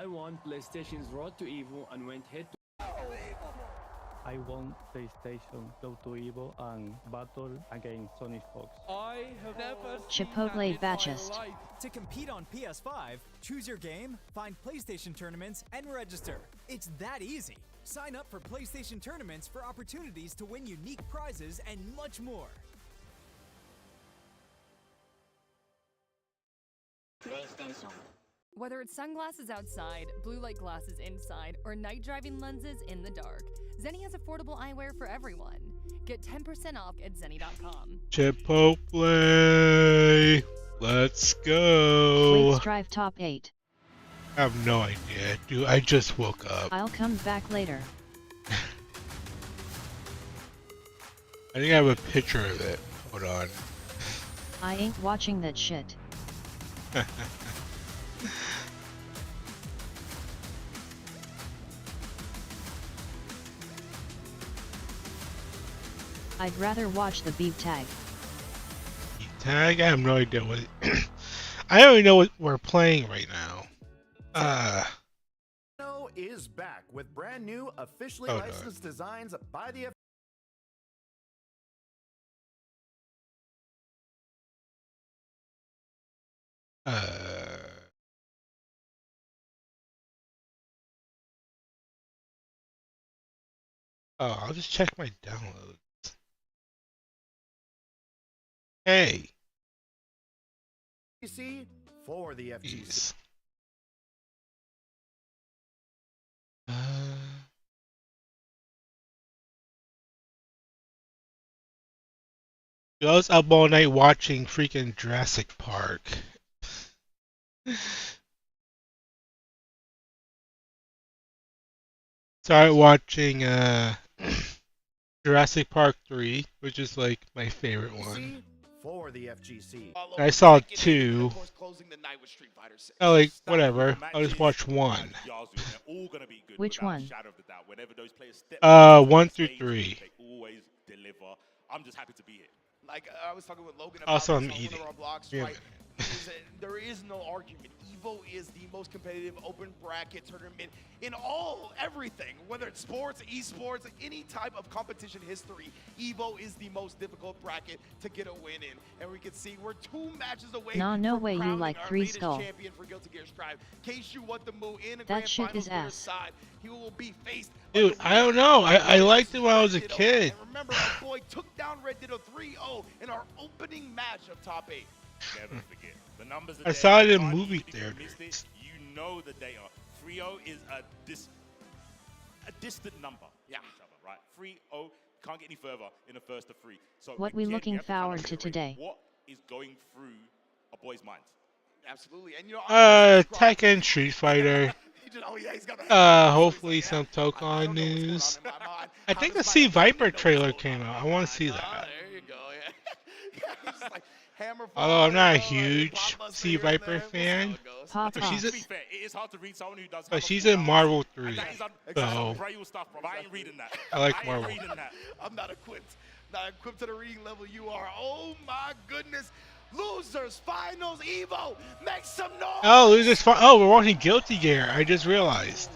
I won PlayStation's Road to Evo and went head to I won PlayStation Go to Evo and battle against Sony Fox. I have never Chipotle Batchist. To compete on PS5, choose your game, find PlayStation tournaments, and register. It's that easy. Sign up for PlayStation tournaments for opportunities to win unique prizes and much more. PlayStation. Whether it's sunglasses outside, blue light glasses inside, or night driving lenses in the dark, Zenni has affordable eyewear for everyone. Get 10% off at Zenni.com. Chipotle. Let's go. Let's drive top 8. I have no idea, dude. I just woke up. I'll come back later. I think I have a picture of it. Hold on. I ain't watching that shit. I'd rather watch the beep tag. Tag? I have no idea what. I don't even know what we're playing right now. Is back with brand new officially Oh, no. licensed designs by the Oh, I'll just check my downloads. Hey. FGC for the FGC. Jeez. I was up all night watching freaking Jurassic Park. Started watching Jurassic Park 3, which is like my favorite one. For the FGC. I saw 2. Oh, like whatever. I'll just watch 1. Which one? 1 through 3. I'm just happy to be here. Like I was talking with Logan Also, about I'm this on eating. one of our blogs, Yeah. right? There is no argument. Evo is the most competitive open bracket tournament in everything, whether it's sports, esports, any type of competition history. Evo is the most difficult bracket to get a win in, and we can see we're 2 matches away. Nah, no from way you crowning like our 3 latest skull. champion for Guilty Gear Strive. Case you want the move in a That grand shit finals is for his ass. side, he will be faced. Dude, I don't know. I liked it when I was a kid. And remember, our boy took down Red Ditto 3-0 in our opening match of top 8. Never forget. The numbers are I there. saw it in You can't movie easily theaters. miss it. You know the data. 3-0 is a distant number. Yeah. From each other, right? 3-0 can't get any further in the first of 3. So What we again, looking have to kind of forward to reiterate today? What is going through a boy's mind? Absolutely. And you know, Tekken Street Fighter. oh yeah, he's got Hopefully some Tokon news. I think the Sea Viper trailer came out. I want to see that. There you go. Yeah. He's just like hammer. Although I'm not a fire, huge Blockbuster Sea here and Viper there. We'll see fan. how it goes. Pop But off. she's To be fair, it is hard to read someone who does. But she's in Marvel 3. That is So braille stuff, bro. I ain't reading that. I like ain't Marvel. reading that. I'm not equipped. Not equipped to the reading level you are. Oh my goodness. Losers finals Evo. Make some noise. Oh, losers fun. Oh, we're watching Guilty Gear. I just realized.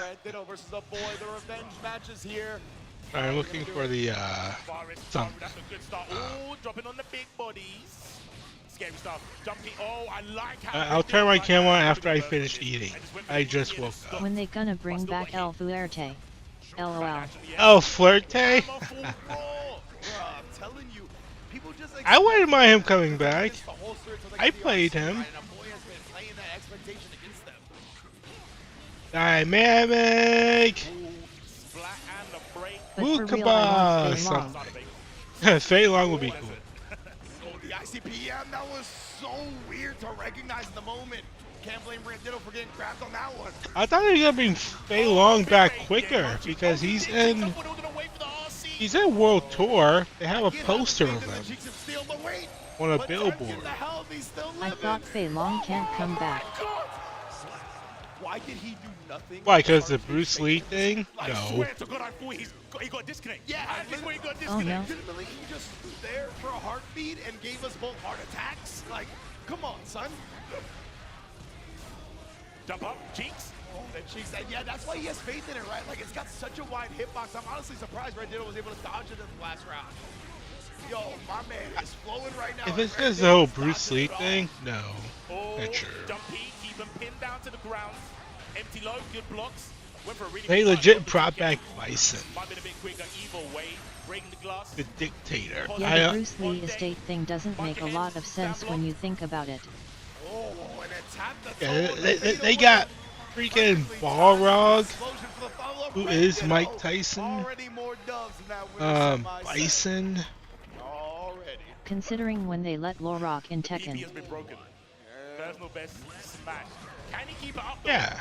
Red Ditto versus the boy. The revenge matches here. Sorry, I'm looking for the Forest, some. that's a good start. Oh, dropping on the big bodies. Scary stuff. Jumping. Oh, I like how. I'll turn my camera on after I finish eating. I just woke up. When they gonna bring back El Fuerte? LOL. Oh, Flirte? I'm telling you, people just I wouldn't mind him coming back. against the holster until they I get the played RC, him. right? And our boy has been playing that expectation against them. Dynamic! Splat and the break. But Woo for real, I want Fei Long. something. Fei Long would be cool. Oh, the ICPM, that was so weird to recognize in the moment. Can't blame Red Ditto for getting grabbed on that one. I thought he was gonna bring Fei Long back quicker because he's in World Tour. They have a poster of him on a billboard. I thought Fei Long can't come back. Why did he do nothing? Why? Because the Bruce Lee thing? I No. swear to God, I thought he got disconnected. Yeah, I just thought he got Oh disconnected. no. Legitimately, he just stood there for a heartbeat and gave us both heart attacks. Like, come on, son. Jump up, Cheeks. Oh, that Cheeks. Yeah, that's why he has faith in it, right? Like, it's got such a wide hitbox. I'm honestly surprised Red Ditto was able to dodge it in the last round. Yo, my man is flowing right now. If it's just the whole Bruce Lee thing, no. Oh, Not sure. Jumpy, keep him pinned down to the ground. Empty low, good blocks. Went for a really They good legit line. brought back Bison, Might have been a bit quicker. Evil way, breaking the glass. the dictator. Yeah, the Bruce Lee estate thing doesn't make a lot of sense when you think about it. Oh, and it's tapped the Yeah, toe. they got freaking Balrog, Explosion for the follow-up. who Red is Ditto. Mike Tyson. Already more dubs in that winner semi-set. Bison. Already. Considering when they let Lorok in EP Tekken. has been broken. Personal best smash. Can he keep it up though? Yeah.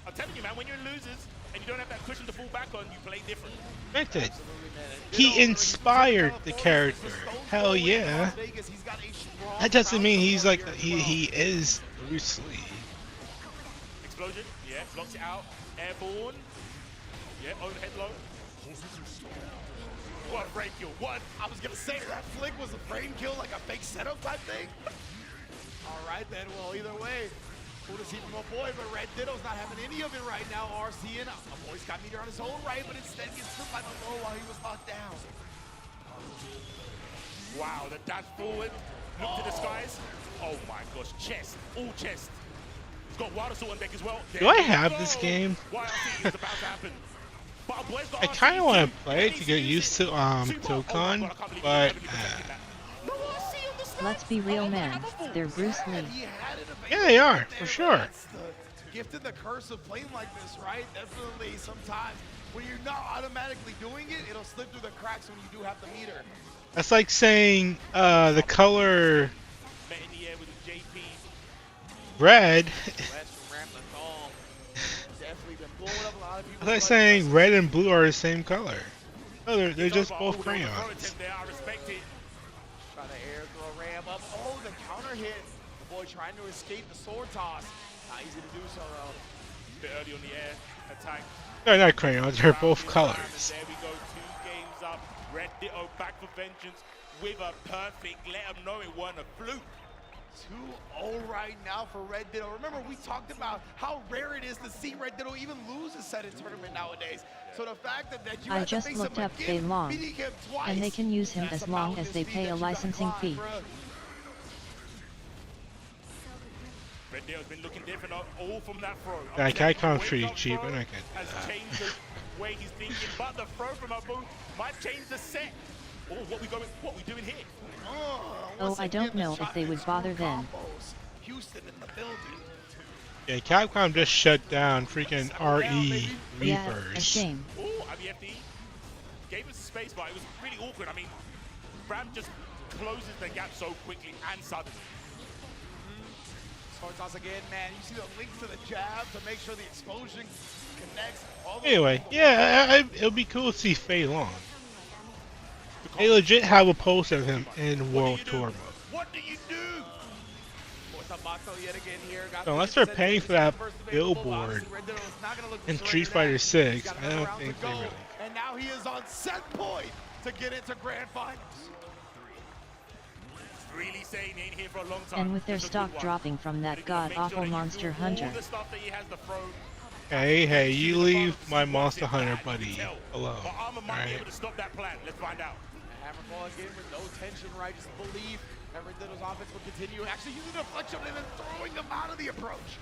I'm telling you, man, when you're losers and you don't have that cushion to fall back on, you play different. Granted, he inspired the character. Hell yeah. That doesn't mean he's like he is Bruce Lee. Explosion, yeah, blocks it out. Airborne, yeah, overhead low. What a frame kill, what? I was gonna say that flick was a frame kill, like a fake setup type thing. All right then, well either way, cool to see from a boy, but Red Ditto's not having any of it right now. RC and a boy's got meter on his own right, but instead gets put by the low while he was locked down. Wow, the dash forward, look to the skies. Oh my gosh, chest, all chest. He's got Wild Assault on deck as well. Do I have this game? YLC is about to happen. But our boy's got I kind of RC want too. to play it to get used to Tokon, but Let's be real, man. They're Bruce Lee. yeah, they are for sure. That's the gift and the curse of playing like this, right? Definitely sometimes when you're not automatically doing it, it'll slip through the cracks when you do have the meter. That's like saying the color Met in the air with the JP. red. That's from Ramblin' Thong. Definitely been blowing up a lot of people. It's like saying red and blue are the same color. No, they're just Over. both Oh, there was a throw crayons. attempt there, I respect it. Trying to air throw Ram up. Oh, the counter hit. The boy trying to escape the sword toss. Not easy to do so though. Bit early on the air attack. They're not crayons. They're both Round colors. and there we go, 2 games up. Red Ditto back for vengeance with a perfect. Let them know it wasn't a fluke. 2-0 right now for Red Ditto. Remember, we talked about how rare it is to see Red Ditto even lose a set in tournament nowadays. So the fact that you I have to just face looked him up again, Fei Long, beating him twice, and they can use him that's as long about as his they speed pay that a you gotta licensing climb, fee. bruh. Red Ditto's been looking different, all from that throw. Yeah, I'm telling you, Kaikon's the pretty wake-up cheap, throw I'm not gonna do has that. changed the way he's thinking, but the throw from Abu might change the set. Oh, what we doing here? Oh, I don't know if they would bother then. Houston in the building. Yeah, Capcom just shut down freaking RE Yeah, a Reavers. shame. Oh, IBFD gave us space, but it was really awkward. I mean, Ram just closes the gap so quickly and suddenly. Sword toss again, man. You see the link to the jab to make sure the explosion connects. All the Anyway, people- yeah, it'll be cool to see Fei Long. They legit have a poster of him in World Tour mode. What do you do? Yet again here. Got So unless the they're paying for that billboard Red Ditto is not gonna look in to Street surrender Fighter that. 6, Got I another don't round think to they go, really. And now he is on set point to get into grand finals. Really saying he ain't here for a long time. And with their Just a stock good one. dropping from that They're gonna make sure god-awful that you Monster do Hunter. all the stuff that he has to throw. Hey, you leave my He wants Monster it Hunter bad, you buddy can tell. alone. But Armor might be Alright. able to stop that plan. Let's find out. Hammerfall again with no tension, right? Just believe that Red Ditto's offense will continue. Actually using the deflection and then throwing them out of the approach.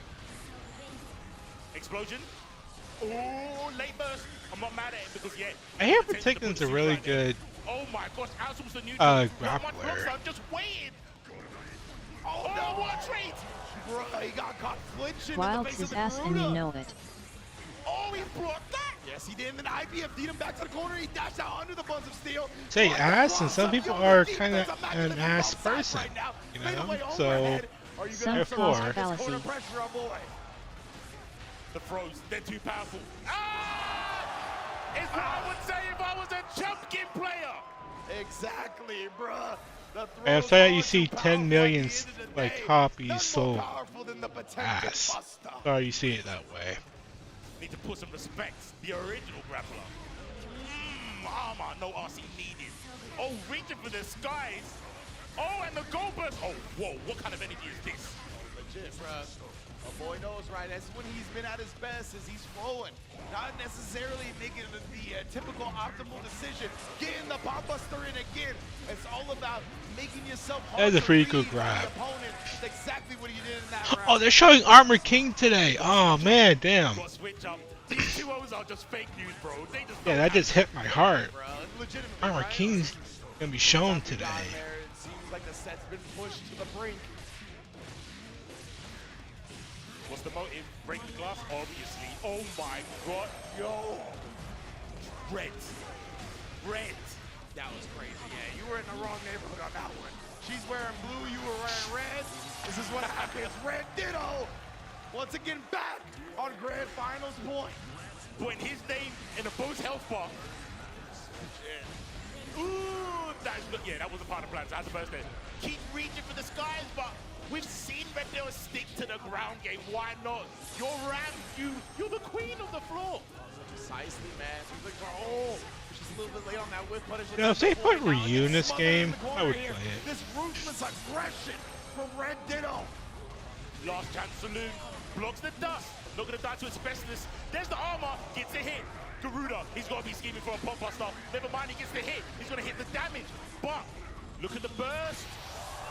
Explosion. Oh, late burst. I'm not mad at it because, yeah. I hear the potential to Particula's put a the really shoot right there. good Oh my gosh, outsource the neutral. Not much grappler. blocks, I'm just waiting. Oh, Oh, no. what a treat. Bruh, he got caught flinching in Wilds the face his of ass the and you Garuda. know it. Oh, he blocked that. Yes, he did. And then IBFD'd him back to the corner. He dashed out under the buns of steel. Say Brought the ass, and cross some up. people Yo, are the kinda defense, I'm an not ass gonna be person, right now. you Fade know? away So, overhead. Are you Some gonna Therefore- survive this fallacy. corner pressure, our boy? The throws, they're too powerful. Ah! It's what I would say if I was a Chumpkin player. Exactly, bruh. The And throws after that, you are see too 10 powerful million at the end of the like day. copies None more sold. powerful than the Potemkin Ass. Buster. Sorry you see it that way. Need to put some respect. The original grappler. Armor, no RC needed. Oh, reaching for the skies. Oh, and the gold burst. Oh, whoa, what kind of energy is this? Legit, bruh. A boy knows, right? That's when he's been at his best, is he's flowing. Not necessarily making the typical optimal decision. Getting the pop buster in again. It's all about making yourself hard. That's a to pretty read good for the grab. opponent. It's exactly what he did in that round. Oh, they're showing Armor King today. Oh man, damn. Got switch up. These 2-0s are just fake news, bro. They just Yeah, that just hit my heart. Bruh, legitimately, Armor right? King's gonna be shown today. Down there, it seems like the set's been pushed to the brink. What's the motive? Break the glass, obviously. Oh my god. Yo, Red. Red. that was crazy. Yeah, you were in the wrong neighborhood on that one. She's wearing blue, you were wearing red. This is what happens. Red Ditto, once again back on Grand Finals point. Putting his name in a Bose health bar. Ooh, that was a part of the plan. That's the first thing. Keep reaching for the skies, but we've seen Red Ditto stick to the ground game. Why not? You're Ram. You're the queen of the floor. Precisely, man. He's like, oh, she's a little bit late on that whip punish. You know, if they put Ryu in this game, I would play it. This ruthless aggression from Red Ditto. Last chance saloon. Blocks the dust. Not gonna die to a specialist. There's the armor. Gets a hit. Garuda, he's got to be scheming for a pop buster. Never mind, he gets the hit. He's going to hit the damage. But look at the burst.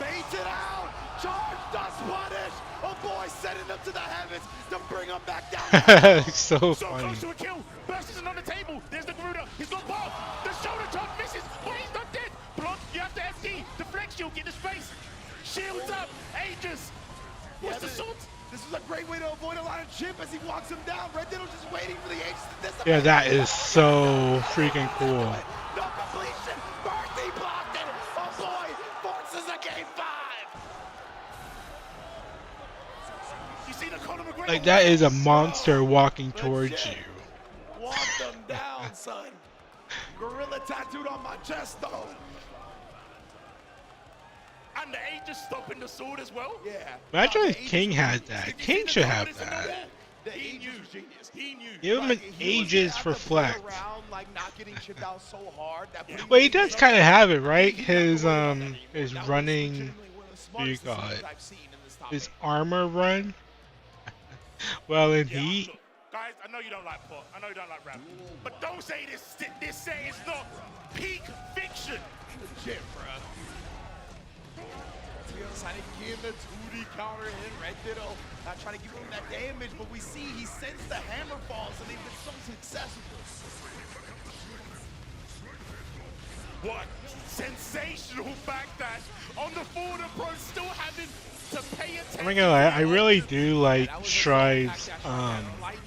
Bait it out. Charge dust punish. Oh boy, sending them to the heavens to bring them back down. So So funny. close to a kill. Burst isn't on the table. There's the Garuda. He's got bomb. The shoulder charge misses, but he's not dead. Block, you have to FD. Deflect shield, get the space. Shields up. Aegis. What's the salt? This is a great way to avoid a lot of chip as he walks him down. Red Ditto just waiting for the Aegis to dissipate. Yeah, that is so freaking cool. No completion. Bertie blocked it. Oh boy, forces a game 5. You see the Conor McGregor? Like, that is a monster walking towards you. Walk them down, son. Gorilla tattooed on my chest, though. And the Aegis stopping the sword as well. Yeah. Imagine The if King had that. King should have that. The He Aegis knew. was genius. He knew. Give him an He was Aegis at for the play flex. around, like not getting chipped out so hard that put him Well, he in does the kind of zone. have it, right? He His got the his That was running, legitimately one of the what do you smartest call decisions it? I've seen in this His topic. armor run. Well, in Yeah, Heat, look, guys, I know you don't like pot. I know you don't like rap. But don't say this. This say it's not peak fiction. Legit, bruh. Trying to give the 2D counter in. Red Ditto not trying to give him that damage, but we see he sends the hammer falls, and they've been so successful. What sensational backdash on the forward approach, still having to pay attention. I'm not gonna lie, I really do like That was a Stride's backdash from lightning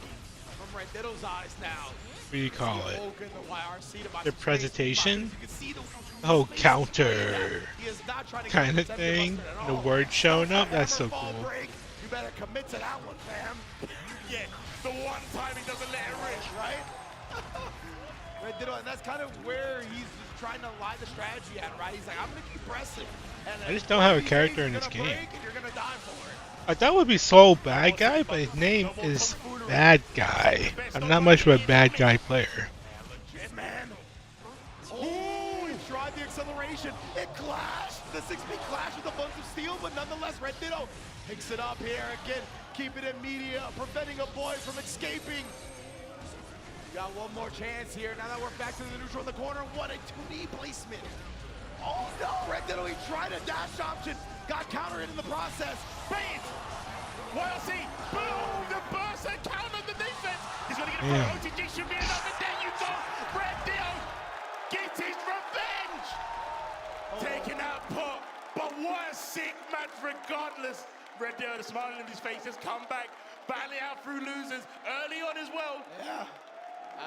from Red Ditto's eyes now. what do you call it? Woken the YRC to my The space. presentation? You can see the Oh, space counter he is not trying to get kind of the thing. Buster at The all. word showing up, that's so Hammer fall cool. break. You better commit to that one, fam. Yeah, the one time he doesn't let it rip. Right? Red Ditto, and that's kind of where he's trying to lie the strategy at, right? He's like, I'm gonna keep pressing. And I just don't have a these character things in this are gonna game. break and you're gonna die for it. I thought it would be Soul Bad Guy, but his name is Bad Guy. I'm not much of a bad guy player. Legit, man. Oh, he tried the acceleration. It clashed. The 6-speed clash with a bunch of steel, but nonetheless, Red Ditto picks it up here again. Keep it in media, preventing a boy from escaping. Got one more chance here. Now that we're back to the neutral in the corner, what a 2D placement. Oh no, Red Ditto, he tried a dash option. Got countered in the process. Bait! YLC, boom! The burst and counter the defense. He's gonna get a Damn. OTG, should be enough, and there you go. Red Ditto gets his revenge. Taking that pot, but what a sick match regardless. Red Ditto, the smile on his face, has come back, battling out through losers early on as well. Yeah,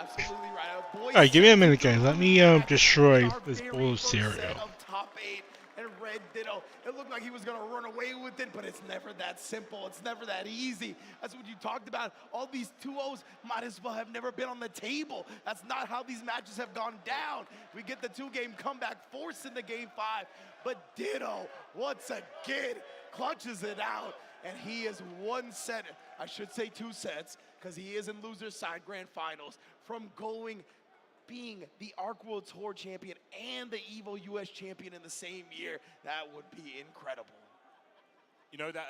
absolutely right. A boy Alright, give me a minute, set guys. Let me destroy this bowl of cereal. Of top 8 and Red Ditto. It looked like he was gonna run away with it, but it's never that simple. It's never that easy. That's what you talked about. All these 2-0s might as well have never been on the table. That's not how these matches have gone down. We get the 2-game comeback, forcing the game 5. But Ditto, once again, clutches it out. And he is 1 set, I should say 2 sets, because he is in loser's side grand finals, from being the ARC World Tour champion and the EVO US champion in the same year. That would be incredible. You know that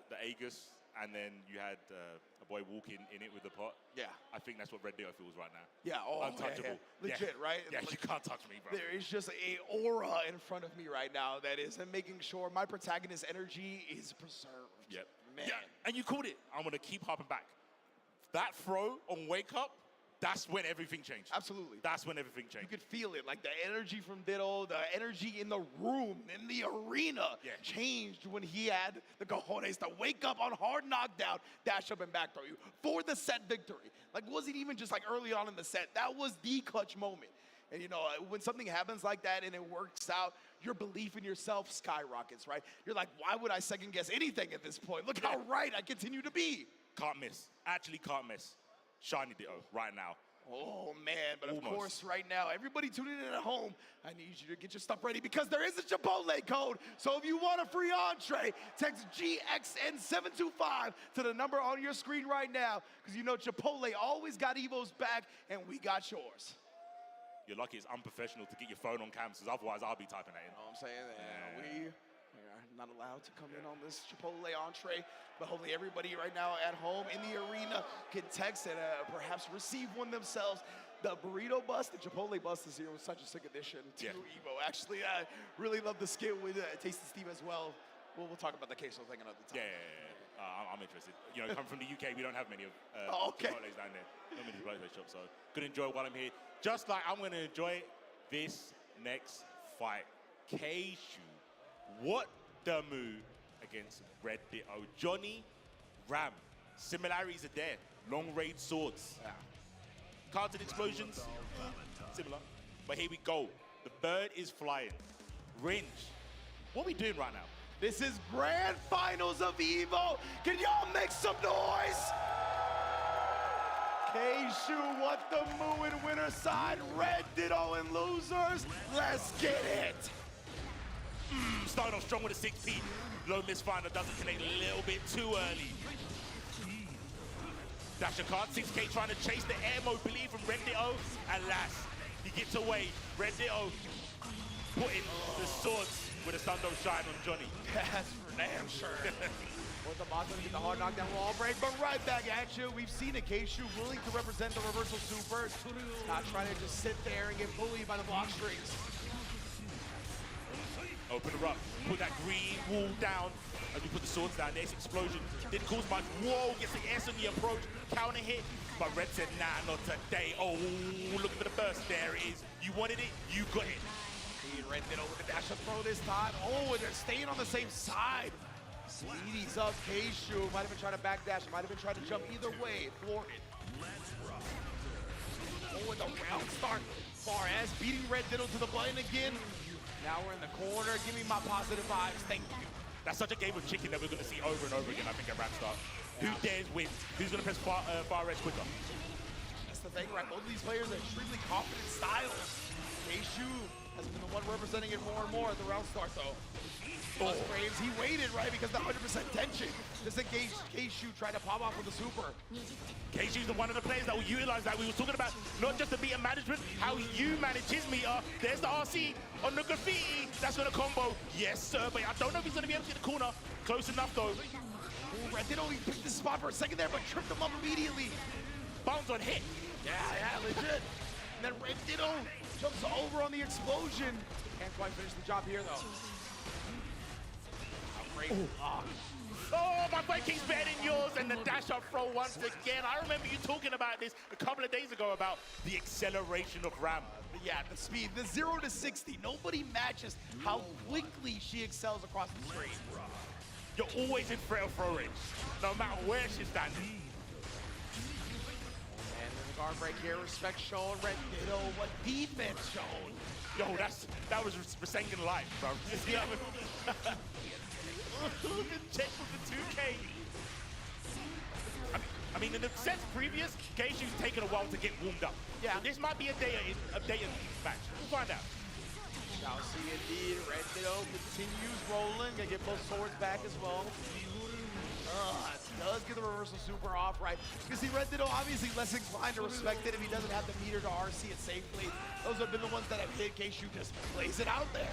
the Aegis, and then you had a boy walking in it with the pot? Yeah. I think that's what Red Deal feels right now. Yeah, oh, Untouchable. yeah. Legit, right? Yeah, Like, you can't touch me, bro. there is just a aura in front of me right now that is making sure my protagonist's energy is preserved. Yep. Man. Yeah, and you called it. I'm going to keep harping back. That throw on Wake Up, that's when everything changed. Absolutely. That's when everything You changed. could feel it, like the energy from Ditto, the energy in the room, in the arena, Yeah. changed when he had the cojones to wake up on hard knockdown, dash up and back throw you for the set victory. Like, wasn't even just like early on in the set. That was the clutch moment. And you know, when something happens like that and it works out, your belief in yourself skyrockets, right? You're like, why would I second guess anything at this point? Look how right I continue to be. Can't miss. Actually can't miss. Shiny Ditto right now. Oh man, but of Almost. course right now, everybody tuning in at home, I need you to get your stuff ready because there is a Chipotle code. So if you want a free entree, text GXN725 to the number on your screen right now because you know Chipotle always got Evo's back and we got yours. You're lucky it's unprofessional to get your phone on cam, because otherwise I'll be typing that in. You know what I'm saying? We are not allowed to come in on this Chipotle entree, but hopefully everybody right now at home in the arena can text and perhaps receive one themselves. The burrito bus, the Chipotle bus this year was such a sick addition to Evo. Actually, I really love the skit with Tasty Steve as well. We'll talk about the queso thing another time. I'm interested. You know, come from the UK, we don't have many of Okay. Chipotles down there. Not many Chipotle shops, so gonna enjoy it while I'm here. Just like I'm gonna enjoy this next fight. Keishu, what the move against Red Ditto. Johnny, Ram, similarities are there. Long range swords. Carted explosions, similar. But here we go. The bird is flying. Ringe, what are we doing right now? This is grand finals of Evo. Can y'all make some noise? Keishu, what the moo in winner side? Red Ditto and losers. Let's get it. Starting off strong with a 6P. Low misfinder doesn't connect a little bit too early. Dasher card, 6K trying to chase the air mobility from Red Ditto. Alas, he gets away. Red Ditto putting the swords with a Sundo shine on Johnny. That's for damn sure. With the Mato to get the hard knockdown wall break, but right back at you. We've seen a Keishu willing to represent the reversal super. Not trying to just sit there and get bullied by the block strings. Open her up, put that green wall down as we put the swords down. There's explosion. Didn't cause much. Whoa, gets the S on the approach. Counter hit. But Red said, nah, not today. Oh, look for the burst. There it is. You wanted it, you got it. Red Ditto with the dash up throw this time. Oh, and they're staying on the same side. Sweetie's up. Keishu might have been trying to backdash. Might have been trying to jump either way. Thwarted. Oh, and the round start. Far as beating Red Ditto to the button again. Now we're in the corner. Give me my positive vibes. Thank you. That's such a game of chicken that we're going to see over and over again, I think, at Ramstar. Who dares win? Who's going to press far edge quicker? That's the thing, right? Both of these players are extremely confident styles. Keishu has been the one representing it more and more at the round start, though. Plus frames, he waited, right? Because the 100% tension. Just in case Keishu tried to pop off with the super. Keishu's one of the players that will utilize that. We were talking about not just the meter management, how you manage his meter. There's the RC on the graffiti. That's going to combo. Yes, sir, but I don't know if he's going to be able to get the corner. Close enough, though. Ooh, Red Ditto, he picked this spot for a second there, but tripped him up immediately. Bounce on hit. Yeah, legit. And then Red Ditto jumps over on the explosion. Can't quite finish the job here, though. Great block. Oh, my fight keeps better than yours, and the dash up throw once again. I remember you talking about this a couple of days ago about the acceleration of Ram. Yeah, the speed, the 0 to 60. Nobody matches how quickly she excels across the screen. You're always in threat of throw range, no matter where she's standing. And then the guard break here, respect shown. Red Ditto, what defense shown? Yo, that was Rasengan life, bro. Check with the 2K. I mean, in the sets previous, Keishu's taken a while to get warmed up. Yeah. So this might be a day in match. We'll find out. Shall see indeed. Red Ditto continues rolling. Gonna get both swords back as well. Does get the reversal super off, right? You see Red Ditto obviously less inclined to respect it if he doesn't have the meter to RC it safely. Those have been the ones that have hit. Keishu just plays it out there.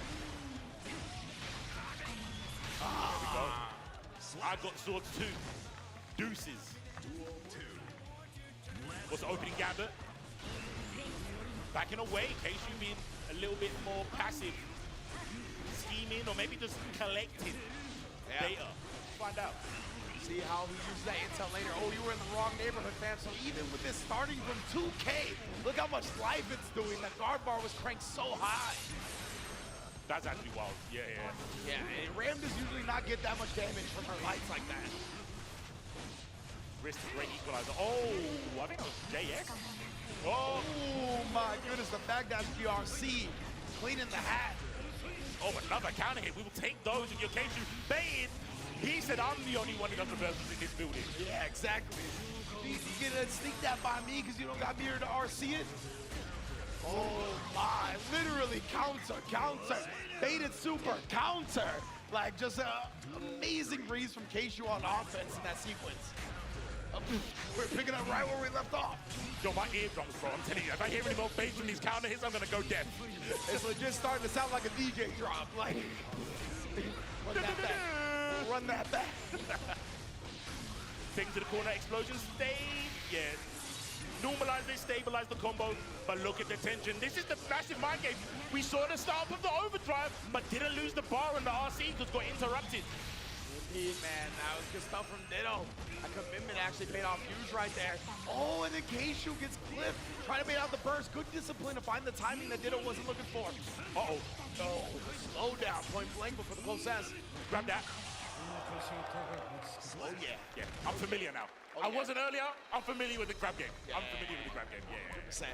I got swords too. Deuces. What's the opening gambit? Backing away, Keishu being a little bit more passive. Scheming or maybe just collecting data. Find out. See how he uses that intel later. Oh, you were in the wrong neighborhood, fam. So even with this starting from 2K, look how much life it's doing. That guard bar was cranked so high. That's actually wild. Yeah. Yeah, and Ram does usually not get that much damage from her lights like that. Wrist great equalizer. Oh, I think that was JX. Oh my goodness, the Baghdad BRC cleaning the hat. Oh, another counter hit. We will take those if your Keishu baited. He said, I'm the only one who does reversals in this building. Yeah, exactly. You gonna sneak that by me because you don't got mirror to RC it? Oh my, literally counter. Baited super, counter. Like just an amazing breeze from Keishu on offense in that sequence. We're picking up right where we left off. Yo, my eardrums, bro. I'm telling you, if I hear any more bass from these counter hits, I'm gonna go deaf. It's legit starting to sound like a DJ drop. Like, run that back. Take to the corner, explosion, stay. Yeah. Normalize it, stabilize the combo, but look at the tension. This is the massive mind game. We saw the start of the overdrive, but didn't lose the bar on the RC because got interrupted. Indeed, man. That was good stuff from Ditto. A commitment actually paid off huge right there. Oh, and then Keishu gets clipped. Trying to bait out the burst. Good discipline to find the timing that Ditto wasn't looking for. Uh-oh. Oh, slow down. Point blank before the close S. Grab that. Oh, yeah. Yeah, I'm familiar now. Oh, I yeah. wasn't earlier. I'm familiar with the grab game. Yeah. I'm familiar with the grab game. Yeah. 100%.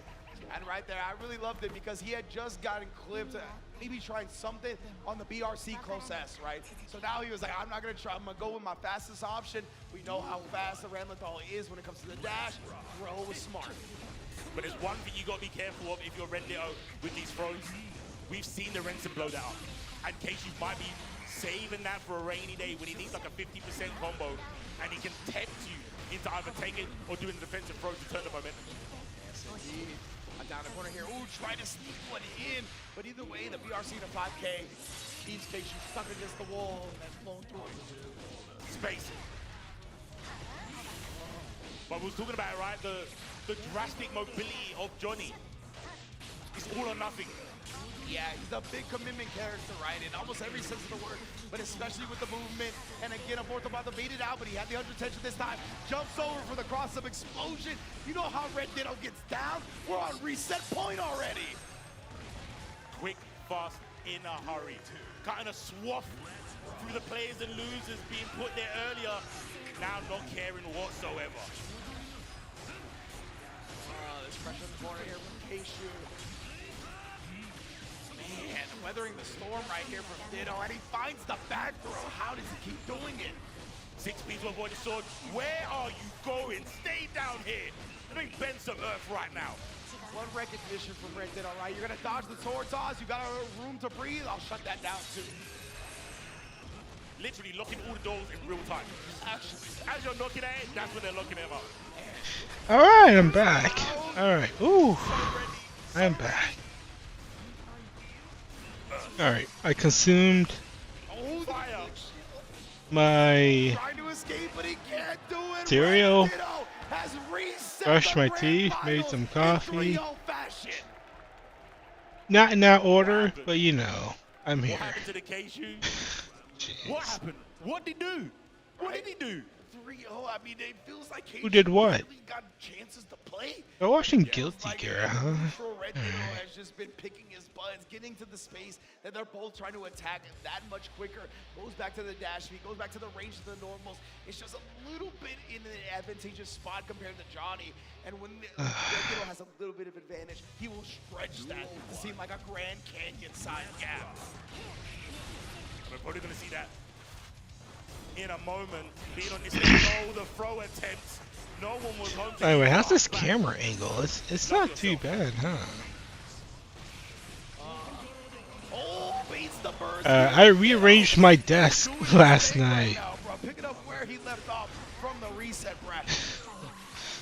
And right there, I really loved it because he had just gotten clipped, maybe trying something on the BRC close S, right? So now he was like, I'm not gonna try, I'm gonna go with my fastest option. We know how fast the Ranlathal is when it comes to the dash. Bro was smart. But there's one thing you gotta be careful of if you're Red Ditto with these throws. We've seen the Renson blow that up. And Keishu might be saving that for a rainy day when he needs like a 50% combo and he can tempt you into either taking or doing the defensive throws to turn the momentum. Yes, indeed. Down the corner here. Ooh, trying to sneak one in. But either way, the BRC to 5K keeps Keishu stuck against the wall and that's blown through it. Space. But we was talking about it, right? The drastic mobility of Johnny. It's all or nothing. Yeah, he's a big commitment character, right? In almost every sense of the word, but especially with the movement. And again, Abortobata baited out, but he had the 100 tension this time. Jumps over for the cross-up explosion. You know how Red Ditto gets down? We're on reset point already. Quick, fast, in a hurry. Cutting a swath through the players and losers being put there earlier. Now not caring whatsoever. There's pressure in the corner here from Keishu. Man, weathering the storm right here from Ditto, and he finds the back throw. How does he keep doing it? 6 feet to avoid the sword. Where are you going? Stay down here. Let me bend some earth right now. One recognition from Red Ditto, right? You're gonna dodge the sword toss. You got a room to breathe. I'll shut that down too. Literally locking all the doors in real time. Actually, as you're knocking at it, that's when they're locking them up. Alright, I'm back. Alright, ooh. I'm back. Alright, I consumed my cereal, brushed my teeth, made some coffee. Not in that order, but you know, I'm here. What happened to the Keishu? What happened? What did he do? What did he do? 3-0. I mean, it feels like Who did what? really got chances to play. You're watching Guilty Like, Gear, huh? Red Ditto has just been picking his buttons, getting to the space that they're both trying to attack that much quicker. Goes back to the dash speed, goes back to the range of the normals. It's just a little bit in an advantageous spot compared to Johnny. And when Red Ditto has a little bit of advantage, he will stretch that to seem like a Grand Canyon-sized gap. We're probably going to see that in a moment. Being on this thing, the throw attempts. No one was home to Anyway, how's this camera angle? It's not too bad, huh? Baits the burst. I rearranged my desk last night. Pick it up where he left off from the reset bracket.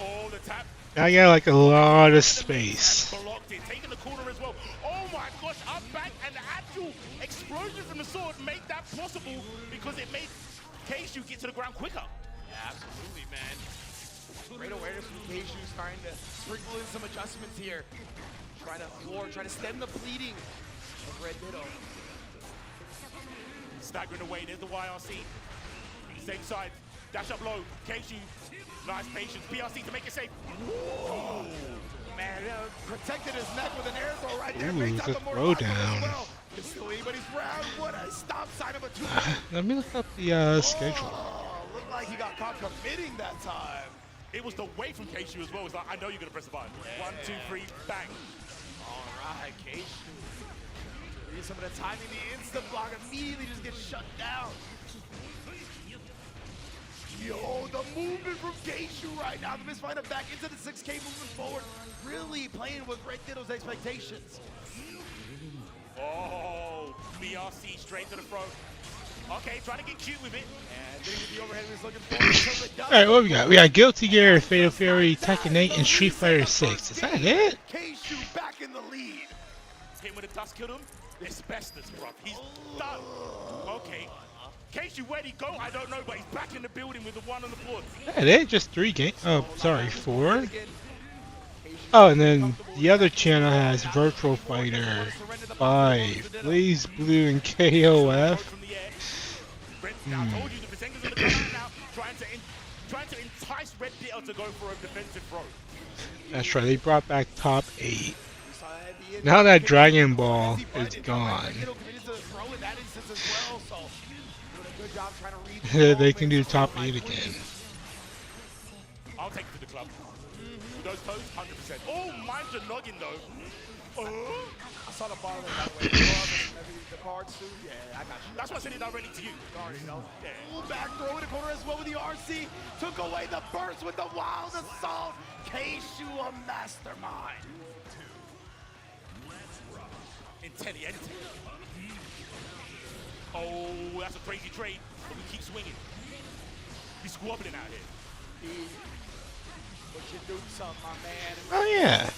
Oh, the tap. I got like a lot of space. Blocked it, taking the corner as well. Oh my gosh, up back, and the actual explosion from the sword made that possible because it made Keishu get to the ground quicker. Yeah, absolutely, man. Great awareness from Keishu, starting to sprinkle in some adjustments here. Trying to stem the bleeding of Red Ditto. Staggering away, there's the YRC. Same side, dash up low. Keishu, nice patience. BRC to make it safe. Ooh. Man, protected his neck with an air throw right there. Ooh, Brings out the the throw Morocco as down. well. It's still anybody's round. What a stop sign of a 2. Let me look up the schedule. Oh, looked like he got caught committing that time. It was the weight from Keishu as well. It's like, I know you're gonna press the button. Yeah. 1, 2, 3, bang. All right, Keishu. Maybe some of the timing, the instant block immediately just gets shut down. Yo, the movement from Keishu right now. The misfinder back into the 6K, moving forward. Really playing with Red Ditto's expectations. Oh, BRC straight to the throat. Okay, trying to get cute with it. And then with the overhead he's looking for. Alright, what we got? We got Guilty Gear, Fatal Fury, Tekken 8, and Street Fighter 6. Is that it? Keishu back in the lead. Hit with a dust killed him. Asbestos, bro. He's done. Okay. Keishu, where'd he go? I don't know, but he's back in the building with the one on the floor. Is that it? Just 3 games? Oh, sorry, 4? Oh, and then the other channel has Virtual Fighter 5, Blaze Blue, and KOF. I told you the Fresengers are the ground now, trying to entice Red Ditto to go for a defensive throw. That's right, they brought back Top 8. Now that Dragon Ball is gone, they can do Top 8 again. I'll take it to the club. With those toes, 100%. Oh, mine's a noggin though. I saw the bottom of that way. The cards too. Yeah, I got you. That's why I said it directly to you. You already know. Yeah. Back throw in the corner as well with the RC. Took away the burst with the wild assault. Keishu, a mastermind. Intelligente. Oh, that's a crazy trade, but we keep swinging. We squabbling out here. What you do, son, my man. Oh yeah.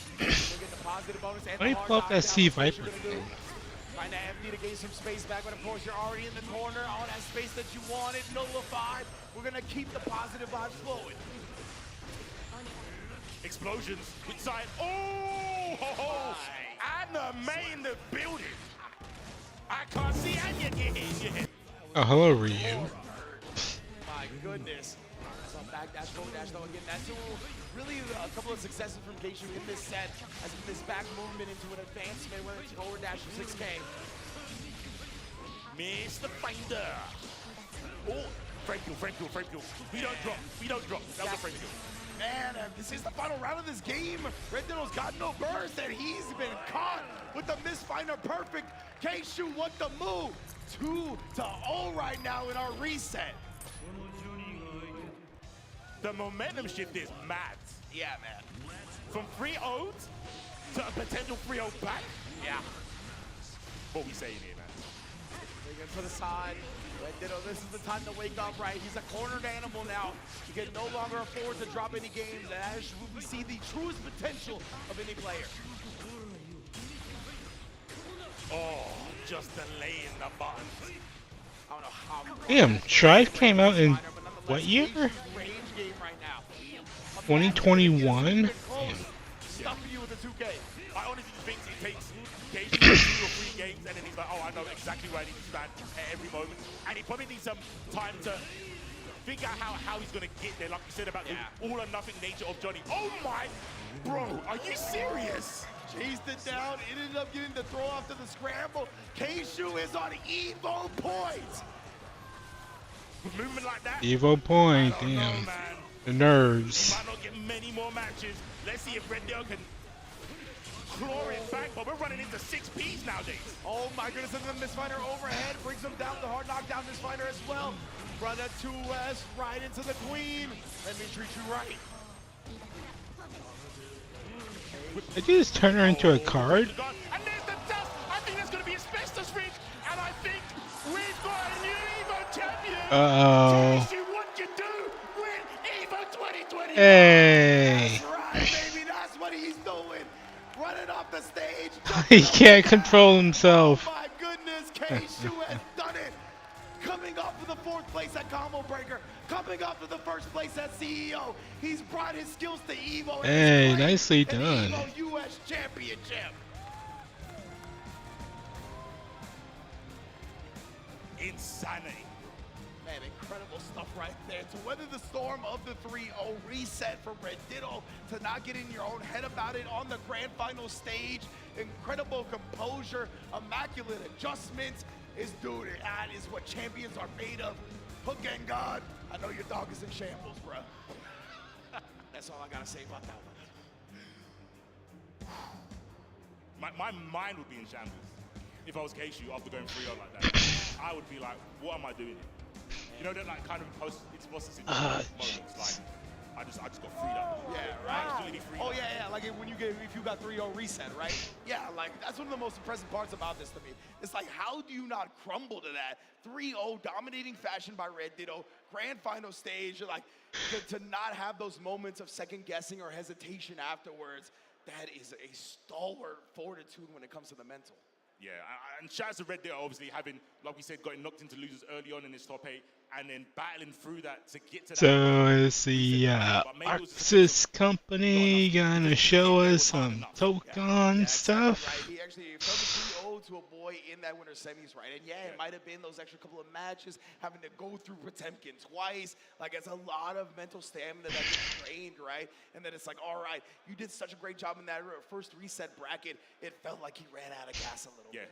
Let me pull up that C Viper thing. Trying to empty to gain some space back, but of course you're already in the corner. All that space that you wanted, nullified. We're gonna keep the positive vibes flowing. Explosions with side. Oh, ho, ho. Anna May in the building. I can't see Anya get hit yet. Oh, hello, Ryu. My goodness. So back dash, forward dash, though again. That's really a couple of successes from Keishu in this set. As this back movement into an advancement, whether it's forward dash or 6K. Mr. Finder. Oh, frame kill. We don't drop. That was a frame kill. Man, this is the final round of this game. Red Ditto's got no burst, and he's been caught with the misfinder perfect. Keishu, what the move? 2-0 right now in our reset. The momentum shift is mad. Yeah, man. From 3-0 to a potential 3-0 back. Yeah. What we saying here, man? Bring him to the side. Red Ditto, this is the time to wake up, right? He's a cornered animal now. He can no longer afford to drop any games. And as we see the truest potential of any player. Oh, just delaying the button. I don't know how. Damn, Strive came out in what year? 2021? Stuffing you with the 2K. I honestly think it takes Keishu 2 or 3 games, and then he's like, oh, I know exactly where I need to stand at every moment. And he probably needs some time to figure out how he's going to get there, like you said about the all or nothing nature of Johnny. Oh my, bro, are you serious? Chased it down, ended up getting the throw off to the scramble. Keishu is on Evo points. With movement like that? Evo Point, damn. Know, the nerves. He might not get many more matches. Let's see if Red Ditto can claw it back, but we're running into 6Ps nowadays. Oh my goodness, and the misfinder overhead brings him down, the hard knockdown misfinder as well. Run a 2S right into the queen. Let me treat you right. Did you just turn her into a card? And there's the dust. I think there's going to be asbestos ridge, and I think we've got a new Evo champion. Uh-oh. What you do win Evo 2020. Hey. That's right, baby. That's what he's doing. Running off the stage. He can't control himself. Oh my goodness, Keishu has done it. Coming off of the 4th place at combo breaker, coming off of the first place as CEO. He's brought his skills to Evo. and Hey, he's playing nicely in the done. Evo US Championship. Insanity. Man, incredible stuff right there. To weather the storm of the 3-0 reset for Red Ditto, to not get in your own head about it on the grand final stage. Incredible composure, immaculate adjustments. Dude, that is what champions are made of. Hook and God, I know your dog is in shambles, bro. That's all I gotta say about that one. My mind would be in shambles if I was Keishu after going 3-0 like that. I would be like, what am I doing here? You know that like kind of imposter syndrome moments, like I just got freed up. Yeah, right. Absolutely freed up. Yeah. Like if you got 3-0 reset, right? Yeah, like that's one of the most impressive parts about this to me. It's like, how do you not crumble to that 3-0 dominating fashion by Red Ditto, grand final stage? Like to not have those moments of second guessing or hesitation afterwards. That is a stalwart fortitude when it comes to the mental. Yeah, and shout out to Red Ditto, obviously having, like we said, gotten knocked into losers early on in his top 8, and then battling through that to get to that. So is the Arxis company gonna show us some Tokon stuff? Right, he actually fell the 3-0 to a boy in that winter semis, right? And yeah, it might have been those extra couple of matches, having to go through Potemkin twice. Like, it's a lot of mental stamina that gets drained, right? And then it's like, all right, you did such a great job in that first reset bracket. It felt like he ran out of gas a little bit.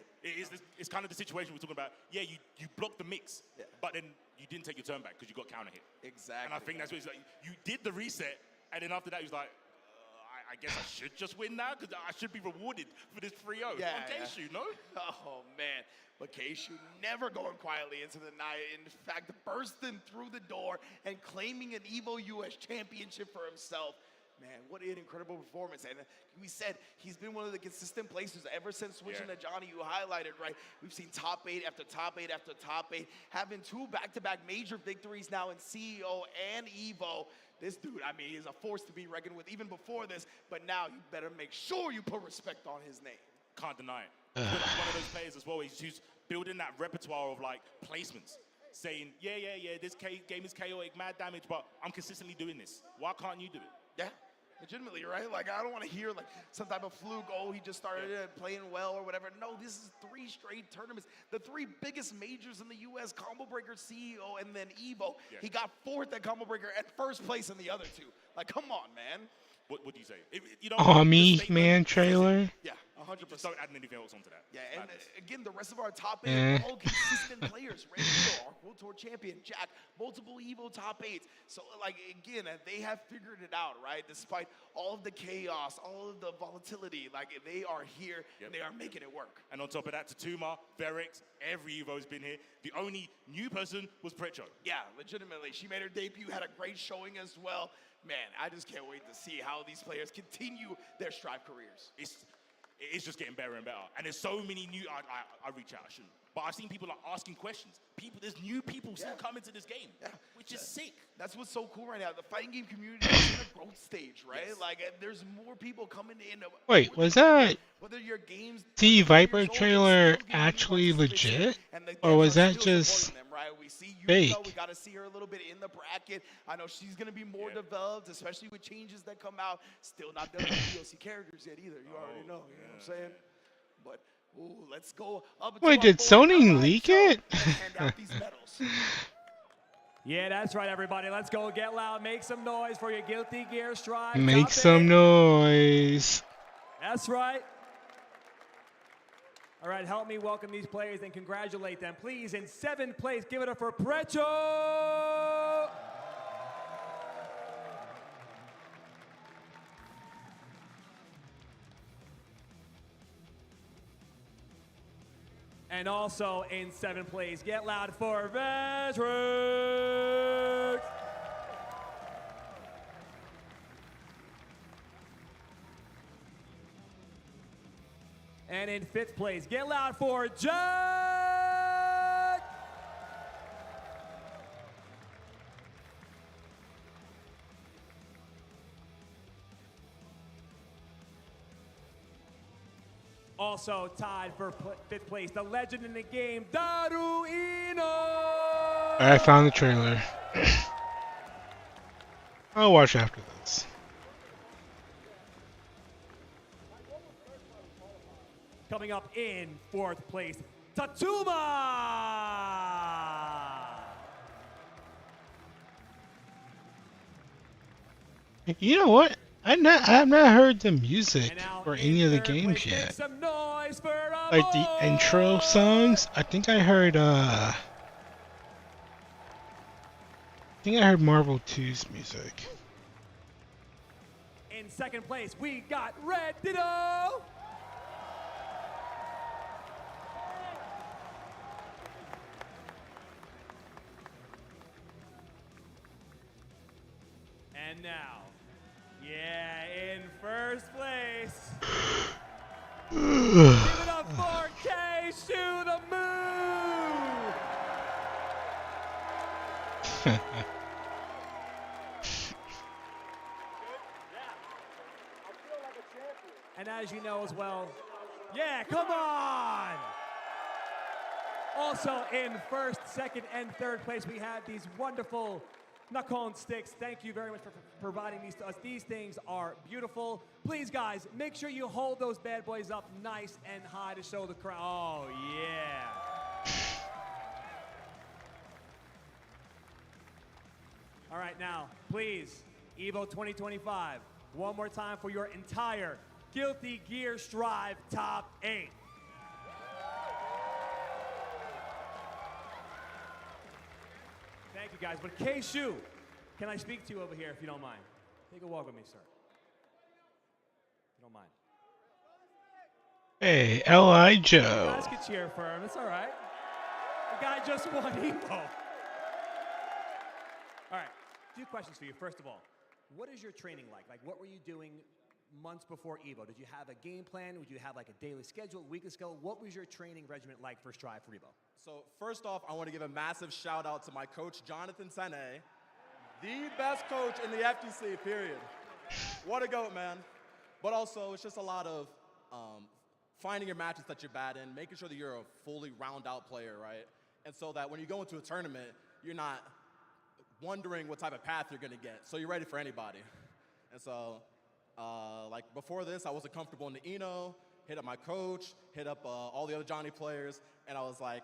It's kind of the situation we're talking about. Yeah, you blocked the mix, but then you didn't take your turn back because you got counter hit. Exactly. And I think that's what it's like. You did the reset, and then after that, he was like, I guess I should just win now because I should be rewarded for this 3-0. Yeah, on Keishu, no? Oh, man. But Keishu never going quietly into the night. In fact, bursting through the door and claiming an Evo US championship for himself. Man, what an incredible performance. And we said he's been one of the consistent places ever since switching to Johnny, you highlighted, right? We've seen top 8 after top 8 after top 8, having 2 back-to-back major victories now in CEO and Evo. This dude, I mean, he's a force to be reckoned with even before this, but now you better make sure you put respect on his name. Can't deny it. He's one of those players as well. He's building that repertoire of like placements, saying, yeah, this game is chaotic, mad damage, but I'm consistently doing this. Why can't you do it? Yeah. Legitimately, right? Like, I don't want to hear like some type of fluke, oh, he just started playing well or whatever. No, this is 3 straight tournaments. The 3 biggest majors in the US, Combo Breaker, CEO, and then Evo. Yeah. He got 4th at Combo Breaker and 1st place in the other 2. Like, come on, man. What do you say? Man trailer? Yeah, 100%. Just don't add anything else onto that. Yeah, and again, the rest of our top 8 are all consistent players. Red Ditto, our World Tour champion, Jack, multiple Evo top 8s. So, like, again, they have figured it out, right? Despite all of the chaos, all of the volatility, like, they are here and they are making it work. And on top of that, Tatuma, Verix, every Evo's been here. The only new person was Precho. Yeah, legitimately. She made her debut, had a great showing as well. Man, I just can't wait to see how these players continue their Strive careers. It's just getting better and better. And there's so many new, I reach out, I shouldn't. But I've seen people like asking questions. There's new people still coming to this game, which is sick. That's what's so cool right now. The fighting game community is in a growth stage, right? Yes. Like, there's more people coming in. Wait, was that whether your games T-Viper trailer actually legit? Or was that just We see fake? We got to see her a little bit in the bracket. I know she's going to be more developed, especially with changes that come out. Still not done with DLC characters yet either. You already know. You know what I'm saying? But, ooh, let's go up. Wait, did Sony leak it? Hand out these medals. Yeah, that's right, everybody. Let's go get loud. Make some noise for your Guilty Gear Strive. Make some noise. That's right. All right, help me welcome these players and congratulate them. Please, in 7th place, give it up for Precho. And also in 7th place, get loud for Vetrix. And in 5th place, get loud for Jack. Also tied for 5th place, the legend in the game, Daruino. I found the trailer. I'll watch after this. Coming up in 4th place, Tatuma! You know what? I've not heard the music for any of the games yet. Some noise for Like the intro songs. I think I heard Marvel 2's music. In 2nd place, we got Red Ditto. And now, yeah, in 1st place, give it up for K-Shu the Moon. And as you know as well, yeah, come on! Also in 1st, 2nd, and 3rd place, we had these wonderful Nakon sticks. Thank you very much for providing these to us. These things are beautiful. Please, guys, make sure you hold those bad boys up nice and high to show the crowd. Oh, yeah. All right, now, please, EVO 2025, one more time for your entire Guilty Gear Strive Top 8. Thank you, guys. But K-Shu, can I speak to you over here if you don't mind? Take a walk with me, sir. If you don't mind. Hey, L.I. Joe. You guys can cheer for him. It's all right. The guy just won EVO. All right. A few questions for you. First of all, what is your training like? Like, what were you doing months before EVO? Did you have a game plan? Would you have like a daily schedule, weekly schedule? What was your training regimen like for Strive for EVO? So first off, I want to give a massive shout out to my coach, Jonathan Sene, the best coach in the FTC, period. What a goat, man. But also, it's just a lot of finding your matches that you're bad in, making sure that you're a fully round-out player, right? And so that when you go into a tournament, you're not wondering what type of path you're going to get. So you're ready for anybody. And so, like before this, I wasn't comfortable in the Eno, hit up my coach, hit up all the other Johnny players, and I was like,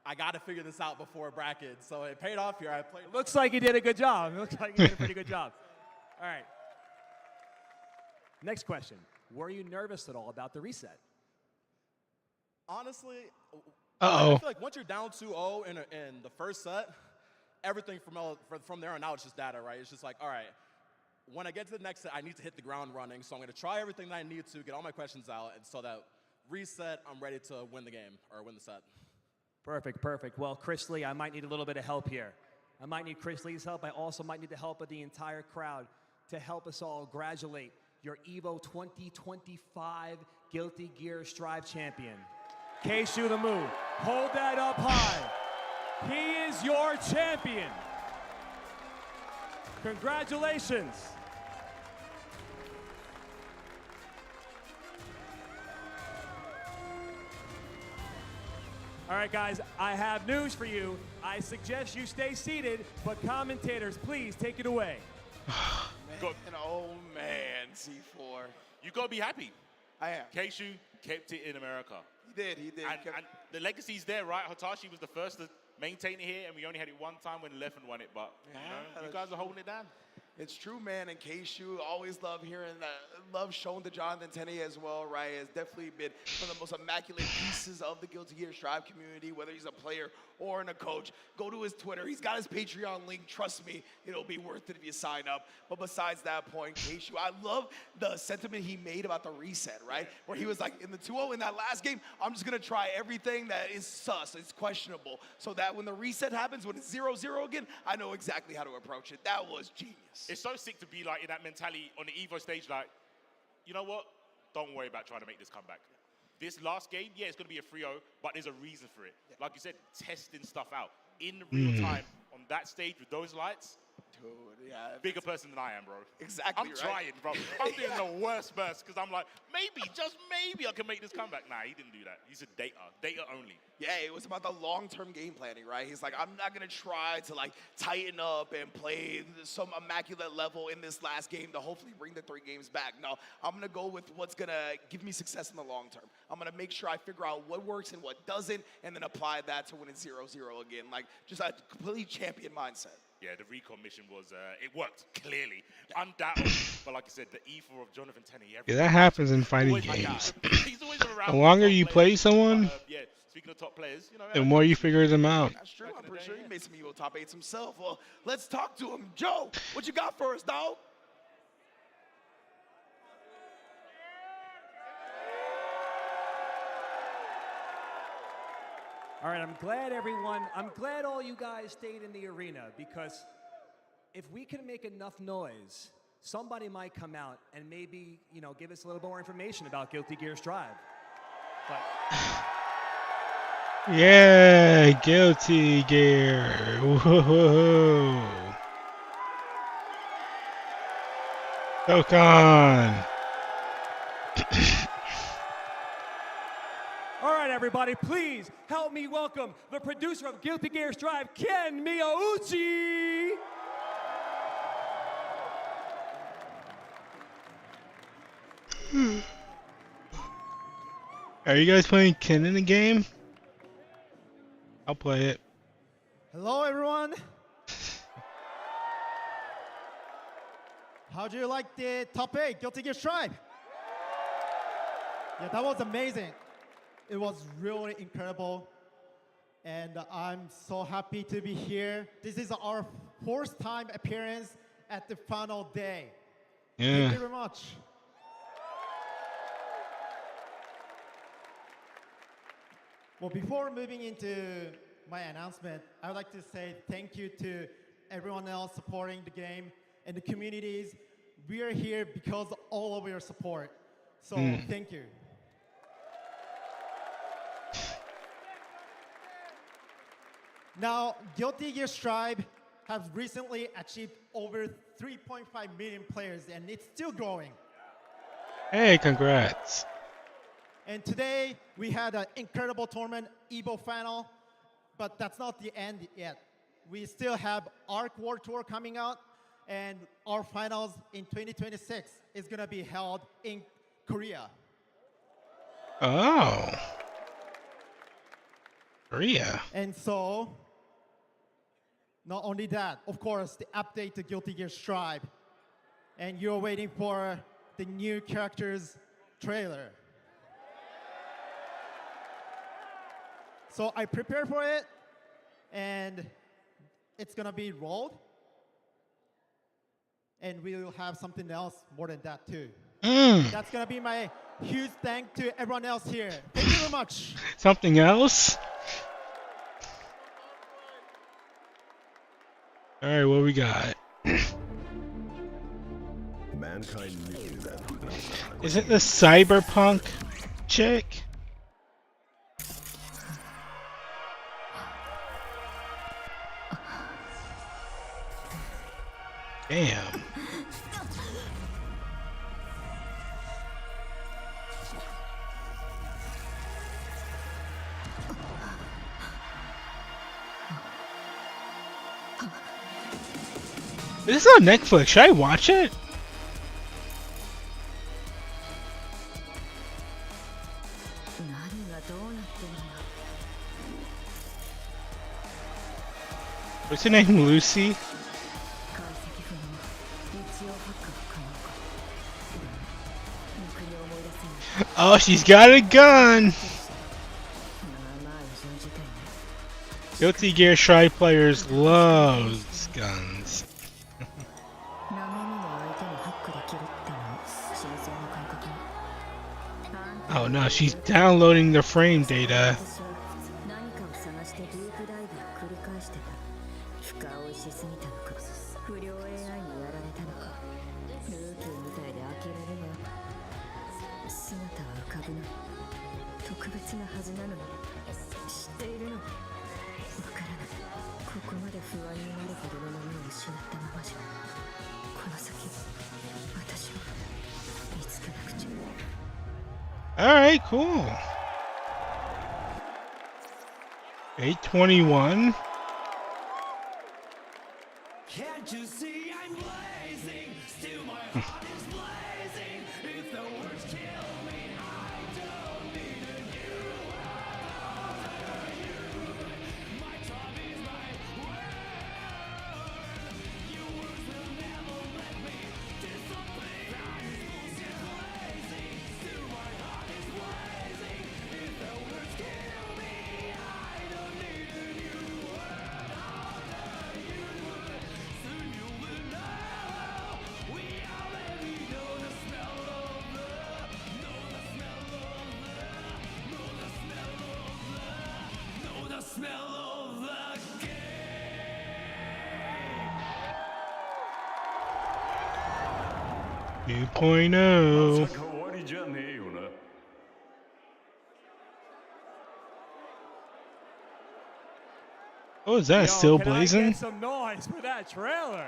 I got to figure this out before bracket. So it paid off here. I played. Looks like you did a good job. It looks like you did a pretty good job. All right. Next question. Were you nervous at all about the reset? Honestly, Uh-oh. I feel like once you're down 2-0 in the first set, everything from there on out is just data, right? It's just like, all right, when I get to the next set, I need to hit the ground running. So I'm going to try everything that I need to, get all my questions out, and so that reset, I'm ready to win the game or win the set. Perfect, perfect. Well, Chris Lee, I might need a little bit of help here. I might need Chris Lee's help. I also might need the help of the entire crowd to help us all graduate your EVO 2025 Guilty Gear Strive champion, K-Shu the Moon. Hold that up high. He is your champion. Congratulations. All right, guys, I have news for you. I suggest you stay seated, but commentators, please take it away. Oh, man, C4. You got to be happy. I am. K-Shu kept it in America. He did. And the legacy's there, right? Hitachi was the first to maintain it here, and we only had it one time when Leffen won it, but you guys are holding it down. It's true, man, and K-Shu, always love hearing that, love shown to Jonathan Tenney as well, right? Has definitely been one of the most immaculate pieces of the Guilty Gear Strive community, whether he's a player or a coach. Go to his Twitter. He's got his Patreon link. Trust me, it'll be worth it if you sign up. But besides that point, K-Shu, I love the sentiment he made about the reset, right? Where he was like, in the 2-0 in that last game, I'm just going to try everything that is sus, it's questionable, so that when the reset happens, when it's 0-0 again, I know exactly how to approach it. That was genius. It's so sick to be like in that mentality on the EVO stage, like, you know what? Don't worry about trying to make this comeback. This last game, yeah, it's going to be a 3-0, but there's a reason for it. Like you said, testing stuff out in real time on that stage with those lights. Dude, yeah. Bigger person than I am, bro. Exactly, I'm right? trying, bro. I'm doing the worst burst because I'm like, maybe, just maybe I can make this comeback. Nah, he didn't do that. He said data only. Yeah, it was about the long-term game planning, right? He's like, I'm not gonna try to like tighten up and play some immaculate level in this last game to hopefully bring the 3 games back. No, I'm gonna go with what's gonna give me success in the long term. I'm gonna make sure I figure out what works and what doesn't, and then apply that to winning 0-0 again. Like, just a completely champion mindset. Yeah, the recon mission was, it worked, clearly. Undoubtedly. But like I said, the ether of Jonathan Tenney. Yeah, that happens in fighting always my games. guy. He's always around. The longer top you players. play someone, Yeah, speaking of top players, you know, the more you figure them out. That's true. I'm pretty sure he made some Evo top 8s himself. Well, let's talk to him. Joe, what you got for us, dog? All right, I'm glad all you guys stayed in the arena, because if we can make enough noise, somebody might come out and maybe, you know, give us a little more information about Guilty Gear Strive. But Yeah, Guilty Gear. Whoa. Dokkan. all right, everybody, please help me welcome the producer of Guilty Gear Strive, Ken Miyauchi. Are you guys playing Ken in the game? I'll play it. Hello, everyone. How do you like the top 8 Guilty Gear Strive? Yeah, that was amazing. It was really incredible. And I'm so happy to be here. This is our 4th time appearance at the final day. Yeah. Thank you very much. Well, before moving into my announcement, I would like to say thank you to everyone else supporting the game and the communities. We are here because of all of your support. So thank you. Now, Guilty Gear Strive has recently achieved over 3.5 million players, and it's still growing. Hey, congrats. And today, we had an incredible tournament, EVO Final, but that's not the end yet. We still have ARC World Tour coming out, and our finals in 2026 is going to be held in Korea. Oh. Korea. And so, not only that, of course, the update to Guilty Gear Strive. And you're waiting for the new characters trailer. So I prepared for it, and it's gonna be rolled. And we will have something else more than that too. That's gonna be my huge thank to everyone else here. Thank you very much. Something else? Alright, what we got? Mankind knew that. Is it the cyberpunk chick? Damn. This is on Netflix. Should I watch it? What's her name? Lucy? Oh, she's got a gun! Guilty Gear Strive players loves guns. Oh no, she's downloading the frame data. Alright, cool. 821. Can't you see I'm blazing? Still my heart is blazing. If the words kill me, I don't need a new world. My tongue is my word. Your words will never let me disappear. Bullshit blazing. Still my heart is blazing. If the words kill me, I don't need a new world. Soon you will know. We already know the smell of love. Know the smell of love. Know the smell of love. Know the smell of the game. 2.0. 変わりじゃねえよな。Oh, is that still Can I blazing? get some noise for that trailer?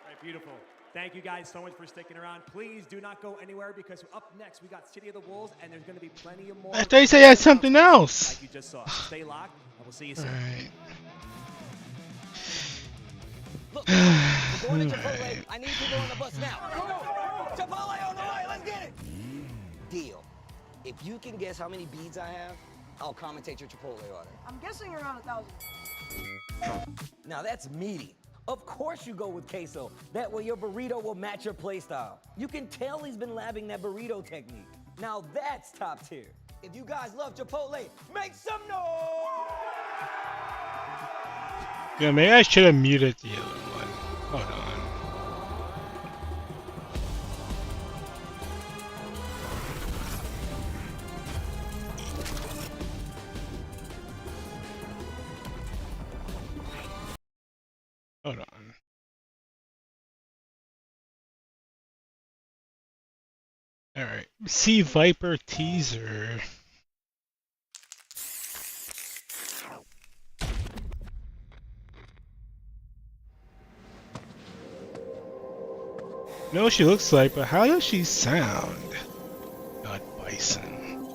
Right, beautiful. Thank you guys so much for sticking around. Please do not go anywhere because up next we got City of the Wolves and there's going to be plenty of more. I thought you said you had something else. Like you just saw. Stay locked and we'll see you soon. Alright. Look, we're going to Chipotle. I need people on the bus now. Chipotle on the way. Let's get it. Deal. If you can guess how many beads I have, I'll commentate your Chipotle order. I'm guessing around 1,000. Now that's meaty. Of course you go with queso. That way your burrito will match your play style. You can tell he's been labbing that burrito technique. Now that's top tier. If you guys love Chipotle, make some noise! Yeah, maybe I should have muted the other one. Hold on. Hold on. Alright. Sea Viper teaser. I know what she looks like, but how does she sound? God, Bison.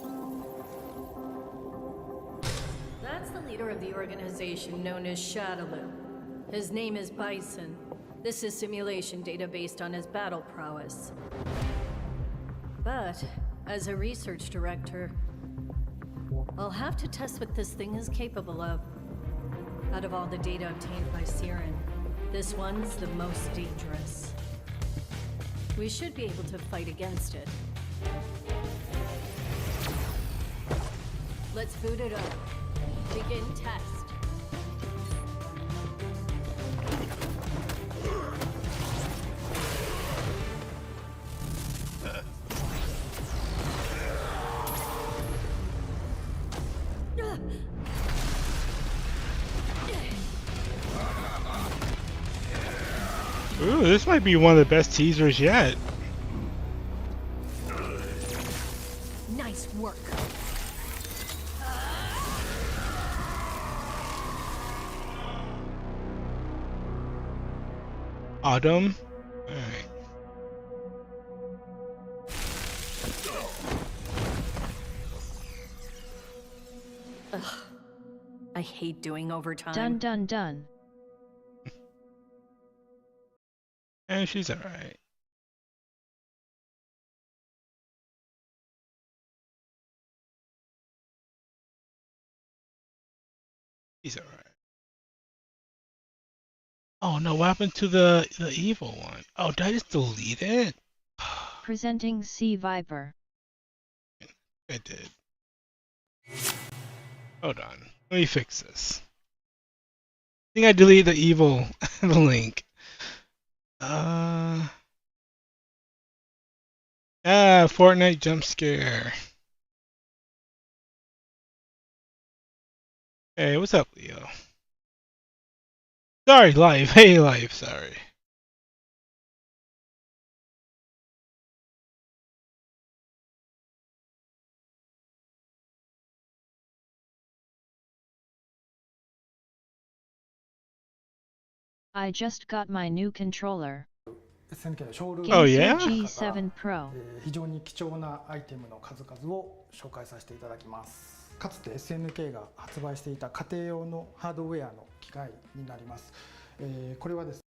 That's the leader of the organization known as Shadaloo. His name is Bison. This is simulation data based on his battle prowess. But, as a research director, I'll have to test what this thing is capable of. Out of all the data obtained by Siren, this one's the most dangerous. We should be able to fight against it. Let's boot it up. Begin test. Ooh, this might be one of the best teasers yet. Nice work. Autumn? Alright. Ugh. I hate doing overtime. Done, done, done. And she's alright. He's alright. Oh no, what happened to the evil one? Oh, did I just delete it? Presenting Sea Viper. I did. Hold on. Let me fix this. I think I deleted the evil the link. Fortnite jump scare. Hey, what's up, Leo? Sorry, live. Hey, live. Sorry. I just got my new controller. SNK のショールーム Oh, yeah? G7 Pro. 非常に貴重なアイテムの数々を紹介させていただきます。かつて SNK が発売していた家庭用のハードウェアの機械になります。これはですね、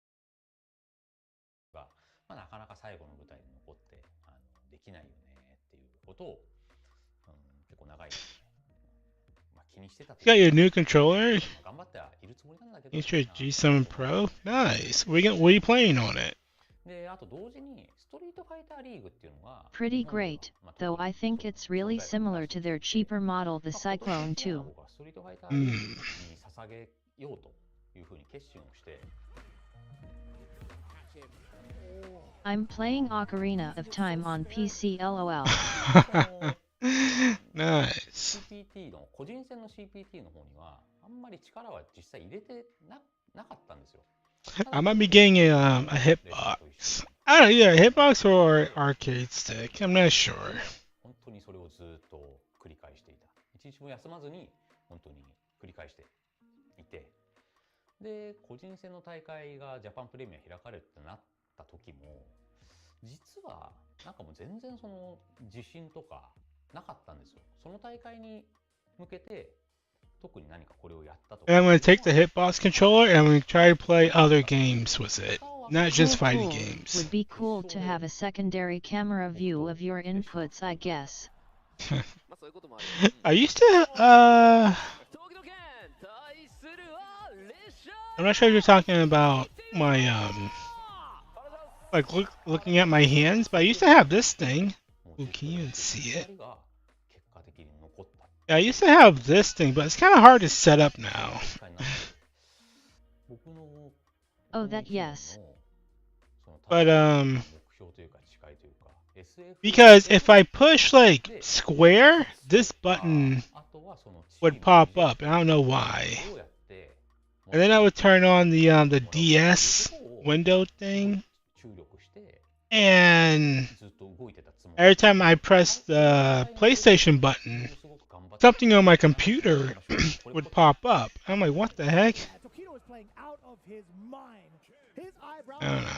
まあ、なかなか最後の舞台に残ってできないよねっていうことを、結構長い、まあ、気にしてた。 You got your new controller? 頑張ってはいるつもりなんだけど。 It's your G7 Pro? Nice. What are you playing on it? で、あと同時にストリートファイターリーグっていうのが Pretty great, though I think it's really similar to their cheaper model, the Cyclone 2. ストリートファイターリーグに捧げようというふうに決心をして。I'm playing Ocarina of Time on PC LOL. Nice. CPT の個人戦の CPT の方にはあんまり力は実際入れてなかったんですよ。I might be getting a hitbox. I don't know, yeah, hitbox or arcade stick. I'm not sure. 本当にそれをずっと繰り返していた。一日も休まずに本当に繰り返していて、で個人戦の大会がジャパンプレミア開かれるってなった時も、実はなんかもう全然その自信とかなかったんですよ。その大会に向けて特に何かこれをやったとか。And I'm going to take the hitbox controller and I'm going to try to play other games with it, not just fighting games. Would be cool to have a secondary camera view of your inputs, I guess. I used to, I'm not sure if you're talking about my, like looking at my hands, but I used to have this thing. Ooh, can you even see it? Yeah, I used to have this thing, but it's kind of hard to set up now. Oh, that yes. But, because if I push, like, square, this button would pop up, and I don't know why. And then I would turn on the DS window thing, and every time I pressed the PlayStation button, something on my computer would pop up. I'm like, what the heck? I don't know.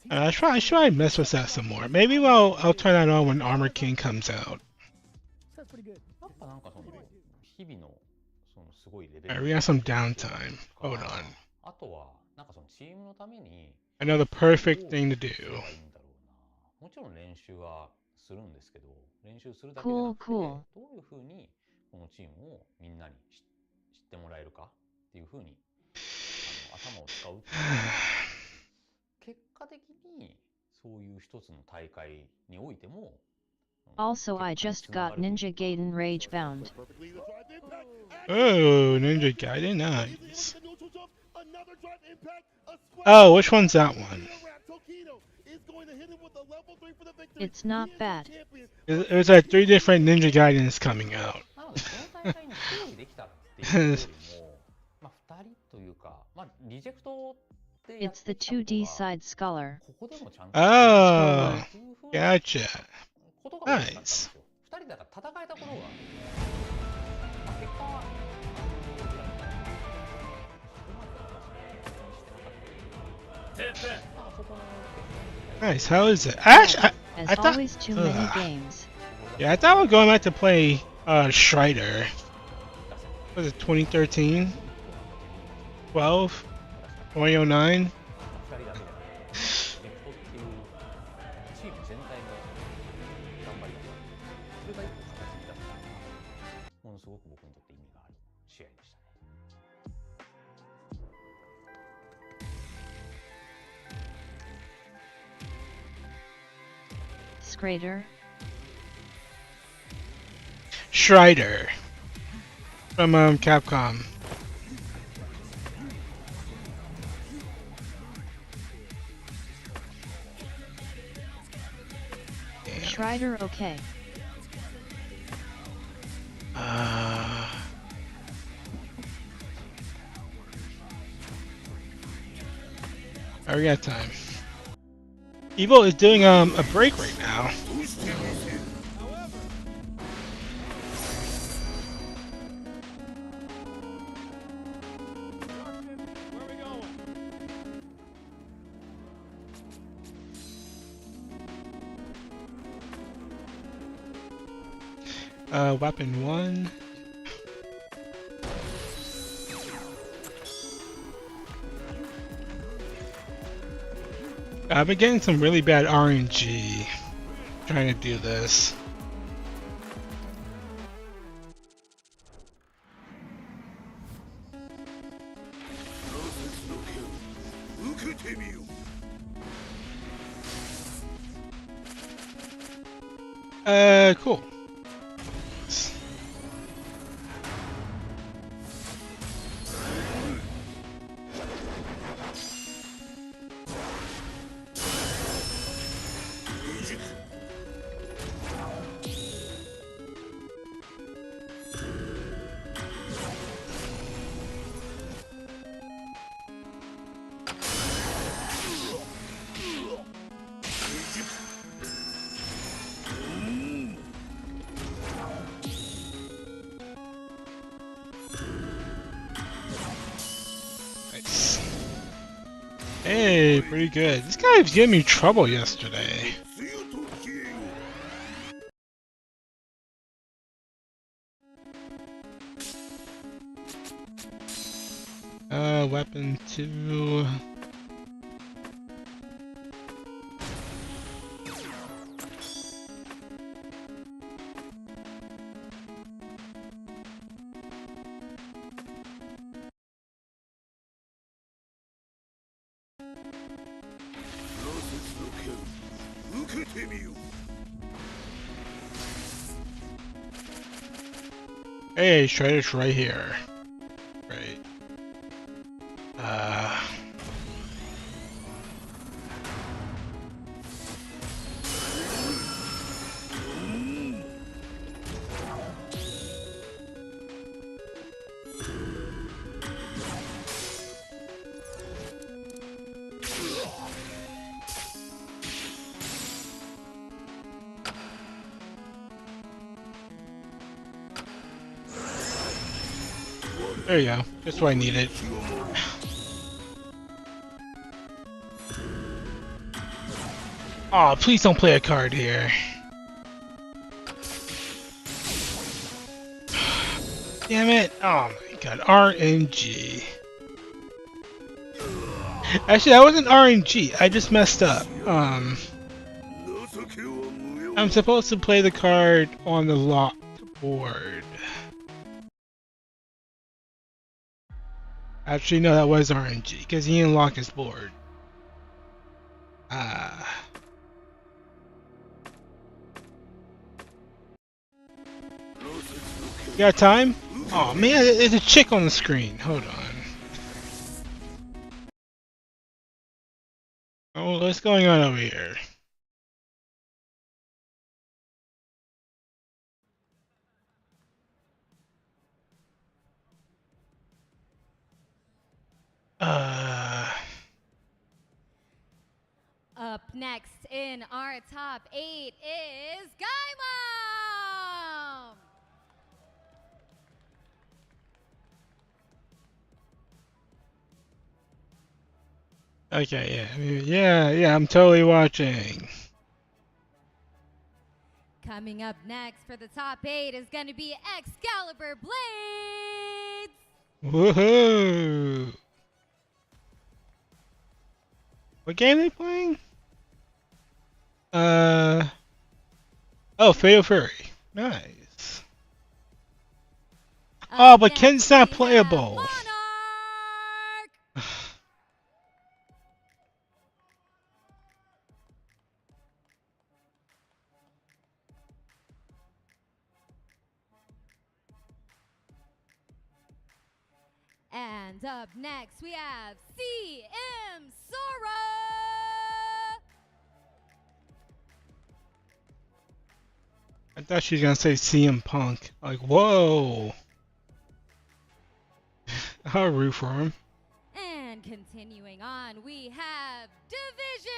I should probably mess with that some more. Maybe I'll turn that on when Armor King comes out. Alright, we got some downtime. Hold on. I know the perfect thing to do. Cool, cool. どういうふうにこのチームをみんなに知ってもらえるかっていうふうに頭を使うっていう結果的にそういう一つの大会においても Also, I just got Ninja Gaiden Rage Bound. Oh, Ninja Gaiden, nice. Oh, which one's that one? It's not bad. There's like 3 different Ninja Gaidens coming out. It's the 2D side-sculler. Oh, gotcha. Nice. Nice, how is it? Actually, I thought, always, too many games. Yeah, I thought we were going back to play Strider. Was it 2013? 12? 2009? Strider from Capcom. Strider, okay. We got time. Evo is doing a break right now. Weapon 1. I've been getting some really bad RNG trying to do this. Cool. Nice. Hey, pretty good. This guy was giving me trouble yesterday. Weapon 2. Hey, Shredder's right here. Right. There you go. That's what I needed. Oh, please don't play a card here. Damn it. Oh my god. RNG. Actually, that wasn't RNG. I just messed up. I'm supposed to play the card on the locked board. Actually, no, that was RNG, because he didn't lock his board. You got time? Oh man, there's a chick on the screen. Hold on. Oh, what's going on over here? Up next in our top 8 is Gaimon! Okay, yeah, I'm totally watching. Coming up next for the top 8 is going to be Excalibur Blades! Woohoo! What game are they playing? Oh, Fatal Fury. Nice. Oh, but Ken's not playable. And up next we have CM Sora! I thought she was gonna say CM Punk. Like, whoa! I'll root for him. And continuing on, we have Division!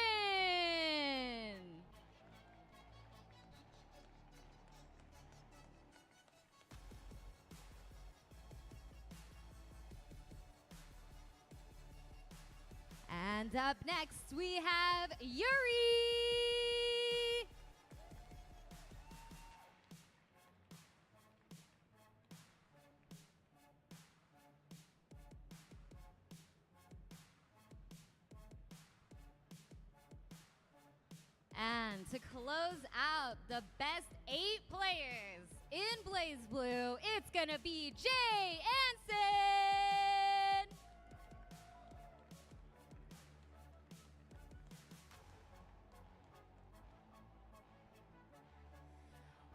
And up next, we have Yuri! And to close out the best 8 players in Blaze Blue, it's gonna be Jay Anson!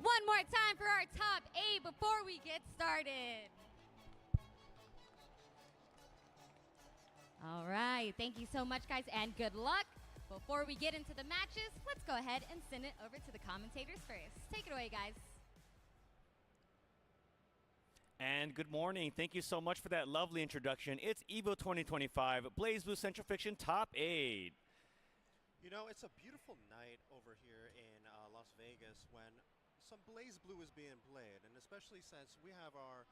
One more time for our top 8 before we get started. All right, thank you so much, guys, and good luck. Before we get into the matches, let's go ahead and send it over to the commentators first. Take it away, guys. And good morning. Thank you so much for that lovely introduction. It's EVO 2025, Blaze Blue Central Fiction Top 8. You know, it's a beautiful night over here in Las Vegas when some Blaze Blue is being played, and especially since we have our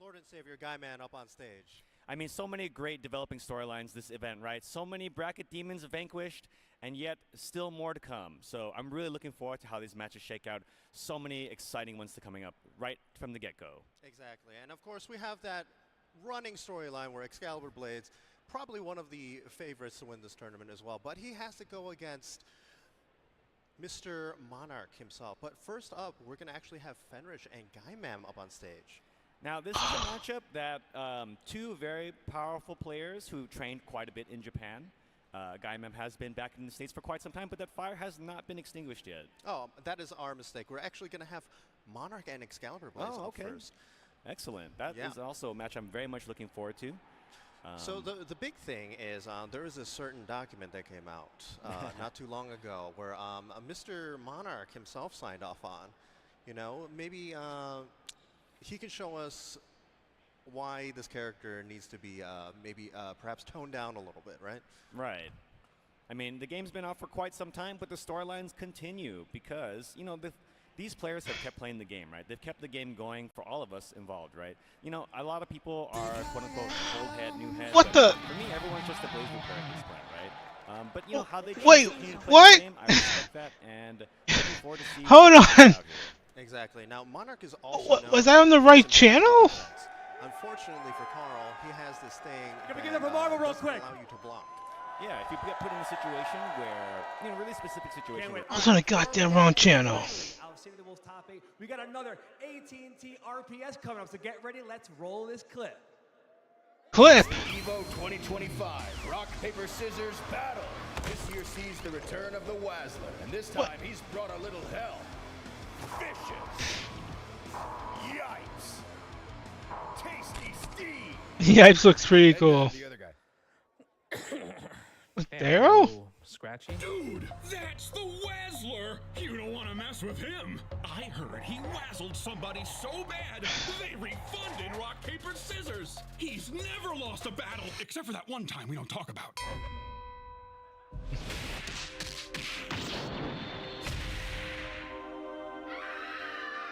Lord and Savior Guy Man up on stage. I mean, so many great developing storylines this event, right? So many bracket demons vanquished, and yet still more to come. So I'm really looking forward to how these matches shake out. So many exciting ones to coming up right from the get-go. Exactly, and of course we have that running storyline where Excalibur Blades, probably one of the favorites to win this tournament as well, but he has to go against Mr. Monarch himself. But first up, we're going to actually have Fenrish and Gaimam up on stage. Now, this is a matchup that 2 very powerful players who trained quite a bit in Japan. Gaimam has been back in the States for quite some time, but that fire has not been extinguished yet. Oh, that is our mistake. We're actually going to have Monarch and Excalibur Blades up first. Excellent. That is also a match I'm very much looking forward to. So the big thing is there is a certain document that came out not too long ago where Mr. Monarch himself signed off on. You know, maybe he can show us why this character needs to be perhaps toned down a little bit, right? Right. I mean, the game's been out for quite some time, but the storylines continue because, you know, these players have kept playing the game, right? They've kept the game going for all of us involved, right? You know, a lot of people are, quote-unquote, old head, new head. What the? For me, everyone's just a Blaze Blue player at this point, right? But, you know, how they Wait, continue to play what? the game, I respect that, and looking forward to seeing Hold what on. Exactly. Now, Monarch is also known Was I on the right channel? Unfortunately for Carl, he has this thing Give that it up for Marvel real doesn't quick. allow you to block. Yeah, if you get put in a situation where, you know, really specific situation. Where I was on the goddamn wrong channel. Out of City of the Wolves top 8, we got another AT&T RPS coming up, so get ready. Let's roll this clip. Clip. EVO 2025, rock, paper, scissors, battle. This year sees the return of the Wazzler, and this time he's brought a little hell. Vicious. Yipes. Tasty Steve. Yipes looks pretty cool. The other guy. Daryl? Scratchy? Dude, that's the Wazzler! You don't want to mess with him. I heard he wazzled somebody so bad, they refunded rock, paper, scissors. He's never lost a battle, except for that one time we don't talk about.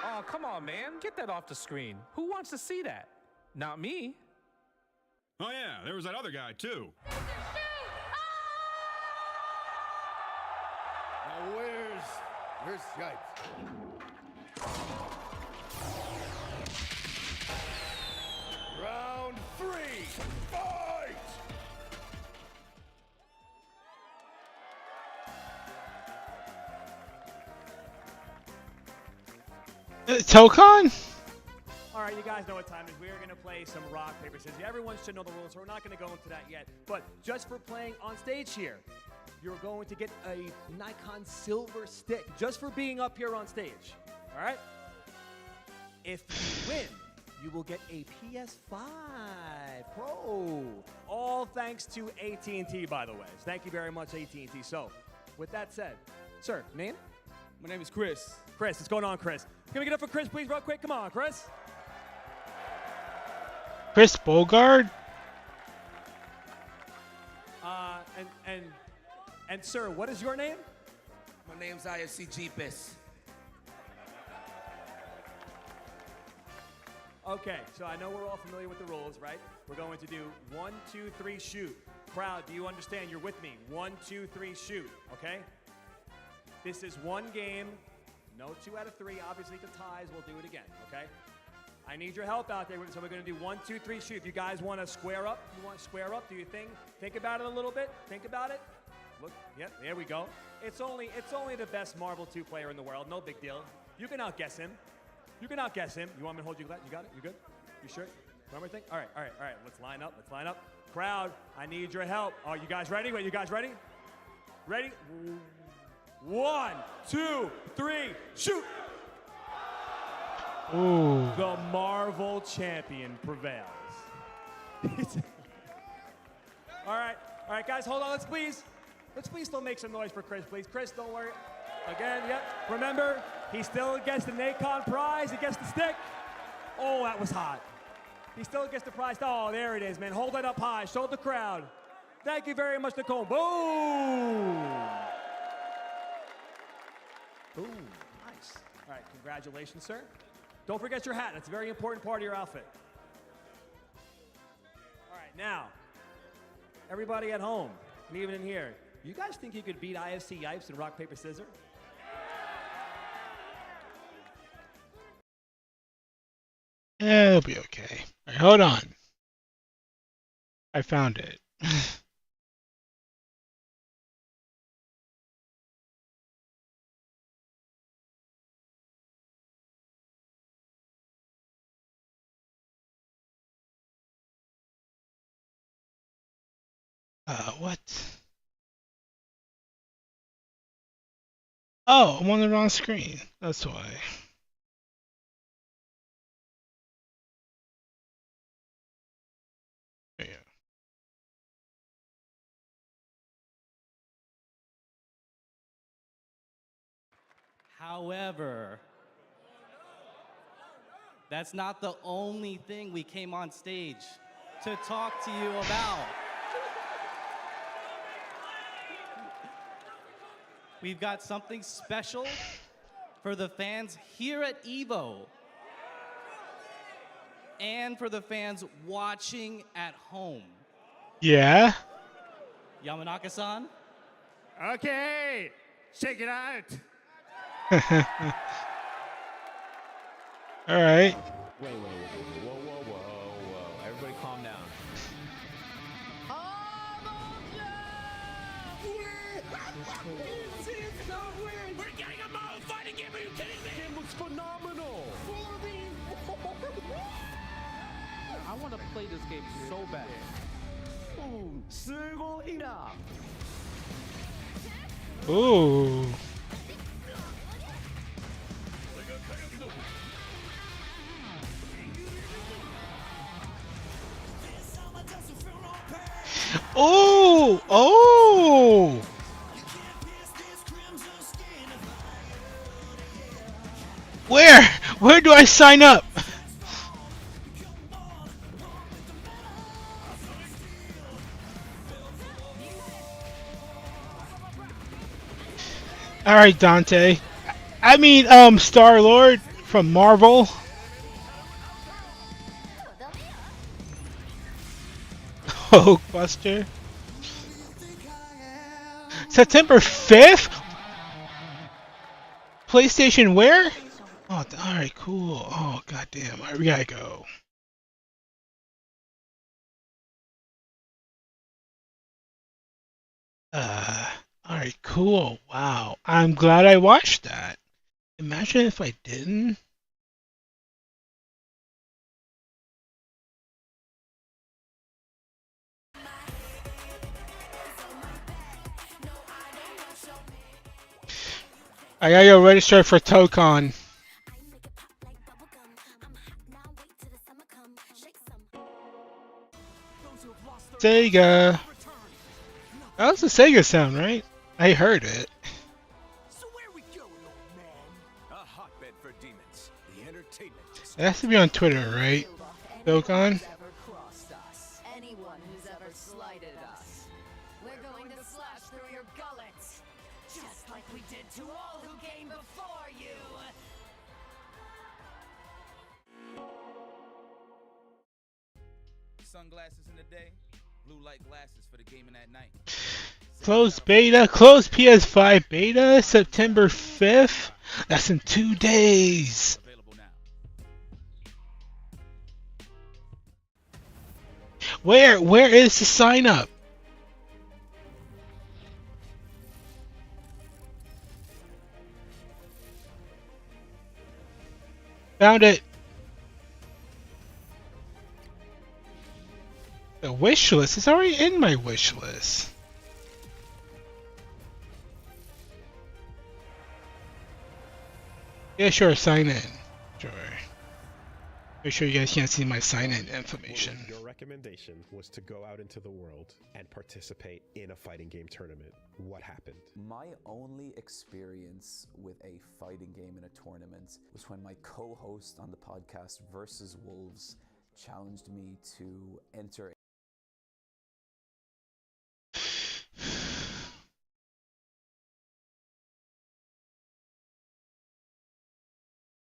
Oh, come on, man. Get that off the screen. Who wants to see that? Not me. Oh yeah, there was that other guy too. Now where's Yipes? Round 3, fight! Tokon? All right, you guys know what time it is. We are going to play some rock, paper, scissors. Everyone should know the rules, so we're not going to go into that yet. But just for playing on stage here, you're going to get a Nikon silver stick just for being up here on stage. All right? If you win, you will get a PS5 Pro. All thanks to AT&T, by the way. Thank you very much, AT&T. So, with that said, sir, name? My name is Chris. Chris, what's going on, Chris? Can we get up for Chris, please, real quick? Come on, Chris. Chris Bogard? And sir, what is your name? My name's IFC Jeepus. Okay, so I know we're all familiar with the rules, right? We're going to do 1, 2, 3, shoot. Crowd, do you understand? You're with me. 1, 2, 3, shoot, okay? This is one game. No 2 out of 3. Obviously, the ties, we'll do it again, okay? I need your help out there. So we're going to do 1, 2, 3, shoot. If you guys want to square up, do your thing. Think about it a little bit. Think about it. Look, yep, there we go. It's only the best Marvel 2 player in the world. No big deal. You can outguess him. You can outguess him. You want me to hold you? You got it? You good? You sure? Remember everything? All right. Let's line up. Let's line up. Crowd, I need your help. Are you guys ready? Wait, you guys ready? Ready? 1, 2, 3, shoot! Ooh. The Marvel champion prevails. All right, guys, hold on. Let's please still make some noise for Chris, please. Chris, don't worry. Again, yep. Remember, he still gets the Nacon prize. He gets the stick. Oh, that was hot. He still gets the prize. Oh, there it is, man. Hold it up high. Show the crowd. Thank you very much, Nicole. Boom. Boom. Nice. All right, congratulations, sir. Don't forget your hat. That's a very important part of your outfit. All right, now, everybody at home, and even in here, you guys think you could beat IFC Yipes in rock, paper, scissors? Yeah, it'll be okay. All right, hold on. I found it. What? Oh, I'm on the wrong screen. That's why. There you go. However, that's not the only thing we came on stage to talk to you about. We've got something special for the fans here at EVO and for the fans watching at home. Yeah? Yamanaka-san? Okay, check it out. All right. Wait. Whoa. Everybody calm down. We're getting a Marvel fighting game. Are you kidding me? Game looks phenomenal. I want to play this game so bad. Ooh. Oh! Oh! Where do I sign up? All right, Dante. I mean, Star-Lord from Marvel. Hulkbuster. September 5th? PlayStation where? Oh, alright, cool. Oh, goddamn. Alright, we gotta go. Alright, cool. Wow. I'm glad I watched that. Imagine if I didn't. I gotta go register for ToeCon. Sega. That was a Sega sound, right? I heard it. It has to be on Twitter, right? ToeCon? Anyone who's ever slighted us, we're going to slash through your gullets, just like we did to all who came before you. Sunglasses in the day, blue light glasses for the gaming at night. Closed beta, closed PS5 beta, September 5th. That's in 2 days. Where is the sign up? Found it. The wish list is already in my wish list. Yeah, sure, sign in. Sure. Make sure you guys can't see my sign-in information. Your recommendation was to go out into the world and participate in a fighting game tournament. What happened? My only experience with a fighting game in a tournament was when my co-host on the podcast Versus Wolves challenged me to enter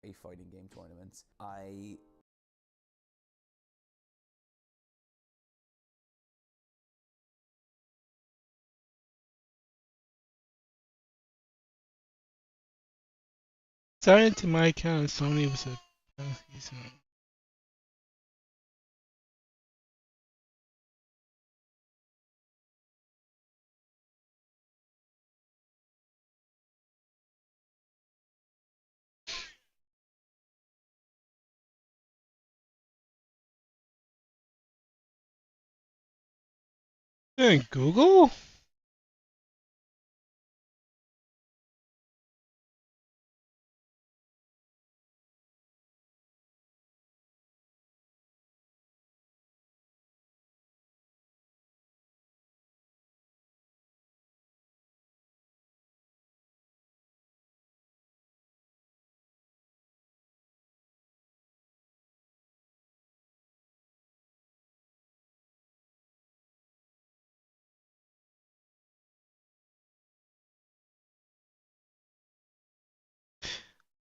a fighting game tournament. Signed into my account. Sony was a. Google?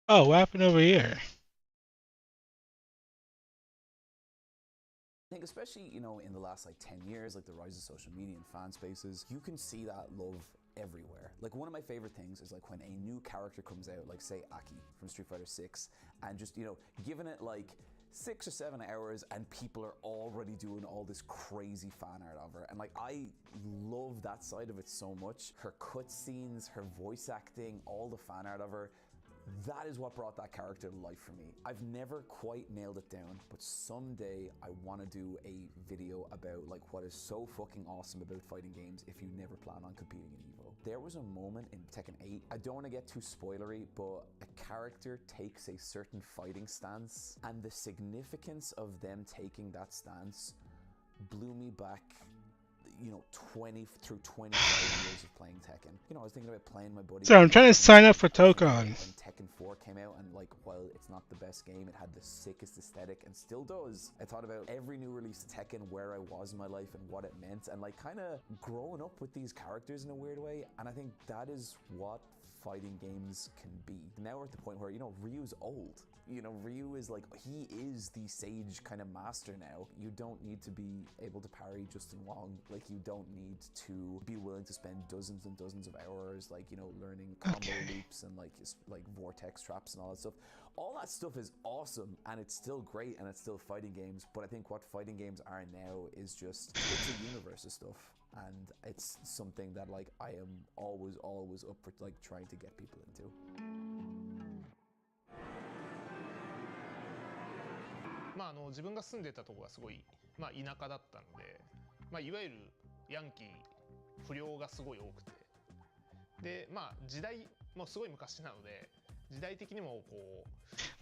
Oh, what happened over here? I think especially, you know, in the last like 10 years, like the rise of social media and fan spaces, you can see that love everywhere. Like one of my favorite things is like when a new character comes out, like say Aki from Street Fighter 6, and just, you know, giving it like 6 or 7 hours and people are already doing all this crazy fan art of her. And like, I love that side of it so much. Her cutscenes, her voice acting, all the fan art of her. That is what brought that character to life for me. I've never quite nailed it down, but someday I want to do a video about like what is so fucking awesome about fighting games if you never plan on competing in EVO. There was a moment in Tekken 8, I don't want to get too spoilery, but a character takes a certain fighting stance, and the significance of them taking that stance blew me back, you know, 20 through 25 years of playing Tekken. You know, I was thinking about playing my buddy. So I'm trying to sign up for Tokon. When Tekken 4 came out, and like, while it's not the best game, it had the sickest aesthetic and still does. I thought about every new release of Tekken, where I was in my life and what it meant, and like kind of growing up with these characters in a weird way. And I think that is what fighting games can be. Now we're at the point where, you know, Ryu's old. You know, Ryu is like, he is the sage kind of master now. You don't need to be able to parry Justin Wong. Like, you don't need to be willing to spend dozens and dozens of hours, like, you know, learning combo loops and like vortex traps and all that stuff. All that stuff is awesome, and it's still great, and it's still fighting games. But I think what fighting games are now is just, it's a universe of stuff. And it's something that like I am always up for like trying to get people into. まあ自分が住んでたところがすごいまあ田舎だったので、まあいわゆるヤンキー不良がすごい多くて、でまあ時代もすごい昔なので時代的にもこう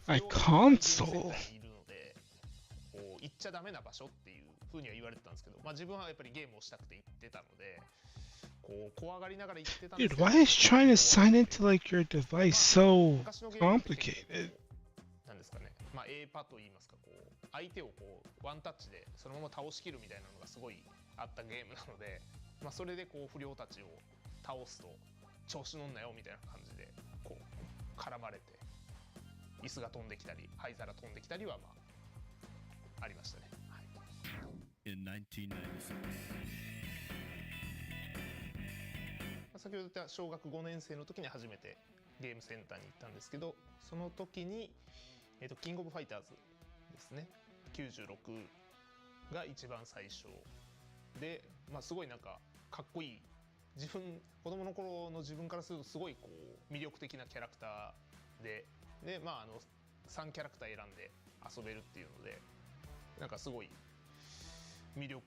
My console いるのでこう行っちゃダメな場所っていう風には言われてたんですけど、まあ自分はやっぱりゲームをしたくて行ってたので。怖がりながら言ってたんですけど Dude, why is trying to sign into like your device so complicated? なんですかね、まあ A パと言いますか、こう相手をこうワンタッチでそのまま倒しきるみたいなのがすごいあったゲームなので、まあそれでこう不良たちを倒すと調子乗んなよみたいな感じでこう絡まれて椅子が飛んできたり灰皿飛んできたりはまあありましたね。はい。In 1996. 先ほど言った小学5年生の時に初めてゲームセンターに行ったんですけど、その時に、キングオブファイターズですね、96が一番最初で、まあ、すごいなんかかっこいい、子供の頃の自分からするとすごいこう魅力的なキャラクターで、まあ3キャラクター選んで遊べるっていうので、なんかすごい魅力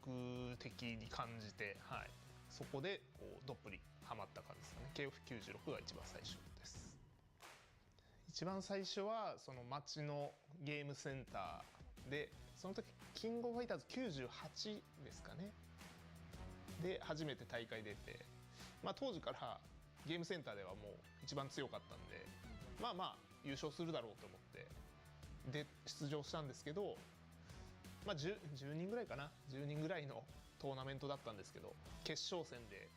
的に感じて、はい、そこでこうどっぷりハマった感じですかね。KOF96 が一番最初です。一番最初はその町のゲームセンターで、その時キングオブファイターズ98ですかねで初めて大会出て、まあ、当時からゲームセンターではもう一番強かったんで、まあまあ優勝するだろうと思ってで出場したんですけど、まあ 10人ぐらいかな、10人ぐらいのトーナメントだったんですけど、決勝戦で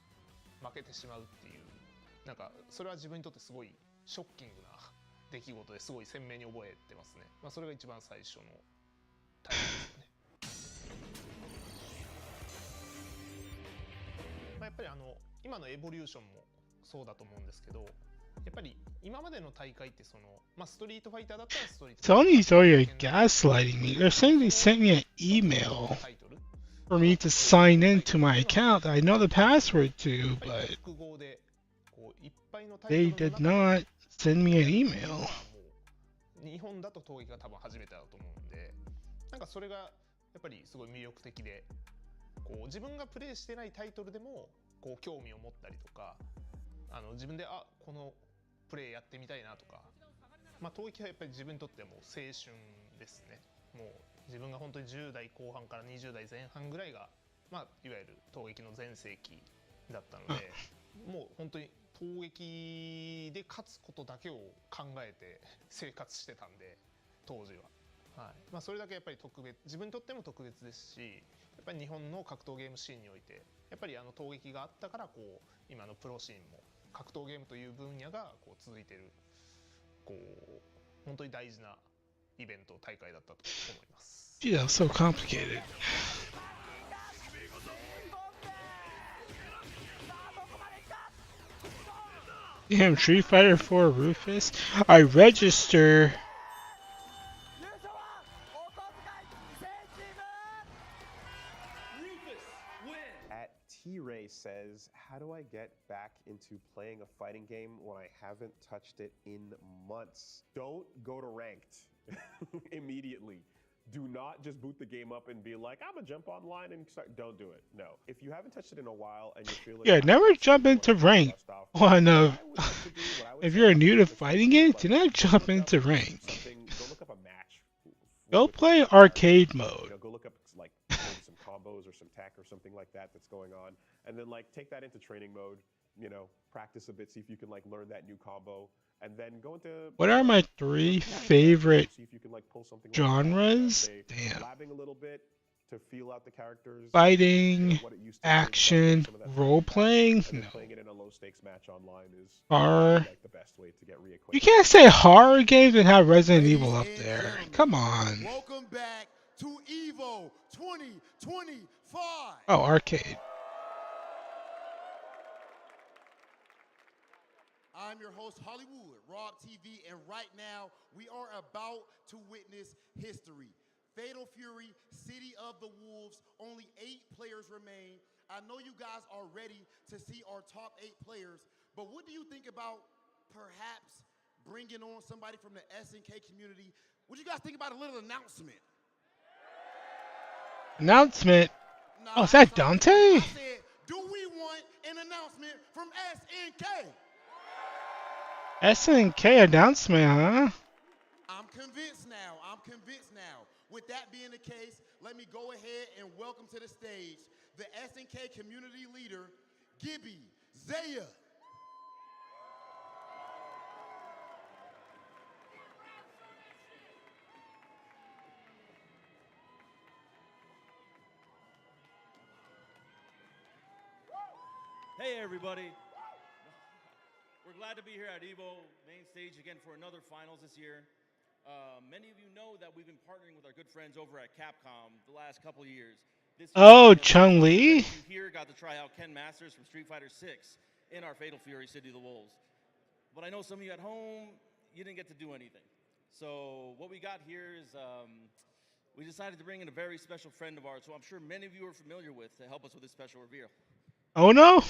負けてしまうっていう、なんかそれは自分にとってすごいショッキングな出来事ですごい鮮明に覚えてますね。まあ、それが一番最初の大会ですかね。まあ、やっぱり今のエボリューションもそうだと思うんですけど、やっぱり今までの大会ってその、まあ、ストリートファイターだったらストリートファイター、 Sony's already gaslighting me. They're saying they sent me an email for me to sign into my account. I know the password to, but they did not send me an email. 日本だと闘撃が多分初めてだと思うんで、なんかそれがやっぱりすごい魅力的で、こう自分がプレイしてないタイトルでもこう興味を持ったりとか、自分でこのプレイやってみたいなとか、まあ闘撃はやっぱり自分にとっても青春ですね。もう自分が本当に10代後半から20代前半ぐらいが、まあいわゆる闘撃の全盛期だったので、もう本当に闘撃で勝つことだけを考えて生活してたんで、当時は、はい、まあそれだけやっぱり自分にとっても特別ですし、やっぱり日本の格闘ゲームシーンにおいてやっぱり闘撃があったから、こう今のプロシーンも格闘ゲームという分野がこう続いてる、こう本当に大事なイベント大会だったと思います。Gee, that was so complicated. Damn, Street Fighter 4 Rufus. I register. At T-Ray says, how do I get back into playing a fighting game when I haven't touched it in months? Don't go to ranked immediately. Do not just boot the game up and be like, I'm gonna jump online and start. Don't do it. No. If you haven't touched it in a while and you feel like, Yeah, never jump into rank on if you're new to fighting games, do not jump into rank. Go look up a match. Go play arcade mode. Go look up like maybe some combos or some tech or something like that that's going on, and then like take that into training mode. You know, practice a bit, see if you can like learn that new combo, and then go into. What are my 3 favorite see if you can, like, pull something genres? Like Damn. Labbing a little bit to feel out the characters. Fighting, action, role playing. And then No. playing it in a low stakes match online is Horror. like the best way to get reacquainted. You can't say horror games and have Resident Evil up there. Come on. Welcome back to EVO 2025. Oh, arcade. I'm your host, Hollywood, Rob TV, and right now we are about to witness history. Fatal Fury, City of the Wolves, only 8 players remain. I know you guys are ready to see our top 8 players, but what do you think about perhaps bringing on somebody from the SNK community? What do you guys think about a little announcement? Announcement? Oh, is that Dante? I said, do we want an announcement from SNK? SNK announcement, huh? I'm convinced now. With that being the case, let me go ahead and welcome to the stage the SNK community leader, Gibby Zaya. Hey everybody. We're glad to be here at EVO main stage again for another finals this year. Many of you know that we've been partnering with our good friends over at Capcom the last couple of years. Oh, Chun-Li? Here got to try out Ken Masters from Street Fighter 6 in our Fatal Fury City of the Wolves. But I know some of you at home, you didn't get to do anything. So what we got here is we decided to bring in a very special friend of ours who I'm sure many of you are familiar with to help us with this special reveal. Oh no?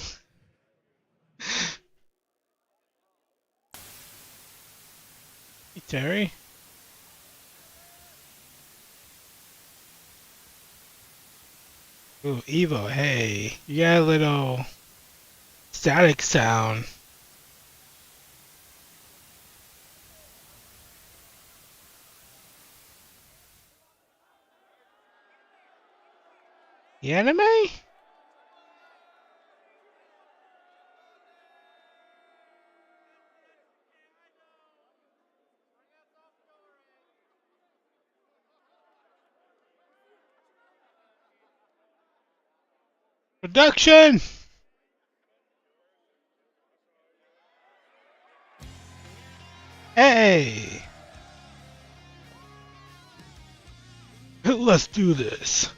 Hey, Terry? Ooh, Evo, hey, you got a little static sound. The anime? Production! Hey! Let's do this.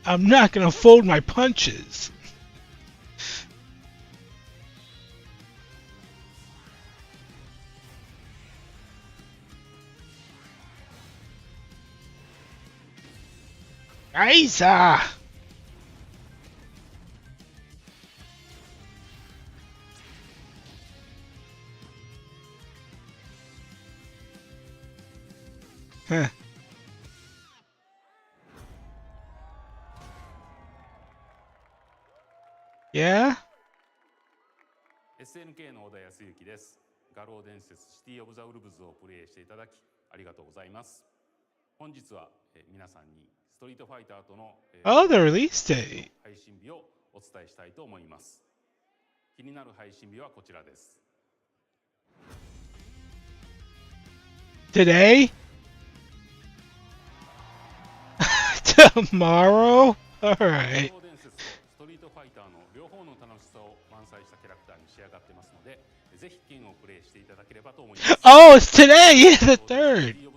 I'm not gonna fold my punches. Isa! Huh. Yeah? SNK の小田康之です。画廊伝説シティオブザウルブズをプレイしていただきありがとうございます。本日は皆さんにストリートファイターとの Oh, the release date. 配信日をお伝えしたいと思います。気になる配信日はこちらです。Today? Tomorrow? Alright. 画廊伝説とストリートファイターの両方の楽しさを満載したキャラクターに仕上がってますので、ぜひ剣をプレイしていただければと思います。Oh, it's today! Yeah, the 3rd!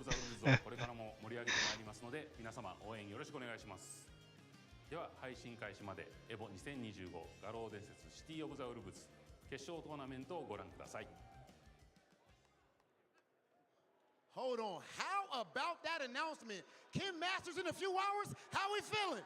これからも盛り上げてまいりますので、皆様応援よろしくお願いします。では配信開始までエボ2025画廊伝説シティオブザウルブズ決勝トーナメントをご覧ください。Hold on. How about that announcement? Ken Masters in a few hours? How we feeling?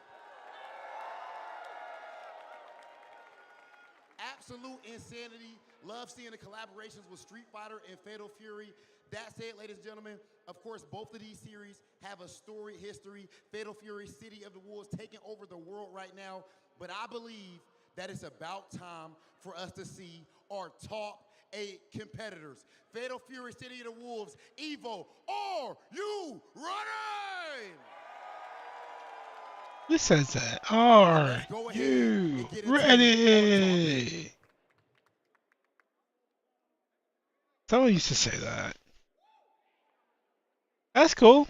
Absolute insanity. Love seeing the collaborations with Street Fighter and Fatal Fury. That said, ladies and gentlemen, of course, both of these series have a storied history. Fatal Fury, City of the Wolves, taking over the world right now. But I believe that it's about time for us to see our top 8 competitors. Fatal Fury, City of the Wolves, Evo, are you ready? Who says that? Are you ready? Someone used to say that. That's cool.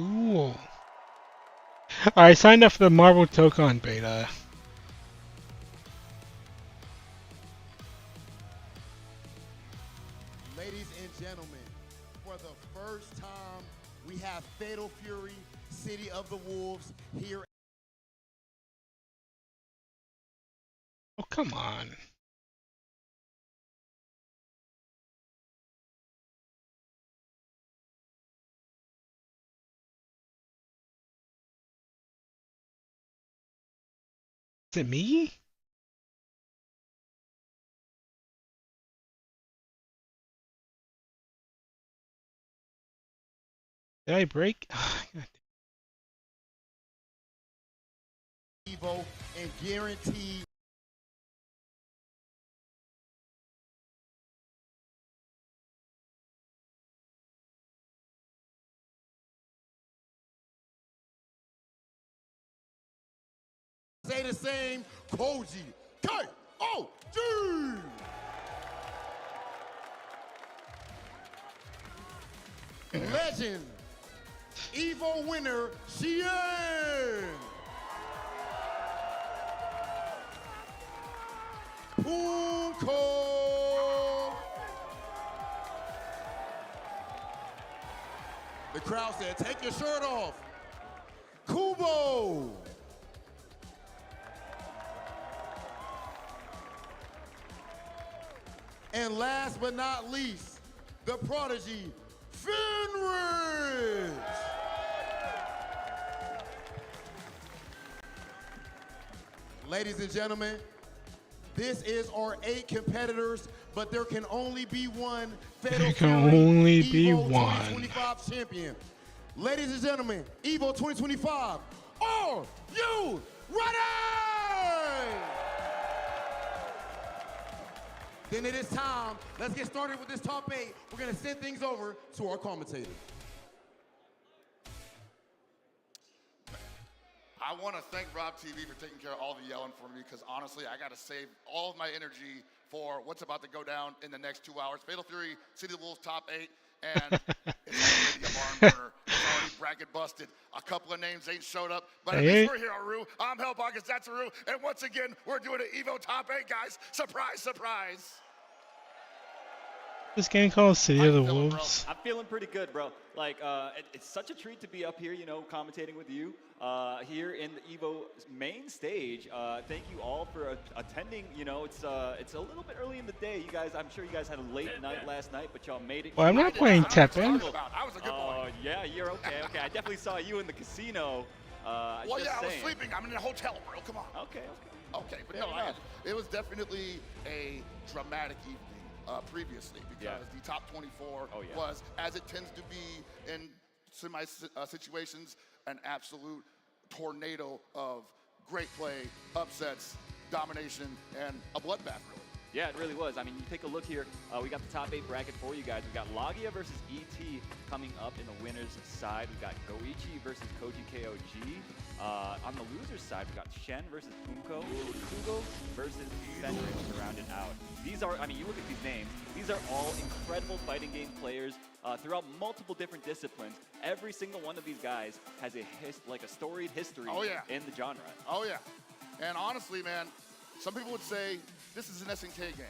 Ooh. I signed up for the Marvel Tokon beta. Ladies and gentlemen, for the first time, we have Fatal Fury, City of the Wolves here. Oh, come on. Is it me? Did I break? Evo and guaranteed. Say the same, Koji. K-O-G! Legend, Evo winner, Xian. Punko. The crowd said, take your shirt off. Kubo. And last but not least, the prodigy, Finrich. Ladies and gentlemen, this is our 8 competitors, but there can only be one Fatal There can Fury only be Evo one. 2025 champion. Ladies and gentlemen, Evo 2025, are you ready? Then it is time. Let's get started with this top 8. We're going to send things over to our commentators. I want to thank Rob TV for taking care of all the yelling for me, because honestly, I got to save all of my energy for what's about to go down in the next 2 hours. Fatal Fury, City of the Wolves top 8, and it's already a barn burner. It's already bracket busted. A couple of names ain't showed up, but at least we're here, Aru. I'm Hellbogus, that's Aru, and once again, we're doing an Evo top 8, guys. Surprise, surprise. This game called City of the Wolves. I'm feeling pretty good, bro. Like, it's such a treat to be up here, you know, commentating with you here in the Evo main stage. Thank you all for attending. You know, it's a little bit early in the day. You guys, I'm sure you guys had a late night last night, but y'all made it. Well, I'm not playing Tekken. I was a good boy. Yeah, you're okay. Okay, I definitely saw you in the casino. Well, just yeah, I was saying. sleeping. I'm in a hotel, bro. Come on. Okay. Okay, but Fair no, enough. it was definitely a dramatic evening previously, because the top 24 was, as it tends to be in semi situations, an absolute tornado of great play, upsets, domination, and a bloodbath, really. Yeah, it really was. I mean, you take a look here. We got the top 8 bracket for you guys. We got Logia versus ET coming up in the winners side. We got Goichi versus Koji KOG. On the losers side, we got Shen versus Punko. Kugo versus Fenrich to round it out. These are, I mean, you look at these names. These are all incredible fighting game players throughout multiple different disciplines. Every single one of these guys has a storied history in the genre. Oh, yeah. And honestly, man, some people would say this is an SNK game.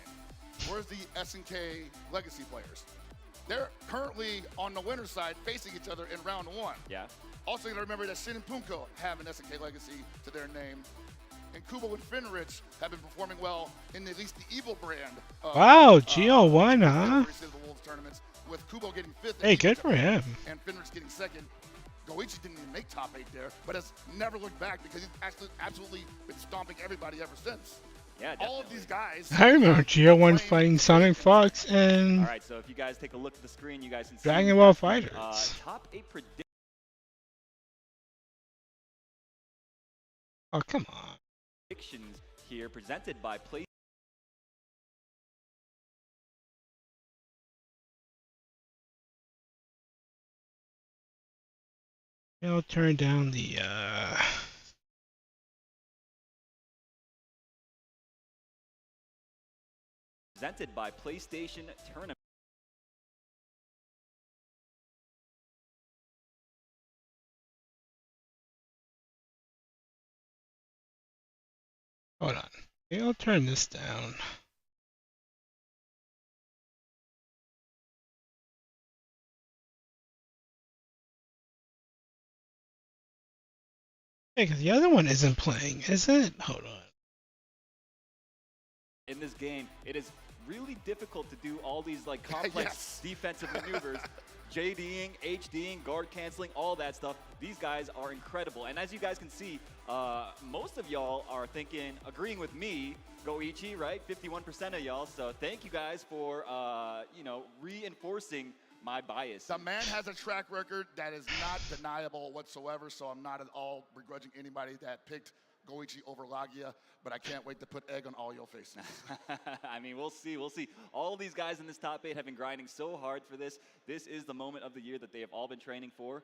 Where's the SNK legacy players? They're currently on the winner's side facing each other in round 1. Yeah. Also, you gotta remember that Shin and Punko have an SNK legacy to their name. And Kubo and Finrich have been performing well in at least the Evil brand. Wow, Geo won, huh? City of the Wolves tournaments, with Kubo getting 5th. Hey, good for him. And Finrich getting 2nd. Goichi didn't even make top 8 there, but has never looked back because he's actually absolutely been stomping everybody ever since. Yeah, definitely. All of these guys. I remember Geo won fighting Sonic Fox and All right, so if you guys take a look at the screen, you guys can see Dragon Ball Fighters. Top 8 Oh, come on. predictions here presented by Play. I'll turn down the Presented by PlayStation Tournament. Hold on. Okay, I'll turn this down. Yeah, because the other one isn't playing, is it? Hold on. In this game, it is really difficult to do all these like complex defensive maneuvers JDing, HDing, guard canceling, all that stuff. These guys are incredible. And as you guys can see, most of y'all are agreeing with me, Goichi, right? 51% of y'all. So thank you guys for, reinforcing my bias. The man has a track record that is not deniable whatsoever, so I'm not at all begrudging anybody that picked Goichi over Lagia, but I can't wait to put egg on all your faces. I mean, we'll see. All these guys in this top 8 have been grinding so hard for this. This is the moment of the year that they have all been training for.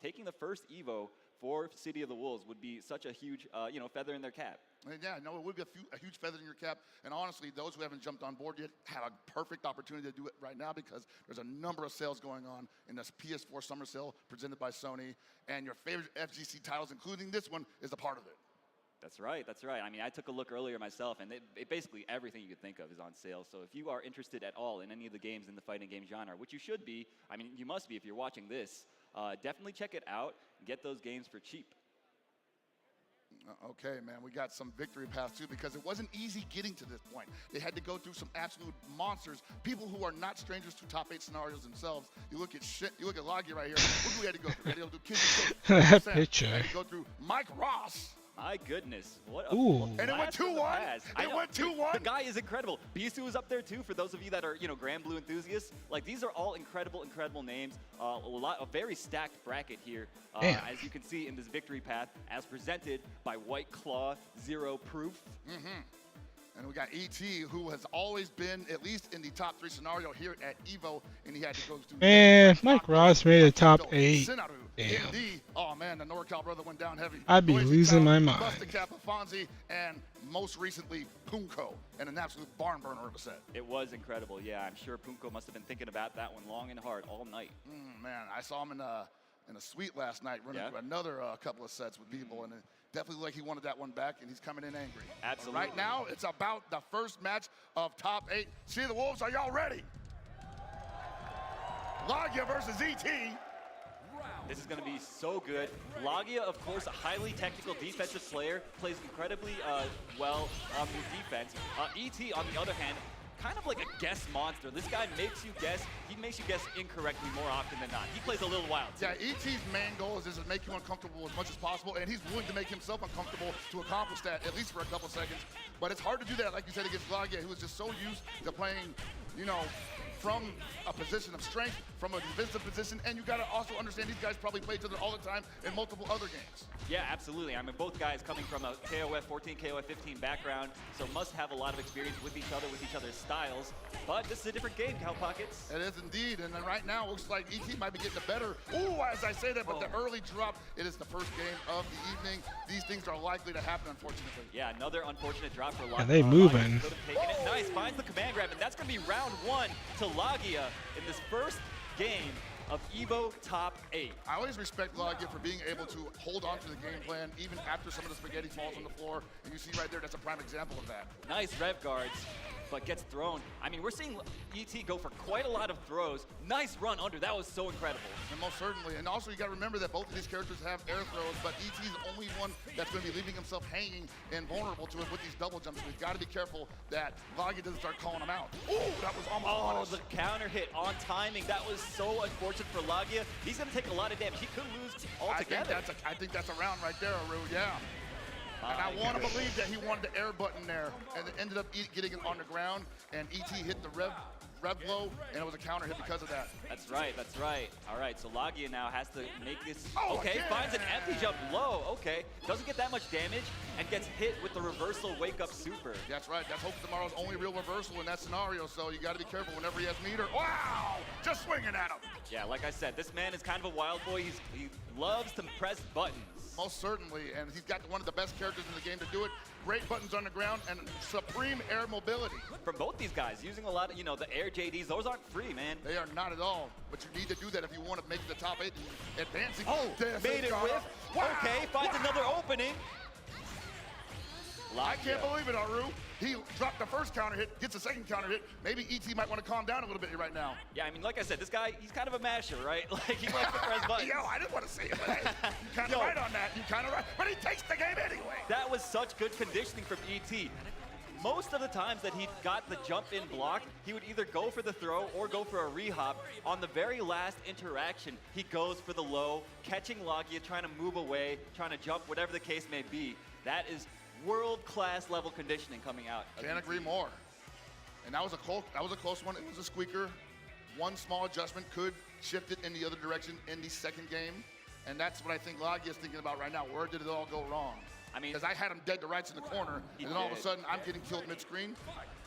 Taking the first Evo for City of the Wolves would be such a huge, feather in their cap. Yeah, no, it would be a huge feather in your cap. And honestly, those who haven't jumped on board yet have a perfect opportunity to do it right now because there's a number of sales going on in this PS4 summer sale presented by Sony. And your favorite FGC titles, including this one, is a part of it. That's right. I mean, I took a look earlier myself, and basically everything you could think of is on sale. So if you are interested at all in any of the games in the fighting game genre, which you should be, I mean, you must be if you're watching this, definitely check it out and get those games for cheap. Okay, man, we got some victory paths too because it wasn't easy getting to this point. They had to go through some absolute monsters, people who are not strangers to top 8 scenarios themselves. You look at Lagia right here. Look who we had to go through. We had to go through Kizzy That picture. We had to go through Mike Ross. My goodness, what a Ooh. And it went 2-1. It went 2-1. The guy is incredible. Bisu is up there too. For those of you that are, Grand Blue enthusiasts, like these are all incredible names. A very stacked bracket here, as you can see in this victory path, as presented by White Claw Zero Proof. And we got ET, who has always been at least in the top 3 scenario here at Evo, and he had to go through. Man, Mike Ross made the top 8. Damn. Oh man, the NorCal brother went down heavy. I'd be losing my mind. Busted Kappa Fonzie, and most recently Punko, and an absolute barn burner of a set. It was incredible. Yeah, I'm sure Punko must have been thinking about that one long and hard all night. Man, I saw him in a suite last night running through another couple of sets with people, and it definitely like he wanted that one back, and he's coming in angry. Absolutely. But right now, it's about the first match of top 8. See the Wolves, are y'all ready? Lagia versus ET. This is going to be so good. Lagia, of course, a highly technical defensive player, plays incredibly well with defense. ET, on the other hand, kind of like a guess monster. This guy makes you guess. He makes you guess incorrectly more often than not. He plays a little wild. Yeah, ET's main goal is to make you uncomfortable as much as possible, and he's willing to make himself uncomfortable to accomplish that, at least for a couple seconds. But it's hard to do that, like you said, against Lagia, who is just so used to playing, from a position of strength, from a defensive position, and you got to also understand these guys probably play each other all the time in multiple other games. Yeah, absolutely. I mean, both guys coming from a KOF 14, KOF 15 background, so must have a lot of experience with each other, with each other's styles. But this is a different game, Cow Pockets. It is indeed, and then right now it looks like ET might be getting the better. Ooh, as I say that, but the early drop, it is the first game of the evening. These things are likely to happen, unfortunately. Yeah, another unfortunate drop for Lagia. Yeah, they moving. Nice, finds the command grab, and that's going to be round 1 to Lagia in this first game of Evo Top 8. I always respect Lagia for being able to hold on to the game plan even after some of the spaghetti falls on the floor. And you see right there, that's a prime example of that. Nice rev guards, but gets thrown. I mean, we're seeing ET go for quite a lot of throws. Nice run under, that was so incredible. And most certainly, and also you gotta remember that both of these characters have air throws, but ET's the only one that's gonna be leaving himself hanging and vulnerable to it with these double jumps. So we've gotta be careful that Lagia doesn't start calling him out. Ooh, that was almost punished. The counter hit on timing. That was so unfortunate for Lagia. He's gonna take a lot of damage. He could lose altogether. I think that's a round right there, Aru, yeah. And I want to believe that he wanted the air button there, and it ended up getting it on the ground, and ET hit the rev blow, and it was a counter hit because of that. That's right, that's right. All right, so Lagia now has to make this. Okay, again. Finds an empty jump low. Okay, doesn't get that much damage, and gets hit with the reversal wake up super. That's right, that's Hope Tomorrow's only real reversal in that scenario, so you got to be careful whenever he has meter. Wow, just swinging at him. Yeah, like I said, this man is kind of a wild boy. He loves to press buttons. Most certainly, and he's got one of the best characters in the game to do it. Great buttons on the ground and supreme air mobility. From both these guys, using a lot of, the air JDs, those aren't free, man. They are not at all, but you need to do that if you want to make the top 8 advancing. Made it whiff. Wow. Okay, finds another opening. I can't believe it, Aru. He dropped the first counter hit, gets the second counter hit. Maybe ET might want to calm down a little bit right now. Yeah, I mean, like I said, this guy, he's kind of a masher, right? Like, he likes to press buttons. Yo, I didn't want to say it, but hey, you kind of right on that. You kind of right. But he takes the game anyway. That was such good conditioning from ET. most of the times that he got the jump in block, he would either go for the throw or go for a rehop. On the very last interaction, he goes for the low, catching Logia, trying to move away, trying to jump, whatever the case may be. That is world-class level conditioning coming out. Can't agree more. And that was a close one. It was a squeaker. One small adjustment could shift it in the other direction in the second game. And that's what I think Logia is thinking about right now. Where did it all go wrong? I mean, because I had him dead to rights in the corner, and then all of a sudden I'm getting killed mid-screen.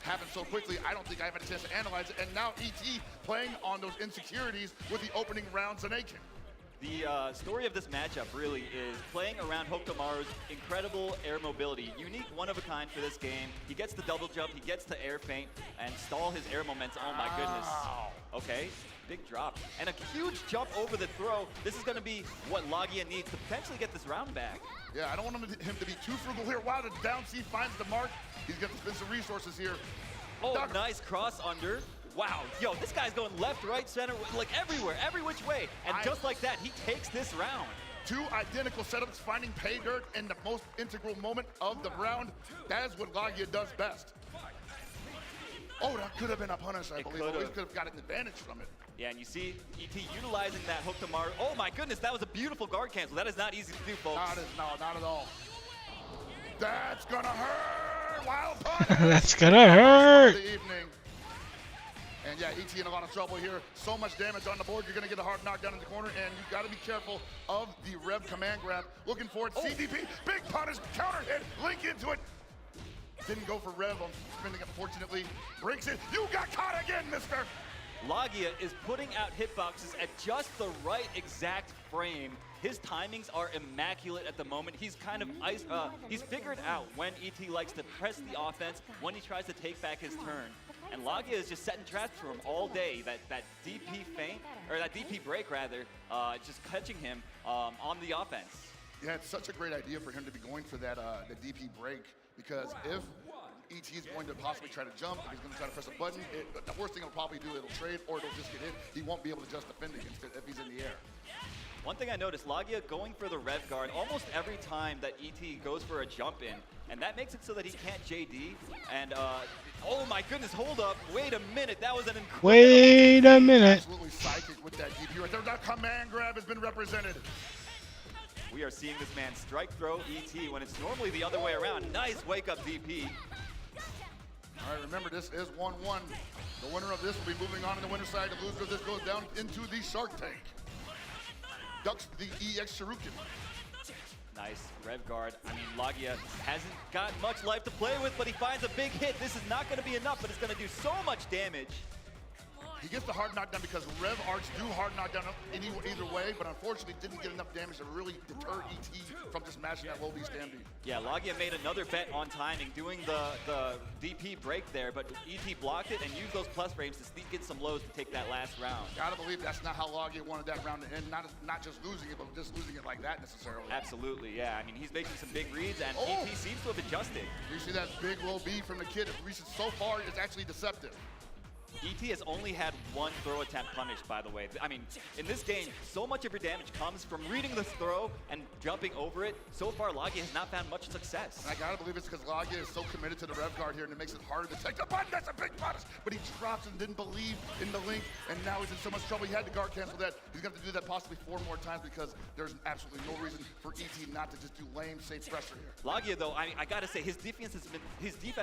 Happened so quickly, I don't think I had a chance to analyze it. And now ET playing on those insecurities with the opening round Zanakin. The story of this matchup really is playing around Hokutomaru's incredible air mobility. Unique, one of a kind for this game. He gets the double jump, he gets the air feint, and stall his air momentum. Oh my goodness. Okay, big drop. And a huge jump over the throw. This is going to be what Logia needs to potentially get this round back. Yeah, I don't want him to be too frugal here. Wow, the down C finds the mark. He's got to spend some resources here. Oh, nice cross under. Wow, yo, this guy's going left, right, center, like everywhere, every which way. And just like that, he takes this round. Two identical setups, finding pay dirt in the most integral moment of the round. That is what Logia does best. Oh, that could have been a punish, I believe. He could have got an advantage from it. Yeah, and you see ET utilizing that Hokutomaru. Oh my goodness, that was a beautiful guard cancel. That is not easy to do, folks. Not at all. That's gonna hurt. Wild punish. That's gonna hurt. The evening. And yeah, ET in a lot of trouble here. So much damage on the board. You're going to get a hard knockdown in the corner, and you've got to be careful of the Rev command grab. Looking for it. CDP, big punish, counter hit, link into it. Didn't go for Rev on spinning, unfortunately. Breaks it. You got caught again, mister. Logia is putting out hitboxes at just the right exact frame. His timings are immaculate at the moment. He's kind of he's figured out when ET likes to press the offense, when he tries to take back his turn. And Logia is just setting traps for him all day. That DP feint, or that DP break rather, just catching him on the offense. Yeah, it's such a great idea for him to be going for that the DP break, because if ET is going to possibly try to jump, if he's going to try to press a button, the worst thing he'll probably do, it'll trade or it'll just get hit. He won't be able to just defend against it if he's in the air. One thing I noticed, Logia going for the Rev guard almost every time that ET goes for a jump in, and that makes it so that he can't JD. And oh my goodness, hold up, wait a minute, that was an incredible. Wait a minute. Absolutely psychic with that DP right there. That command grab has been represented. We are seeing this man strike throw ET when it's normally the other way around. Nice wake up DP. All right, remember this is 1-1. The winner of this will be moving on to the winner's side. The loser of this goes down into the Shark Tank. Ducks the EX Shuriken. Nice Rev guard. I mean, Logia hasn't got much life to play with, but he finds a big hit. This is not going to be enough, but it's going to do so much damage. He gets the hard knockdown because Rev arts do hard knockdown either way, but unfortunately didn't get enough damage to really deter ET from just mashing that low B standing. Yeah, Logia made another bet on timing, doing the DP break there, but ET blocked it and used those plus frames to sneak in some lows to take that last round. Gotta believe that's not how Logia wanted that round to end. Not just losing it, but just losing it like that necessarily. Absolutely, yeah. I mean, he's making some big reads, and ET seems to have adjusted. You see that big low B from the kid. So far, it's actually deceptive. ET has only had one throw attempt punished, by the way. I mean, in this game, so much of your damage comes from reading the throw and jumping over it. So far, Logia has not found much success. And I gotta believe it's because Logia is so committed to the Rev guard here, and it makes it harder to take the button. That's a big punish, but he drops and didn't believe in the link, and now he's in so much trouble. He had to guard cancel that. He's gonna have to do that possibly 4 more times because there's absolutely no reason for ET not to just do lame, safe pressure here. Logia, though, I gotta say, his defense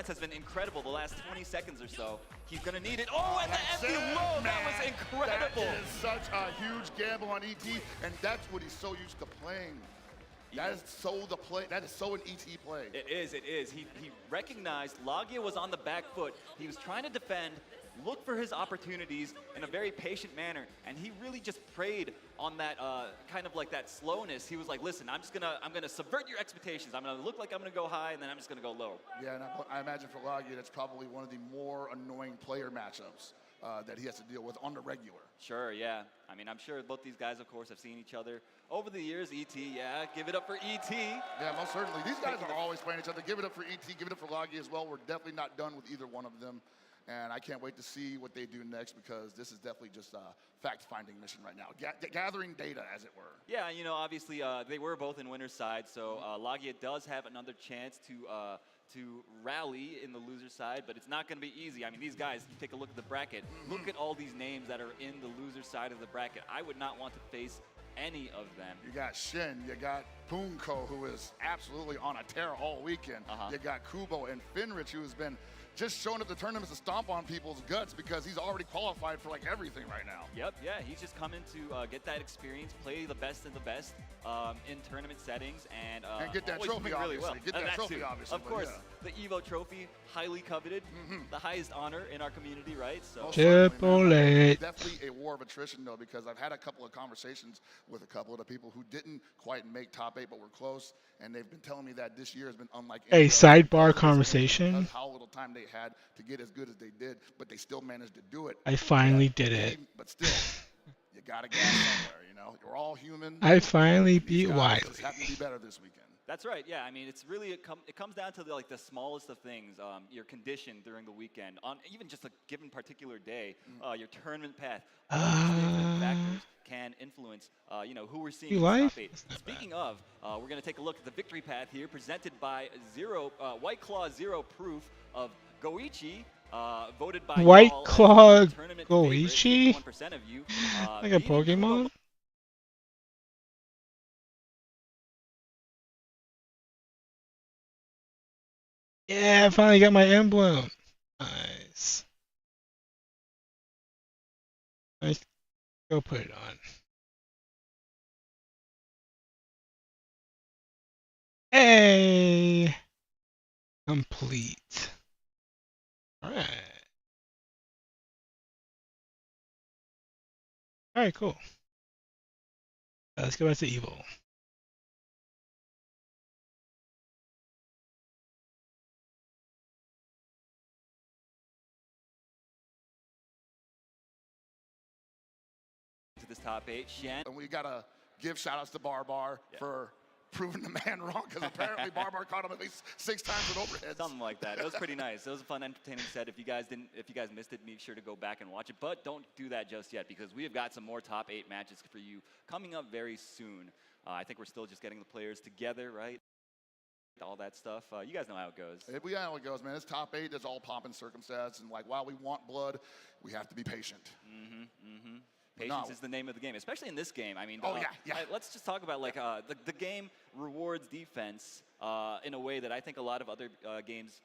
has been incredible the last 20 seconds or so. He's gonna need it. Oh, and the empty low, that was incredible. That is such a huge gamble on ET, and that's what he's so used to playing. That is so the play. That is so an ET play. It is. He recognized Logia was on the back foot. He was trying to defend, look for his opportunities in a very patient manner, and he really just preyed on that kind of like that slowness. He was like, listen, I'm gonna subvert your expectations. I'm gonna look like I'm gonna go high, and then I'm just gonna go low. Yeah, and I imagine for Logia, that's probably one of the more annoying player matchups that he has to deal with on the regular. Sure, yeah. I mean, I'm sure both these guys, of course, have seen each other over the years. ET, yeah, give it up for ET. Yeah, most certainly. These guys are always playing each other. Give it up for ET, give it up for Logia as well. We're definitely not done with either one of them. And I can't wait to see what they do next, because this is definitely just a fact-finding mission right now. Gathering data, as it were. Yeah, you know, obviously they were both in winner's side, so Logia does have another chance to to rally in the loser side, but it's not going to be easy. I mean, these guys, you take a look at the bracket. Look at all these names that are in the loser side of the bracket. I would not want to face any of them. You got Shin, you got Punko, who is absolutely on a tear all weekend. You got Kubo and Finrich, who has been just showing up the tournaments to stomp on people's guts because he's already qualified for like everything right now. Yep, yeah, he's just coming to get that experience, play the best of the best in tournament settings, and get that always trophy, doing really well. obviously. Get that trophy, too. obviously, Of but course, yeah. the Evo trophy, highly coveted, the highest honor in our community, right? So Chipotle. Definitely a war of attrition though, because I've had a couple of conversations with a couple of the people who didn't quite make top 8 but were close, and they've been telling me that this year has been unlike A any other sidebar because conversation. how little time they had to get as good as they did, but they still managed to do it. I finally did it. But still, you gotta get somewhere, you know? You're all human. I finally These beat guys Wiley. just happen to be better this weekend. That's right. Yeah, I mean, it's really it comes down to the smallest of things. Your condition during the weekend, on even just a given particular day, your tournament path. All these different factors can influence, who we're seeing You in the live? top 8. Speaking of, we're going to take a look at the victory path here, presented by White Claw Zero Proof of Goichi. Voted by White y'all as Claw the tournament favorite, Goichi? 51% of you. Like a beating Kubo Pokemon? Yeah, I finally got my emblem. Nice. Let's go put it on. Hey! Complete. Alright. Alright, cool. Let's go back to Evil. to this top 8. Shen. And we gotta give shout outs to Barbar for proving the man wrong, because apparently Barbar caught him at least 6 times with overheads. Something like that. It was pretty nice. It was a fun, entertaining set. If you guys missed it, make sure to go back and watch it. But don't do that just yet, because we have got some more top 8 matches for you coming up very soon. I think we're still just getting the players together, right? All that stuff. You guys know how it goes. We know how it goes, man. It's top 8. It's all pomp and circumstance. And while we want blood, we have to be patient. Patience is the name of the game, especially in this game. I mean, yeah. Let's just talk about the game rewards defense in a way that I think a lot of other games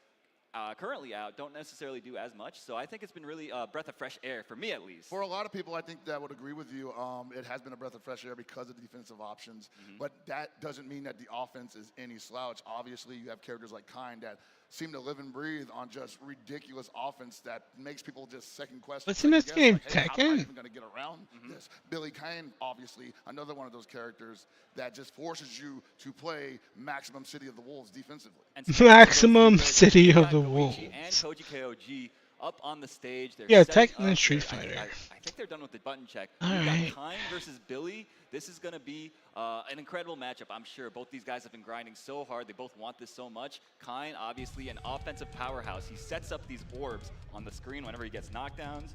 currently out don't necessarily do as much. So I think it's been really a breath of fresh air for me, at least. For a lot of people, I think that would agree with you. It has been a breath of fresh air because of the defensive options, but that doesn't mean that the offense is any slouch. Obviously, you have characters like Kind that seem to live and breathe on just ridiculous offense that makes people just second question. What's in this game, Like, hey, how am I Tekken? even going to get around this? Billy Kane, obviously, another one of those characters that just forces you to play maximum City of the Wolves defensively. Maximum City of the Wolves. And Koji KOG up on the stage. They're Yeah, setting Tekken and up Street their- Fighter. I think they're done with the button check. All We've got right. Kind versus Billy. This is going to be an incredible matchup, I'm sure. Both these guys have been grinding so hard. They both want this so much. Kind, obviously, an offensive powerhouse. He sets up these orbs on the screen whenever he gets knockdowns.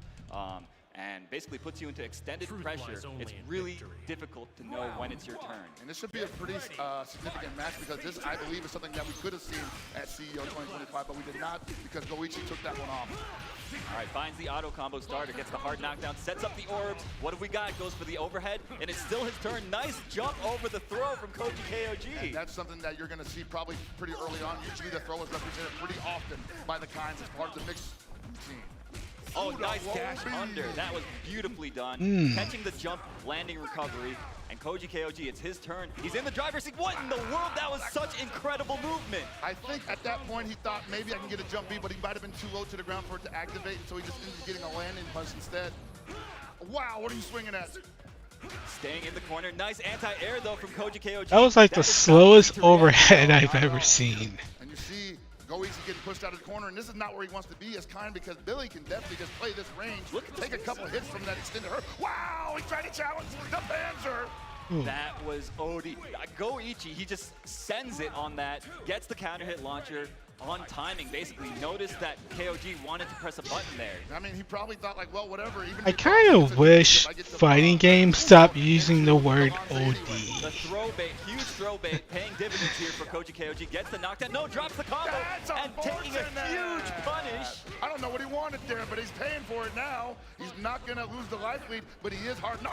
And basically puts you into extended pressure. It's really difficult to know when it's your turn. And this should be a pretty significant match, because this, I believe, is something that we could have seen at CEO 2025, but we did not, because Goichi took that one off. All right, finds the auto combo starter, gets the hard knockdown, sets up the orbs. What have we got? Goes for the overhead, and it's still his turn. Nice jump over the throw from Koji KOG. And that's something that you're going to see probably pretty early on. Usually the throw is represented pretty often by the Kinds as part of the mixed routine. Oh, nice dash under. That was beautifully done. Catching the jump, landing recovery, and Koji KOG, it's his turn. He's in the driver's seat. What in the world? That was such incredible movement. I think at that point he thought maybe I can get a jump B, but he might have been too low to the ground for it to activate, so he just ended up getting a landing punch instead. Wow, what are you swinging at? Staying in the corner. Nice anti-air, though, from Koji KOG. That was like the slowest overhead I've ever seen. And you see Goichi getting pushed out of the corner, and this is not where he wants to be as Kind, because Billy can definitely just play this range. Take a couple hits from that extended hurt. Wow, he tried to challenge the Panzer. That was OD. Goichi, he just sends it on that, gets the counter hit launcher, on timing, basically. Noticed that KOG wanted to press a button there. I mean, he probably thought like, well, whatever. Even I kind of wish fighting games stopped using the word OD. The throw bait, huge throw bait, paying dividends here for Koji KOG. Gets the knockdown, no, drops the combo, and taking a huge punish. I don't know what he wanted there, but he's paying for it now. He's not gonna lose the life lead, but he is hard. No,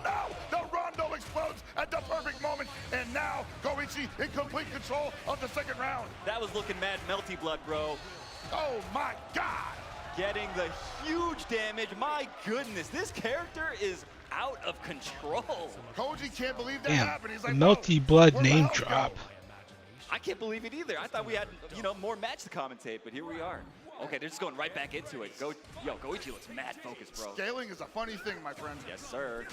no! The Rondo explodes at the perfect moment, and now Goichi in complete control of the second round. That was looking mad melty blood, bro. Oh my God! Getting the huge damage. My goodness, this character is out of control. Koji can't believe that Damn, happened. He's the like, Melty Blood name drop. I can't believe it either. I thought we had, more match to commentate, but here we are. Okay, they're just going right back into it. Goichi looks mad focused, bro. Scaling is a funny thing, my friend. Yes, sir.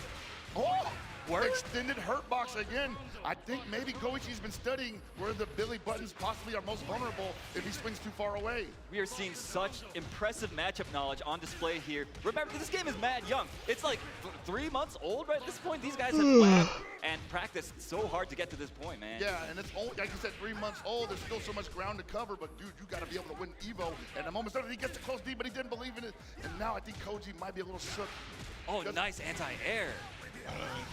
Oh! Extended hurt box again. I think maybe Goichi's been studying where the Billy buttons possibly are most vulnerable if he swings too far away. We are seeing such impressive matchup knowledge on display here. Remember, this game is mad young. It's like 3 months old right at this point. These guys have planned and practiced so hard to get to this point, man. Yeah, and it's only, like you said, 3 months old. There's still so much ground to cover, but dude, you got to be able to win Evo. And the moment he gets to close D, but he didn't believe in it. And now I think Koji might be a little shook. Oh, nice anti-air.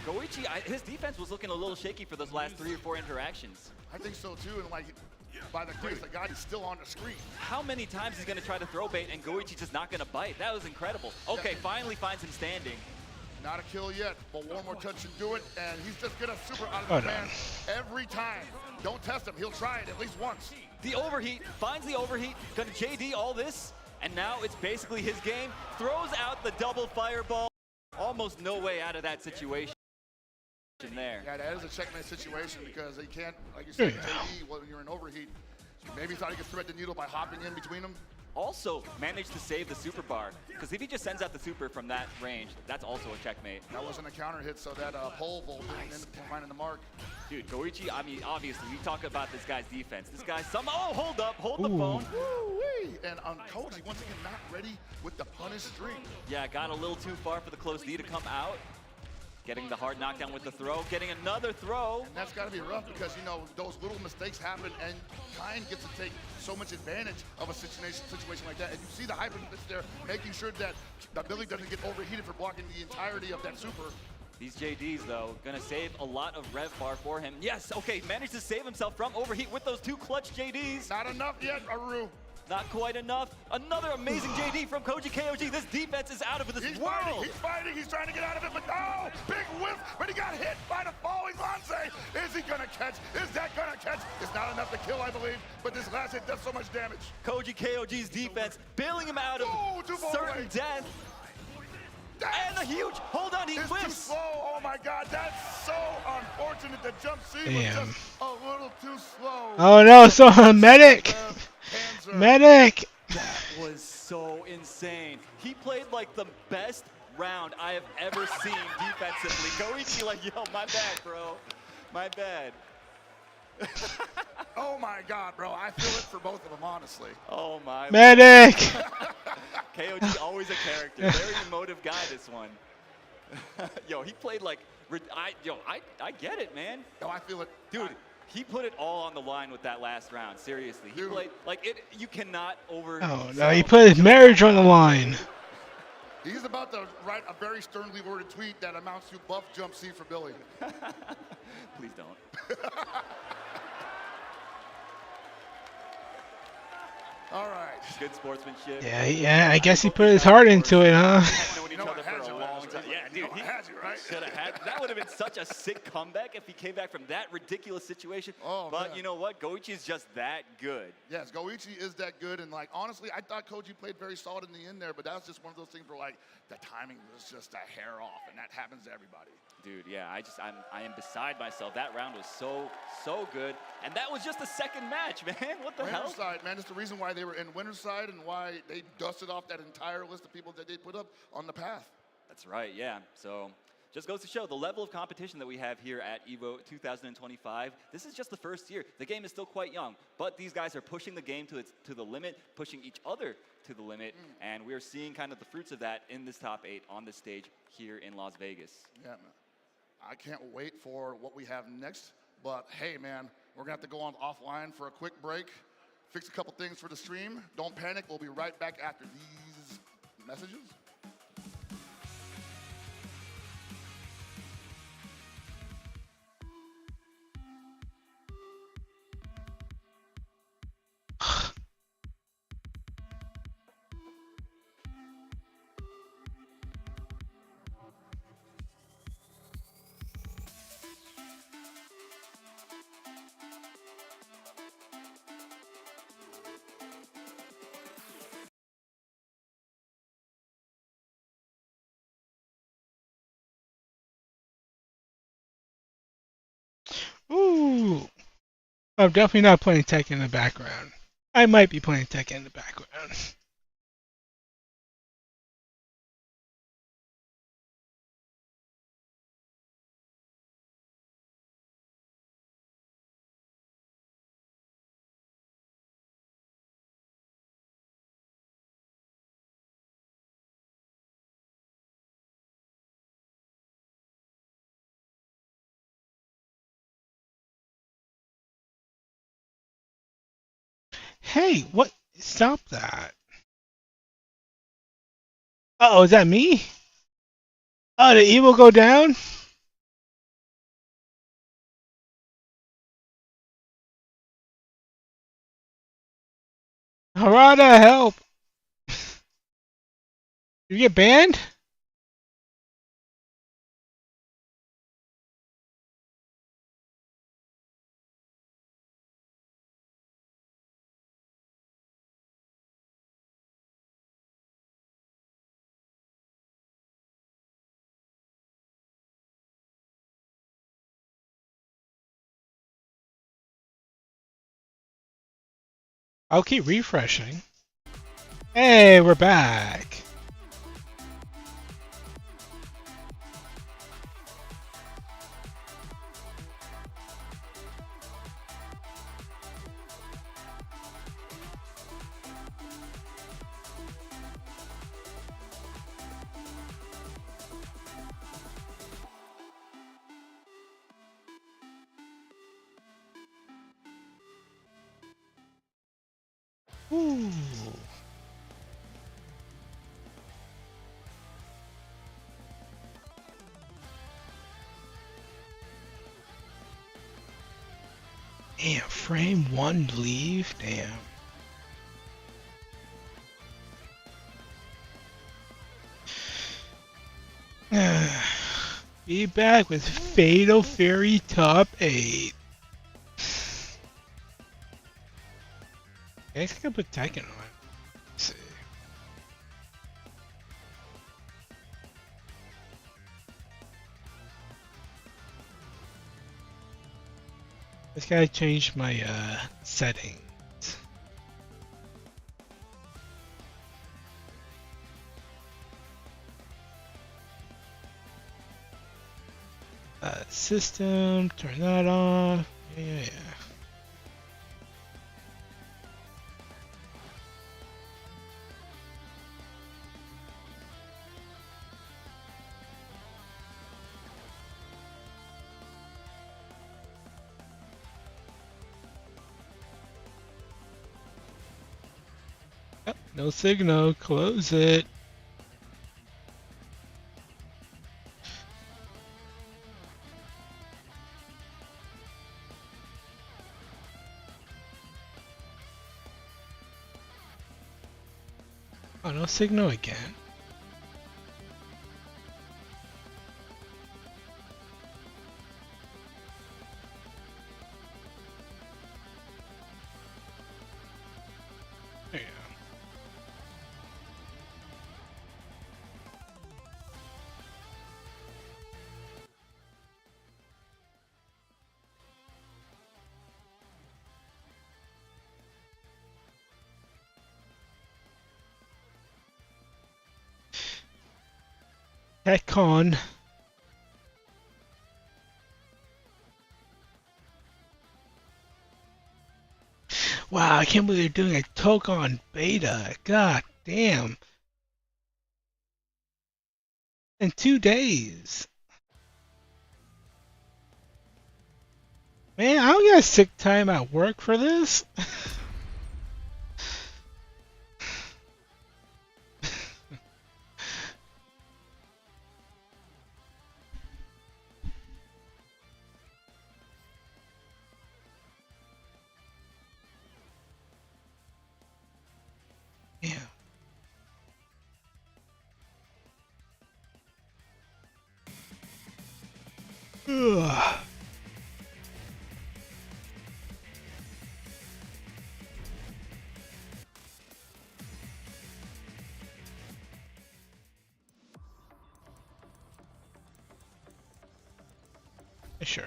Goichi, his defense was looking a little shaky for those last 3 or 4 interactions. I think so too, and like, by the grace of God, he's still on the screen. How many times he's gonna try to throw bait and Goichi's just not gonna bite? That was incredible. Okay, finally finds him standing. Not a kill yet, but one more touch and do it, and he's just gonna super out of the fan every time. Don't test him, he'll try it at least once. The overheat, finds the overheat, gonna JD all this, and now it's basically his game. Throws out the double fireball. Almost no way out of that situation there. Yeah, that is a checkmate situation because he can't, like you said, JD, when you're in overheat, maybe thought he could thread the needle by hopping in between them. Also managed to save the super bar, because if he just sends out the super from that range, that's also a checkmate. That wasn't a counter hit, so that pole vault didn't end up finding the mark. Dude, Goichi, I mean, obviously, we talk about this guy's defense. This guy's hold up, hold the phone. Woo-wee. And Koji, once again, not ready with the punish string. Yeah, got a little too far for the close D to come out. Getting the hard knockdown with the throw, getting another throw. And that's got to be rough because, those little mistakes happen and Kine gets to take so much advantage of a situation like that. And you see the hyper that's there, making sure that Billy doesn't get overheated for blocking the entirety of that super. These JDs, though, gonna save a lot of rev bar for him. Yes, okay, managed to save himself from overheat with those 2 clutch JDs. Not enough yet, Aru. Not quite enough. Another amazing JD from Koji KOG. This defense is out of this world. He's fighting, he's trying to get out of it, but no! Big whiff, but he got hit by the falling Lance. Is he gonna catch? Is that gonna catch? It's not enough to kill, I believe, but this last hit does so much damage. Koji KOG's defense bailing him out of certain death. And a huge, hold on, he whiffs. Too slow, oh my God, that's so unfortunate. The jump C was just a little too slow. Oh no, so medic! Medic! That was so insane. He played like the best round I have ever seen defensively. Goichi like, yo, my bad, bro. My bad. Oh my God, bro. I feel it for both of them, honestly. Oh my. Medic! KOG always a character. Very emotive guy, this one. Yo, he played like, I get it, man. Yo, I feel it. Dude, he put it all on the line with that last round, seriously. He played, like, you cannot over... Oh no, he put his marriage on the line. He's about to write a very sternly worded tweet that amounts to buff jump C for Billy. Please don't. All right. Good sportsmanship. Yeah, I guess he put his heart into it, huh? Yeah, dude, he should have had. That would have been such a sick comeback if he came back from that ridiculous situation. Oh, but man. you know what? Goichi is just that good. Yes, Goichi is that good, and like honestly, I thought Koji played very solid in the end there, but that was just one of those things where like the timing was just a hair off, and that happens to everybody. Dude, yeah, I am beside myself. That round was so good, and that was just the second match, man. What the hell? Winner's side, man. It's the reason why they were in winner's side and why they dusted off that entire list of people that they put up on the path. That's right, yeah. So just goes to show the level of competition that we have here at EVO 2025. This is just the first year. The game is still quite young, but these guys are pushing the game to the limit, pushing each other to the limit, and we're seeing kind of the fruits of that in this top 8 on this stage here in Las Vegas. Yeah, man. I can't wait for what we have next, but hey, man, we're going to have to go on offline for a quick break. fix a couple things for the stream. Don't panic. We'll be right back after these messages. Ooh. I'm definitely not playing Tekken in the background. I might be playing Tekken in the background. Hey, what? Stop that. Uh-oh, is that me? Oh, did evil go down? Harada, help! You get banned? I'll keep refreshing. Hey, we're back. Ooh. Damn, frame one leave? Damn. Be back with Fatal Fury Top 8. I guess I can put Tekken on. Let's see. Just gotta change my settings. System, turn that off. Yeah. Oh, no signal, close it. Oh, no signal again. There you go. TechCon. Wow, I can't believe they're doing a Tokon beta. God damn. In 2 days. Man, I don't get sick time at work for this. Ugh. Sure.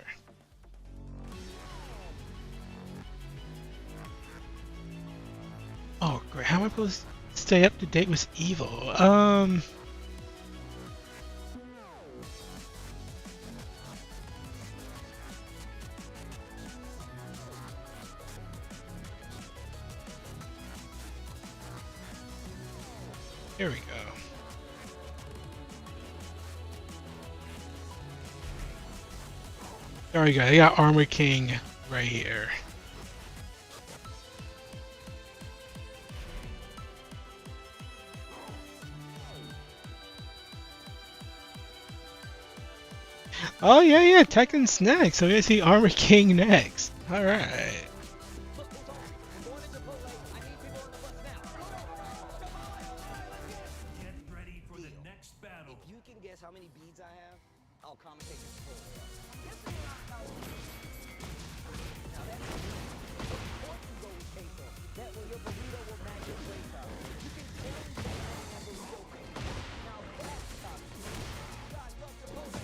Oh, great. How am I supposed to stay up to date with Evo? Here we go. There we go. I got Armor King right here. Oh yeah, Tekken's next. So we're gonna see Armor King next. All right. If you can guess how many beads I have, I'll commentate this full. Now that's gold queso. That way your burrito will match your plate size. You can change that burrito queso. Now that's top. God love Chipotle.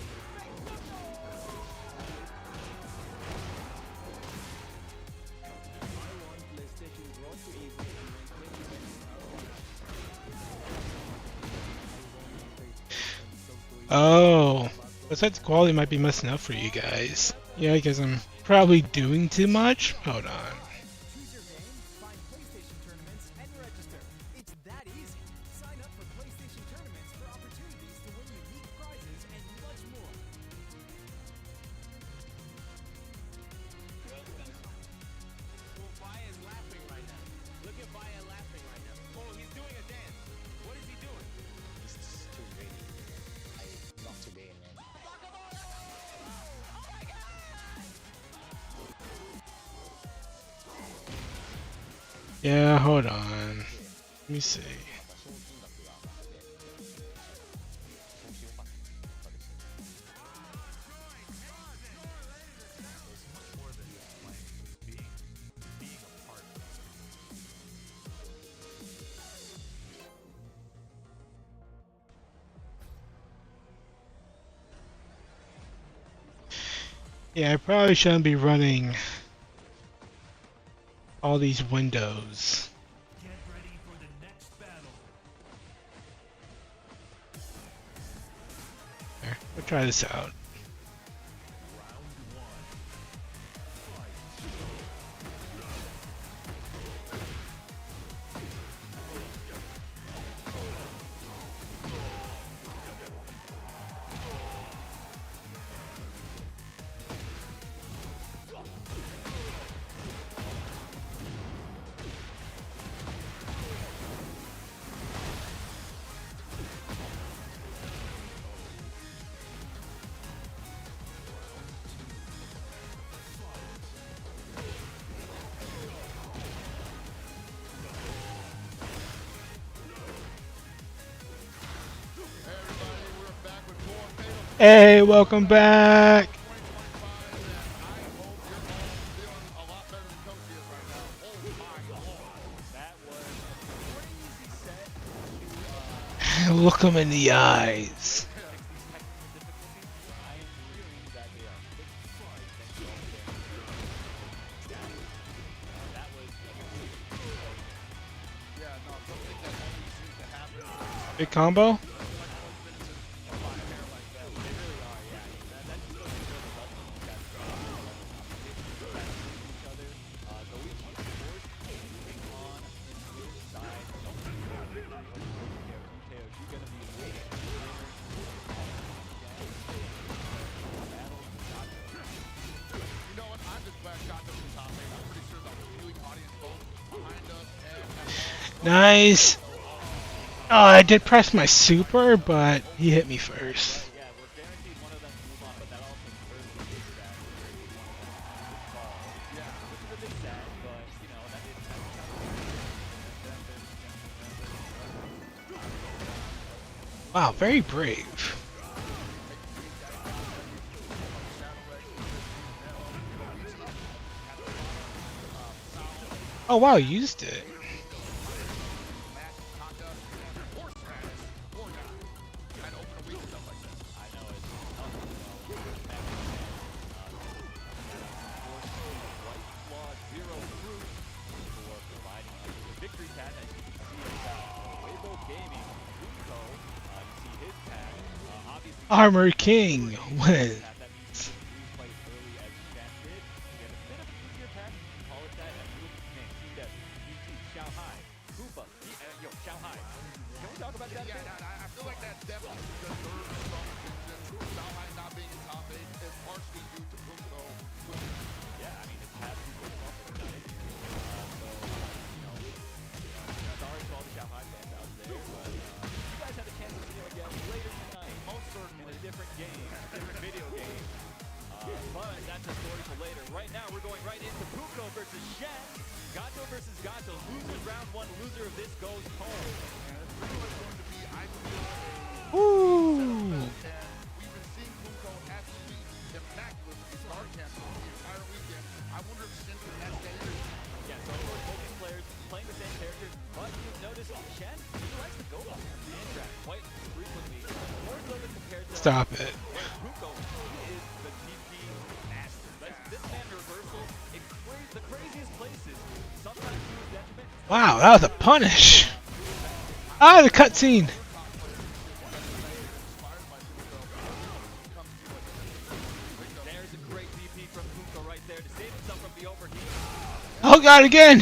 PlayStation brought to Evo and went 20 minutes Oh, besides quality might be messing up for you guys. Yeah, because I'm probably doing too much. Hold on. Choose your game, find PlayStation tournaments, and register. It's that easy. Sign up for PlayStation tournaments for opportunities to win unique prizes and much more. Vaya is laughing right now. Look at Vaya laughing right now. Oh, he's doing a dance. What is he doing? This is too rainy. I love today, man. Yeah, hold on. Let me see. Yeah, I probably shouldn't be running all these windows. There, we'll try this out. Hey, welcome back. Look him in the eyes. Big combo? Nice. Oh, I did press my super, but he hit me first. Wow, very brave. Oh wow, you used it. Armor King wins. Stop it. Wow, that was a punish. Ah, the cutscene. Oh god, again.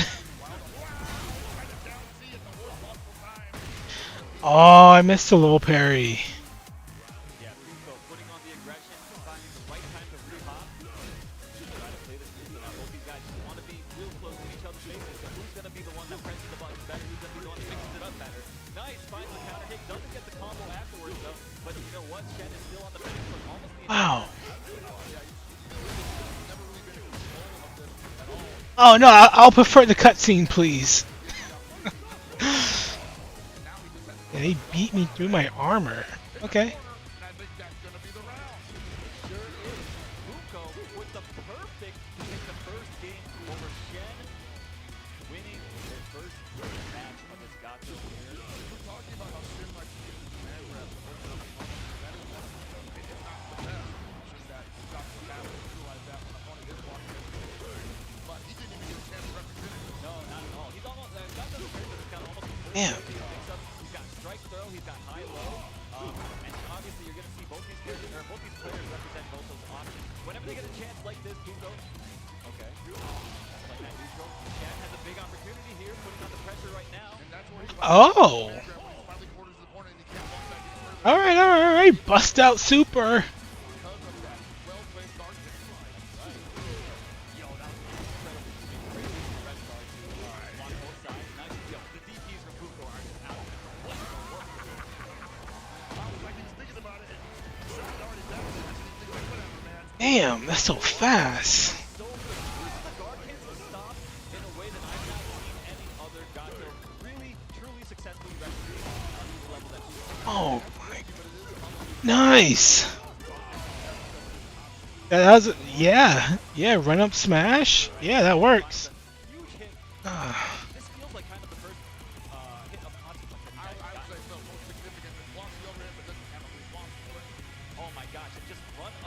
Oh, I missed the low parry. Wow. Oh no, I'll prefer the cutscene, please. Yeah, they beat me through my armor. Okay. Damn. He's got strike throw, he's got high low, and obviously you're going to see both these players represent both those options. Whenever they get a chance like this, Puko, okay, playing that neutral. Shen has a big opportunity here, putting on the pressure right now. Oh. Alright. Bust out super. Damn, that's so fast. Oh my. Nice. That was, yeah, run up smash. Yeah, that works.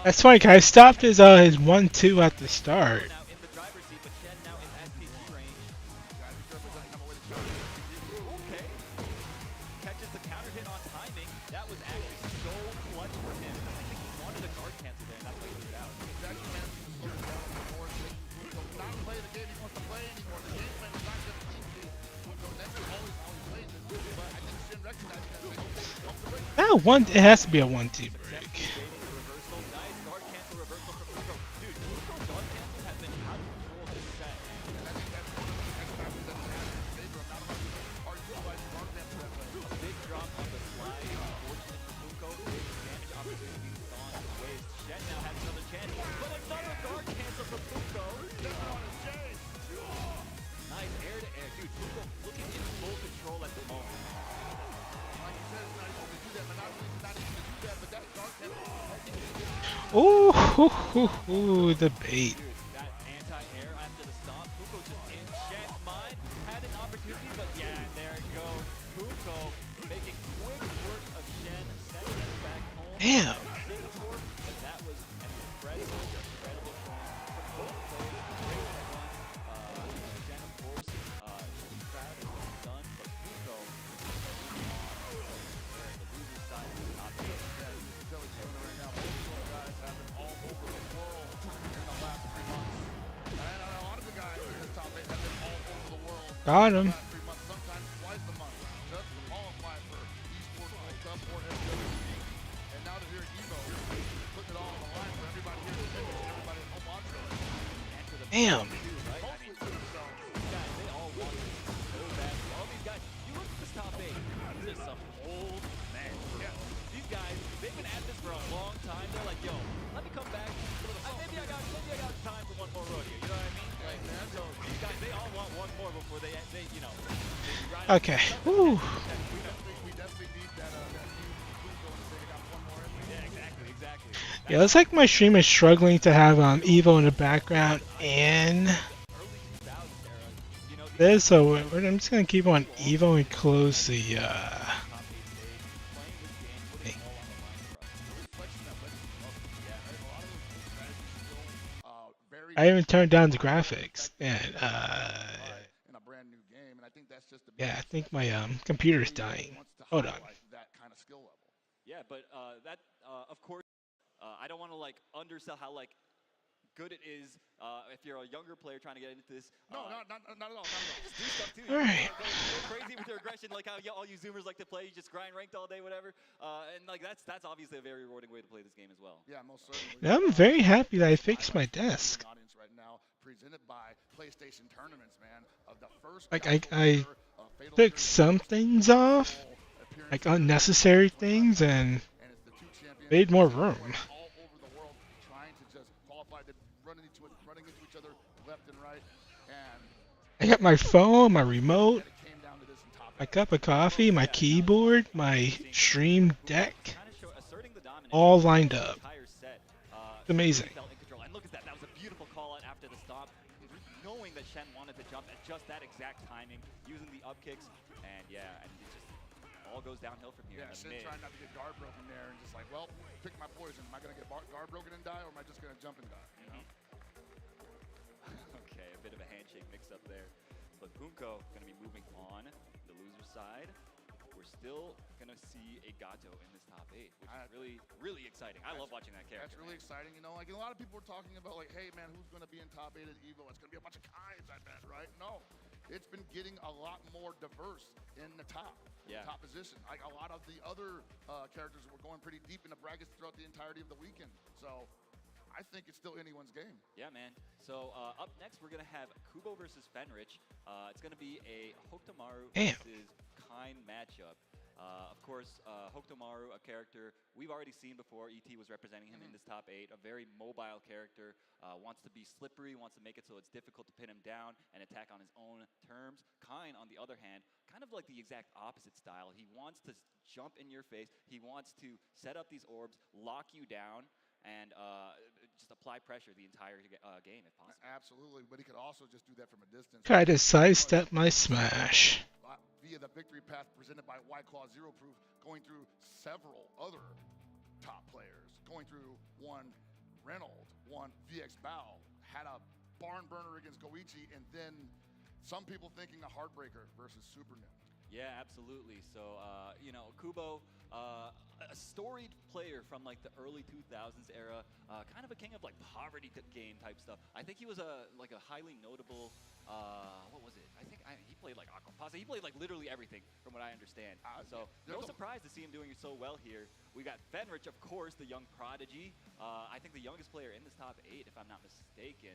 That's funny, 'cause I stopped his 1-2 at the start. It has to be a 1-2 break. Ooh, the bait. Damn. But that was an incredible performance from both players. Great one. Jen, of course, she's proud of what she's done, but Nico on where the loser side of the top eight. Yeah, he's still killing it right now. Both of those guys have been all over the world in the last 3 months. And a lot of the guys in the top 8 have been all over the world. Got him. In the last 3 months, sometimes twice a month, just to qualify for Esports World Cup or FWC. And now they're here at Evo, putting it all on the line for everybody here in Vegas and everybody at home watching. Damn. Guys, they all want it so bad. All these guys, you look at this top eight, these are some old men. These guys, they've been at this for a long time. They're like, yo, let me come back. Maybe I got time for one more rodeo. You know what I mean? Like, so these guys, they all want one more before they you know. They Okay. Woo. We definitely need that new Pluto and they got one more in there. Yeah, exactly. Yeah, looks like my stream is struggling to have Evo in the background and this, so I'm just gonna keep on Evo and close the thing. I even turned down the graphics and yeah, I think my computer is dying. Hold on. Yeah, but that of course, I don't want to like undersell how like good it is if you're a younger player trying to get into this. No, not at all. Just do stuff too. All right. Go crazy with your aggression, like how all you Zoomers like to play. You just grind ranked all day, whatever. And like that's obviously a very rewarding way to play this game as well. Yeah, most certainly. Now I'm very happy that I fixed my desk. Audience right now, presented by PlayStation Tournaments, man, of the first Like I took some things off, like unnecessary things, and made more room. all over the world trying to just qualify, to running into each other left and right, and I got my phone, my remote, my cup of coffee, my keyboard, my stream deck, all lined up. It's amazing. And look at that. That was a beautiful call out after the stop, knowing that Shen wanted to jump at just that exact timing, using the up kicks, and yeah, and it just all goes downhill from here. yeah, Shen trying not to get guard broken there, and just like, well, pick my poison. Am I gonna get guard broken and die, or am I just gonna jump and die? You know? Okay, a bit of a handshake mix up there. But Punko going to be moving on the loser side. We're still going to see a Gato in this top 8, which is really, really exciting. I love watching that character. That's really exciting. You know, like a lot of people were talking about, like, hey, man, who's going to be in top 8 at EVO? It's going to be a bunch of Kais, I bet, right? No. It's been getting a lot more diverse in the top position. Like a lot of the other characters were going pretty deep in the brackets throughout the entirety of the weekend. So I think it's still anyone's game. Yeah, man. So up next, we're going to have Kubo versus Fenrich. It's going to be a Hokutomaru versus Kine matchup. Of course, Hokutomaru, a character we've already seen before. ET was representing him in this top 8. A very mobile character, wants to be slippery, wants to make it so it's difficult to pin him down and attack on his own terms. Kine, on the other hand, kind of like the exact opposite style. He wants to jump in your face. He wants to set up these orbs, lock you down, and just apply pressure the entire game if possible. Absolutely, but he could also just do that from a distance. Try to sidestep my smash. Via the victory path presented by White Claw Zero Proof, going through several other top players, going through one Reynolds, one VX Bao, had a barn burner against Goichi, and then some people thinking a heartbreaker versus Super Nim. Yeah, absolutely. So, you know, Kubo, a storied player from like the early 2000s era, kind of a king of like poverty game type stuff. I think he was a highly notable, what was it? I think he played like Aquapasa. He played like literally everything from what I understand. So no surprise to see him doing so well here. We got Fenrich, of course, the young prodigy. I think the youngest player in this top 8, if I'm not mistaken.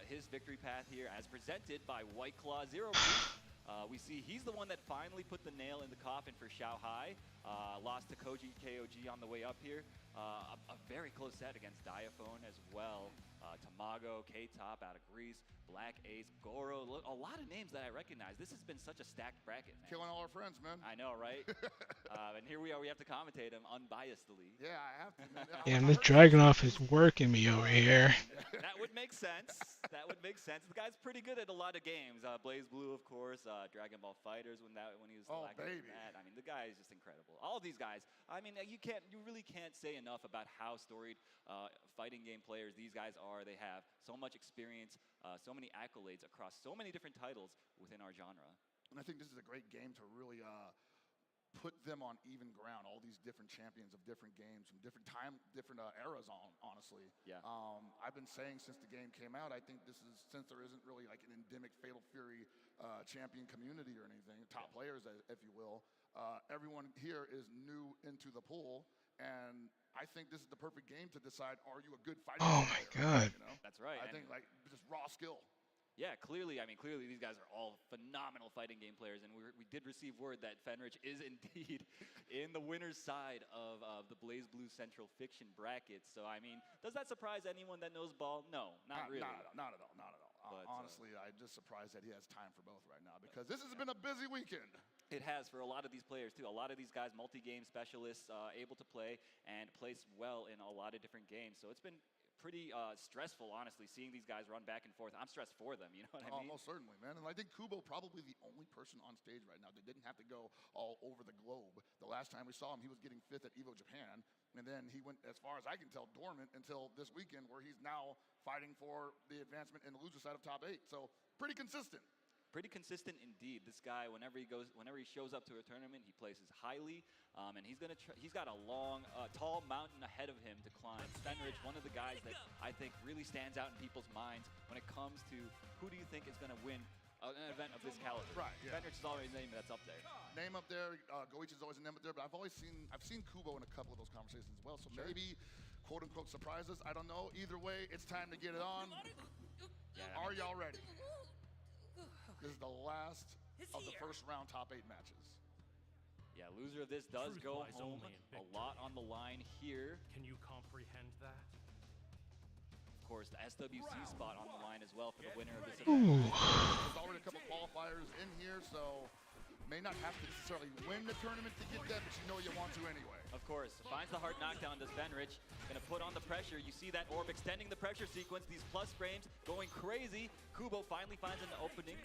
His victory path here as presented by White Claw Zero Proof. We see he's the one that finally put the nail in the coffin for Xiaohai. Lost to Koji KOG on the way up here. A very close set against Diaphone as well. Tamago, K-Top out of Greece, Black Ace, Goro. A lot of names that I recognize. This has been such a stacked bracket, man. Killing all our friends, man. I know, right? And here we are. We have to commentate him unbiasedly. Yeah, I have to, man. Yeah, Miss Dragunov is working me over here. That would make sense. That would make sense. The guy's pretty good at a lot of games. Blaze Blue, of course. Dragon Ball Fighters when he was Oh, active in baby. that. I mean, the guy is just incredible. All these guys. I mean, you really can't say enough about how storied fighting game players these guys are. They have so much experience, so many accolades across so many different titles within our genre. And I think this is a great game to really put them on even ground. All these different champions of different games from different eras. Honestly, Yeah. I've been saying since the game came out. I think this is, since there isn't really like an endemic Fatal Fury champion community or anything, top players, if you will. Everyone here is new into the pool, and I think this is the perfect game to decide: are you a good fighter? Oh my God. You know? That's right. I and- think like just raw skill. Yeah, clearly these guys are all phenomenal fighting game players, and we did receive word that Fenrich is indeed in the winner's side of the Blaze Blue Central Fiction bracket. So, I mean, does that surprise anyone that knows ball? No, not really. Not at all. But, honestly, I'm just surprised that he has time for both right now because this has been a busy weekend. It has for a lot of these players, too. A lot of these guys, multi-game specialists, able to play and place well in a lot of different games. So it's been pretty stressful, honestly, seeing these guys run back and forth. I'm stressed for them, you know what I mean? Most certainly, man. And I think Kubo probably the only person on stage right now that didn't have to go all over the globe. The last time we saw him, he was getting 5th at EVO Japan, and then he went, as far as I can tell, dormant until this weekend, where he's now fighting for the advancement in the loser side of top 8. So pretty consistent. Pretty consistent indeed. This guy, whenever he shows up to a tournament, he places highly, and he's got a long, tall mountain ahead of him to climb. Fenrich, one of the guys that I think really stands out in people's minds when it comes to who do you think is going to win an event of this caliber. Right. Yeah. Fenrich is always a name that's up there. Name up there. Goichi's always a name up there, but I've seen Kubo in a couple of those conversations as well. So maybe, quote unquote, surprises. I don't know. Either way, it's time to get it on. Yeah, Are y'all ready? This is the last of the first round top 8 matches. Yeah, loser of this does Truth go lies home. only in A victory. lot on the line here. Can you comprehend that? Of course, the SWC spot on the line as well for the winner of this Ooh. event. There's already a couple qualifiers in here, so may not have to necessarily win the tournament to get that, but you know you want to anyway. Of course, finds the hard knockdown, does Fenrich. Gonna put on the pressure. You see that orb extending the pressure sequence, these plus frames going crazy. Kubo finally finds an opening.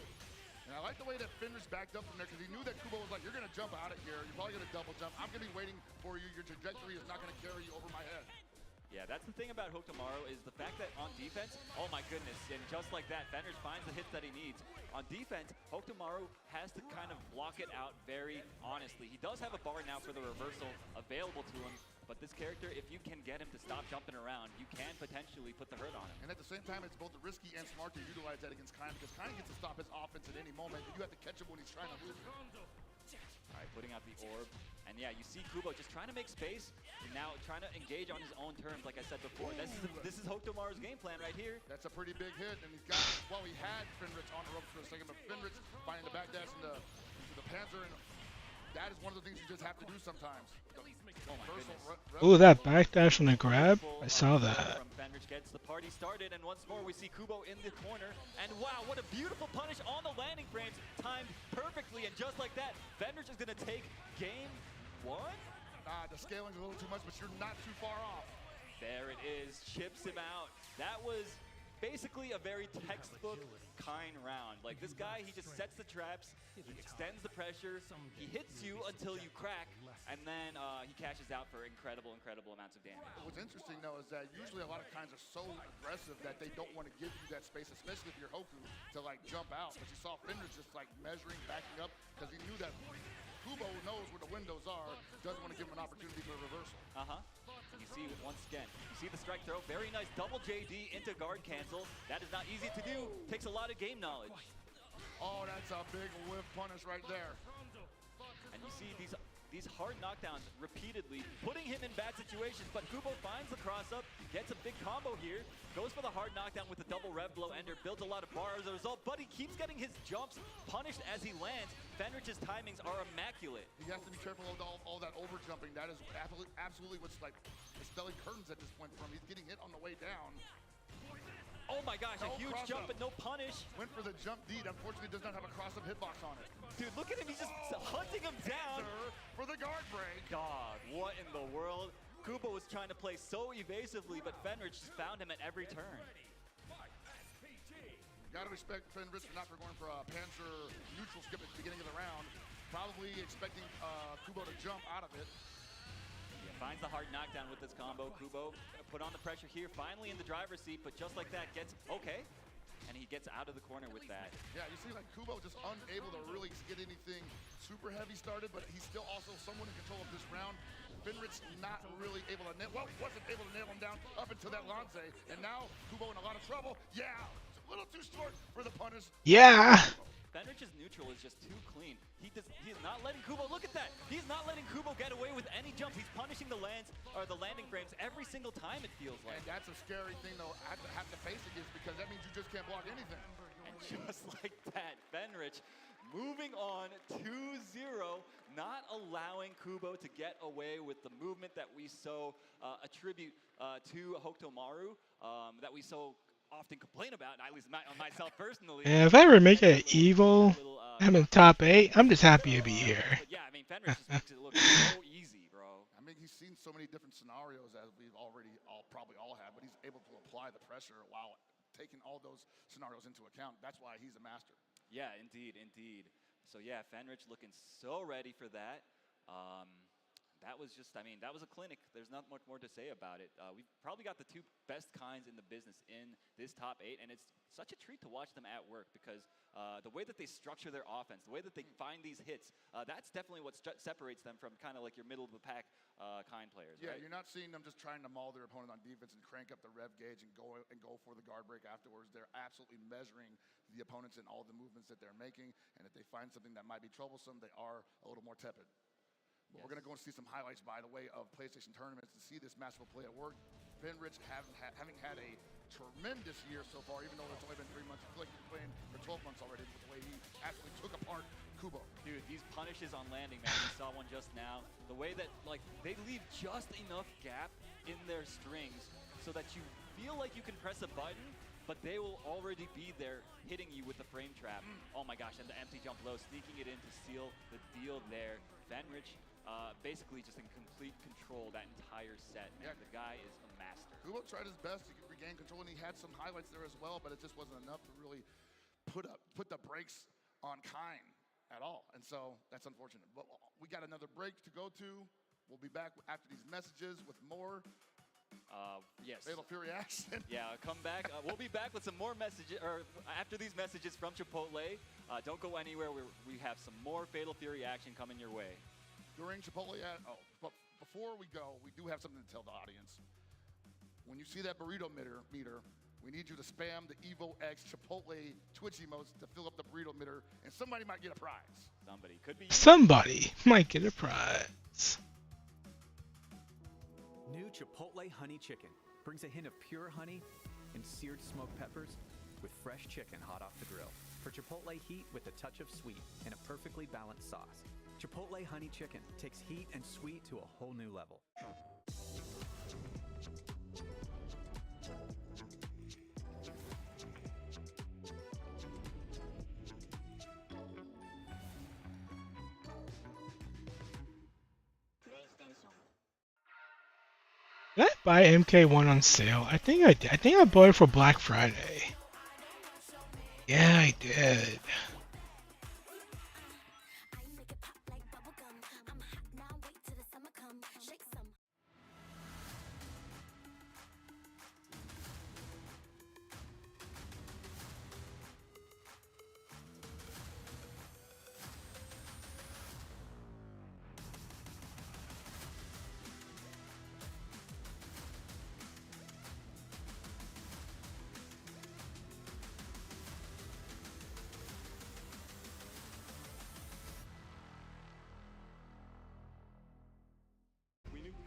And I like the way that Fenrich backed up from there because he knew that Kubo was like, you're gonna jump out of here, you're probably gonna double jump. I'm gonna be waiting for you, your trajectory is not gonna carry you over my head. Yeah, that's the thing about Hokumaru is the fact that on defense, oh my goodness, and just like that, Fenrich finds the hits that he needs. On defense, Hokumaru has to kind of block it out very honestly. He does have a bar now for the reversal available to him, but this character, if you can get him to stop jumping around, you can potentially put the hurt on him. And at the same time, it's both risky and smart to utilize that against Kain because Kain gets to stop his offense at any moment, and you have to catch him when he's trying to move. All right, putting out the orb. And yeah, you see Kubo just trying to make space, and now trying to engage on his own terms, like I said before. This is Hokumaru's game plan right here. That's a pretty big hit, and he's got, well, he had Fenrich on the ropes for a second, but Fenrich finding the backdash into the Panzer, and that is one of the things you just have to do sometimes. Ooh, that backdash on the grab. I saw that. From Fenrich gets the party started, and once more we see Kubo in the corner. And wow, what a beautiful punish on the landing frames, timed perfectly, and just like that, Fenrich is going to take game 1. The scaling's a little too much, but you're not too far off. There it is, chips him out. That was basically a very textbook Kain round. Like this guy, he just sets the traps, he extends the pressure, he hits you until you crack, and then he cashes out for incredible amounts of damage. What's interesting though is that usually a lot of Kains are so aggressive that they don't want to give you that space, especially if you're Hoku, to like jump out. But you saw Fenrich just like measuring, backing up, because he knew that Kubo knows where the windows are, doesn't want to give him an opportunity for a reversal. You see, once again, you see the strike throw, very nice double JD into guard cancel. That is not easy to do, takes a lot of game knowledge. Oh, that's a big whiff punish right there. And you see these hard knockdowns repeatedly, putting him in bad situations, but Kubo finds the cross-up, gets a big combo here, goes for the hard knockdown with the double rev blow ender, builds a lot of bar as a result, but he keeps getting his jumps punished as he lands. Fenrich's timings are immaculate. He has to be careful of all that over-jumping. That is absolutely what's like dispelling curtains at this point from him. He's getting hit on the way down. Oh my gosh, a huge jump, but no punish. Went for the jump D, unfortunately does not have a cross-up hitbox on it. Dude, look at him, he's just hunting him down. For the guard break. Dog, what in the world? Kubo was trying to play so evasively, but Fenrich found him at every turn. Gotta respect Fenris for not going for a Panzer neutral skip at the beginning of the round. Probably expecting Kubo to jump out of it. Yeah, finds the hard knockdown with this combo. Kubo put on the pressure here, finally in the driver's seat, but just like that gets, okay. And he gets out of the corner with that. Yeah, you see like Kubo just unable to really get anything super heavy started, but he's still also somewhat in control of this round. Fenris not really able to nail, well, wasn't able to nail him down up until that Lance, and now Kubo in a lot of trouble. Yeah, it's a little too short for the punish. Yeah. Fenrich's neutral is just too clean. He is not letting Kubo, look at that! He's not letting Kubo get away with any jumps. He's punishing the landing frames every single time, it feels like. And that's a scary thing though, have to face against, because that means you just can't block anything. And just like that, Fenrich moving on 2-0, not allowing Kubo to get away with the movement that we so attribute to Hokuto Maru, that we so often complain about, at least myself personally. Yeah, if I ever make it Evo, I'm in top 8. I'm just happy to be here. But yeah, I mean, Fenrich just makes it look so easy, bro. I mean, he's seen so many different scenarios as we've probably all have, but he's able to apply the pressure while taking all those scenarios into account. That's why he's a master. Yeah, indeed, indeed. So yeah, Fenrich looking so ready for that. That was just, I mean, that was a clinic. There's not much more to say about it. We've probably got the two best kinds in the business in this top 8, and it's such a treat to watch them at work because the way that they structure their offense, the way that they find these hits, that's definitely what separates them from kind of like your middle of the pack kind players. Yeah, right? you're not seeing them just trying to maul their opponent on defense and crank up the rev gauge and go for the guard break afterwards. They're absolutely measuring the opponents and all the movements that they're making, and if they find something that might be troublesome, they are a little more tepid. But we're going to go and see some highlights, by the way, of PlayStation tournaments to see this masterful play at work. Fenrich having had a tremendous year so far, even though it's only been 3 months. I feel like he's been playing for 12 months already with the way he actually took apart Kubo. Dude, these punishes on landing, man, we saw one just now. The way that, like, they leave just enough gap in their strings so that you feel like you can press a button, but they will already be there hitting you with the frame trap. Oh my gosh, and the empty jump low, sneaking it in to seal the deal there. Fenrich basically just in complete control that entire set. Man, the guy is a master. Kubo tried his best to regain control, and he had some highlights there as well, but it just wasn't enough to really put the brakes on Kine at all. And so that's unfortunate. But we got another break to go to. We'll be back after these messages with more. Yes. Fatal Fury action. Yeah, come back. We'll be back with some more messages, or after these messages from Chipotle. Don't go anywhere. We have some more Fatal Fury action coming your way. During Chipotle, but before we go, we do have something to tell the audience. When you see that burrito meter, we need you to spam the Evo X Chipotle Twitch emotes to fill up the burrito meter, and somebody might get a prize. Somebody could be. Somebody might get a prize. New Chipotle Honey Chicken brings a hint of pure honey and seared smoked peppers with fresh chicken hot off the grill. For Chipotle heat with a touch of sweet and a perfectly balanced sauce. Chipotle Honey Chicken takes heat and sweet to a whole new level. Did I buy MK1 on sale? I think I did. I think I bought it for Black Friday. Yeah, I did.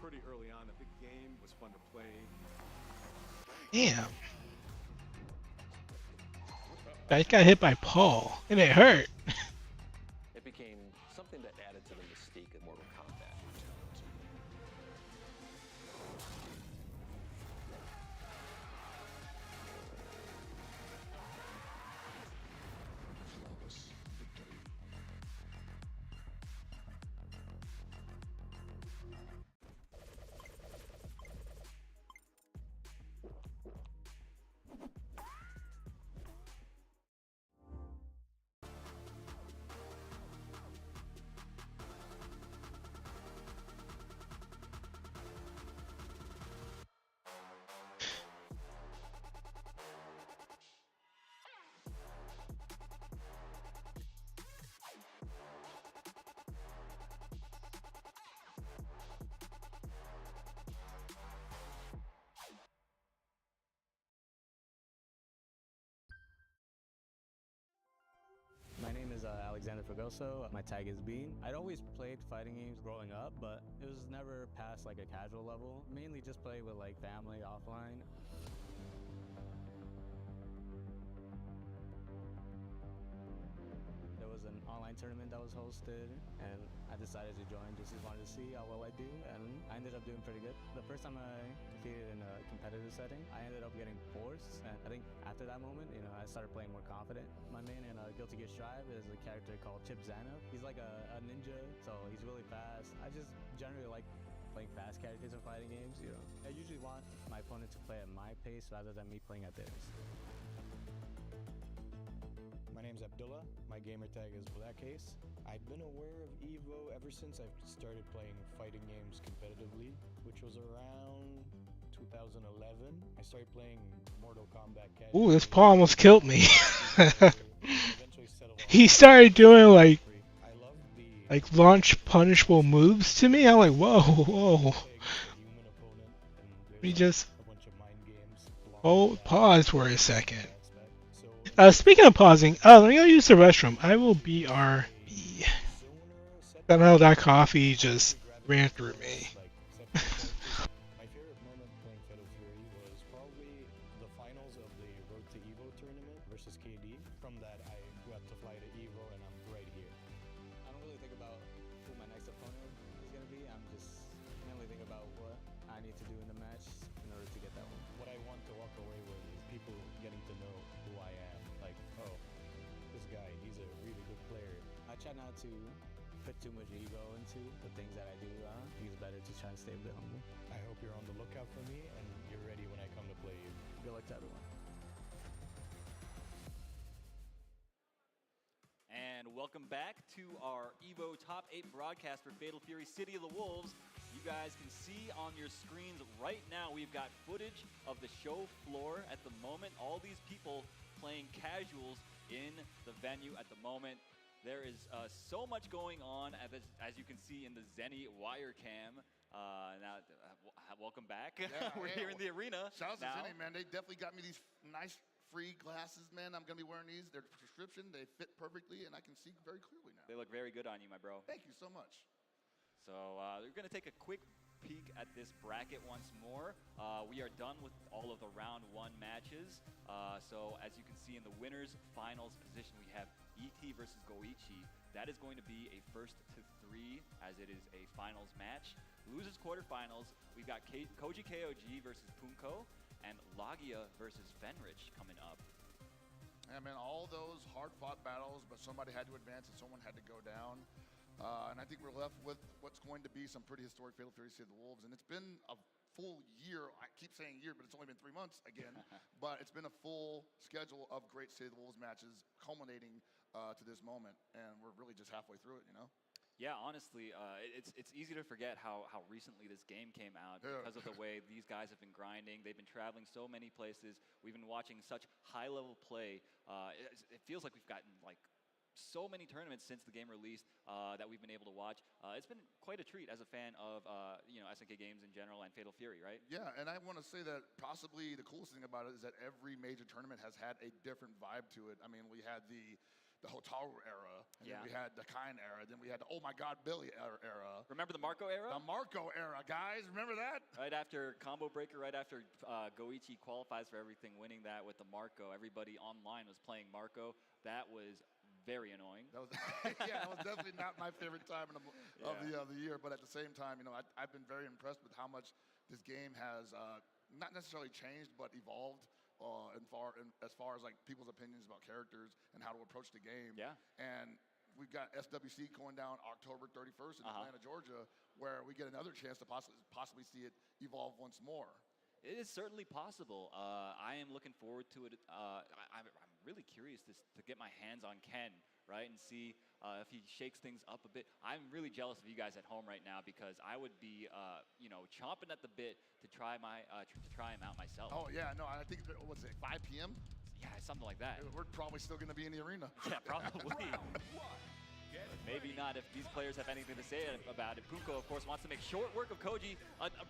Pretty early on that the game was fun to play. Damn. I got hit by Paul, and it hurt. It became something that added to the mystique of Mortal Kombat. is Alexander Fragoso. My tag is Bean. I'd always played fighting games growing up, but it was never past like a casual level. Mainly just play with like family offline. There was an online tournament that was hosted, and I decided to join just wanted to see how well I do, and I ended up doing pretty good. The first time I competed in a competitive setting, I ended up getting fourth, and I think after that moment, I started playing more confident. My main in Guilty Gear Strive is a character called Chip Zano. He's like a ninja, so he's really fast. I just generally like playing fast characters in fighting games. I usually want my opponent to play at my pace rather than me playing at theirs. My name's Abdullah. My gamer tag is Blackace. I've been aware of EVO ever since I started playing fighting games competitively, which was around 2011. I started playing Mortal Kombat casually. Ooh, this paw almost killed me. He started doing like launch punishable moves to me. I'm like, whoa, whoa. Let me just pause for a second. Speaking of pausing, let me go use the restroom. I will BRB. Somehow that coffee just ran through me. My favorite moment playing Fatal Fury was probably the finals of the Road to EVO tournament versus KD. From that, I got to fly to EVO, and I'm right here. I don't really think about who my next opponent is going to be. I'm just mainly thinking about what I need to do in the match in order to get that one. What I want to walk away with is people getting to know who I am. Like, oh, this guy, he's a really good player. I try not to put too much ego into the things that I do. I think it's better to try and stay a bit humble. I hope you're on the lookout for me, and you're ready when I come to play you. Good luck to everyone. And welcome back to our EVO Top 8 broadcast for Fatal Fury City of the Wolves. You guys can see on your screens right now, we've got footage of the show floor at the moment. All these people playing casuals in the venue at the moment. There is so much going on, as you can see in the Zenny wire cam. Welcome back. Yeah, We're here in the arena. Shout out to now. Zenny, man. They definitely got me these nice free glasses, man. I'm going to be wearing these. They're prescription. They fit perfectly, and I can see very clearly now. They look very good on you, my bro. Thank you so much. So we're going to take a quick peek at this bracket once more. We are done with all of the round 1 matches. So as you can see in the winners finals position, we have ET versus Goichi. That is going to be a 1st to 3, as it is a finals match. Losers quarterfinals, we've got Koji KOG versus Punko, and Lagia versus Fenrich coming up. Yeah, man, all those hard-fought battles, but somebody had to advance and someone had to go down. And I think we're left with what's going to be some pretty historic Fatal Fury City of the Wolves. And it's been a full year. I keep saying year, but it's only been 3 months again. But it's been a full schedule of great City of the Wolves matches culminating to this moment. And we're really just halfway through it, Yeah, honestly, it's easy to forget how recently this game came out because of the way these guys have been grinding. They've been traveling so many places. We've been watching such high-level play. It feels like we've gotten so many tournaments since the game released that we've been able to watch. It's been quite a treat as a fan of SNK games in general and Fatal Fury, right? Yeah, and I want to say that possibly the coolest thing about it is that every major tournament has had a different vibe to it. I mean, we had the Hotaru era, and then we had the Kain era, then we had the Oh My God Billy era. Remember the Marco era? The Marco era, guys. Remember that? Right after Combo Breaker, right after Goichi qualifies for everything, winning that with the Marco. Everybody online was playing Marco. That was very annoying. That was that was definitely not my favorite time of the year. But at the same time, I've been very impressed with how much this game has not necessarily changed, but evolved. As far as people's opinions about characters and how to approach the game. Yeah. And we've got SWC going down October 31st in Atlanta, Georgia, where we get another chance to possibly see it evolve once more. It is certainly possible. I am looking forward to it. I'm really curious to get my hands on Ken, right, and see if he shakes things up a bit. I'm really jealous of you guys at home right now because I would be, chomping at the bit to try him out myself. Oh yeah, no, I think was it 5 p.m. Yeah, something like that. We're probably still going to be in the arena. Yeah, probably. Maybe not if these players have anything to say about it. Punko, of course, wants to make short work of Koji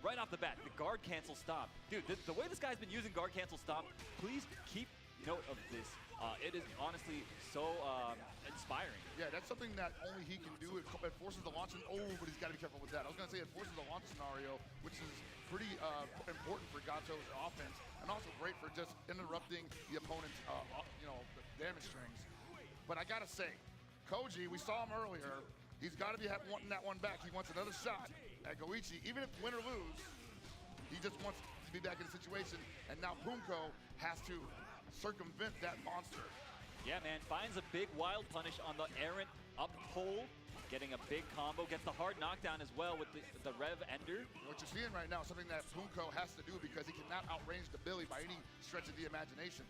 right off the bat. The guard cancel stop. Dude, the way this guy's been using guard cancel stop, please keep note of this. It is honestly so inspiring. Yeah, that's something that only he can do. It forces the launch, and but he's got to be careful with that. I was going to say it forces the launch scenario, which is pretty important for Gato's offense, and also great for just interrupting the opponent's, damage strings. But I got to say, Koji, we saw him earlier. He's got to be wanting that one back. He wants another shot at Goichi, even if win or lose. He just wants to be back in the situation, and now Punko has to circumvent that monster. Yeah, man, finds a big wild punish on the errant up pole, getting a big combo, gets the hard knockdown as well with the Rev Ender. What you're seeing right now is something that Punko has to do because he cannot outrange the Billy by any stretch of the imagination.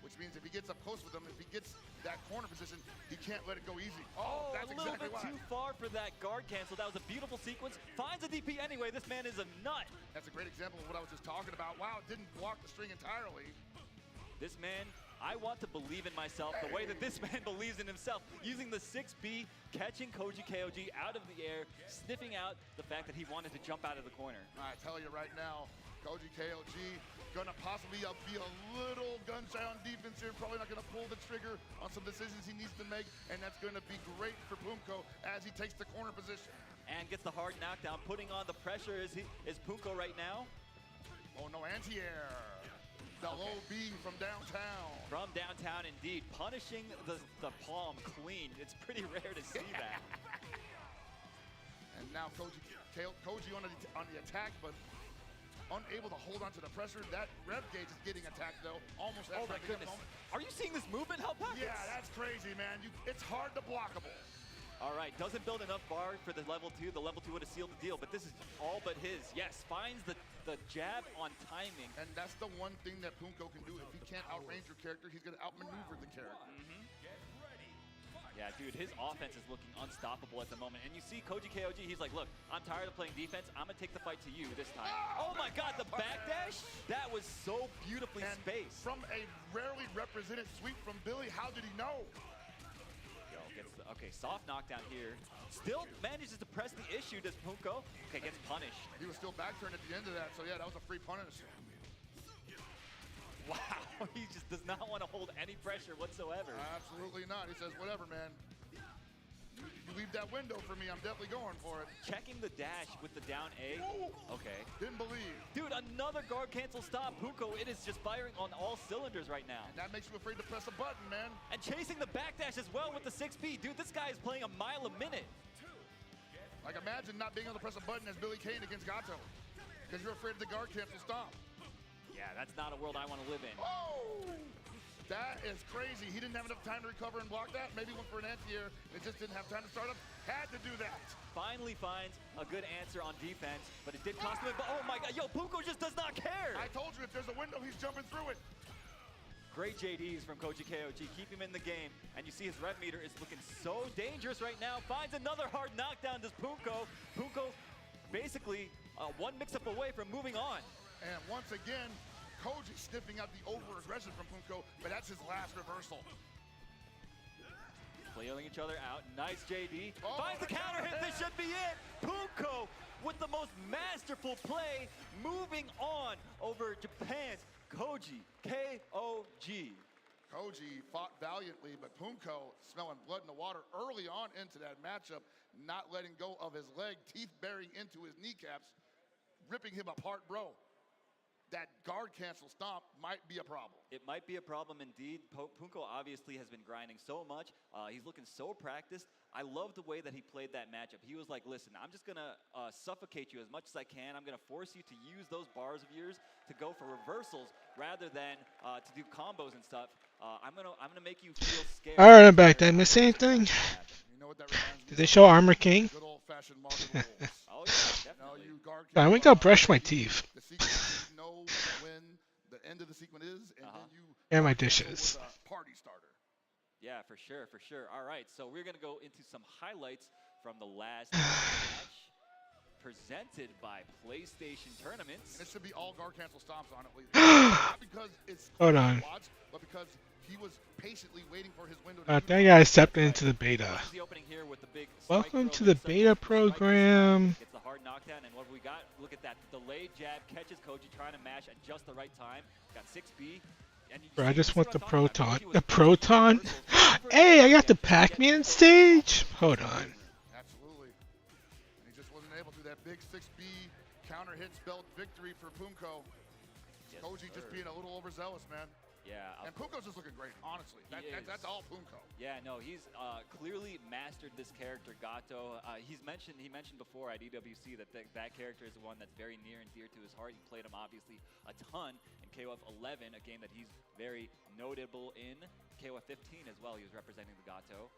Which means if he gets up close with him, if he gets that corner position, he can't let it go easy. Oh, that's a little exactly bit why. too far for that guard cancel. That was a beautiful sequence. Finds a DP anyway. This man is a nut. That's a great example of what I was just talking about. Wow, it didn't block the string entirely. This man, I want to believe in myself the way that this man believes in himself. Using the 6B, catching Koji KOG out of the air, sniffing out the fact that he wanted to jump out of the corner. I tell you right now, Koji KOG gonna possibly be a little gun shy on defense here. Probably not gonna pull the trigger on some decisions he needs to make, and that's gonna be great for Punko as he takes the corner position. And gets the hard knockdown, putting on the pressure is Punko right now. Oh no, anti-air. The low B from downtown. From downtown, indeed. Punishing the palm clean. It's pretty rare to see that. And now Koji on the attack, but unable to hold on to the pressure. That rev gauge is getting attacked, though. Almost at Oh, my goodness. Are you seeing this movement, Hellpockets? Yeah, that's crazy, man. It's hard to blockable. All right, doesn't build enough bar for the level 2. The level 2 would have sealed the deal, but this is all but his. Yes, finds the jab on timing. And that's the one thing that Punko can do. If he can't outrange your character, he's going to outmaneuver the character. Yeah, dude, his offense is looking unstoppable at the moment. And you see Koji KOG, he's like, look, I'm tired of playing defense. I'm going to take the fight to you this time. Oh, my God, the backdash? That was so beautifully spaced. From a rarely represented sweep from Billy, how did he know? Okay, soft knockdown here. Still manages to press the issue, does Punko. Okay, gets punished. He was still back turned at the end of that, so yeah, that was a free punish. Wow, he just does not want to hold any pressure whatsoever. Absolutely not. He says, whatever, man. You leave that window for me, I'm definitely going for it. Checking the dash with the down A. Okay. Didn't believe. Dude, another guard cancel stop. Punko, it is just firing on all cylinders right now. And that makes you afraid to press a button, man. And chasing the backdash as well with the 6B. Dude, this guy is playing a mile a minute. Like, imagine not being able to press a button as Billy Kane against Gato. Because you're afraid of the guard cancel stomp. Yeah, that's not a world I want to live in. Oh! That is crazy. He didn't have enough time to recover and block that. Maybe went for an anti-air. It just didn't have time to start up. Had to do that. Finally finds a good answer on defense, but it did cost him. But oh my God, yo, Punko just does not care. I told you, if there's a window, he's jumping through it. Great JDs from Koji KOG. Keep him in the game. And you see his rev meter is looking so dangerous right now. Finds another hard knockdown, does Punko. Punko basically one mix-up away from moving on. And once again, Koji sniffing out the over-aggression from Punko, but that's his last reversal. Flailing each other out. Nice JD. Finds the counter hit. This should be it. Punko with the most masterful play. Moving on over Japan's Koji KOG. Koji fought valiantly, but Punko smelling blood in the water early on into that matchup, not letting go of his leg, teeth burying into his kneecaps, ripping him apart, bro. That guard cancel stomp might be a problem. It might be a problem indeed. Punko obviously has been grinding so much. He's looking so practiced. I love the way that he played that matchup. He was like, listen, I'm just going to suffocate you as much as I can. I'm going to force you to use those bars of yours to go for reversals rather than to do combos and stuff. I'm gonna make you feel scared. All right, I'm back. Did I miss anything? You know what that reminds me Did they show Armor King? Good old-fashioned Marvel Wolves. Oh, yeah, definitely. I went to go brush my teeth. The sequence, you know when the end of the sequence is, and then you And my dishes. with a party starter. Yeah, for sure, for sure. All right, so we're going to go into some highlights from the last match presented by PlayStation Tournaments. And it should be all guard cancel stomps on it. Not because it's Hold on. watch, but because he was patiently waiting for his window to I think I stepped into the beta. The opening here with the big Welcome to the beta program. Gets the hard knockdown, and what have we got? Look at that delayed jab, catches Koji trying to mash at just the right time. Got 6B, And you Bro, I see just what want the I'm talking about. proton. Koki was The pushing proton? reversals over and Hey, I over got the again to get Pac-Man those stage. Hold on. Absolutely. And he just wasn't able to. That big 6B counter hit spelled victory for Punko. Yes, Koji just sir. being a little overzealous, man. Yeah, And Punko's just looking great, honestly. That's all Punko. Yeah, no, he's clearly mastered this character, Gato. He mentioned before at EWC that that character is the one that's very near and dear to his heart. He played him obviously a ton in KOF 11, a game that he's very notable in. KOF 15 as well, he was representing the Gato.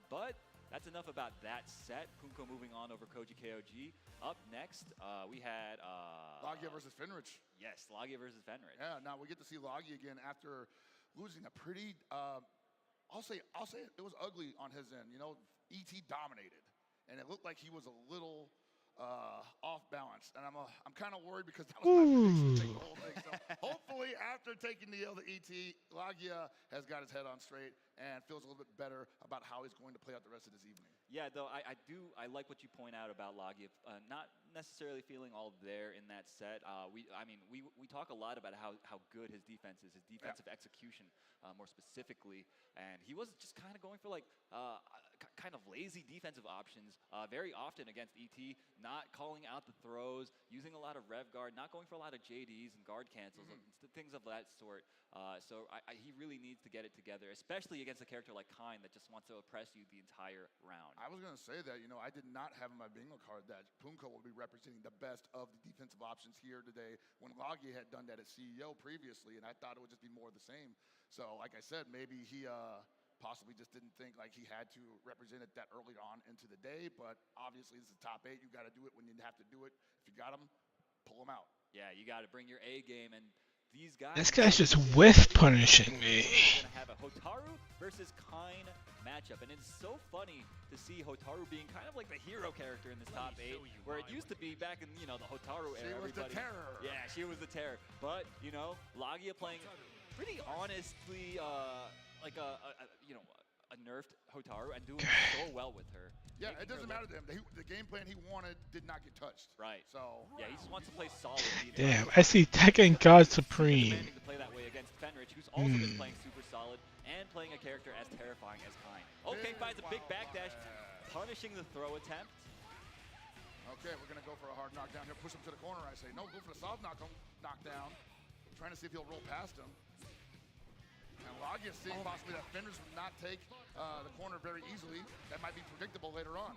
But that's enough about that set. Punko moving on over Koji KOG. Up next, we had Logia versus Fenrich. Yes, Logia versus Fenrich. Yeah, now we get to see Logia again after losing a pretty, I'll say it was ugly on his end. You know, ET dominated, and it looked like he was a little off balance. And I'm kind of worried because that was my prediction to take the whole thing. So hopefully, after taking the L to ET, Logia has got his head on straight and feels a little bit better about how he's going to play out the rest of this evening. Yeah, though I like what you point out about Logia, not necessarily feeling all there in that set. We talk a lot about how good his defense is, his defensive execution more specifically, and he was just kind of going for like kind of lazy defensive options very often against ET, not calling out the throws, using a lot of rev guard, not going for a lot of JDs and guard cancels, things of that sort. So he really needs to get it together, especially against a character like Kine that just wants to oppress you the entire round. I was going to say that, I did not have in my bingo card that Punko will be representing the best of the defensive options here today when Logia had done that as CEO previously, and I thought it would just be more of the same. So, like I said, maybe he possibly just didn't think like he had to represent it that early on into the day, but obviously this is top 8. You got to do it when you have to do it. If you got them, pull them out. Yeah, you got to bring your A game, and these guys. This guy's just whiff punishing me. We're gonna have a Hotaru versus Kine matchup, and it's so funny to see Hotaru being kind of like the hero character in this top 8, where it used to be back in the Hotaru era. She was the terror. Yeah, she was the terror. But Logia playing pretty honestly like a nerfed Hotaru and doing so well with her. Yeah, it doesn't matter to him. The game plan he wanted did not get touched. Right. So yeah, he just wants to play solid. Damn, I see Tekken God Supreme. Demanding to play that way against Fenrich, who's also been playing super solid and playing a character as terrifying as Kine. Okay, finds a big backdash, punishing the throw attempt. Okay, we're gonna go for a hard knockdown here. Push him to the corner. I say no. Go for the soft knockdown. Trying to see if he'll roll past him. And Logia seeing possibly that Fenrich would not take the corner very easily. That might be predictable later on.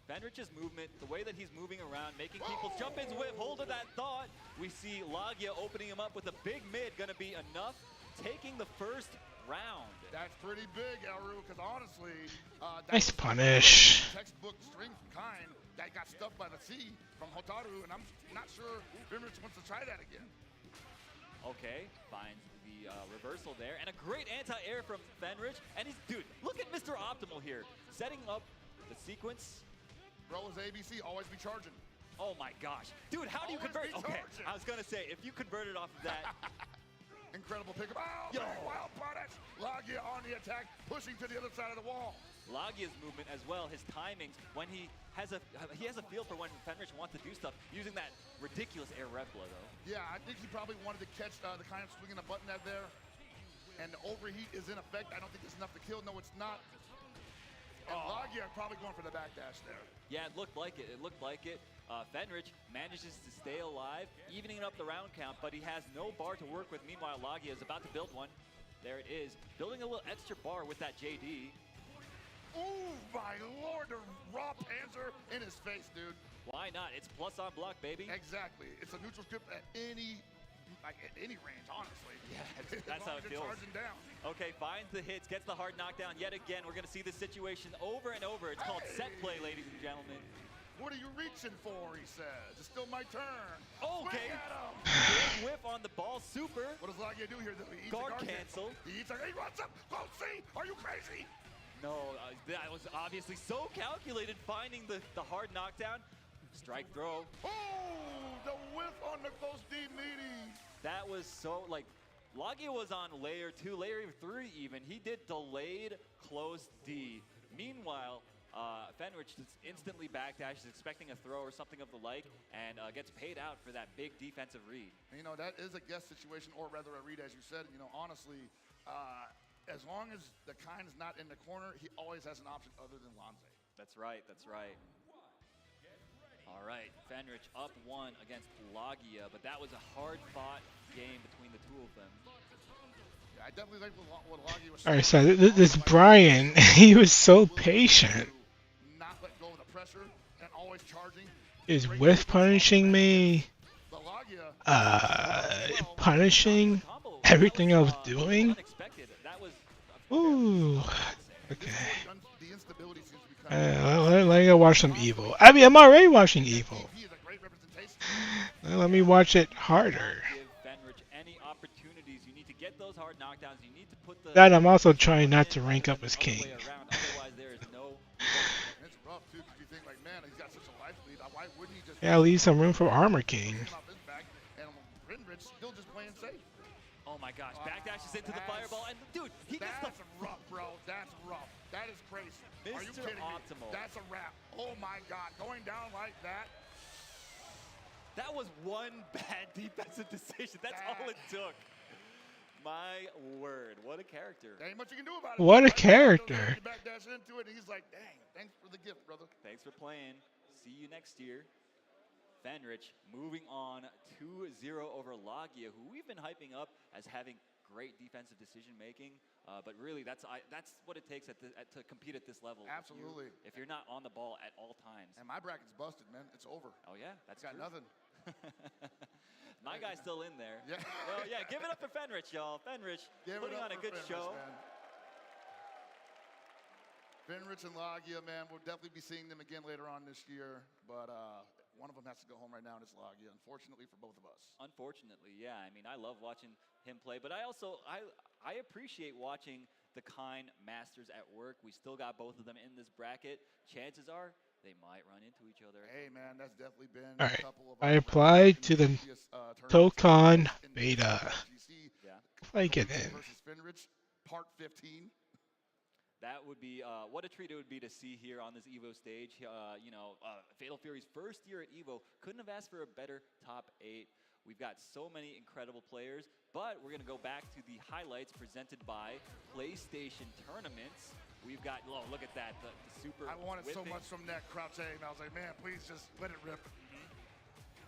Fenrich's movement, the way that he's moving around, making people jump into whip, hold of that thought. We see Logia opening him up with a big mid, gonna be enough, taking the first round. That's pretty big, Elru, because honestly, Nice punish. Textbook string from Kine that got stuffed by the C from Hotaru, and I'm not sure Fenrich wants to try that again. Okay, finds the reversal there, and a great anti-air from Fenrich. And dude, look at Mr. Optimal here, setting up the sequence. Bro is ABC, always be charging. Oh my gosh. Dude, how do you convert? Okay, I was gonna say, if you converted off of that. Incredible pickup. Oh, yo, wild punish. Logia on the attack, pushing to the other side of the wall. Logia's movement as well, his timings, when he has a feel for when Fenrich wants to do stuff, using that ridiculous air rev blow though. Yeah, I think he probably wanted to catch the kind of swinging a button out there, and the overheat is in effect. I don't think it's enough to kill. No, it's not. And Logia probably going for the backdash there. Yeah, it looked like it. It looked like it. Fenrich manages to stay alive, evening up the round count, but he has no bar to work with. Meanwhile, Logia is about to build one. There it is, building a little extra bar with that JD. Oh my lord, the raw panzer in his face, dude. Why not? It's plus on block, baby. Exactly. It's a neutral script at any range, honestly. Yeah, that's how it feels. Charging down. Okay, finds the hits, gets the hard knockdown. Yet again, we're going to see this situation over and over. It's called set play, ladies and gentlemen. What are you reaching for, he says. It's still my turn. Okay. Swing at him. Big whip on the ball, super. What does Logia do here? He eats guard a cancel. He eats a, he runs up. Go see. Are you crazy? No, that was obviously so calculated, finding the hard knockdown. Strike throw. Oh, the whiff on the close D meaty. That was so, like, Logia was on layer 2, layer 3 even. He did delayed close D. Meanwhile, Fenrich just instantly backdashes, expecting a throw or something of the like, and gets paid out for that big defensive read. You know, that is a guess situation, or rather a read, as you said. You know, honestly, as long as the Kind's not in the corner, he always has an option other than Lanze. That's right, that's right. All right, Fenrich up 1 against Lagia, but that was a hard-fought game between the two of them. Yeah, I definitely like what Lagia was All right, so this Brian, he was so patient. not let go of the pressure and always charging. Is with punishing me, punishing everything I was doing. Ooh, okay. Let me go watch some Evil. I mean, I'm already watching Evil. Let me watch it harder. That I'm also trying not to rank up as king. It's rough too, because you think like, man, he's got such a life lead. Why wouldn't he just? Yeah, leave some room for Armor King. And Fenrich still just playing safe. Oh my gosh, backdashes into the fireball, and dude, he gets the... That's rough, bro. That's rough. That is crazy. Are you Mr. kidding Optimal. me? That's a wrap. Oh my God, going down like that. That was one bad defensive decision. That's all it took. My word, what a character. There ain't much you can do about it. What a character. You backdash into it, and he's like, dang, thanks for the gift, brother. Thanks for playing. See you next year. Fenrich moving on 2-0 over Lagia, who we've been hyping up as having great defensive decision making, but really that's what it takes to compete at this level. Absolutely. If you're not on the ball at all times. And my bracket's busted, man. It's over. Oh yeah, that's got true. nothing. My guy's still in there. Yeah. Oh yeah, give it up for Fenrich, y'all. Fenrich putting on a good show. Man. Fenrich and Lagia, man, we'll definitely be seeing them again later on this year, but one of them has to go home right now, and it's Lagia, unfortunately for both of us. Unfortunately, yeah. I mean, I love watching him play, but I also I appreciate watching the Kind Masters at work. We still got both of them in this bracket. Chances are they might run into each other. Hey, man, that's definitely been All a right, couple of I applied to the Tokon beta. If I get in. Versus Fenrich, part 15. That would be what a treat it would be to see here on this Evo stage. Fatal Fury's first year at Evo couldn't have asked for a better top 8. We've got so many incredible players, but we're going to go back to the highlights presented by PlayStation Tournaments. We've got, oh, look at that, the super I wanted so whipping. much from that Crouch A, and I was like, man, please just let it rip.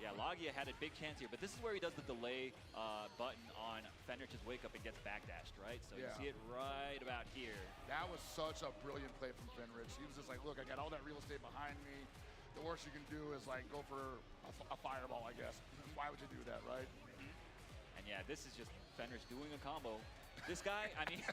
Yeah, Lagia had a big chance here, but this is where he does the delay button on Fenrich's wake up and gets backdashed, right? So you see it right about here. That was such a brilliant play from Fenrich. He was just like, look, I got all that real estate behind me. The worst you can do is like go for a fireball, I guess. Why would you do that, right? And yeah, this is just Fenrich doing a combo. This guy, I mean,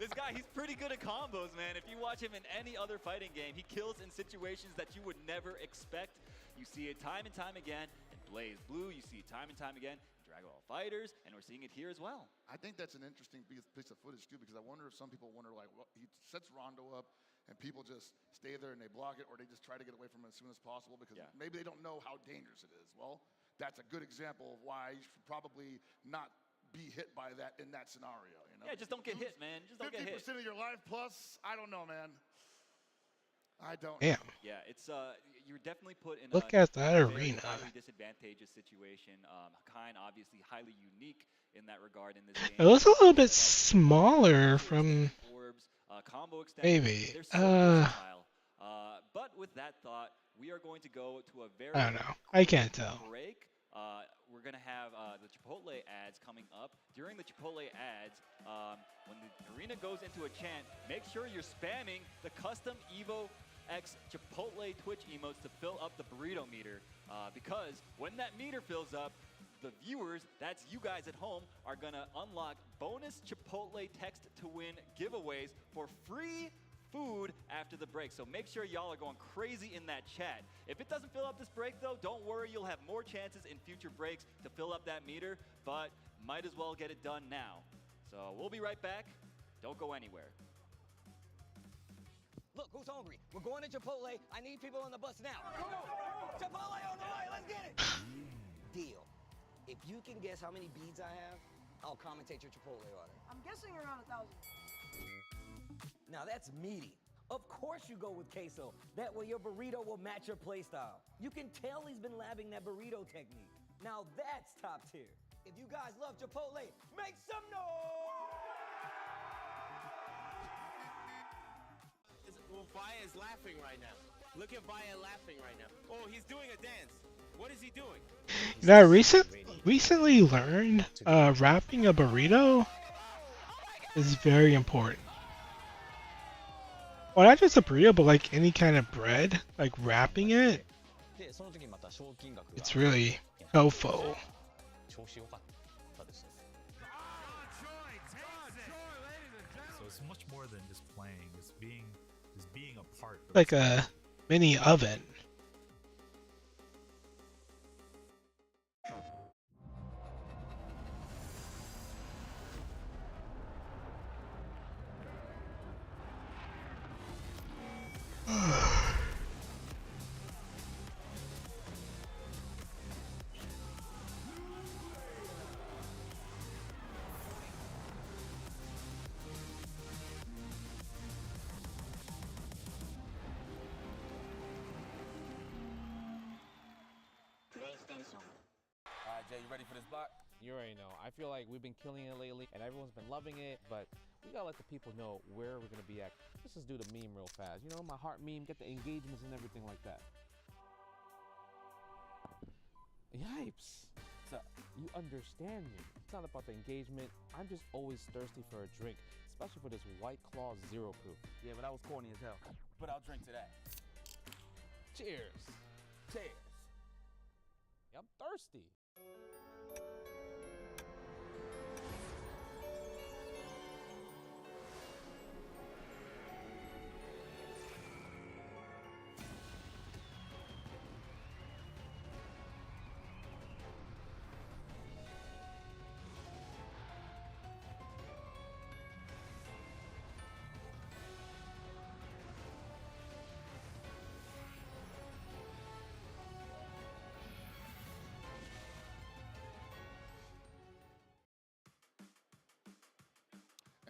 this guy, he's pretty good at combos, man. If you watch him in any other fighting game, he kills in situations that you would never expect. You see it time and time again in Blaze Blue. You see it time and time again in Dragon Ball Fighters, and we're seeing it here as well. I think that's an interesting piece of footage, too, because I wonder if some people wonder, like, well, he sets Rondo up, and people just stay there and they block it, or they just try to get away from it as soon as possible because maybe they don't know how dangerous it is. Well, that's a good example of why you should probably not be hit by that in that scenario. You know? Yeah, just don't get hit, man. Just don't get hit. 50% of your life plus, I don't know, man. I don't. Damn. Yeah, it's you're definitely put in Look a at that very arena. highly disadvantageous situation. Kind obviously highly unique in that regard in this game. It looks a little bit smaller from Orbs, combo extension. maybe. They're so versatile. But with that thought, we are going to go to a very I don't know. I can't tell. break. We're going to have the Chipotle ads coming up. During the Chipotle ads, when the arena goes into a chant, make sure you're spamming the custom Evo X Chipotle Twitch emotes to fill up the burrito meter. Because when that meter fills up, the viewers, that's you guys at home, are going to unlock bonus Chipotle text to win giveaways for free food after the break. So make sure y'all are going crazy in that chat. If it doesn't fill up this break though, don't worry, you'll have more chances in future breaks to fill up that meter, but might as well get it done now. So we'll be right back. Don't go anywhere. Look, who's hungry? We're going to Chipotle. I need people on the bus now. Chipotle on the way, let's get it. Deal. If you can guess how many beads I have, I'll commentate your Chipotle order. I'm guessing around 1,000. Now that's meaty. Of course you go with queso. That way your burrito will match your playstyle. You can tell he's been labbing that burrito technique. Now that's top tier. If you guys love Chipotle, make some noise! Well, Vaya is laughing right now. Look at Vaya laughing right now. Oh, he's doing a dance. What is he doing? You know, I recently learned wrapping a burrito is very important. Well, not just a burrito, but like any kind of bread, like wrapping it, it's really helpful. So it's much more than just playing. It's being a part of Like a mini oven. Jay, you ready for this block? You already know. I feel like we've been killing it lately, and everyone's been loving it, but we gotta let the people know where we're gonna be at. Let's just do the meme real fast. You know, my heart meme, get the engagements and everything like that. Yipes! So, you understand me. It's not about the engagement. I'm just always thirsty for a drink, especially for this White Claw Zero Proof. Yeah, but that was corny as hell. But I'll drink to that. Cheers! Cheers. I'm thirsty.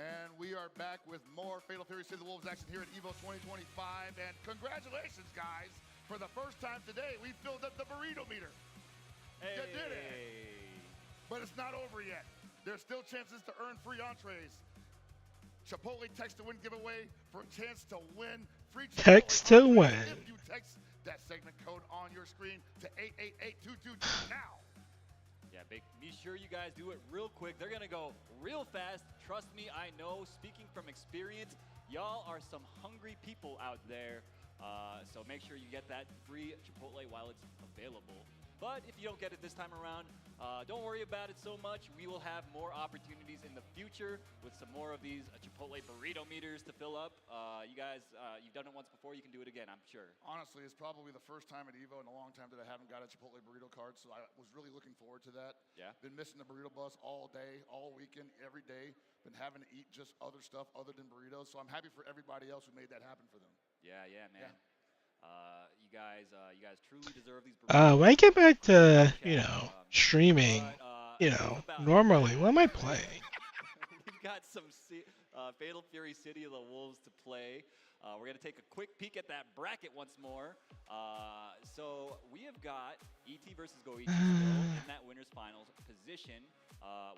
And we are back with more Fatal Fury City of the Wolves action here at EVO 2025. And congratulations, guys. For the first time today, we filled up the burrito meter. Hey. You did it. But it's not over yet. There's still chances to earn free entrees. Chipotle text to win giveaway for a chance to win free Chipotle Text to entrees win. If you text that segment code on your screen to 888222 now. Yeah, be sure you guys do it real quick. They're gonna go real fast. Trust me, I know. Speaking from experience, y'all are some hungry people out there. So make sure you get that free Chipotle while it's available. But if you don't get it this time around, don't worry about it so much. We will have more opportunities in the future with some more of these Chipotle burrito meters to fill up. You guys, you've done it once before. You can do it again, I'm sure. Honestly, it's probably the first time at EVO in a long time that I haven't got a Chipotle burrito card, so I was really looking forward to that. Yeah. Been missing the burrito bus all day, all weekend, every day. Been having to eat just other stuff other than burritos, so I'm happy for everybody else who made that happen for them. Yeah, man. Yeah. You guys truly deserve these burritos. When I get back to, streaming, normally, what am I playing? We've got some Fatal Fury City of the Wolves to play. We're going to take a quick peek at that bracket once more. So we have got ET versus Goichi still in that winner's finals position.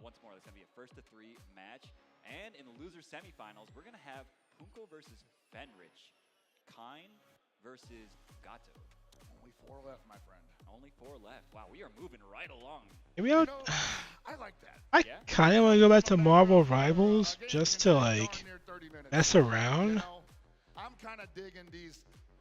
Once more, it's going to be a 1-3 match. And in the loser semifinals, we're going to have Punko versus Fenrich. Kine versus Gato. Only 4 left, my friend. Only 4 left. Wow, we are moving right along. Maybe I'll, I like that. I kind of want to go back to Marvel Rivals just to mess around. I'm kind of digging these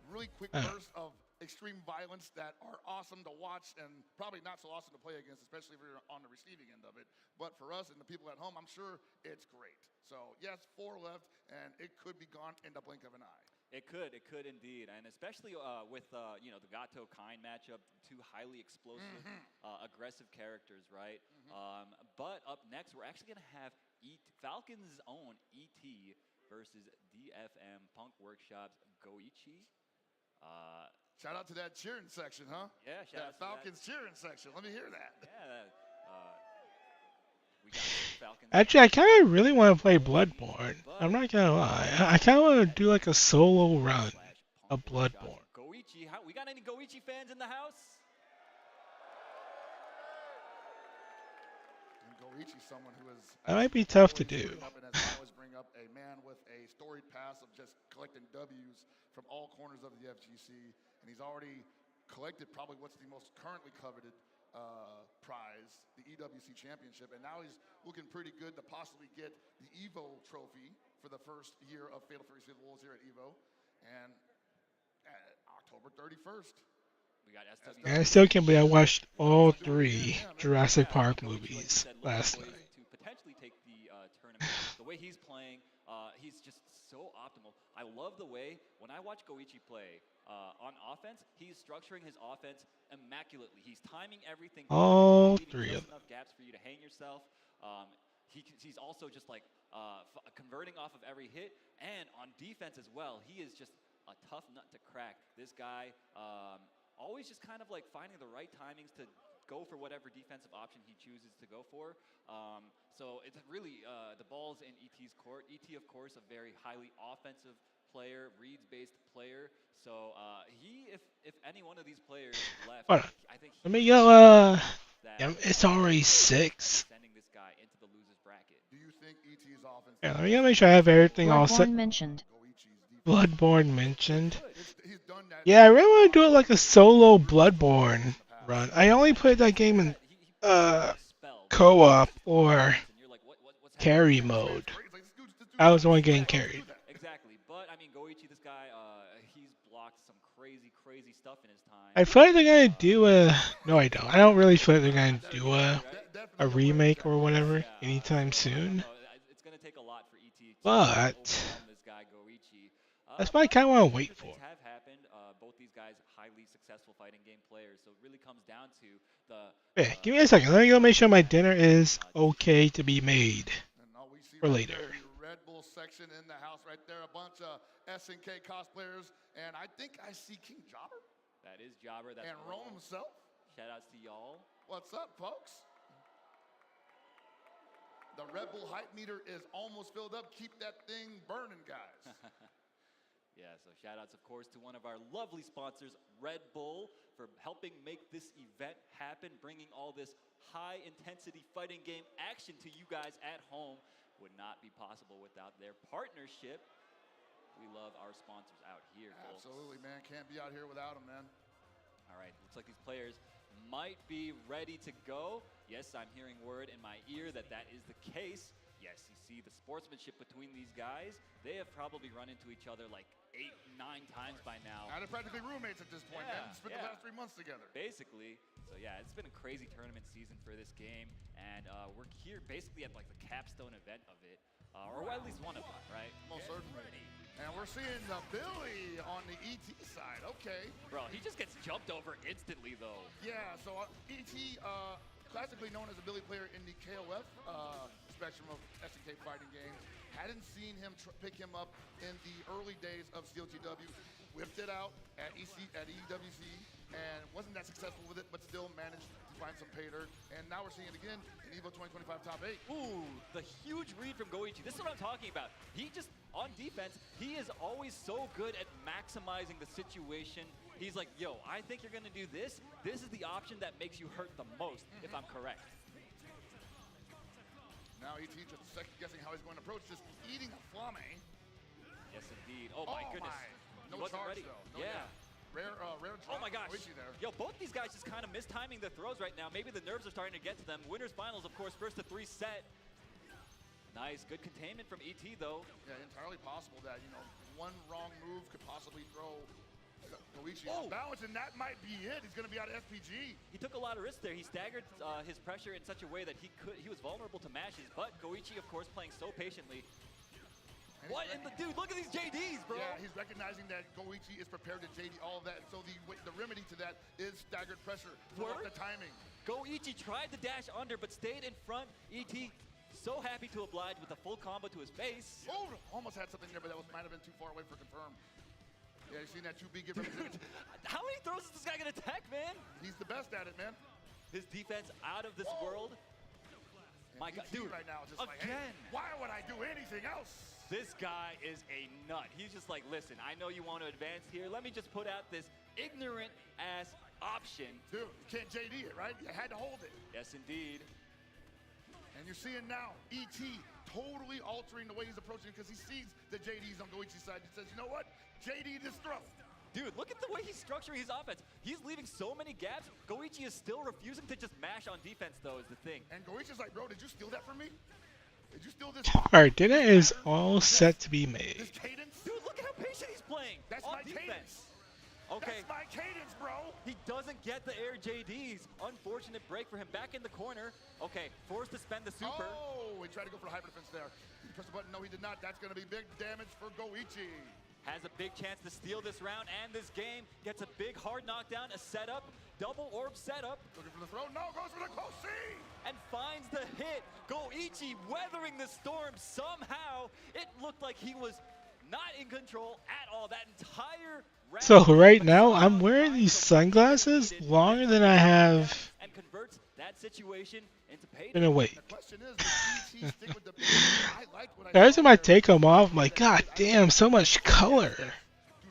really quick bursts of extreme violence that are awesome to watch and probably not so awesome to play against, especially if you're on the receiving end of it. But for us and the people at home, I'm sure it's great. So yes, 4 left, and it could be gone in the blink of an eye. It could indeed, and especially with the Gato Kine matchup, 2 highly explosive, aggressive characters, right? But up next, we're actually gonna have Falcon's own ET versus DFM Punk Workshop's Goichi. Shout out to that cheering section, huh? Yeah, shout out to Falcons cheering section. Let me hear that. Yeah. Actually, I kind of really want to play Bloodborne. I'm not gonna lie. I kind of want to do like a solo run of Bloodborne. Goichi, we got any Goichi fans in the house? And Goichi's someone who is. That might be tough to do. And as I always bring up, a man with a storied past of just collecting W's from all corners of the FGC, and he's already collected probably what's the most currently coveted prize, the EWC Championship, and now he's looking pretty good to possibly get the EVO trophy for the first year of Fatal Fury City of the Wolves here at EVO, and October 31st. We got SW. And I still can't believe I watched all 3 Jurassic Park movies last night. To potentially take the tournament, the way he's playing, he's just so optimal. I love the way when I watch Goichi play on offense, he's structuring his offense immaculately. He's timing everything. All leaving 3 just of them. enough gaps for you to hang yourself. He's also just like converting off of every hit, and on defense as well. He is just a tough nut to crack. This guy always just kind of like finding the right timings to go for whatever defensive option he chooses to go for. So it's really the ball's in ET's court. ET, of course, a very highly offensive player, reads-based player. So if any one of these players left, Hold on. I think Let me go. Yeah, it's already 6. sending this guy into the losers bracket. Do you think ET's offense? Yeah, let me go make sure I have everything all set. Bloodborne mentioned. Bloodborne mentioned. Yeah, I really want to do it like a solo Bloodborne run. I only played that game in co-op or carry mode. I was the one getting carried. Exactly, but I mean, Goichi, this guy, he's blocked some crazy stuff in his time. I feel like they're gonna do a. No, I don't. I don't really feel like they're gonna do a remake or whatever anytime soon. It's gonna take a lot for ET to But overcome this guy Goichi. that's what I kind of want to wait for. Things have happened. Both these guys highly successful fighting game players, so it really comes down to the. Hey, give me a second. Let me go make sure my dinner is okay to be made for later. Red Bull section in the house right there. A bunch of SNK cosplayers, and I think I see King Jobber. That is Jobber. That's And Rome himself. Shout outs to y'all. What's up, folks? The Red Bull hype meter is almost filled up. Keep that thing burning, guys. Yeah, so shout outs, of course, to one of our lovely sponsors, Red Bull, for helping make this event happen, bringing all this high-intensity fighting game action to you guys at home. Would not be possible without their partnership. We love our sponsors out here, folks. Absolutely, man. Can't be out here without them, man. All right, looks like these players might be ready to go. Yes, I'm hearing word in my ear that that is the case. Yes, you see the sportsmanship between these guys. They have probably run into each other like 8-9 times by now. And they're practically roommates at this point, man. Spent the last 3 months together. Basically. So yeah, it's been a crazy tournament season for this game, and we're here basically at like the capstone event of it, or at least one of them, right? Most certainly. And we're seeing Billy on the ET side. Okay. Bro, he just gets jumped over instantly though. Yeah. So ET, classically known as a Billy player in the KOF spectrum of SNK fighting games. Hadn't seen him pick him up in the early days of COTW. Whipped it out at EWC and wasn't that successful with it, but still managed to find some pay dirt. And now we're seeing it again in EVO 2025 Top 8. Ooh, the huge read from Goichi. This is what I'm talking about. He just, on defense, he is always so good at maximizing the situation. He's like, yo, I think you're going to do this. This is the option that makes you hurt the most, if I'm correct. Now ET just second guessing how he's going to approach this, eating a flame. Yes, indeed. Oh my goodness. No he wasn't charge, ready. though. No, yeah. Rare oh my gosh. there. Yo, both these guys just kind of mistiming their throws right now. Maybe the nerves are starting to get to them. Winners finals, of course, first to 3 set. Nice, good containment from ET though. Yeah, entirely possible that, you know, one wrong move could possibly throw Goichi off balance, and that might be it. He's going to be out of SPG. He took a lot of risks there. He staggered his pressure in such a way that he was vulnerable to mashes, but Goichi, of course, playing so patiently. What in the dude? Look at these JDs, bro. Yeah, he's recognizing that Goichi is prepared to JD all of that. So the remedy to that is staggered pressure. Throw up the timing. Goichi tried to dash under, but stayed in front. ET so happy to oblige with a full combo to his face. Oh, almost had something there, but that might have been too far away for confirm. Yeah, you seen that 2B get represented. How many throws is this guy gonna tech, man? He's the best at it, man. His defense out of this world. My God, ET dude, right now is just like, hey, again. why would I do anything else? This guy is a nut. He's just like, listen, I know you want to advance here. Let me just put out this ignorant ass option. Dude, you can't JD it, right? You had to hold it. Yes, indeed. And you're seeing now ET totally altering the way he's approaching because he sees the JD's on Goichi's side. He says, you know what? JD this throw. Dude, look at the way he's structuring his offense. He's leaving so many gaps. Goichi is still refusing to just mash on defense, though, is the thing. And Goichi's like, bro, did you steal that from me? Did you steal this? Alright, dinner is all set to be made. This cadence? Dude, look at how patient he's playing. That's on my defense. cadence. Okay. That's my cadence, bro. He doesn't get the air JDs. Unfortunate break for him. Back in the corner. Okay, forced to spend the super. Oh, he tried to go for the hyper defense there. He pressed the button. No, he did not. That's going to be big damage for Goichi. Has a big chance to steal this round and this game. Gets a big hard knockdown, a setup, double orb setup. Looking for the throw. No, goes for the close C. And finds the hit. Goichi weathering the storm somehow. It looked like he was not in control at all. That entire round. So right now, I'm wearing these sunglasses longer than I have and converts that situation into payday. been awake. The question is, does ET stick with the I liked what I Every saw time I there. take them off, I'm like, God damn, so much color. Do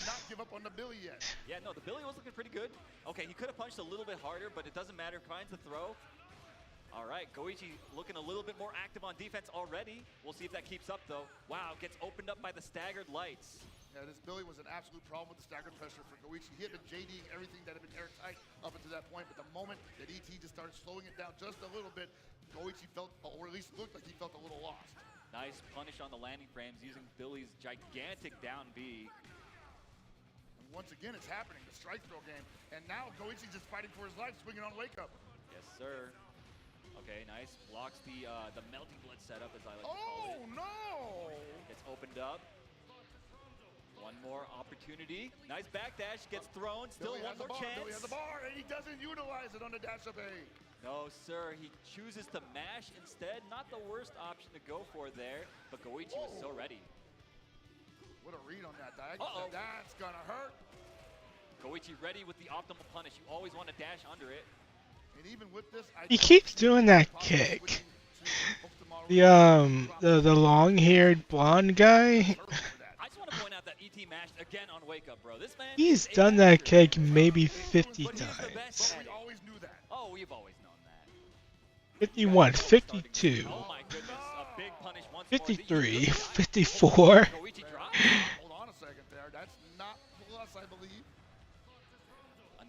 not give up on the Billy yet. Yeah, no, the Billy was looking pretty good. Okay, he could have punched a little bit harder, but it doesn't matter. Finds the throw. All right, Goichi looking a little bit more active on defense already. We'll see if that keeps up, though. Wow, gets opened up by the staggered lights. Yeah, this Billy was an absolute problem with the staggered pressure for Goichi. He had been JDing everything that had been airtight up until that point, but the moment that ET just started slowing it down just a little bit, Goichi felt, or at least looked like he felt a little lost. Nice punish on the landing frames using Billy's gigantic down B. And once again, it's happening, the strike throw game. And now Goichi's just fighting for his life, swinging on wake up. Yes, sir. Okay, nice. Blocks the melting blood setup, as I like to call it. Oh, no! Gets opened up. One more opportunity. Nice backdash. Gets thrown. Still Billy one has the more bar. chance. Billy has the bar, and he doesn't utilize it on the dash up A. No, sir. He chooses to mash instead. Not the worst option to go for there, but Goichi was so ready. What a read on that diagonal. That's gonna hurt. Goichi ready with the optimal punish. You always want to dash under it. And even with this, He keeps doing that kick. The long-haired blonde guy. I just want to point out that ET mashed again on Wake Up, bro. This man. He's done that kick maybe 50 times. We always knew that. Oh, we've always known that. 51, 52, Oh my goodness, a big punish once 53, more. 54. Goichi drops. Hold on a second there. That's not plus, I believe.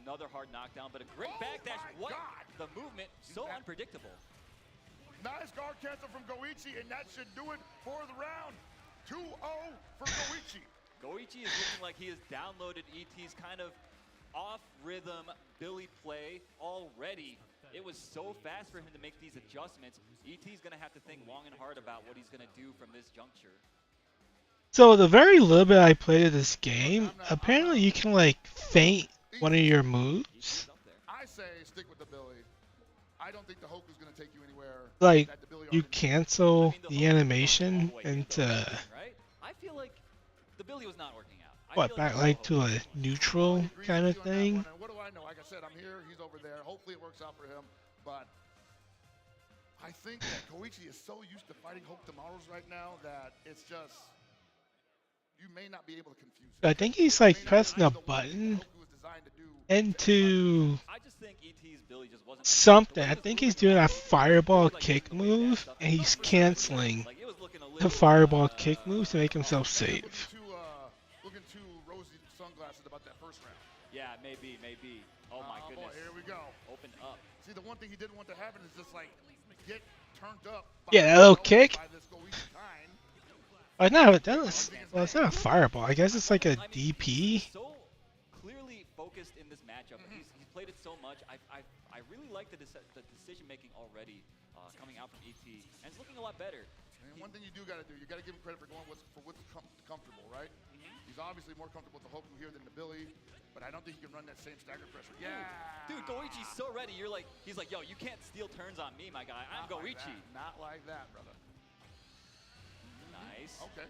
Another hard knockdown, but a great backdash. What? The movement, so unpredictable. Nice guard cancel from Goichi, and that should do it for the round. 2-0 for Goichi. Goichi is looking like he has downloaded ET's kind of off-rhythm Billy play already. It was so fast for him to make these adjustments. ET's going to have to think long and hard about what he's going to do from this juncture. So the very little bit I played of this game, apparently you can like feint one of your moves. I say stick with the Billy. I don't think the Hoku's going to take you anywhere. Like that the Billy you already cancel the animation into Right? I feel like the Billy was not working out. I what feel back like like to a neutral kind of thing. And what do I know? Like I said, I'm here. He's over there. Hopefully it works out for him. But I think that Goichi is so used to fighting Hope Tomorrows right now that it's just you may not be able to confuse him. I think he's like pressing a button into I just think ET's Billy just wasn't something. I think he's doing a fireball kick move and he's canceling the fireball kick move to make himself safe. Looking too rosy sunglasses about that first round. Yeah, maybe. Oh my goodness. Boy, here we go. Opened up. See, the one thing he didn't want to happen is just like get turned up. Yeah, that little kick. By this Goichi kind. Oh, no, well, it's not a fireball. I guess it's like a DP. So clearly focused in this matchup. He's played it so much. I really like the decision making already coming out from ET, and it's looking a lot better. And one thing you do got to do, you got to give him credit for going what's comfortable, right? He's obviously more comfortable with the Hoku here than the Billy, but I don't think he can run that same stagger pressure. Yeah, dude, Goichi's so ready. He's like, yo, you can't steal turns on me, my guy. I'm Goichi. Not like that, brother. Nice. Okay.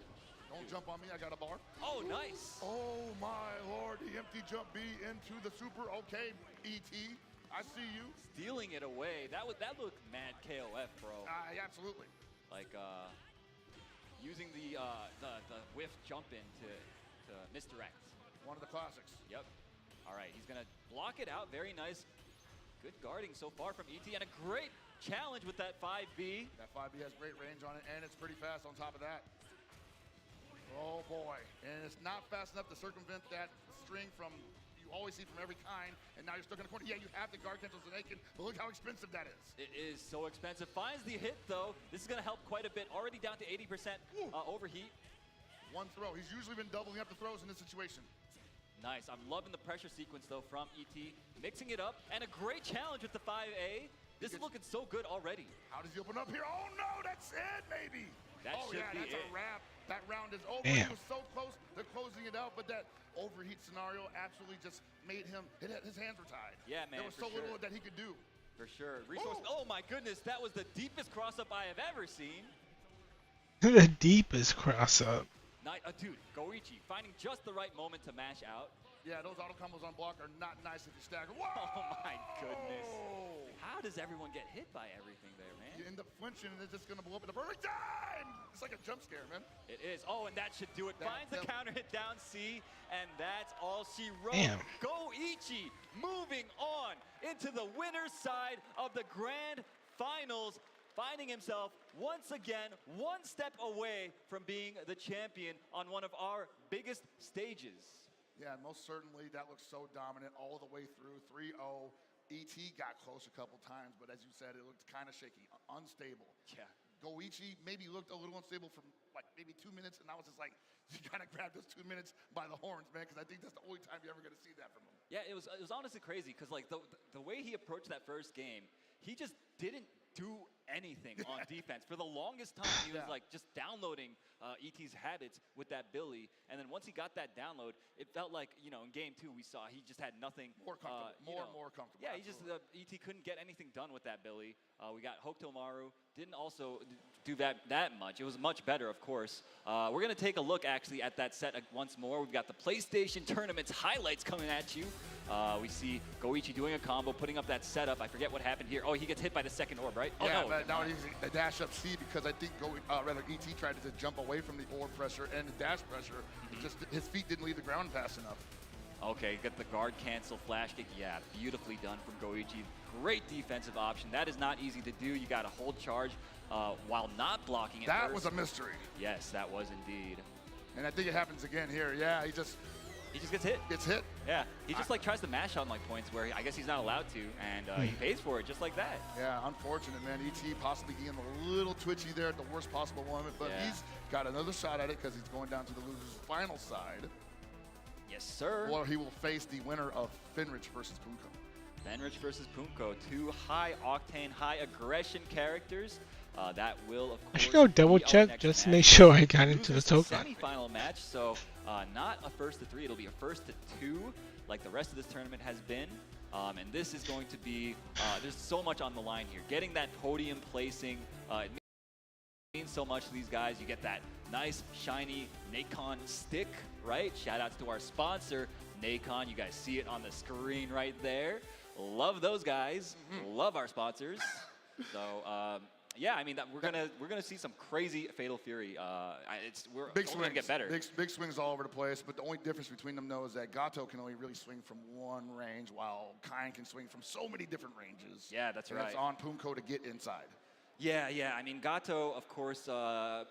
Don't jump on me. I got a bar. Oh, nice. Oh, my Lord. The empty jump B into the super. Okay, ET. I see you. Stealing it away. That looked mad KOF, bro. Absolutely. Like using the whiff jump in to misdirect. One of the classics. Yep. All right, he's gonna block it out. Very nice. Good guarding so far from ET, and a great challenge with that 5B. That 5B has great range on it, and it's pretty fast on top of that. Oh boy, and it's not fast enough to circumvent that string from you always see from every kind, and now you're stuck in the corner. Yeah, you have the guard cancels and Aiken, but look how expensive that is. It is so expensive. Finds the hit though. This is gonna help quite a bit. Already down to 80% overheat. One throw. He's usually been doubling up the throws in this situation. Nice. I'm loving the pressure sequence though from ET, mixing it up, and a great challenge with the 5A. This is looking so good already. How does he open up here? Oh no, that's it, maybe. That should be that's it. a wrap. That round is over. Damn. He was so close to closing it out, but that overheat scenario absolutely just made him, his hands were tied. Yeah, man, There was for so little sure. that he could do. For sure. Resource. Oh my goodness, that was the deepest cross-up I have ever seen. The deepest cross-up. Dude, Goichi finding just the right moment to mash out. Yeah, those auto combos on block are not nice if you stagger. Whoa! Oh my goodness. How does everyone get hit by everything there, man? You end up flinching and it's just gonna blow up at the perfect time! It's like a jump scare, man. It is. Oh, and that should do it. Finds the counter hit down C, and that's all she wrote. Damn. Goichi moving on into the winner's side of the grand finals, finding himself once again one step away from being the champion on one of our biggest stages. Yeah, most certainly that looks so dominant all the way through. 3-0. ET got close a couple times, but as you said, it looked kind of shaky, unstable. Yeah. Goichi maybe looked a little unstable for like maybe 2 minutes, and I was just like, you kind of grabbed those 2 minutes by the horns, man, because I think that's the only time you're ever going to see that from him. Yeah, it was honestly crazy because like the way he approached that first game, he just didn't do anything on defense. For the longest time, he was like just downloading ET's habits with that Billy, and then once he got that download, it felt like, you know, in game 2 we saw he just had nothing. More comfortable, more comfortable. Yeah, he just ET couldn't get anything done with that Billy. We got Hokutomaru, didn't also do that much. It was much better, of course. We're gonna take a look actually at that set once more. We've got the PlayStation Tournament's highlights coming at you. We see Goichi doing a combo, putting up that setup. I forget what happened here. Oh, he gets hit by the second orb, right? Oh, yeah, no. but now he's a dash up C because I think ET tried to jump away from the orb pressure and the dash pressure. Just his feet didn't leave the ground fast enough. Okay, get the guard cancel flash kick. Yeah, beautifully done from Goichi. Great defensive option. That is not easy to do. You got to hold charge while not blocking it. That was a mystery. Yes, that was indeed. And I think it happens again here. Yeah, he just gets hit. Gets hit. Yeah, he just like tries to mash on like points where I guess he's not allowed to, and he pays for it just like that. Yeah, unfortunate, man. ET possibly getting a little twitchy there at the worst possible moment, but he's got another shot at it because he's going down to the loser's final side. Yes, sir. Or he will face the winner of Fenrich versus Punko. Fenrich versus Punko, two high-octane, high-aggression characters. That will, of course, I should go double check just to make sure I got into the token. Semi-final match, so not a first to 3, it'll be a first to 2, like the rest of this tournament has been. And this is going to be, there's so much on the line here. Getting that podium placing, it means so much to these guys. You get that nice, shiny Nacon stick, right? Shout outs to our sponsor, Nacon. You guys see it on the screen right there. Love those guys. Love our sponsors. So, yeah, I mean we're gonna see some crazy Fatal Fury. We're big only gonna get better. Big swings all over the place, but the only difference between them though is that Gato can only really swing from one range, while Kain can swing from so many different ranges. Yeah, that's and right. That's on Punko to get inside. Yeah. I mean Gato, of course,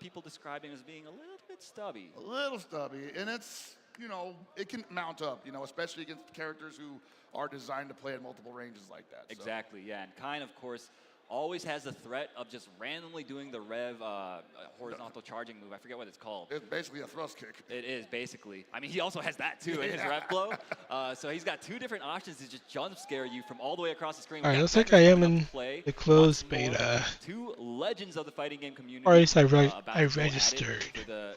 people describe him as being a little bit stubby. A little stubby, and it's, you know, it can mount up, you know, especially against characters who are designed to play at multiple ranges like that. Exactly, yeah. And Kain, of course, always has the threat of just randomly doing the rev horizontal charging move. I forget what it's called. It's basically a thrust kick. It is, basically. I mean, he also has that, too, in his rev blow. So he's got two different options to just jump scare you from all the way across the screen. Alright, looks like I am in the closed beta. Two legends of the fighting game community. Or at least I registered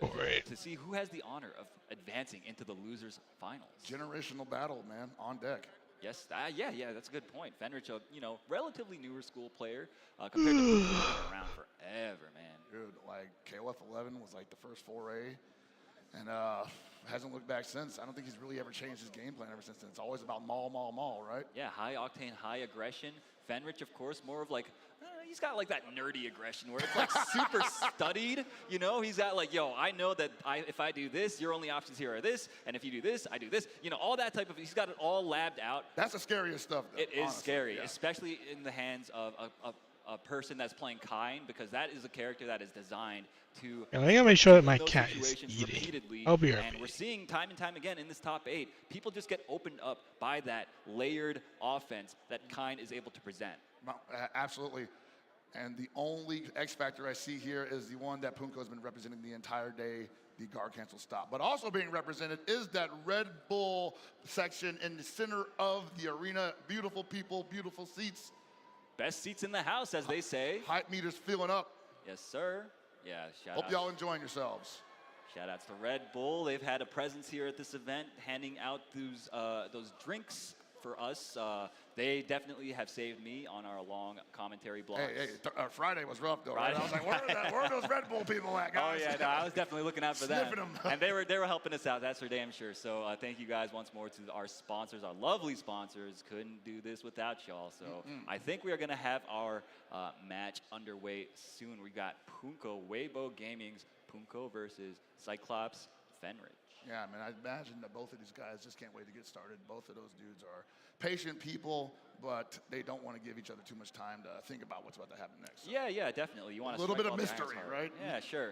for it. To see who has the honor of advancing into the losers finals. Generational battle, man, on deck. Yes, yeah, that's a good point. Fenrich, you know, relatively newer school player compared to people who've been around forever, man. Dude, like KOF 11 was like the first foray, and hasn't looked back since. I don't think he's really ever changed his game plan ever since then. It's always about maul, right? Yeah, high octane, high aggression. Fenrich, of course, more of like, he's got like that nerdy aggression where it's like super studied, you know? He's got like, yo, I know that if I do this, your only options here are this, and if you do this, I do this. You know, all that type of, he's got it all labbed out. That's the scariest stuff, though. It is honestly, scary, yeah. especially in the hands of a person that's playing Kain, because that is a character that is designed to I gotta make sure that my those cat is situations eating. repeatedly, I'll be and right we're seeing time and time again in this top 8, people just get opened up by that layered offense that Kain is able to present. No, absolutely. And the only X factor I see here is the one that Punko has been representing the entire day, the guard cancel stop. But also being represented is that Red Bull section in the center of the arena. Beautiful people, beautiful seats. Best seats in the house, as they say. Hype meters filling up. Yes, sir. Yeah, shout Hope out. y'all enjoying yourselves. Shout outs to Red Bull. They've had a presence here at this event, handing out those drinks for us. They definitely have saved me on our long commentary blogs. Hey, Friday was rough though, right? I was like, where are those Red Bull people at, guys? Oh yeah, no, I was definitely looking out for them. Sniffing 'em. And they were helping us out, that's for damn sure. So thank you guys once more to our sponsors, our lovely sponsors. Couldn't do this without y'all. So I think we are gonna have our match underway soon. We got Punko Weibo Gaming's Punko versus Cyclops Fenrich. Yeah, man, I imagine that both of these guys just can't wait to get started. Both of those dudes are patient people, but they don't want to give each other too much time to think about what's about to happen next. So. Yeah, definitely. You want a little bit of mystery, right? Yeah, sure.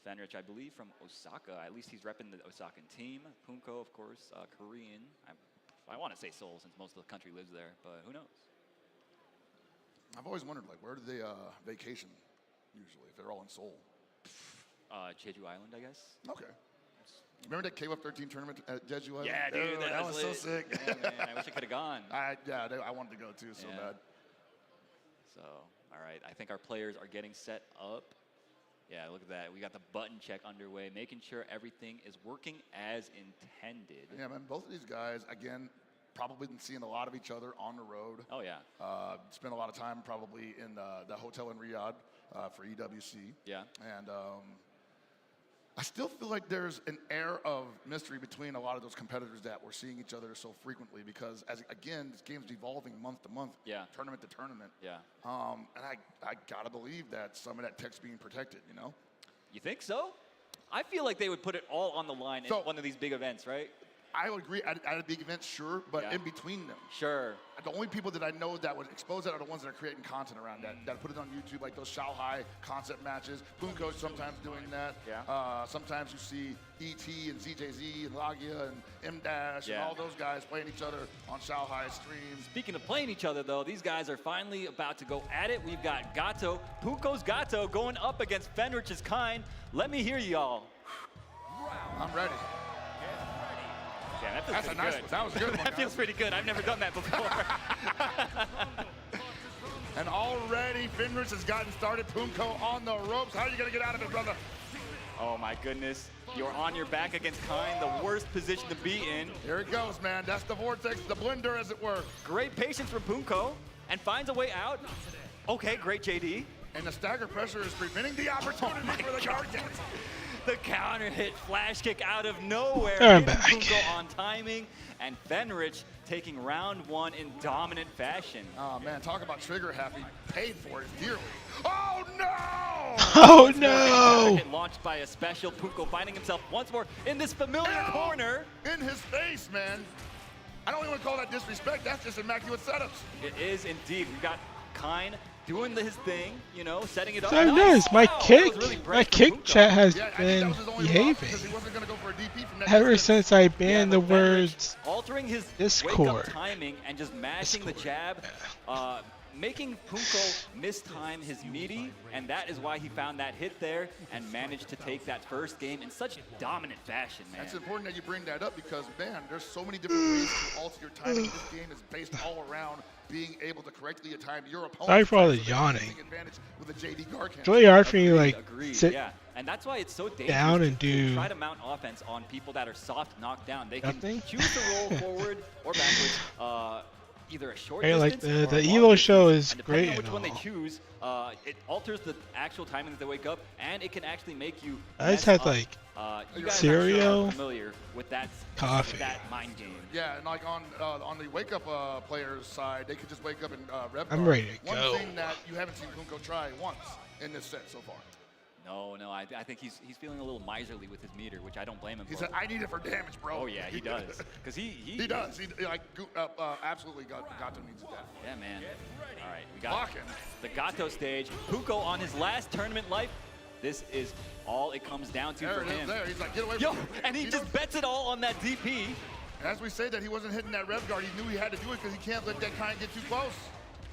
Fenrich, I believe, from Osaka. At least he's repping the Osakan team. Punko, of course, Korean. I want to say Seoul since most of the country lives there, but who knows? I've always wondered, like, where do they vacation usually if they're all in Seoul? Jeju Island, I guess. Okay. Remember that KOF 13 tournament at Jeju Island? Yeah, dude, that was so lit. sick. Yeah, man, I wish I could have gone. I wanted to go too so bad. So, all right, I think our players are getting set up. Yeah, look at that. We got the button check underway, making sure everything is working as intended. Yeah, man, both of these guys, again, probably been seeing a lot of each other on the road. Oh, yeah. Spent a lot of time probably in the hotel in Riyadh for EWC. Yeah. And I still feel like there's an air of mystery between a lot of those competitors that we're seeing each other so frequently because, again, this game's evolving month to month, tournament to tournament. Yeah. And I gotta believe that some of that tech's being protected, you know? You think so? I feel like they would put it all on the line in one of these big events, right? I would agree at a big event, sure, but in between them. Sure. The only people that I know that would expose that are the ones that are creating content around that put it on YouTube, like those Shanghai concept matches. Punko's sometimes doing that. Yeah. Sometimes you see E.T. and ZJZ and Lagia and M-Dash and all those guys playing each other on Shanghai streams. Speaking of playing each other, though, these guys are finally about to go at it. We've got Gato, Punko's Gato, going up against Fenrich's Kain. Let me hear y'all. I'm ready. Yeah, that feels That's a pretty nice good. one. That was a good one, That feels guys. pretty good. I've never done that before. And already Fenrich has gotten started. Punko on the ropes. How are you going to get out of it, brother? Oh, my goodness. You're on your back against Kain, the worst position to be in. Here it goes, man. That's the vortex, the blender, as it were. Great patience from Punko, and finds a way out. Okay, great JD. And the stagger pressure is preventing the opportunity for the guard cancel. The counter hit, flash kick out of nowhere. I'm hitting back. Punko on timing, and Fenrich taking round one in dominant fashion. Oh, man, talk about trigger happy. Paid for it dearly. Oh, no! Oh, no! Hit launched by a special. Punko finding himself once more in this familiar corner. In his face, man. I don't even want to call that disrespect. That's just immaculate setups. It is indeed. We got Kain doing his thing, you know, setting it up. So nice. My Wow, kick, that was really my bright from kick Punko. chat has Yeah, I think been that was his only loss behaving because he wasn't going to go for a DP from that ever distance. since I banned the but Fenrich words altering his Discord. wake-up timing and just mashing the jab, making Punko mistime his meaty, and that is why he found that hit there and managed to take that first game in such dominant fashion, man. It's important that you bring that up because, man, there's so many different ways to alter your timing. This game is based all around being able to correctly time your opponent. Sorry for all the yawning. Advantage with a JD guard It's really hard for me to like Agreed, sit yeah. And that's why it's so dangerous down and to do try to mount offense on people that are soft knockdown. They nothing. can choose to roll forward or backwards. either a short Hey, like distance the or a long Evo distance, show is and depending great on which and one they all. choose, it alters the actual timing that they wake up, and it can actually make you. I just mess had up. like You guys cereal, are familiar with that coffee. that mind game. Yeah, and like on the wake up players side, they could just wake up and rev. I'm guard. ready to One go. thing that you haven't seen Punko try once in this set so far. No, I think he's feeling a little miserly with his meter, which I don't blame him He for. said, "I need it for damage, bro." Oh yeah, he does. Because he does. He like absolutely Gato needs that. Yeah, man. All right, we got Blocking. the Gato stage. Punko on his last tournament life. This is all it comes down to There for it is. him. There, he's like, "Get away Yo, from me." and he just bets it all on that DP. And as we say that he wasn't hitting that rev guard, he knew he had to do it because he can't let that kind get too close.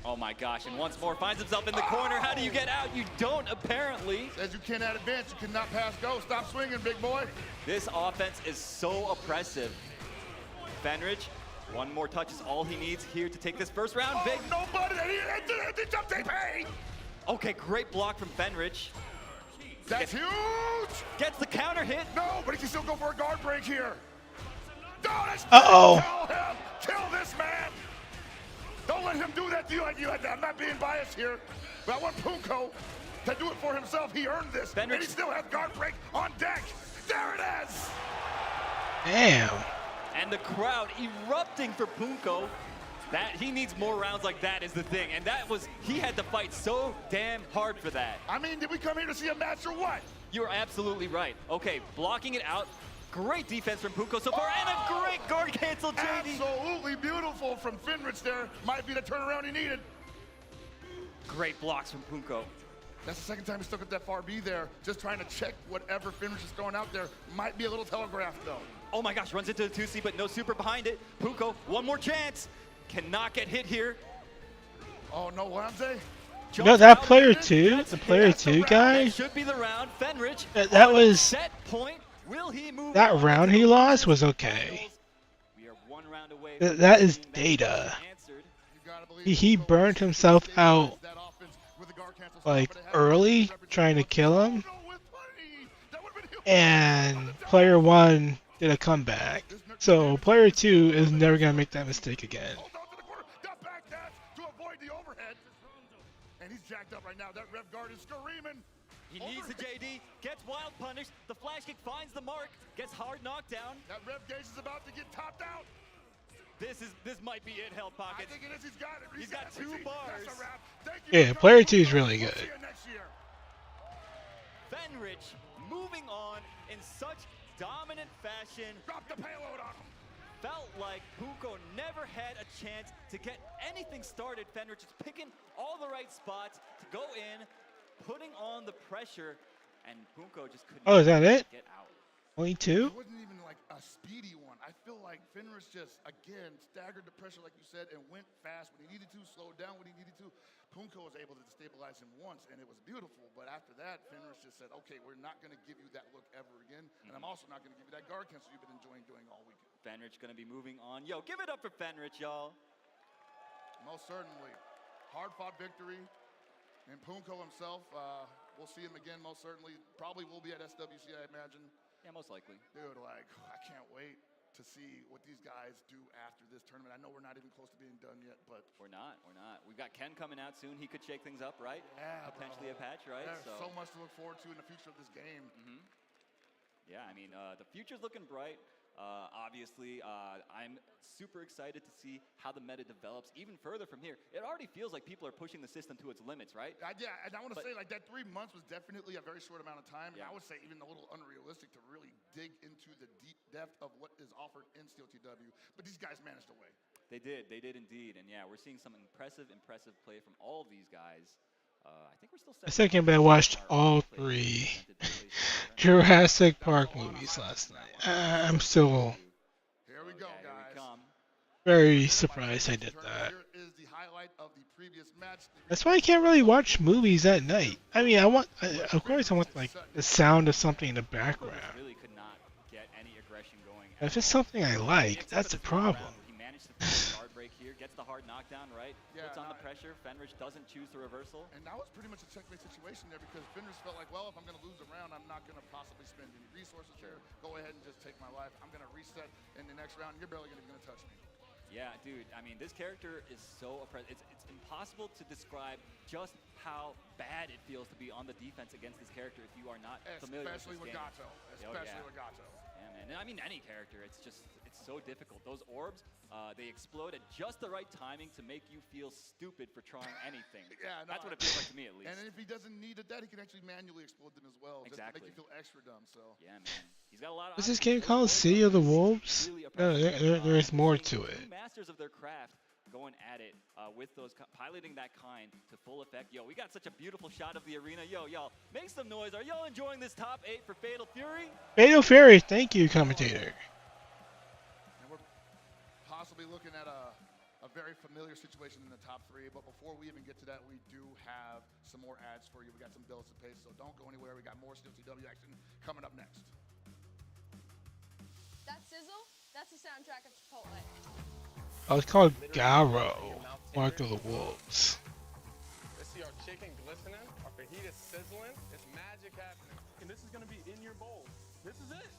Oh my gosh, and once more finds himself in the corner. How do you get out? You don't, apparently. Says you cannot advance, you cannot pass go. Stop swinging, big boy. This offense is so oppressive. Fenrich, one more touch is all he needs here to take this first round. Oh, Big. nobody, he jump TP. Okay, great block from Fenrich. That's huge. Gets the counter hit. No, but he can still go for a guard break here. No, that's Uh-oh. Kill him. Kill this man. Don't let him do that to you. I'm not being biased here, but I want Punko to do it for himself. He earned this, and he still has guard break on deck. There it is. Damn. And the crowd erupting for Punko. That he needs more rounds like that is the thing, and he had to fight so damn hard for that. I mean, did we come here to see a match or what? You're absolutely right. Okay, blocking it out. Great defense from Punko so far, and a great guard cancel, JD. Absolutely beautiful from Fenrich there. Might be the turnaround he needed. Great blocks from Punko. That's the second time he stuck at that far B there, just trying to check whatever Fenrich is throwing out there. Might be a little telegraphed, though. Oh my gosh, runs into the 2C, but no super behind it. Punko, one more chance. Cannot get hit here. Oh, no, Ramsey? No, that player 2, the player 2 guy, Should be the round. Fenrich. that was, Set point. Will he move that on? round he lost was okay. We are one round away That is data. He burned himself out like early trying to kill him, and player 1 did a comeback. So player 2 is never gonna make that mistake again. To avoid the overhead. And he's jacked up right now. That rev guard is screaming. He needs the JD, gets wild punish, the flash kick finds the mark, gets hard knockdown. That rev gauge is about to get topped out. This might be it, Held Pockets. I think it is. He's got it. He's got 2 bars. That's a wrap. Thank you. Yeah, player 2 is really good. See you next year. Fenrich moving on in such dominant fashion. Drop the payload on him. Felt like Punko never had a chance to get anything started. Fenrich is picking all the right spots to go in, putting on the pressure, and Punko just couldn't Oh, is that it? get out. Only 2? It wasn't even like a speedy one. I feel like Fenrich just, again, staggered the pressure, like you said, and went fast when he needed to, slowed down when he needed to. Punko was able to destabilize him once, and it was beautiful. But after that, Fenrich just said, okay, we're not going to give you that look ever again, and I'm also not going to give you that guard cancel you've been enjoying doing all weekend. Fenrich gonna be moving on. Yo, give it up for Fenrich, y'all. Most certainly. Hard-fought victory. And Punko himself, we'll see him again most certainly. Probably will be at SWC, I imagine. Yeah, most likely. Dude, like, I can't wait to see what these guys do after this tournament. I know we're not even close to being done yet, but... We're not. We've got Ken coming out soon. He could shake things up, right? Yeah, potentially a patch, right? There's so much to look forward to in the future of this game. Yeah, I mean, the future's looking bright. Obviously, I'm super excited to see how the meta develops even further from here. It already feels like people are pushing the system to its limits, right? Yeah, and I want to say, like, that 3 months was definitely a very short amount of time. And I would say even a little unrealistic to really dig into the deep depth of what is offered in Steel TW. But these guys managed a way. They did indeed. And yeah, we're seeing some impressive play from all of these guys. I think we're still I second, but I watched all 3 Jurassic Park movies last night. I'm still Here we go, guys. very surprised I did that. Here is the highlight of the previous match. That's why I can't really watch movies at night. I mean, of course I want like the sound of something in the background. Really could not get any aggression going. If it's something I like, that's a problem. He managed to find the guard break here, gets the hard knockdown, right? Yeah, puts on the pressure. Fenrich doesn't choose the reversal. And that was pretty much a checkmate situation there because Fenrich felt like, well, if I'm going to lose a round, I'm not going to possibly spend any resources here. Go ahead and just take my life. I'm going to reset in the next round. You're barely going to touch me. Yeah, dude. I mean, this character is so oppressive. It's impossible to describe just how bad it feels to be on the defense against this character if you are not familiar Especially with this with game. Gato. Especially with Gato. Yeah, man. And I mean, any character. It's so difficult. Those orbs, they explode at just the right timing to make you feel stupid for trying anything. Yeah, no, That's what it feels like to me, at least. And if he doesn't need that, he can actually manually explode them as well. Exactly. Just to make you feel extra dumb. So. Yeah, man. He's got a lot of. What's this game called? City of the Wolves? No, there's more to it. Masters of their craft going at it with those piloting that kind to full effect. Yo, we got such a beautiful shot of the arena. Yo, y'all, make some noise. Are y'all enjoying this top 8 for Fatal Fury? Fatal Fury, thank you, commentator. And we're possibly looking at a very familiar situation in the top 3. But before we even get to that, we do have some more ads for you. We got some bills to pay, so don't go anywhere. We got more Steel TW action coming up next. That sizzle, that's the soundtrack of Chipotle. Oh, it's called Garo, Mark of the Wolves. Let's see our chicken glistening, our fajita sizzling. It's magic happening. And this is gonna be in your bowl. This is it.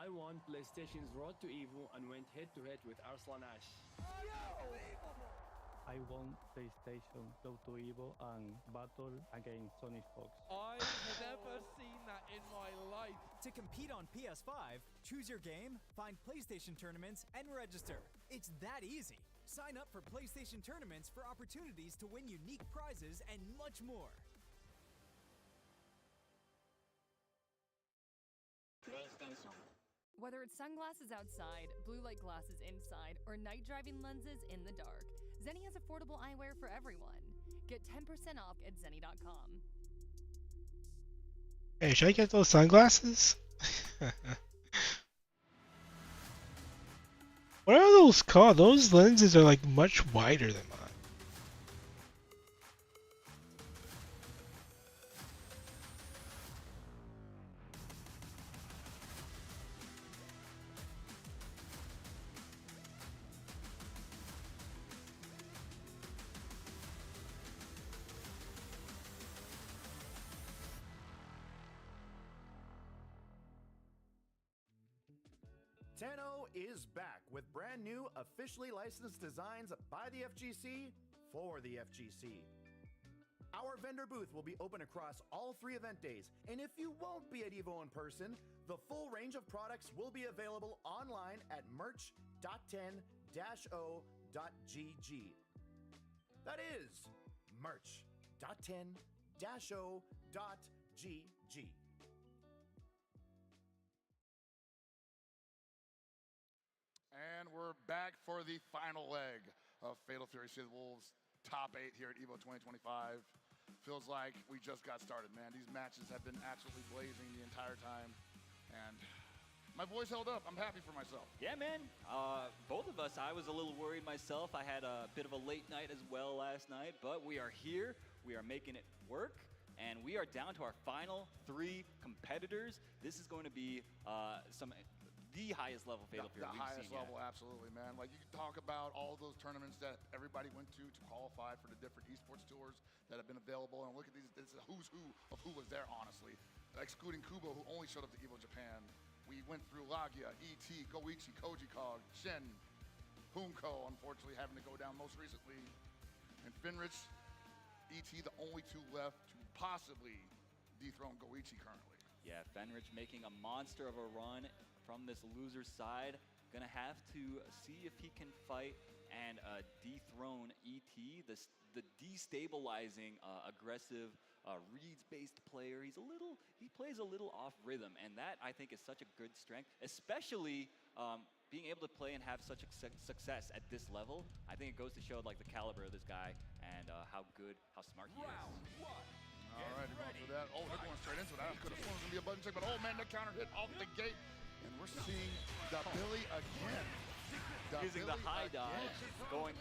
I won PlayStation's Road to Evo and went head-to-head with Arslan Ash. I won PlayStation Road to Evo and battle against Sonic Fox. I've never seen that in my life. To compete on PS5, choose your game, find PlayStation tournaments, and register. It's that easy. Sign up for PlayStation tournaments for opportunities to win unique prizes and much more. PlayStation. Whether it's sunglasses outside, blue light glasses inside, or night driving lenses in the dark, Zenni has affordable eyewear for everyone. Get 10% off at Zenni.com. Hey, should I get those sunglasses? What are those called? Those lenses are like much wider than mine. Tenno is back with brand new officially licensed designs by the FGC for the FGC. Our vendor booth will be open across all 3 event days, and if you won't be at EVO in person, the full range of products will be available online at merch.10-o.gg. That is merch.10-o.gg. And we're back for the final leg of Fatal Fury City of the Wolves top 8 here at EVO 2025. Feels like we just got started, man. These matches have been absolutely blazing the entire time. And my voice held up. I'm happy for myself. Yeah, man. Both of us, I was a little worried myself. I had a bit of a late night as well last night, but we are here. We are making it work. And we are down to our final 3 competitors. This is going to be the highest level Fatal Fury the we've highest seen level, yet. absolutely, man. Like, you can talk about all those tournaments that everybody went to qualify for the different esports tours that have been available. And look at these, this is a who's who of who was there, honestly. Excluding Kubo, who only showed up to EVO Japan. We went through Lagia, ET, Goichi, Koji Kog, Shen, Hunko, unfortunately having to go down most recently. And Finrich, ET, the only 2 left to possibly dethrone Goichi currently. Yeah, Fenrich making a monster of a run from this loser side. Gonna have to see if he can fight and dethrone ET, the destabilizing, aggressive, reads-based player. He plays a little off rhythm, and that I think is such a good strength, especially being able to play and have such a success at this level. I think it goes to show like the caliber of this guy and how smart he is. All right, they're going through that. Oh, they're going straight into that. Could have sworn it was going to be a button check, but oh man, that counter hit off the gate. And we're seeing Dabili again. Using the high dodge, going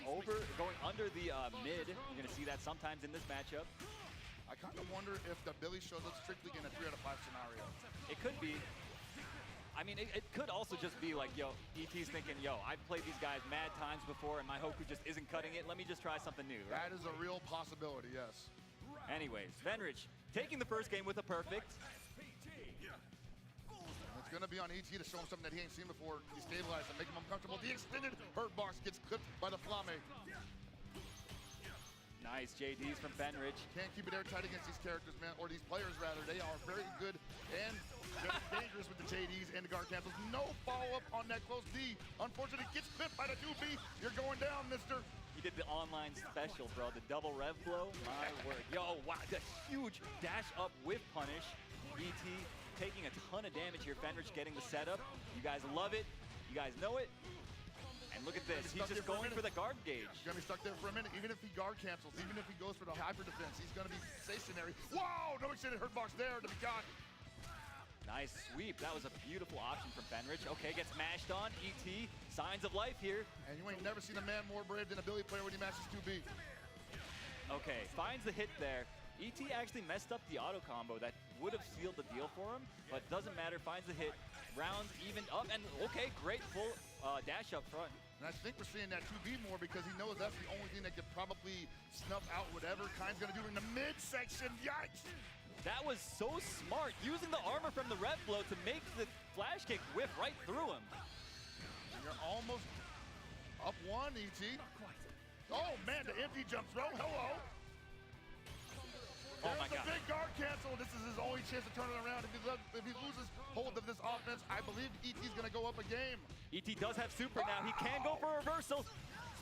under the mid. You're going to see that sometimes in this matchup. I kind of wonder if Dabili shows up strictly in a 3 out of 5 scenario. It could be. I mean, it could also just be like, yo, ET's thinking, yo, I've played these guys mad times before, and my Hoku just isn't cutting it. Let me just try something new. Right? That is a real possibility, yes. Anyways, Fenrich taking the first game with a perfect. It's going to be on ET to show him something that he ain't seen before. Destabilize him, make him uncomfortable. The extended hurt box gets clipped by the Flamme. Nice JDs from Fenrich. Can't keep it airtight against these characters, man, or these players, rather. They are very good and very dangerous with the JDs and the guard cancels. No follow-up on that close D. Unfortunately, gets clipped by the 2B. You're going down, mister. He did the online special, bro. The double rev blow. My word. Yo, wow. The huge dash up whiff punish. ET taking a ton of damage here. Fenrich getting the setup. You guys love it. You guys know it. And look at this. He's just going for the guard gauge. He's going to be stuck there for a minute. Even if he guard cancels, even if he goes for the hyper defense, he's going to be stationary. Wow! No extended hurt box there to be got. Nice sweep. That was a beautiful option from Fenrich. Okay, gets mashed on. ET, signs of life here. And you ain't never seen a man more brave than a Billy player when he mashes 2B. Okay, finds the hit there. ET actually messed up the auto combo that would have sealed the deal for him, but doesn't matter. Finds the hit. Rounds evened up, and okay, great full dash up front. And I think we're seeing that 2B more because he knows that's the only thing that could probably snuff out whatever Kai's going to do in the midsection. Yikes! That was so smart, using the armor from the rev blow to make the flash kick whip right through him. And you're almost up one, ET. Oh man, the empty jump throw. Hello. Oh my There's God. the big guard cancel. This is his only chance to turn it around. If he loses hold of this offense, I believe ET's going to go up a game. ET does have super now. He can go for a reversal.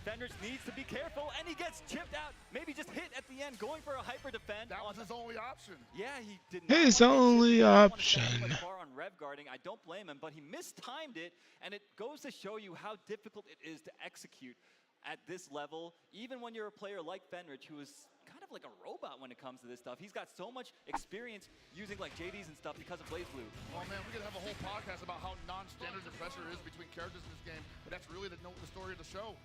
Fenrich needs to be careful, and he gets chipped out. Maybe just hit at the end, going for a hyper defend. That was his only option. Yeah, he did not. His only option. Far on rev guarding. I don't blame him, but he mistimed it, and it goes to show you how difficult it is to execute at this level, even when you're a player like Fenrich, who is kind of like a robot when it comes to this stuff. He's got so much experience using like JDs and stuff because of BlazBlue. Oh man, we're gonna have a whole podcast about how non-standard the pressure is between characters in this game, but that's really the story of the show.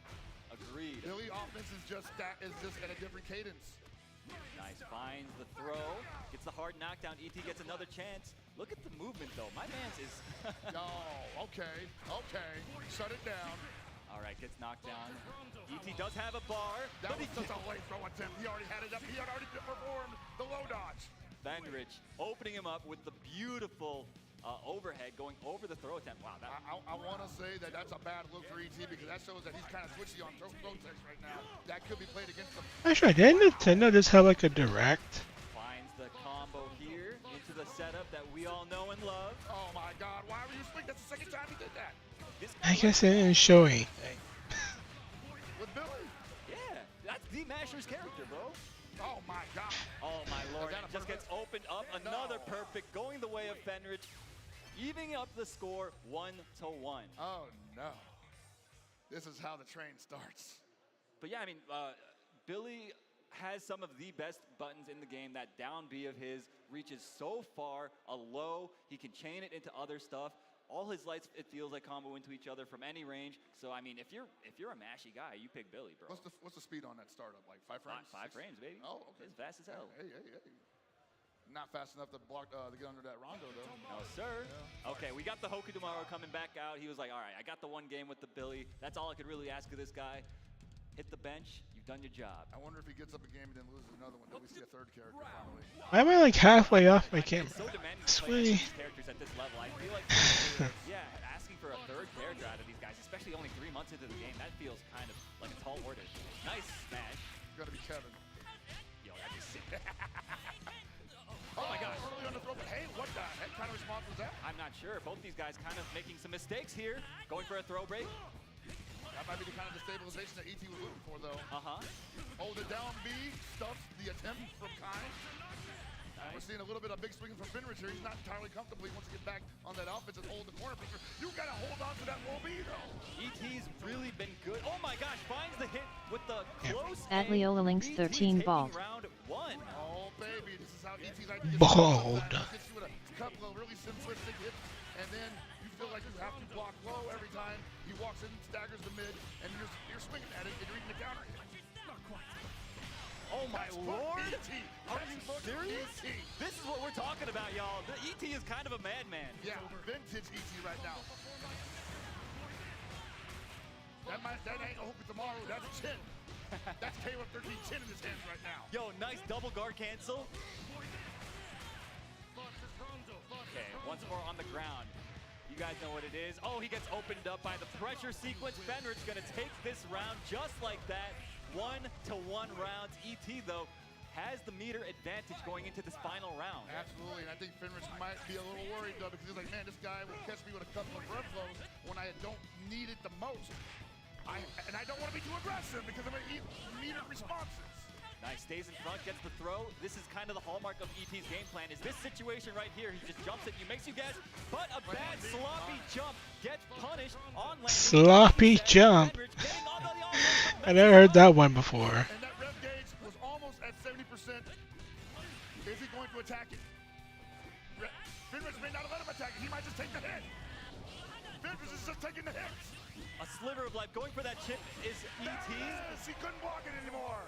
Agreed. Billy offense is just at a different cadence. Nice, finds the throw, gets the hard knockdown. ET gets another chance. Look at the movement though. My man's is. Oh, okay, shut it down. All right, gets knocked down. ET does have a bar. That was such a late throw attempt. He already had it up. He had already performed the low dodge. Fenrich opening him up with the beautiful overhead going over the throw attempt. Wow, that. I want to say that that's a bad look for ET because that shows that he's kind of twitchy on throw text right now. That could be played against him. Actually, didn't Nintendo just have like a direct? Finds the combo here into the setup that we all know and love. Oh my God, why were you swinging? That's the second time he did that. I guess it didn't show anything. With Billy? Yeah, that's the Masher's character, bro. Oh my God. Oh my Lord, it just gets opened up. Another perfect going the way of Fenrich, evening up the score 1-1. Oh no. This is how the train starts. But yeah, I mean, Billy has some of the best buttons in the game. That down B of his reaches so far, a low. He can chain it into other stuff. All his lights, it feels like, combo into each other from any range. So I mean, if you're a mashy guy, you pick Billy, bro. What's the speed on that startup? Like 5 frames? 5 frames, baby. Oh, okay. It's fast as hell. Hey. Not fast enough to block to get under that rondo though. No sir. Yeah. Okay, we got the Hoku tomorrow coming back out. He was like, all right, I got the one game with the Billy. That's all I could really ask of this guy. Hit the bench. You've done your job. I wonder if he gets up a game and then loses another one. Then we see a third character finally. Why am I like halfway off my camera? So demanding to play Sweet. these characters at this level. I feel like, yeah, asking for a third character out of these guys, especially only 3 months into the game, that feels kind of like a tall order. Nice smash. Gotta be Kevin. Yo, that is sick. Oh my gosh. Early on the throw, but hey, what the heck kind of response was that? I'm not sure. Both these guys kind of making some mistakes here. Going for a throw break. That might be the kind of destabilization that ET was looking for, though. Hold it down, B, stuffs the attempt from Kai. We're seeing a little bit of big swinging from Fenrich here. He's not entirely comfortable. He wants to get back on that offense and hold the corner picture. You gotta hold on to that low B, though. ET's really been good. Oh my gosh, finds the hit with the close. At Leola Links 13 ball. Round 1. Oh baby, this is how ET like to get Bald. Gets you with a couple of really simplistic hits, and then you feel like you have to block low every time. He walks in, staggers the mid, and you're swinging at it, and you're eating the counter hit. Oh my That's lord! E.T. Are you serious? E.T. This is what we're talking about, y'all. The ET is kind of a madman. Yeah, vintage E.T. right now. That ain't Hoku tomorrow. That's Chin. That's Caleb 13 Chin in his hands right now. Yo, nice double guard cancel. Okay, once more on the ground. You guys know what it is. Oh, he gets opened up by the pressure sequence. Fenrich's gonna take this round just like that. 1-1 rounds. ET, though, has the meter advantage going into this final round. Absolutely, and I think Fenrich might be a little worried, though, because he's like, man, this guy will catch me with a couple of breath flows when I don't need it the most. And I don't want to be too aggressive because I'm going to eat metered responses. Nice, stays in front, gets the throw. This is kind of the hallmark of ET's game plan, is this situation right here. He just jumps at you, makes you guess, but a bad sloppy jump gets punished on landing. Sloppy jump. I never heard that one before. And that rev gauge was almost at 70%. Is he going to attack it? Fenrich may not let him attack it. He might just take the hit. Fenrich is just taking the hits. A sliver of life going for that chip is ET. Yes, he couldn't block it anymore.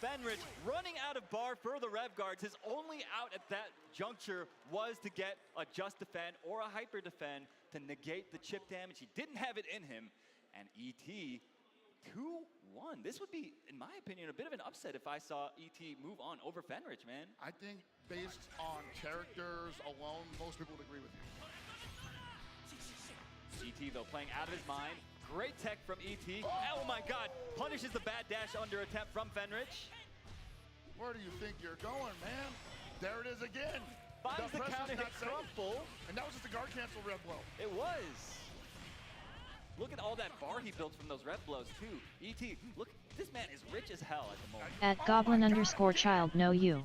Fenrich running out of bar for the rev guards. His only out at that juncture was to get a just defend or a hyper defend to negate the chip damage. He didn't have it in him. And ET 2-1. This would be, in my opinion, a bit of an upset if I saw ET move on over Fenrich, man. I think based on characters alone, most people would agree with you. ET, though, playing out of his mind. Great tech from ET. Oh my god, punishes the bad dash under attempt from Fenrich. Where do you think you're going, man? There it is again. Finds the counter hit crumple. And that was just a guard cancel rev blow. It was. Look at all that bar he built from those rev blows, too. ET, look, this man is rich as hell at the moment. At goblin_child know you.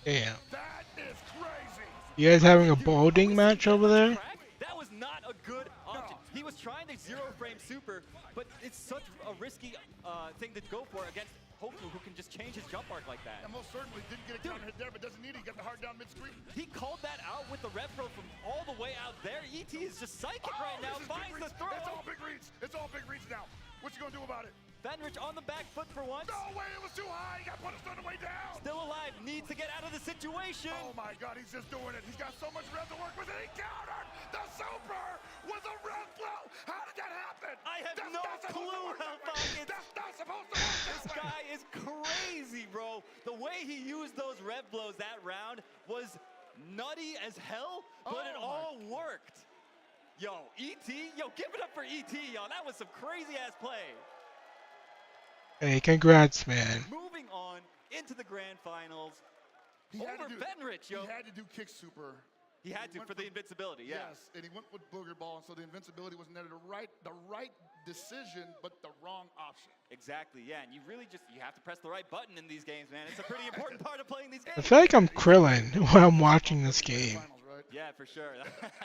Damn. That is crazy. You guys having a balding match over there? That was not a good option. He was trying to zero-frame super, but it's such a risky thing to go for against Hoku, who can just change his jump arc like that. And most certainly didn't get a counter hit there, but doesn't need it. He got the hard down mid-screen. He called that out with the rev throw from all the way out there. ET is just psychic right now, finds the throw. It's all big reach. It's all big reach now. What you gonna do about it? Fenrich on the back foot for once. No way, it was too high. He got punished on the way down. Still alive, needs to get out of the situation. Oh my god, he's just doing it. He's got so much rev to work with, and he countered the super with a rev blow. How did that happen? I have no clue how fucking. That's not supposed to work This guy is crazy, bro. The way he used those rev blows that round was nutty as hell, but it all worked. Yo, ET, yo, give it up for ET, yo. That was some crazy ass play. Hey, congrats, man. Moving on into the grand finals. He had over to do, Fenrich, yo. He had to do kick super. He had to for the invincibility, yeah. Yes, and he went with Booger Ball, and so the invincibility was never the right decision, but the wrong option. Exactly, yeah, and you really just, you have to press the right button in these games, man. It's a pretty important part of playing these games. I feel like I'm Krillin when I'm watching this game. Yeah, for sure.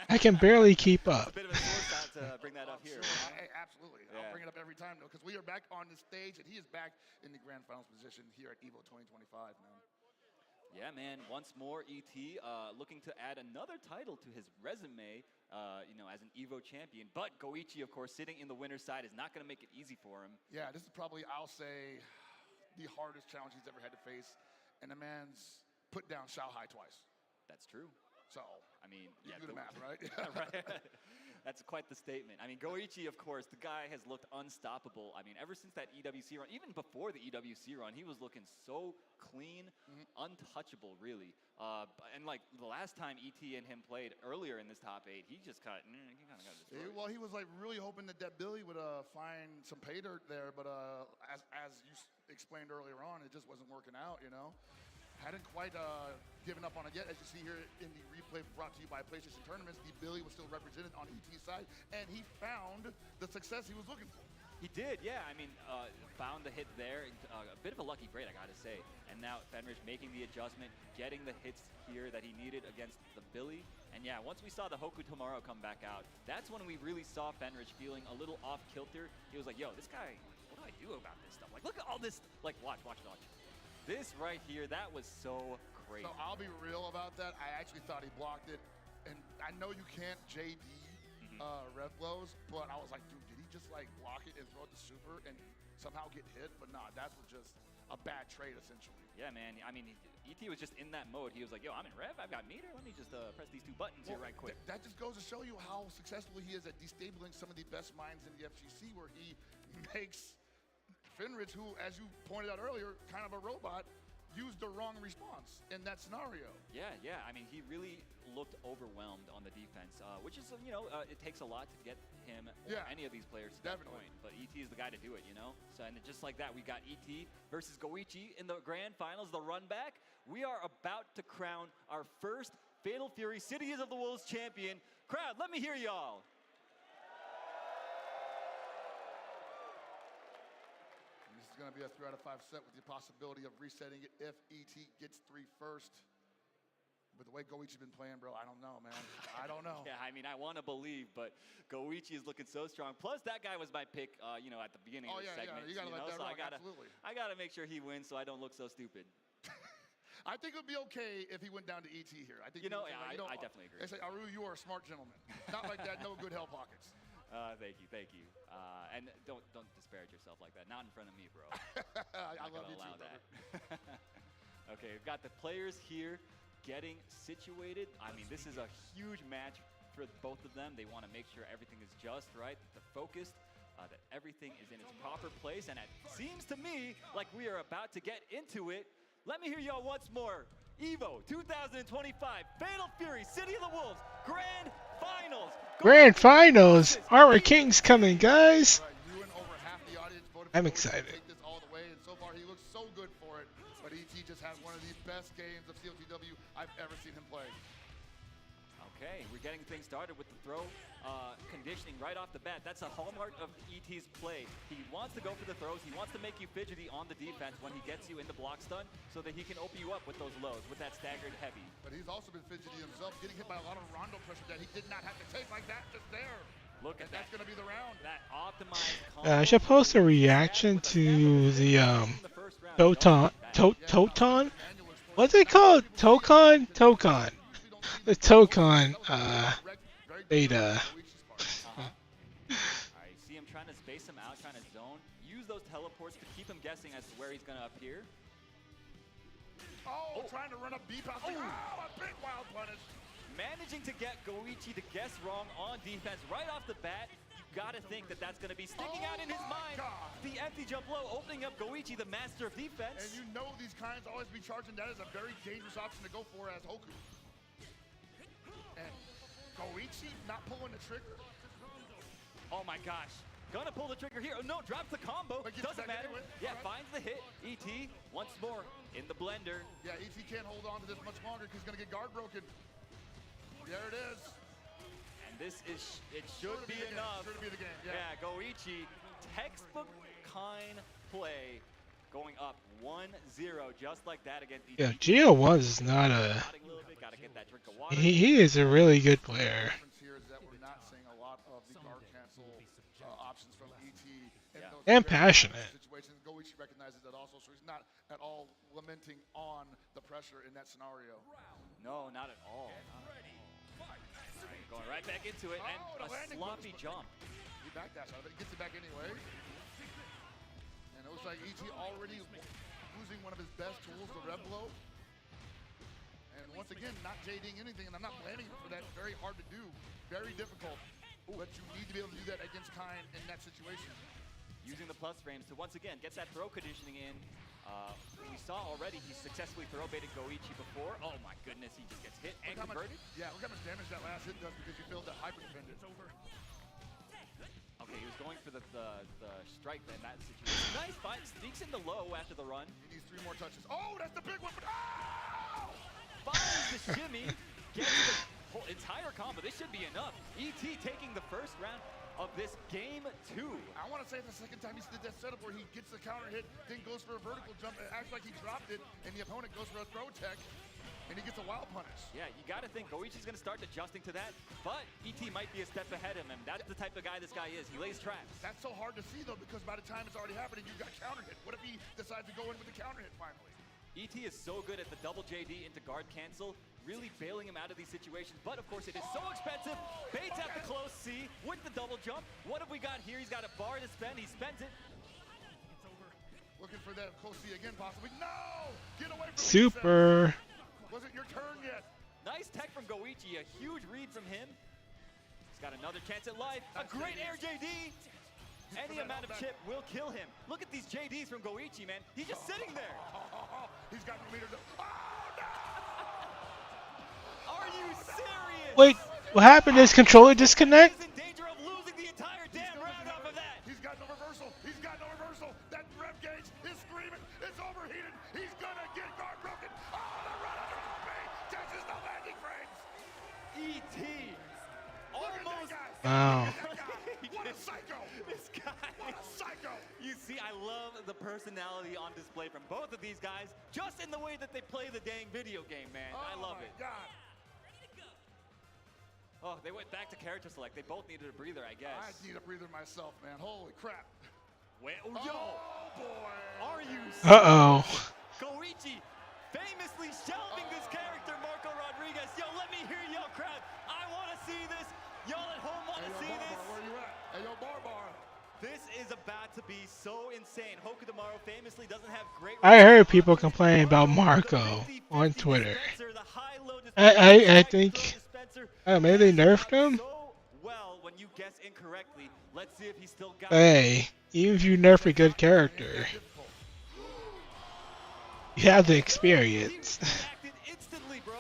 I can barely keep up. A bit of a source out to bring that up here. Sure. Hey, absolutely. Yeah. I'll bring it up every time, though, because we are back on the stage, and he is back in the grand finals position here at EVO 2025, man. Yeah, man. Once more, ET looking to add another title to his resume, you know, as an EVO champion. But Goichi, of course, sitting in the winner's side is not going to make it easy for him. Yeah, this is probably, I'll say, the hardest challenge he's ever had to face. And the man's put down Shao Hai twice. That's true. So, I mean, you do the math, right? Right. That's quite the statement. I mean, Goichi, of course, the guy has looked unstoppable. I mean, ever since that EWC run, even before the EWC run, he was looking so clean, untouchable, really. And like the last time ET and him played earlier in this top 8, he just got destroyed. Well, he was like really hoping that Billy would find some pay dirt there, but as you explained earlier on, it just wasn't working out, you know? Hadn't quite given up on it yet. As you see here in the replay brought to you by PlayStation Tournaments, the Billy was still represented on ET's side, and he found the success he was looking for. He did, yeah. I mean, found the hit there. A bit of a lucky break, I gotta say. And now Fenrich making the adjustment, getting the hits here that he needed against the Billy. And yeah, once we saw the Hoku tomorrow come back out, that's when we really saw Fenrich feeling a little off kilter. He was like, yo, this guy, what do I do about this stuff? Like, look at all this, like, watch. This right here, that was so crazy. So I'll be real about that. I actually thought he blocked it. And I know you can't JD rev blows, but I was like, dude, did he just like block it and throw it to super and somehow get hit? But nah, that's what just a bad trade essentially. Yeah, man. I mean, ET was just in that mode. He was like, yo, I'm in rev. I've got meter. Let me just press these 2 buttons here right quick. That just goes to show you how successful he is at destabilizing some of the best minds in the FGC, where he makes Finrich, who, as you pointed out earlier, kind of a robot, used the wrong response in that scenario. Yeah. I mean, he really looked overwhelmed on the defense, which is, it takes a lot to get him or any of these players to that point. But ET is the guy to do it, So, and just like that, we got ET versus Goichi in the grand finals, the run back. We are about to crown our first Fatal Fury Cities of the Wolves champion. Crowd, let me hear y'all. This is going to be a 3 out of 5 set with the possibility of resetting it if ET gets 3 first. But the way Goichi's been playing, bro, I don't know, man. I don't know. Yeah, I mean, I want to believe, but Goichi is looking so strong. Plus, that guy was my pick, at the beginning of the segment. Yeah, you got to let that rock, absolutely. I got to make sure he wins so I don't look so stupid. I think it would be okay if he went down to ET here. I think I definitely agree. They say, Aru, you are a smart gentleman. Not like that, no good hell pockets. Thank you. And don't disparage yourself like that. Not in front of me, bro. I love you too, that. Okay, we've got the players here getting situated. I mean, this is a huge match for both of them. They want to make sure everything is just right, that they're focused, that everything is in its proper place. And it seems to me like we are about to get into it. Let me hear y'all once more. EVO 2025 Fatal Fury City of the Wolves Grand Finals. Grand Finals. Armor King's coming, guys. I'm excited. Take this all the way, and so far he looks so good for it. But ET just had one of the best games of COTW I've ever seen him play. Okay, we're getting things started with the throw conditioning right off the bat. That's a hallmark of ET's play. He wants to go for the throws. He wants to make you fidgety on the defense when he gets you into block stun so that he can open you up with those lows, with that staggered heavy. But he's also been fidgety himself, getting hit by a lot of rondo pressure that he did not have to take like that just there. Look at that. That's going to be the round. That optimized I should post a reaction to the Toton. What's it called? Tokon? The Tokon beta. Alright, see him trying to space him out, trying to zone. Use those teleports to keep him guessing as to where he's going to appear. Oh, trying to run a beep out there. Oh, a big wild punish. Managing to get Goichi to guess wrong on defense right off the bat. You gotta think that that's gonna be sticking out in his mind. The empty jump low, opening up Goichi, the master of defense. And you know these kinds always be charging. That is a very dangerous option to go for as Hoku. And Goichi not pulling the trigger. Oh my gosh. Gonna pull the trigger here. Oh no, drops the combo. Doesn't matter. Anyway. Yeah, finds the hit. ET once more in the blender. Yeah, ET can't hold on to this much longer because he's gonna get guard broken. There it is. And this is, it should be enough. Should be the game. Yeah, Goichi, textbook kind play, going up 1-0 just like that against ET. Yeah, Geo was not a. He is a really good player. Here is that we're not seeing a lot of the guard cancel options from ET. And passionate. Situations. Goichi recognizes that also, so he's not at all lamenting on the pressure in that scenario. No, not at all. Going right back into it, and a sloppy jump. He backdashed out of it, gets it back anyway. And it looks like ET already losing one of his best tools, the rev blow. And once again, not JDing anything, and I'm not blaming him for that. Very hard to do, very difficult. But you need to be able to do that against Kain in that situation. Using the plus frames to once again get that throw conditioning in. We saw already he successfully throw baited Goichi before. Oh my goodness, he just gets hit and converted. Look how much damage that last hit does because you failed that hyper defended. Okay, he was going for the strike in that situation. Nice fight, sneaks into low after the run. He needs 3 more touches. Oh, that's the big one. Oh! Finds the shimmy, gets the whole entire combo. This should be enough. ET taking the first round of this game 2. I want to say the second time he did that setup where he gets the counter hit, then goes for a vertical jump, and acts like he dropped it, and the opponent goes for a throw tech, and he gets a wild punish. Yeah, you got to think Goichi's going to start adjusting to that, but ET might be a step ahead of him. That's the type of guy this guy is. He lays traps. That's so hard to see, though, because by the time it's already happening, you've got counter hit. What if he decides to go in with the counter hit finally? ET is so good at the double JD into guard cancel, really bailing him out of these situations. But of course, it is so expensive. Baits at the close C with the double jump. What have we got here? He's got a bar to spend. He spends it. Looking for that Kosi again, possibly. No! Get away from Super. Wasn't your turn yet. Nice tech from Goichi, a huge read from him. He's got another chance at life. A great air JD. Any amount of chip will kill him. Look at these JDs from Goichi, man. He's just sitting there. He's got no meter. Oh, no! Are you serious? Wait, what happened? Is controller disconnect? He's in danger of losing the entire damn round off of that. He's got no reversal. He's got no reversal. That rev gauge is screaming. It's overheated. He's gonna get guard broken. Oh, the run under OP touches the landing frames. ET. Almost. Wow. What a psycho. This guy. What a psycho. You see, I love the personality on display from both of these guys, just in the way that they play the dang video game, man. I love it. God. Oh, they went back to character select. They both needed a breather, I guess. I need a breather myself, man. Holy crap. Wait, oh, yo. Oh, boy. Are you Uh-oh. Goichi famously shelving this character, Marco Rodriguez. Yo, let me hear y'all crowd. I want to see this. Y'all at home want to see this. Where you at? Hey, yo, Barbar. This is about to be so insane. Hoku Tomorrow famously doesn't have great... I heard people complaining about Marco on Twitter. I think maybe they nerfed him. Well, when you guess incorrectly, let's see if he still got Hey, even if you nerf a good character, you have the experience. instantly, bro.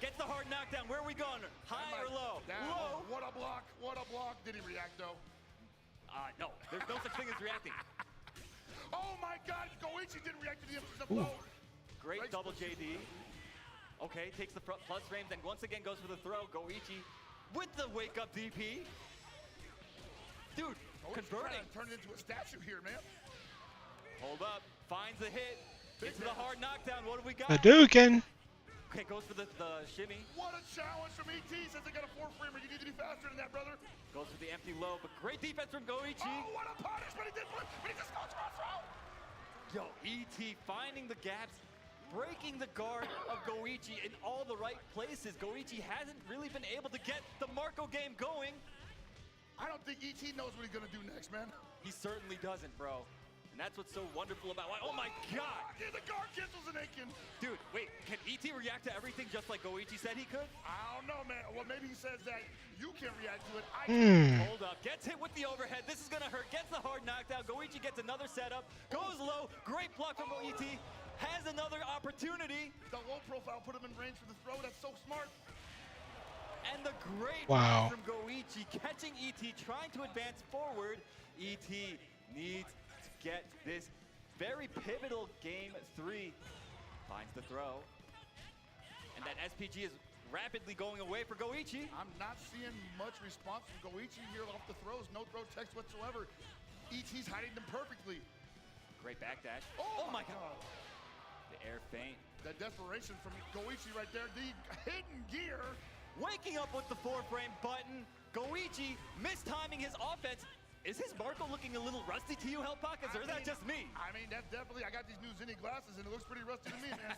Gets the hard knockdown. Where are we going? High or low? Low. What a block. What a block. Did he react, though? No. There's no such thing as reacting. Oh, my God. Goichi didn't react to the blow. Great double JD. Okay, takes the plus frames, and once again goes for the throw. Goichi with the wake-up DP. Dude, converting. Turned into a statue here, man. Hold up. Finds the hit. Gets to the hard knockdown. What do we got? Hadouken. Okay, goes for the shimmy. What a challenge from ET. Says they got a 4-framer. You need to be faster than that, brother. Goes for the empty low, but great defense from Goichi. Oh, what a punishment. He did flip, but he just goes for a throw. Yo, ET finding the gaps, breaking the guard of Goichi in all the right places. Goichi hasn't really been able to get the Marco game going. I don't think ET knows what he's going to do next, man. He certainly doesn't, bro. And that's what's so wonderful about why. Oh my God! Yeah, the guard cancels an Aiken. Dude, wait, can ET react to everything just like Goichi said he could? I don't know, man. Well, maybe he says that you can react to it. I can. Hold up, gets hit with the overhead. This is gonna hurt. Gets the hard knockdown. Goichi gets another setup. Goes low. Great block from ET. Has another opportunity. The low profile put him in range for the throw. That's so smart. And the great wow. from Goichi catching ET, trying to advance forward. ET needs to get this very pivotal game 3. Finds the throw. And that SPG is rapidly going away for Goichi. I'm not seeing much response from Goichi here off the throws. No throw text whatsoever. ET's hiding them perfectly. Great backdash. Oh my God. The air feint. That desperation from Goichi right there. The hidden gear. Waking up with the 4-frame button. Goichi mistiming his offense. Is his Marco looking a little rusty to you, Hellpockets, or is that just me? I mean, that's definitely, I got these new Zinni glasses, and it looks pretty rusty to me, man.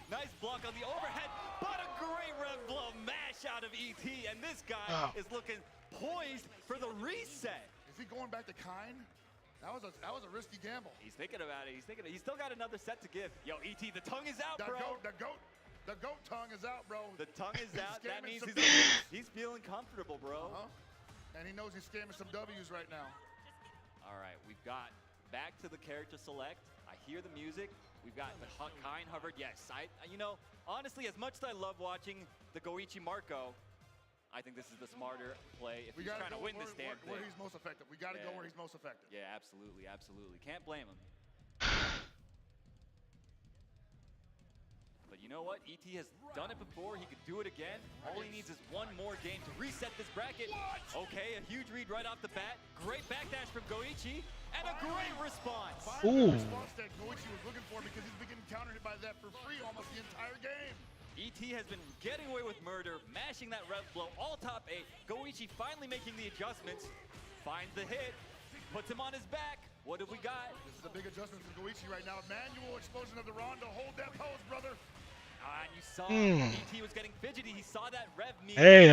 Nice block on the overhead, but a great rev blow mash out of ET, and this guy is looking poised for the reset. Is he going back to Kine? That was a risky gamble. He's thinking about it. He's still got another set to give. Yo, ET, the tongue is out, bro. The goat tongue is out, bro. The tongue is out. That means he's feeling comfortable, bro. And he knows he's scamming some W's right now. All right, we've got back to the character select. I hear the music. We've got the Kine hovered. Yes, you know, honestly, as much as I love watching the Goichi Marco, I think this is the smarter play if he's trying to win this damn thing. Where he's most effective. We got to go where he's most effective. Yeah, absolutely, absolutely. Can't blame him. But you know what? ET has done it before. He could do it again. All he needs is one more game to reset this bracket. Okay, a huge read right off the bat. Great backdash from Goichi, and a great response. Finally, the response that Goichi was looking for because he's been getting countered by that for free almost the entire game. ET has been getting away with murder, mashing that rev blow, all top 8. Goichi finally making the adjustments. Finds the hit, puts him on his back. What have we got? This is a big adjustment for Goichi right now. Manual explosion of the Rondo. Hold that pose, brother. And you saw ET was getting fidgety. He saw that rev me. Hey,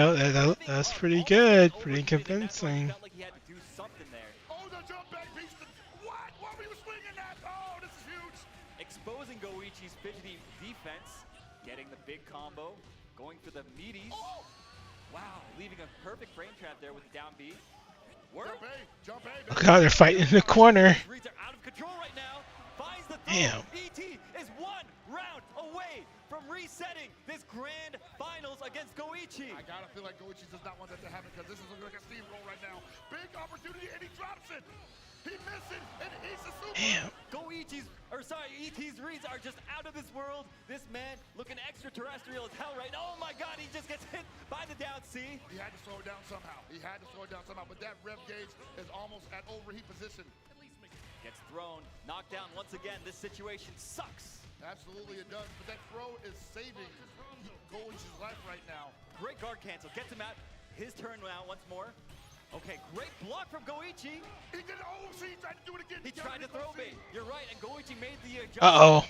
that's pretty good. Pretty convincing. Felt like he had to do something there. Oh, the jump back beast. What? What were you swinging at? exposing Goichi's fidgety defense, getting the big combo, going for the meaties. Oh! Wow, leaving a perfect frame trap there with the down B. Work. Jump A. Oh god, they're fighting in the corner. Reeds are out of control right now. Finds the throw. Damn. ET is 1 round away from resetting this grand finals against Goichi. I gotta feel like Goichi does not want that to happen because this is looking like a steamroll right now. Big opportunity and he drops it. He missed it and he's a super. Damn. ET's reads are just out of this world. This man looking extraterrestrial as hell right now. Oh my god, he just gets hit by the down C. He had to slow it down somehow. But that rev gauge is almost at overheat position. Gets thrown, knocked down once again. This situation sucks. Absolutely it does, but that throw is saving Goichi's life right now. Great guard cancel, gets him out. His turn now once more. Okay, great block from Goichi. He did he tried to do it again. He tried to throw bait. You're right, and Goichi made the adjustment. Uh-oh.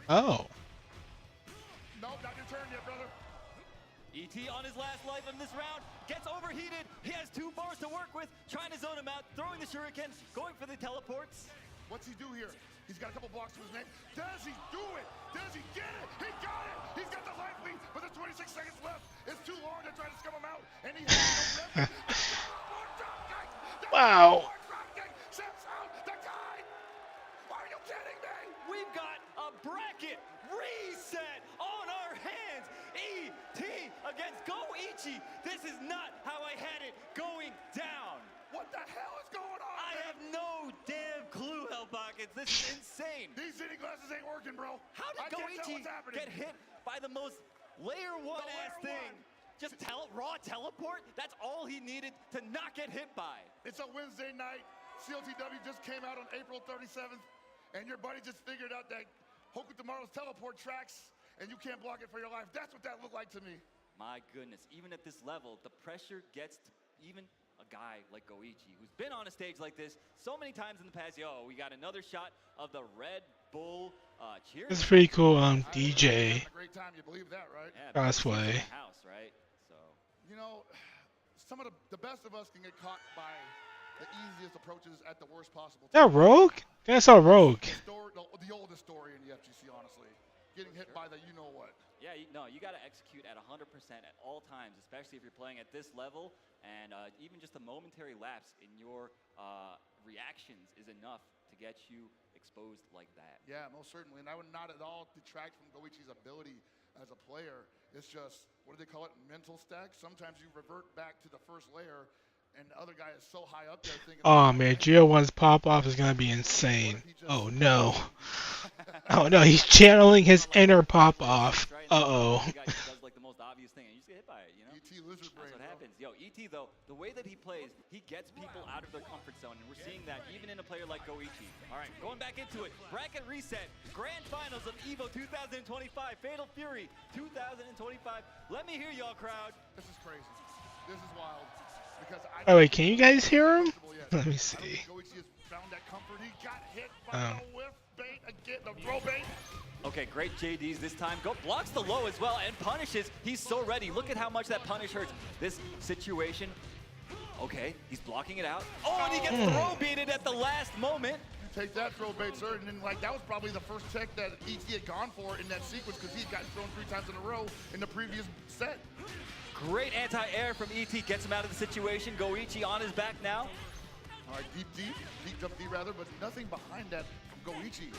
Oh. Nope, not your turn yet, brother. ET on his last life in this round, gets overheated. He has 2 bars to work with, trying to zone him out, throwing the shuriken, going for the teleports. What's he do here? He's got a couple blocks to his name. Does he do it? Does he get it? He got it! He's got the life lead, but there's 26 seconds left. It's too long to try to scum him out, and he has no Wow. Are you kidding me? We've got a bracket reset on our hands. ET against Goichi. This is not how I had it going down. What the hell is going on? I have no damn clue, Hellpockets. This is insane. These reading glasses ain't working, bro. How did Goichi get hit by the most layer 1 ass thing? Just raw teleport? That's all he needed to not get hit by. It's a Wednesday night. CLTW just came out on April 37th, and your buddy just figured out that Hoku Tomorrow's teleport tracks, and you can't block it for your life. That's what that looked like to me. My goodness, even at this level, the pressure gets to even a guy like Goichi, who's been on a stage like this so many times in the past. Yo, we got another shot of the Red Bull cheer. This is pretty cool. DJ. A great time, you believe that, right? Yeah, Crossway. House, right? So. You know, some of the best of us can get caught by the easiest approaches at the worst possible Is that Rogue? That's a Rogue. The oldest story in the FGC, honestly. Getting hit by the you-know-what. Yeah, you got to execute at 100% at all times, especially if you're playing at this level. And even just a momentary lapse in your reactions is enough to get you exposed like that. Yeah, most certainly. And I would not at all detract from Goichi's ability as a player. It's just, what do they call it, mental stack? Sometimes you revert back to the first layer, and the other guy is so high up there thinking... Oh man, Geo1's pop-off is going to be insane. Oh no. Oh no, he's channeling his inner pop-off. Uh-oh. Does like the most obvious thing, and you just get hit by it, you know? ET lizard brain, that's what happens. Yo, ET though, the way that he plays, he gets people out of their comfort zone, and we're seeing that even in a player like Goichi. All right, going back into it. Bracket reset, grand finals of EVO 2025, Fatal Fury 2025. Let me hear y'all, crowd. This is crazy. This is wild. Because oh wait, can you guys hear him? Let me see. Goichi has found that comfort. He got hit by the whiff bait again, the throw bait. Okay, great JDs this time. Go blocks the low as well and punishes. He's so ready. Look at how much that punish hurts. This situation. Okay, he's blocking it out. Oh, and he gets throw baited at the last moment. You take that throw bait, sir. And then, like, that was probably the first tech that ET had gone for in that sequence because he had gotten thrown 3 times in a row in the previous set. Great anti-air from ET. Gets him out of the situation. Goichi on his back now. All right, deep jump D rather, but nothing behind that from Goichi.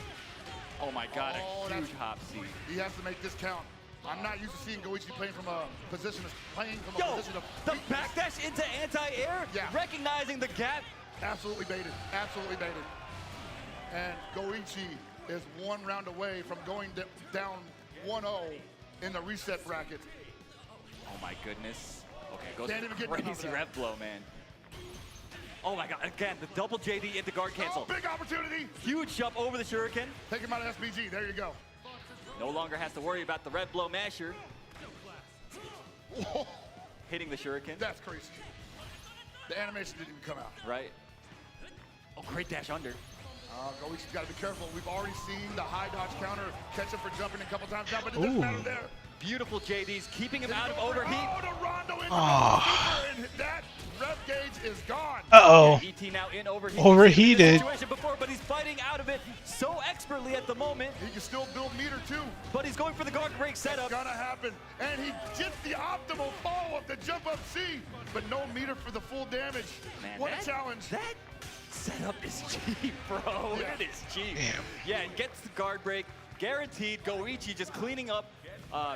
Oh my God, a huge hop C. He has to make this count. I'm not used to seeing Goichi playing from a position of position of the backdash into anti-air, recognizing the gap. Absolutely baited. Absolutely baited. And Goichi is 1 round away from going down 1-0 in the reset bracket. Oh my goodness. Okay, goes Can't even get crazy rev blow, man. Oh my God, again, the double JD into guard cancel. Oh, big opportunity. Huge jump over the shuriken. Take him out of SBG, there you go. No longer has to worry about the red blow masher. Whoa. Hitting the shuriken. That's crazy. The animation didn't even come out. Right. Oh, great dash under. Goichi's got to be careful. We've already seen the high dodge counter catch him for jumping a couple times down, but it doesn't matter there. Beautiful JDs, keeping him out of overheat. Oh, the Rondo into and that rev gauge is gone. Uh-oh. ET now in overheat. Overheated. Situation before, but he's fighting out of it so expertly at the moment. He can still build meter too. But he's going for the guard break setup. It's gonna happen. And he gets the optimal follow-up, the jump up C, but no meter for the full damage. Man, what a challenge. That setup is cheap, bro. Yeah. It is cheap. Damn. Yeah, and gets the guard break. Guaranteed. Goichi just cleaning up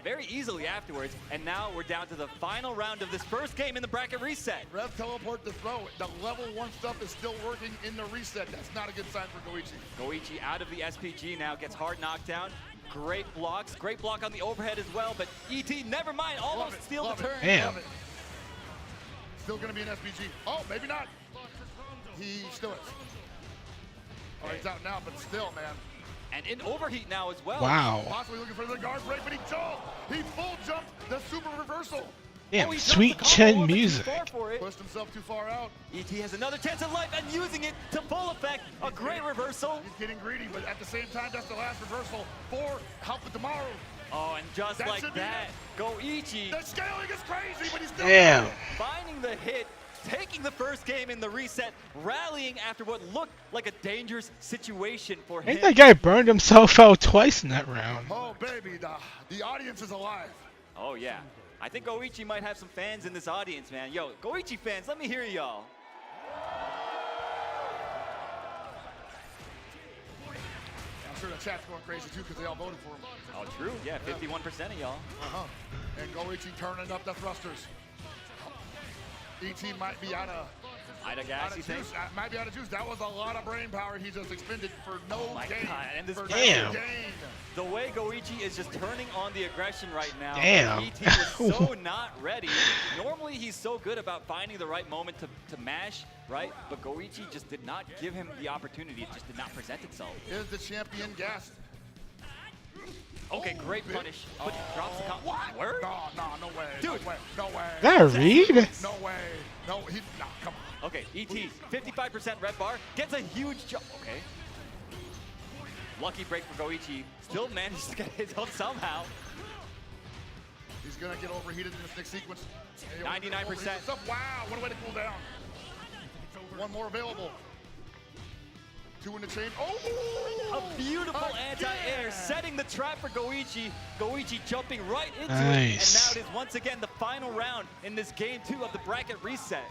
very easily afterwards. And now we're down to the final round of this first game in the bracket reset. Rev teleport to throw. The level 1 stuff is still working in the reset. That's not a good sign for Goichi. Goichi out of the SPG now, gets hard knockdown. Great blocks. Great block on the overhead as well, but ET, never mind, almost steals the turn. Damn. Still gonna be an SPG. Oh, maybe not. He still is. Oh, he's out now, but still, man. And in overheat now as well. Wow. Possibly looking for the guard break, but he jumped. He full jumped the super reversal. Damn, he sweet jumped the chin combo, but too music. far for it. Pushed himself too far out. ET has another chance at life and using it to full effect. A great reversal. He's getting greedy, but at the same time, that's the last reversal for Help with Tomorrow. Oh, and just That like should be that, Goichi The scaling is crazy, but he's still Damn. finding the hit, taking the first game in the reset, rallying after what looked like a dangerous situation for I him. think that guy burned himself out twice in that round. Oh, baby, the audience is alive. Oh, yeah. I think Goichi might have some fans in this audience, man. Yo, Goichi fans, let me hear y'all. I'm sure the chat's going crazy, too, because they all voted for him. Oh, true. Yeah, 51% of y'all. And Goichi turning up the thrusters. ET might be out of gas, you think? juice. Might be out of juice. That was a lot of brain power he just expended for no My gain. God, and this For Damn. no gain. The way Goichi is just turning on the aggression right now. Damn. ET was so not ready. Normally he's so good about finding the right moment to mash, right? But Goichi just did not give him the opportunity. It just did not present itself. Is the champion gassed? Okay, great punish. But drops the comp. What? Word? No way. Dude. No way. No way. Is that a read? No way. No, come on. Okay, ET, 55% red bar, gets a huge jump. Okay. Lucky break for Goichi. Still manages to get his own somehow. He's gonna get overheated in this next sequence. 99%. Wow, what a way to cool down. One more available. 2 in the chain. Oh! A beautiful anti-air, setting the trap for Goichi. Goichi jumping right into it. Nice. And now it is once again the final round in this game 2 of the bracket reset.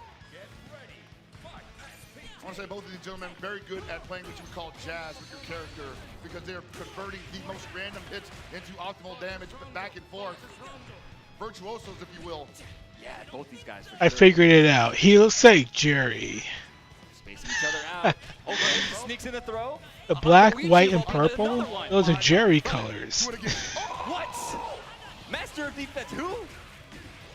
I want to say both of these gentlemen are very good at playing what you would call jazz with your character because they're converting the most random hits into optimal damage, but back and forth. Virtuosos, if you will. Yeah, both these guys for I sure. figured it out. He looks like Jerry. Spacing each other out. Okay, sneaks in the throw. The black, Goichi white, and will get purple, another one. those are Jerry colors. What? Master of defense, who?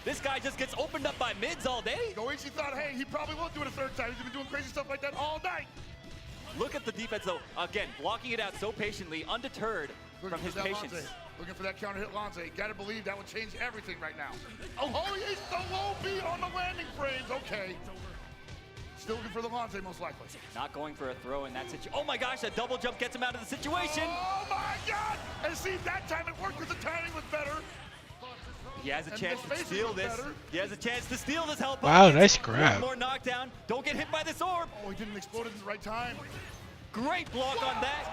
This guy just gets opened up by mids all day. Goichi thought, hey, he probably won't do it a third time. He's been doing crazy stuff like that all night. Look at the defense, though. Again, blocking it out so patiently, undeterred from his patience. Lanze. Looking for that counter hit, Lanze. Gotta believe that would change everything right now. Oh, he's the low beat on the landing frames. Okay. Still looking for the Lanze, most likely. Not going for a throw in that situation. Oh my gosh, a double jump gets him out of the situation. Oh my God! And see, that time it worked because the timing was better. He has a And chance the to spacing steal was this. better. He has a chance to steal this help. Wow, nice grab. One more knockdown. Don't get hit by this orb. Oh, he didn't explode at the right time. Great block on that.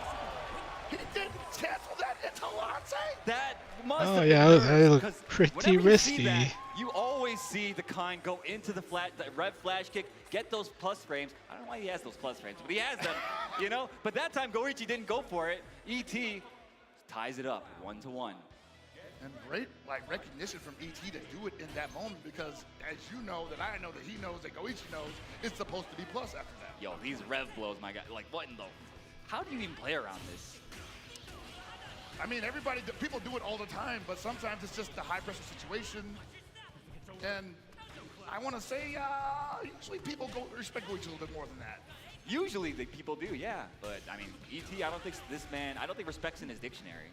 He didn't cancel that into Lanze. That must Oh have yeah, been that nerves, looked 'cause pretty whenever you see risky. that, you always see the kind go into the rev flash kick, get those plus frames. I don't know why he has those plus frames, but he has them, you know? But that time Goichi didn't go for it. ET ties it up 1-1. And great recognition from ET to do it in that moment because as you know that I know that he knows that Goichi knows it's supposed to be plus after that. Yo, these rev blows, my guy. Like, what in the... How do you even play around this? I mean, people do it all the time, but sometimes it's just a high pressure situation. And I want to say, usually people respect Goichi a little bit more than that. Usually the people do, yeah. But, I mean, ET, I don't think respect's in his dictionary.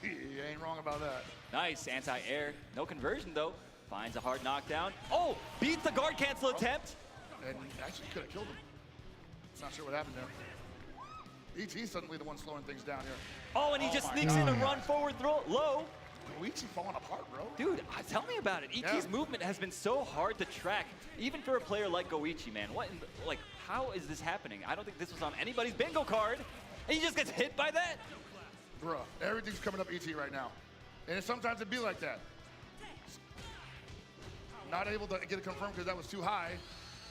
You ain't wrong about that. Nice anti-air. No conversion, though. Finds a hard knockdown. Oh, beats the guard cancel attempt. And actually could have killed him. Not sure what happened there. ET's suddenly the one slowing things down here. Oh, and he just sneaks in a run forward throw low. Goichi falling apart, bro. Dude, tell me about it. ET's movement has been so hard to track, even for a player like Goichi, man. What, like, how is this happening? I don't think this was on anybody's bingo card, and he just gets hit by that? Bruh, everything's coming up ET right now. And sometimes it be like that. Not able to get it confirmed because that was too high.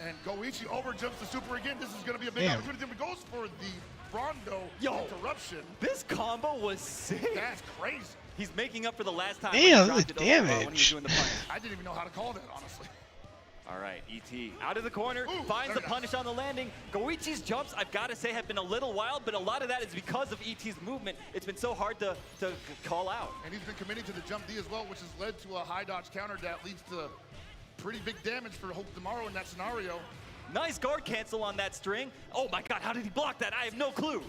And Goichi overjumps the super again. This is going to be a big opportunity. He goes for the Rondo interruption. This combo was sick. That's crazy. He's making up for the last time. Damn, when he the dropped it over when he was damage. doing the punish. I didn't even know how to call that, honestly. All right, ET out of the corner, Ooh, finds the very punish on the landing. Goichi's jumps, I've got to say, have been a little wild, but a lot of that is because of ET's movement. It's been so hard to call out. And he's been committing to the jump D as well, which has led to a high dodge counter that leads to pretty big damage for Hope Tomorrow in that scenario. Nice guard cancel on that string. Oh my God, how did he block that? I have no clue.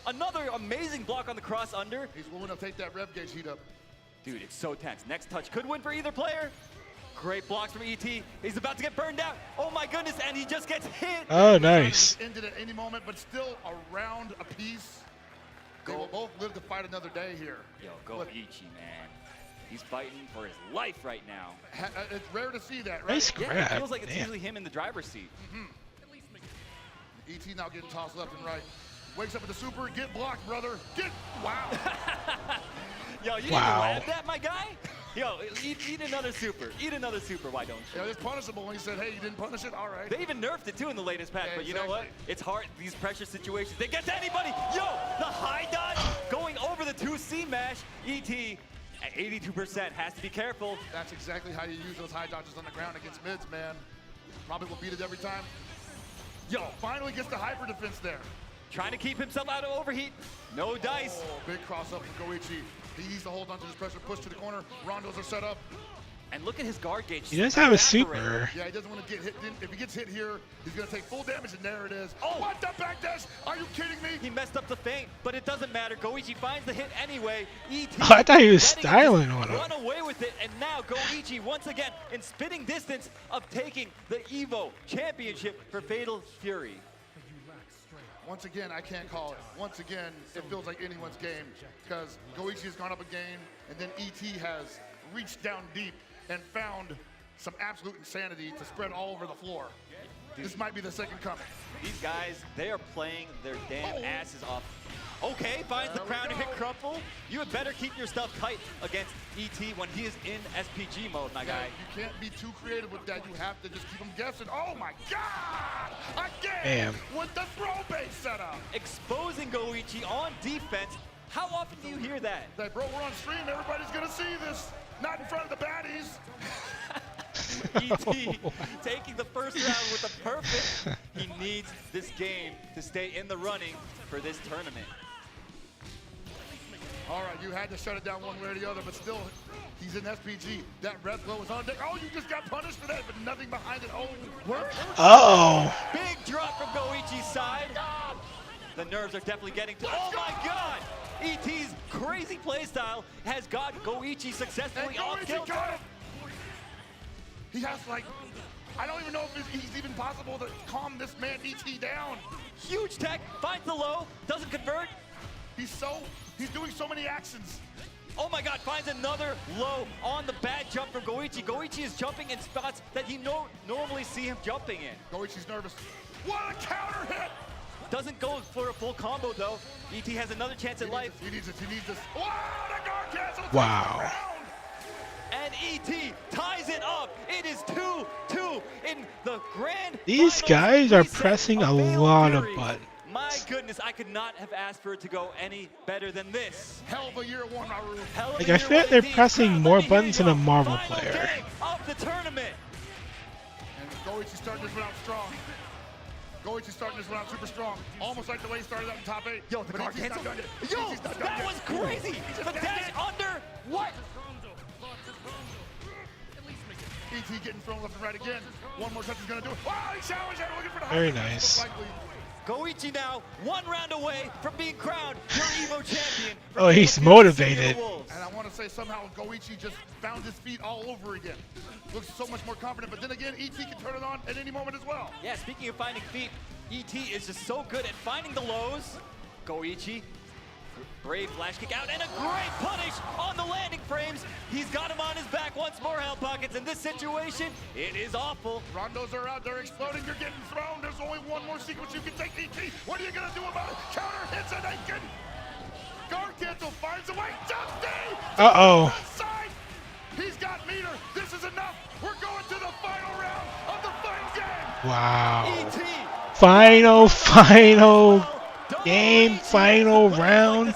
Another amazing block on the cross under. He's willing to take that rev gauge heat up. Dude, it's so tense. Next touch could win for either player. Great blocks from ET. He's about to get burned out. Oh my goodness, and he just gets hit. Oh, nice. Ended at any moment, but still a round apiece. They will both live to fight another day here. Yo, Goichi, man. He's fighting for his life right now. It's rare to see that, right? Nice Yeah, grab. it feels like it's Damn. usually him in the driver's seat. ET now getting tossed left and right. Wakes up with the super. Get blocked, brother. Wow. Yo, you need to lab that, my guy? Yo, eat another super. Eat another super, why don't you? Yeah, it's punishable when he said, hey, you didn't punish it? All right. They even nerfed it, too, in the latest patch. Yeah, but you know what? It's hard, these pressure situations. They get to anybody. Yo, the high dodge going over the 2C mash. ET at 82% has to be careful. That's exactly how you use those high dodges on the ground against mids, man. Probably will beat it every time. Yo, finally gets the hyper defense there. Trying to keep himself out of overheat. No dice. Oh, big cross up from Goichi. He needs to hold on to this pressure, push to the corner. Rondos are set up. And look at his guard gauge. He does have a super. Yeah, he doesn't want to get hit. If he gets hit here, he's going to take full damage, and there it is. Oh, what the back dash? Are you kidding me? He messed up the feint, but it doesn't matter. Goichi finds the hit anyway. ET Oh, I thought he was styling on him. run away with it, and now Goichi once again in spitting distance of taking the EVO championship for Fatal Fury. Once again, I can't call it. Once again, it feels like anyone's game because Goichi has gone up a game, and then ET has reached down deep and found some absolute insanity to spread all over the floor. This might be the second coming. These guys, they are playing their damn asses off. Okay, finds the crown to hit Crumple. You had better keep your stuff tight against ET when he is in SPG mode, my guy. You can't be too creative with that. You have to just keep them guessing. Oh my God! Again! Damn. With the throw base setup! Exposing Goichi on defense. How often do you hear that? Like, bro, we're on stream. Everybody's gonna see this. Not in front of the baddies. ET taking the first round with a perfect. He needs this game to stay in the running for this tournament. All right, you had to shut it down one way or the other, but still, he's in SPG. That red glow is on deck. Oh, you just got punished for that, but nothing behind it. Oh, word. Uh-oh. Big drop from Goichi's side. The nerves are definitely getting to. Oh my God! ET's crazy playstyle has got Goichi successfully off kilter. He has like, I don't even know if he's even possible to calm this man ET down. Huge tech, finds the low, doesn't convert. He's doing so many actions. Oh my God, finds another low on the bad jump from Goichi. Goichi is jumping in spots that you normally see him jumping in. Goichi's nervous. What a counter hit! Doesn't go for a full combo though. ET has another chance at life. He needs this. What a guard cancel! Wow. And ET ties it up. It is 2-2 in the grand These finals guys are reset pressing a Fatal lot of Fury. buttons. My goodness, I could not have asked for it to go any better than this. Hell of a year one, Maru. Like, I feel like they're pressing more buttons than a Marvel player. Of the tournament. And Goichi's starting this one out strong. Goichi's starting this one out super strong. Almost like the way he started out in top 8. Yo, the guard cancel. Yo, that yet. was crazy. The dash under. What? ET getting thrown left and right again. One more touch is going to do it. Wow, he challenged it. Looking for the Very high. nice. Goichi now 1 round away from being crowned your EVO champion. Oh, he's motivated. And I want to say somehow Goichi just found his feet all over again. Looks so much more confident, but then again, ET can turn it on at any moment as well. Yeah, speaking of finding feet, ET is just so good at finding the lows. Goichi Brave flash kick out and a great punish on the landing frames. He's got him on his back once more, Hell Pockets. In this situation, it is awful. Rondos are out there exploding. You're getting thrown. There's only one more sequence you can take, ET. What are you going to do about it? Counter hits and Aiken. Guard cancel finds a way. Dusty! Uh-oh. Side. He's got meter. This is enough. We're going to the final round of the final game. Wow. Final game, final round.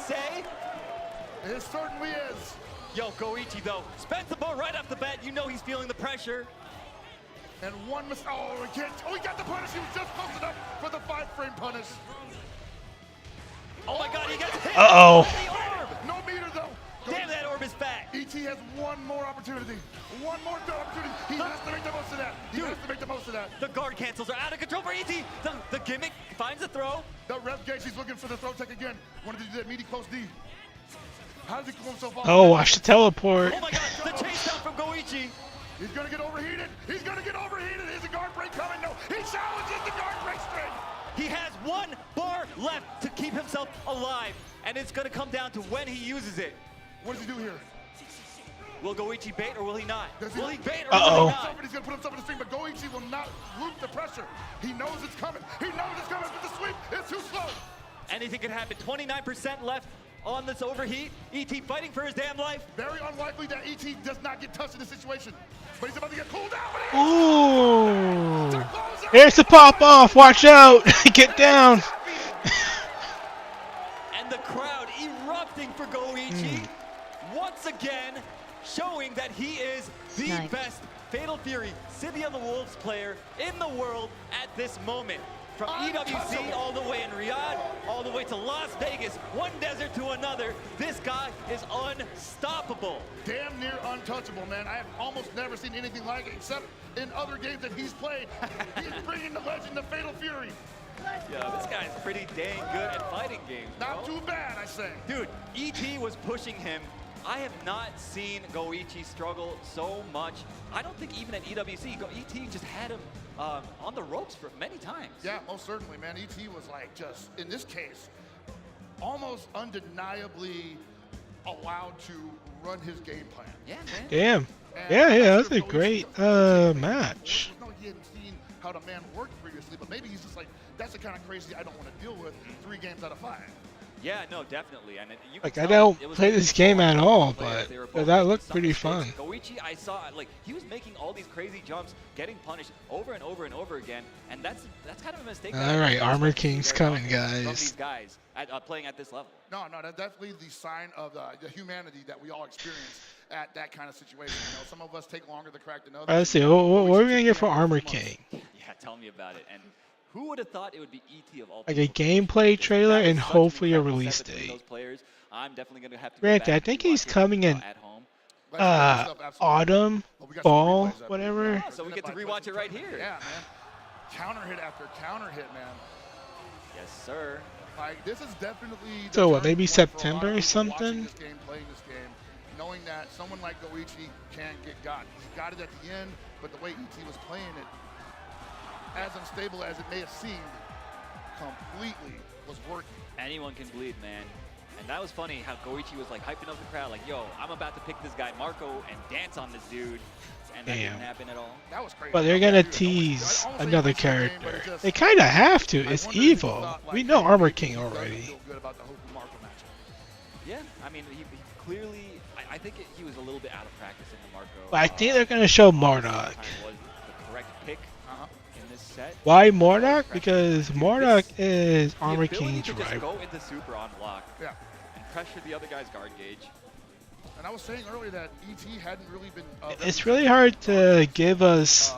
It certainly is. Yo, Goichi though, spends the ball right off the bat. You know he's feeling the pressure. And one mistake. Oh, he got the punish. He was just close enough for the 5-frame punish. Oh my God, he got hit. Uh-oh. The orb. No meter though. Damn, that orb is back. ET has one more opportunity. One more opportunity. He has to make the most of that. He has to make the most of that. The guard cancels are out of control for ET. The gimmick finds the throw. The ref gauge, he's looking for the throw tech again. Wanted to do that meaty close D. How does he come so far? Oh, watch the teleport. Oh my God, the chase down from Goichi. He's gonna get overheated. He's gonna get overheated. Is the guard break coming? No. He challenges the guard break string. He has one bar left to keep himself alive, and it's gonna come down to when he uses it. What does he do here? Will Goichi bait or will he not? Will he bait or Uh-oh. will he not? Somebody's gonna put himself in the string, but Goichi will not loop the pressure. He knows it's coming. He knows it's coming, but the sweep is too slow. Anything can happen. 29% left on this overheat. ET fighting for his damn life. Very unlikely that ET does not get touched in this situation. But he's about to get cooled down. Ooh. Here's the pop off. Watch out. Get down. And the crowd erupting for Goichi. Once again, showing that he is the best Fatal Fury City of the Wolves player in the world at this moment. From EWC all the way in Riyadh, all the way to Las Vegas, one desert to another, this guy is unstoppable. Damn near untouchable, man. I have almost never seen anything like it, except in other games that he's played. He's bringing the legend of Fatal Fury. Yeah, this guy's pretty dang good at fighting games, bro. Not too bad, I say. Dude, ET was pushing him. I have not seen Goichi struggle so much. I don't think even at EWC, ET just had him on the ropes for many times. Yeah, most certainly, man. ET was like just, in this case, almost undeniably allowed to run his game plan. Yeah, man. Damn. Yeah, that was a great match. No, he hadn't seen how the man worked previously, but maybe he's just like, that's the kind of crazy I don't want to deal with 3 games out of 5. Yeah, no, definitely. And you Like, I don't play this game at all, but that looked pretty fun. Goichi, I saw, like, he was making all these crazy jumps, getting punished over and over and over again, and that's kind of a mistake. All right, Armor King's coming, From guys. these guys playing at this level. No, that's definitely the sign of the humanity that we all experience at that kind of situation. You know, some of us take longer to crack than others. Let's see. What are we gonna get for Armor King? Yeah, tell me about it. And who would have thought it would be ET of all Like a people? gameplay trailer and hopefully a release Between date. those players, I'm definitely gonna have to. Granted, I think he's coming in autumn, fall, whatever. So we get to rewatch it right here. Yeah, man. Counter hit after counter hit, man. Yes, sir. Like, this is definitely the So what, turning maybe point for a lot September of or people watching something? This game, playing this game, knowing that someone like Goichi can get got. He got it at the end, but the way ET was playing it, as unstable as it may have seemed, completely was working. Anyone can bleed, man. And that was funny how Goichi was like hyping up the crowd, like, yo, I'm about to pick this guy Marco and dance on this dude. And that Damn. didn't happen at all. That was crazy. But they're gonna tease another character. They kind of have to. It's evil. We know Armor King already. Yeah, I mean, he clearly, I think he was a little bit out of practice in the Marco. But I think they're gonna show Marduk. Was the correct pick in this set. Why Marduk? Because Marduk is Armor The ability King's to just rival. go into super on block. Yeah. And pressure the other guy's guard gauge. And I was saying earlier that ET hadn't really been. It's really hard to give us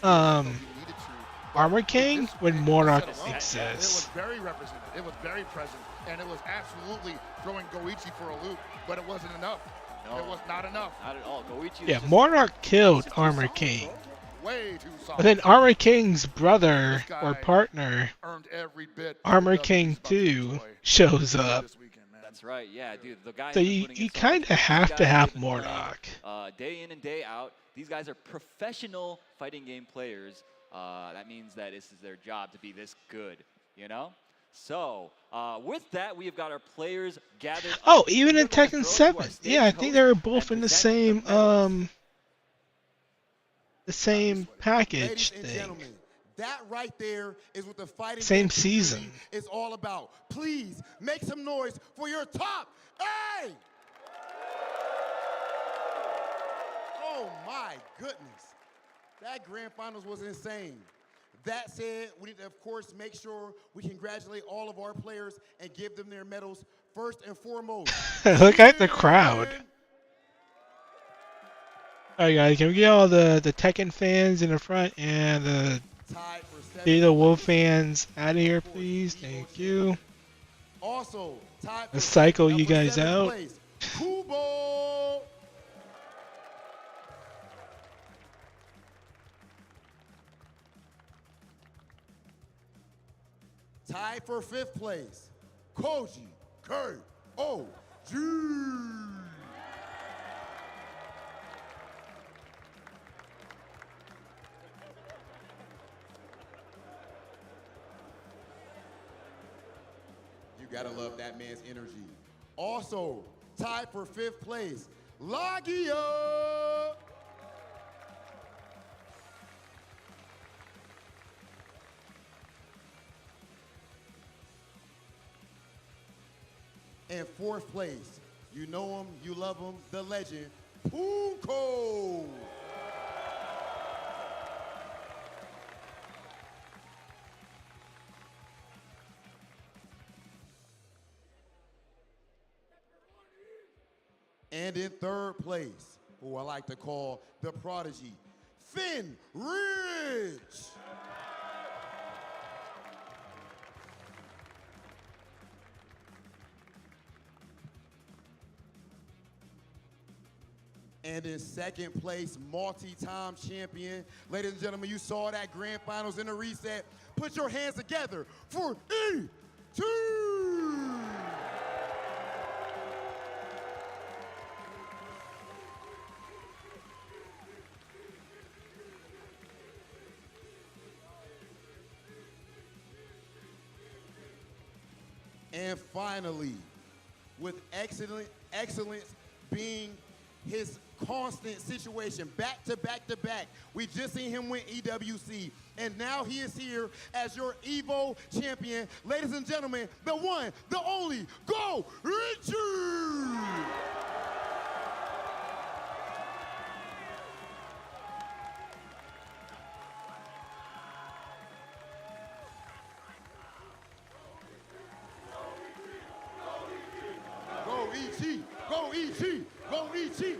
Armor King when Marduk It was exists. very represented. It was very present, and it was absolutely throwing Goichi for a loop. But it wasn't enough. No. It was not enough. Not at all. Goichi. Yeah, Marduk killed Armor King. Way too soft. But then Armor King's brother This or guy partner, earned every bit. Armor King 2, shows up. That's right. Yeah, dude. The guy. So you kind of have to have Marduk. Day in and day out, these guys are professional fighting game players. That means that this is their job to be this good, you know? So, with that, we have got our players gathered. Oh, even in Tekken 7. Yeah, I think they were both in the same package thing. That right there is what the fighting Same game season. is all about. Please make some noise for your top 8. Oh my goodness. That grand finals was insane. That said, we need to, of course, make sure we congratulate all of our players and give them their medals first and foremost. Look at the crowd. Alright guys, can we get all the Tekken fans in the front and the Data Wolf fans out of here, please? Thank you. Also, Let's cycle you guys out. Kubo. Tied for 5th place, Koji K-O-G. You gotta love that man's energy. Also, tied for 5th place, Lagia. In 4th place, you know him, you love him, the legend, Punko. And in 3rd place, who I like to call the prodigy, Finn Ridge. And in 2nd place, multi-time champion. Ladies and gentlemen, you saw that grand finals in the reset. Put your hands together for E.T. And finally, with excellence being his constant situation, back to back to back. We just seen him win EWC, and now he is here as your EVO champion. Ladies and gentlemen, the one, the only, Go Ichi! Go Ichi! Go Ichi! Go Ichi!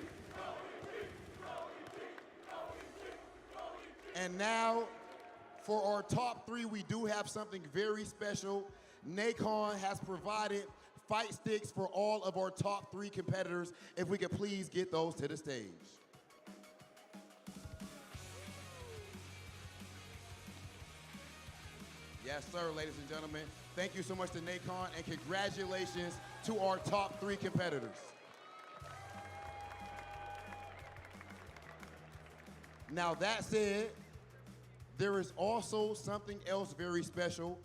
And now, for our top 3, we do have something very special. Nacon has provided fight sticks for all of our top 3 competitors. If we could please get those to the stage. Yes, sir, ladies and gentlemen. Thank you so much to Nacon, and congratulations to our top 3 competitors. Now, that said, there is also something else very special.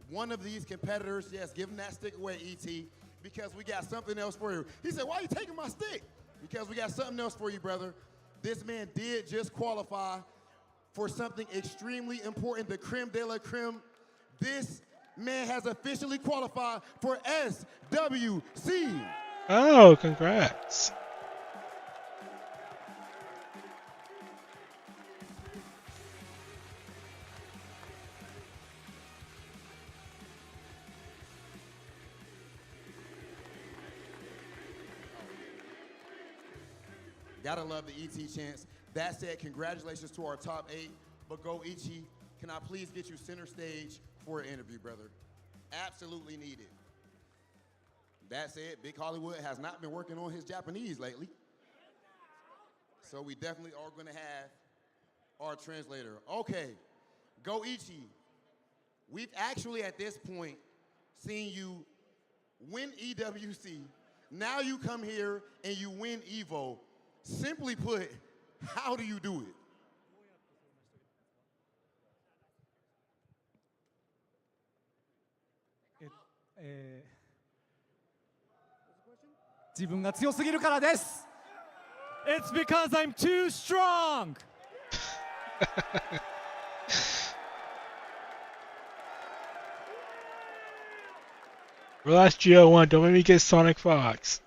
One of these competitors, yes, give him that stick away, E.T., because we got something else for you. He said, why are you taking my stick? Because we got something else for you, brother. This man did just qualify for something extremely important, the creme de la creme. This man has officially qualified for SWC. Oh, congrats. Gotta love the ET chance. That said, congratulations to our top 8. But Go Ichi, can I please get you center stage for an interview, brother? Absolutely needed. That said, Big Hollywood has not been working on his Japanese lately. So we definitely are gonna have our translator. Okay, Go Ichi. We've actually at this point seen you win EWC. Now you come here and you win EVO. Simply put, how do you do it? 自分が強すぎるからです。It's because I'm too strong. Relax, Geo1. Don't make me get Sonic Fox.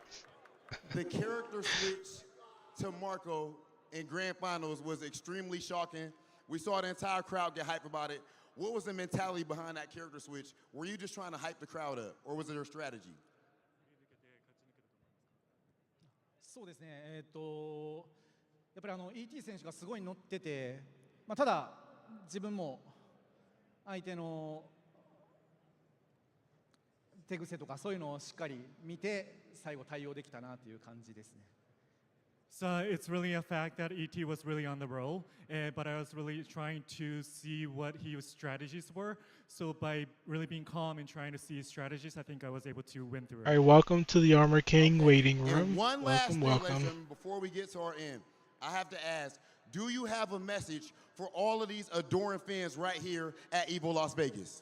The character switch to Marco in Grand Finals was extremely shocking. We saw the entire crowd get hyped about it. What was the mentality behind that character switch? Were you just trying to hype the crowd up, or was it a strategy? そうですね。やっぱりET 選手がすごい乗ってて、ただ自分も相手の手癖とかそういうのをしっかり見て最後対応できたなという感じですね。So it's really a fact that ET was really on the roll, but I was really trying to see what his strategies were. So by really being calm and trying to see his strategies, I think I was able to win through it. All right, welcome to the Armor King waiting room. And one last thing, welcome. Before we get to our end, I have to ask, do you have a message for all of these adoring fans right here at EVO Las Vegas?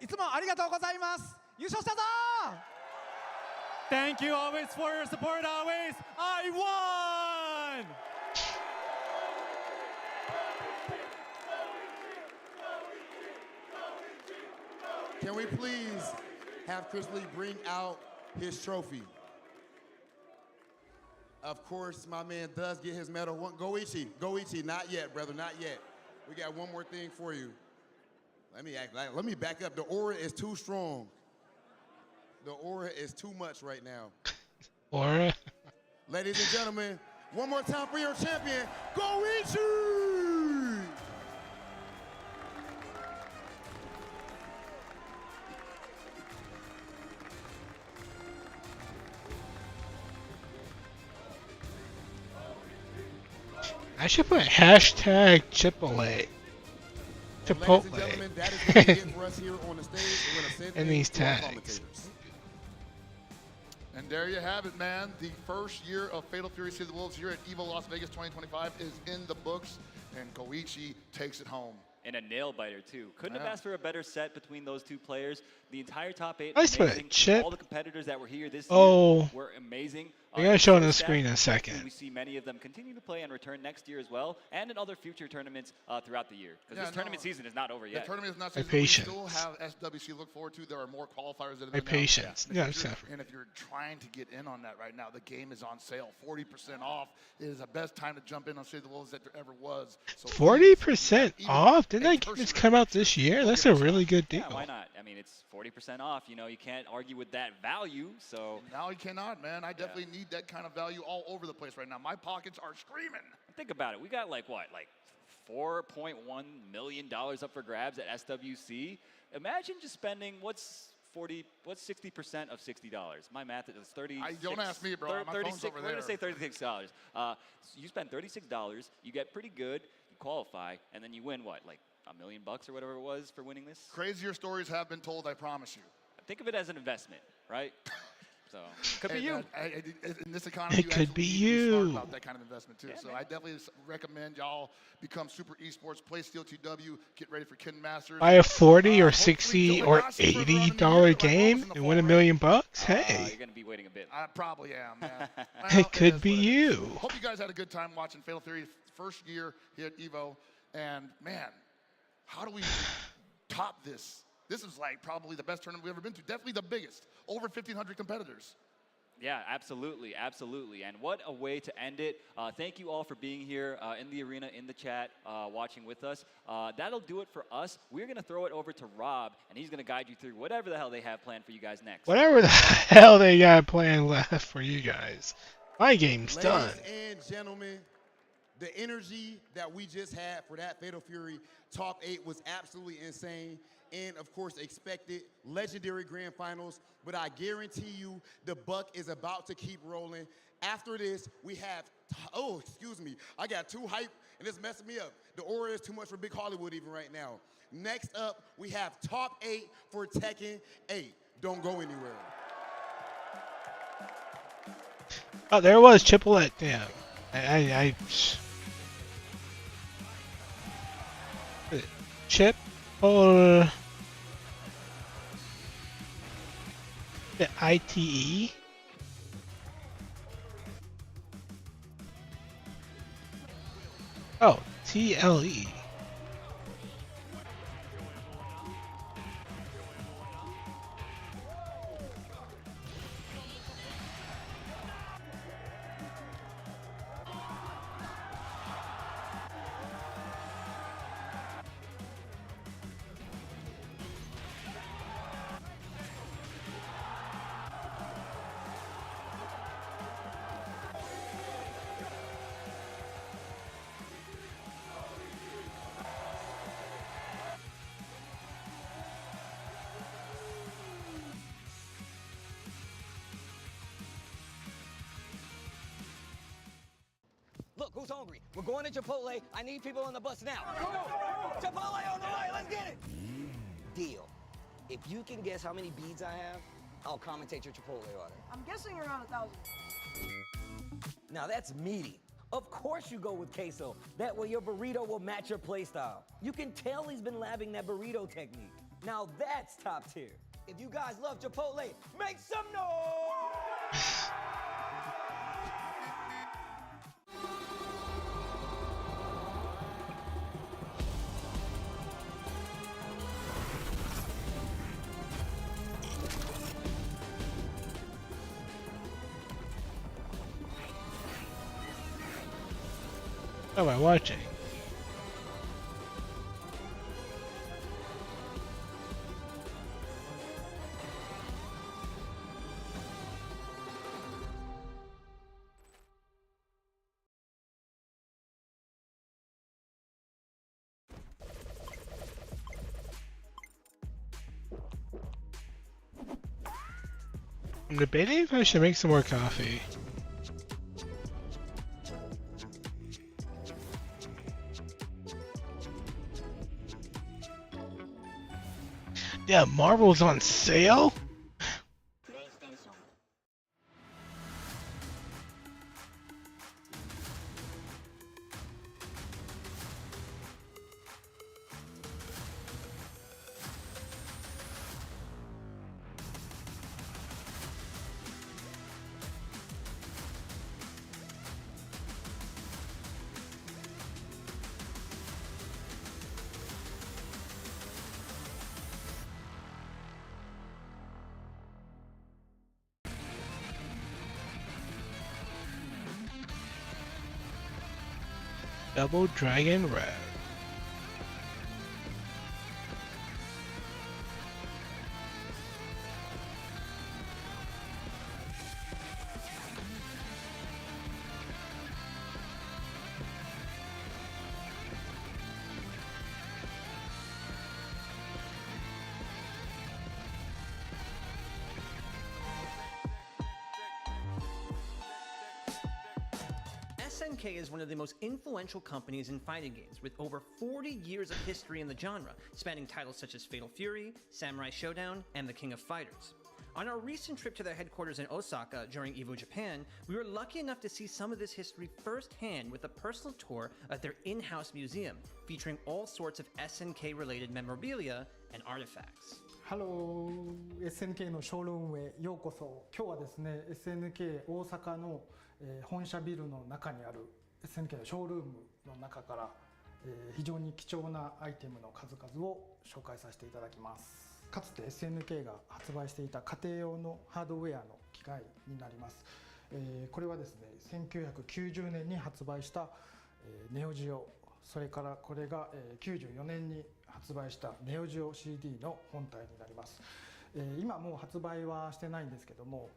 いつもありがとうございます。優勝したぞ！Thank you always for your support. Always, I won. Can we please have Chris Lee bring out his trophy? Of course, my man does get his medal. Go Ichi, not yet, brother, not yet. We got one more thing for you. Let me back up. The aura is too strong. The aura is too much right now. Aura? Ladies and gentlemen, one more time for your champion, Go Ichi! I should put hashtag Chipotle. And these tags. And there you have it, man. The first year of Fatal Fury City of the Wolves here at EVO Las Vegas 2025 is in the books, and Koichi takes it home. And a nail biter too. Couldn't have asked for a better set between those two players. The entire top 8 Nice amazing. Chip. All the competitors that were here this year were amazing. I gotta show on the screen in a second. We see many of them continue to play and return next year as well, and in other future tournaments throughout the year. Because this tournament season is not over yet. The tournament is not My season. patience. We still have SWC to look forward to. There are more qualifiers that have My been patience. announced. Yeah, And if you're trying to get in on that right now, the game is on sale. 40% off. It is the best time to jump in on City of the Wolves that there ever was. So 40% off? Didn't that game just come out this year? That's a really good deal. Yeah, why not? I mean, it's 40% off. You know, you can't argue with that value. So now you cannot, man. I definitely need that kind of value all over the place right now. My pockets are screaming. Think about it. We got like what, like $4.1 million up for grabs at SWC. Imagine just spending what's 60% of $60? My math is 30. Don't ask me, bro. My phone's over there. We're gonna say $36. So you spend $36. You get pretty good. You qualify, and then you win what, like $1 million or whatever it was for winning this? Crazier stories have been told, I promise you. Think of it as an investment, right? So could be you. In this economy, It could be you. Smart about that kind of investment too. So I definitely recommend y'all become super esports, play Steel TW, get ready for Kin Masters. Buy a $40 or $60 or $80 game and win $1 million? Hey. You're gonna be waiting a bit. I probably am, man. It could be you. Hope you guys had a good time watching Fatal Fury first year here at EVO. And man, how do we top this? This is like probably the best tournament we've ever been to. Definitely the biggest. Over 1,500 competitors. Yeah, absolutely, absolutely. And what a way to end it. Thank you all for being here in the arena, in the chat, watching with us. That'll do it for us. We're going to throw it over to Rob, and he's going to guide you through whatever the hell they have planned for you guys next. Whatever the hell they got planned left for you guys. My game's done. Ladies and gentlemen, the energy that we just had for that Fatal Fury top 8 was absolutely insane. And of course, expected legendary grand finals. But I guarantee you, the buck is about to keep rolling. After this, we have, oh, excuse me, I got too hype and it's messing me up. The aura is too much for Big Hollywood even right now. Next up, we have top 8 for Tekken 8. Don't go anywhere. Oh, there was Chipotle. Damn. Chip Chipotle. The ITE. Oh, TLE. Look, who's hungry? We're going to Chipotle. I need people on the bus now. Chipotle on the way. Let's get it. Deal. If you can guess how many beads I have, I'll commentate your Chipotle order. I'm guessing around 1,000. Now that's meaty. Of course you go with queso. That way your burrito will match your playstyle. You can tell he's been labbing that burrito technique. Now that's top tier. If you guys love Chipotle, make some noise! What am I watching? I'm debating if I should make some more coffee. Yeah, Marvel's on sale? Double Dragon Red. SNK is one of the most influential companies in fighting games, with over 40 years of history in the genre, spanning titles such as Fatal Fury, Samurai Showdown, and The King of Fighters. On our recent trip to their headquarters in Osaka during EVO Japan, we were lucky enough to see some of this history firsthand with a personal tour of their in-house museum, featuring all sorts of SNK-related memorabilia and artifacts. ハロー SNK のショールームへようこそ。今日はですね SNK 大阪の、本社ビルの中にある SNK のショールームの中から、非常に貴重なアイテムの数々を紹介させていただきます。かつて SNK が発売していた家庭用のハードウェアの機械になります。これはですね1990年に発売した、ネオジオ、それからこれが、94年に発売したネオジオ CD の本体になります。今もう発売はしてないんですけども、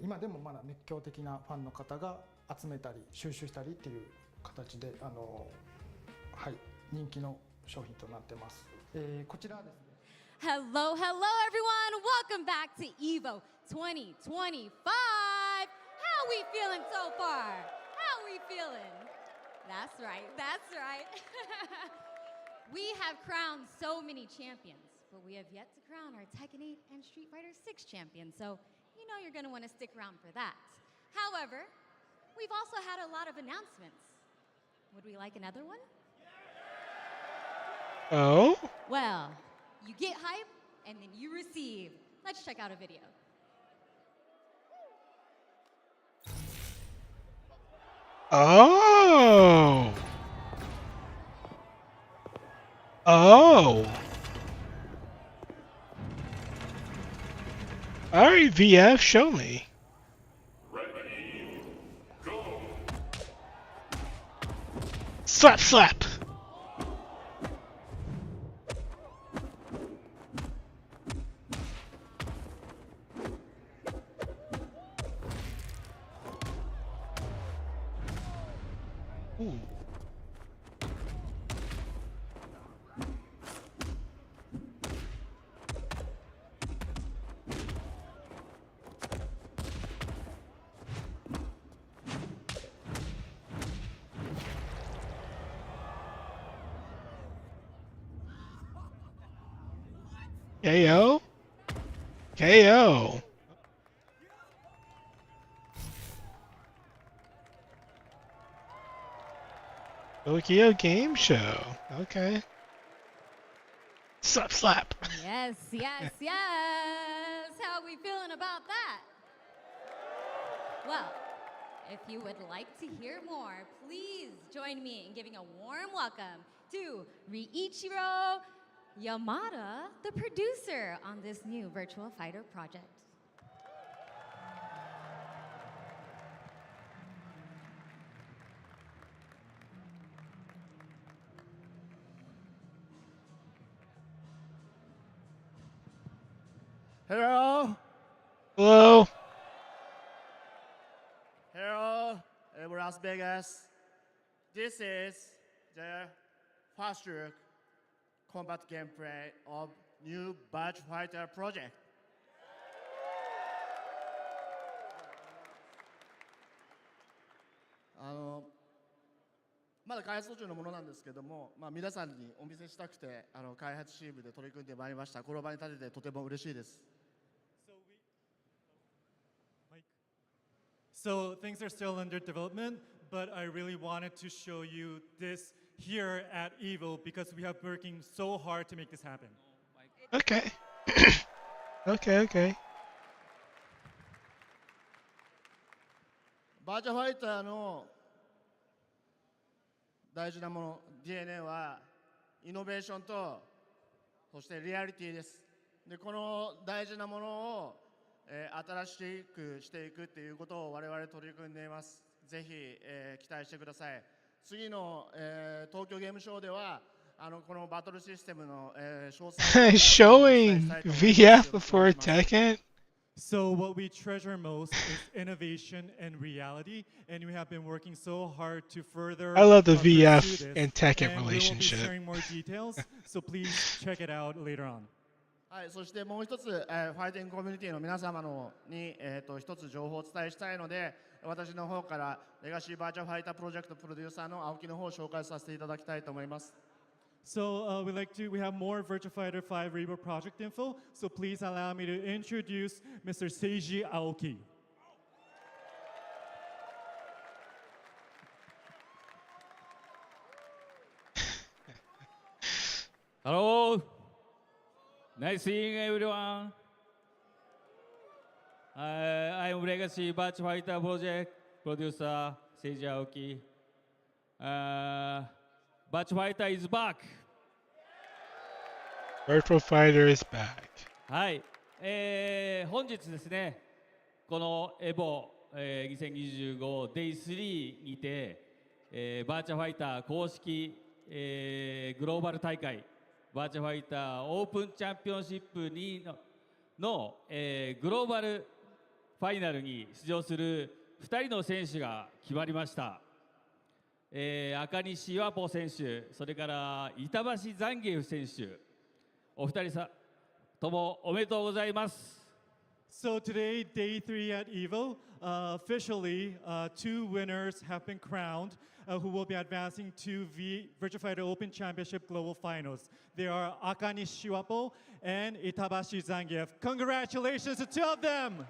今でもまだ熱狂的なファンの方が集めたり収集したりっていう形ではい、人気の商品となってます。こちらですね。Hello, hello everyone. Welcome back to EVO 2025. How we feeling so far? How we feeling? That's right, that's right. We have crowned so many champions, but we have yet to crown our Tekken 8 and Street Fighter 6 champions, so you know you're going to want to stick around for that. However, we've also had a lot of announcements. Would we like another one? Oh? Well, you get hype and then you receive. Let's check out a video. Oh. Oh. All right, VF, show me. Slap, slap. Ooh. KO? KO. Tokyo Game Show. Okay. Slap, slap. Yes, yes, yes. How are we feeling about that? Well, if you would like to hear more, please join me in giving a warm welcome to Riichiro Yamada, the producer on this new Virtual Fighter project. Hello. Hello. Hello, Las Vegas. This is the fast look combat gameplay of new Virtua Fighter project. まだ開発途中のものなんですけども、皆さんにお見せしたくて開発チームで取り組んでまいりました。この場に立ててとても嬉しいです。So things are still under development, but I really wanted to show you this here at EVO because we have been working so hard to make this happen. Okay. Okay. バーチャファイターの大事なもの DNA はイノベーションとそしてリアリティです。でこの大事なものを、新しくしていくっていうことを我々取り組んでいます。ぜひ、期待してください。次の、東京ゲームショウではこのバトルシステムの、詳細 Showing VF before Tekken. So what we treasure most is innovation and reality, and we have been working so hard to further. I love the VF pursue this, and Tekken and relationship. We will be sharing more details, so please check it out later on. はい、そしてもう一つ、ファイティングコミュニティの皆様に、一つ情報をお伝えしたいので、私の方からレガシーバーチャファイタープロジェクトプロデューサーの青木の方を紹介させていただきたいと思います。So we have more Virtua Fighter 5 Reboot project info, so please allow me to introduce Mr. Seiji Aoki. Hello. Nice seeing everyone. I'm Legacy Virtua Fighter Project producer Seiji Aoki. Virtua Fighter is back. Virtual Fighter is back. はい、本日ですね、このエボ、2025 Day3 にて、バーチャファイター公式、グローバル大会バーチャファイターオープンチャンピオンシップ2の、グローバルファイナルに出場する2人の選手が決まりました。赤西和歩選手、それから板橋ザンギエフ選手、お二人ともおめでとうございます。So today, day 3 at EVO, officially, 2 winners have been crowned who will be advancing to Virtua Fighter Open Championship Global Finals. They are Akani Shiwapo and Itabashi Zangief. Congratulations to two of them!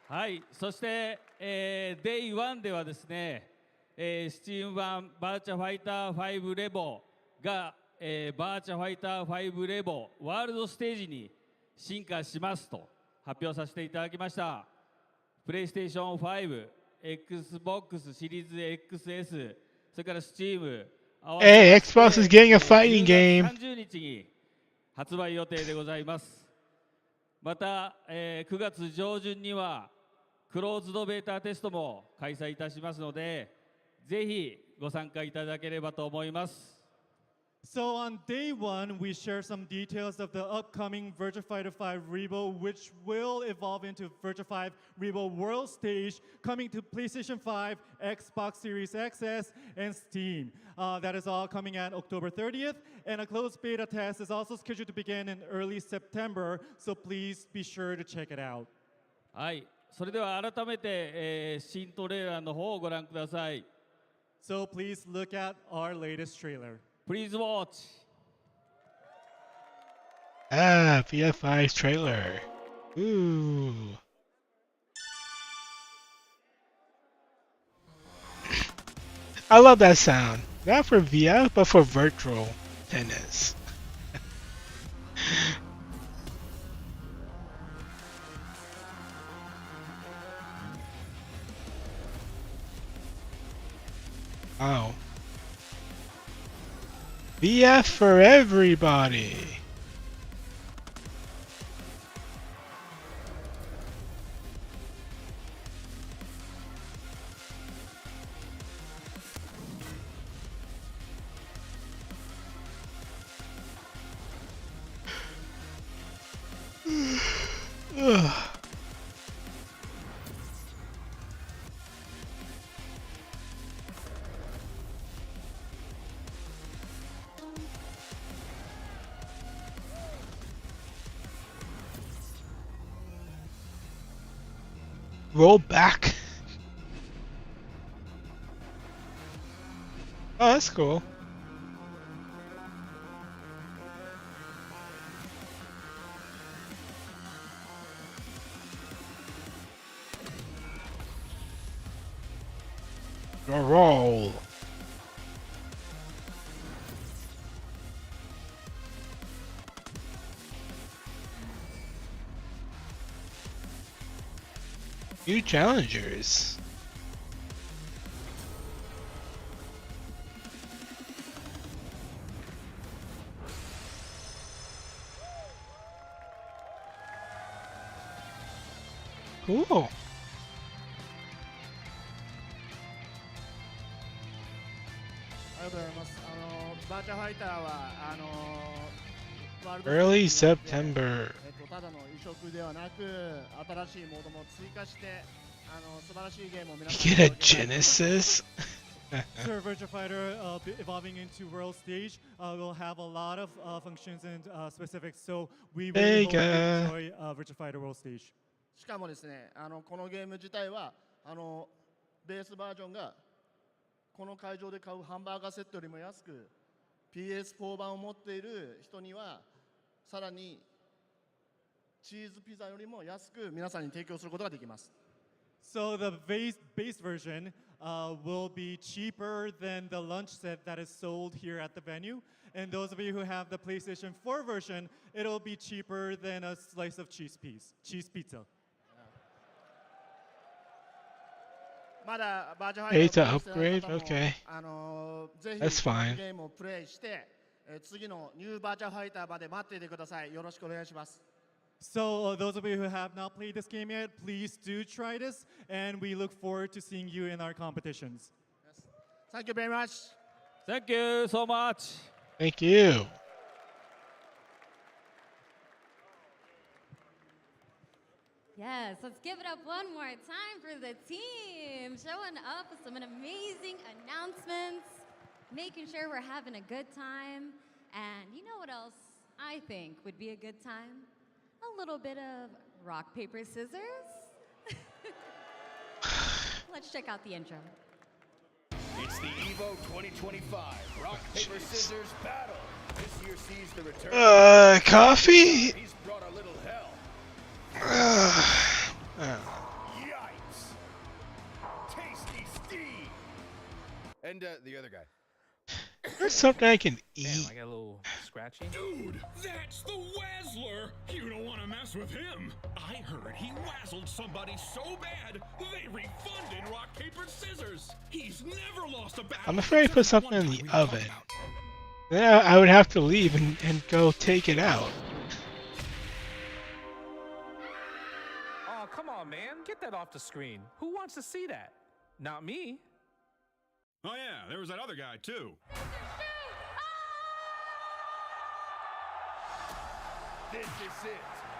はい、そして、Day1 ではですね、Steam 版バーチャファイター5レボが、バーチャファイター5レボワールドステージに進化しますと発表させていただきました。プレイステーション5、Xbox シリーズ XS、それから Steam、Hey, Xbox is getting a fighting game. 30日に発売予定でございます。また、9月上旬にはクローズドベータテストも開催いたしますので、ぜひご参加いただければと思います。So on day one, we share some details of the upcoming Virtua Fighter 5 Revo, which will evolve into Virtua 5 Revo World Stage, coming to PlayStation 5, Xbox Series XS, and Steam. That is all coming at October 30th, and a closed beta test is also scheduled to begin in early September, so please be sure to check it out. はい、それでは改めて、新トレーラーの方をご覧ください。So please look at our latest trailer. Please watch. Ah, VF5's trailer. Ooh. I love that sound. Not for VF, but for virtual tennis. Wow. VF for everybody. Ugh. Roll back. Oh, that's cool. Roll. New challengers. Cool. ありがとうございます。バーチャファイターはワールド Early September. ただの移植ではなく、新しいモードも追加して、素晴らしいゲームを皆さん You get a Genesis? Sir, Virtua Fighter evolving into World Stage will have a lot of functions and specifics, so we really hope you enjoy Virtua Fighter World Stage. しかもですね、このゲーム自体はベースバージョンがこの会場で買うハンバーガーセットよりも安く、PS4 版を持っている人にはさらにチーズピザよりも安く皆さんに提供することができます。So the base version will be cheaper than the lunch set that is sold here at the venue. And those of you who have the PlayStation 4 version, it'll be cheaper than a slice of cheese pizza. まだバーチャファイターを upgrade? Okay. ぜ That's ひ fine. ゲームをプレイして、次のニューバーチャファイターまで待っていてください。よろしくお願いします。So those of you who have not played this game yet, please do try this, and we look forward to seeing you in our competitions. Yes. Thank you very much. Thank you so much. Thank you. Yes, let's give it up one more time for the team. Showing up with some amazing announcements, making sure we're having a good time. And you know what else I think would be a good time? A little bit of rock, paper, scissors. Let's check out the intro. It's the EVO 2025 Rock, Paper, Scissors Battle. This year sees the return. Coffee? He's brought a little hell. Yikes. Tasty Steve. And the other guy. There's something I can Damn, eat. I got a little scratchy. Dude, that's the Wazzler! You don't want to mess with him. I heard he wazzled somebody so bad, they refunded rock, paper, scissors. He's never lost a battle. I'm afraid to put something in the oven. Then I would have to leave and go take it out. Oh, come on, man. Get that off the screen. Who wants to see that? Not me. Oh yeah, there was that other guy too. This is it,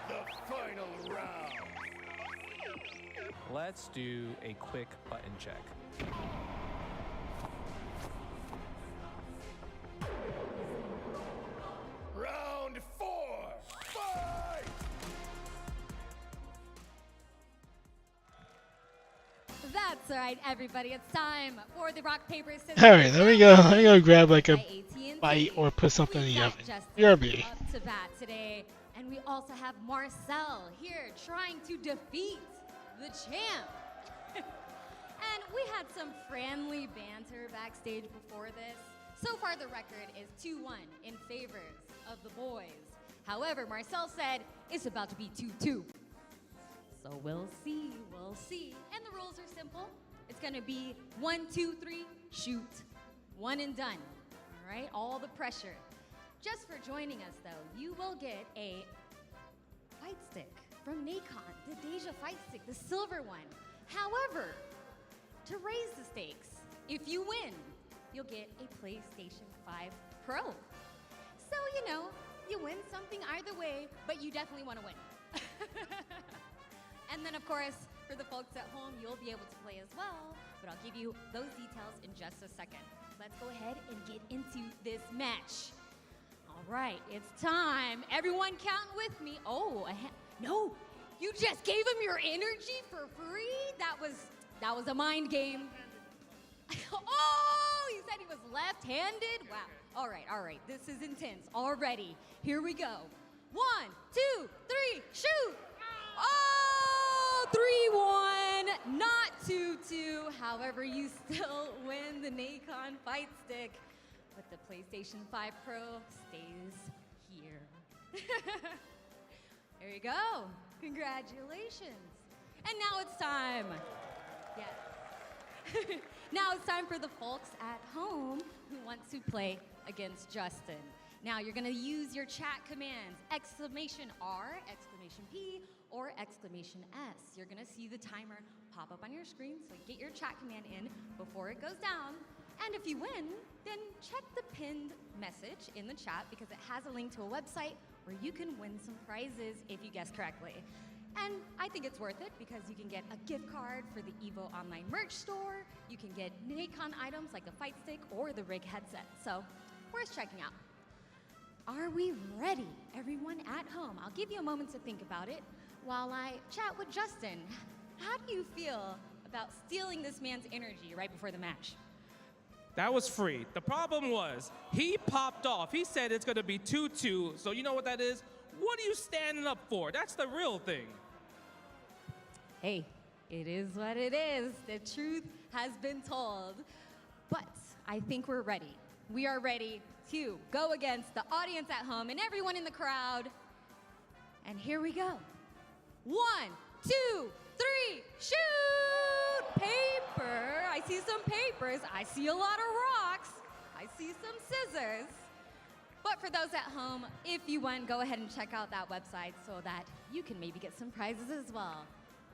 the final round. Let's do a quick button check. Round 4, fight! That's right, everybody. It's time for the rock, paper, scissors. All right, let me go grab like a bite or put something in the oven. BRB. Up to bat today, and we also have Marcel here trying to defeat the champ. And we had some friendly banter backstage before this. So far, the record is 2-1 in favor of the boys. However, Marcel said it's about to be 2-2. So we'll see, we'll see. And the rules are simple. It's gonna be 1, 2, 3, shoot. One and done, all right? All the pressure. Just for joining us though, you will get a fight stick from Nacon, the Deja fight stick, the silver one. However, to raise the stakes, if you win, you'll get a PlayStation 5 Pro. So, you know, you win something either way, but you definitely wanna win. And then, of course, for the folks at home, you'll be able to play as well, but I'll give you those details in just a second. Let's go ahead and get into this match. All right, it's time. Everyone count with me. Oh, no, you just gave him your energy for free? That was a mind game. Oh, he said he was left-handed? Wow. All right, this is intense already. Here we go. 1, 2, 3, shoot! Oh, 3-1, not 2-2. However, you still win the Nacon fight stick, but the PlayStation 5 Pro stays here. There you go. Congratulations. And now it's time. Yes. Now it's time for the folks at home who want to play against Justin. Now you're gonna use your chat commands, !R, !P, or !S. You're gonna see the timer pop up on your screen, so get your chat command in before it goes down. And if you win, then check the pinned message in the chat because it has a link to a website where you can win some prizes if you guess correctly. And I think it's worth it because you can get a gift card for the EVO online merch store. You can get Nacon items like the fight stick or the rig headset. So, worth checking out. Are we ready, everyone at home? I'll give you a moment to think about it while I chat with Justin. How do you feel about stealing this man's energy right before the match? That was free. The problem was, he popped off. He said it's gonna be 2-2, so you know what that is? What are you standing up for? That's the real thing. Hey, it is what it is. The truth has been told. But I think we're ready. We are ready to go against the audience at home and everyone in the crowd. And here we go. 1, 2, 3, shoot! Paper. I see some papers. I see a lot of rocks. I see some scissors. But for those at home, if you won, go ahead and check out that website so that you can maybe get some prizes as well.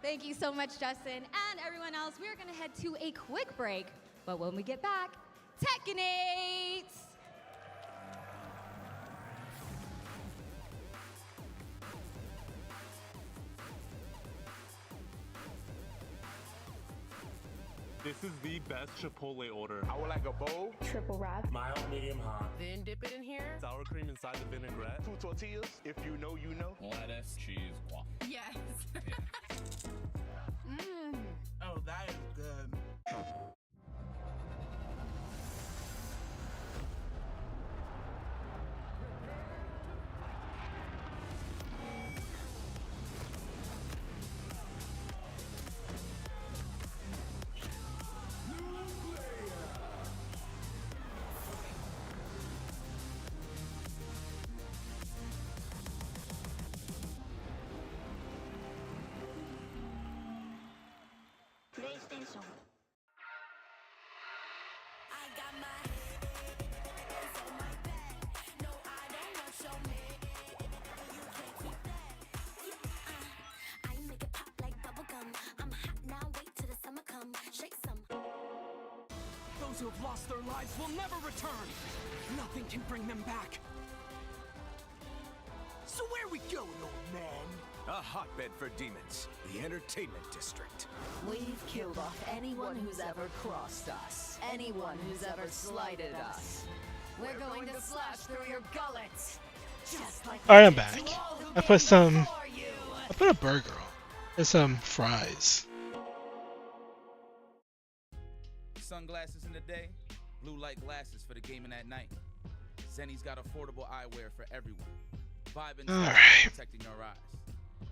Thank you so much, Justin, and everyone else. We're gonna head to a quick break, but when we get back, Tekkenate! This is the best Chipotle order. I would like a bowl. Triple wrap. Mild, medium, hot. Then dip it in here. Sour cream inside the vinaigrette. 2 tortillas. If you know, you know. Lettuce, cheese, guac. Yes. Oh, that is good. Those who have lost their lives will never return. Nothing can bring them back. So where we going, old man? A hotbed for demons, the entertainment district. We've killed off anyone who's ever crossed us. Anyone who's ever slighted us. We're going to slash through your gullets. Just like Alright, I'm back. I put a burger on. And some fries. Sunglasses in the day, blue light glasses for the gaming at night. Zenny's got affordable eyewear for everyone. Vibing Alright. protecting your eyes.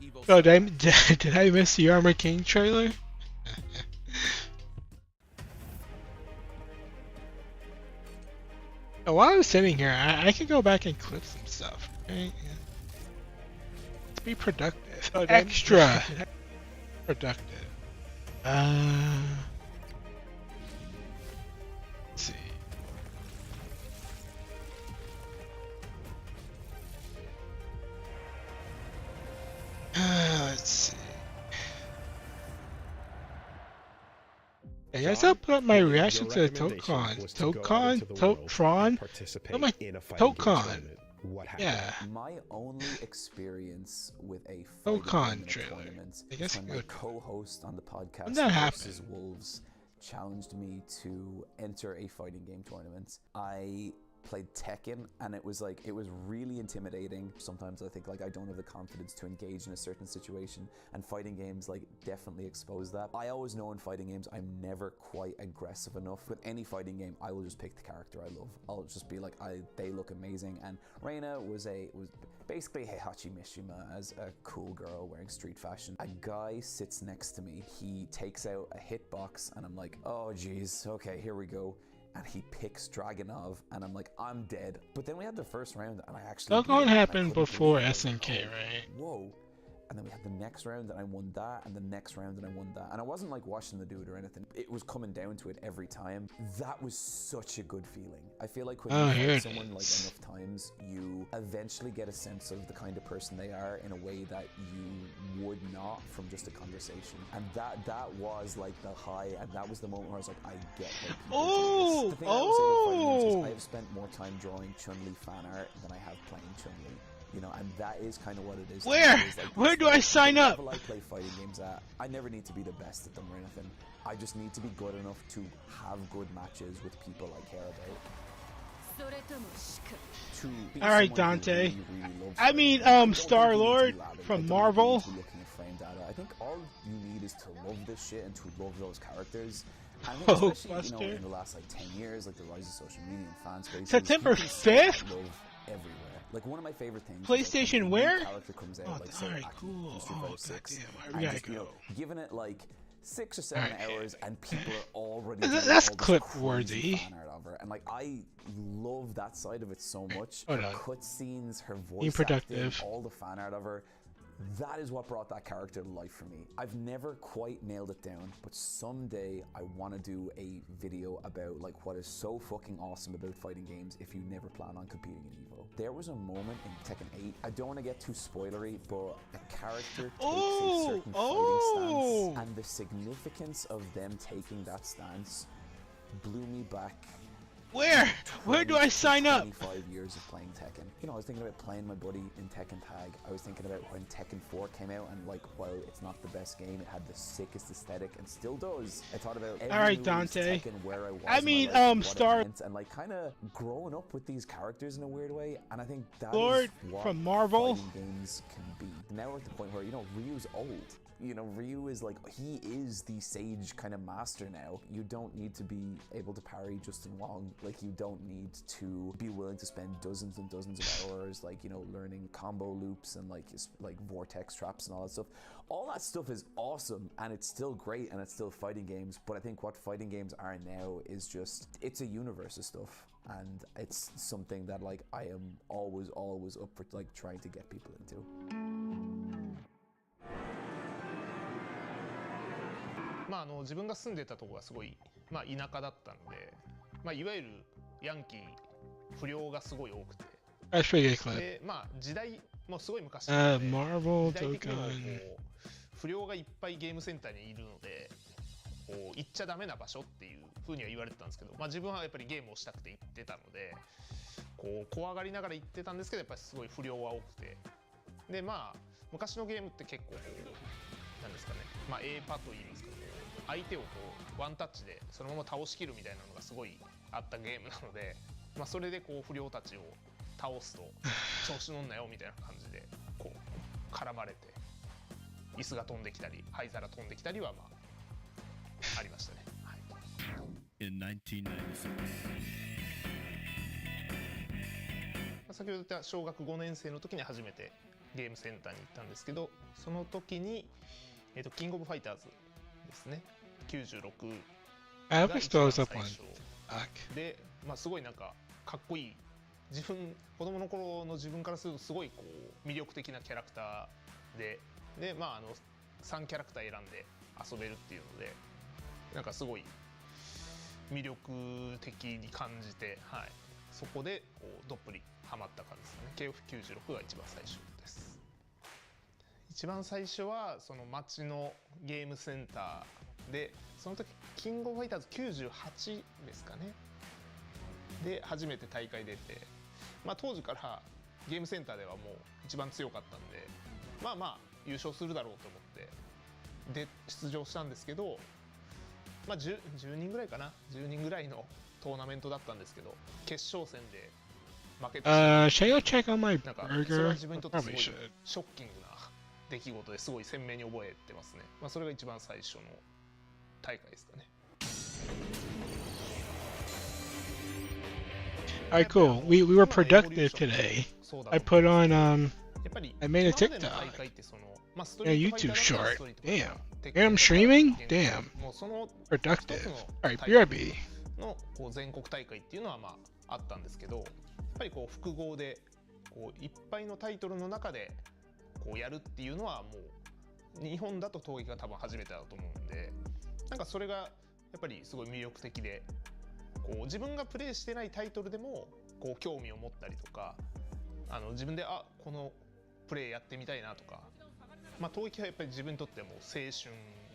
Evo Oh, did I miss the Armor King trailer? Oh, while I was sitting here, I could go back and clip some stuff. Right? Let's be productive. Oh, Extra productive. Let's see. Let's see. Hey, guys, I'll put up my reaction to the Tokon. Tron? Oh, my Tokon. Yeah. My only experience with a Tokon trailer. tournament I guess when it my would. co-host on the podcast When that versus Wolves challenged me to enter a fighting game tournament. I played Tekken, and it was really intimidating. Sometimes I think I don't have the confidence to engage in a certain situation, and fighting games definitely expose that. I always know in fighting games I'm never quite aggressive enough. With any fighting game, I will just pick the character I love. I'll just be like, they look amazing. And Reina was basically Heihachi Mishima as a cool girl wearing street fashion. A guy sits next to me, he takes out a hitbox, and I'm like, oh geez, okay, here we go. And he picks Dragunov, and I'm like, I'm dead. But then we had the first round, and I actually Tokon happened before SNK, right? Whoa. And then we had the next round, and I won that, and the next round, and I won that. And I wasn't watching the dude or anything. It was coming down to it every time. That was such a good feeling. I feel like when you fight someone enough times, you eventually get a sense of the kind of person they are in a way that you would not from just a conversation. And that was the high, and that was the moment where I was like, I get how people do this. The thing I would say about fighting games is I have spent more time drawing Chun-Li fan art than I have playing Chun-Li. And that is kind of what it is. Where do I sign up? The level I play fighting games at, I never need to be the best at them or anything. I just need to be good enough to have good matches with people I care about. Alright, Dante. I mean, Star-Lord from Marvel. I think all you need is to love this shit and to love those characters. I think especially, in the last 10 years, the rise of social media and fan spaces, September 5th? love everywhere. One of my favorite things. PlayStation where? Character comes out, alright, cool. Street Fighter 6. Damn, we gotta go. Giving it 6 or 7 hours, and people are already. That's clip worthy. And I love that side of it so much. Hold Her on. cutscenes, her voice Being productive. acting, all the fan art of her. That is what brought that character to life for me. I've never quite nailed it down, but someday I want to do a video about what is so fucking awesome about fighting games if you never plan on competing in EVO. There was a moment in Tekken 8, I don't want to get too spoilery, but a character takes a certain fighting stance, and the significance of them taking that stance blew me back. Where do I sign up? 25 years of playing Tekken. I was thinking about playing my buddy in Tekken Tag. I was thinking about when Tekken 4 came out, and while it's not the best game, it had the sickest aesthetic and still does. I thought about every Dante. Tekken, where I was. I mean, Star and kind of growing up with these characters in a weird way, and I think that Lord is what from Marvel. fighting games can be. Now we're at the point where Ryu's old. Ryu is he is the sage kind of master now. You don't need to be able to parry Justin Wong. You don't need to be willing to spend dozens and dozens of hours, learning combo loops and vortex traps and all that stuff. All that stuff is awesome, and it's still great, and it's still fighting games. But I think what fighting games are now is it's a universe of stuff, and it's something that I am always up for trying to get people into. まあ自分が住んでたところがすごい、まあ、田舎だったので、まあ、いわゆるヤンキー不良がすごい多くて。That's pretty good clip. でまあ時代もすごい昔なので、Marvel 時代的にもこ Dokkan. う不良がいっぱいゲームセンターにいるので、こう行っちゃダメな場所っていう風には言われてたんですけど、まあ自分はやっぱりゲームをしたくて行ってたので、こう怖がりながら行ってたんですけど、やっぱりすごい不良は多くて、でまあ昔のゲームって結構こうなんですかね、まあ A パと言いますか、相手をこうワンタッチでそのまま倒しきるみたいなのがすごいあったゲームなので、まあそれでこう不良たちを倒すと調子乗んなよみたいな感じでこう絡まれて椅子が飛んできたり灰皿飛んできたりはまあありましたね。はい、In 1996. 先ほど言った小学5年生の時に初めてゲームセンターに行ったんですけど、その時にキングオブファイターズですね、96が一番最初で、まあすごいなんかかっこいい、子供の頃の自分からするとすごいこう魅力的なキャラクターでまあ3キャラクター選んで遊べるっていうので、なんかすごい魅力的に感じて、はい、そこでこうどっぷりハマった感じですね。KF96 が一番最初です。一番最初はその街のゲームセンターで、その時キングオブファイターズ98ですかねで初めて大会出て、まあ当時からゲームセンターではもう一番強かったんで、まあまあ優勝するだろうと思ってで出場したんですけど、まあ 10人ぐらいかな、10人ぐらいのトーナメントだったんですけど、決勝戦で負けてshould I go check on my なんかそれは burger? 自分にとってすごい Probably should. ショッキングな出来事ですごい鮮明に覚えてますね。まあそれが一番最初の大会ですかね。Alright, cool. We were productive today. I put on I made a TikTok and a YouTube short. Damn. And I'm streaming? Damn. Productive. Alright, BRB. のこう全国大会っていうのはまああったんですけど、やっぱりこう複合でこういっぱいのタイトルの中でこうやるっていうのはもう日本だと闘撃が多分初めてだと思うんで、なんかそれがやっぱりすごい魅力的で、こう自分がプレイしてないタイトルでもこう興味を持ったりとか、自分でこのプレイやってみたいなとか、まあ闘撃はやっぱり自分にとってもう青春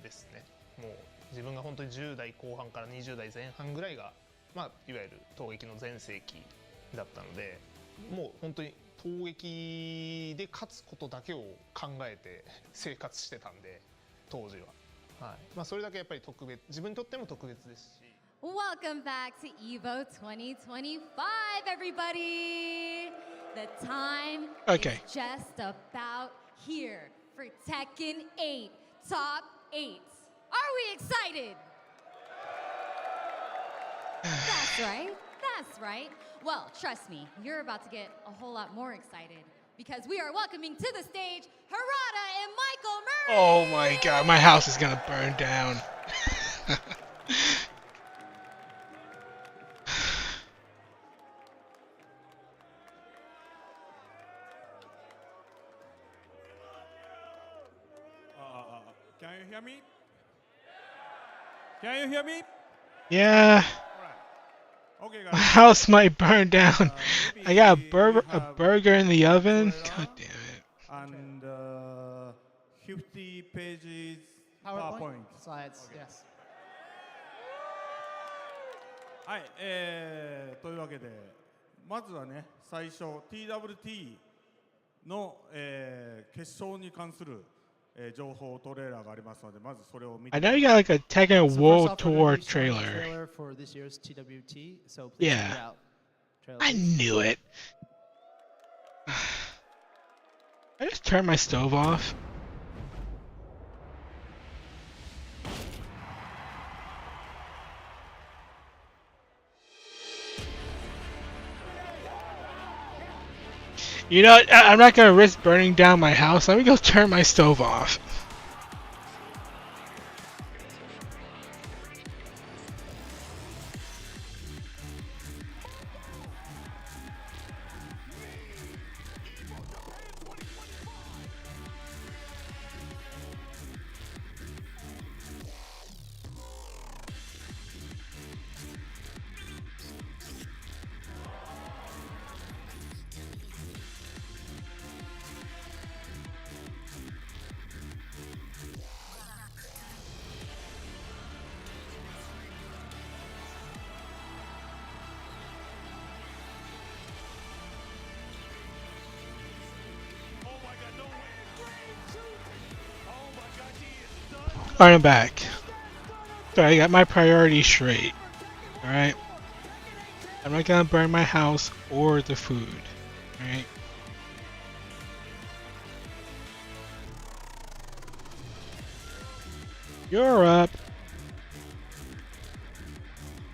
ですね。もう自分が本当に10代後半から20代前半ぐらいが、まあいわゆる闘撃の全盛期だったので、もう本当に闘撃で勝つことだけを考えて生活してたんで当時は、はい、まあそれだけやっぱり特別、自分にとっても特別ですし。Welcome back to EVO 2025, everybody! The time is just about here for Tekken 8 Top 8. Are we excited? That's right, that's right. Well, trust me, you're about to get a whole lot more excited because we are welcoming to the stage Harada and Michael Murray! Oh my god, my house is gonna burn down. Can you hear me? Can you hear me? Yeah. Okay, guys. My house might burn down. I got a burger in the oven. God damn it. And 50 pages PowerPoint. Slides, yes. はい、というわけで、まずはね、最初 TWT の、決勝に関する情報トレーラーがありますので、まずそれを見て。I know you got like a Tekken World Tour trailer. For this year's TWT, so please check it Yeah. out. I knew it. I just turned my stove off. You know, I'm not gonna risk burning down my house. Let me go turn my stove off. Alright, I'm back. So I got my priorities straight. Alright? I'm not gonna burn my house or the food. Alright? Europe!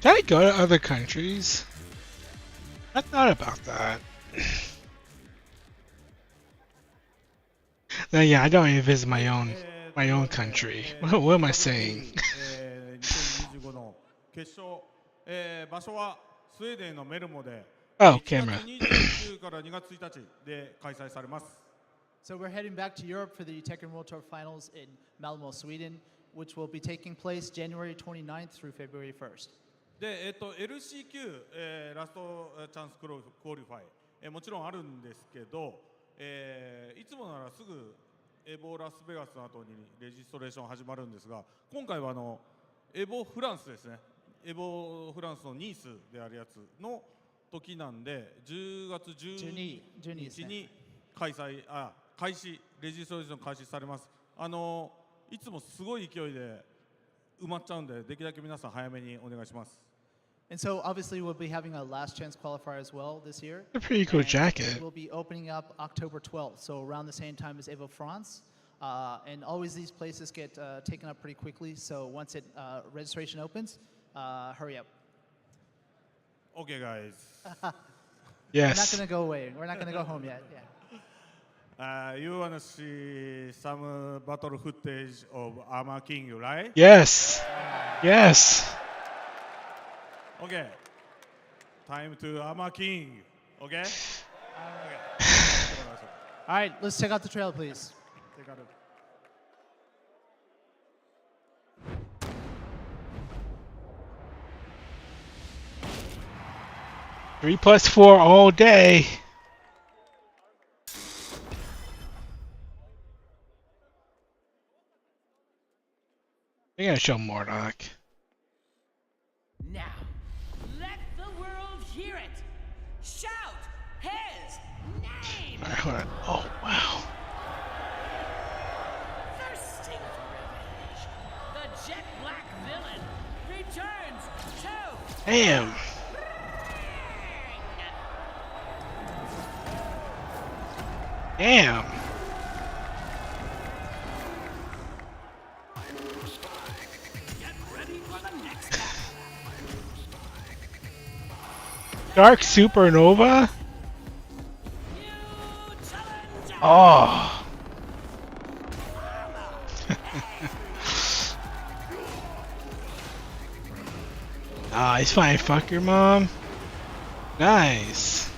Can I go to other countries? I thought about that. No, yeah, I don't even visit my own country. What am I saying? 2025の決勝、場所はスウェーデンのメルモで Oh, 1 camera. 月29から2月1日で開催されます。 So we're heading back to Europe for the Tekken World Tour Finals in Malmo, Sweden, which will be taking place January 29th through February 1st. で、LCQ、ラストチャンスクオリファイ、もちろんあるんですけど、いつもならすぐエボラスベガスの後にレジストレーション始まるんですが、今回はエボフランスですね。エボフランスのニースであるやつの時なんで、10月12日に開始、レジストレーション開始されます。いつもすごい勢いで埋まっちゃうんで、できるだけ皆さん早めにお願いします。And so obviously we'll be having a last chance qualifier as well this year. A pretty cool And jacket. We'll be opening up October 12th, so around the same time as Evo France. And always these places get taken up pretty quickly, so once registration opens, hurry up. Okay, guys. Yes. We're not going to go away. We're not going to go home yet. Yeah. You want to see some battle footage of Armor King, right? Yes. Yes. Okay. Time to Armor King. Okay? All right, let's check out the trailer, please. Check out it. Three plus 4 all day. They're gonna show Mordok. Now, let the world hear it. Shout his name. Alright, hold on. Oh wow. Thirsting for revenge. The jet black villain returns to Damn. Damn. Get ready for the next Dark Supernova? Oh. Nice, fine. Fuck your mom. Nice.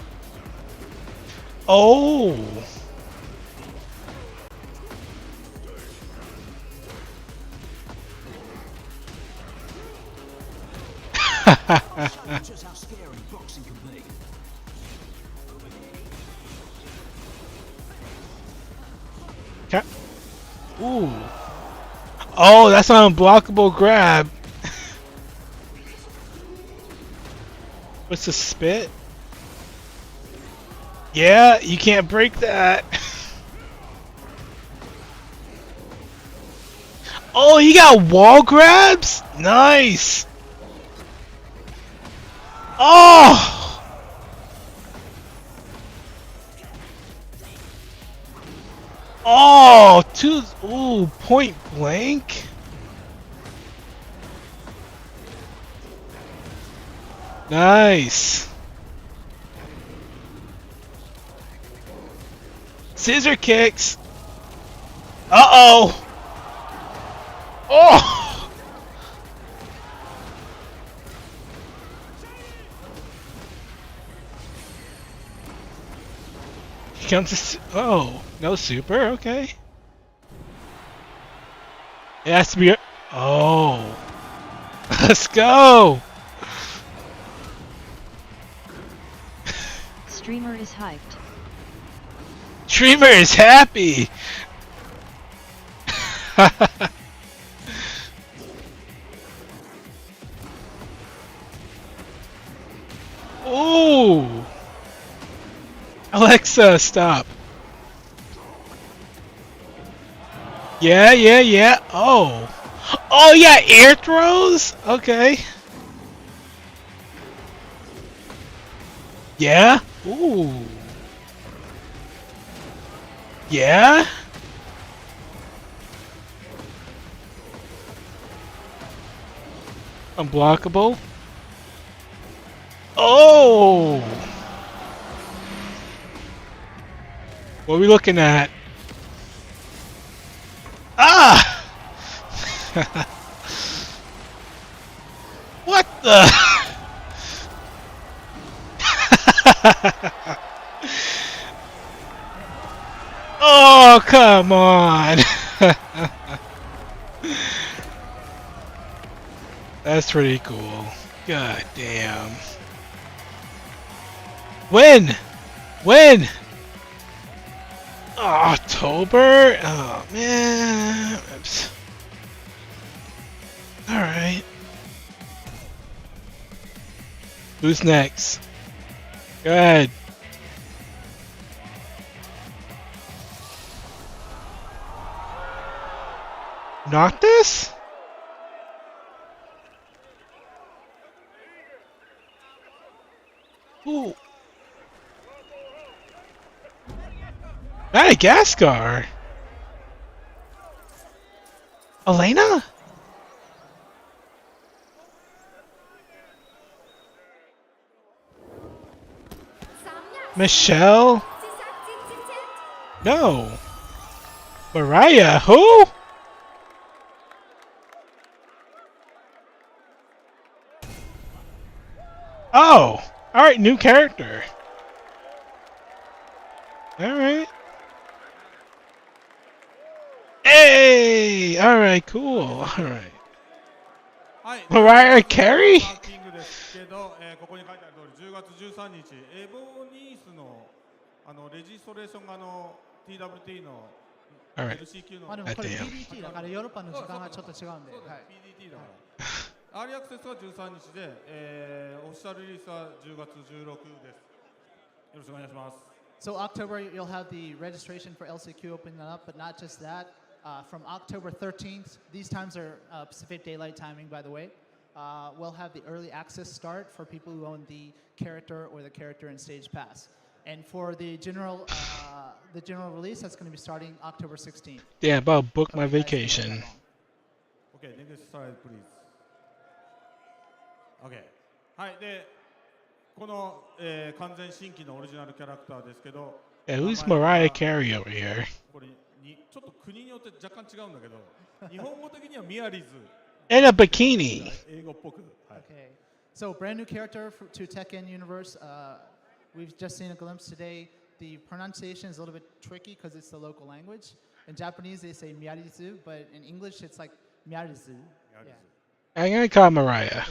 Oh. Just how scary boxing can be. Ooh. Oh, that's an unblockable grab. What's the spit? Yeah, you can't break that. Oh, you got wall grabs? Nice. Oh. Oh, ooh, point blank. Nice. Scissor kicks. Uh-oh. Oh. He comes to, oh, no super, okay. It has to be, oh. Let's go. Streamer is hyped. Streamer is happy. Ooh. Alexa, stop. Yeah. Oh. Oh yeah, air throws? Okay. Yeah? Ooh. Yeah? Unblockable? Oh! What are we looking at? Ah! What the? Oh, come on. That's pretty cool. God damn. When? When? Oh, October? Oh, man. Oops. Alright. Who's next? Go ahead. Not this? Ooh. Madagascar? Elena? Michelle? No. Mariah, who? Oh, alright, new character. Alright. Hey! Alright, cool. Alright. Mariah Carey? ここに書いてある通り、10月13日、エボニースのレジストレーションがTWT の LCQ の PDT だからヨーロッパの時間がちょっと違うんで。PDT だから。アーリーアクセスは13日で、オフィシャルリリースは10月16です。よろしくお願いします。So October, you'll have the registration for LCQ opening up, but not just that. From October 13th, these times are Pacific Daylight Timing, by the way. We'll have the early access start for people who own the character or the character and stage pass. And for the general release, that's going to be starting October 16th. Yeah, about book my vacation. Okay, next slide, please. Okay. はい、で、この、完全新規のオリジナルキャラクターですけど、Yeah, who's Mariah Carey over here? これにちょっと国によって若干違うんだけど、日本語的にはミアリズ。In a bikini. Okay. So brand new character to Tekken Universe. We've just seen a glimpse today. The pronunciation is a little bit tricky because it's the local language. In Japanese, they say Miarizu, but in English, it's like Miarizu. Yeah. I'm gonna call Mariah.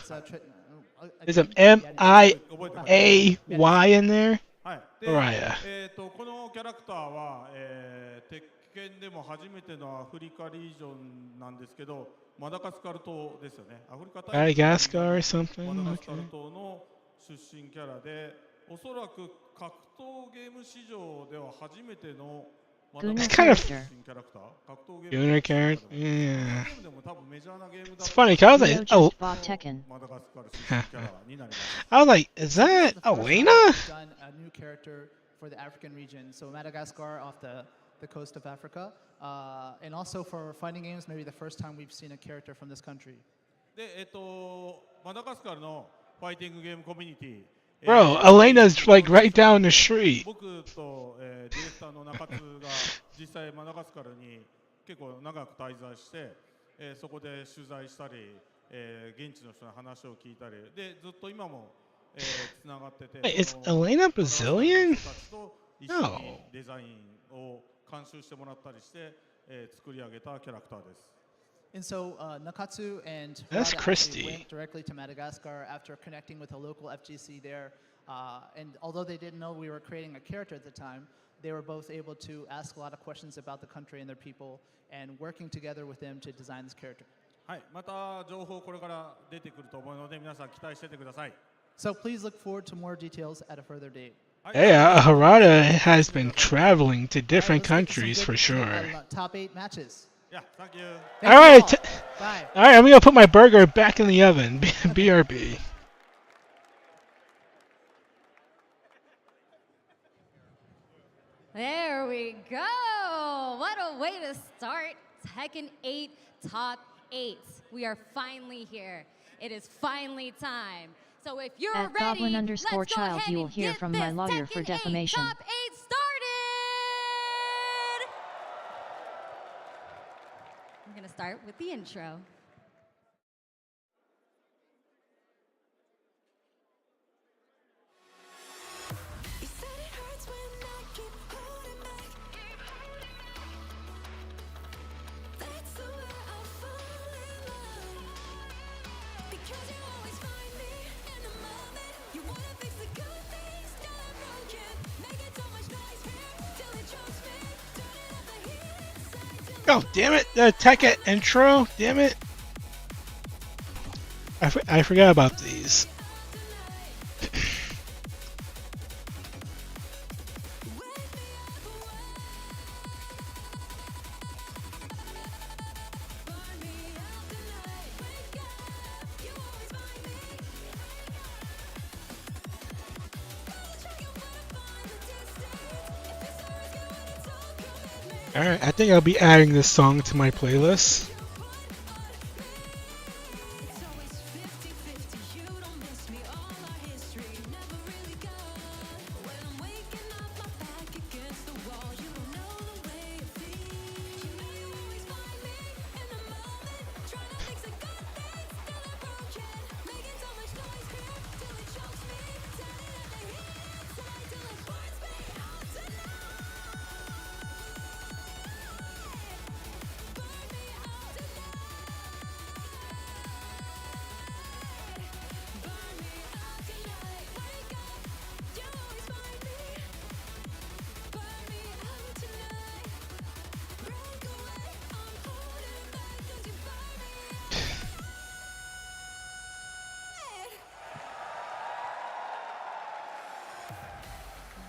There's an M-I-A-Y in there. はい。で、Mariah. このキャラクターは、鉄拳でも初めてのアフリカリージョンなんですけど、マダガスカル島ですよね。アフリカ大陸 Madagascar or something? マダガスカル島の出身キャラで、おそらく格闘ゲーム史上では初めての It's kind of Gunner character. Yeah. It's funny because I was like, oh. I was like, is that Elena? Done a new character for the African region, so Madagascar off the coast of Africa, and also for fighting games, maybe the first time we've seen a character from this country. で、マダガスカルのファイティングゲームコミュニティ。Bro, Elena's like right down the street. 僕と、ディレクターの中津が実際マダガスカルに結構長く滞在して、そこで取材したり、現地の人の話を聞いたり、でずっと今もつながってて。Wait, is Elena Brazilian? 一緒にデザインを監修してもらったりして、作り上げたキャラクターです。And so Nakatsu and That's Harada Christy. went directly to Madagascar after connecting with a local FGC there. And although they didn't know we were creating a character at the time, they were both able to ask a lot of questions about the country and their people and working together with them to design this character. はい、また情報これから出てくると思うので皆さん期待しててください。So please look forward to more details at a further date. Yeah, Harada has been traveling to different countries for sure. Top 8 matches. Yeah, thank you. All right. Bye. All right, I'm going to put my burger back in the oven. BRB. There we go. What a way to start Tekken 8 Top 8. We are finally here. It is finally time. So if you're At ready, Goblin_Child, let's go ahead you will and hear get from this my lawyer for Tekken 8 defamation. Top 8 started. I'm going to start with the intro. Oh, damn it. The Tekken intro. Damn it. I forgot about these. Alright, I think I'll be adding this song to my playlist.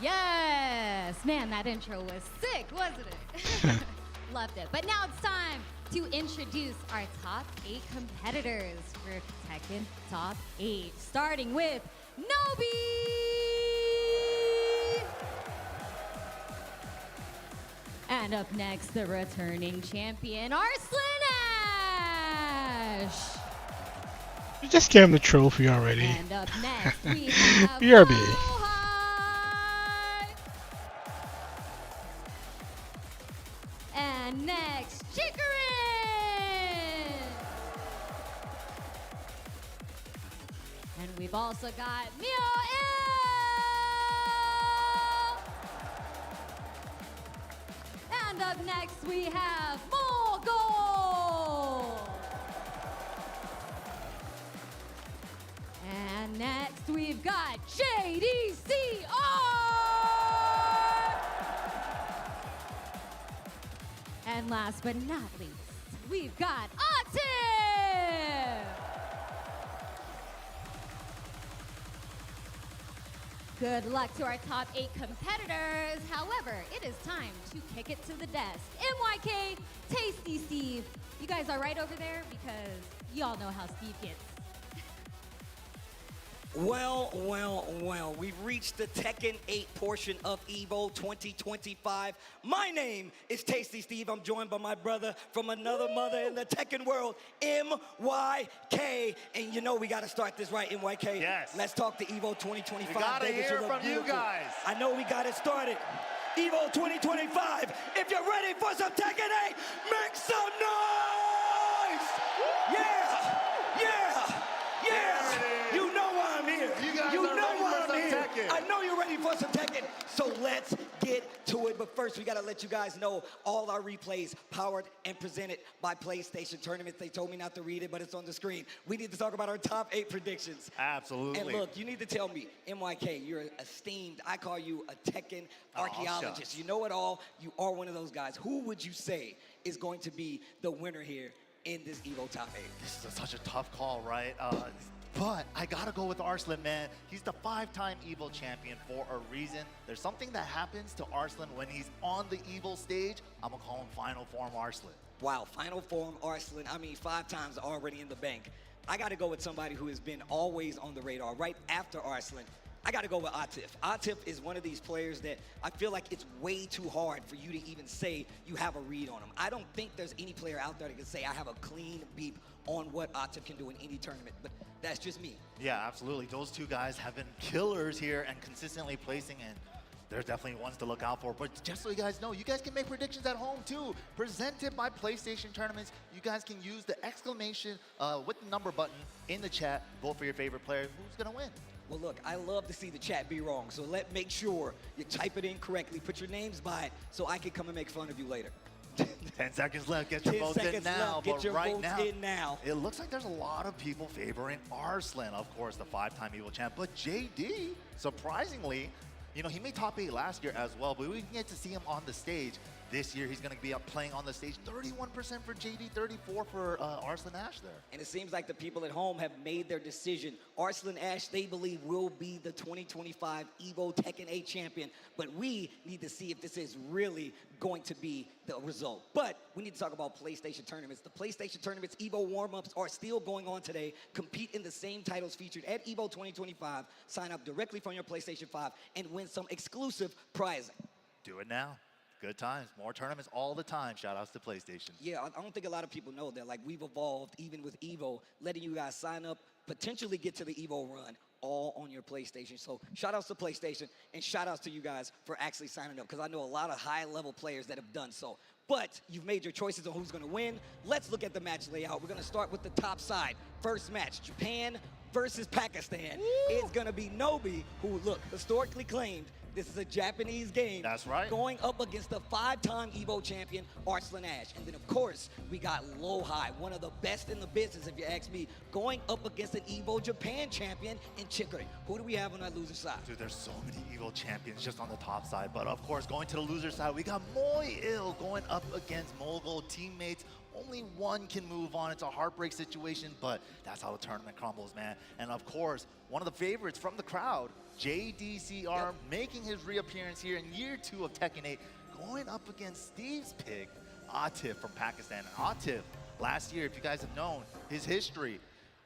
Yes! Man, that intro was sick, wasn't it? Loved it. But now it's time to introduce our top 8 competitors for Tekken Top 8. Starting with Nobi! And up next, the returning champion, Arslan Ash! You just gave him the trophy already. And up next, we have BRB. And next, Chikarin! And we've also got Mio-Il! And up next, we have Mogul! And next, we've got JDCR! And last but not least, we've got Octave! Good luck to our top 8 competitors. However, it is time to kick it to the desk. MYK, Tasty Steve, you guys are right over there because y'all know how Steve gets. Well, we've reached the Tekken 8 portion of EVO 2025. My name is Tasty Steve. I'm joined by my brother from another mother in the Tekken world, MYK. And you know we got to start this right, MYK. Yes. Let's talk to EVO 2025. We got to hear from you guys. I know we got it started. EVO 2025, if you're ready for some Tekken 8, make some noise! Yeah! Yeah! Yeah! You know why I'm here. You know why I'm here. I know you're ready for some Tekken. So let's get to it. But first, we got to let you guys know all our replays powered and presented by PlayStation Tournaments. They told me not to read it, but it's on the screen. We need to talk about our top 8 predictions. Absolutely. And look, you need to tell me, MYK, you're esteemed. I call you a Tekken archaeologist. Shucks. You know it all. You are one of those guys. Who would you say is going to be the winner here in this EVO top 8? This is such a tough call, right? But I gotta go with Arslan, man. He's the 5-time EVO champion for a reason. There's something that happens to Arslan when he's on the EVO stage. I'm gonna call him Final Form Arslan. wow, final form, Arslan, I mean, 5 times already in the bank. I got to go with somebody who has been always on the radar right after Arslan. I got to go with Atif. Atif is one of these players that I feel like it's way too hard for you to even say you have a read on him. I don't think there's any player out there that can say I have a clean beep on what Atif can do in any tournament, but that's just me. Yeah, absolutely. Those two guys have been killers here and consistently placing in. They're definitely ones to look out for. But just so you guys know, you guys can make predictions at home too. Presented by PlayStation Tournaments. You guys can use the exclamation with the number button in the chat. Vote for your favorite player. Who's going to win? Well, look, I love to see the chat be wrong. So make sure you type it in correctly. Put your names by it so I can come and make fun of you later. 10 seconds left. Get your 10 votes in seconds now. left. Get but your right votes now, in now. It looks like there's a lot of people favoring Arslan, of course, the 5-time Evo champ. But JD, surprisingly, you know, he made top 8 last year as well, but we can get to see him on the stage. This year, he's going to be up playing on the stage. 31% for JD, 34% for Arslan Ash there. And it seems like the people at home have made their decision. Arslan Ash, they believe, will be the 2025 EVO Tekken 8 champion. But we need to see if this is really going to be the result. But we need to talk about PlayStation tournaments. The PlayStation tournaments EVO warm-ups are still going on today. Compete in the same titles featured at EVO 2025. Sign up directly from your PlayStation 5 and win some exclusive prizing. Do it now. Good times. More tournaments all the time. Shout outs to PlayStation. Yeah, I don't think a lot of people know that. Like, we've evolved, even with EVO, letting you guys sign up, potentially get to the EVO run, all on your PlayStation. So shout outs to PlayStation, and shout outs to you guys for actually signing up, because I know a lot of high-level players that have done so. But you've made your choices on who's going to win. Let's look at the match layout. We're going to start with the top side. First match, Japan versus Pakistan. It's going to be Nobi, who, look, historically claimed this is a Japanese game. That's right. Going up against the 5-time EVO champion, Arslan Ash. And then, of course, we got Lowhigh, one of the best in the business, if you ask me, going up against an EVO Japan champion in Chicory. Who do we have on that loser side? Dude, there's so many EVO champions just on the top side. But, of course, going to the loser side, we got Moil going up against Mogul. Teammates, only one can move on. It's a heartbreak situation, but that's how the tournament crumbles, man. And, of course, one of the favorites from the crowd, JDCR, making his reappearance here in year 2 of Tekken 8, going up against Steve's pick, Atif from Pakistan. Atif, last year, if you guys have known his history,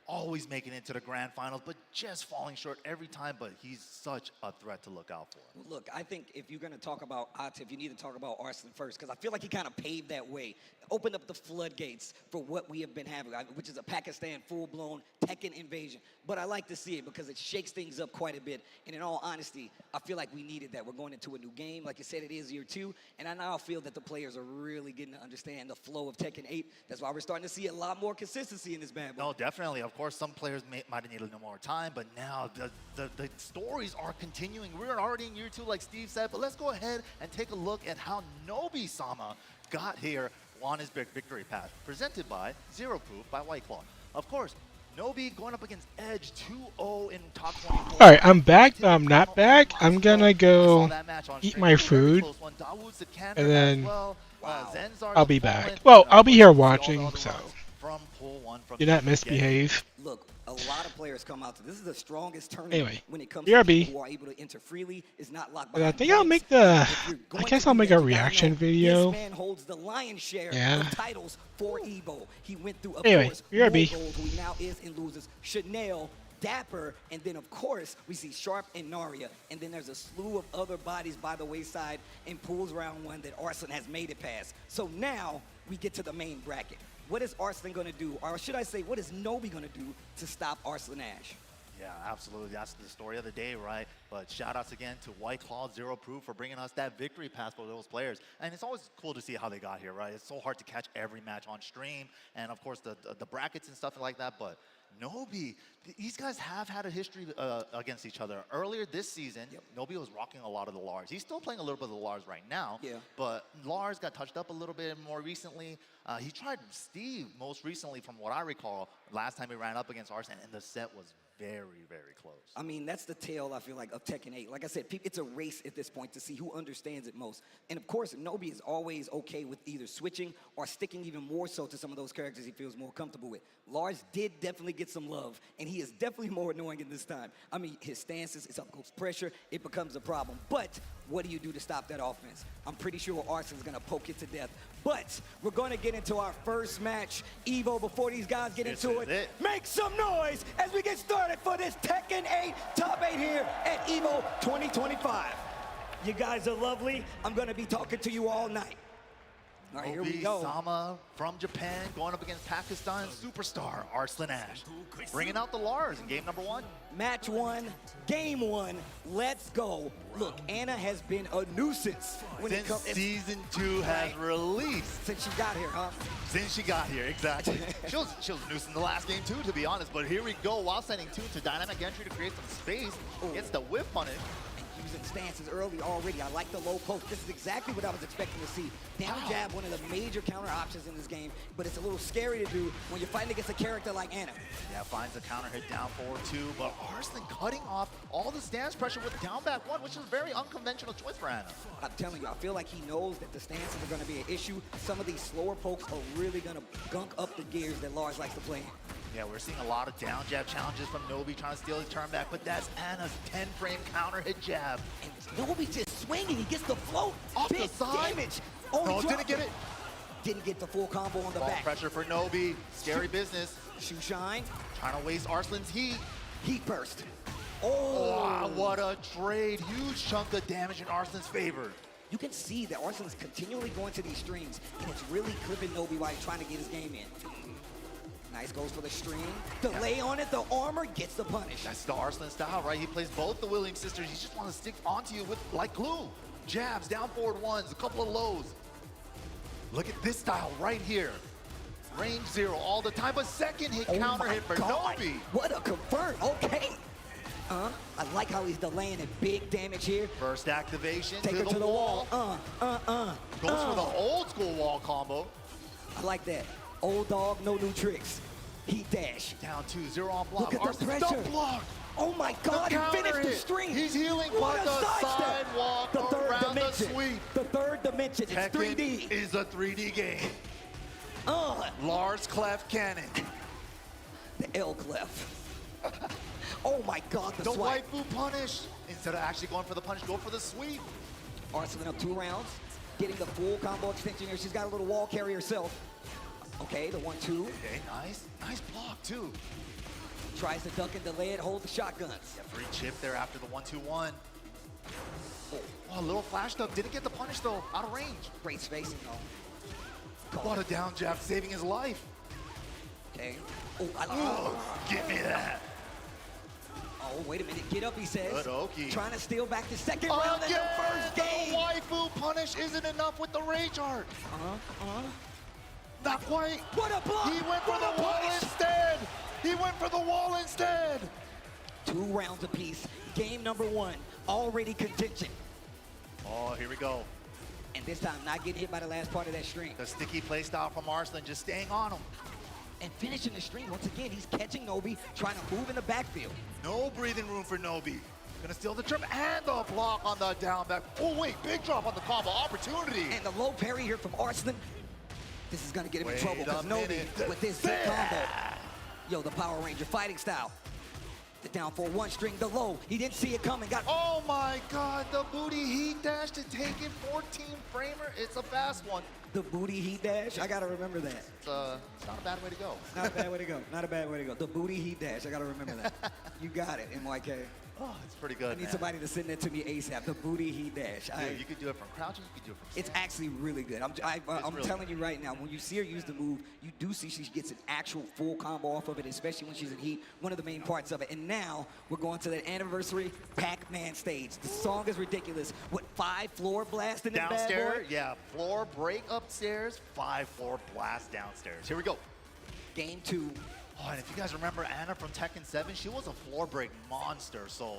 always making it to the grand finals, but just falling short every time. But he's such a threat to look out for. Look, I think if you're going to talk about Atif, you need to talk about Arslan first, because I feel like he kind of paved that way, opened up the floodgates for what we have been having, which is a Pakistan full-blown Tekken invasion. But I like to see it because it shakes things up quite a bit. And in all honesty, I feel like we needed that. We're going into a new game. Like you said, it is year 2. And I now feel that the players are really getting to understand the flow of Tekken 8. That's why we're starting to see a lot more consistency in this bad boy. No, definitely. Of course, some players might have needed a little more time, but now the stories are continuing. We're already in year 2, like Steve said, but let's go ahead and take a look at how Nobi-sama got here on his victory path, presented by Zero Proof by White Claw. Of course, Nobi going up against Edge 2-0 in top 24. All right, I'm back, but I'm not back. I'm gonna go eat my food, and then I'll be back. Well, I'll be here watching, so do not misbehave. Look, a lot of players come out to this. Is the strongest tournament Anyway, when it comes BRB. to people who are able to enter freely. Is not locked And I behind think I'll make the. I guess I'll make a reaction video. This man holds the lion's share Yeah. of titles for EVO. He went through, of Anyway, course, BRB. Gold, who he now is in losers, Chanel, Dapper, and then, of course, we see Sharp and Narya. And then there's a slew of other bodies by the wayside in Pools Round 1 that Arslan has made it past. So now we get to the main bracket. What is Arslan going to do? Or should I say, what is Nobi going to do to stop Arslan Ash? Yeah, absolutely. That's the story of the day, right? But shout outs again to White Claw, Zero Proof for bringing us that victory pass for those players. And it's always cool to see how they got here, right? It's so hard to catch every match on stream. And of course, the brackets and stuff like that. But Nobi, these guys have had a history against each other. Earlier this season, Nobi was rocking a lot of the Lars. He's still playing a little bit of the Lars right now. Yeah. But Lars got touched up a little bit more recently. He tried Steve most recently, from what I recall, last time he ran up against Arslan, and the set was very, very close. I mean, that's the tale, I feel like, of Tekken 8. Like I said, it's a race at this point to see who understands it most. And of course, Nobi is always okay with either switching or sticking even more so to some of those characters he feels more comfortable with. Lars did definitely get some love, and he is definitely more annoying in this time. I mean, his stances, his up-close pressure, it becomes a problem. But what do you do to stop that offense? I'm pretty sure Arsenal's gonna poke it to death. But we're gonna get into our first match. Evo, before these guys get into it, make some noise as we get started for this Tekken 8 Top 8 here at Evo 2025. You guys are lovely. I'm gonna be talking to you all night. All right, here we go. Sama from Japan going up against Pakistan superstar Arslan Ash. Bringing out the Lars in game number 1. Match 1, game 1, let's go. Look, Anna has been a nuisance when it comes. Since season 2 has released. Since she got here, huh? Since she got here, exactly. she was a nuisance in the last game too, to be honest. But here we go, while sending 2 to dynamic entry to create some space. Gets the whip punish. Using stances early already. I like the low post. This is exactly what I was expecting to see. Down jab, one of the major counter options in this game, but it's a little scary to do when you're fighting against a character like Anna. Yeah, finds the counter hit down forward 2, but Arslan cutting off all the stance pressure with down back 1, which is a very unconventional choice for Anna. I'm telling you, I feel like he knows that the stances are going to be an issue. Some of these slower pokes are really going to gunk up the gears that Lars likes to play in. Yeah, we're seeing a lot of down jab challenges from Nobi trying to steal his turn back, but that's Anna's 10-frame counter hit jab. And Nobi just swinging. He gets the float. Off Big the side. Damage. No, didn't get it. Didn't get the full combo on the Ball back. pressure for Nobi. Scary business. Shoe shine. Trying to waste Arslan's heat. Heat burst. Oh, wow, what a trade. Huge chunk of damage in Arslan's favor. You can see that Arslan's continually going to these strings, and it's really clipping Nobi while he's trying to get his game in. Nice, goes for the string. Delay on it, the armor gets the punish. That's the Arslan style, right? He plays both the Williams sisters. He just wants to stick onto you with like glue. Jabs, down forward 1s, a couple of lows. Look at this style right here. Range 0 all the time, but second hit counter hit for Nobi. What a confirm, okay. I like how he's delaying it. Big damage here. First activation, take her to the wall. Goes for the old school wall combo. I like that. Old dog, no new tricks. Heat dash. Down 2-0 on block. Look at the pressure. Block. Oh my God, he finished the string. He's healing, what but the sidewalk the third around dimension. the sweep. The third dimension, it's Tekken 3D. is a 3D game. Lars Clef Cannon. The L Clef. Oh my God, the swipe. Waifu punish. Instead of actually going for the punish, go for the sweep. Arslan up 2 rounds. Getting the full combo extension here. She's got a little wall carry herself. Okay, the 1-2. Okay, nice. Nice block, too. Tries to duck and delay it, hold the shotguns. Yeah, free chip there after the 1-2-1. Oh, a little flash dub. Didn't get the punish, though. Out of range. Great spacing, though. What a down jab, saving his life. Okay. Oh, give me that. Oh, wait a minute. Get up, he says. Good Oki. Trying to steal back the second round in the first game. The waifu punish isn't enough with the rage art. Not quite. What a block! He went for the wall instead. He went for the wall instead. 2 rounds apiece. Game number 1. Already contention. Oh, here we go. And this time, not getting hit by the last part of that string. The sticky play style from Arslan, just staying on him. And finishing the string. Once again, he's catching Nobi, trying to move in the backfield. No breathing room for Nobi. Gonna steal the trip and the block on the down back. Oh, wait, big drop on the combo. Opportunity. And the low parry here from Arslan. This is gonna get him in trouble because Nobi, with this big combo. Yo, the Power Ranger fighting style. The down for 1 string, the low. He didn't see it coming. Oh my God, the booty heat dash to take it 14 framer. It's a fast one. The booty heat dash, I gotta remember that. It's not a bad way to go. Not a bad way to go. Not a bad way to go. The booty heat dash, I gotta remember that. You got it, MYK. Oh, it's pretty good, I need somebody to send that to me ASAP. The booty heat dash. Dude, you could do it from crouching, you could do it from It's actually really good. I'm really telling you right now, when you see her use the move, you do see she gets an actual full combo off of it, especially when she's in heat. One of the main parts of it. And now we're going to the anniversary Pac-Man stage. The song is ridiculous. What, 5 floor blast in this bad boy? Downstairs, yeah, floor break upstairs, 5 floor blast downstairs. Here we go. Game 2. Oh, and if you guys remember Anna from Tekken 7, she was a floor break monster, so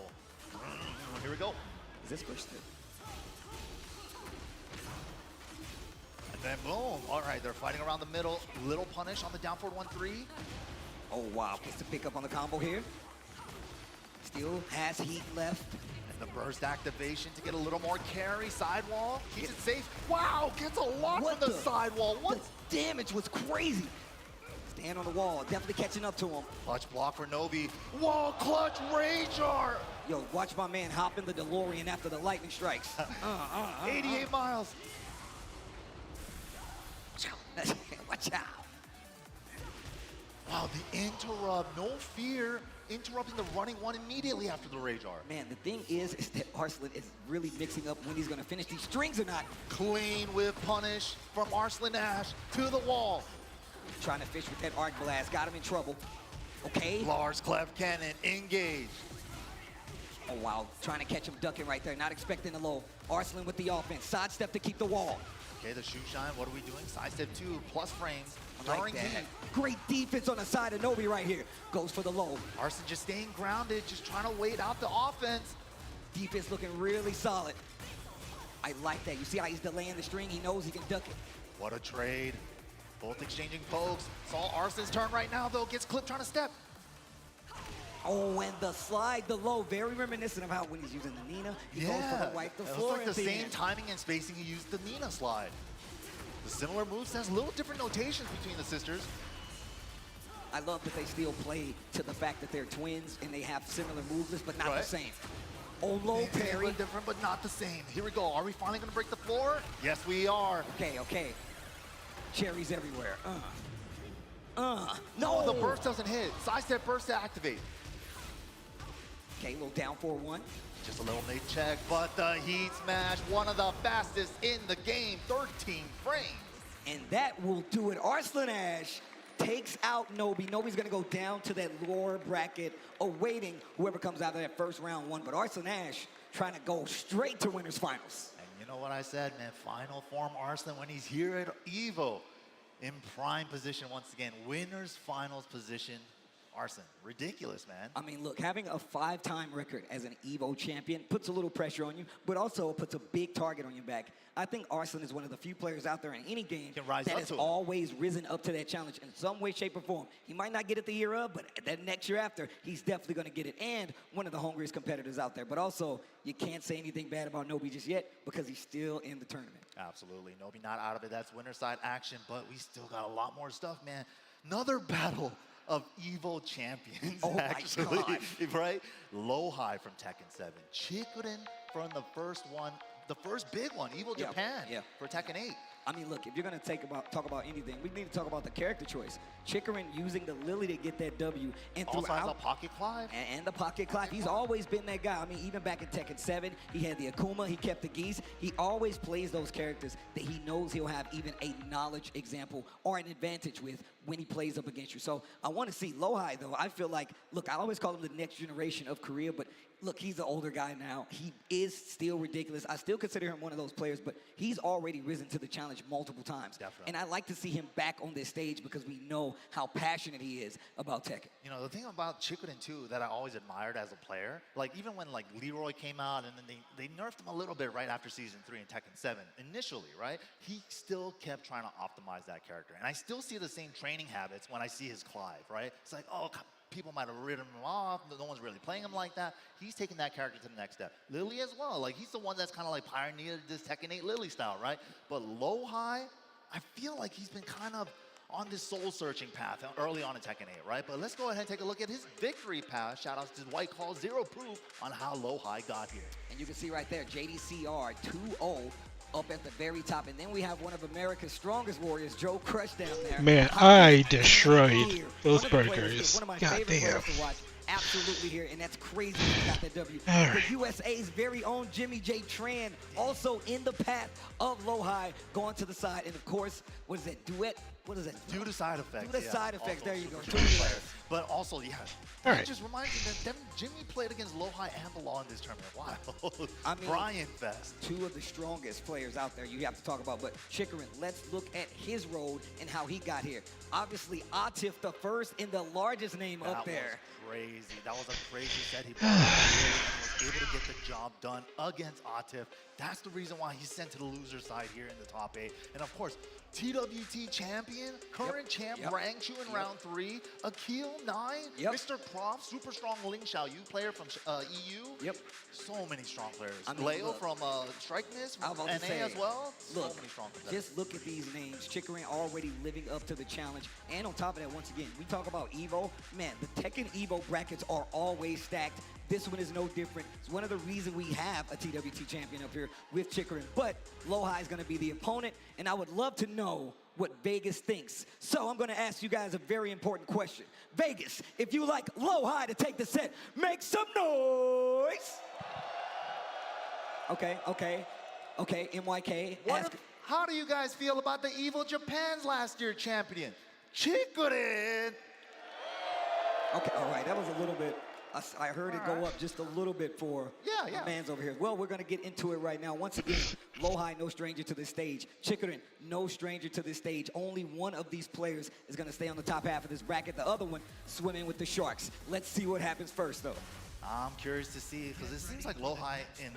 here we go. Is this pushed through? And then boom. All right, they're fighting around the middle. Little punish on the down forward 1-3. Oh, wow. Gets the pick up on the combo here. Still has heat left. And the burst activation to get a little more carry. Sidewall keeps it safe. Wow, gets a lot from the sidewall. What? The damage was crazy. Stand on the wall, definitely catching up to him. Clutch block for Nobi. Wall clutch Rager. Yo, watch my man hop in the DeLorean after the lightning strikes. 88 miles. Watch out. Wow, the interrupt, no fear, interrupting the running one immediately after the Rage Art. Man, the thing is that Arslan is really mixing up when he's gonna finish these strings or not. Clean whip punish from Arslan Ash to the wall. Trying to fish with that arc blast, got him in trouble. Okay. Lars Clef Cannon, engage. Oh wow, trying to catch him ducking right there, not expecting the low. Arslan with the offense, sidestep to keep the wall. Okay, the shoe shine, what are we doing? Sidestep 2, plus frames. Like that. Great defense on the side of Nobi right here. Goes for the low. Arslan just staying grounded, just trying to wait out the offense. Defense looking really solid. I like that. You see how he's delaying the string? He knows he can duck it. What a trade. Both exchanging pokes. Saw Arslan's turn right now, though. Gets clipped trying to step. Oh, and the slide, the low, very reminiscent of how when he's using the Nina, he goes for the wipe the floor. It's like the same timing and spacing he used the Nina slide. The similar moves has little different notations between the sisters. I love that they still play to the fact that they're twins and they have similar movements, but not the same. Oh, low parry. Different, but not the same. Here we go. Are we finally going to break the floor? Yes, we are. Okay. Cherries everywhere. No, the burst doesn't hit. Sidestep burst to activate. Okay, a little down 4-1. Just a little nade check, but the heat smash, one of the fastest in the game, 13 frames. And that will do it. Arslan Ash takes out Nobi. Nobi's gonna go down to that lower bracket, awaiting whoever comes out of that first round one. But Arslan Ash trying to go straight to winners finals. And you know what I said, man, final form Arslan when he's here at EVO. In prime position once again, winners finals position. Arslan, ridiculous, man. I mean, look, having a 5-time record as an EVO champion puts a little pressure on you, but also puts a big target on your back. I think Arslan is one of the few players out there in any game that has always risen up to that challenge in some way, shape, or form. He might not get it the year of, but that next year after, he's definitely going to get it, and one of the hungriest competitors out there. But also, you can't say anything bad about Nobi just yet because he's still in the tournament. Absolutely. Nobi not out of it. That's winner side action, but we still got a lot more stuff, man. Another battle of EVO champions, actually, right? Low-High from Tekken 7. Chikurin from the first one, the first big one, EVO Japan for Tekken 8. I mean, look, if you're going to talk about anything, we need to talk about the character choice. Chikurin using the Lily to get that W. And also has a Pocket Clive. And the Pocket Clive. He's always been that guy. I mean, even back in Tekken 7, he had the Akuma, he kept the Geese. He always plays those characters that he knows he'll have even a knowledge example or an advantage with when he plays up against you. So I want to see Low-High, though. I feel like, look, I always call him the next generation of Korea, but look, he's an older guy now. He is still ridiculous. I still consider him one of those players, but he's already risen to the challenge multiple times. Definitely. And I like to see him back on this stage because we know how passionate he is about Tekken. You know, the thing about Chikurin, too, that I always admired as a player, like even when like Leroy came out and then they nerfed him a little bit right after Season 3 in Tekken 7, initially, right? He still kept trying to optimize that character. And I still see the same training habits when I see his Clive, right? It's like, oh, people might have written him off. No one's really playing him like that. He's taking that character to the next step. Lily as well. Like, he's the one that's kind of like pioneered this Tekken 8 Lily style, right? But Low-High, I feel like he's been kind of on this soul-searching path early on in Tekken 8, right? But let's go ahead and take a look at his victory path. Shout out to White Call, zero proof on how Low-High got here. And you can see right there, JDCR 2-0. Up at the very top, and then we have one of America's strongest warriors, Joe Crush, down there. Man, I destroyed those burgers. One of my God favorite damn. players to watch. Absolutely here, and that's crazy he got that W. All right. The USA's very own Jimmy J. Tran, also in the path of Low-High, going to the side, and of course, what is that, duet? What is that? Due to side effects. Due to side effects, there you go. But also, yeah. All right. It just reminds me that Jimmy played against Low-High and the Law in this tournament. Wow. I mean, Brian Fest. Two of the strongest players out there you have to talk about. But Chikurin, let's look at his road and how he got here. Obviously, Atif, the first and the largest name up there. That was crazy. That was a crazy set he brought. able to get the job done against Atif. That's the reason why he's sent to the loser side here in the top 8. And of course, TWT champion, current champ, Rangchu in round 3, Akil 9, Mr. Prof, super strong Ling Xiaoyu player from EU. Yep. So many strong players. I mean, Leo look, from Strike-Miss, I was from about NA to say, as well. Look, so many strong competitors. just look at these names. Chicory already living up to the challenge. And on top of that, once again, we talk about EVO. Man, the Tekken EVO brackets are always stacked. This one is no different. It's one of the reasons we have a TWT champion up here with Chicory. But Lowhigh is going to be the opponent, and I would love to know what Vegas thinks. So I'm going to ask you guys a very important question. Vegas, if you like Lowhigh to take the set, make some noise. Okay, MYK. How do you guys feel about the EVO Japan's last year champion, Chikurin? Okay, all right, that was a little bit, I heard it go up just a little bit for Yeah. the man's over here. Well, we're gonna get into it right now. Once again, Lowhigh, no stranger to this stage. Chikurin, no stranger to this stage. Only one of these players is gonna stay on the top half of this bracket. The other one, swimming with the sharks. Let's see what happens first, though. I'm curious to see, because it seems like Lowhigh in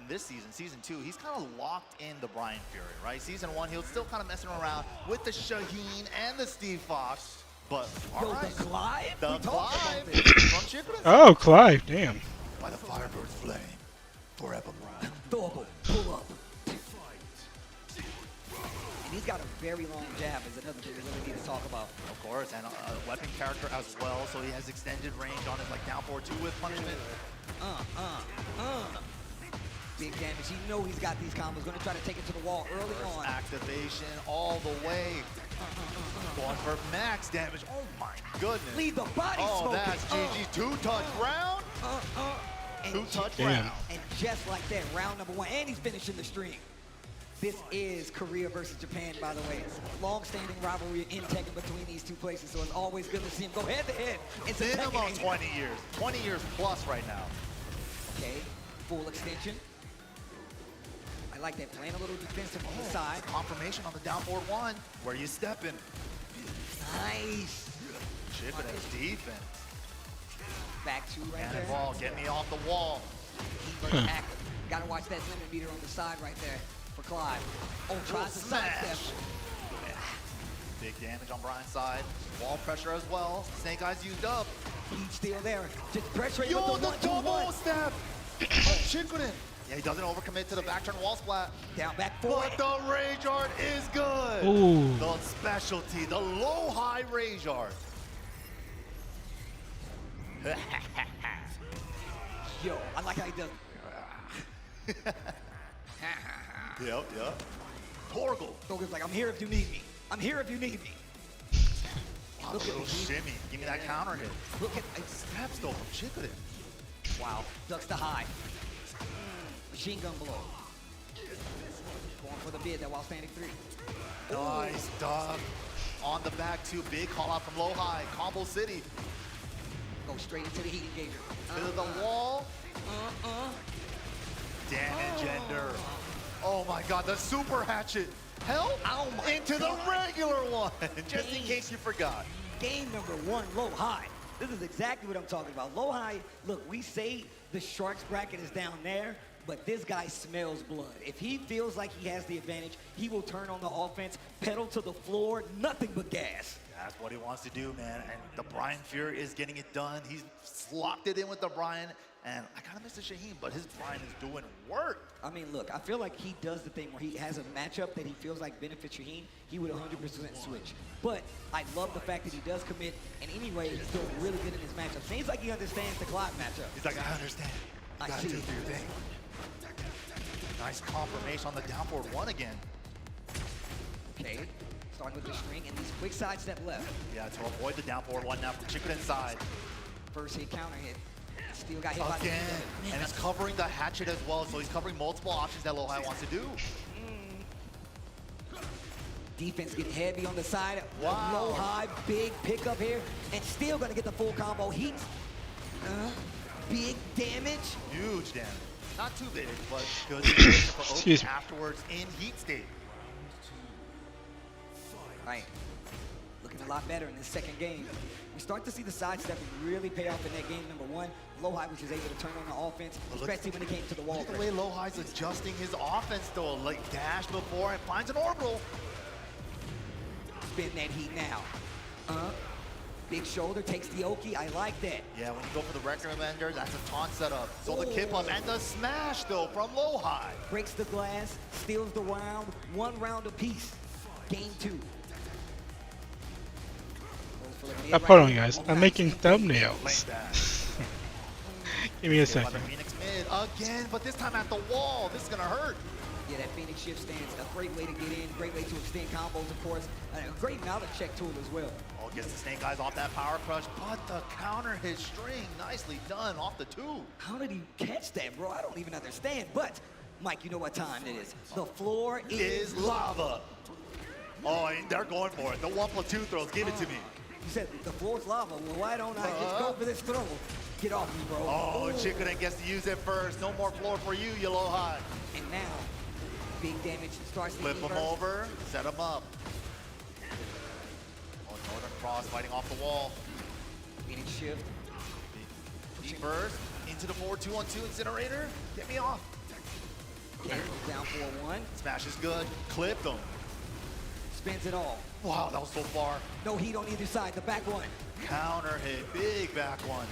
this season, season 2, he's kind of locked in the Brian Fury, right? Season 1, he was still kind of messing around with the Shaheen and the Steve Fox. But the Clive? The Clive from Chikurin. Oh, Clive, damn. By the Firebird's flame, forevermore. Thorble, pull up. And he's got a very long jab, is another thing we really need to talk about. Of course, and a weapon character as well, so he has extended range on his down forward 2 with punishment. Big damage. You know he's got these combos. Going to try to take it to the wall early on. Activation all the way. Going for max damage. Oh my goodness. Leave the body smoking. That's GG. 2-touch round. And 2-touch round. And just like that, round number 1. And he's finishing the stream. This is Korea versus Japan, by the way. Long-standing rivalry in Tekken between these two places, so it's always good to see them go head-to-head. It's a minimum 20 years. 20 years plus right now. Okay, full extension. I like that, playing a little defensive on the side. Confirmation on the down forward 1. Where you stepping? Nice. Chipping his defense. Back 2 right there. Cannonball, get me off the wall. Active. Gotta watch that limit meter on the side right there for Clive. Oh, tries to sidestep. Big damage on Brian's side. Wall pressure as well. Snake Eyes used up. He's still there. Just pressure with the the double step. Chikurin. Yeah, he doesn't overcommit to the back turn wall splat. Down back forward. But the Rage Art is good. Ooh. The specialty, the low-high Rage Art. Yo, I like how he does it. Yep. Torgal. Torgal's like, I'm here if you need me. I'm here if you need me. Wow, look at the shimmy. Give me that counter hit. Look at the steps though from Chikurin. Wow, ducks the high. Machine gun blow. Going for the mid, that while standing 3. Nice duck. On the back 2, big call out from Lowhigh. Combo City. Go straight into the heat engager. To the wall. Damage ender. Oh my god, the super hatchet. Help into the regular one. Just in case you forgot. Game number 1, Lowhigh. This is exactly what I'm talking about. Lowhigh, look, we say the Sharks bracket is down there, but this guy smells blood. If he feels like he has the advantage, he will turn on the offense, pedal to the floor, nothing but gas. That's what he wants to do, man. And the Brian Fury is getting it done. He's locked it in with the Brian. And I kind of miss the Shaheen, but his Brian is doing work. I mean, look, I feel like he does the thing where he has a matchup that he feels like benefits Shaheen. He would 100% switch. But I love the fact that he does commit. And anyway, he's doing really good in his matchup. Seems like he understands the Clive matchup. He's like, I understand. You gotta do your thing. Nice confirmation on the down forward 1 again. Okay, starting with the string and these quick sidestep left. Yeah, to avoid the down forward 1 now from Chikurin inside. First hit, counter hit. Still got hit again. And it's covering the hatchet as well, so he's covering multiple options that Lowhigh wants to do. Defense getting heavy on the side. Wow. Lowhigh, big pickup here, and still gonna get the full combo. Heat, big damage. Huge damage. Not too big, but good for Oki afterwards in heat state. Right. looking a lot better in this second game. We start to see the sidestepping really pay off in that game number one. Lowhigh was just able to turn on the offense, especially when it came to the wall. Look at the way Lowhigh's adjusting his offense though, like dash before and finds an orbital. Spin that heat now. Big shoulder takes the Oki. I like that. Yeah, when you go for the recommender, that's a taunt setup. So the kip up and the smash though from Lowhigh. Breaks the glass, steals the round, 1 round apiece. Game 2. Stop on, guys. I'm making thumbnails. Give me a second. Phoenix mid again, but this time at the wall. This is gonna hurt. Yeah, that Phoenix shift stance, a great way to get in, great way to extend combos, of course. A great knowledge check tool as well. Oh, gets the Snake Eyes off that power crush, but the counter hit string, nicely done off the 2. How did he catch that, bro? I don't even understand. But, Mike, you know what time it is. The floor is lava. Oh, and they're going for it. The 1+2 throws, give it to me. You said the floor's lava. Well, why don't I just go for this throw? Get off me, bro. Oh, Chicoden gets to use it first. No more floor for you, Lowhigh. And now, big damage starts to flip him over, set him up. Oh, Northern Cross fighting off the wall. Phoenix shift. Deep burst into the 4-2-on-2 incinerator. Get me off. Down 4-1. Smash is good. Clipped him. Spins it all. Wow, that was so far. No heat on either side. The back one. Counter hit. Big back one.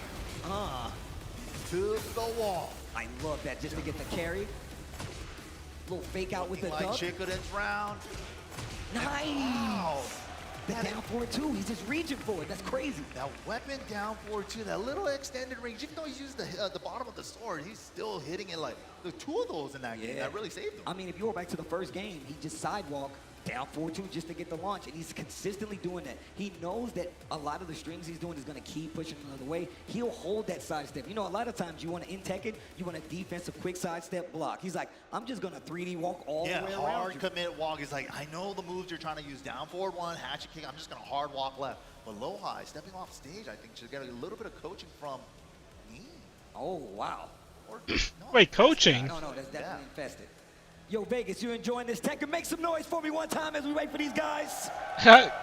To the wall. I love that just to get the carry. Little fake out with the like dub. Chicoden's round. Nice. Wow. The down 4-2. He's just reaching for it. That's crazy. That weapon down 4-2. That little extended range. Even though he's used the bottom of the sword, he's still hitting it like the 2 of those in that game. That really saved him. I mean, if you go back to the first game, he just sidewalk down 4-2 just to get the launch, and he's consistently doing that. He knows that a lot of the strings he's doing is going to keep pushing another way. He'll hold that sidestep. You know, a lot of times you want to in-tech it, you want a defensive quick sidestep block. He's like, I'm just going to 3D walk all the way around. Yeah, hard commit walk. He's like, I know the moves you're trying to use. Down forward 1, hatchet kick. I'm just going to hard walk left. But Lowhigh, stepping off stage, I think should get a little bit of coaching from me. Oh, wow. Or, no, wait, coaching? No, that's definitely infested. Yo, Vegas, you enjoying this tech? Make some noise for me one time as we wait for these guys.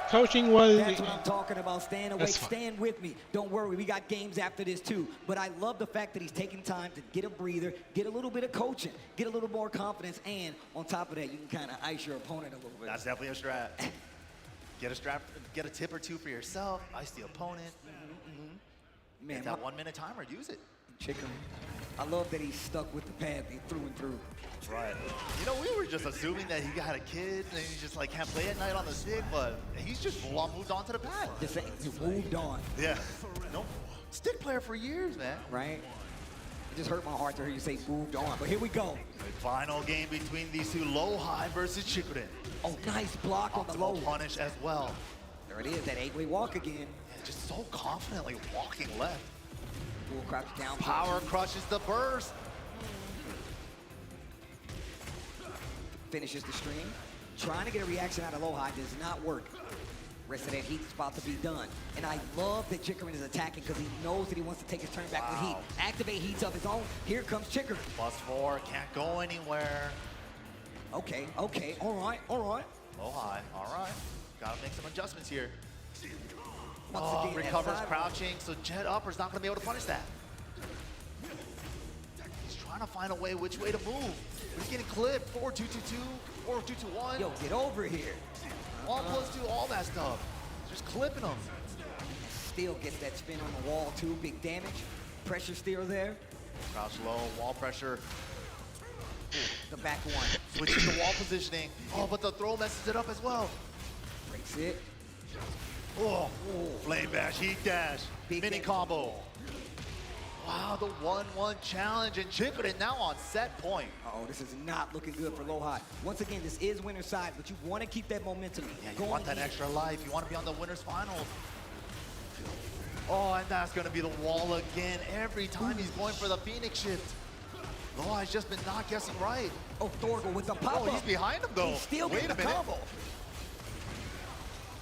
Coaching was... That's what I'm talking about. Stand awake, stand with me. Don't worry, we got games after this too. But I love the fact that he's taking time to get a breather, get a little bit of coaching, get a little more confidence, and on top of that, you can kind of ice your opponent a little bit. That's definitely a strat. Get a strap, get a tip or 2 for yourself, ice the opponent. Man, that 1-minute timer, use it. Chicken. I love that he's stuck with the pad through and through. Right. You know, we were just assuming that he got a kid and he just like can't play at night on the stick, but he's just full on moved on to the pad. Just saying, he moved on. Yeah. No, stick player for years, man. Right. It just hurt my heart to hear you say moved on, but here we go. The final game between these two, Lowhigh versus Chicoden. Oh, nice block on the low. Punish as well. There it is, that 8-way walk again. Yeah, just so confidently walking left. Full crouch down. Power crushes the burst. Finishes the stream. Trying to get a reaction out of Lowhigh does not work. Rest of that heat's about to be done. And I love that Chicoden is attacking because he knows that he wants to take his turn back with heat. Activate heats of his own. Here comes Chicoden. +4, can't go anywhere. Okay, all right. Lowhigh, all right. Gotta make some adjustments here. Once again, recovers crouching, so jet upper's not gonna be able to punish that. He's trying to find a way, which way to move. He's getting clipped, 4-2-2-2, 4-2-2-1. Yo, get over here. 1+2, all that stuff. Just clipping him. Still gets that spin on the wall too, big damage. Pressure still there. Crouch low, wall pressure. The back one. Switches the wall positioning. Oh, but the throw messes it up as well. Breaks it. Oh, flame bash, heat dash, mini combo. Wow, the 1-1 challenge, and Chicoden now on set point. Oh, this is not looking good for Lowhigh. Once again, this is winner's side, but you want to keep that momentum. Yeah, you want that extra life. You want to be on the winner's finals. Oh, and that's going to be the wall again. Every time he's going for the Phoenix shift. Lowhigh's just been not guessing right. Oh, Thorgal with the pop-up. Oh, he's behind him, though. He's still getting the combo.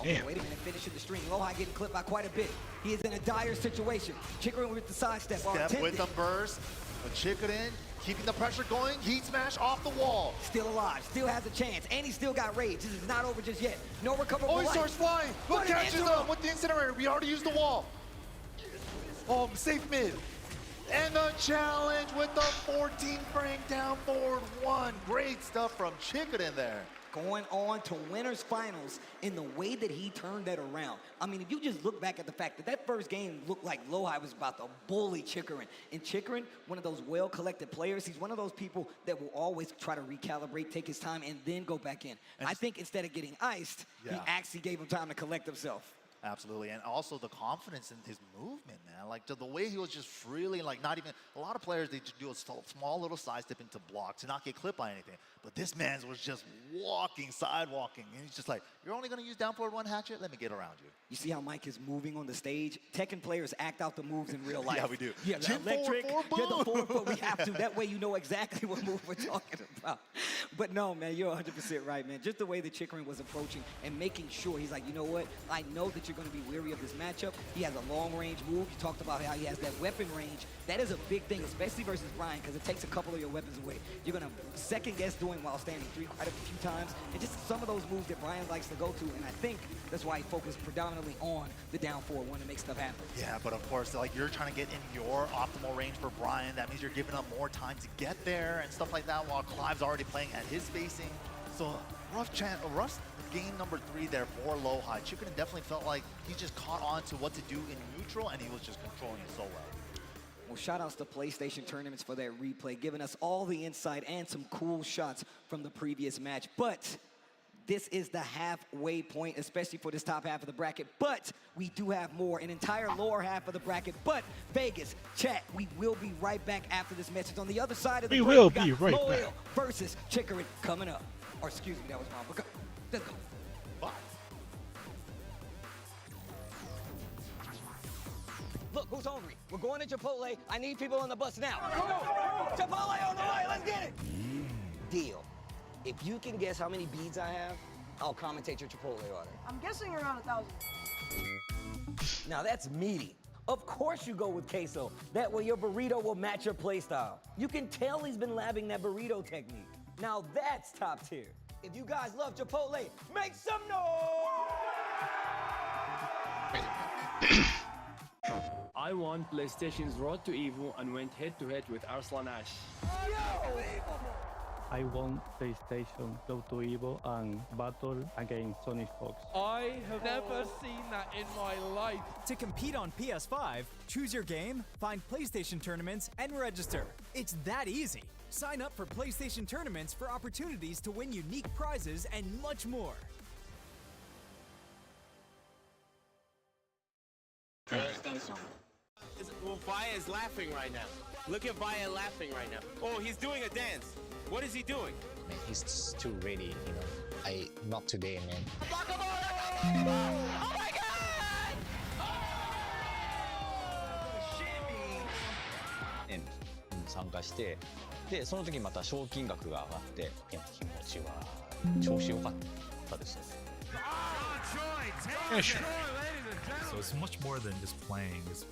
Damn. Oh, wait a minute, finishing the string. Lowhigh getting clipped by quite a bit. He is in a dire situation. Chicoden with the sidestep. Step with the burst. But Chicoden keeping the pressure going. Heat smash off the wall. Still alive, still has a chance, and he still got rage. This is not over just yet. No recoverable Oh, he life. starts flying. Look, What an catches incinerator. him with the incinerator. We already used the wall. Oh, safe mid. And the challenge with the 14 frame down forward 1. Great stuff from Chikurin there. Going on to winners finals in the way that he turned that around. I mean, if you just look back at the fact that that first game looked like Lohai was about to bully Chikurin. And Chikurin, one of those well-collected players, he's one of those people that will always try to recalibrate, take his time, and then go back in. I think instead of getting iced, he Yeah. actually gave him time to collect himself. Absolutely, and also the confidence in his movement, man. Like the way he was just freely, like not even, a lot of players, they just do a small little side step into block to not get clipped by anything. But this man was just walking, sidewalking, and he's just like, you're only gonna use down forward 1 hatchet? Let me get around you. You see how Mike is moving on the stage? Tekken players act out the moves in real life. Yeah, we do. Yeah, the Chin electric, forward, yeah, the boom. forward, but we have to. That way you know exactly what move we're talking about. But no, man, you're 100% right, man. Just the way that Chikurin was approaching and making sure, he's like, you know what? I know that you're going to be weary of this matchup. He has a long-range move. You talked about how he has that weapon range. That is a big thing, especially versus Brian, because it takes a couple of your weapons away. You're going to second-guess doing while standing 3 quite a few times, and just some of those moves that Brian likes to go to, and I think that's why he focused predominantly on the down forward one to make stuff happen. Yeah, but of course, like you're trying to get in your optimal range for Brian. That means you're giving up more time to get there and stuff like that while Clive's already playing at his spacing. So rough game number 3 there for Lohai. Chikurin definitely felt like he just caught on to what to do in neutral, and he was just controlling it so well. Well, shout outs to PlayStation Tournaments for that replay, giving us all the insight and some cool shots from the previous match. But this is the halfway point, especially for this top half of the bracket. But we do have more, an entire lower half of the bracket. But Vegas, chat, we will be right back after this message. On the other side of the break, will we got be right Moel back. versus Chikurin coming up. Or excuse me, that was wrong. But let's go. Bye. Look, who's hungry? We're going to Chipotle. I need people on the bus now. Chipotle on the way, let's get it. Deal. If you can guess how many beads I have, I'll commentate your Chipotle order. I'm guessing around 1,000. Now that's meaty. Of course you go with queso. That way your burrito will match your playstyle. You can tell he's been labbing that burrito technique. Now that's top tier. If you guys love Chipotle, make some noise! I won PlayStation's Road to Evo and went head-to-head with Arslan Ash. I won PlayStation Road to Evo and battle against Sonic Fox. I have never seen that in my life. To compete on PS5, choose your game, find PlayStation tournaments, and register. It's that easy. Sign up for PlayStation tournaments for opportunities to win unique prizes and much more. PlayStation. Well, Vaya is laughing right now. Look at Vaya laughing right now. Oh, he's doing a dance. What is he doing? Man, he's just too ready, you know. Not today, man. Oh my God! に参加して、でその時にまた賞金額が上がって、いや気持ちは調子良かったですよね。So it's much more than just playing. It's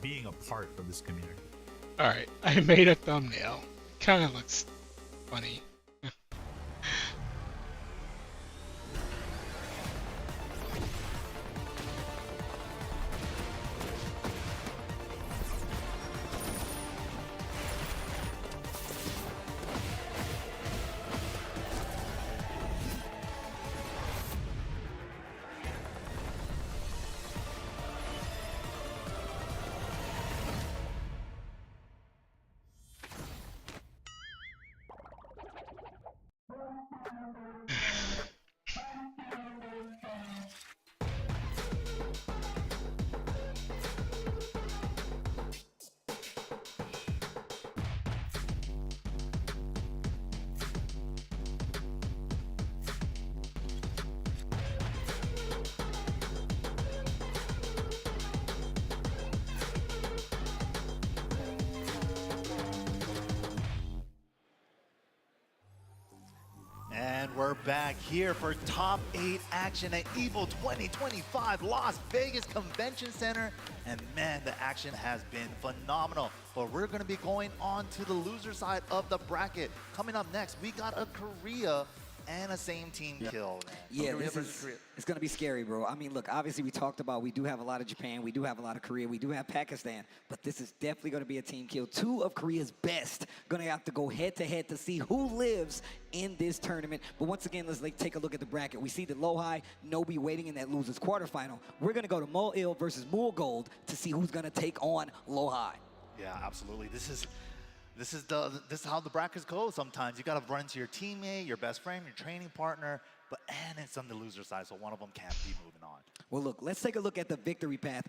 being a part of this community. Alright, I made a thumbnail. Kinda looks funny. back here for top 8 action at EVO 2025 Las Vegas Convention Center. And man, the action has been phenomenal. But we're gonna be going on to the loser side of the bracket. Coming up next, we got a Korea and a same team kill. Man. Yeah, it's going to be scary, bro. I mean, look, obviously we talked about we do have a lot of Japan, we do have a lot of Korea, we do have Pakistan, but this is definitely going to be a team kill. 2 of Korea's best going to have to go head-to-head to see who lives in this tournament. But once again, let's take a look at the bracket. We see the Lohai, Nobi waiting in that losers quarterfinal. We're going to go to Moil versus Moolgold to see who's going to take on Lohai. Yeah, absolutely. This is how the brackets go sometimes. You got to run into your teammate, your best friend, your training partner, and it's on the loser side, so one of them can't be moving on. Well, look, let's take a look at the victory path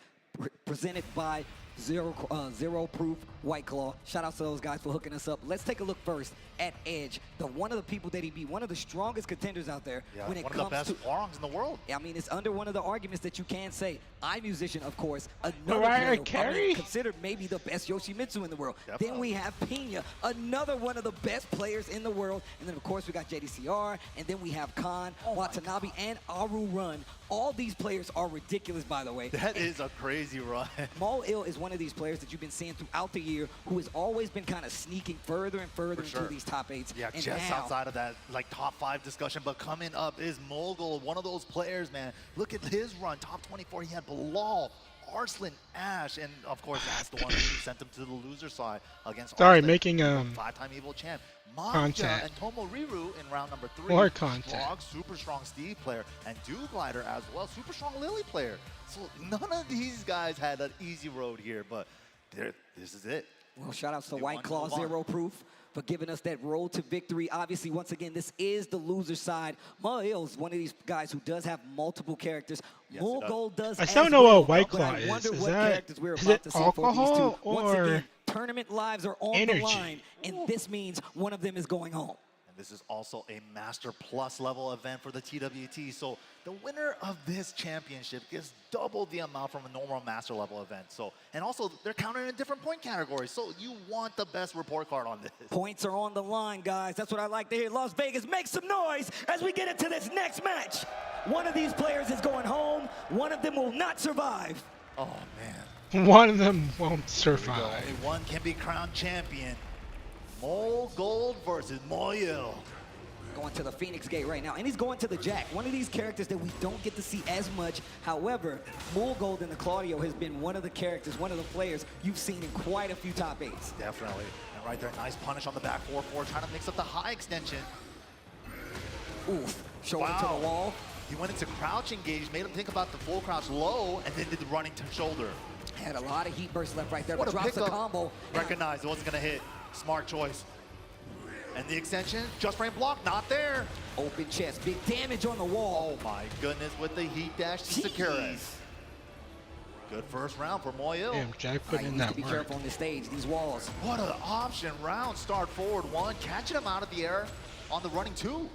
presented by Zero Proof White Claw. Shout out to those guys for hooking us up. Let's take a look first at Edge, one of the people that he beat, one of the strongest contenders out there. Yeah, when it one comes of the best to Hwoarongs in the world. I mean, it's under one of the arguments that you can say. iMusician, of course, Mariah another Carey? considered maybe the best Yoshimitsu in the world. Definitely. Then we have Pena, another one of the best players in the world. And then, of course, we got JDCR. And then we have Khan, Watanabe, and Aru Run. All these players are ridiculous, by the way. That is a crazy run. Moil is one of these players that you've been seeing throughout the year who has always been kind of sneaking further and further into these top 8s. Yeah, and just now, outside of that like top 5 discussion, but coming up is Moolgold, one of those players, man. Look at his run, top 24. He had Bilal, Arslan, Ash, and of course that's the one who sent him to the loser side against Sorry, Arslan, making 5-time EVO champ. Mafia content. and Tomo Riru in round number 3. More content. Strong, super strong Steve player, and Glider as well, super strong Lily player. So none of these guys had an easy road here, but this is it. Well, shout out to They White want to Claw move on. Zero Proof for giving us that road to victory. Obviously, once again, this is the loser side. Moil is one of these guys who does have multiple characters. Yes, Moolgold does I still as don't know well, what White but Claw I is. wonder Is what that- characters we're is about it to see for these alcohol two. Once or again, tournament lives are on energy? the line, and this means one of them is going home. And this is also a Master Plus level event for the TWT. So the winner of this championship gets double the amount from a normal Master level event. So, and also they're counted in different point categories. So you want the best report card on this. Points are on the line, guys. That's what I like to hear. Las Vegas, make some noise as we get into this next match. One of these players is going home. One of them will not survive. Oh, man. One of them won't Only survive. one can be crowned champion. Moolgold versus Moil. Going to the Phoenix Gate right now, and he's going to the Jack. One of these characters that we don't get to see as much. However, Moolgold in the Claudio has been one of the characters, one of the players you've seen in quite a few top 8s. Definitely. And right there, nice punish on the back 4-4, trying to mix up the high extension. Oof, shoulder to the wall. He went into crouch engage, made him think about the full crouch low, and then did the running to shoulder. Had a lot of heat burst left right there, What but a drops a pickup. combo. Recognized it wasn't going to hit. Smart choice. And the extension, just frame block, not there. Open chest, big damage on the wall. Oh my goodness, with the heat dash to secure it. Good first round for Moil. Damn, Jack put in that Be work. careful on the stage, these walls. What an option round. Start forward 1, catching him out of the air on the running 2.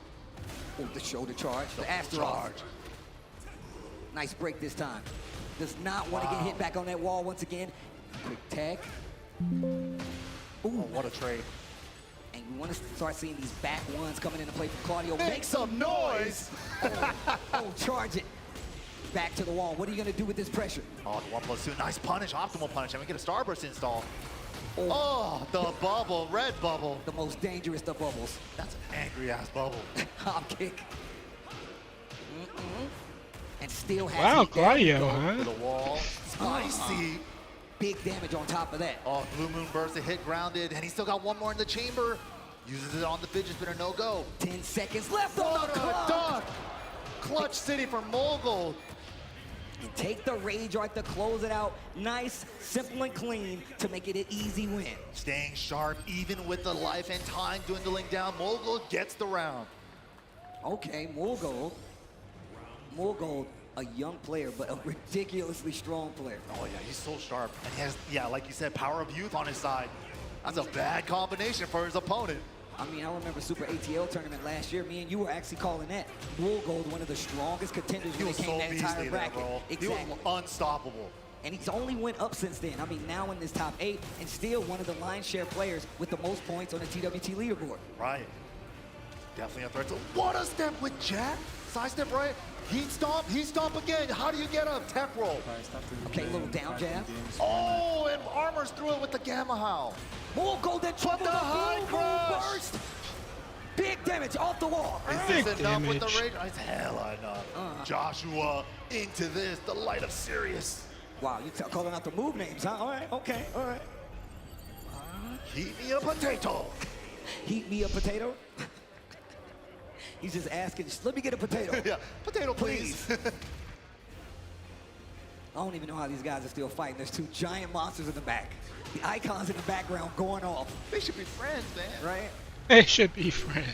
Oh, the shoulder charge, the Aster charge. Nice break this time. Does not want to get hit back on that wall once again. Quick tag. Ooh, Oh, what a trade. and we want to start seeing these back ones coming into play for Claudio. Make some noise. Oh, charge it. Back to the wall. What are you going to do with this pressure? Oh, the 1+2, nice punish, optimal punish, and we get a starburst install. Oh, the bubble, red bubble. The most dangerous of bubbles. That's an angry ass bubble. Hop kick. And still has Wow, heat damage. Claudio, huh? To the wall, spicy. Big damage on top of that. Oh, Blue Moon burst, it hit grounded, and he still got one more in the chamber. Uses it on the fidget spinner, no go. 10 seconds left on What the a clock. dunk. Clutch City for Moolgold. And take the Rage Art to close it out. Nice, simple, and clean to make it an easy win. Staying sharp, even with the life and time dwindling down, Moolgold gets the round. Okay, Moolgold, a young player, but a ridiculously strong player. Oh yeah, he's so sharp. And he has, yeah, like you said, power of youth on his side. That's a bad combination for his opponent. I mean, I remember Super ATL tournament last year. Me and you were actually calling that. Moolgold, one of the strongest contenders He when was it came so that entire beastly there, bracket. bro. Exactly. He was unstoppable. And he's only went up since then. I mean, now in this top 8, and still one of the lion's share players with the most points on the TWT leaderboard. Right. Definitely a threat. So what a step with Jack. Side step right. Heat stomp again. How do you get up? Tech roll. Okay, little down jab. Oh, and Armor's through it with the Gamma Howl. More golden trouble. The high crush. Burst. Big damage off the wall. Is this enough with the rage? It's hella enough. Joshua into this, the light of Sirius. Wow, you calling out the move names, huh? All right, okay, all right. Heat me a potato. Heat me a potato? He's just asking, just let me get a potato. Yeah, potato please. I don't even know how these guys are still fighting. There's two giant monsters in the back. The icons in the background going off. They should be friends, man. Right? They should be friends.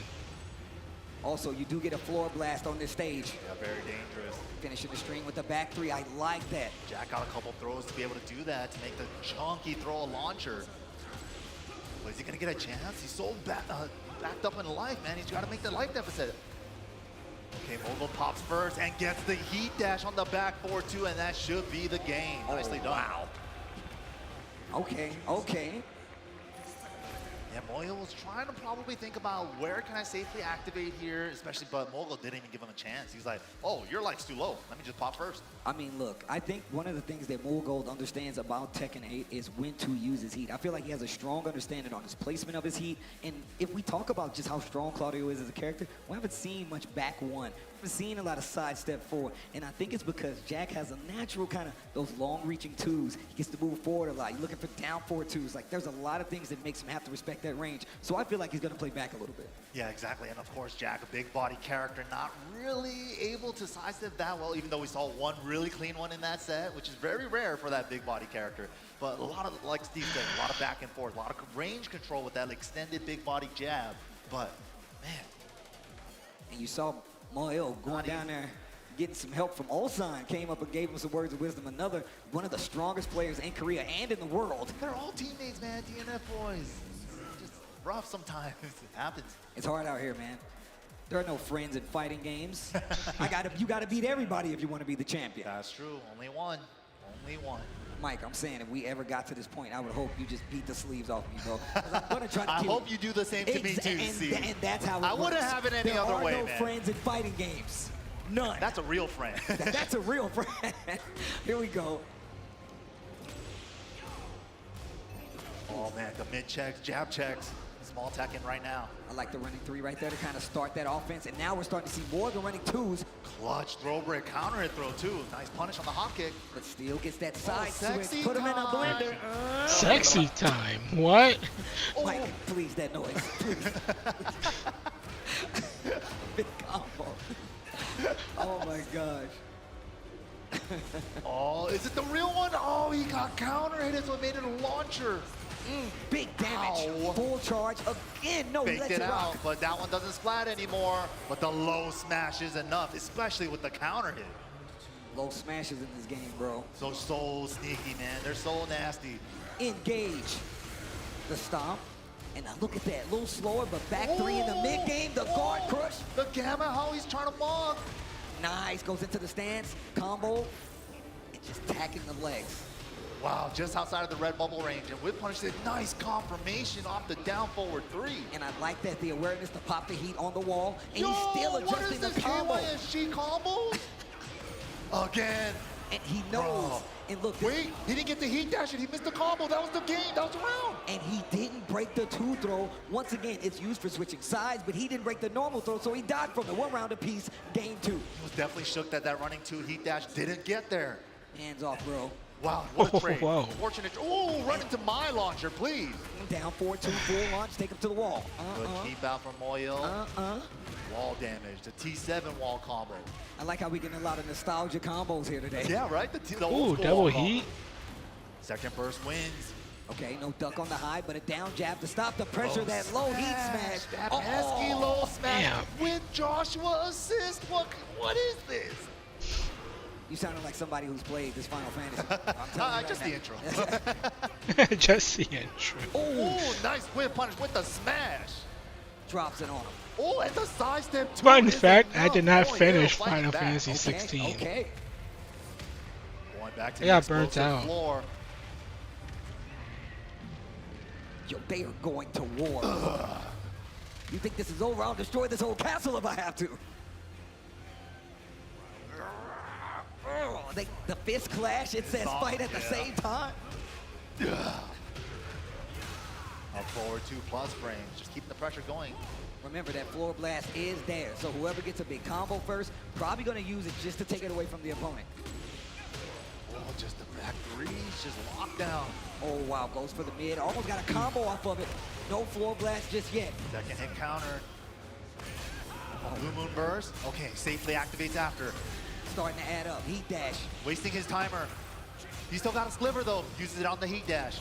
Also, you do get a floor blast on this stage. Yeah, very dangerous. Finishing the string with the back three. I like that. Jack got a couple throws to be able to do that, to make the chunky throw a launcher. But is he going to get a chance? He's so backed up in life, man. He's got to make the life deficit. Okay, Mogul pops first and gets the heat dash on the back 4-2, and that should be the game. Nicely done. Wow. Okay, okay. Yeah, Moyo was trying to probably think about where can I safely activate here, especially, but Mogul didn't even give him a chance. He's like, oh, your life's too low. Let me just pop first. I mean, look, I think one of the things that Mogul understands about Tekken 8 is when to use his heat. I feel like he has a strong understanding on his placement of his heat. And if we talk about just how strong Claudio is as a character, we haven't seen much back one. We haven't seen a lot of side step forward. And I think it's because Jack has a natural kind of those long-reaching twos. He gets to move forward a lot. You're looking for down forward twos. Like, there's a lot of things that makes him have to respect that range. So I feel like he's going to play back a little bit. Yeah, exactly. And of course, Jack, a big body character, not really able to sidestep that well, even though we saw one really clean one in that set, which is very rare for that big body character. But a lot of, like Steve said, a lot of back and forth, a lot of range control with that extended big body jab. But, man. And you saw Moyo going down there, getting some help from Ulsan, came up and gave him some words of wisdom. Another, one of the strongest players in Korea and in the world. They're all teammates, man, DNF boys. Just rough sometimes. It happens. It's hard out here, man. There are no friends in fighting games. You gotta beat everybody if you want to be the champion. That's true. Only one. Only one. Mike, I'm saying if we ever got to this point, I would hope you just beat the sleeves off me, bro. I'm gonna try to I hope you do the same to me too, Steve. And that's how it I works. wouldn't have it any other way, man. There are no friends in fighting games. None. That's a real friend. That's a real friend. Here we go. Oh man, the mid checks, jab checks. Small Tekken right now. I like the running three right there to kind of start that offense. And now we're starting to see more of the running twos. Clutch throw break, counter hit throw too. Nice punish on the hop kick. But still gets that side sexy switch. Put him in a blender. Sexy time. What? Mike, please, that noise. Please. Big combo. Oh my gosh. Oh, is it the real one? Oh, he got counter hit, so it made it a launcher. Big damage. Ow. Full charge again. No, Faked let's it rock. out, but that one doesn't splat anymore. But the low smash is enough, especially with the counter hit. Low smashes in this game, bro. So sneaky, man. They're so nasty. Engage. The stomp. And now look at that. A little slower, but back three in the mid-game. The guard crush. The Gamma, how he's trying to mock. Nice. Goes into the stance. Combo. And just tacking the legs. Wow, just outside of the red bubble range. And Whip Punish did nice confirmation off the down forward three. And I like that, the awareness to pop the heat on the wall. And he's still adjusting the combo. KYSG combo? Again. And he knows. Bro. And look. Wait, he didn't get the heat dash and he missed the combo. That was the game. That was the round. And he didn't break the two throw. Once again, it's used for switching sides, but he didn't break the normal throw, so he dodged from the one round apiece, game two. He was definitely shook that running two heat dash didn't get there. Hands off, bro. Wow, what a trade. Wow. Fortunate. Oh, run into my launcher, please. Down 4-2, full launch, take him to the wall. Good keep out from Moyo. Wall damage, the T7 wall combo. I like how we getting a lot of nostalgia combos here today. Yeah, right? The old Ooh, school double wall heat. combo. Second burst wins. Okay, no duck on the high, but a down jab to stop the pressure. That low heat smash. That pesky low smash Damn. with Joshua assist. What is this? You sounded like somebody who's played this Final Fantasy. I'm telling you Just right the intro. Just the intro. Oh, nice whip punish with the smash. Drops it on him. Oh, and the side step too. Fun is fact, I enough. did not Oh, finish yeah, fighting Final back. Fantasy 16. Okay. Going back to I the got burnt explosive out. floor. Yo, they are going to war. You think this is over? I'll destroy this whole castle if I have to. The fist clash, it says fight at the same time. Up forward 2+ frames, just keeping the pressure going. Remember that floor blast is there, so whoever gets a big combo first, probably gonna use it just to take it away from the opponent. Oh, just the back threes, just locked down. Oh wow, goes for the mid, almost got a combo off of it. No floor blast just yet. Second hit counter. Blue Moon Burst, okay, safely activates after. Starting to add up, heat dash. Wasting his timer. He's still got a sliver though, uses it on the heat dash.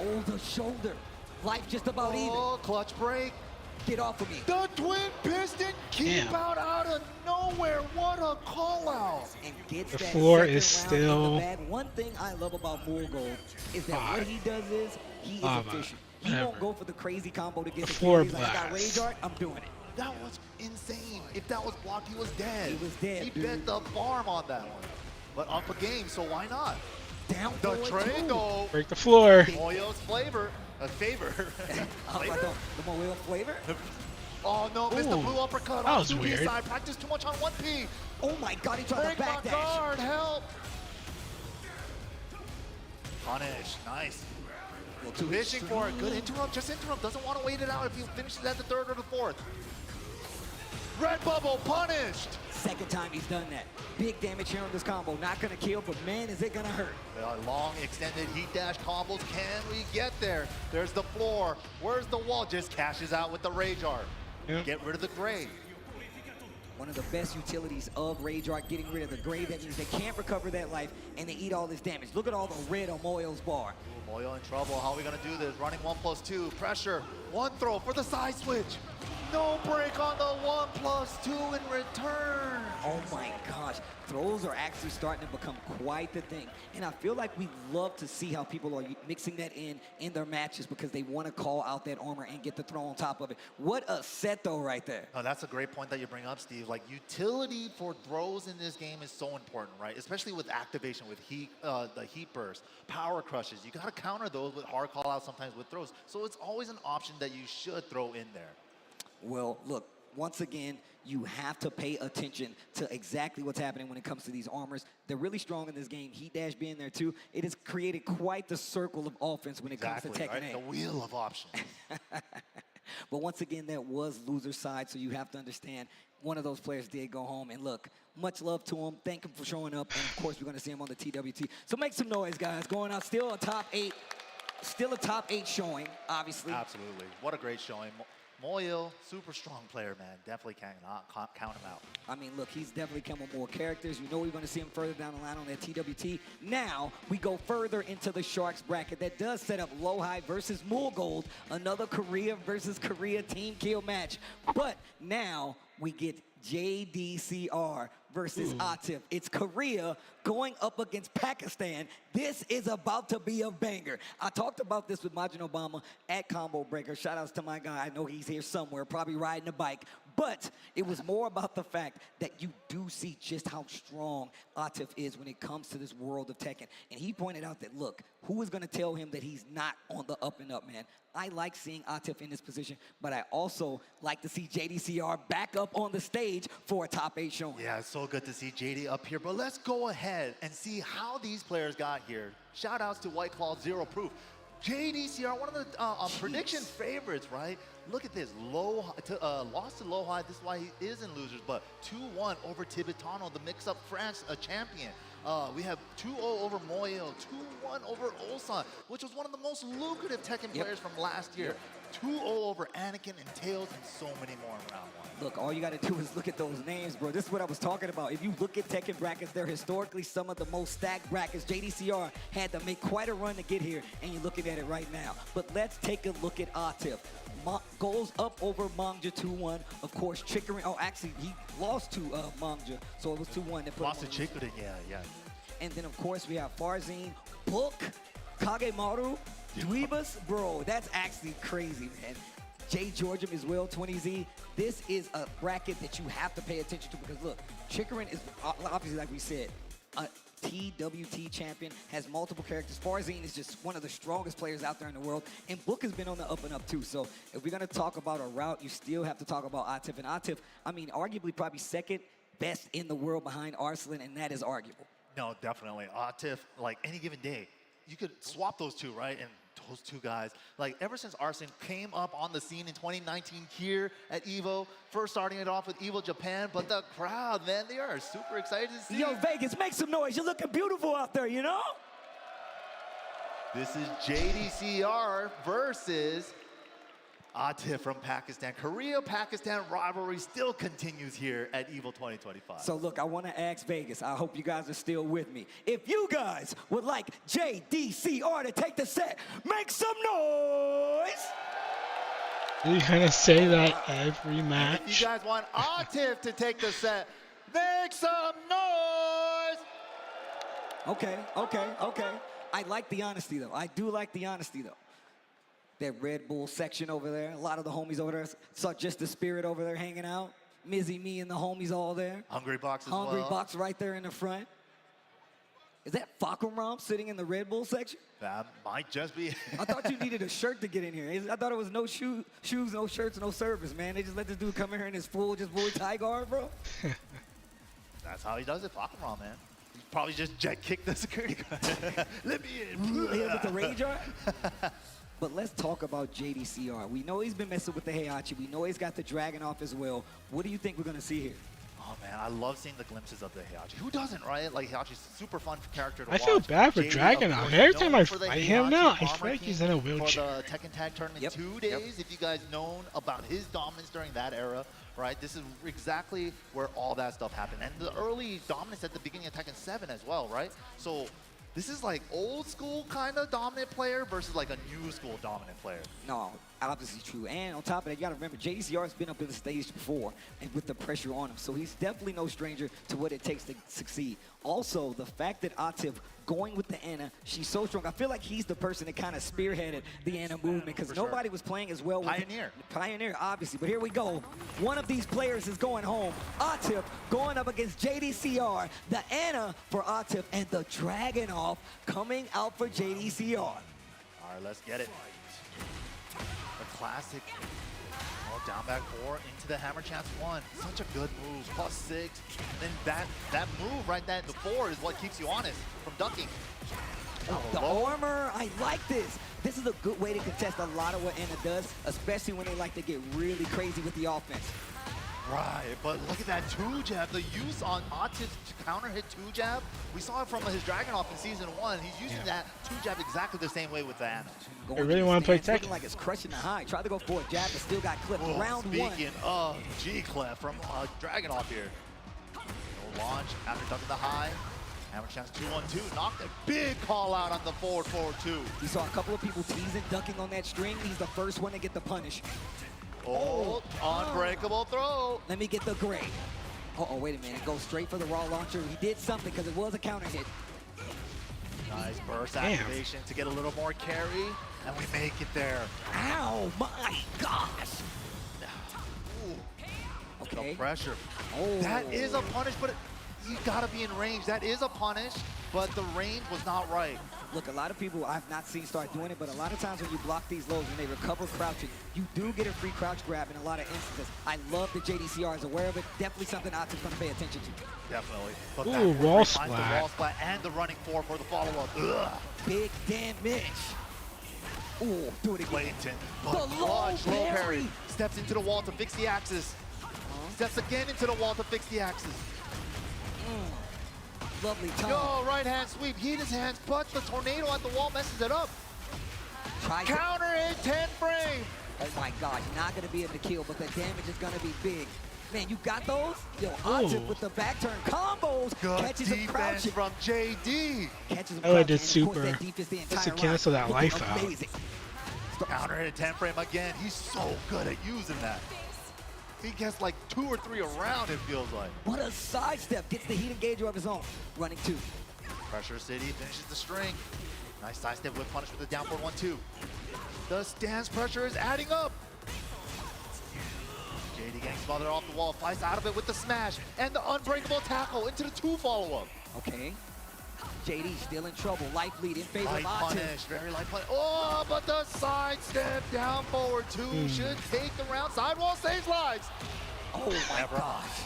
Oh, the shoulder. Life just about even. Oh, clutch break. Get off of me. The twin piston keep out of nowhere. What a call out. And gets The that floor second is round in the still bag. One thing I love about Moolgold is that what he does is he is Lava. efficient. He Whatever. won't go for the crazy combo to get The the floor kill. He's like, I got blast. Rage Art, I'm doing it. That was insane. If that was blocked, he was dead. He was dead, He dude. bet the farm on that one. But up a game, so why not? Down The forward two. Triangle. Break the floor. Moyo's flavor. A favor. Flavor? The Moyo flavor? Oh no, missed the Ooh, blue uppercut that on was 2P weird. side. Practice too much on 1P. Oh my god, he tried Break to my backdash. guard, help. Punish, nice. Fishing for it, good interrupt, just interrupt. Doesn't want to wait it out if he finishes at the third or the fourth. Red bubble punished. Second time he's done that. Big damage here on this combo. Not gonna kill, but man, is it gonna hurt. Long extended heat dash combos. Can we get there? There's the floor. Where's the wall? Just cashes out with the Rage Art. Yep. Get rid of the gray. One of the best utilities of Rage Art, getting rid of the gray. That means they can't recover that life and they eat all this damage. Look at all the red on Moyo's bar. Ooh, Moyo in trouble. How are we gonna do this? Running 1+2. Pressure. One throw for the side switch. No break on the 1+2 in return. Oh my gosh, throws are actually starting to become quite the thing. And I feel like we love to see how people are mixing that in their matches because they want to call out that armor and get the throw on top of it. What a set though right there. Oh, that's a great point that you bring up, Steve. Like, utility for throws in this game is so important, right? Especially with activation, with heat, the heat burst, power crushes. You got to counter those with hard call outs, sometimes with throws. So it's always an option that you should throw in there. Well, look, once again, you have to pay attention to exactly what's happening when it comes to these armors. They're really strong in this game. Heat Dash being there too. It has created quite the circle of offense when it comes to Tekken right? 8. The wheel of options. But once again, that was loser side, so you have to understand one of those players did go home. And look, much love to him. Thank him for showing up. And of course, we're going to see him on the TWT. So make some noise, guys. Going out, still a top 8. Still a top 8 showing, obviously. Absolutely. What a great showing. Moyo, super strong player, man. Definitely cannot count him out. I mean, look, he's definitely come with more characters. You know we're going to see him further down the line on that TWT. Now, we go further into the Sharks bracket. That does set up Lowhigh versus Moolgold, another Korea versus Korea team kill match. But now, we get JDCR versus Atif. It's Korea going up against Pakistan. This is about to be a banger. I talked about this with Majin Obama at Combo Breaker. Shout outs to my guy. I know he's here somewhere, probably riding a bike. But it was more about the fact that you do see just how strong Atif is when it comes to this world of Tekken. And he pointed out that, look, who is going to tell him that he's not on the up and up, man? I like seeing Atif in this position, but I also like to see JDCR back up on the stage for a top 8 showing. Yeah, it's so good to see JD up here, but let's go ahead and see how these players got here. Shout outs to White Claw Zero Proof. JDCR, one of the prediction favorites, right? Look at this, lost to Lowhigh. This is why he is in losers, but 2-1 over Tibetano, the mix-up France champion. We have 2-0 over Moyo, 2-1 over Ulsan, which was one of the most lucrative Tekken players from last year. 2-0 over Anakin and Tails, and so many more in round 1. Look, all you got to do is look at those names, bro. This is what I was talking about. If you look at Tekken brackets, they're historically some of the most stacked brackets. JDCR had to make quite a run to get here, and you're looking at it right now. But let's take a look at Atif. Goes up over Mangja 2-1. Of course, Chicorin. Oh, actually, he lost to Mangja, so it was 2-1. Lost to Chicorin, yeah. And then, of course, we have Farzine, Book, Kagemaru, Dweebus. Bro, that's actually crazy, man. Jay Georgium as well, 20Z. This is a bracket that you have to pay attention to because, look, Chicorin is obviously, like we said, TWT champion, has multiple characters. Farzine is just one of the strongest players out there in the world, and Book has been on the up and up too. So if we're gonna talk about a route, you still have to talk about Atif. And Atif, I mean, arguably probably second best in the world behind Arslan, and that is arguable. No, definitely. Atif, like any given day, you could swap those two, right? And those two guys, like ever since Arslan came up on the scene in 2019 here at EVO, first starting it off with EVO Japan, but the crowd, man, they are super excited to see. Yo, Vegas, make some noise. You're looking beautiful out there, you know? This is JDCR versus Atif from Pakistan. Korea-Pakistan rivalry still continues here at EVO 2025. So look, I want to ask Vegas. I hope you guys are still with me. If you guys would like JDCR to take the set, make some noise. You're gonna say that every match. If you guys want Atif to take the set, make some noise. Okay. I like the honesty though. I do like the honesty though. That Red Bull section over there. A lot of the homies over there. Saw just the spirit over there hanging out. Mizzy, me, and the homies all there. Hungry Box as Hungry well. Box right there in the front. Is that Fakumram sitting in the Red Bull section? That might just be. I thought you needed a shirt to get in here. I thought it was no shoes, no shirts, no service, man. They just let this dude come in here in his full, just Muay Thai guard, bro. That's how he does it, Fakumram, man. He probably just jet kicked the security guard. Let me in. Hit him with the rage art. But let's talk about JDCR. We know he's been messing with the Heihachi. We know he's got the Dragon off as well. What do you think we're going to see here? Oh, man, I love seeing the glimpses of the Heihachi. Who doesn't, right? Like, Heihachi's a super fun character to watch. I feel bad for JD, Dragon of now. course, Every time I known for the fight him Heihachi now, I Armor feel like King he's in a for wheelchair. the Tekken Tag Tournament 2 days. If you guys known about his dominance during that era, right? This is exactly where all that stuff happened. And the early dominance at the beginning of Tekken 7 as well, right? So this is like old school kind of dominant player versus like a new school dominant player. No, obviously true. And on top of that, you got to remember, JDCR has been up in the stage before and with the pressure on him. So he's definitely no stranger to what it takes to succeed. Also, the fact that Atif going with the Ana, she's so strong. I feel like he's the person that kind of spearheaded the Ana movement because nobody was playing as well with Pioneer, obviously. But here we go. One of these players is going home. Atif going up against JDCR. The Ana for Atif and the Dragunov coming out for JDCR. All right, let's get it. The classic. Oh, down back 4 into the hammer chance 1. Such a good move. +6. And then that move right there, the 4 is what keeps you honest from ducking. The armor, I like this. This is a good way to contest a lot of what Ana does, especially when they like to get really crazy with the offense. Right, but look at that 2-jab. The use on Atif to counter hit 2-jab. We saw it from his Dragunov in Season 1. He's using that 2-jab exactly the same way with the Ana. I really want to play Tekken. Looking like it's crushing the high. Tried to go for a jab, but still got clipped. Round 1. Speaking of G-Clef from Dragunov here. No launch after ducking the high. Hammer chance 2-1-2. Knocked a big call out on the forward 2. You saw a couple of people teasing, ducking on that string. He's the first one to get the punish. Oh, unbreakable throw. Let me get the gray. Uh-oh, wait a minute. Go straight for the raw launcher. He did something because it was a counter hit. Nice burst activation to get a little more carry, and we make it there. Ow, my gosh. Ooh. Okay. The pressure. Oh. That is a punish, but you gotta be in range. That is a punish, but the range was not right. Look, a lot of people I've not seen start doing it, but a lot of times when you block these lows, when they recover crouching, you do get a free crouch grab in a lot of instances. I love that JDCR is aware of it. Definitely something Atif's going to pay attention to. Definitely. But ooh, wall splat. The wall splat and the running 4 for the follow-up. Big damage. Ooh, do it again. Clayton, but clutch, low parry. Steps into the wall to fix the axis. Steps again into the wall to fix the axis. Lovely time. Yo, right hand sweep, heat his hands, but the tornado at the wall messes it up. Counter hit 10 frame. Oh my God, not gonna be able to kill, but the damage is gonna be big. Man, you got those? Yo, Atif with the back turn combos. Good catches him defense crouching. from JD. Catches him Oh, it crouching. did super. Just to cancel that life out. Counter hit 10 frame again. He's so good at using that. He gets like 2 or 3 around, it feels like. What a sidestep. Gets the heat engager of his own. Running 2. Pressure City finishes the string. Nice sidestep whip punish with the down forward 1-2. The stance pressure is adding up. JD getting smothered off the wall, fights out of it with the smash and the unbreakable tackle into the 2 follow-up. Okay. JD still in trouble. Life lead in favor Light of Atif. punish, very light punish. Oh, but the side step down forward two should take the round. Sidewall saves lives. Oh my gosh.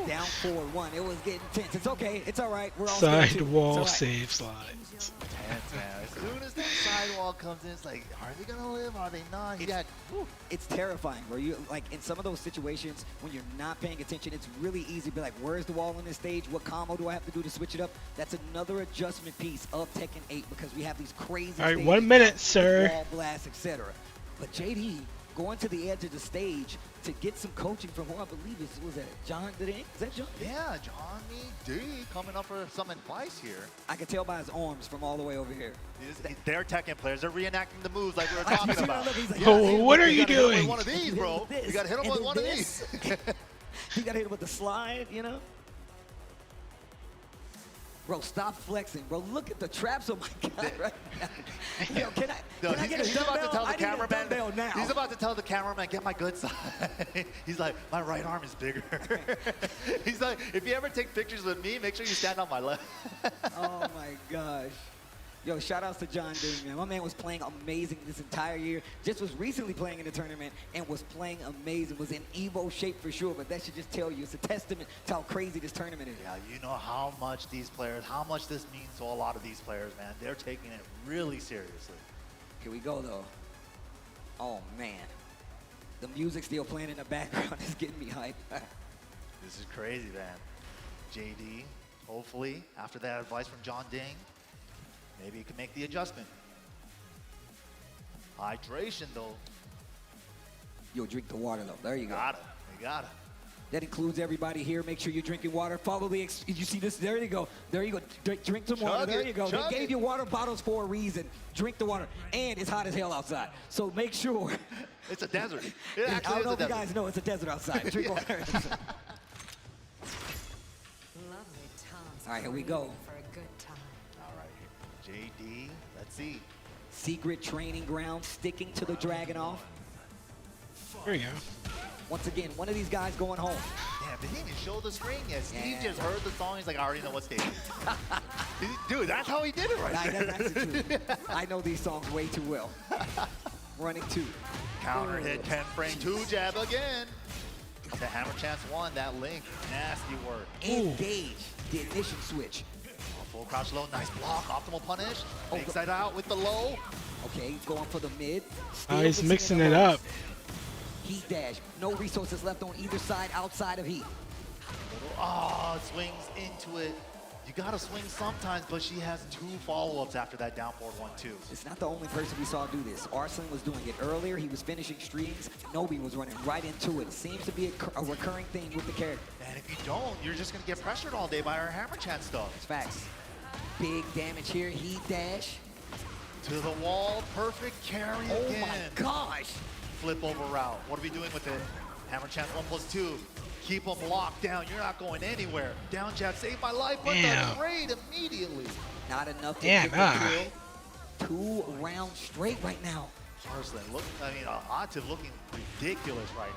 Down 4-1. It was getting tense. It's okay. It's all right. We're all scared too. Sidewall It's all right. saves lives. Tense, man. As soon as that sidewall comes in, it's like, are they gonna live? Are they not? It's terrifying where you, like, in some of those situations when you're not paying attention, it's really easy to be like, where's the wall on this stage? What combo do I have to do to switch it up? That's another adjustment piece of Tekken 8 because we have these crazy All right, stages, 1 minute, sir. wall blasts, etc. But JD going to the edge of the stage to get some coaching from who I believe was that John Ding? Is that John? Yeah, Johnny D coming up for some advice here. I can tell by his arms from all the way over here. They're Tekken players. They're reenacting the moves like we were talking about. Like, Oh, what are you gotta hit him with doing? one of these, bro. You gotta hit him with one of these. You gotta hit him with the slide, you know? Bro, stop flexing, bro. Look at the traps. Oh my God, right now. Yo, can I get a he's dumbbell? about to tell the I need a cameraman. dumbbell now. He's about to tell the cameraman, get my good side. He's like, my right arm is bigger. He's like, if you ever take pictures with me, make sure you stand on my left. Oh my gosh. Yo, shout outs to John Ding, man. My man was playing amazing this entire year. Just was recently playing in the tournament and was playing amazing. Was in Evo shape for sure, but that should just tell you it's a testament to how crazy this tournament is. Yeah, you know how much these players, how much this means to a lot of these players, man. They're taking it really seriously. Here we go, though. Oh, man. The music still playing in the background is getting me hyped. This is crazy, man. JD, hopefully, after that advice from John Ding, maybe he can make the adjustment. Hydration, though. Yo, drink the water, though. There you go. Gotta. You gotta. That includes everybody here. Make sure you're drinking water. Follow the, you see this? There you go. There you go. Drink some water. There you go. They gave you water bottles for a reason. Drink the water. And it's hot as hell outside. So make sure. It's a desert. I don't know if you guys know it's a desert outside. Drink water. All right, here we go. All right, JD, let's see. Secret training ground, sticking to the Dragunov. There you go. Once again, one of these guys going home. Damn, did he even show the screen yet? Steve just heard the song. He's like, I already know what stage. Dude, that's how he did it right there. That's actually true. I know these songs way too well. Running two. Counter hit, 10 frame, 2 jab again. The hammer chance 1, that link, nasty work. Engage the ignition switch. Full crouch low, nice block, optimal punish. Fake side out with the low. Okay, going for the mid. He's mixing it up. Heat dash. No resources left on either side outside of heat. Swings into it. You gotta swing sometimes, but she has 2 follow-ups after that down forward 1-2. It's not the only person we saw do this. Arslan was doing it earlier. He was finishing streams. Nobi was running right into it. Seems to be a recurring thing with the character. And if you don't, you're just gonna get pressured all day by our hammer chance stuff. It's facts. Big damage here. Heat dash. To the wall, perfect carry again. Oh my gosh. Flip over route. What are we doing with it? Hammer chance 1+2. Keep them locked down. You're not going anywhere. Down jab, save my life, but the trade immediately. Not enough to get the kill. 2 rounds straight right now. Arslan, Atif looking ridiculous right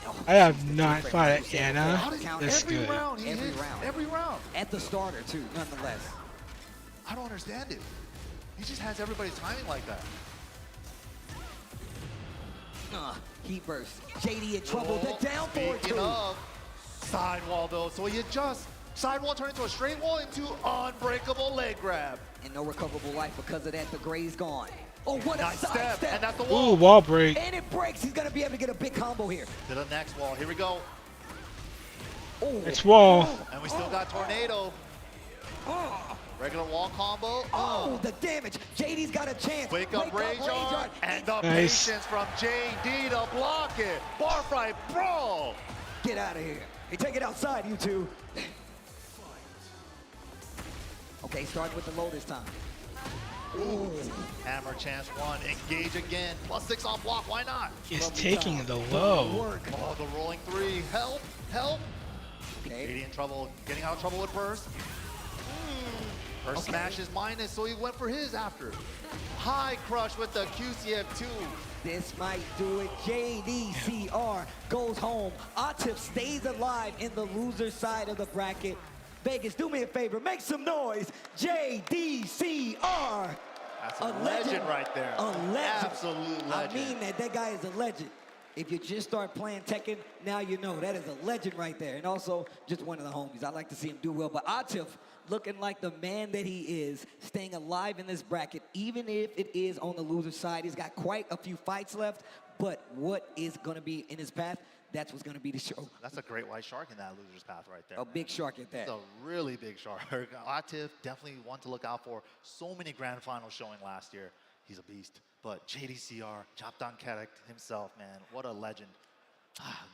now. I have not fought at Anna. That's every good. round he hits, every round. At the starter, too, nonetheless. I don't understand it. He just has everybody's timing like that. Heat burst. JD in trouble. The down forward Speaking of sidewall, though, so he adjusts. Sidewall turned into a straight wall into unbreakable leg grab. And no recoverable life because of that. The gray's gone. Oh, what nice a side step. And that's the wall. Ooh, wall break. And it breaks. He's going to be able to get a big combo here. To the next wall. Here we go. Oh. Next wall. And we still got Tornado. Regular wall combo. Oh, the damage. JD's got a chance. Wake up Rage Art. And the nice. patience from JD to block it. Bar fight brawl. Get out of here. Hey, take it outside, you two. Okay, starting with the low this time. Ooh. Hammer chance 1. Engage again. +6 on block. Why not? He's taking the low. Oh, the rolling 3. Help. Help. Okay. JD in trouble. Getting out of trouble with Burst. Burst smashes minus, so he went for his after. High crush with the QCF2. This might do it. JDCR goes home. Atif stays alive in the loser side of the bracket. Vegas, do me a favor, make some noise. JDCR. That's a legend right there. A legend. Absolute legend. I mean that. That guy is a legend. If you just start playing Tekken, now you know. That is a legend right there. And also, just one of the homies. I like to see him do well. But Atif, looking like the man that he is, staying alive in this bracket, even if it is on the loser side. He's got quite a few fights left. But what is going to be in his path, that's what's going to be the show. That's a great white shark in that loser's path right there. A big shark at that. It's a really big shark. Atif, definitely one to look out for. So many grand finals showing last year. He's a beast. But JDCR, Japdan Kerik himself, man, what a legend.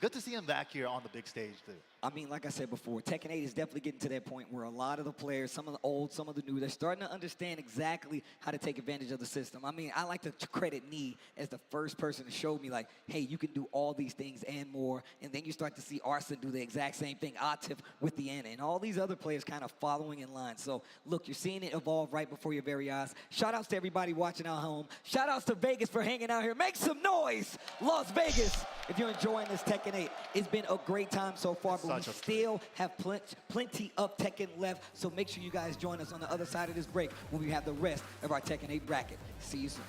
Good to see him back here on the big stage, too. I mean, like I said before, Tekken 8 is definitely getting to that point where a lot of the players, some of the old, some of the new, they're starting to understand exactly how to take advantage of the system. I mean, I like to credit Nee as the first person to show me, like, hey, you can do all these things and more. And then you start to see Arslan do the exact same thing, Atif with the Ana, and all these other players kind of following in line. So, look, you're seeing it evolve right before your very eyes. Shout-outs to everybody watching at home. Shout-outs to Vegas for hanging out here. Make some noise, Las Vegas, if you're enjoying this Tekken 8. It's been a great time so far, but we still have plenty of Tekken left, so make sure you guys join us on the other side of this break when we have the rest of our Tekken 8 bracket. See you soon.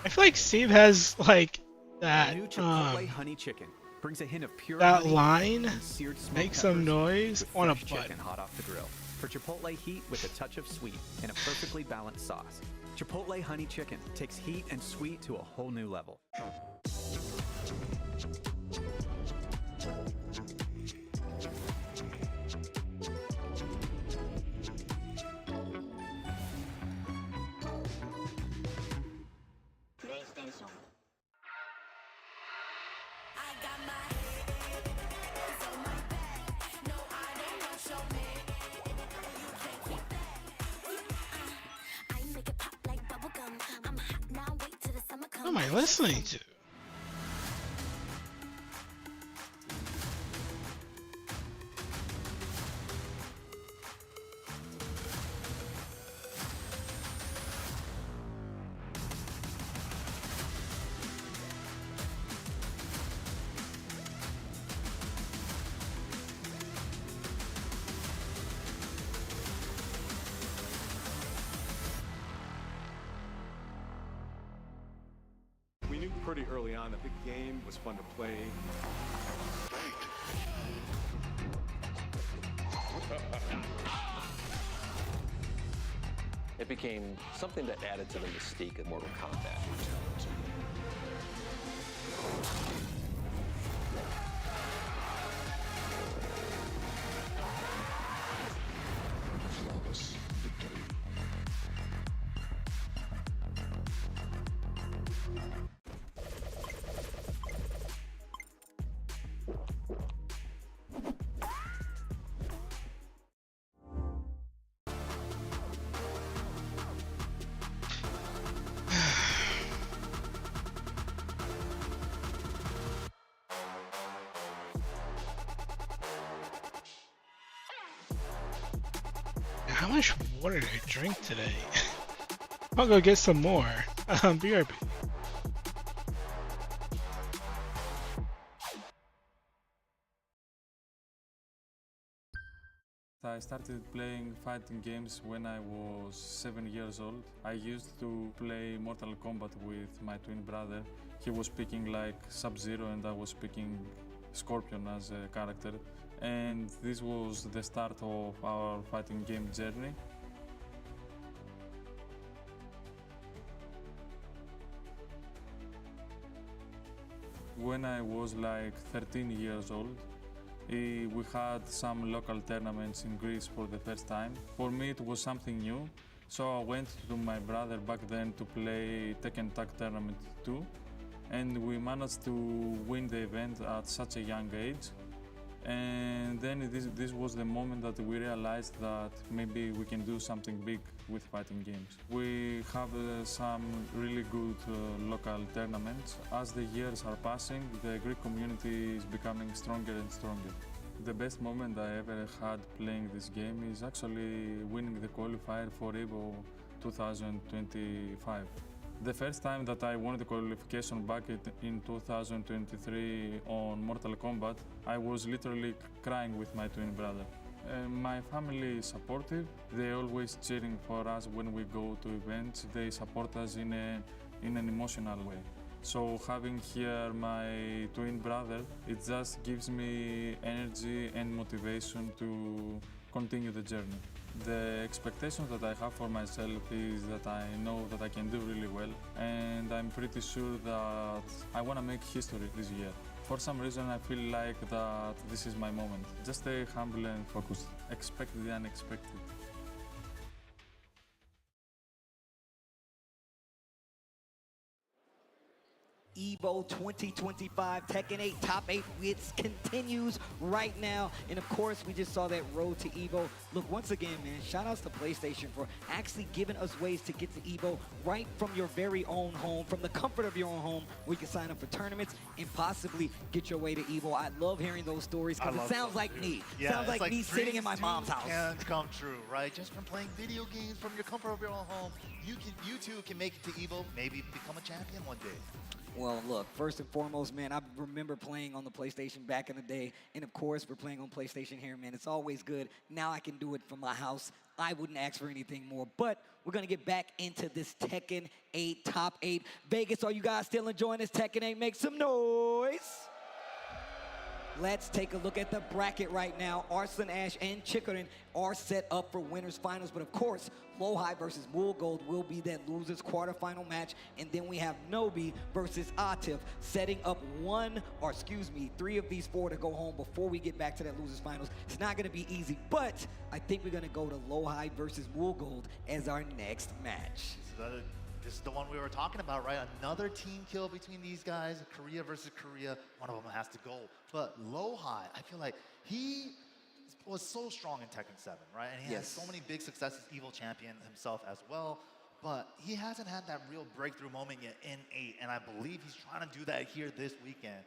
I feel like Steve has like that New Chipotle honey chicken brings a hint of pure that honey line, and seared smoked make some peppers noise with on a fresh button. chicken hot off the grill. For Chipotle heat with a touch of sweet and a perfectly balanced sauce. Chipotle honey chicken takes heat and sweet to a whole new level. What am I listening to? We knew pretty early on that the game was fun to play. It became something that added to the mystique of Mortal Kombat. How much water did I drink today? I'll go get some more. BRB. I started playing fighting games when I was 7 years old. I used to play Mortal Kombat with my twin brother. He was picking like Sub-Zero and I was picking Scorpion as a character. And this was the start of our fighting game journey. When I was like 13 years old, we had some local tournaments in Greece for the first time. For me, it was something new, so I went to my brother back then to play Tekken Tag Tournament 2, and we managed to win the event at such a young age. And then this was the moment that we realized that maybe we can do something big with fighting games. We have some really good local tournaments. As the years are passing, the Greek community is becoming stronger and stronger. The best moment I ever had playing this game is actually winning the qualifier for EVO 2025. The first time that I won the qualification back in 2023 on Mortal Kombat, I was literally crying with my twin brother. My family is supportive. They always cheering for us when we go to events. They support us in an emotional way. So having here my twin brother, it just gives me energy and motivation to continue the journey. The expectations that I have for myself is that I know that I can do really well, and I'm pretty sure that I want to make history this year. For some reason, I feel like that this is my moment. Just stay humble and focused. Expect the unexpected. EVO 2025 Tekken 8 Top 8 Wits continues right now. And of course, we just saw that road to EVO. Look, once again, man, shout outs to PlayStation for actually giving us ways to get to EVO right from your very own home, from the comfort of your own home, where you can sign up for tournaments and possibly get your way to EVO. I love hearing those stories because it sounds like me. Yeah, sounds like me sitting in my mom's house. Can come true, right? Just from playing video games from your comfort of your own home, you too can make it to EVO, maybe become a champion one day. Well, look, first and foremost, man, I remember playing on the PlayStation back in the day. And of course, we're playing on PlayStation here, man. It's always good. Now I can do it from my house. I wouldn't ask for anything more. But we're going to get back into this Tekken 8 Top 8. Vegas, are you guys still enjoying this Tekken 8? Make some noise. Let's take a look at the bracket right now. Arslan Ash and Chikorin are set up for winners finals, but of course, Lowhigh versus Moolgold will be that losers quarterfinal match, and then we have Nobi versus Atif setting up three of these four to go home before we get back to that losers finals. It's not gonna be easy, but I think we're gonna go to Lowhigh versus Moolgold as our next match. This is the one we were talking about, right? Another team kill between these guys, Korea versus Korea. One of them has to go. But Lowhigh, I feel like he was so strong in Tekken 7, right? And he has so many big successes, EVO champion himself as well. But he hasn't had that real breakthrough moment yet in 8. And I believe he's trying to do that here this weekend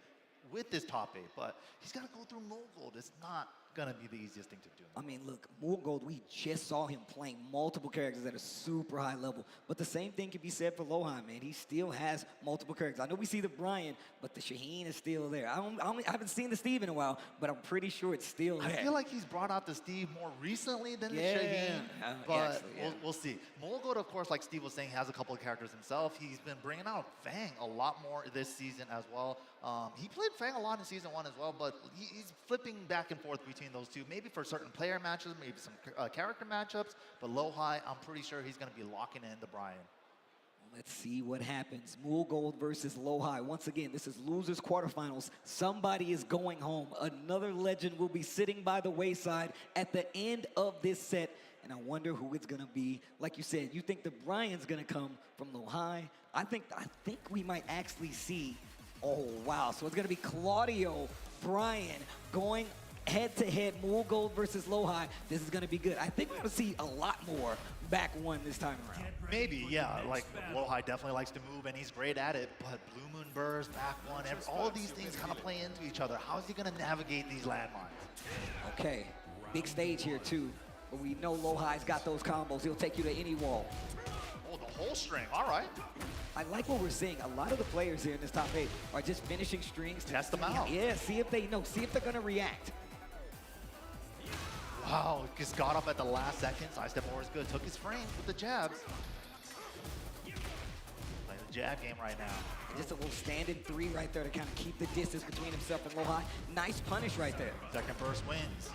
with this top 8. But he's got to go through Moolgold. It's not gonna be the easiest thing to do. I mean, look, Moolgold, we just saw him playing multiple characters at a super high level. But the same thing can be said for Lowhigh, man. He still has multiple characters. I know we see the Brian, but the Shaheen is still there. I haven't seen the Steve in a while, but I'm pretty sure it's still there. I feel like he's brought out the Steve more recently than the Shaheen, but we'll see. Moolgold, of course, like Steve was saying, has a couple of characters himself. He's been bringing out Fang a lot more this season as well. He played Fang a lot in Season 1 as well, but he's flipping back and forth between those two, maybe for certain player matches, maybe some character matchups, but Lowhigh, I'm pretty sure he's going to be locking in the Brian. Let's see what happens. Moolgold versus Lowhigh. Once again, this is losers quarterfinals. Somebody is going home. Another legend will be sitting by the wayside at the end of this set, and I wonder who it's going to be. Like you said, you think the Brian's going to come from Lowhigh? I think we might actually see. Oh, wow. So it's going to be Claudio, Brian, going head-to-head, Moolgold versus Lowhigh. This is going to be good. I think we're going to see a lot more back one this time around. Maybe, yeah. Like, Lowhigh definitely likes to move, and he's great at it. But Blue Moon Burst, back one, all of these things kind of play into each other. How is he going to navigate these landmines? Okay. Big stage here, too. But we know Lowhigh's got those combos. He'll take you to any wall. Oh, the whole string. All right. I like what we're seeing. A lot of the players here in this top 8 are just finishing strings. Test them out. Yeah, see if they're going to react. Wow, just got up at the last second. Side step forward is good. Took his frames with the jabs. Playing the jab game right now. Just a little stand-in 3 right there to kind of keep the distance between himself and Lowhigh. Nice punish right there. Second burst wins.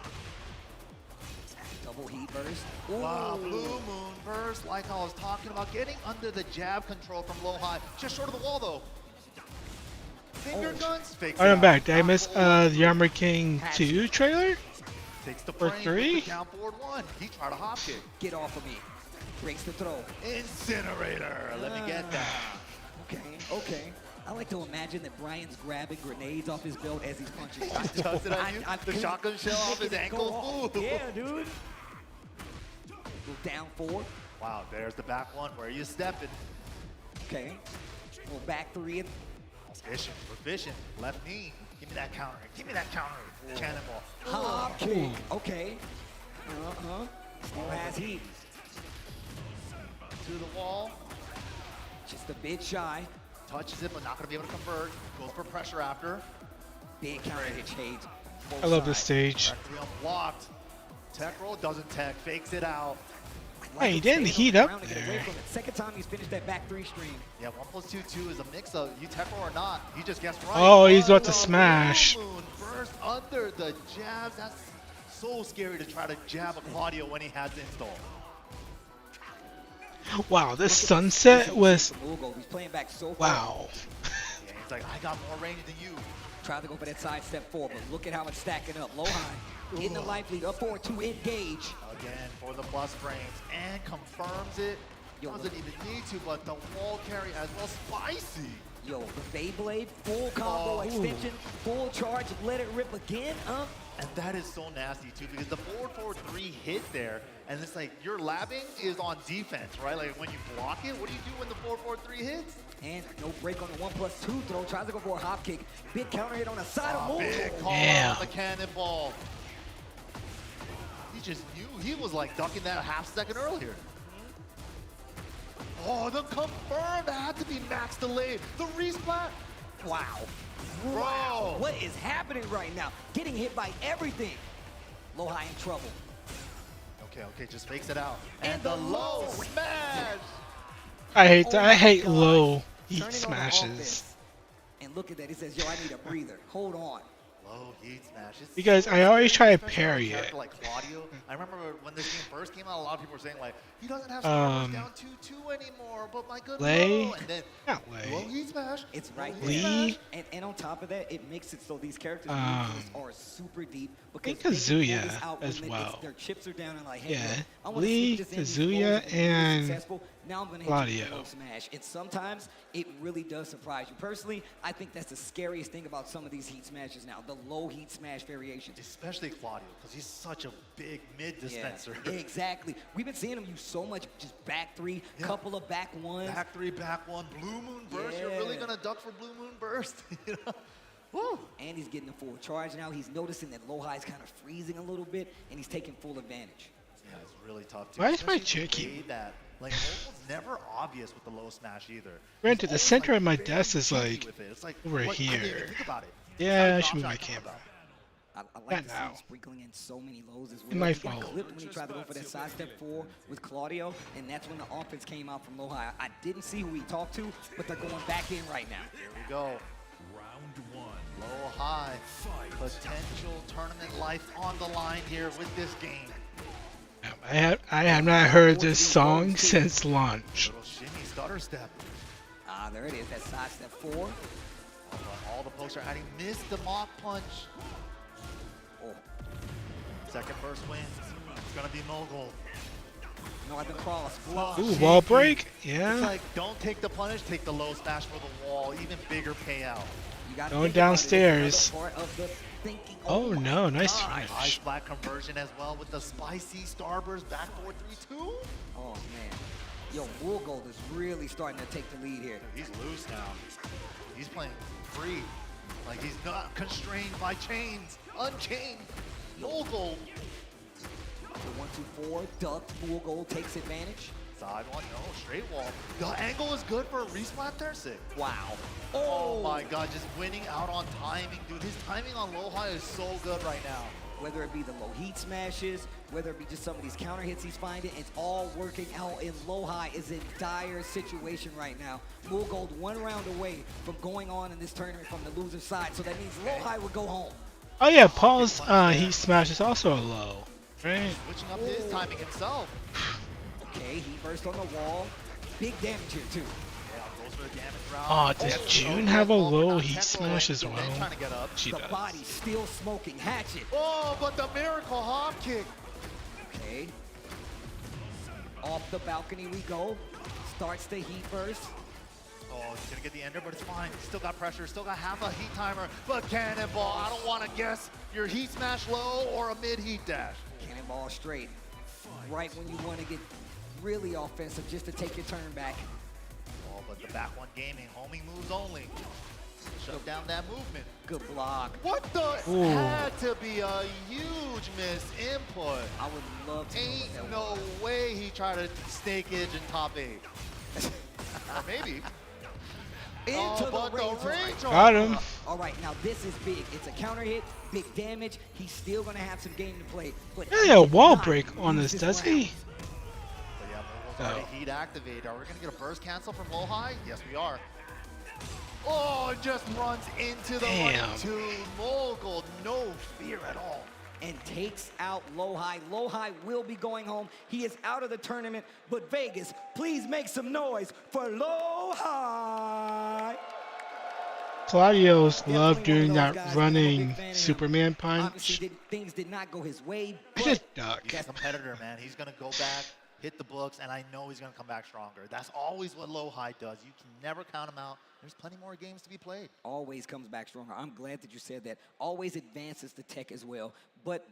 Double heat burst. Ooh. Wow, Blue Moon Burst, like I was talking about, getting under the jab control from Lowhigh. Just short of the wall, though. Finger guns, fakes I'm back. Did I miss the Armor King 2 trailer? Takes the or 3? Down forward 1. He tried a hop kick. Get off of me. Breaks the throw. Incinerator. Let me get that. Okay. I like to imagine that Brian's grabbing grenades off his belt as he's punching. Does it on you? The shotgun shell off his ankle. Yeah, dude. Down 4. Wow, there's the back one. Where are you stepping? Okay. Well, back 3. Efficient. Left knee. Give me that counter. Give me that counter. Cannonball. Hop kick. Okay. Still has heat. To the wall. Just a bit shy. Touches it, but not going to be able to convert. Goes for pressure after. Big counter hit shades. I love this stage. Unblocked. Tech roll, doesn't tech, fakes it out. Hey, he didn't heat up there. Second time he's finished that back 3 string. Yeah, 1+2/2 is a mix of you tech roll or not. He just guessed right. Oh, he's about to smash. Blue Moon burst under the jabs. That's so scary to try to jab a Claudio when he has install. Wow, this sunset was. He's playing back so far. Wow. Yeah, he's like, I got more range than you. Tried to go for that side step 4, but look at how it's stacking up. Low high, getting the life lead, up forward to engage. Again, for the plus frames, and confirms it. Doesn't even need to, but the wall carry as well. Spicy. Yo, the Beyblade, full combo extension, full charge, let it rip again. And that is so nasty too, because the forward 4-3 hit there, and it's like your labbing is on defense, right? Like when you block it, what do you do when the forward 4-3 hits? And no break on the 1+2 throw. Tries to go for a hop kick. Big counter hit on the side of Mogul. Big call on the cannonball. He just knew. He was like ducking that half second earlier. Oh, the confirmed had to be max delayed. The resplat. Wow. Bro. Wow. What is happening right now? Getting hit by everything. Low high in trouble. Okay, just fakes it out. And the low smash. I hate that. I hate low heat smashes. And look at that. He says, yo, I need a breather. Hold on. Low heat smashes. Because I always try to parry it. Like Claudio. I remember when this game first came out, a lot of people were saying like, he doesn't have down 2-2 anymore, but my good Lei? low. And then low heat smash. It's right Lee? there. And on top of that, it makes it so these characters are super deep. I think Kazuya as well. Their chips are down and like, hey, Yeah, I wanna Lee, see this Kazuya, and now I'm gonna hit Claudio. you with a low smash. And sometimes it really does surprise you. Personally, I think that's the scariest thing about some of these heat smashes now, the low heat smash variations. Especially Claudio, because he's such a big mid dispenser. Yeah, exactly. We've been seeing him use so much just back 3, couple of back 1s. Back 3, back 1, Blue Moon Burst. You're really gonna duck for Blue Moon Burst. You know? Woo. And he's getting a full charge now. He's noticing that low high is kind of freezing a little bit, and he's taking full advantage. Yeah, it's really tough too. Why is my Especially chick the way that, like, Moguls never obvious with the low smash either. Granted, the center of my desk is like It's like over what, I didn't even here. think about it. Yeah, I should move my camera. I like Not to see now. him sprinkling in so many lows as well. It might He got fall. clipped when he tried to go for that side step 4 with Claudio, and that's when the offense came out from low high. I didn't see who he talked to, but they're going back in right now. Here we go. Round 1. Low high. Potential tournament life on the line here with this game. I have not heard this song since launch. Little shimmy stutter step. Ah, there it is, that side step 4. All the pokes are adding. Missed the mock punch. Oh. Second burst wins. It's gonna be Mogul. Northern cross. Ooh, wall break? Yeah. It's like, don't take the punish, take the low smash for the wall. Even bigger payout. Going downstairs. Oh no, nice Ice finish. flat conversion as well with the spicy starburst back 4-3-2. Oh man. Yo, Woolgold is really starting to take the lead here. He's loose now. He's playing free. Like he's not constrained by chains. Unchained. Woolgold. The 1-2-4, ducked, Woolgold takes advantage. Side one, no, straight wall. The angle is good for a resplat there, Sick. Wow. Oh my god, just winning out on timing, dude. His timing on low high is so good right now. Whether it be the low heat smashes, whether it be just some of these counter hits he's finding, it's all working out. And low high is in dire situation right now. Woolgold 1 round away from going on in this tournament from the loser side, so that means low high would go home. Oh yeah, Paul's heat smash is also a low, right? Switching up his timing himself. Okay, he burst on the wall. Big damage here too. Yeah, goes for the damage round. Oh, does June have a low heat smash as well? Trying to get up. She the does. body still smoking. Hatchet. Oh, but the miracle hop kick. Okay. Off the balcony we go. Starts the heat burst. Oh, he's gonna get the ender, but it's fine. Still got pressure, still got half a heat timer. But cannonball, I don't want to guess your heat smash low or a mid heat dash. Cannonball straight. Right when you want to get really offensive just to take your turn back. Oh, but the back one gaming, homing moves only. Shut down that movement. Good block. What the? Ooh. Had to be a huge miss input. I would love to. Ain't no way he tried to snake edge in top 8. Or maybe. Into but the the range. Got him. All right, now this is big. It's a counter hit, big damage. He's still going to have some game to play. But Yeah, yeah, wall break on this, does he? But yeah, Mogul's already heat activated. Are we going to get a burst cancel from Lowhigh? Yes, we are. Oh, it just runs into the Damn. 1-2. Mogul, no fear at all. And takes out Lowhigh. Lowhigh will be going home. He is out of the tournament. But Vegas, please make some noise for Lowhigh. Claudio's love doing that running Superman punch. Obviously, things did not go his way. Just duck. He's a competitor, man. He's going to go back, hit the books, and I know he's going to come back stronger. That's always what Lowhigh does. You can never count him out. There's plenty more games to be played. Always comes back stronger. I'm glad that you said that. Always advances the tech as well. But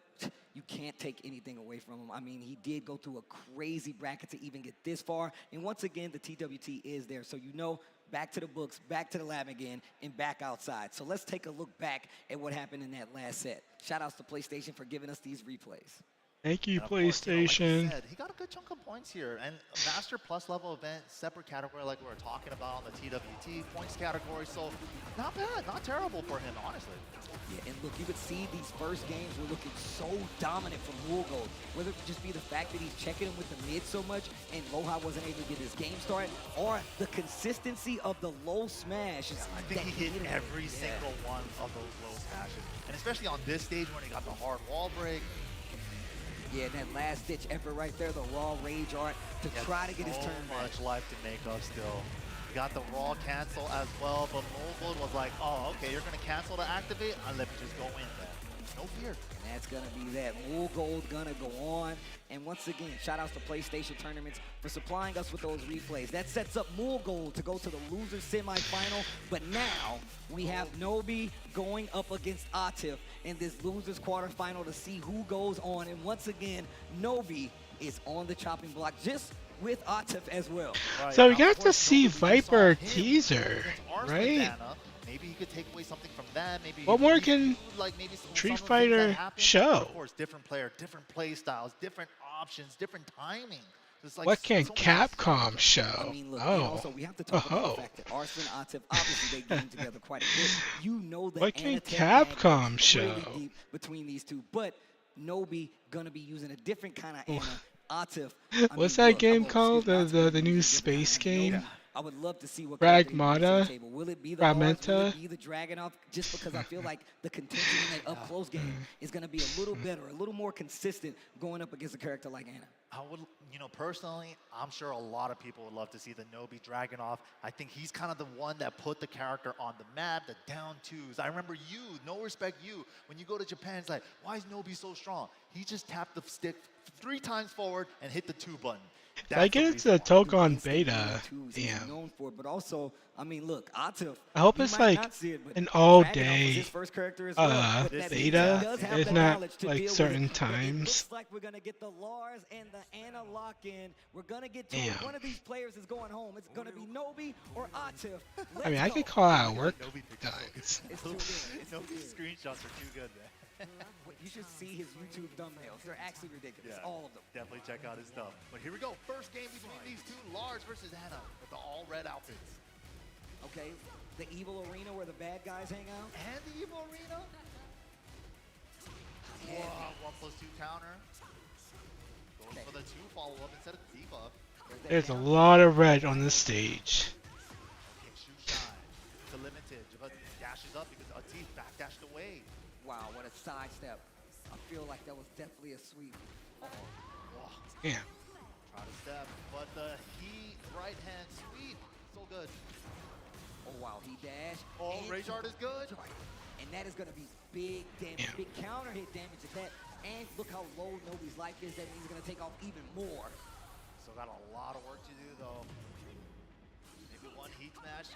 you can't take anything away from him. I mean, he did go through a crazy bracket to even get this far. And once again, the TWT is there. So you know, back to the books, back to the lab again, and back outside. So let's take a look back at what happened in that last set. Shout outs to PlayStation for giving us these replays. Thank you, And of course, you know, like you PlayStation. said, he got a good chunk of points here. And Master Plus level event, separate category like we were talking about on the TWT points category. So not bad, not terrible for him, honestly. Yeah, and look, you could see these first games were looking so dominant from Woolgold. Whether it could just be the fact that he's checking him with the mid so much and Lowhigh wasn't able to get his game started, or the consistency of the low smash. I think he hit every single one of those low smashes. And especially on this stage when he got the hard wall break. Yeah, and that last ditch effort right there, the raw rage art to try to get his turn so back. much life to make up still. He got the raw cancel as well, but Mogul was like, oh, okay, you're going to cancel to activate? I'll let me just go in then. No fear. And that's going to be that. Woolgold going to go on. And once again, shout outs to PlayStation Tournaments for supplying us with those replays. That sets up Woolgold to go to the losers semifinal. But now we have Nobi going up against Atif in this losers quarterfinal to see who goes on. And once again, Nobi is on the chopping block just with Atif as well. So we got to see Viper teaser, right? Maybe he could take away something from that. Maybe What more can like maybe some Street of the things that Fighter happened. show? Of course, different player, different play styles, different options, different timing. There's like What can so many Capcom show? I mean, look, and also we have to talk about the fact that Arslan, Atif, obviously they game together quite a bit. You know that What can Anatech Capcom really show? deep between these two, but Nobi gonna be using a different kind of Ana. Atif. What's that game called? The new space game? I would love to see what Pragmata? Will it be the Lars? Will Fragmenta? it be the Dragunov? Just because I feel like the contention in that up close game is going to be a little better, a little more consistent going up against a character like Ana. I would, you know, personally, I'm sure a lot of people would love to see the Nobi Dragunov. I think he's kind of the one that put the character on the map, the down twos. I remember you, No Respect You, when you go to Japan, it's like, why is Nobi so strong? He just tapped the stick 3 times forward and hit the 2 button. I get into the Tokon beta. He's Damn. known for it, but also, I mean, look, Atif. I hope you it's might like not see it, but an all Dragunov was day his first character as well, but that means he beta. does have It's the not knowledge to like deal with certain it. But it times. looks like we're gonna get the Lars and the Ana lock in. We're gonna get to it. Damn. One of these players is going home. It's gonna be Nobi or Atif. I mean, I Let's could go. call out work times. It's too good. It's Nobi too good. screenshots are too good, man. You should see his YouTube thumbnails. They're actually ridiculous. All of them. Definitely check out his stuff. But here we go. First game between these two, Lars versus Ana, with the all red outfits. Okay, the evil arena where the bad guys hang out. And the evil arena. Whoa, 1+2 counter. Goes for the 2 follow-up instead of debuff. There's a lot of red on this stage. Okay, shoot shine. It's a limited, but dashes up because Atif backdashed away. Wow, what a sidestep. I feel like that was definitely a sweep. Yeah. Try to step, but the heat right hand sweep. So good. Oh, wow, he dashed. Oh, and Rage Art is good. And that is going to be big damage, big counter hit damage at that. And look how low Nobi's life is. That means he's going to take off even more. So got a lot of work to do, though. Maybe one heat smash.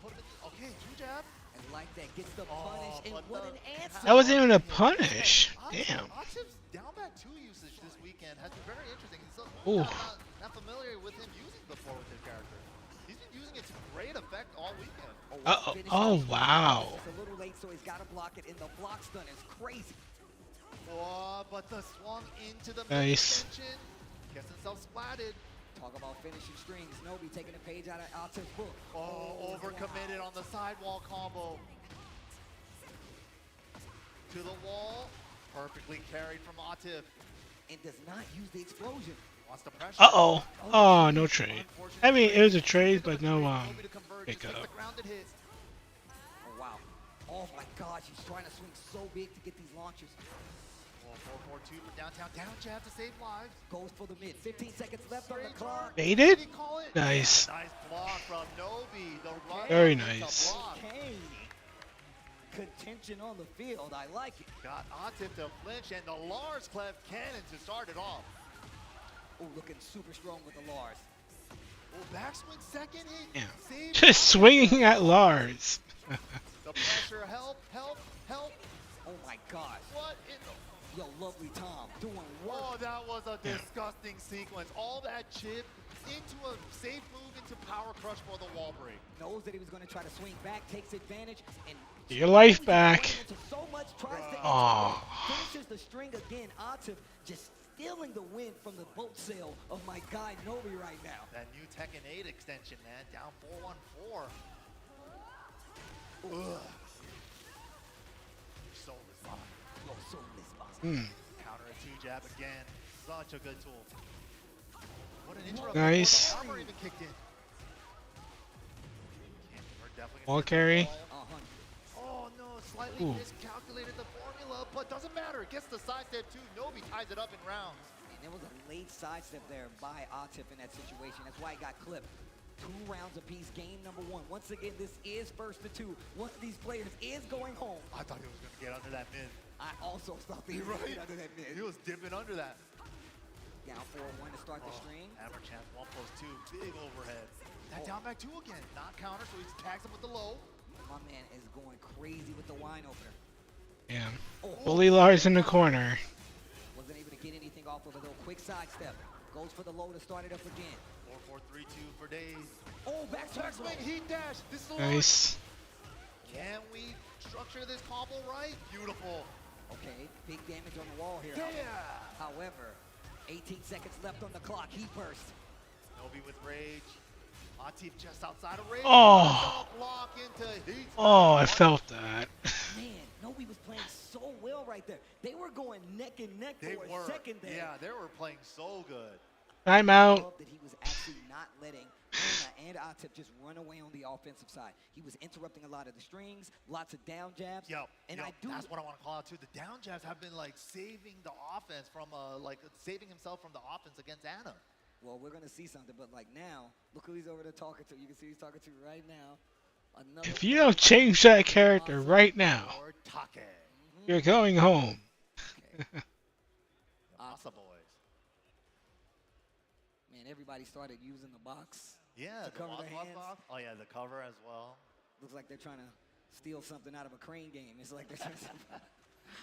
Put him in okay, 2 jab. And like that, gets the punish. And what an answer. That wasn't even a punish. Damn. Atif's down back 2 usage this weekend has been very interesting. So Ooh. not familiar with him using before with his character. He's been using it to great effect all weekend. Oh, wow. It's a little late, so he's got to block it. And the block stun is crazy. Oh, but the swung into the Nice. extension. Gets himself splatted. Talk about finishing strings. Nobi taking a page out of Atif's book. Oh, overcommitted on the sidewall combo. To the wall. Perfectly carried from Atif. And does not use the explosion. Wants to pressure. Uh-oh. Oh, no trade. I mean, it was a trade, but no pickup. Oh, wow. Oh, my gosh. He's trying to swing so big to get these launches. 4-4-2 for downtown. Down jab to save lives. Goes for the mid. 15 seconds left on the clock. Baited? Nice. Nice block from Nobi. The run Very nice. Okay. Contention on the field. I like it. Got Atif to flinch and the Lars Clef cannon to start it off. Oh, looking super strong with the Lars. Oh, backswing second hit. Yeah. Save Just swinging at Lars. the pressure. Help, help, help. Oh my gosh. What in the... Yo, lovely Tom doing work. Oh, that was a disgusting sequence. All that chip into a safe move into power crush for the wall break. Knows that he was going to try to swing back, takes advantage, and Get your life back. so much tries to finishes the string again. Atif just stealing the win from the boat sail of my guy Nobi right now. That new Tekken 8 extension, man, down 4-1-4. Ugh. Soulless bomb. Yo, soulless bomb. Counter a 2-jab again. Such a good tool. What an interrupt. Nice. The armor even kicked in. Ball carry. Oh no, slightly miscalculated the formula, but doesn't matter. Gets the sidestep too. Nobi ties it up in rounds. And there was a late sidestep there by Atif in that situation. That's why he got clipped. 2 rounds apiece, game number 1. Once again, this is first to 2. One of these players is going home. I thought he was going to get under that mid. I also thought he was going to get under that mid. He was dipping under that. Down 4-1 to start the string. Hammer chance 1+2, big overhead. That down back 2 again, not counter, so he tags him with the low. My man is going crazy with the wine opener. Yeah. Bully Lars in the corner. Wasn't able to get anything off of it though. Quick sidestep. Goes for the low to start it up again. 4-4-3-2 for days. Oh, backswing heat dash. This is the Nice. Can we structure this combo right? Beautiful. Okay, big damage on the wall here. However, 18 seconds left on the clock. Heat burst. Nobi with rage. Atif just outside of rage. Oh. Block into heat. Oh, I felt that. Man, Nobi was playing so well right there. They were going neck and neck for a second there. Yeah, they were playing so good. Timeout. I love that he was actually not letting Ana and Atif just run away on the offensive side. He was interrupting a lot of the strings, lots of down jabs. That's what I want to call out too. The down jabs have been like saving the offense from saving himself from the offense against Ana. Well, we're gonna see something, but like now, look who he's over there talking to. You can see who's talking to right now. If you don't change that character right now, you're going home. Asa boys. Man, everybody started using the box. Yeah, to cover their hands. Box. Oh yeah, the cover as well. Looks like they're trying to steal something out of a crane game. It's like they're trying to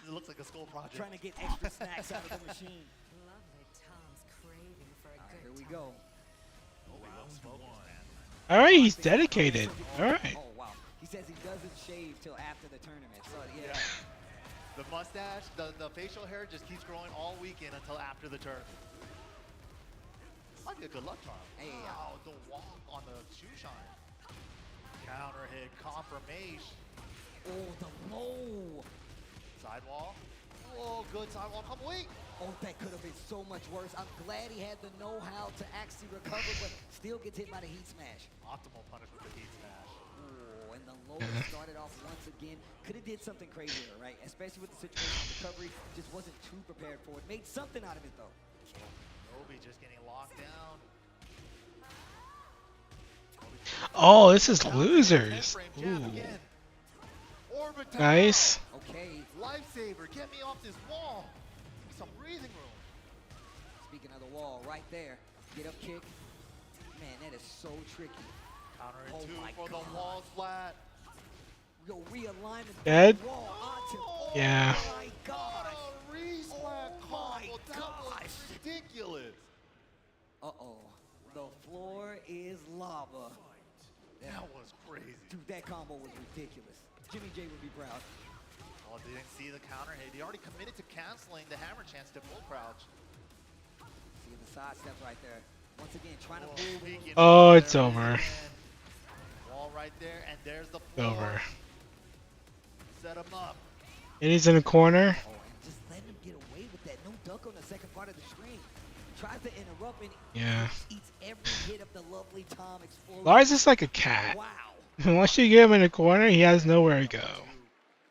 it looks like a school project. Trying to get extra snacks out of the machine. Lovely Tom's craving for a good Here we go. All right, he's dedicated. All right. Oh wow. He says he doesn't shave till after the tournament. So yeah. The mustache, the facial hair just keeps growing all weekend until after the tournament. Might be a good luck charm. Hey, wow, the walk on the shoe shine. Counter hit, confirmation. Oh, the low. Sidewall. Oh, good sidewall. Come wait. Oh, that could have been so much worse. I'm glad he had the know-how to actually recover, but still gets hit by the heat smash. Optimal punish with the heat smash. Oh, and the low started off once again. Could have did something crazier, right? Especially with the situation recovery. Just wasn't too prepared for it. Made something out of it, though. Nobi just getting locked down. Oh, this is losers. Ooh. Nice. Okay. Lifesaver, get me off this wall. Give me some breathing room. Speaking of the wall, right there. Get up kick. Man, that is so tricky. Counter two for the wall flat. Yo, realignment. Dead? Oh, yeah. My God. What a re-slap combo. That was ridiculous. Uh-oh. The floor is lava. That was crazy. Dude, that combo was ridiculous. Jimmy J would be proud. Oh, didn't see the counter hit. He already committed to canceling the hammer chance to full crouch. See the side steps right there. Once again, trying to move. Oh, it's over. Wall right there, and there's the It's floor. over. Set him up. And he's in the corner. Oh, and just letting him get away with that. No duck on the second part of the screen. Tries to interrupt and Yeah. eats every hit of the lovely Tom explosion. Lars is like a cat. Wow. Once you get him in the corner, he has nowhere to go.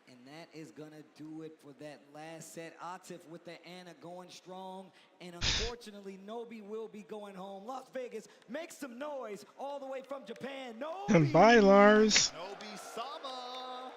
And that is going to do it for that last set. Atif with the Anna going strong. And unfortunately, Nobi will be going home. Las Vegas, make some noise all the way from Japan. Nobi! Bye, Lars. Nobi-sama.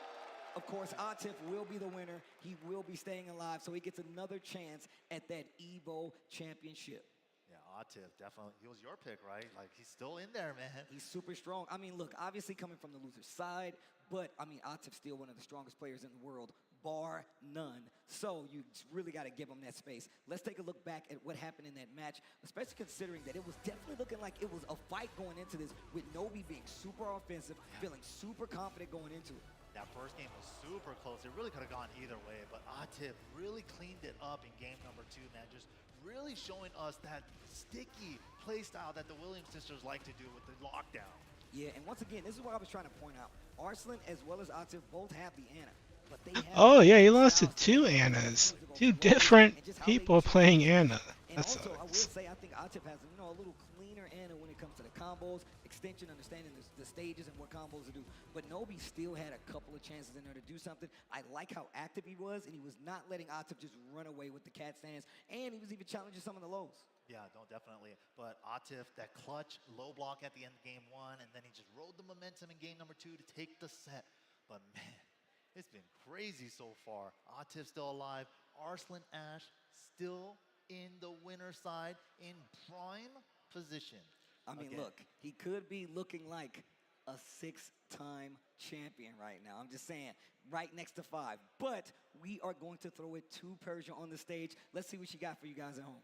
Of course, Atif will be the winner. He will be staying alive, so he gets another chance at that EVO championship. Yeah, Atif, definitely. He was your pick, right? Like, he's still in there, man. He's super strong. I mean, look, obviously coming from the loser's side, but, I mean, Atif's still one of the strongest players in the world, bar none. So you really got to give him that space. Let's take a look back at what happened in that match, especially considering that it was definitely looking like it was a fight going into this, with Nobi being super offensive, feeling super confident going into it. That first game was super close. It really could have gone either way, but Atif really cleaned it up in game number 2, man. Just really showing us that sticky play style that the Williams sisters like to do with the lockdown. Yeah, and once again, this is what I was trying to point out. Arslan as well as Atif both have the Anna, but they have Oh, yeah, he lost to 2 Annas. 2 different people playing Anna. And That also, I will sucks. say, I think Atif has, a little cleaner Anna when it comes to the combos, extension, understanding the stages and what combos to do. But Nobi still had a couple of chances in there to do something. I like how active he was, and he was not letting Atif just run away with the cat stands, and he was even challenging some of the lows. Yeah, no, definitely. But Atif, that clutch low block at the end of game 1, and then he just rode the momentum in game number 2 to take the set. But man, it's been crazy so far. Atif still alive. Arslan Ash still in the winner's side in prime position. I mean, look, he could be looking like a 6-time champion right now. I'm just saying, right next to 5. But we are going to throw it to Persia on the stage. Let's see what she got for you guys at home.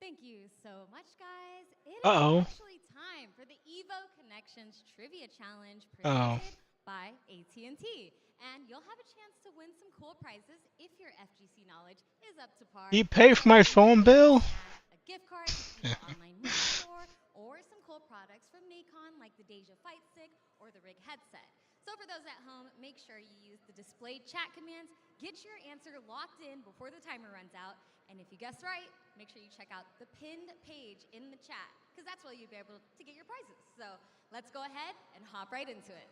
Thank you so much, guys. It is Uh-oh. actually time for the EVO Connections Trivia Challenge Oh. presented by AT&T. And you'll have a chance to win some cool prizes if your FGC knowledge is up to par. You pay for my phone bill? A gift card to the online movie store, or some cool products from Nacon like the Deja Fight Stick or the Rig headset. So for those at home, make sure you use the displayed chat commands, get your answer locked in before the timer runs out, and if you guess right, make sure you check out the pinned page in the chat, because that's where you'll be able to get your prizes. So let's go ahead and hop right into it.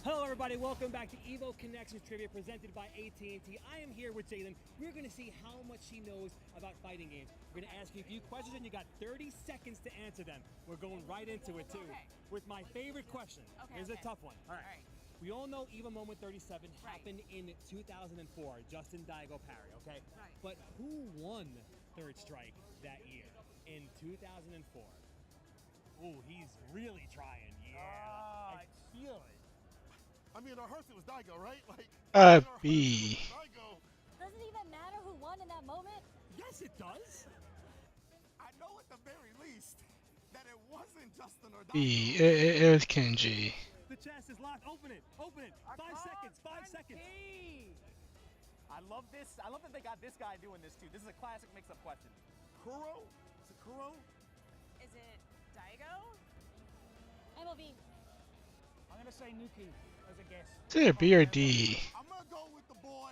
Hello everybody, welcome back to EVO Connections Trivia presented by AT&T. I am here with Jalen. We're going to see how much she knows about fighting games. We're going to ask you a few questions and you got 30 seconds to answer them. We're going right into it too. With my favorite question. Here's a tough one. All right. We all know EVO Moment 37 happened in 2004, Justin Daigo parry, okay? Right. But who won Third Strike that year in 2004? Ooh, he's really trying. Yeah, I feel it. I mean, our hearts, it was Daigo, right? Like, B. Does it even matter who won in that moment? Yes, it does. I know at the very least that it wasn't Justin or Daigo. B. It was Kenji. The chest is locked. Open it. Open it. 5 seconds. 5 seconds. I love this. I love that they got this guy doing this too. This is a classic mix-up question. Kuro? Is it Kuro? Is it Daigo? MLV. I'm gonna say Nuki as a guess. Is it a B or D? I'm gonna go with the boy,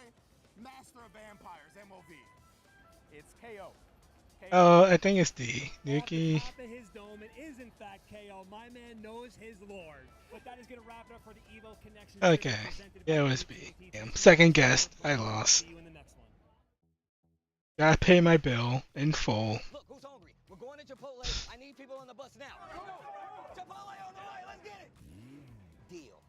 Master of Vampires, MOV. It's KO. Oh, I think it's D. Nuki. Top of his dome, it is in fact KO. My man knows his lord. But that is gonna wrap it up for the EVO Connection. Okay. Yeah, it was B. Damn. Second guessed. I lost. Gotta pay my bill in full. Look, who's hungry? We're going to Chipotle. I need people on the bus now. Chipotle on the way. Let's get it. Deal.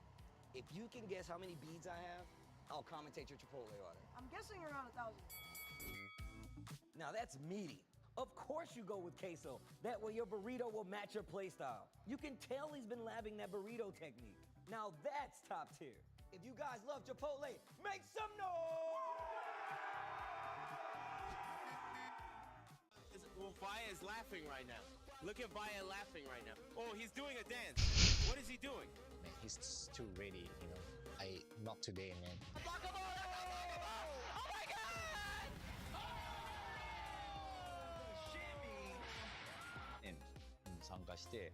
If you can guess how many beads I have, I'll commentate your Chipotle order. I'm guessing around 1,000. Now that's meaty. Of course you go with queso. That way your burrito will match your play style. You can tell he's been labbing that burrito technique. Now that's top tier. If you guys love Chipotle, make some noise! Vaya is laughing right now. Look at Vaya laughing right now. Oh, he's doing a dance. What is he doing? Man, he's too ready, you know. Not today, man. Oh my god! して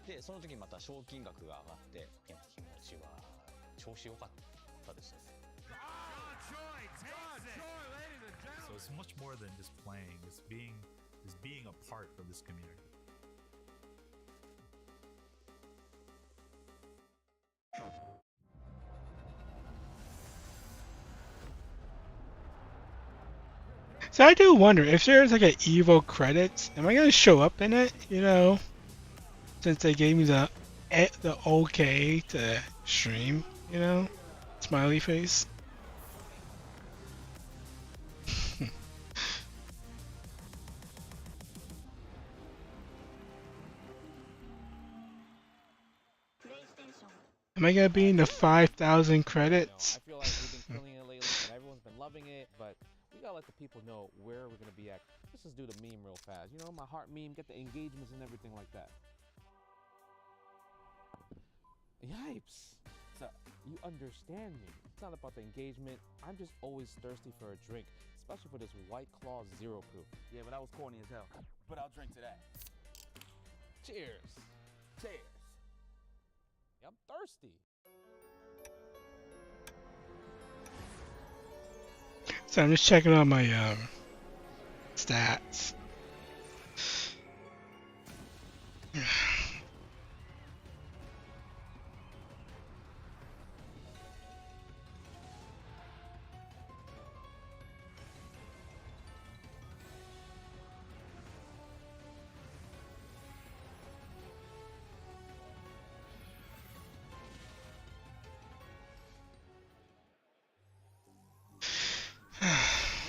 でその時にまた賞金額が上がっていや気持ちは調子良かったですね。 So it's much more than just playing. It's being a part of this community. So I do wonder if there's like an Evo credits, am I gonna show up in it? You know, since they gave me the okay to stream. You know, smiley face. Am I gonna be in the 5,000 credits? I feel like we've been killing it lately, and everyone's been loving it, but we gotta let the people know where we're gonna be at. Let's just do the meme real fast. You know, my heart meme, get the engagements and everything like that. Yipes! So, you understand me. It's not about the engagement. I'm just always thirsty for a drink, especially for this White Claw Zero Proof. Yeah, but that was corny as hell. But I'll drink to that. Cheers! Cheers. I'm thirsty. So I'm just checking on my stats.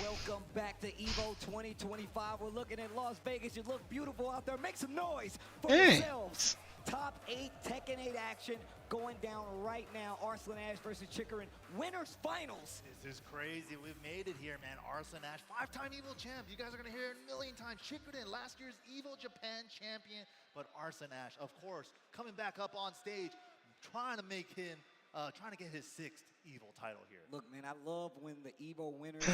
Welcome back to EVO 2025. We're looking at Las Vegas. You look beautiful out there. Make some noise for yourselves. Top 8 Tekken 8 action going down right now. Arslan Ash versus Chikarin. Winners finals. This is crazy. We've made it here, man. Arslan Ash, 5-time EVO champ. You guys are going to hear it a million times. Chikarin, last year's EVO Japan champion. But Arslan Ash, of course, coming back up on stage, trying to make him, trying to get his 6th EVO title here. Look, man, I love when the EVO winners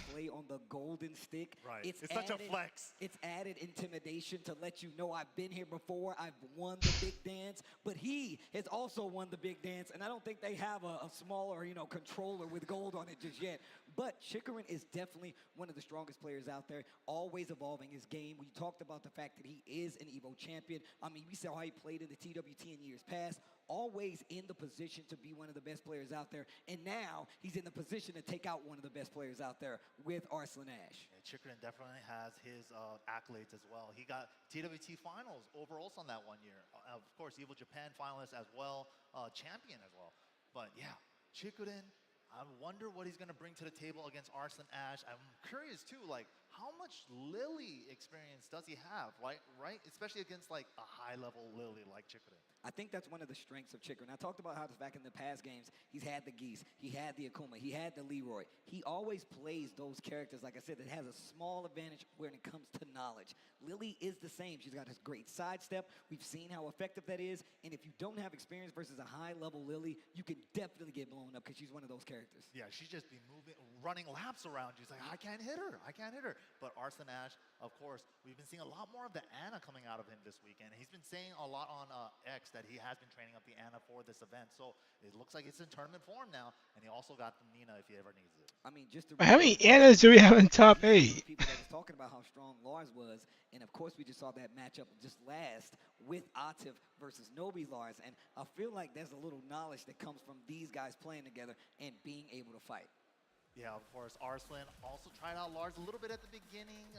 play on the golden stick. Right. It's such a flex. It's added intimidation to let you know I've been here before. I've won the big dance, but he has also won the big dance, and I don't think they have a smaller, you know, controller with gold on it just yet. But Chikarin is definitely one of the strongest players out there, always evolving his game. We talked about the fact that he is an EVO champion. I mean, we saw how he played in the TWT in years past, always in the position to be one of the best players out there. And now he's in the position to take out one of the best players out there with Arslan Ash. Yeah, Chikarin definitely has his accolades as well. He got TWT finals overall on that 1 year. Of course, EVO Japan finalist as well, champion as well. But yeah, Chikarin, I wonder what he's going to bring to the table against Arslan Ash. I'm curious too, like how much Lily experience does he have, right? Especially against like a high-level Lily like Chikarin. I think that's one of the strengths of Chikarin. I talked about how back in the past games, he's had the Geese, he had the Akuma, he had the Leroy. He always plays those characters, like I said, that has a small advantage when it comes to knowledge. Lily is the same. She's got this great sidestep. We've seen how effective that is. And if you don't have experience versus a high-level Lily, you can definitely get blown up because she's one of those characters. Yeah, she's just been moving, running laps around you. It's like, I can't hit her. I can't hit her. But Arslan Ash, of course, we've been seeing a lot more of the Ana coming out of him this weekend. He's been saying a lot on X that he has been training up the Ana for this event. So it looks like it's in tournament form now. And he also got the Nina if he ever needs it. I mean, just to How many Anas do we have in top 8? People that was talking about how strong Lars was, and of course we just saw that matchup just last with Atif versus Nobi Lars, and I feel like there's a little knowledge that comes from these guys playing together and being able to fight. Yeah, of course, Arslan also tried out Lars a little bit at the beginning.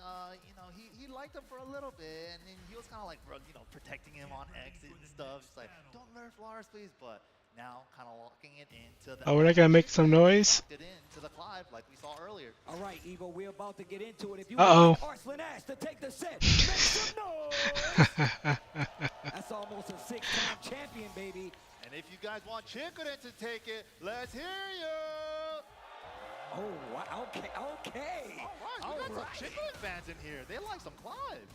You know, he liked him for a little bit, and then he was kind of like, you know, protecting him on exit and stuff. Just like, don't nerf Lars, please, but now kind of locking it into the... Oh, we're not going to make some noise? Locked it into the Clive like we saw earlier. All right, Evo, we're about to get into it. If you want Arslan Ash to take the set, make some noise! That's almost a 6-time champion, baby. And if you guys want Chikarin to take it, let's hear you! Oh, wow, okay. All right, we got some Chikarin fans in here. They like some Clive.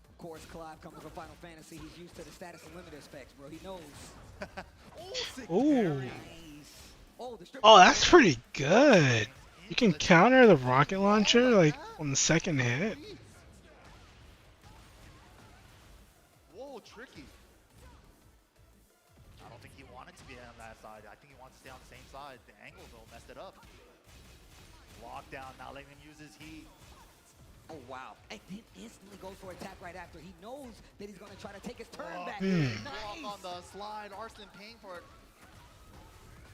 Of course, Clive coming from Final Fantasy. He's used to the status and limit specs, bro. He knows. Ooh. Oh, that's pretty good. You can counter the rocket launcher like on the second hit. Whoa, side. I think he wants to stay on the same side. The angle, though, messed it up. Lockdown, not letting him use his heat. Oh, wow. And then instantly goes for attack right after. He knows that he's going to try to take his turn back. Nice. Nice. Walk on the slide. Arslan paying for it.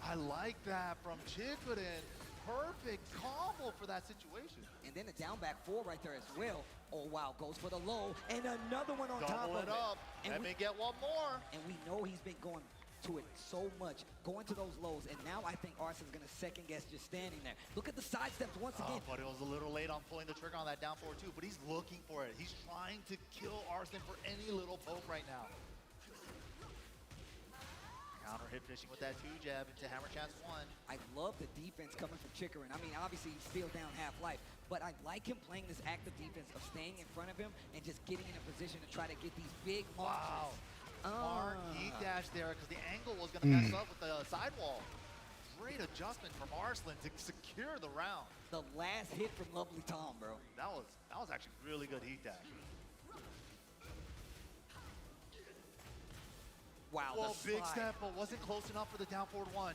I like that from Chikurin. Perfect combo for that situation. And then a down back 4 right there as well. Oh, wow. Goes for the low. And another one on top of it. Double it up. And we get one more. And we know he's been going to it so much, going to those lows, and now I think Arslan's gonna second guess just standing there. Look at the side steps once again. But it was a little late on pulling the trigger on that down forward too, but he's looking for it. He's trying to kill Arslan for any little poke right now. Counter hit fishing with that 2 jab into hammer chance 1. I love the defense coming from Chikurin. I mean, obviously he's still down half-life, but I like him playing this active defense of staying in front of him and just getting in a position to try to get these big monsters. Smart heat dash there because the angle was going to mess up with the sidewall. Great adjustment from Arslan to secure the round. The last hit from Lovely Tom, bro. That was actually really good heat dash. Wow, well, the big slide. step, but wasn't close enough for the down forward 1.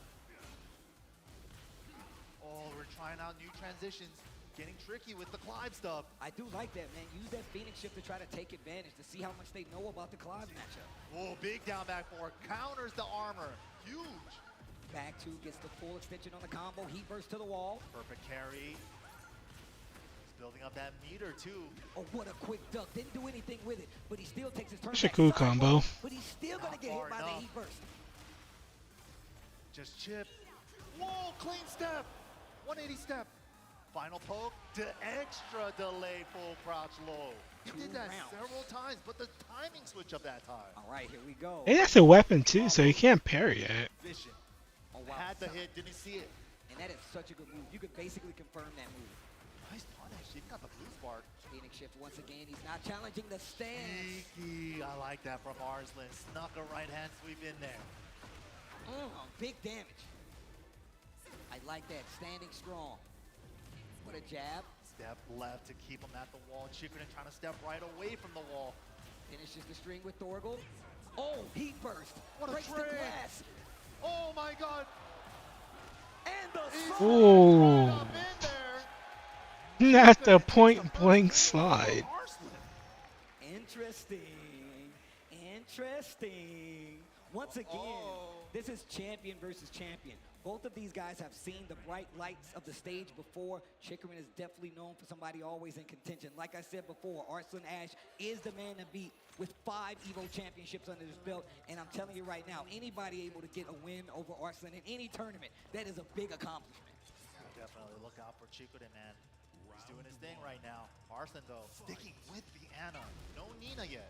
Oh, we're trying out new transitions. Getting tricky with the Clive stuff. I do like that, man. Use that Phoenix shift to try to take advantage, to see how much they know about the Clive matchup. Oh, big down back 4. Counters the armor. Huge. Back 2 gets the full extension on the combo. Heat burst to the wall. Perfect carry. He's building up that meter, too. Oh, what a quick duck. Didn't do anything with it, but he still takes his turn. That's a cool combo. But he's still going to get hit by the heat burst. Just chip. Whoa, clean step. 180 step. Final poke to extra delay full crouch low. He did that several times, but the timing switch of that time. All right, here we go. And that's a weapon too, so you can't parry it. Vision. Oh, wow. Had the hit, didn't see it. And that is such a good move. You could basically confirm that move. Nice punish. He got the blue spark. Phoenix shift once again. He's not challenging the stance. Sneaky. I like that from Arslan. Snuck a right hand sweep in there. Big damage. I like that. Standing strong. What a jab. Step left to keep him at the wall. Chikurin trying to step right away from the wall. Finishes the string with Thorgal. Oh, heat burst. What breaks a the trick. glass. Oh my god. And the slide. Ooh. Up in there. Not the point blank slide. Interesting. Interesting. Once again, this is champion versus champion. Both of these guys have seen the bright lights of the stage before. Chikurin is definitely known for somebody always in contention. Like I said before, Arslan Ash is the man to beat with 5 EVO championships under his belt. And I'm telling you right now, anybody able to get a win over Arslan in any tournament, that is a big accomplishment. Definitely look out for Chikurin, man. He's doing his thing right now. Arslan, though, sticking with the Ana. No Nina yet.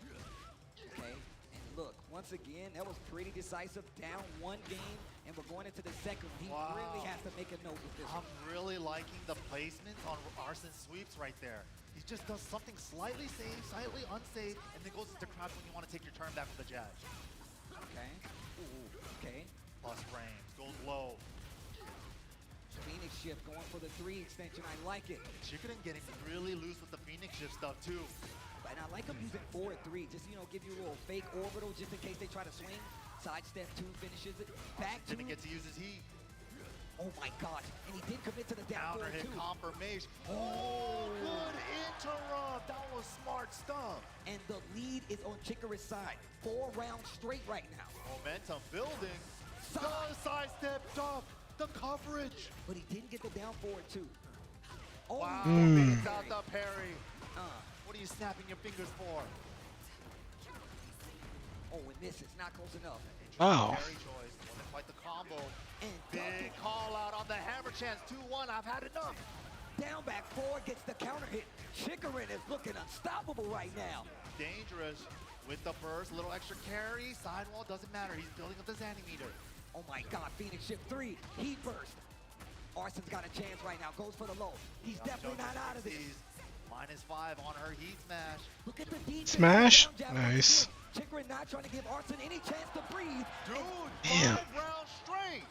Okay, and look, once again, that was pretty decisive. Down 1 game, and we're going into the second. He really has to make a note with this. I'm really liking the placements on Arslan's sweeps right there. He just does something slightly safe, slightly unsafe, and then goes into crouch when you want to take your turn back with the jab. Okay. Ooh, okay. Plus frames, goes low. Phoenix shift going for the 3 extension. I like it. Chikurin getting really loose with the Phoenix shift stuff too. And I like him using 4 at 3, just, you know, give you a little fake orbital just in case they try to swing. Sidestep 2 finishes it. Back 2. Didn't get to use his heat. Oh my gosh. And he did commit to the down Counter hit too. confirmation. Oh, good interrupt. That was smart stuff. And the lead is on Chikurin's side. 4 rounds straight right now. Momentum building. The sidestep duck. The coverage. But he didn't get the down forward too. Oh, wow. Beats out the parry. What are you snapping your fingers for? Oh, and this is not close enough. Wow. Parry choice. Wasn't quite the combo. And big call out on the hammer chance. 2-1. I've had enough. Down back 4 gets the counter hit. Chikurin is looking unstoppable right now. Dangerous with the burst. Little extra carry. Sidewall doesn't matter. He's building up the Zanny meter. Oh my god, Phoenix shift 3. Heat burst. Arslan's got a chance right now. Goes for the low. He's definitely not out of this. -5 on her heat smash. Look at the defense. Smash? Nice. Chikurin not trying to give Arslan any chance to breathe. Dude, damn. 5 rounds straight.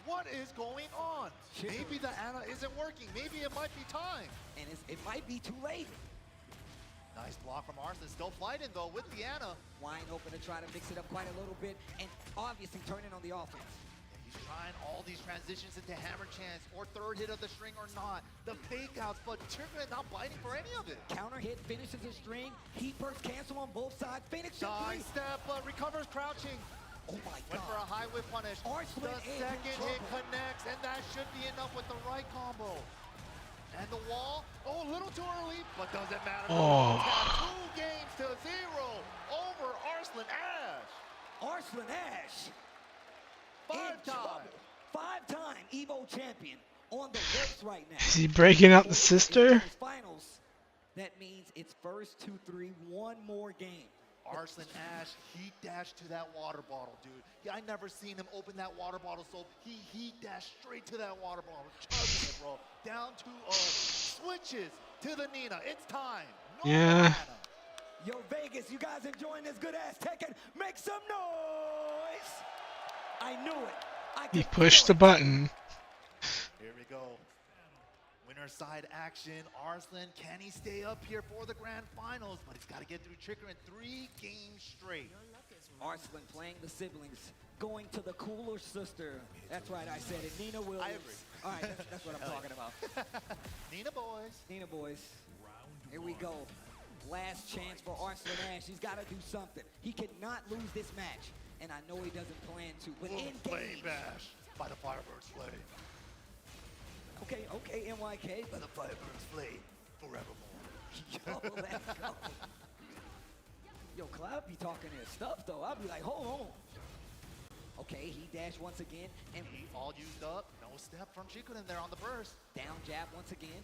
What is going on? Maybe the Ana isn't working. Maybe it might be time. And it might be too late. Nice block from Arslan. Still fighting though with the Ana. Wide open to try to mix it up quite a little bit. And obviously turning on the offense. He's trying all these transitions into hammer chance or third hit of the string or not. The fake outs, but Chickerin not biting for any of it. Counter hit finishes the string. Heat burst cancel on both sides. Phoenix in three. Side step, but recovers crouching. Oh my Went God. for a high whip punish. Arslan The is in second hit trouble. connects, and that should be enough with the right combo. And the wall, a little too early, but doesn't matter. Oh. He's got 2 games to 0 over Arslan Ash. Arslan Ash. Five-time. 5-time Evo champion on the ropes right now. Is he breaking out the sister? Finals. That means it's first 2-3, one more game. Arslan Ash, he dashed to that water bottle, dude. Yeah, I never seen him open that water bottle, so he dashed straight to that water bottle, chugging it, bro. Down to switches to the Nina. It's time. No Yeah. Nana. Yo, Vegas, you guys enjoying this good ass Tekken? Make some noise! I knew it. He pushed the button. Here we go. Winner side action. Arslan, can he stay up here for the grand finals? But he's got to get through Chicker in 3 games straight. Arslan playing the siblings, going to the cooler sister. That's right, I said it. Nina Williams. I agree. All right, that's what I'm talking about. Nina boys. Nina boys. Here we go. Last chance for Arslan Ash. He's got to do something. He cannot lose this match, and I know he doesn't plan to. But in Flame game, bash by the Firebirds flame. okay, NYK. By the Firebirds flame forevermore. Yo, let's go. Yo, Cloud be talking his stuff though. I'll be like, hold on. Okay, he dashed once again, and He all used up. No step from Chico in there on the burst. down jab once again.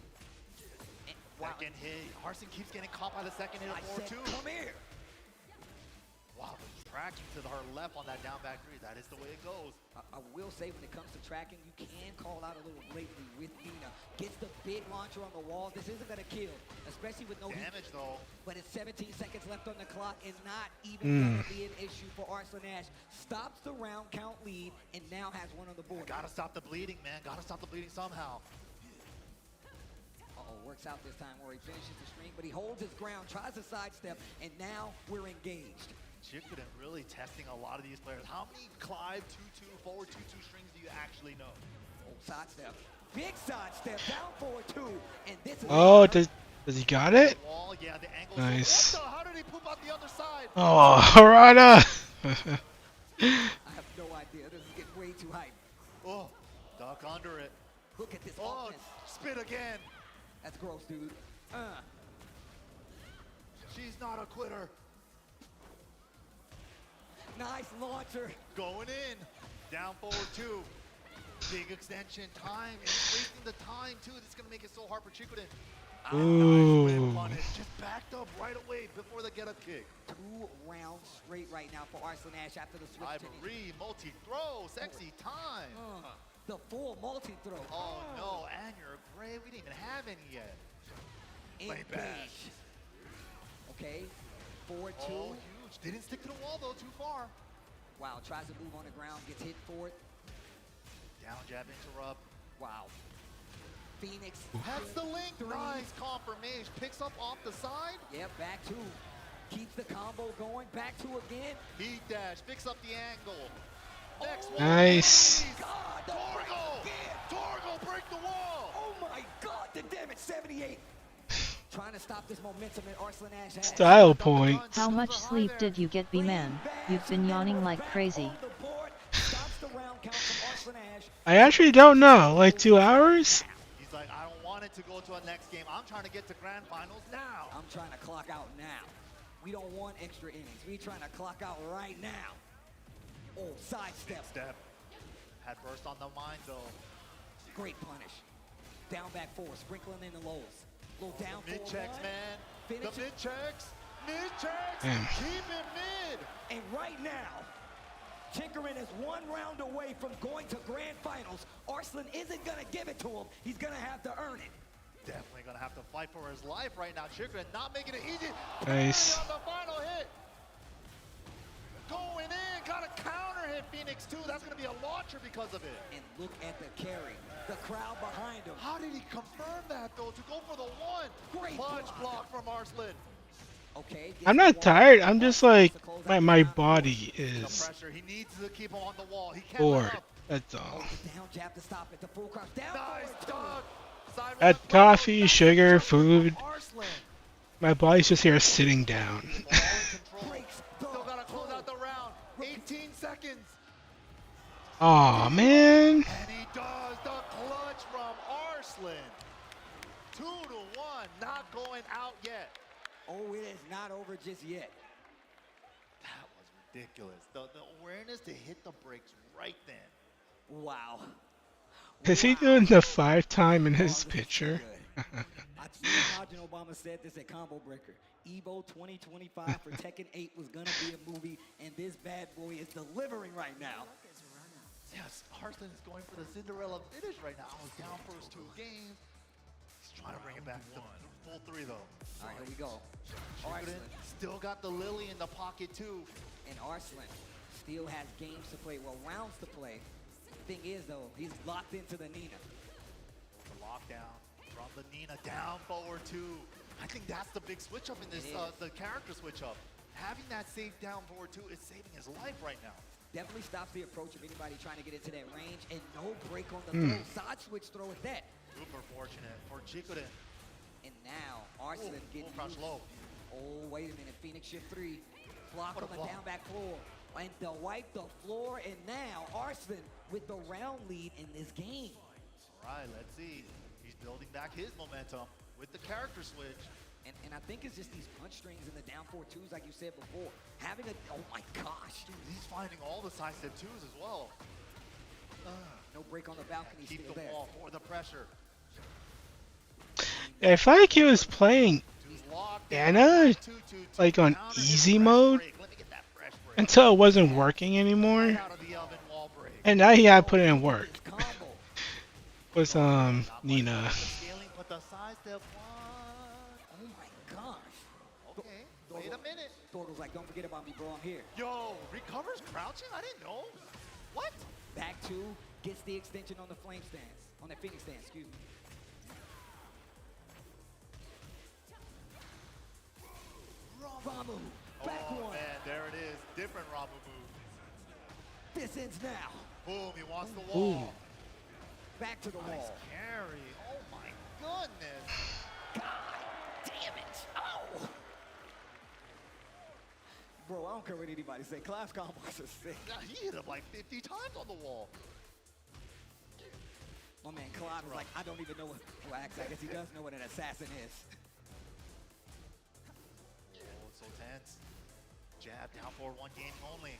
And Second hit. Arslan keeps getting caught by the second hit I of said, 4-2. come here. Wow, the tracking to her left on that down back 3. That is the way it goes. I will say when it comes to tracking, you can call out a little blatantly with Nina. Gets the big launcher on the wall. This isn't going to kill, especially with no Damage heat. though. But it's 17 seconds left on the clock and not even going to be an issue for Arslan Ash. Stops the round count lead and now has one on the board. Gotta stop the bleeding, man. Gotta stop the bleeding somehow. Uh-oh, works out this time where he finishes the string, but he holds his ground, tries to sidestep, and now we're engaged. Chikurin really testing a lot of these players. How many Clive 2-2, forward 2-2 strings do you actually know? Oh, sidestep. Big sidestep, down forward 2, and this is... Oh, does he got it? Wall, yeah, the angle. Nice. What the? How did he poop out the other side? Oh, Harada! I have no idea. This is getting way too hype. Oh, duck under it. Look at this Oh, offense. spit again. That's gross, dude. She's not a quitter. Nice launcher. Going in. Down forward 2. Big extension time. And he's wasting the time, too. This is going to make it so hard for Chikurin. Ooh. Nice whip punish. Just backed up right away before the get-up kick. 2 rounds straight right now for Arslan Ash after the switch. Ivory, multi-throw, sexy time. The full multi-throw. Oh, no, and you're gray. We didn't even have any yet. Play bash. Engage. Okay, forward 2. Oh, huge. Didn't stick to the wall, though, too far. Wow, tries to move on the ground, gets hit for it. Down jab interrupt. Wow. Phoenix. That's the link. 3. Nice confirmation. Picks up off the side. Yep, back 2. Keeps the combo going. Back 2 again. Heat dash. Picks up the angle. Next one. Nice. God, Torgo. Torgo, break the wall. Oh my God, the damage, 78. Trying to stop this momentum that Arslan Ash has. Style point. How much sleep did you get, B-Man? You've been yawning like crazy. Stops the round count from Arslan Ash. I actually don't know. Like 2 hours? He's like, I don't want it to go to a next game. I'm trying to get to grand finals now. I'm trying to clock out now. We don't want extra innings. We're trying to clock out right now. Oh, sidestep. Step. Had burst on the mind, though. Great punish. Down back 4, sprinkling in the lows. Little down Mid checks, man. Finish The mid checks. Mid checks. Damn. Keep it mid. And right now, Chikurin is 1 round away from going to grand finals. Arslan isn't going to give it to him. He's going to have to earn it. Definitely going to have to fight for his life right now. Chikurin not making it easy. Nice. On the final hit. Going in. Got a counter hit, Phoenix, too. That's going to be a launcher because of it. And look at the carry. The crowd behind him. How did he confirm that, though, to go for the 1? Great Punch block. block from Arslan. Okay. I'm not tired. I'm just like my body is Pressure. He needs to keep him on the wall. He can't bored. let up. That's all. Down jab to stop it. The full crouch down. Nice dog. Side Add roll. coffee, sugar, food. Arslan. My body's just here sitting down. Still gotta close out the round. 18 seconds. Aw, man. And he does the clutch from Arslan. 2-1. Not going out yet. Oh, it is not over just yet. That was ridiculous. The awareness to hit the brakes right then. Wow. Is he doing the 5-time in his picture? I see Imagine Obama said this at Combo Breaker. Evo 2025 for Tekken 8 was gonna be a movie, and this bad boy is delivering right now. Yes, Arslan is going for the Cinderella finish right now. I was down first 2 games. He's trying to bring it back to the full 3 though. All right, here we go. Arslan still got the Lily in the pocket too. And Arslan still has games to play, well, rounds to play. Thing is though, he's locked into the Nina. The lockdown from the Nina down forward 2. I think that's the big switch up in this, the character switch up. Having that safe down forward 2 is saving his life right now. Definitely stops the approach of anybody trying to get into that range, and no break on the throw. Side switch throw at that. Super fortunate for Chikurin. And now Arslan getting crouch low. Oh, wait a minute. Phoenix shift 3. Block What on a the block. down back floor. And to wipe the floor, and now Arslan with the round lead in this game. All right, let's see. He's building back his momentum with the character switch. And I think it's just these punch strings in the down 4-2s, like you said before. Having a, oh my gosh. Dude, he's finding all the side step 2s as well. No break on the balcony, Keep still the there. wall for the pressure. I felt like he was playing Anna like on easy mode until it wasn't working anymore. And now he had to put it in work. Was Nina. But the side step 1. Oh my gosh. Okay, wait a minute. Thorgo's like, don't forget about me, bro, I'm here. Yo, recovers crouching? I didn't know. What? Back 2, gets the extension on the flame stance. On the Phoenix stance, excuse me. Ramu, back Oh one. man, there it is. Different Ramu move. This ends now. Boom, he wants the wall. Back to the Nice wall. carry. Oh my goodness. Damn it. Oh. Bro, I don't care what anybody say. Class combos are sick. He hit him like 50 times on the wall. My man Clive is like, I don't even know what, well, I guess he does know what an assassin is. Oh, it's so tense. Jab down forward, 1 game only.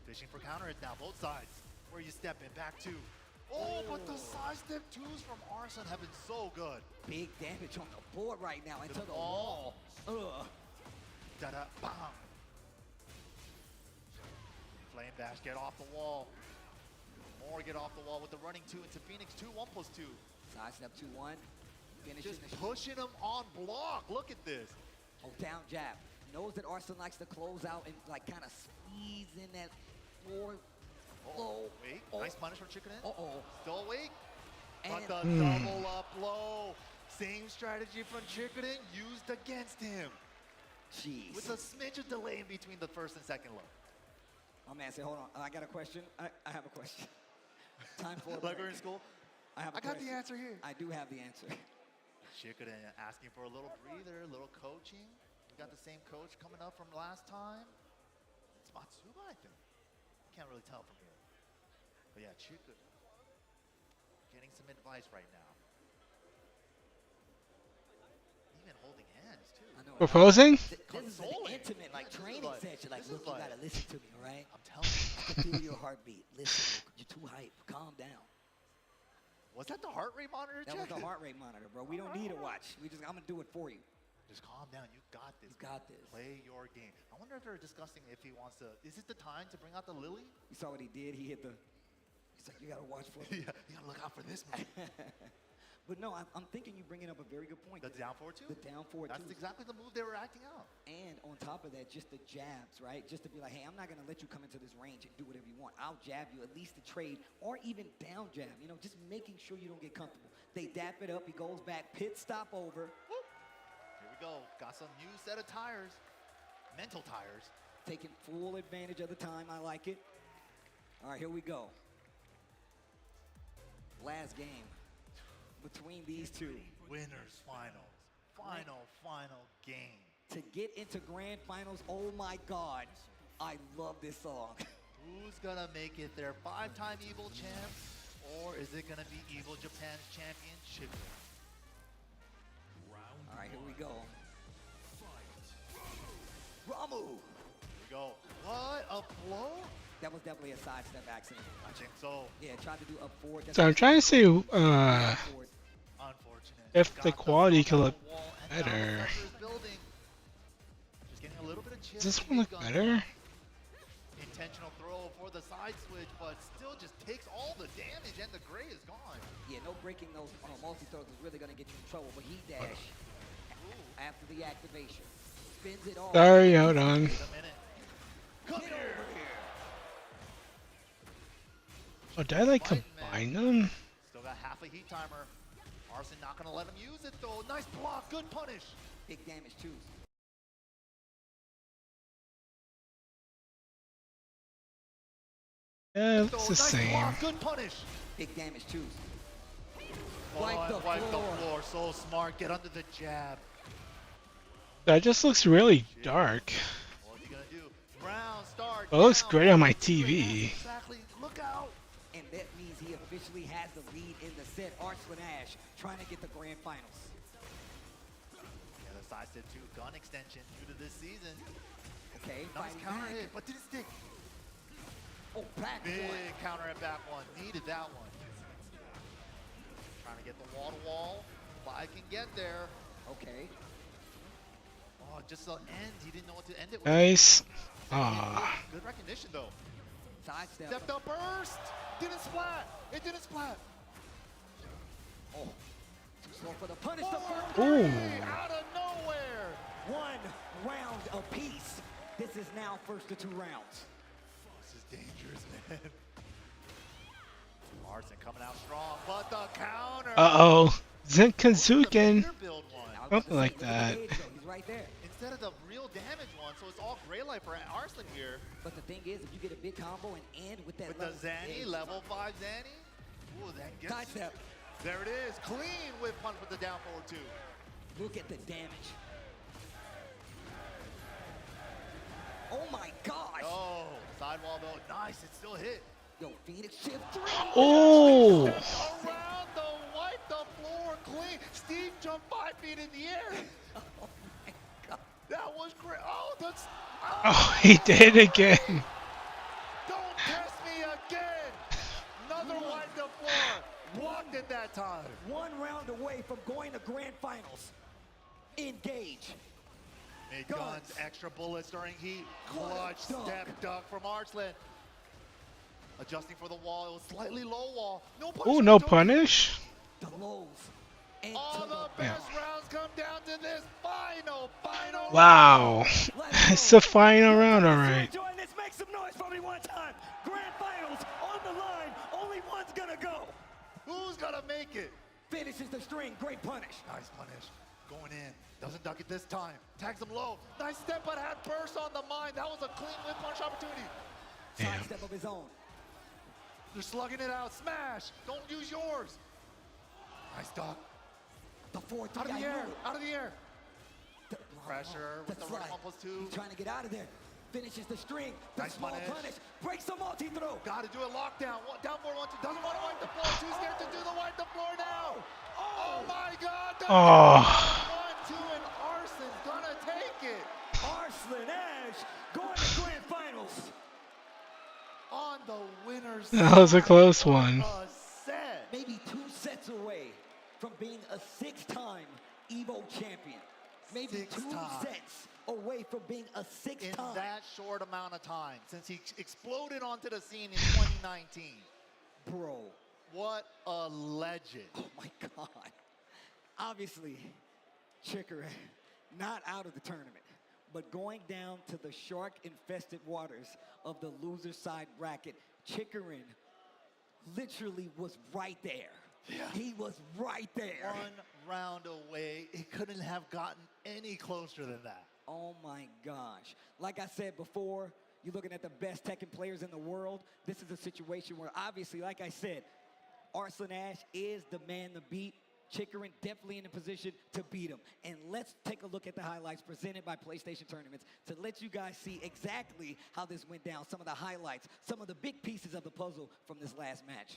Fishing for counter hits now, both sides. Where you step in, back 2. Oh, but the side step 2s from Arslan have been so good. Big damage on the board right now into the wall. Ugh. Da-da, bam. Flame dash, get off the wall. More get off the wall with the running 2 into Phoenix 2, 1+2. Side step 2-1. Finishing Just the pushing him on block. Look at this. Oh, down jab. Knows that Arslan likes to close out and like kind of squeeze in that floor. Low. Wait, Oh. nice punish from Chikurin. Uh-oh. Still awake. And But the double up low. Same strategy from Chikurin used against him. Jeez. With a smidge of delay in between the first and second low. My man said, hold on, I got a question. I have a question. Time for a Like break. we're in school. I have a got the question. answer here. I do have the answer. Chikurin asking for a little breather, a little coaching. We got the same coach coming up from last time. It's Matsuba, I think. Can't really tell from here. But yeah, Chikurin getting some advice right now. Even holding hands too. I know. Proposing? This is an intimate like training session. Like, look, you like- gotta listen to me, all right? I'm telling you. I can feel your heartbeat. Listen, you're too hype. Calm down. Was that the heart rate monitor That check? was the heart rate monitor, bro. We don't need a watch. I'm gonna do it for you. Just calm down. You got this. You got this. Play your game. I wonder if they're discussing if he wants to. Is it the time to bring out the Lily? You saw what he did? He hit the. He's like, you gotta watch for Yeah, you gotta look out for this man. But no, I'm thinking you're bringing up a very good point. The down forward 2? The down forward That's 2. exactly the move they were acting out. And on top of that, just the jabs, right? Just to be like, hey, I'm not gonna let you come into this range and do whatever you want. I'll jab you, at least to trade, or even down jab. You know, just making sure you don't get comfortable. They dap it up. He goes back. Pit stop over. Here we we go. Got some new set of tires. Mental tires. Taking full advantage of the time. I like it. All right, here we go. Last game between these two. Winners finals. Final game. To get into grand finals, oh my God, I love this song. Who's gonna make it their 5-time EVO champs, or is it gonna be EVO Japan's championship? All right, here we go. Ramu. Here we go. What, a blow? That was definitely a sidestep accident. I think so. Yeah, tried to do up forward. So I'm trying to see Unfortunate. if the quality could look better. Just getting a little bit of chip. Does this one look better? Intentional throw for the side switch, but still just takes all the damage, and the gray is gone. Yeah, no breaking those multi-throws is really going to get you in trouble, but he dash after the activation. Spins it all. Sorry, hold on. Come here. Oh, did I like combine them? Still got half a heat timer. Arslan not gonna let him use it though. Nice block, good punish. Big damage too. Yeah, it looks the same. Block, good punish. Big damage too. Wipe the floor, so smart. Get under the jab. That just looks really dark. What's he gonna do? Brown start. It looks great on my TV. Exactly. Look out. And that means he officially has the lead in the set. Arslan Ash trying to get the grand finals. Yeah, the side step 2 gun extension due to this season. Okay, nice counter hit, but did it stick? Oh, back big one. Counter at back one. Needed that one. Trying to get the wall to wall. Five can get there. Okay. Oh, just the end. He didn't know what to end it with. Nice. Ah. Good recognition though. Sidestep. Stepped up burst. Didn't splat. It didn't splat. Oh. Too slow for the punish. Ooh. Out of nowhere. 1 round apiece. This is now first of 2 rounds. This is dangerous, man. Arslan coming out strong, but the counter. Uh-oh. Zenkazuken. Something like that. He's right there. Instead of the real damage one, so it's all gray light for Arslan here. But the thing is, if you get a big combo and end with that With the Zanny, level 5 Zanny. Ooh, that gets sidestep. There it is. Clean whip punch with the down forward 2. Look at the damage. Oh my gosh. Oh, sidewall though. Nice, it still hit. Yo, Phoenix shift 3. Oh. Around the wipe the floor clean. Steve jumped 5 feet in the air. Oh my God. That was great. Oh, that's. Oh, he did it again. Don't test me again. Another wipe the floor. Blocked it that time. 1 round away from going to grand finals. Engage. Mid guns, extra bullets during heat. Clutch step duck from Arslan. Adjusting for the wall. It was slightly low wall. No punish. Ooh, no punish. The lows. All the best rounds come down to this final Wow. It's the final round, all right. Join this, make some noise for me one time. Grand finals on the line. Only one's gonna go. Who's gonna make it? Finishes the string. Great punish. Nice punish. Going in. Doesn't duck it this time. Tags him low. Nice step, but had burst on the mind. That was a clean whip punch opportunity. Damn. Sidestep of his own. They're slugging it out. Smash. Don't use yours. Nice duck. The 4-3. Out of the air. Out of the air. Pressure with the run 1+2. He's trying to get out of there. Finishes the string. The Nice small punish. Breaks the multi-throw. Got to do a lockdown. Down 4-1-2. Doesn't want to wipe the floor. Too scared to do the wipe the floor now. Oh my God. Oh. 1-2 and Arslan's gonna take it. Arslan Ash going to grand finals. On the winner's That was a close one. a set. Maybe 2 sets away from being a 6-time EVO champion. Maybe 2 sets away from being a 6th In time. that short amount of time, since he exploded onto the scene in 2019. Bro. What a legend. Oh my God. Obviously, Chicker not out of the tournament, but going down to the shark-infested waters of the loser side bracket, Chickerin literally was right there. He was right there. One round away. It couldn't have gotten any closer than that. Oh my gosh. Like I said before, you're looking at the best Tekken players in the world. This is a situation where obviously, like I said, Arslan Ash is the man to beat. Chikrin definitely in a position to beat him. And let's take a look at the highlights presented by PlayStation Tournaments to let you guys see exactly how this went down. Some of the highlights, some of the big pieces of the puzzle from this last match.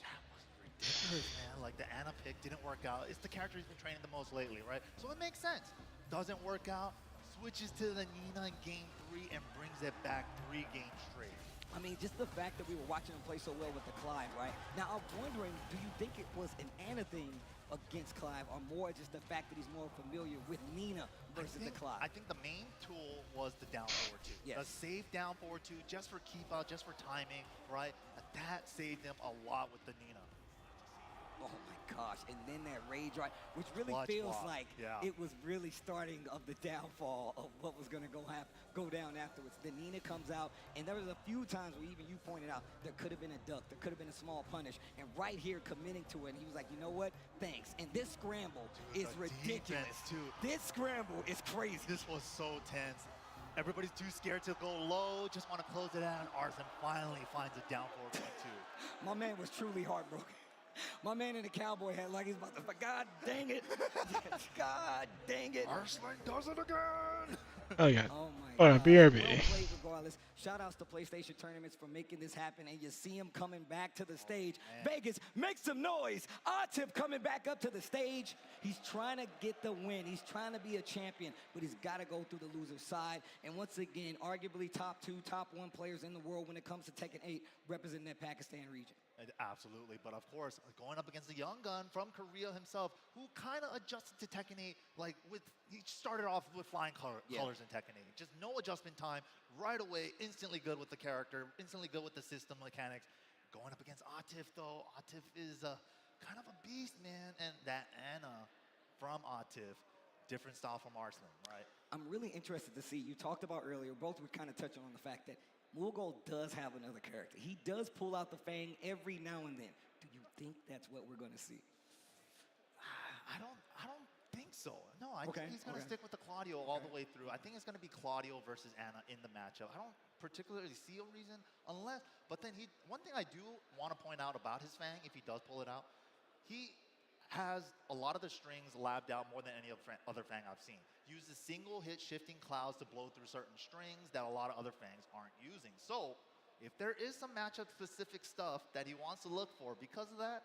Ridiculous, man. Like the Ana pick didn't work out. It's the character he's been training the most lately, right? So it makes sense. Doesn't work out, switches to the Nina in game 3 and brings it back 3 games straight. I mean, just the fact that we were watching him play so well with the Clive, right? Now, I'm wondering, do you think it was an Ana thing against Clive, or more just the fact that he's more familiar with Nina versus the Clive? I think the main tool was the down forward 2. Yes. The safe down forward 2, just for keep out, just for timing, right? That saved him a lot with the Nina. Oh my gosh, and then that rage right, which really Clutch feels block. like it was really starting of the downfall of what was gonna go down afterwards. The Nina comes out, and there was a few times where even you pointed out there could have been a duck, there could have been a small punish, and right here committing to it, and he was like, you know what, thanks. And this scramble is ridiculous. Too. This scramble is crazy. This was so tense. Everybody's too scared to go low, just want to close it out, and Arslan finally finds a down forward 1-2. My man was truly heartbroken. My man in the cowboy hat like he's about to, God dang it. God dang it. Arslan does it again. Oh yeah. Oh my Hold on, God. BRB. Well played regardless. Shout outs to PlayStation Tournaments for making this happen, and you see him coming back to the stage. Vegas, make some noise. Atif coming back up to the stage. He's trying to get the win. He's trying to be a champion, but he's got to go through the loser's side. And once again, arguably top 2, top 1 players in the world when it comes to Tekken 8, representing that Pakistan region. Absolutely, but of course, going up against a young gun from Korea himself, who kind of adjusted to Tekken 8, like he started off with flying colors in Tekken 8. Just no adjustment time, right away, instantly good with the character, instantly good with the system mechanics. Going up against Atif though, Atif is kind of a beast, man, and that Ana from Atif, different style from Arslan, right? I'm really interested to see, you talked about earlier, both were kind of touching on the fact that Mulgol does have another character. He does pull out the Fang every now and then. Do you think that's what we're going to see? I don't think so. No, I think he's going to stick with the Claudio all the way through. I think it's going to be Claudio versus Ana in the matchup. I don't particularly see a reason unless, but then one thing I do want to point out about his Fang, if he does pull it out, he has a lot of the strings labbed out more than any other Fang I've seen. Uses single hit shifting clouds to blow through certain strings that a lot of other Fangs aren't using. So if there is some matchup specific stuff that he wants to look for because of that,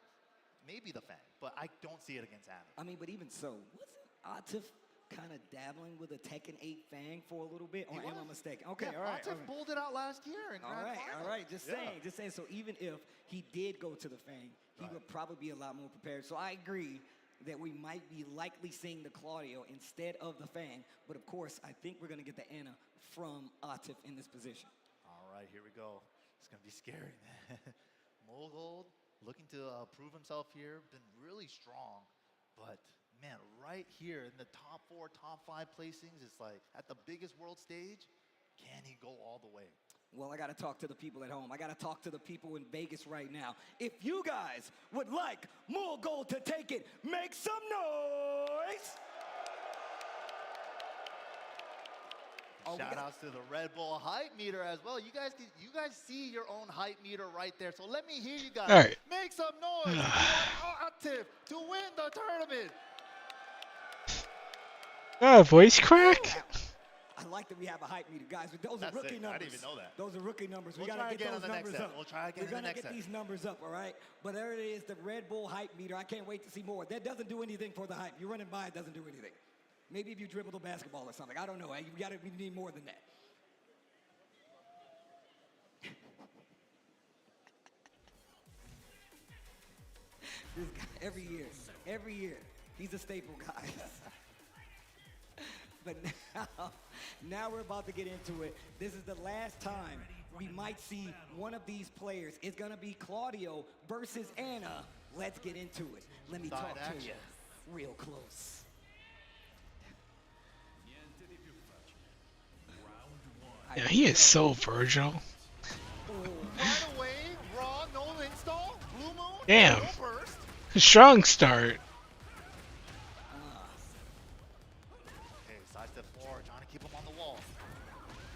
maybe the Fang, but I don't see it against Ana. I mean, but even so, wasn't Atif kind of dabbling with a Tekken 8 Fang for a little bit, or am I mistaken? Okay, all right. Atif pulled it out last year in Grand Final. All right, just saying. So even if he did go to the Fang, he would probably be a lot more prepared. So I agree that we might be likely seeing the Claudio instead of the Fang, but of course, I think we're going to get the Ana from Atif in this position. All right, here we go. It's going to be scary, man. Mulgol looking to prove himself here, been really strong, but man, right here in the top 4, top 5 placings, it's like at the biggest world stage, can he go all the way? Well, I got to talk to the people at home. I got to talk to the people in Vegas right now. If you guys would like Mulgol to take it, make some noise. Shout outs to the Red Bull hype meter as well. You guys see your own hype meter right there. So let me hear you guys. All right. Make some noise for Atif to win the tournament. Oh, voice crack? I like that we have a hype meter, guys. Those are rookie numbers. I didn't even know that. Those are rookie numbers. We'll we got to get those numbers up. We'll try again in the next set. We're going to get these numbers up, all right? But there it is, the Red Bull hype meter. I can't wait to see more. That doesn't do anything for the hype. You're running by, it doesn't do anything. Maybe if you dribble the basketball or something. I don't know. We need more than that. This guy, every year, he's a staple guy. But now we're about to get into it. This is the last time we might see one of these players. It's gonna be Claudio versus Ana. Let's get into it. Let me talk to you real close. Yeah, he is so Virgil. Right away, raw, no install, blue moon, Damn. no burst. Strong start. Okay, side step forward, trying to keep him on the wall.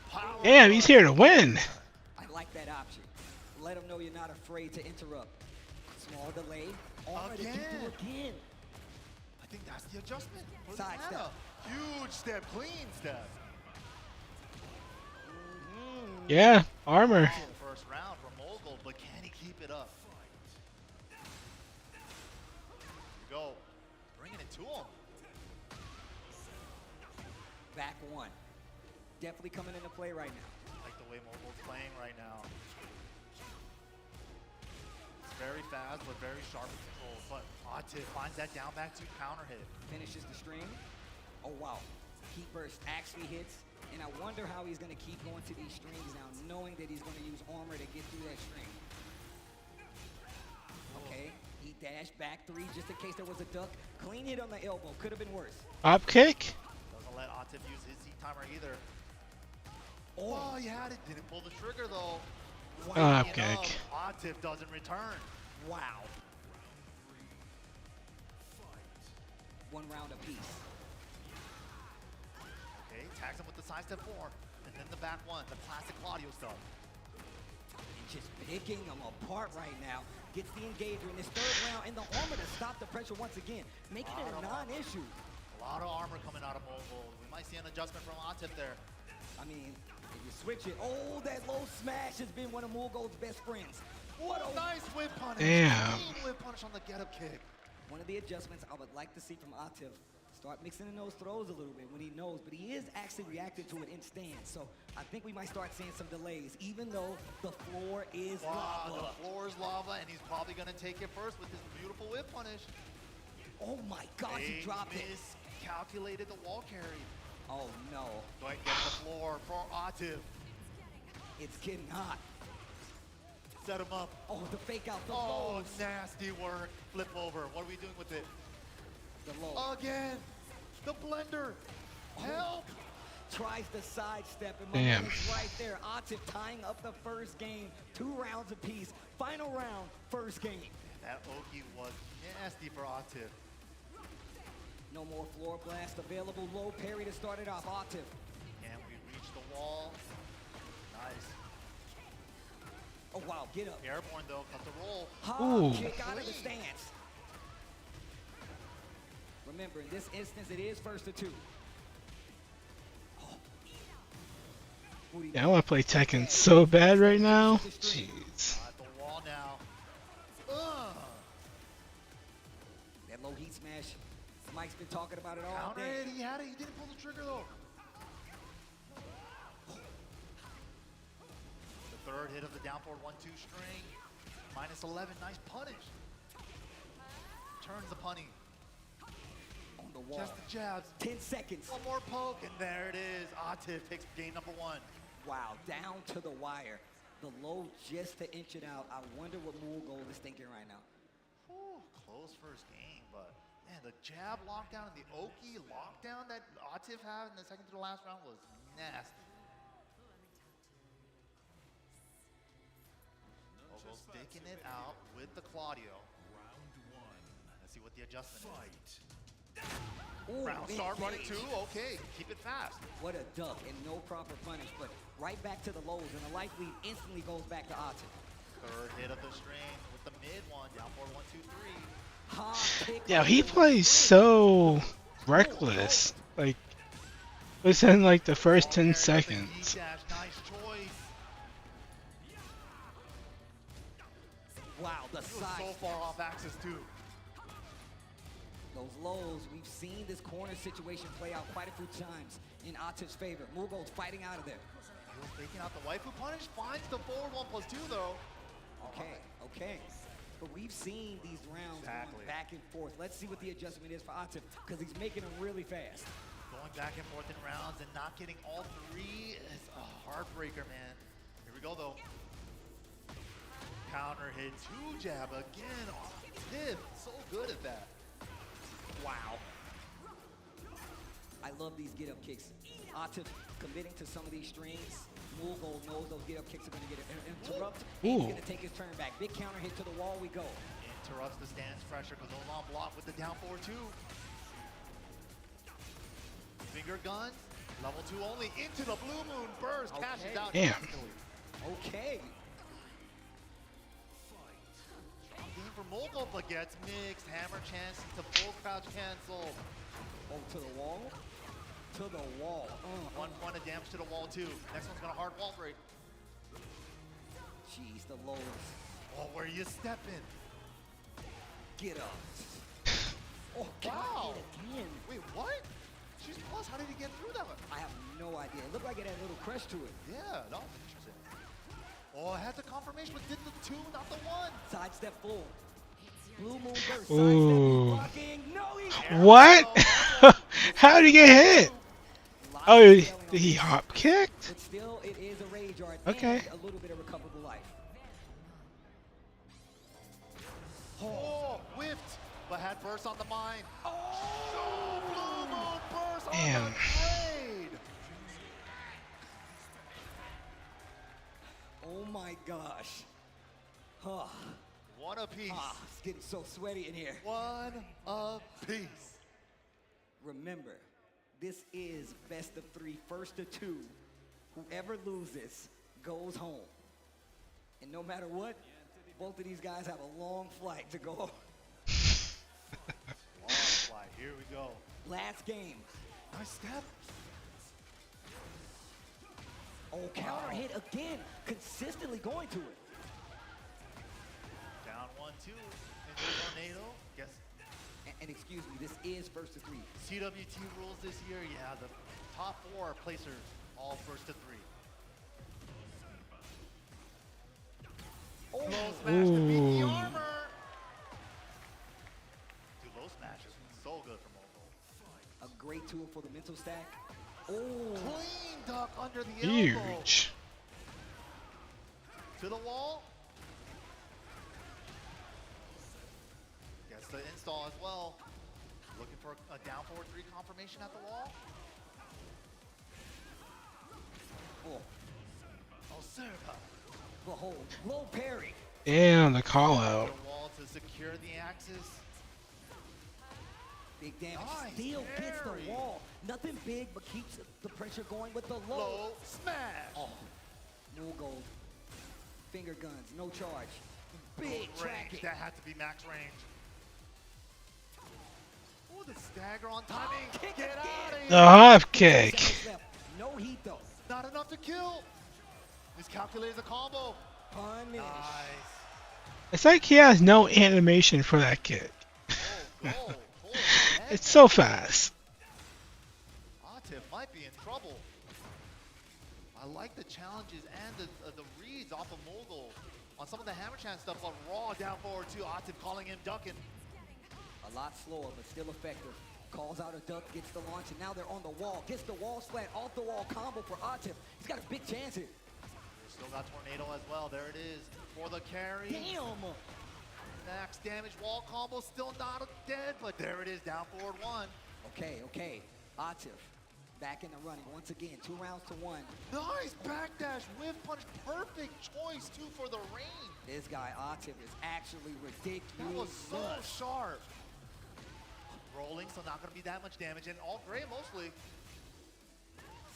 Power Damn, he's here to win. I like that option. Let him know you're not afraid to interrupt. Small delay. Already Again. do again. I think that's the adjustment. for the Side step. Nana. Huge step, clean step. Yeah, armor. First round for Mogul, but can he keep it up? Go, bringing it to him. Back one. Definitely coming into play right now. Like the way Mogul's playing right now. It's very fast, but very sharp control. But Atif finds that down back to counter hit. Finishes the string. Oh, wow. Heat burst actually hits. And I wonder how he's going to keep going to these strings now, knowing that he's going to use armor to get through that string. Okay. He dashed back three just in case there was a duck. Clean hit on the elbow. Could have been worse. Up kick. Doesn't let Atif use his Z timer either. Oh, he had it. Didn't pull the trigger though. Up kick. Atif doesn't return. Wow. One round apiece. Okay, tags him with the side step 4. And then the back one, the classic Claudio stuff. And just picking them apart right now. Gets the engager in this third round, and the armor to stop the pressure once again, making it a non-issue. A lot of armor coming out of Mogul. We might see an adjustment from Atif there. I mean, if you switch it, oh, that low smash has been one of Mogul's best friends. What a nice whip punish. Damn. Clean whip punish on the get-up kick. One of the adjustments I would like to see from Atif, start mixing in those throws a little bit when he knows, but he is actually reacting to it in stance. So I think we might start seeing some delays, even though the floor is lava. The floor is lava, and he's probably going to take it first with his beautiful whip punish. Oh my gosh, he dropped it. Miscalculated the wall carry. Oh no. Going to get the floor for Atif. It's getting hot. Set him up. Oh, the fake out, the Oh, lows. nasty work. Flip over. What are we doing with it? The low. Again. The blender. Help. Tries the sidestep, and Damn. Momo's right there. Atif tying up the first game. 2 rounds apiece. Final round, first game. That Oki was nasty for Atif. No more floor blast available. Low parry to start it off. Atif. And we reach the wall. Nice. Oh, wow. Get up. Airborne, though. Cut the roll. Ooh. Kick out of the stance. Remember, in this instance, it is first to 2. Yeah, I want to play Tekken so bad right now. Jeez. At the wall now. That low heat smash. Mike's been talking about it all Counter day. it. He had it. He didn't pull the trigger, though. The third hit of the down forward 1-2 string. -11. Nice punish. Turns the punny. On the wall. Just the jabs. 10 seconds. One more poke, and there it is. Atif takes game number 1. Wow, down to the wire. The low just to inch it out. I wonder what Mogul is thinking right now. Whew, close first game, but man, the jab lockdown and the Oki lockdown that Atif had in the second to the last round was nasty. Mogul sticking it out with the Claudio. Let's see what the adjustment is. Ooh, Round start running engage. 2. Okay, keep it fast. What a duck and no proper punish, but right back to the lows, and the life lead instantly goes back to Atif. Third hit of the string with the mid one. Down forward 1-2-3. Hot kick. Yeah, he plays so reckless. Like, within like the first 10 seconds. E-dash, nice choice. Wow, the He was side. so far off axis too. Those lows, we've seen this corner situation play out quite a few times in Atif's favor. Mogul's fighting out of there. He was taking out the waifu punish. Finds the forward 1+2 though. Okay, okay. But we've seen these rounds going back and forth. Let's see what the adjustment is for Atif, because he's making them really fast. Going back and forth in rounds and not getting all 3 is a heartbreaker, man. Here we go though. Counter hit, 2 jab again. Atif, so good at that. Wow. I love these get-up kicks. Atif committing to some of these strings. Mogul knows those get-up kicks are going to get interrupt. And he's Ooh. going to take his turn back. Big counter hit to the wall we go. interrupts the stance pressure, goes on block with the down forward 2. Finger guns, level 2 only, into the Blue Moon burst, cashes out. Damn. Okay. Strong game for Mogul, but gets mixed. Hammer chance to full crouch cancel. Oh, to the wall? To the wall. 1 point of damage to the wall too. Next one's gonna hard wall break. Jeez, the lowest. Oh, where you stepping? Get up. Oh, Wow. God, again. Wait, what? She's plus. How did he get through that one? I have no idea. It looked like it had a little crush to it. Yeah, that was interesting. Oh, I had the confirmation, but did the 2, not the 1. Sidestep full. Blue Moon burst. Ooh. Blocking. No, What? How did he get hit? Oh, did he hop kicked? But still, it is a rage art Okay. and a little bit of recoverable life. Oh, whiffed, but had burst on the mine. Oh, Blue Moon burst on Damn. the trade. Oh my gosh. Huh. One apiece. It's getting so sweaty in here. One apiece. Remember, this is best of 3, first of 2. Whoever loses goes home. And no matter what, both of these guys have a long flight to go. Long flight. Here we go. Last game. Nice step. Oh, counter hit again. Consistently going to it. Down 1-2. Into tornado. Guess. And excuse me, this is first to 3. CWT rules this year. Yeah, the top 4 placers all first to 3. Oh. Low smash to beat the armor. Dude, low smash is so good for Mogul. A great tool for the mental stack. Oh. Clean duck under the elbow. Huge. To the wall. Gets the install as well. Looking for a down forward 3 confirmation at the wall. Oh. Oh, Serva. Behold, low parry. Damn, the call out. The wall to secure the axis. Big damage. Nice Still gets parry. the wall. Nothing big, but keeps the pressure going with the low. Low smash. Oh. No gold. Finger guns, no charge. Big Range. tracking. That had to be max range. Oh, the stagger on timing. kick Get again. out of here. The hop kick. Seconds left. No heat though. Not enough to kill. Miscalculates the combo. Punish. Nice. It's like he has no animation for that kick. Oh, It's so fast. Atif might be in trouble. I like the challenges and the reads off of Mogul on some of the hammer chance stuff, but raw down forward too. Atif calling him ducking. A lot slower, but still effective. Calls out a duck, gets the launch, and now they're on the wall. Gets the wall slat, off the wall combo for Atif. He's got a big chance here. Still got tornado as well. There it is for the carry. Damn! Max damage wall combo, still not dead, but there it is, down forward 1. Okay. Atif back in the running once again. 2 rounds to 1. Nice backdash, whiff punch, perfect choice too for the range. This guy Atif is actually ridiculous. That was so sharp. Rolling, so not gonna be that much damage, and all gray mostly.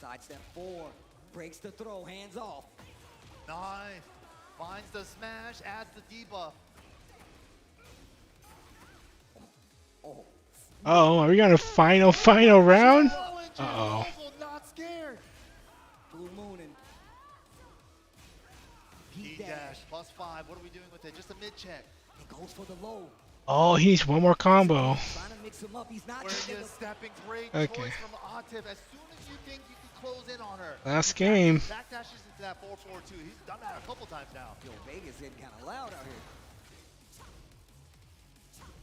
Sidestep 4, breaks the throw, hands off. Nice. Finds the smash, adds the debuff. Oh, are we going to final round? Uh-oh. Not scared. Blue Moon and P-dash +5. What are we doing with it? Just a mid check. He goes for the low. Oh, he needs one more combo. Trying to mix him up. He's not Where getting you're stepping, great Okay. choice from Atif. As soon as you think you can close in on her. Last game. Backdashes into that 4-4-2. He's done that a couple times now. Yo, Vegas getting kind of loud out here.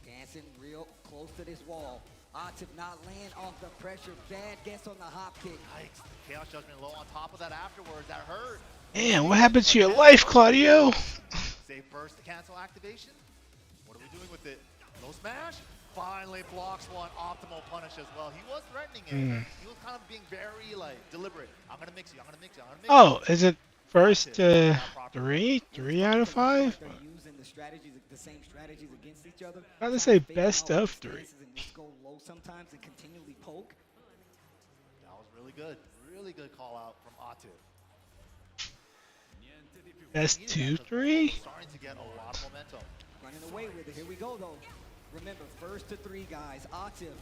Dancing real close to this wall. Atif not laying off the pressure. Bad guess on the hop kick. Yikes. Chaos Judgment low on top of that afterwards. That hurt. Man, what happened to your life, Claudio? Save burst to cancel activation. What are we doing with it? Low smash. Finally blocks one. Optimal punish as well. He was threatening it. He was kind of being very deliberate. I'm gonna mix you. I'm gonna mix you. I'm gonna mix you. Oh, is it First to 3 out of 5. They're using the same strategies against each other. I'd rather say best of 3. And just go low sometimes and continually poke. That was really good. Really good call out from Atif. Best 2-3. Starting to get a lot of momentum. Running away with it. Here we go, though. Remember, first to 3, guys. Atif,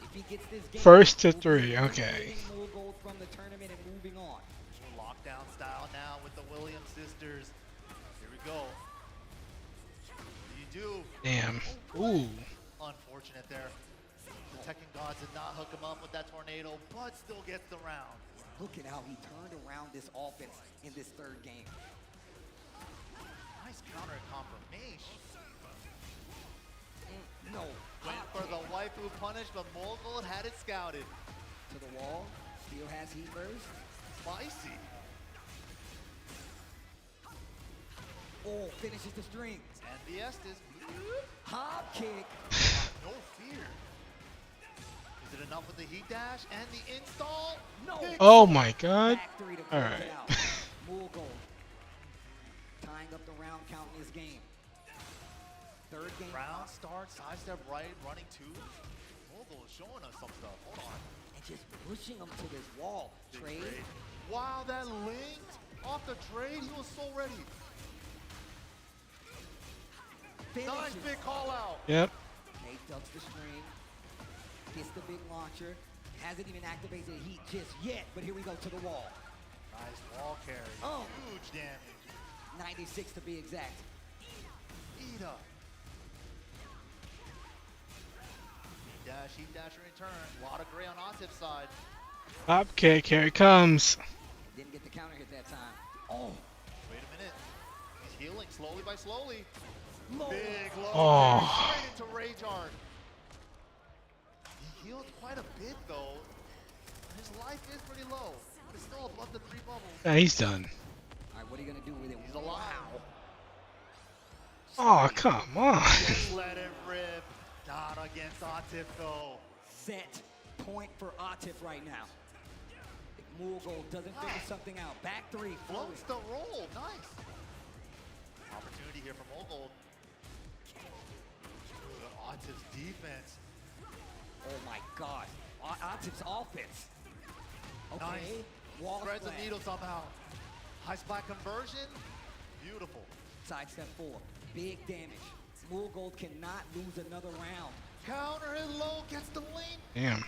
if he gets this game, First to 3, okay. More gold from the tournament and moving on. Lockdown style now with the Williams sisters. Here we go. What do you do? Damn. Ooh. Unfortunate there. The Tekken gods did not hook him up with that tornado, but still gets the round. Look at how he turned around this offense in this third game. Nice counter confirmation. No. Went for the waifu punish, but Molgold had it scouted. To the wall. Still has heat burst. Spicy. Oh, finishes the string. And the Estes. Hop kick. No fear. Is it enough with the heat dash and the install? No. Oh my god. Alright. Molgold tying up the round count in this game. Third game. Round start, sidestep right, running 2. Molgold is showing us some stuff. Hold on. And just pushing him to this wall. Trade. Wow, that linked off the trade. He was so ready. Nice big call out. Yep. Nate ducks the string. Gets the big launcher. Hasn't even activated heat just yet, but here we go to the wall. Nice wall carry. Oh. Huge damage. 96 to be exact. Ida. Heat dash in return. A lot of gray on Atif's side. Hop kick, here it comes. Didn't get the counter hit that time. Oh. Wait a minute. He's healing slowly by slowly. Low. Big low. Oh. Straight into Rage Art. He healed quite a bit though. His life is pretty low. But it's still above the 3 bubbles. Yeah, he's done. All right, what are you going to do with it? He's alive. Oh, come on. Just let it rip. Not against Atif though. Set point for Atif right now. If Molgold doesn't figure something out. Back 3. Floats the roll. Nice. Opportunity here for Molgold. Atif's defense. Oh my God. Atif's offense. Okay. Nice. Wall Threads flag. a needle somehow. High splat conversion. Beautiful. Sidestep 4. Big damage. Molgold cannot lose another round. Counter hit low. Gets the link. Damn.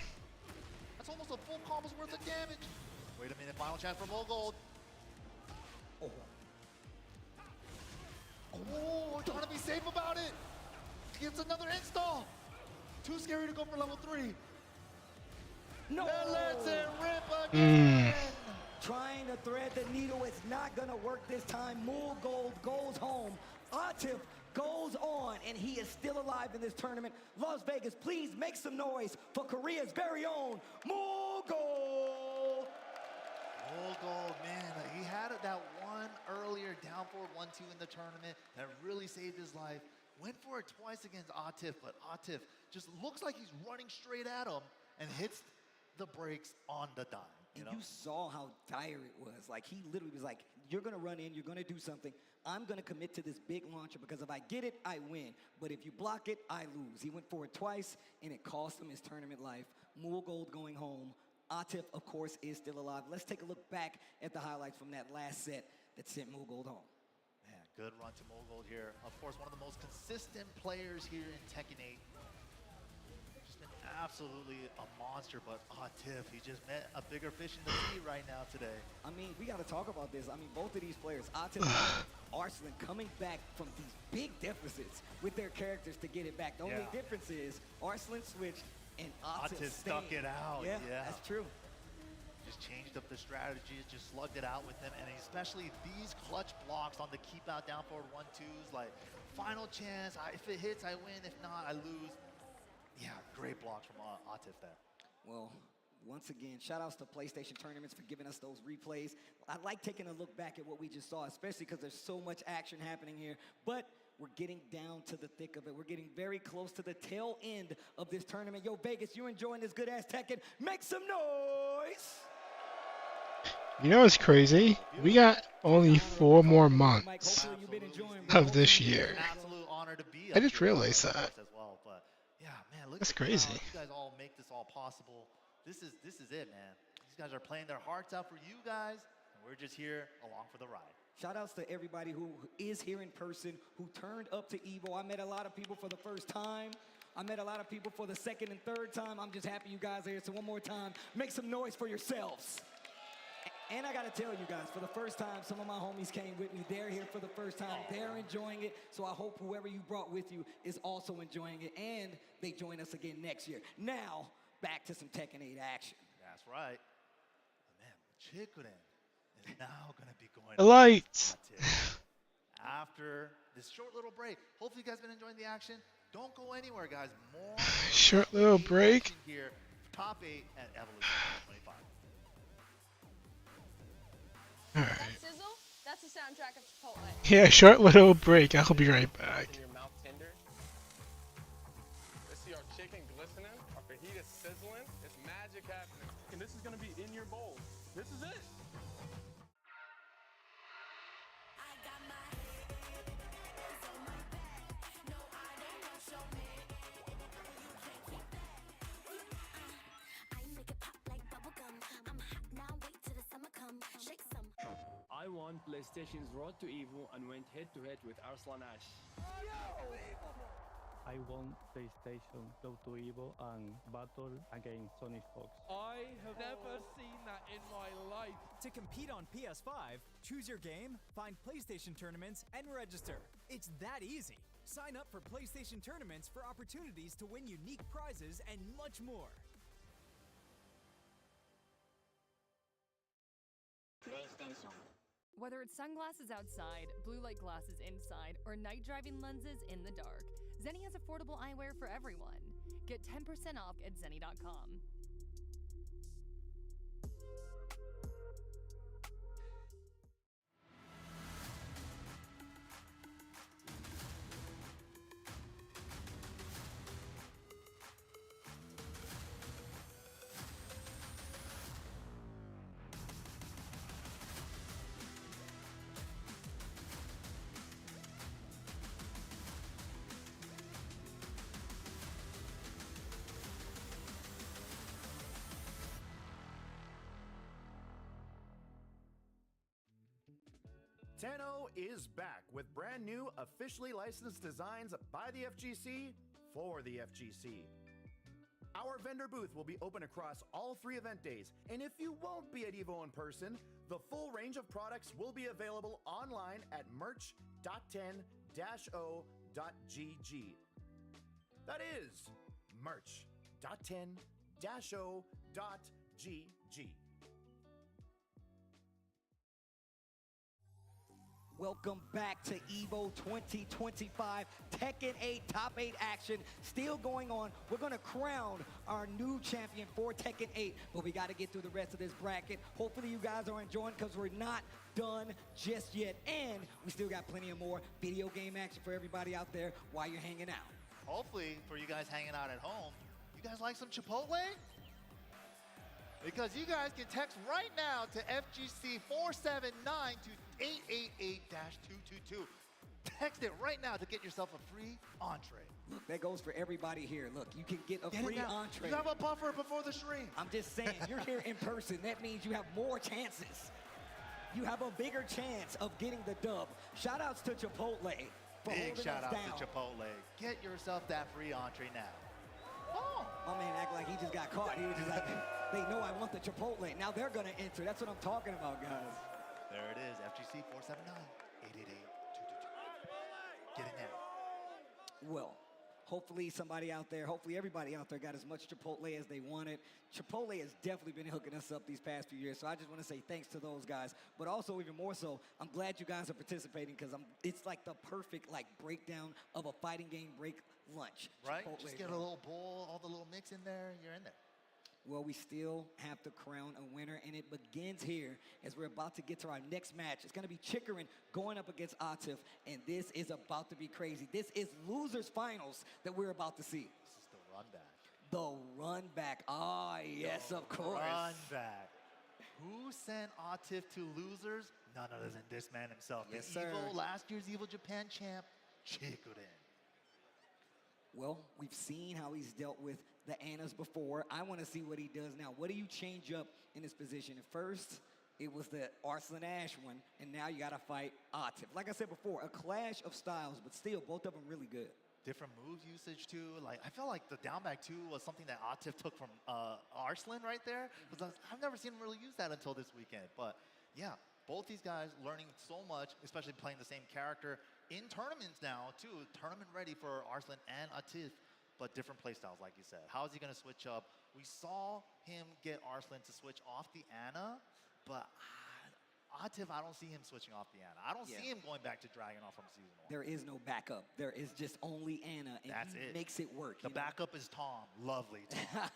That's almost a full combo's worth of damage. Wait a minute. Final chance for Molgold. Oh. Oh, trying to be safe about it. Gets another install. Too scary to go for level 3. No. That lets it rip again. Trying to thread the needle. It's not going to work this time. Molgold goes home. Atif goes on, and he is still alive in this tournament. Las Vegas, please make some noise for Korea's very own Molgold. Molgold, man, he had that one earlier down forward 1-2 in the tournament that really saved his life. Went for it twice against Atif, but Atif just looks like he's running straight at him and hits the brakes on the dime. You know? You saw how dire it was. Like, he literally was like, you're going to run in, you're going to do something. I'm going to commit to this big launcher because if I get it, I win. But if you block it, I lose. He went for it twice, and it cost him his tournament life. Molgold going home. Atif, of course, is still alive. Let's take a look back at the highlights from that last set that sent Molgold home. Man, good run to Molgold here. Of course, one of the most consistent players here in Tekken 8. Just been absolutely a monster, but Atif, he just met a bigger fish in the sea right now today. I mean, we got to talk about this. I mean, both of these players, Atif and Arslan, coming back from these big deficits with their characters to get it back. The only difference is Arslan switched and Atif stuck it out. Yeah, that's true. Just changed up the strategy, just slugged it out with them, and especially these clutch blocks on the keep out down forward 1-2s, like final chance, if it hits, I win, if not, I lose. Yeah, great blocks from Atif there. Well, once again, shout outs to PlayStation Tournaments for giving us those replays. I like taking a look back at what we just saw, especially because there's so much action happening here, but we're getting down to the thick of it. We're getting very close to the tail end of this tournament. Yo, Vegas, you enjoying this good-ass Tekken? Make some noise! You know what's crazy? We got only 4 more months of this year. I just realized that. That's crazy. You guys all make this all possible. This is it, man. These guys are playing their hearts out for you guys, and we're just here along for the ride. Shout outs to everybody who is here in person, who turned up to EVO. I met a lot of people for the first time. I met a lot of people for the second and third time. I'm just happy you guys are here. So one more time, make some noise for yourselves. And I got to tell you guys, for the first time, some of my homies came with me. They're here for the first time. They're enjoying it. So I hope whoever you brought with you is also enjoying it. And they join us again next year. Now, back to some Tekken 8 action. That's right. Man, Chikurin is now going to be going The lights. after this short little break. Hopefully you guys have been enjoying the action. Don't go anywhere, guys. More Short little break. here. Top 8 at Evolution 25. Alright. Sizzle, that's the soundtrack of Chipotle. Yeah, short little break. I'll be right back. Your mouth tender. Let's see our chicken glistening, our fajita sizzling. It's magic happening. And this is gonna be in your bowl. This is it. I won PlayStation's Road to Evo and went head-to-head with Arslan Ash. I won PlayStation Go to Evo and battle against Sonic Fox. I have never seen that in my life. To compete on PS5, choose your game, find PlayStation tournaments, and register. It's that easy. Sign up for PlayStation tournaments for opportunities to win unique prizes and much more. PlayStation. Whether it's sunglasses outside, blue light glasses inside, or night driving lenses in the dark, Zenni has affordable eyewear for everyone. Get 10% off at Zenni.com. Tenno is back with brand new officially licensed designs by the FGC for the FGC. Our vendor booth will be open across all 3 event days, and if you won't be at EVO in person, the full range of products will be available online at merch.10-o.gg. That is merch.10-o.gg. Welcome back to EVO 2025. Tekken 8 Top 8 action still going on. We're going to crown our new champion for Tekken 8, but we got to get through the rest of this bracket. Hopefully you guys are enjoying because we're not done just yet. And we still got plenty of more video game action for everybody out there while you're hanging out. Hopefully, for you guys hanging out at home, you guys like some Chipotle? Because you guys can text right now to FGC 479 to 888-222. Text it right now to get yourself a free entree. Look, that goes for everybody here. Look, you can get a free entree. You have a buffer before the stream. I'm just saying, you're here in person. That means you have more chances. You have a bigger chance of getting the dub. Shout outs to Chipotle for Big holding shout us out down. to Chipotle. Get yourself that free entree now. Oh. My man act like he just got caught. He was just like, they know I want the Chipotle. Now they're going to enter. That's what I'm talking about, guys. There it is, FGC 479-888-222. Get it now. Well, hopefully somebody out there, hopefully everybody out there got as much Chipotle as they wanted. Chipotle has definitely been hooking us up these past few years, so I just want to say thanks to those guys. But also, even more so, I'm glad you guys are participating because it's like the perfect breakdown of a fighting game break lunch. Right? Chipotle, Just get a little bowl, all the little mix in there, you're in there. Well, we still have to crown a winner, and it begins here as we're about to get to our next match. It's going to be Chikurin going up against Atif, and this is about to be crazy. This is losers finals that we're about to see. This is the run back. The run back. Ah, yes, of course. Run back. Who sent Atif to losers? None other than this man himself. Yes, the sir. last year's Evo Japan champ, Chikurin. Well, we've seen how he's dealt with the Annas before. I want to see what he does now. What do you change up in his position? At first, it was the Arslan Ash one, and now you got to fight Atif. Like I said before, a clash of styles, but still, both of them really good. Different move usage too. Like I felt like the down back two was something that Atif took from Arslan right there. Because I've never seen him really use that until this weekend. But yeah, both these guys learning so much, especially playing the same character in tournaments now too. Tournament ready for Arslan and Atif, but different playstyles, like you said. How is he going to switch up? We saw him get Arslan to switch off the Ana, but Atif, I don't see him switching off the Ana. I don't see him going back to Dragunov from Season 1. There is no backup. There is just only Ana, and That's he it. makes it work. The backup is Tom. Lovely Tom.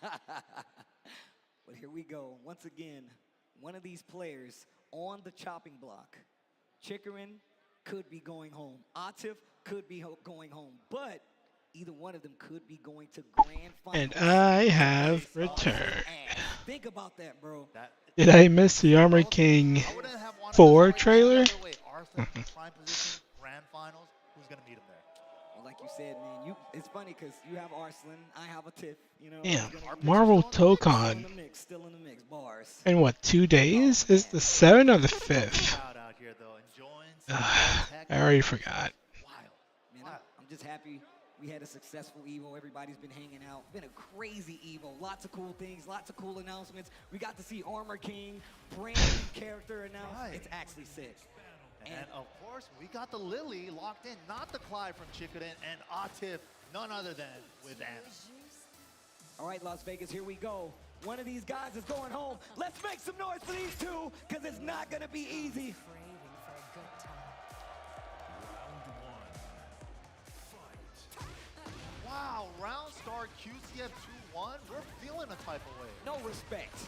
But here we go. Once again, one of these players on the chopping block. Chikurin could be going home. Atif could be going home. But either one of them could be going to grand finals. And I have returned. Think about that, bro. Did I miss the Armor King 4 trailer? Arslan, prime position, grand finals. Who's going to meet him there? Well, like you said, man, it's funny because you have Arslan, I have Atif. You know, Yeah, Marvel Tokon. Still in the mix, bars. In what, 2 days? Is the 7th or the 5th? I already forgot. Man, I'm just happy we had a successful Evo. Everybody's been hanging out. Been a crazy Evo. Lots of cool things, lots of cool announcements. We got to see Armor King, brand new character announced. Right. It's actually sick. And of course, we got the Lily locked in, not the Clyde from Chikurin, and Atif, none other than with Ana. All right, Las Vegas, here we go. One of these guys is going home. Let's make some noise for these two, because it's not going to be easy. Wow, round start QCF 2-1. We're feeling a type of way. No respect.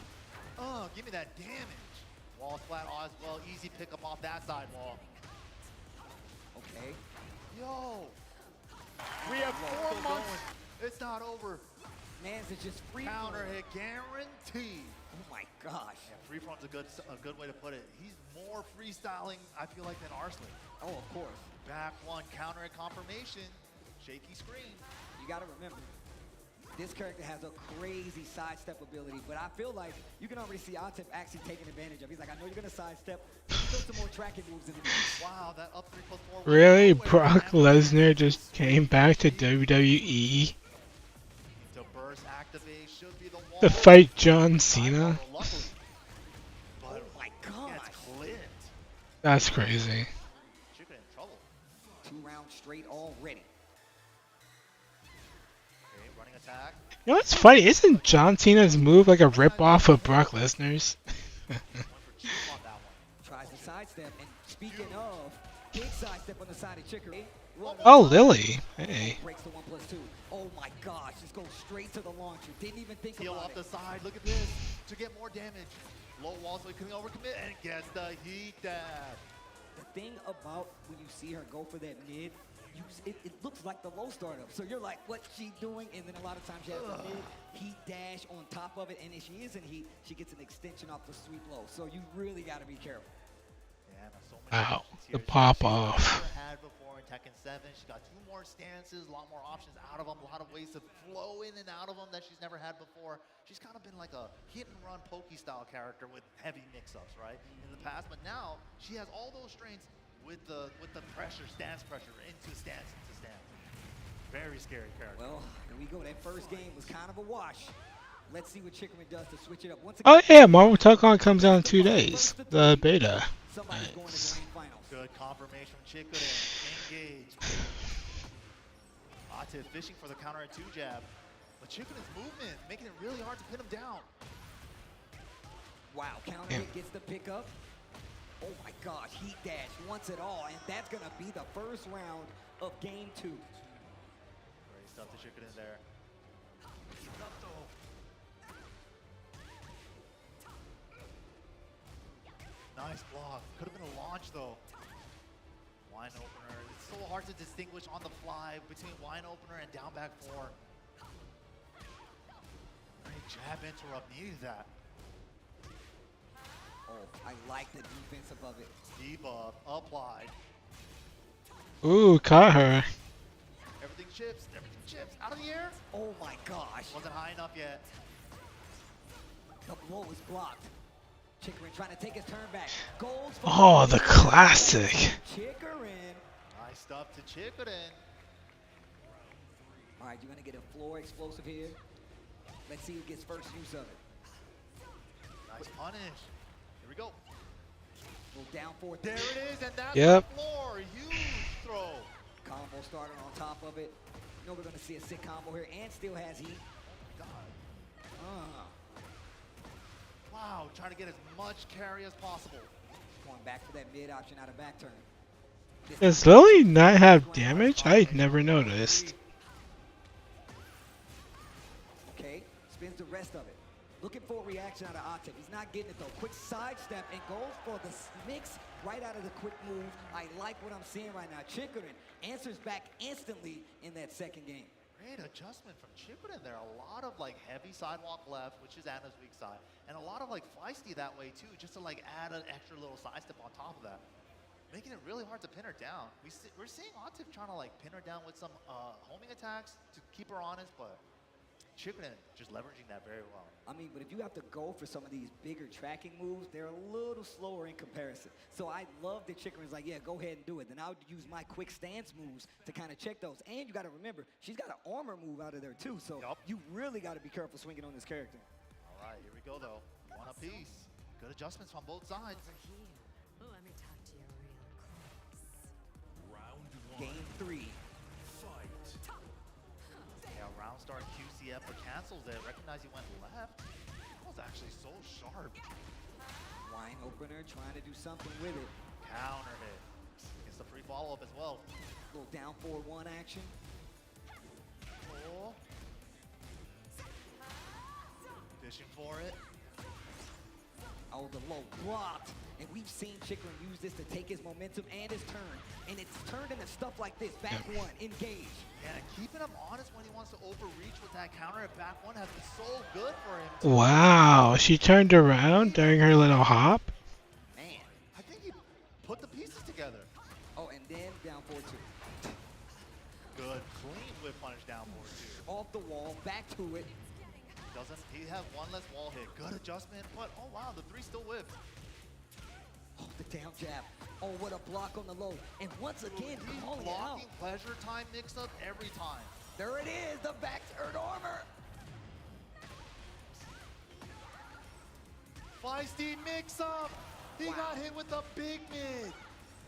Give me that damage. Wall flat as well. Easy pickup off that side wall. Okay. Yo. We have 4 months. It's not over. Mans is just free. Counter hit guaranteed. Oh my gosh. Yeah, free form's a good way to put it. He's more freestyling, I feel like, than Arslan. Oh, of course. Back one, counter hit confirmation. Shaky screen. You got to remember, this character has a crazy sidestep ability, but I feel like you can already see Atif actually taking advantage of. He's like, I know you're going to sidestep. Throw some more tracking moves in the mix. Wow, that up 3+4. Really? Brock Lesnar just came back to WWE To burst activate should be the wall. to fight John Cena? Oh my god. That's crazy. Chikurin in trouble. 2 rounds straight already. Okay, running attack. You know what's funny? Isn't John Cena's move like a ripoff of Brock Lesnar's? Tries to sidestep, and speaking of, big sidestep on the side of Chikurin. Oh, Lily. Hey. Breaks the 1+2. Oh my gosh, just goes straight to the launcher. Didn't even think Heel about off it. the side. Look at this. To get more damage. Low wall so he can overcommit and gets the heat dab. The thing about when you see her go for that mid, it looks like the low startup. So you're like, what's she doing? And then a lot of times she has the mid heat dash on top of it. And if she is in heat, she gets an extension off the sweep low. So you really got to be careful. Yeah, so many Wow, options the here. pop She's off. never had before in Tekken 7. She's got 2 more stances, a lot more options out of them, a lot of ways to flow in and out of them that she's never had before. She's kind of been like a hit-and-run pokey style character with heavy mix-ups, right, in the past. But now she has all those strengths with the pressure, stance pressure, into stance, into stance. Very scary character. Well, here we go. That first game was kind of a wash. Let's see what Chikurin does to switch it up. Once again, Oh yeah, Marvel Tokon comes out in 2 days. The beta. Nice. Good confirmation from Chikurin. Engage. Atif fishing for the counter at 2 jab. But Chikurin's movement making it really hard to pin him down. Wow, counter hit gets the pickup. Oh my gosh, heat dash wants it all, and that's going to be the first round of game 2. Great stuff to Chikurin there. Nice block. Could have been a launch though. Wine opener. It's so hard to distinguish on the fly between wine opener and down back 4. Great jab interrupt. Needed that. Oh, I like the defense above it. Debuff applied. Ooh, caught her. Everything chips. Everything chips. Out of the air. Oh my gosh. Wasn't high enough yet. The blow is blocked. Chikarin trying to take his turn back. Goals for Oh, the classic. Chikarin. Nice stuff to Chikarin. All right, you're going to get a floor explosive here. Let's see who gets first use of it. Nice punish. Here we go. Little down forward. There it is, and that's Yep. the floor. Huge throw. Combo started on top of it. You know we're going to see a sick combo here, and still has heat. Wow, trying to get as much carry as possible. Going back for that mid option out of back turn. Does Lily not have damage? I never noticed. Okay, spins the rest of it. Looking for a reaction out of Atif. He's not getting it though. Quick sidestep and goes for the mix right out of the quick move. I like what I'm seeing right now. Chikarin answers back instantly in that second game. Great adjustment from Chikarin there. A lot of like heavy sidewalk left, which is Anna's weak side, and a lot of like feisty that way too, just to like add an extra little sidestep on top of that, making it really hard to pin her down. We're seeing Atif trying to like pin her down with some homing attacks to keep her honest, but Chikarin just leveraging that very well. I mean, but if you have to go for some of these bigger tracking moves, they're a little slower in comparison. So I love that Chikarin's like, yeah, go ahead and do it. Then I would use my quick stance moves to kind of check those. And you got to remember, she's got an armor move out of there too. So you really got to be careful swinging on this character. All right, here we go though. One apiece. Good adjustments on both sides. Let me talk to you real close. Round one. Game 3. Yeah, round start QCF, but cancels it. Recognize he went left. That was actually so sharp. Wine opener trying to do something with it. Counter hit. Gets the free follow-up as well. Little down forward 1 action. Oh. Fishing for it. Oh, the low blocked. And we've seen Chikarin use this to take his momentum and his turn. And it's turned into stuff like this. Back 1, engage. Yeah, keeping him honest when he wants to overreach with that counter at back 1 has been so good for him. Wow, she turned around during her little hop. Man, I think he put the pieces together. Oh, and then down forward 2. Good, clean whip punish down forward 2. Off the wall, back to it. He have one less wall hit. Good adjustment, but oh wow, the 3 still whipped. Oh, the down jab. Oh, what a block on the low. And once again, calling it out. Blocking pleasure time mix up every time. There it is, the back third armor. Feisty mix up. He got hit with a big mid.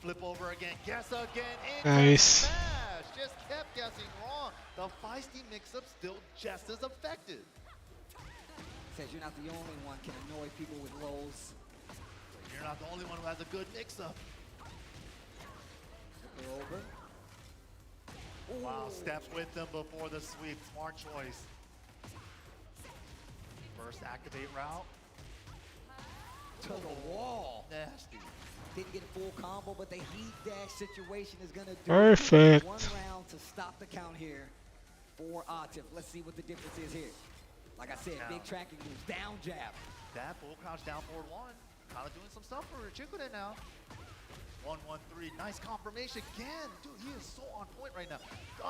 Flip over again, guess again. Nice. Smash. Just kept guessing wrong. The feisty mix up still just as effective. Says you're not the only one can annoy people with lows. You're not the only one who has a good mix-up. Over. Wow, steps with them before the sweep. Smart choice. First activate route. To the wall. Nasty. Didn't get full combo, but the heat dash situation is going to do Perfect. 1 round to stop the count here for Atif. Let's see what the difference is here. Like I said, big tracking moves, down jab. That bull crouch down forward 1. Kind of doing some stuff for Chikarin now. 1-1-3, nice confirmation again. Dude, he is so on point right now.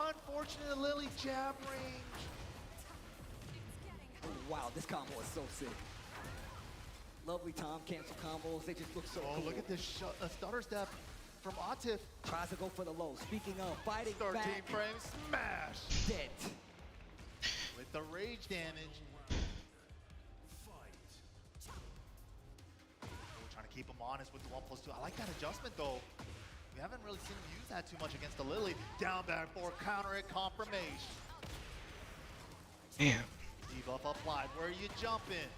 Unfortunate Lily jab range. Oh, wow, this combo is so sick. Lovely Tom cancel combos, they just look so cool. Look at this stutter step from Atif. Tries to go for the low. Speaking of fighting 13 back. frames, smash. Dead. With the rage damage. We're trying to keep him honest with the 1+2. I like that adjustment though. We haven't really seen him use that too much against the Lily. Down back 4, counter it, confirmation. Damn. Debuff applied. Where are you jumping?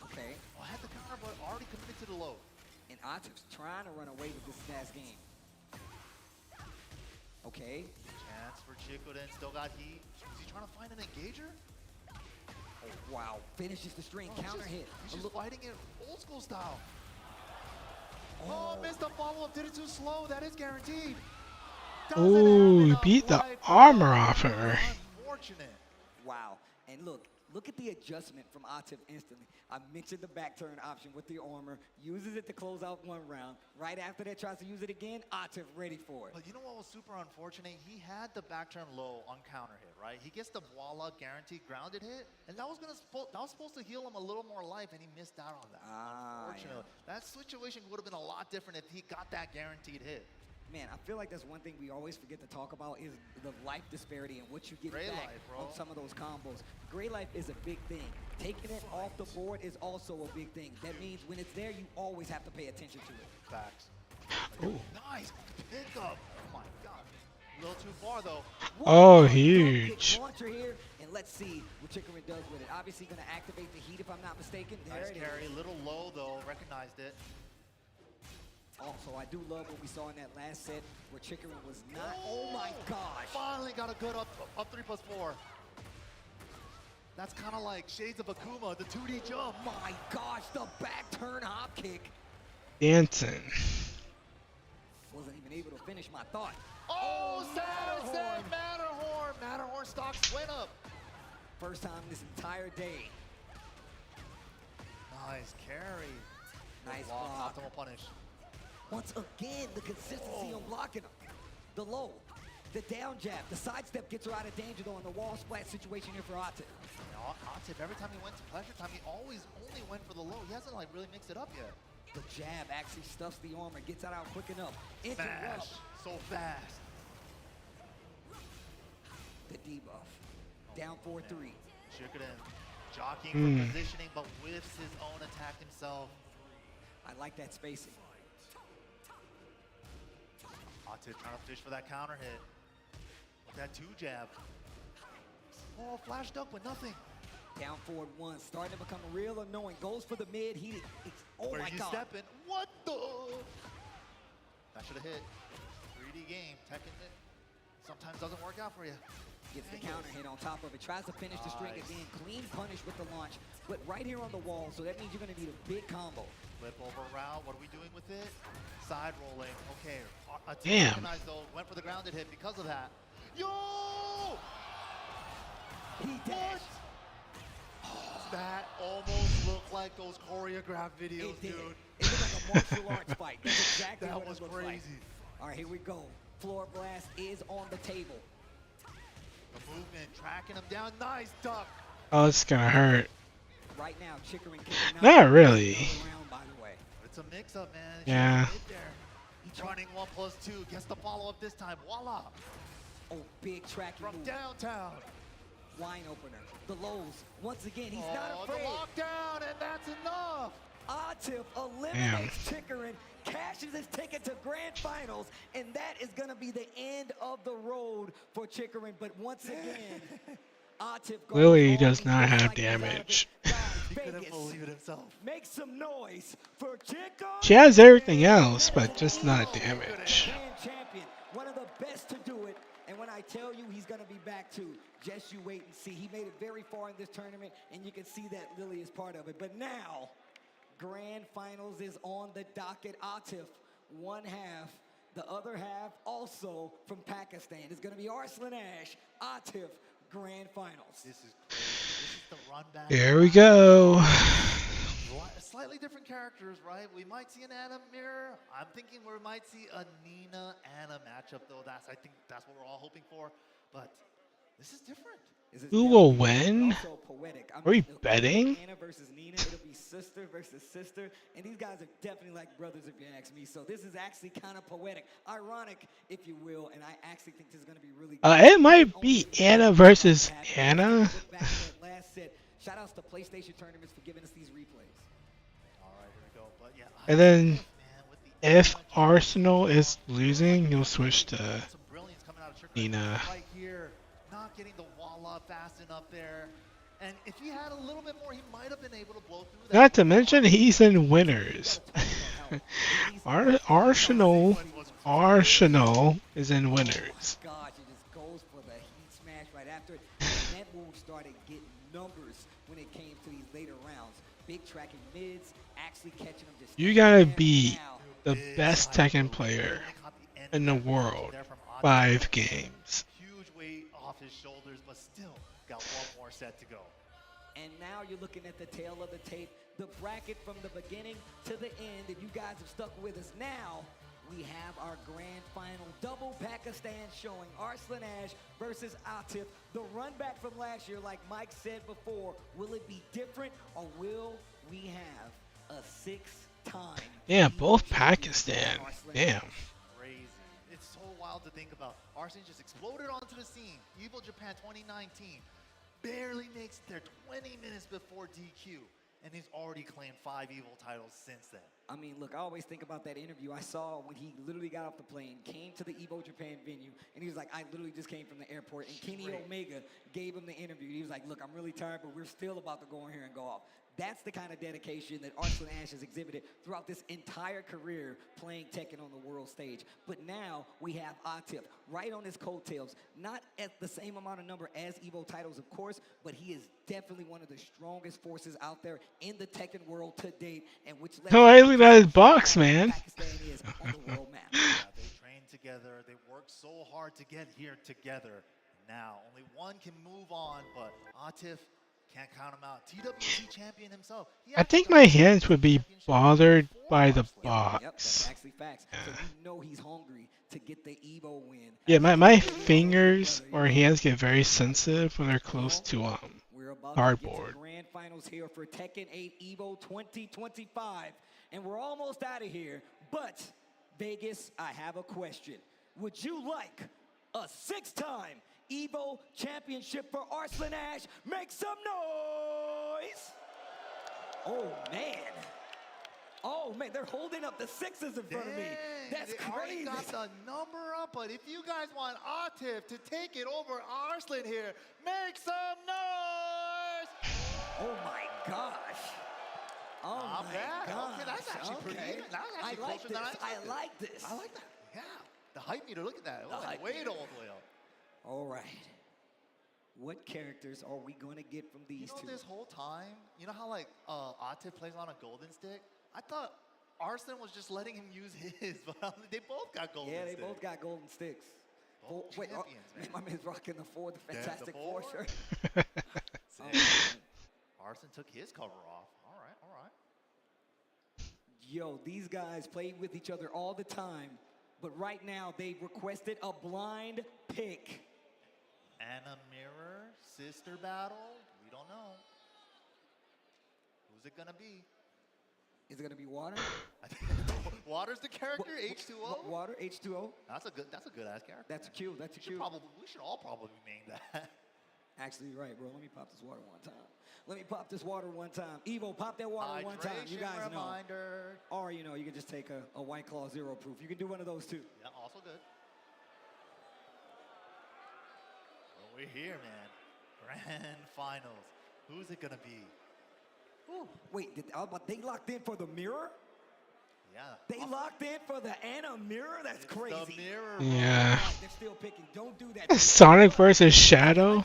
Okay. I had the counter, but already committed to the low. And Atif's trying to run away with this last game. Okay. Chance for Chikarin, still got heat. Is he trying to find an engager? Oh, wow. Finishes the string, counter hit. He's just fighting it old school style. Oh, missed the follow-up, did it too slow. That is guaranteed. Ooh, beat the armor off her. Unfortunate. Wow. And look, Look at the adjustment from Atif instantly. I mentioned the back turn option with the armor, uses it to close out one round. Right after that, tries to use it again, Atif ready for it. But you know what was super unfortunate? He had the back turn low on counter hit, right? He gets the voila guaranteed grounded hit, and that was supposed to heal him a little more life, and he missed out on that. Unfortunately, that situation would have been a lot different if he got that guaranteed hit. Man, I feel like that's one thing we always forget to talk about is the life disparity and what you get Gray back life, bro. on some of those combos. Gray life is a big thing. Taking it off the board is also a big thing. That means when it's there, you always have to pay attention to it. Facts. Ooh. Nice pickup. Oh my god. A little too far though. Oh, huge. Launcher here, and let's see what Chicorin does with it. Obviously going to activate the heat if I'm not mistaken. There Nice it carry. is. A little low though. Recognized it. Also, I do love what we saw in that last set where Chicorin was not. Oh my gosh. Finally got a good up 3+4. That's kind of like Shades of Akuma, the 2D jump. My gosh, the back turn hop kick. Dancing. Wasn't even able to finish my thought. Oh, Matterhorn! Matterhorn! Matterhorn stocks went up. First time this entire day. Nice carry. Nice block. block. Optimal punish. Once again, the consistency on blocking him. The low, the down jab, the sidestep gets her out of danger though in the wall splat situation here for Atif. Atif, every time he went to pleasure time, he always only went for the low. He hasn't like really mixed it up yet. The jab actually stuffs the armor, gets it out quick enough. Fast, so fast. The debuff. Down 4-3. Chicorin jockeying for positioning, but whiffs his own attack himself. I like that spacing. Atif trying to fish for that counter hit. With that 2 jab. Oh, flash duck with nothing. Down forward 1, starting to become real annoying. Goes for the mid, oh Where my you god. Stepping. What the? That should have hit. 3D game, Tekken it sometimes doesn't work out for you. Gets the counter hit on top of it, tries to finish the string again. Clean punish with the launch, but right here on the wall, so that means you're gonna need a big combo. Flip over route, what are we doing with it? Side rolling, okay. Damn. Recognized though, went for the grounded hit because of that. Yo! He dashed. That almost looked like those choreographed videos, dude. It looked like a martial arts fight. That's exactly that what was it looked crazy. like. All right, here we go. Floor blast is on the table. The movement, tracking him down. Nice duck. Oh, it's gonna hurt. Right now, Chicorin Not really. around, by the way. It's a mix-up, man. Yeah. He's running 1+2. Gets the follow-up this time. Voila. Oh, big tracking From move. downtown. Wine opener. The lows. Once again, he's not afraid. The lockdown, and that's enough. Atif eliminates Chicorin, cashes his ticket to Grand Finals, and that is going to be the end of the road for Chicorin. But once again, Atif goes Lily all does he not feels have like he's out of it. damage. He couldn't believe it himself. Make some noise for Chicorin. She has everything else, but just not damage. Grand champion, one of the best to do it. And when I tell you he's going to be back too, just you wait and see. He made it very far in this tournament, and you can see that Lily is part of it. But now, Grand Finals is on the docket. Atif, one half. The other half also from Pakistan. It's going to be Arslan Ash, Atif, Grand Finals. This is crazy. This is the run back. Here we go. Slightly different characters, right? We might see an Anna mirror. I'm thinking we might see a Nina Anna matchup, though. I think that's what we're all hoping for. But this is different. Who will win? Also poetic. Are we betting? Anna versus Nina. It'll be sister versus sister. And these guys are definitely like brothers, if you ask me. So this is actually kind of poetic. Ironic, if you will. And I actually think this is going to be really good. It might be Anna versus Anna. Last set. Shout outs to PlayStation Tournaments for giving us these replays. And then if Arsenal is losing, you'll switch to Nina. Right here, not getting the wall fast enough there. And if he had a little bit more, he might have been able to blow through that. Not to mention he's in winners. Arsenal is in winners. Gosh, it just goes for the heat smash right after it. And that move started getting numbers when it came to these later rounds. Big tracking mids, actually catching them just. You gotta be the best Tekken player in the world. 5 games. Huge weight off his shoulders, but still got one more set to go. And now you're looking at the tail of the tape, the bracket from the beginning to the end. If you guys have stuck with us now, we have our grand final double Pakistan showing. Arslan Ash versus Atif. The run back from last year, like Mike said before, will it be different or will we have a 6-time? Yeah, both Pakistan. Damn. Crazy. It's so wild to think about. Arslan just exploded onto the scene. Evo Japan 2019 barely makes it there 20 minutes before DQ. And he's already claimed 5 Evo titles since then. I mean, look, I always think about that interview I saw when he literally got off the plane, came to the Evo Japan venue, and he was like, I literally just came from the airport. And Kenny Omega gave him the interview. He was like, look, I'm really tired, but we're still about to go in here and go off. That's the kind of dedication that Arslan Ash has exhibited throughout this entire career playing Tekken on the world stage. But now we have Atif right on his coattails, not at the same amount of number as Evo titles, of course, but he is definitely one of the strongest forces out there in the Tekken world to date, and which Oh, I look at his box, man. Yeah, they train together. They work so hard to get here together. Now, only one can move on, but Atif can't count him out. TWT champion himself. I think my hands would be bothered by the box. Yep, that's actually facts. So you know he's hungry to get the Evo win. Yeah, my fingers or hands get very sensitive when they're close to cardboard. Grand finals here for Tekken 8 Evo 2025, and we're almost out of here. But Vegas, I have a question. Would you like a 6-time Evo championship for Arslan Ash? Make some noise! Oh man! Oh man, they're holding up the 6s in front of me. That's crazy. They got the number up, but if you guys want Atif to take it over Arslan here, make some noise! Oh my gosh. Oh Not my bad. gosh. Okay, that's actually pretty even. That was actually I like closer this. than I expected. I like this. I like that. Yeah. The hype meter, look at that. The hype Way meter. all the way up. All right. What characters are we going to get from these two? This whole time, you know how like Atif plays on a golden stick? I thought Arslan was just letting him use his, but they both got golden sticks. Yeah, they both got golden sticks. Both Wait, champions, man. my man's rocking the Fantastic Four Four? shirt. Arslan took his cover off. All right, all right. Yo, these guys play with each other all the time, but right now they've requested a blind pick. And a mirror sister battle? We don't know. Who's it gonna be? Is it gonna be Water? Water's the character. H2O. Water. H2O. That's a good ass character. That's cute. That's cute. We should all probably name that. Actually, you're right, bro. Let me pop this water one time. Let me pop this water one time. Evo, pop that water one time. You guys reminder. know. Or you know, you can just take a White Claw Zero Proof. You can do one of those too. Yeah, also good. Well, we're here, man. Grand finals. Who's it gonna be? Ooh. Wait, they locked in for the mirror? Yeah. They locked in for the Anna mirror? That's crazy. The mirror. Yeah. They're still picking. Don't do that. Sonic versus Shadow.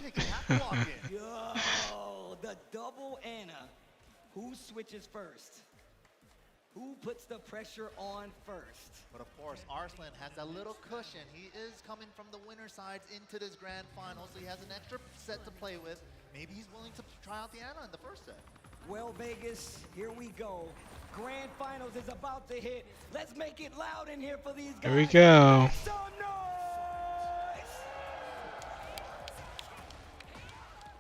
Yo, the double Anna. Who switches first? Who puts the pressure on first? But of course, Arslan has a little cushion. He is coming from the winner sides into this grand final, so he has an extra set to play with. Maybe he's willing to try out the Anna in the first set. Well, Vegas, here we go. Grand finals is about to hit. Let's make it loud in here for these guys. Here we go. Make some noise!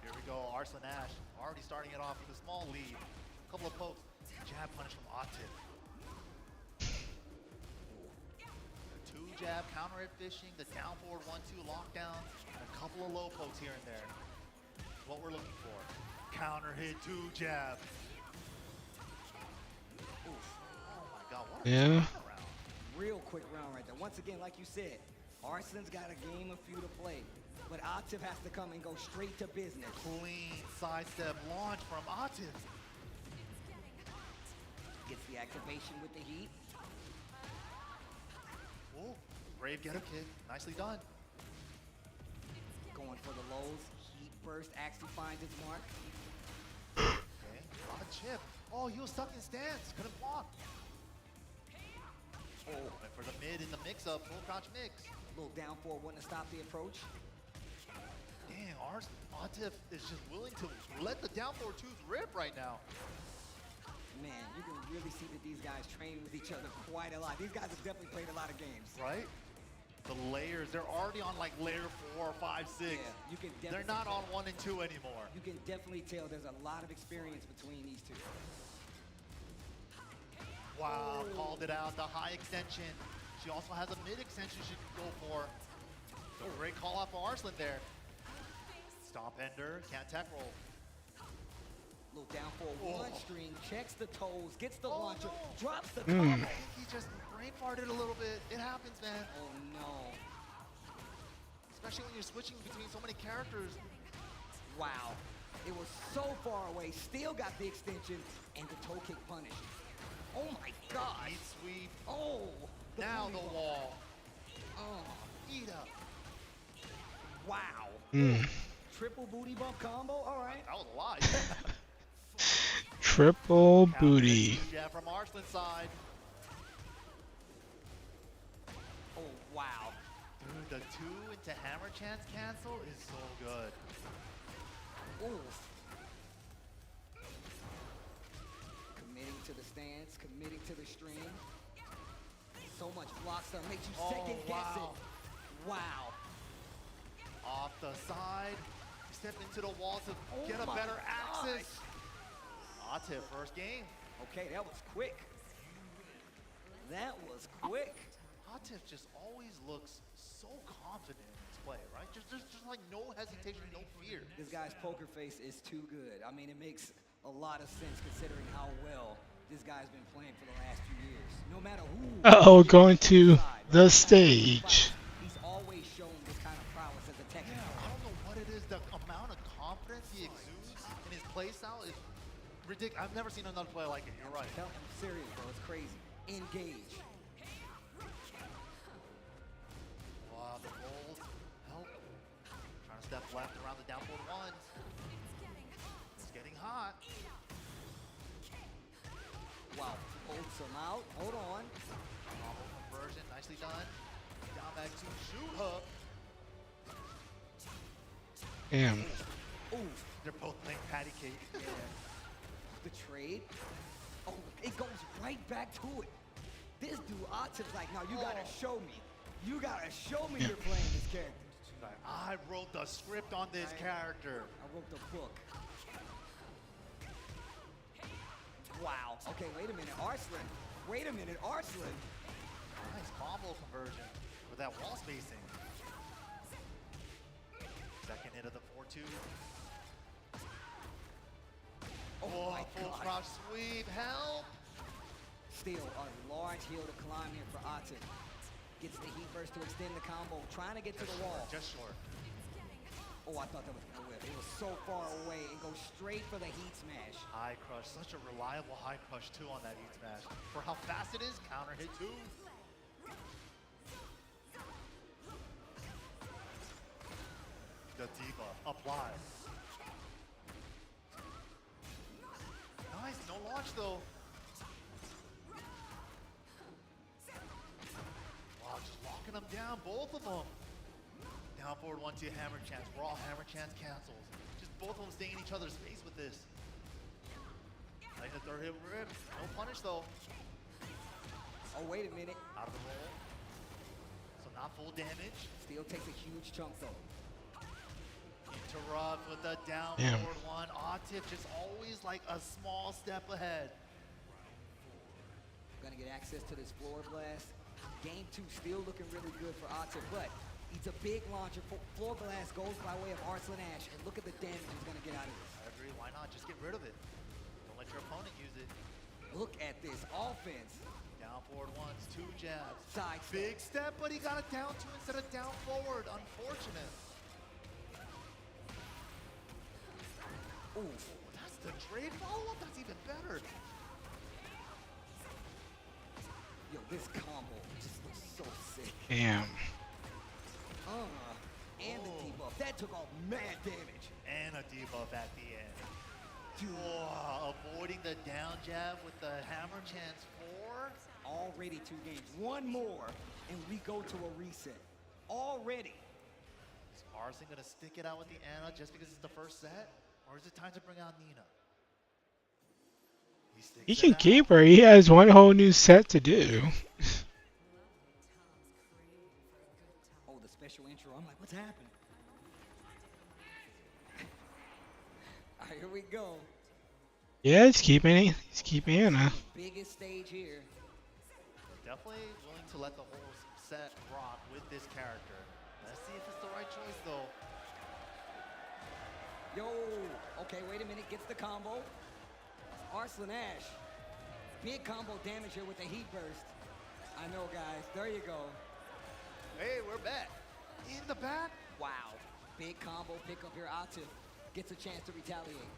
Here we go, Arslan Ash already starting it off with a small lead. A couple of pokes. Jab punish from Atif. The 2-jab counter hit fishing, the down forward 1-2 lockdown, and a couple of low pokes here and there. What we're looking for. Counter hit 2-jab. Oh my God, what a Yeah. round. Real quick round right there. Once again, like you said, Arslan's got a game of few to play. But Atif has to come and go straight to business. Clean sidestep launch from Atif. Gets the activation with the heat. Oh, brave getter kick. Nicely done. Going for the lows. Heat burst actually finds its mark. Okay, a lot of chip. Oh, he was stuck in stance. Couldn't block. Oh, and for the mid in the mix-up, full crouch mix. A little down forward, wanting to stop the approach. Dang, Atif is just willing to let the down forward twos rip right now. Man, you can really see that these guys train with each other quite a lot. These guys have definitely played a lot of games. Right? The layers, they're already on like layer 4, 5, 6. Yeah, you can definitely they're not tell. on 1 and 2 anymore. You can definitely tell there's a lot of experience between these two. Wow, called it out. The high extension. She also has a mid extension she can go for. So great call out for Arslan there. Stomp ender, can't tech roll. Little down for one string, checks the toes, gets the launcher, no. drops the I combo. think he just brain farted a little bit. It happens, man. Oh no. Especially when you're switching between so many characters. Wow. It was so far away, still got the extension, and the toe kick punished. Oh my god. Eat sweep. Oh. Now the wall. Oh. Eat up. Wow. Triple booty bump combo, all right. That was a lot. Triple booty. Yeah, from Arslan's side. Oh, wow. Dude, the 2 into hammer chance cancel is so good. Ooh. Committing to the stance, committing to the string. So much block stuff makes you second guess it. Wow. Off the side. Step into the wall to get a better access. Atif, first game. Okay, that was quick. That was quick. Atif just always looks so confident in his play, right? Just like no hesitation, no fear. This guy's poker face is too good. I mean, it makes a lot of sense considering how well this guy's been playing for the last few years. No matter who. Uh-oh, going to the stage. He's always shown this kind of prowess as a technical. Yeah, I don't know what it is. The amount of confidence he exudes in his play style is ridiculous. I've never seen another player like it. You're right. I'm serious, bro. It's crazy. Engage. Wow, the rolls help. Trying to step left around the down forward ones. It's getting hot. Wow, holds him out. Hold on. Combo conversion, nicely done. Down back to shoot hook. Damn. Ooh, they're both playing patty cake. Yeah. The trade. Oh, it goes right back to it. This dude, Atif's like, now you gotta show me. You gotta show me you're playing this character. I wrote the script on this character. I wrote the book. Wow. Okay, wait a minute. Arslan. Wait a minute. Arslan. Nice combo conversion with that wall spacing. Second hit of the 4-2. Oh my full God. crouch sweep. Help. Still a large hill to climb here for Atif. Gets the heat burst to extend the combo. Trying to get to the wall. Just short. Oh, I thought that was gonna whip. It was so far away and goes straight for the heat smash. High crush, such a reliable high crush too on that heat smash. For how fast it is, counter hit too. The diva applied. Nice, no launch though. Wow, just locking them down, both of them. Down forward 1-2 hammer chance. Raw hammer chance cancels. Just both of them staying in each other's face with this. Like the third hit rip. No punish though. Oh, wait a minute. Out of the roll. So not full damage. Still takes a huge chunk though. Interrupt with the down forward one. Atif just always like a small step ahead. Gonna get access to this floor blast. Game 2 still looking really good for Atif, but it's a big launcher. Floor blast goes by way of Arslan Ash, and look at the damage he's gonna get out of this. I agree, why not? Just get rid of it. Don't let your opponent use it. Look at this offense. Down forward ones, 2 jabs. Side Big step, but he got it down 2 instead of down forward. Unfortunate. Ooh, that's the trade follow-up? That's even better. Yo, this combo just looks so sick. Damn. And the debuff. That took off mad damage. And a debuff at the end. Dude. Oh, avoiding the down jab with the hammer chance 4. Already 2 games. One more, and we go to a reset. Already. Arslan gonna stick it out with the Anna just because it's the first set? Or is it time to bring out Nina? He can keep her. He has one whole new set to do. Oh, the special intro. I'm like, what's happening? All right, here we go. Yeah, he's keeping it. He's keeping Anna. Biggest stage here. Definitely willing to let the whole set rock with this character. Let's see if it's the right choice though. Yo, okay, wait a minute. Gets the combo. Arslan Ash. Big combo damage here with the heat burst. I know, guys. There you go. Hey, we're back. In the back? Wow. Big combo pickup here. Atif gets a chance to retaliate.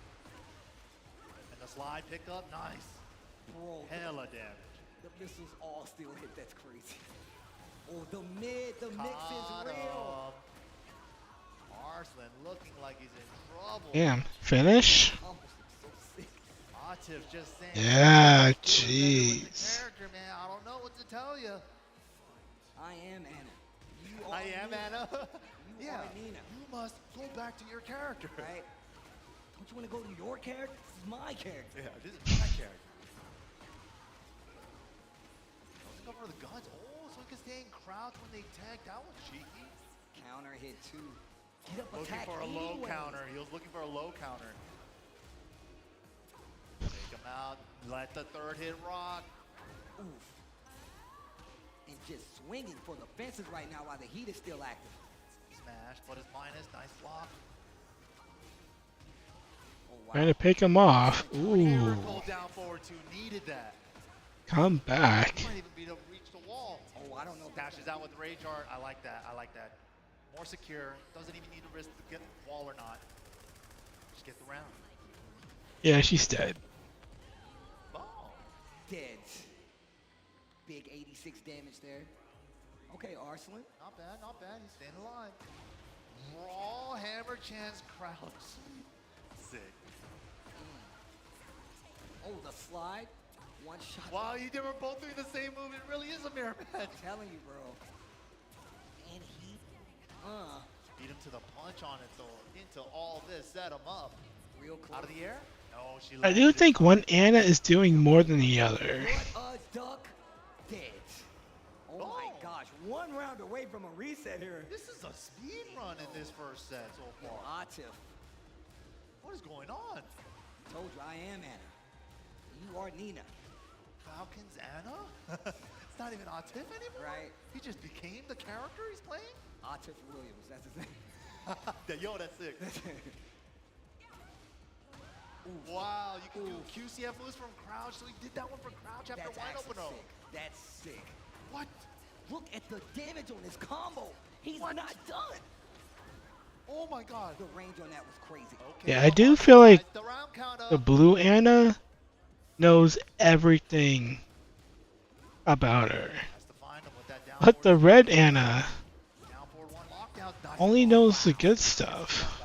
And the slide pickup, nice. Bro. Hella damage. The missiles all still hit. That's crazy. Oh, the mix is real. Arslan looking like he's in trouble. Damn. Finish? Atif just saying. Yeah, jeez. Character, man. I don't know what to tell you. I am Anna. You I are am Nina. Anna. You Yeah. are Nina. You must go back to your character. Right? Don't you want to go to your character? This is my character. Yeah, this is my character. Let's go for the guns. Oh, so he can stay in crouch when they tag. That was cheeky. Counter hit too. Get up, Looking attack for a low anyways. counter. He was looking for a low counter. Take him out. Let the third hit rock. Oof. And just swinging for the fences right now while the heat is still active. Smash, but it's minus. Nice block. Oh, wow. Trying to pick him off. Ooh. Miracle down forward two. Needed that. Come back. Might even be able to reach the wall. Oh, I don't know. Dashes out with Rage Art. I like that. I like that. More secure. Doesn't even need to risk to get the wall or not. Just get the round. Yeah, she's dead. Dead. Big 86 damage there. Okay, Arslan. Not bad, not bad. He's staying alive. Raw hammer chance crouch. Sick. Oh, the slide. One shot. Wow, they were both doing the same move. It really is a mirror match. I'm telling you, bro. And he, Beat him to the punch on it, though. Into all this, set him up. Real close. Out of the air? No, she I do think one Anna is doing more than the other. What a duck. Dead. Oh my gosh. One round away from a reset here. This is a speed run in this first set so Yo, far. Atif. What is going on? Told you I am Anna. You are Nina. Falcon's Anna? It's not even Atif anymore? Right. He just became the character he's playing? Atif Williams. That's his name. Yo, that's sick. Wow, you can do QCF moves from crouch, so he did that one from crouch after That's wide actually open. sick. That's sick. What? Look at the damage on his combo. He's not done. Oh my god. The range on that was crazy. Okay, Yeah, I do feel like the blue Anna knows everything about her. But the red Anna only knows the good stuff.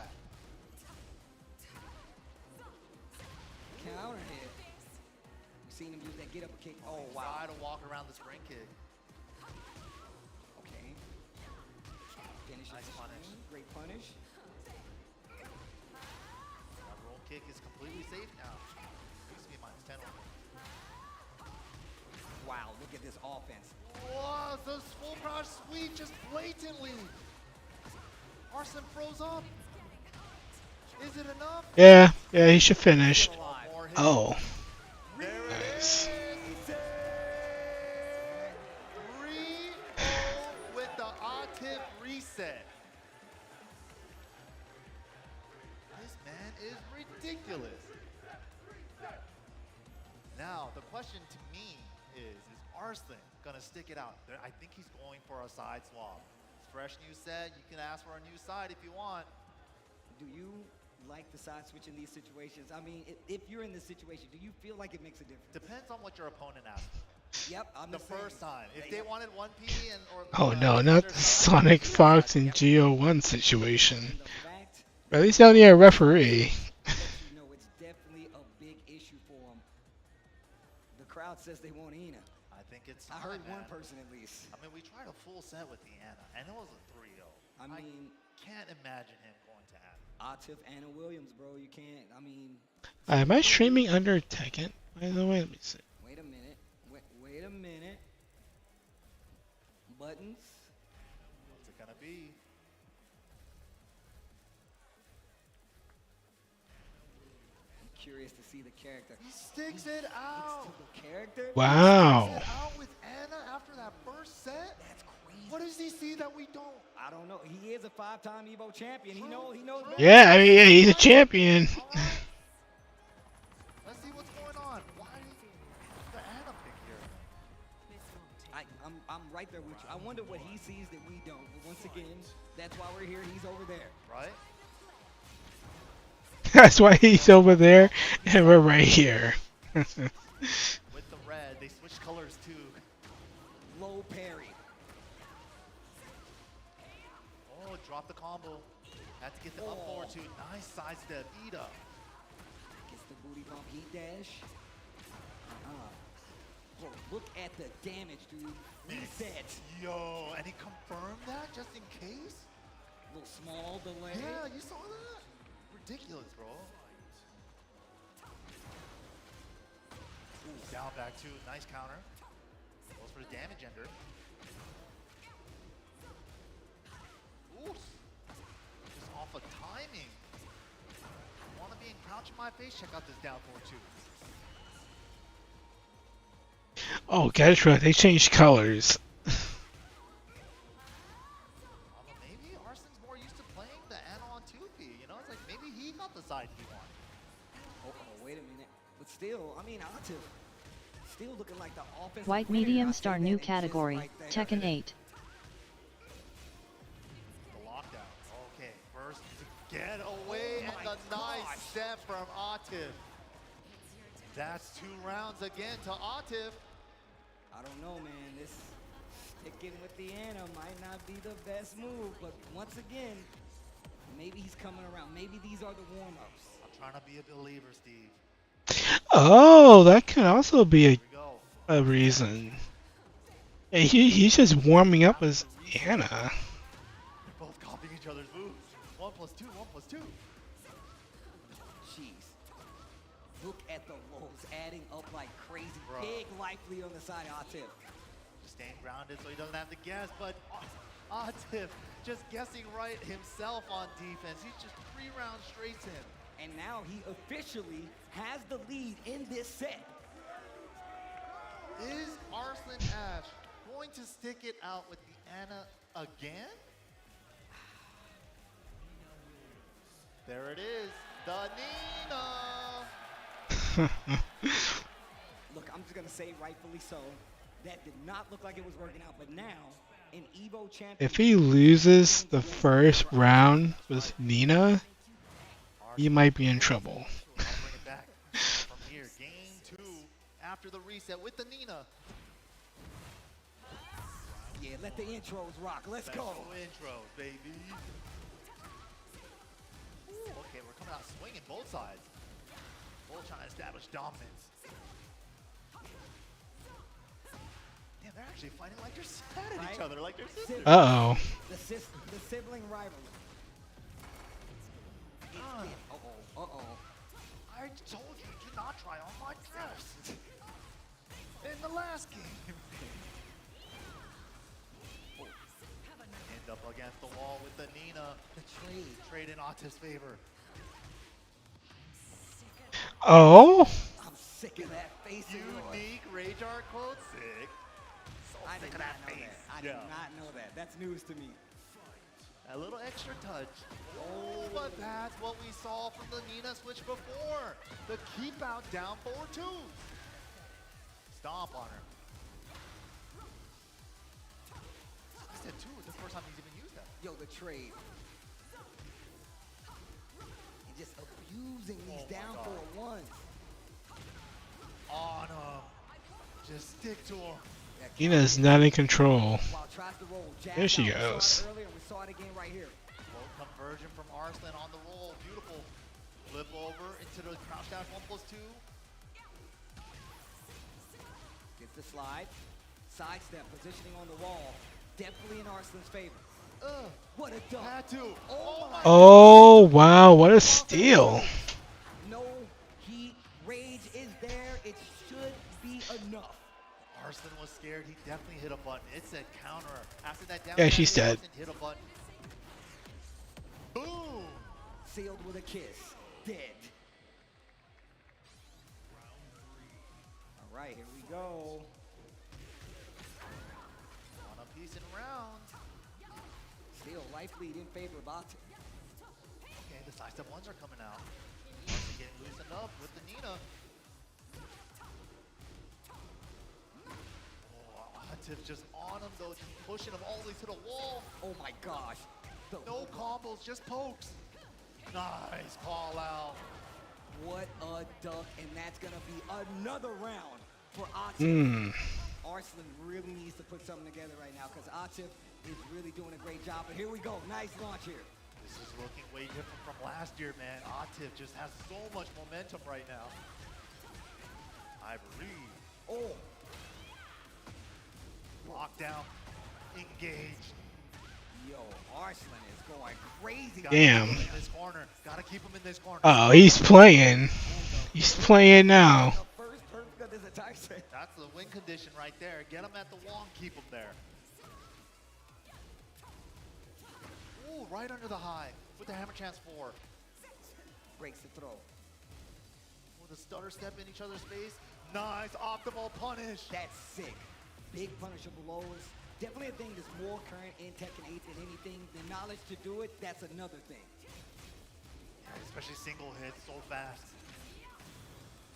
Counter hit. We've seen him use that get up a kick. Oh, wow. Try to walk around the spring kick. Okay. Finish Nice punish. Great punish. That roll kick is completely safe now. Used to be minus 10 on it. Wow, look at this offense. Whoa, the full crouch sweep just blatantly. Arslan froze up. Is it enough? Yeah, he should finish. Oh. Nice. 3-0 with the Atif reset. This man is ridiculous. Now, the question to me is Arslan gonna stick it out? I think he's going for a side swap. It's fresh new set. You can ask for a new side if you want. Do you like the side switch in these situations? I mean, if you're in this situation, do you feel like it makes a difference? Depends on what your opponent asks. Yep, I'm the same. first time. If they wanted 1P and or Oh no, not the Sonic Fox and Geo1 situation. But at least down here, a referee. You know, it's definitely a big issue for him. The crowd says they want Ina. I think get I signed, heard man. one person at least. I mean, we tried a full set with the Anna, and it was a 3-0. I mean, can't imagine him going to Anna. Atif, Anna Williams, bro. You can't. I mean. Am I streaming under Tekken? By the way, let me see. Wait a minute. Wait a minute. Buttons. What's it gonna be? I'm curious to see the character. He sticks it out. The character. Wow. He sticks it out with Anna after that first set. That's crazy. What does he see that we don't? I don't know. He is a 5-time Evo champion. He knows. Yeah, I mean, he's a champion. Let's see what's going on. Why the Anna pick here? I'm right there with you. I wonder what he sees that we don't. But once again, that's why we're here. He's over there. Right? That's why he's over there, and we're right here. With the red, they switched colors too. Low parry. Oh, drop the combo. Had to get them up forward too. Nice side step. Ida. Gets the booty bump heat dash. Bro, look at the damage, dude. Reset. Yo, and he confirmed that just in case? Little small delay. Yeah, you saw that? Ridiculous, bro. Ooh, down back two. Nice counter. Goes for the damage ender. Ooh. Just off of timing. Wanna be in crouch in my face? Check out this down forward too. Oh, Getra, they changed colors. Maybe Arslan's more used to playing the Anna on 2P. You know, it's like maybe he got the side he wanted. Oh, wait a minute. But still, I mean, Atif still looking like the offensive White player. medium I star think new that exists category, right there. Tekken 8. The lockdown. Okay, first to get away and the nice step from Atif. That's 2 rounds again to Atif. I don't know, man. This sticking with the Anna might not be the best move, but once again, maybe he's coming around. Maybe these are the warm-ups. I'm trying to be a believer, Steve. Oh, that can also be a reason. Yeah, he's just warming up as Anna. They're both copying each other's moves. 1 plus 2, 1 plus 2. Jeez. Look at the rolls adding up like crazy. Bro. Big lively on the side of Atif. Just staying grounded so he doesn't have to guess, but Atif just guessing right himself on defense. He's just 3 rounds straight in. And now he officially has the lead in this set. Is Arslan Ash going to stick it out with the Anna again? There it is, the Nina. Look, I'm just gonna say rightfully so. That did not look like it was working out, but now in Evo Championship. If he loses the first round with Nina, he might be in trouble. Bring it back from here. Game 2 after the reset with the Nina. Yeah, let the intros rock. Let's go. Intros, baby. Ooh, okay, we're coming out swinging both sides. Both trying to establish dominance. Damn, they're actually fighting like they're sad at each other, like they're sisters. Uh-oh. The sibling rivalry. Uh-oh. I told you to not try on my dress. In the last game. End up against the wall with the Nina. The trade in Atif's favor. Oh? I'm sick of that face. Unique Rage Art quote. Sick. I did Sick of not that know face. that. I did not know that. That's news to me. A little extra touch. Oh, but that's what we saw from the Nina switch before. The keep out down forward 2. Stomp on her. I said 2 was the first time he's even used that. Yo, the trade. And just abusing these down forward ones. On him. Just stick to him. Nina's not in control. There she There goes. earlier, we saw it again right here. Low conversion from Arslan on the roll. Beautiful. Flip over into the crouch dash 1 plus 2. Gets the slide. Sidestep, positioning on the wall. Definitely in Arslan's favor. What a dunk. Had to. Oh my. Oh wow, what a steal! No heat, rage is there. It should be enough. Arslan was scared. He definitely hit a button. It said counter. After that down, Yeah, she's dead. Arslan hit a button. Boom! Sealed with a kiss. Dead. All right, here we go. On a piece in round. Still life lead in favor of Atif. Okay, the sidestep ones are coming out. Arslan getting loosened up with the Nina. Oh, Atif just on him though, just pushing him all the way to the wall. Oh my gosh. No combos, just pokes. Nice call out. What a dunk, and that's gonna be another round for Atif. Arslan really needs to put something together right now because Atif is really doing a great job. But here we go, nice launch here. This is looking way different from last year, man. Atif just has so much momentum right now. Ivory. Oh. Lockdown. Engaged. Yo, Arslan is going crazy. Damn. In this corner. Gotta keep him in this corner. Oh, he's playing. He's playing now. First perfect of this attack set. That's the win condition right there. Get him at the wall and keep him there. Ooh, right under the high with the hammer chance 4. Breaks the throw. With a stutter step in each other's face. Nice optimal punish. That's sick. Big punishable blows. Definitely a thing that's more current in Tekken 8 than anything. The knowledge to do it, that's another thing. Yeah, especially single hits so fast.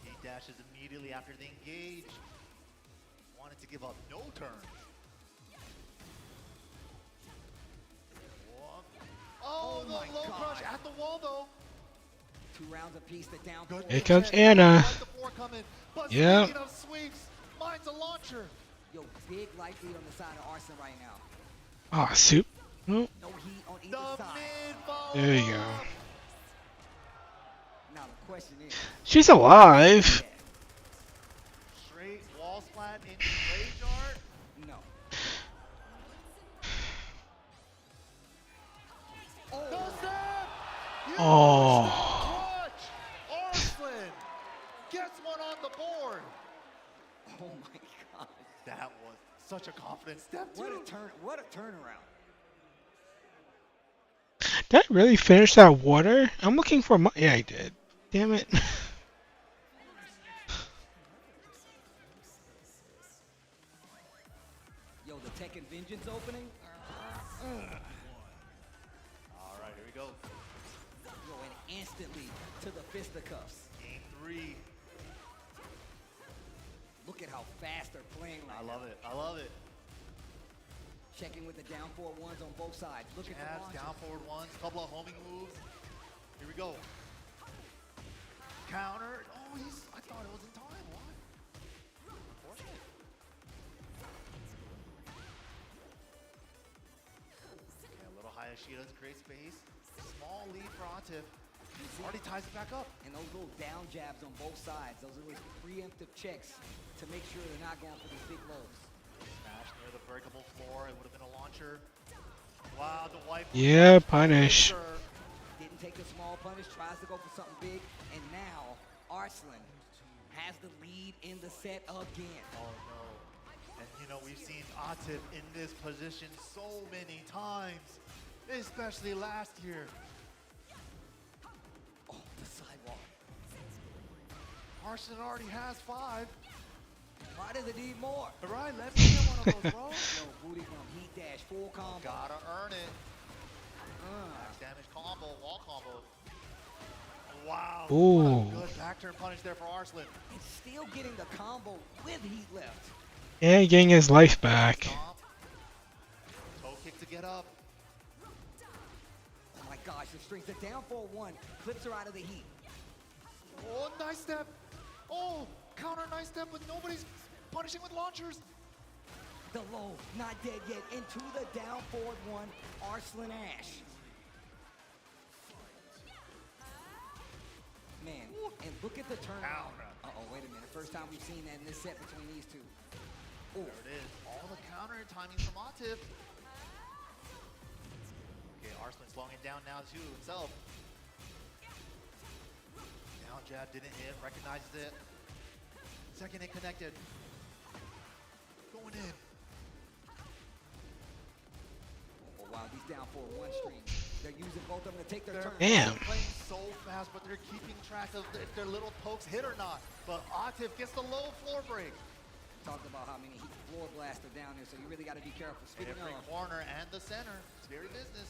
He dashes immediately after the engage. Wanted to give up no turn. Oh, the low crush at the wall though. 2 rounds apiece, the down. Here comes Anna. Yeah. Yep. Sweeps. Mine's a launcher. Yo, big life lead on the side of Arslan right now. Ah, soup. Oh, No heat on either side. there you go. Now the question is, She's alive. Straight wall splat into rage art. no. No step. Oh. Clutch. Arslan gets one on the board. Oh my god. That was such a confident step. What a turn! What a turnaround! Did I really finish that water? I'm looking for my. Yeah, I did. Damn it. Yo, the Tekken Vengeance opening. All right, here we go. Yo, and instantly to the fisticuffs. Game 3. Look at how fast they're playing right I now. love it. I love it. Checking with the down forward ones on both sides. Look at the Jabs, launches. down forward ones, couple of homing moves. Here we go. Counter. Oh, I thought it was in time. What? Unfortunate. Okay, a little Hayashida's great space. Small lead for Atif. Already ties it back up. And those little down jabs on both sides. Those are those preemptive checks to make sure they're not going for these big lows. Smash near the breakable floor. It would have been a launcher. Wow, the wipe. Yeah, punish. Didn't take a small punish. Tries to go for something big. And now Arslan has the lead in the set again. Oh no. And you know, we've seen Atif in this position so many times, especially last year. Oh, the sidewalk. Arslan already has 5. Why does it need more? All right, let me get one of those, bro. Yo, booty from heat dash, full combo. Gotta earn it. Max damage combo, wall combo. Wow. Ooh. What a good back turn punish there for Arslan. And still getting the combo with heat left. And getting his life back. Toe kick to get up. Oh my gosh, the strings. The down 4-1 clips her out of the heat. Oh, nice step. Oh, counter nice step, but nobody's punishing with launchers. The low, not dead yet. Into the down forward 1, Arslan Ash. Man, and look at the turnaround. Uh-oh, wait a minute. First time we've seen that in this set between these two. There it is. All the counter timing from Atif. Okay, Arslan slowing it down now too himself. Down jab didn't hit, recognizes it. Second hit connected. Going in. Oh, wow, he's down for a one string. They're using both of them to take their turn. Damn. They're playing so fast, but they're keeping track of if their little pokes hit or not. But Atif gets the low floor break. Talked about how many floor blasts are down there, so you really got to be careful. Speaking Every of, corner and the center. It's very business.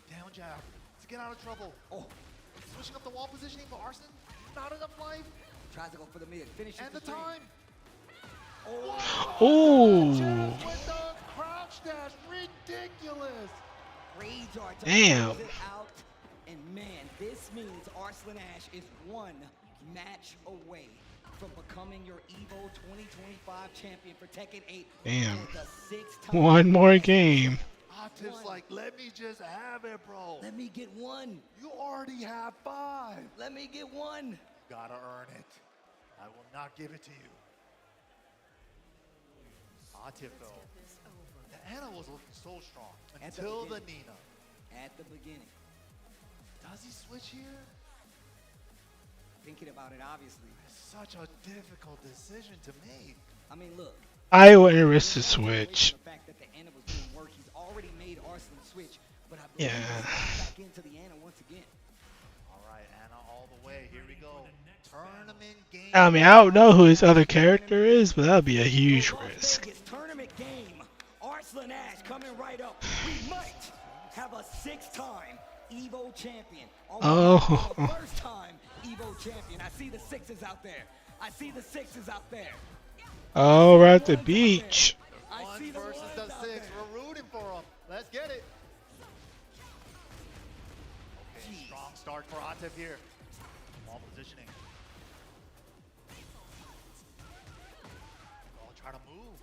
Down jab to get out of trouble. Oh, Switching up the wall positioning for Arslan. Not enough life. tries to go for the mid. Finishes And the string. time. Ooh. With the crouch dash. Ridiculous. Rage art to Damn. close it out. And man, this means Arslan Ash is one match away from becoming your EVO 2025 champion for Tekken 8. Damn. For the 6th time. One more game. Atif's like, let me just have it, bro. Let me get one. You already have 5. Let me get one. Gotta earn it. I will not give it to you. Atif though. The Ana was looking so strong until the Nina. At the beginning. Does he switch here? Thinking about it, obviously. It's such a difficult decision to make. I mean, look. I wouldn't risk the switch. The fact that the Ana was doing work, he's already made Arslan switch, but I believe Yeah. he's back into the Ana once again. All right, Ana all the way. Here we go. Tournament game. I mean, I don't know who his other character is, but that would be a huge risk. It's tournament game. Arslan Ash coming right up. We might have a 6-time EVO champion. Oh. A first-time EVO champion. I see the 6s out there. I see the 6s out there. Oh, we're at the beach. One versus the 6. We're rooting for him. Let's get it. Okay, strong start for Atif here. Ball positioning. Oh, try to move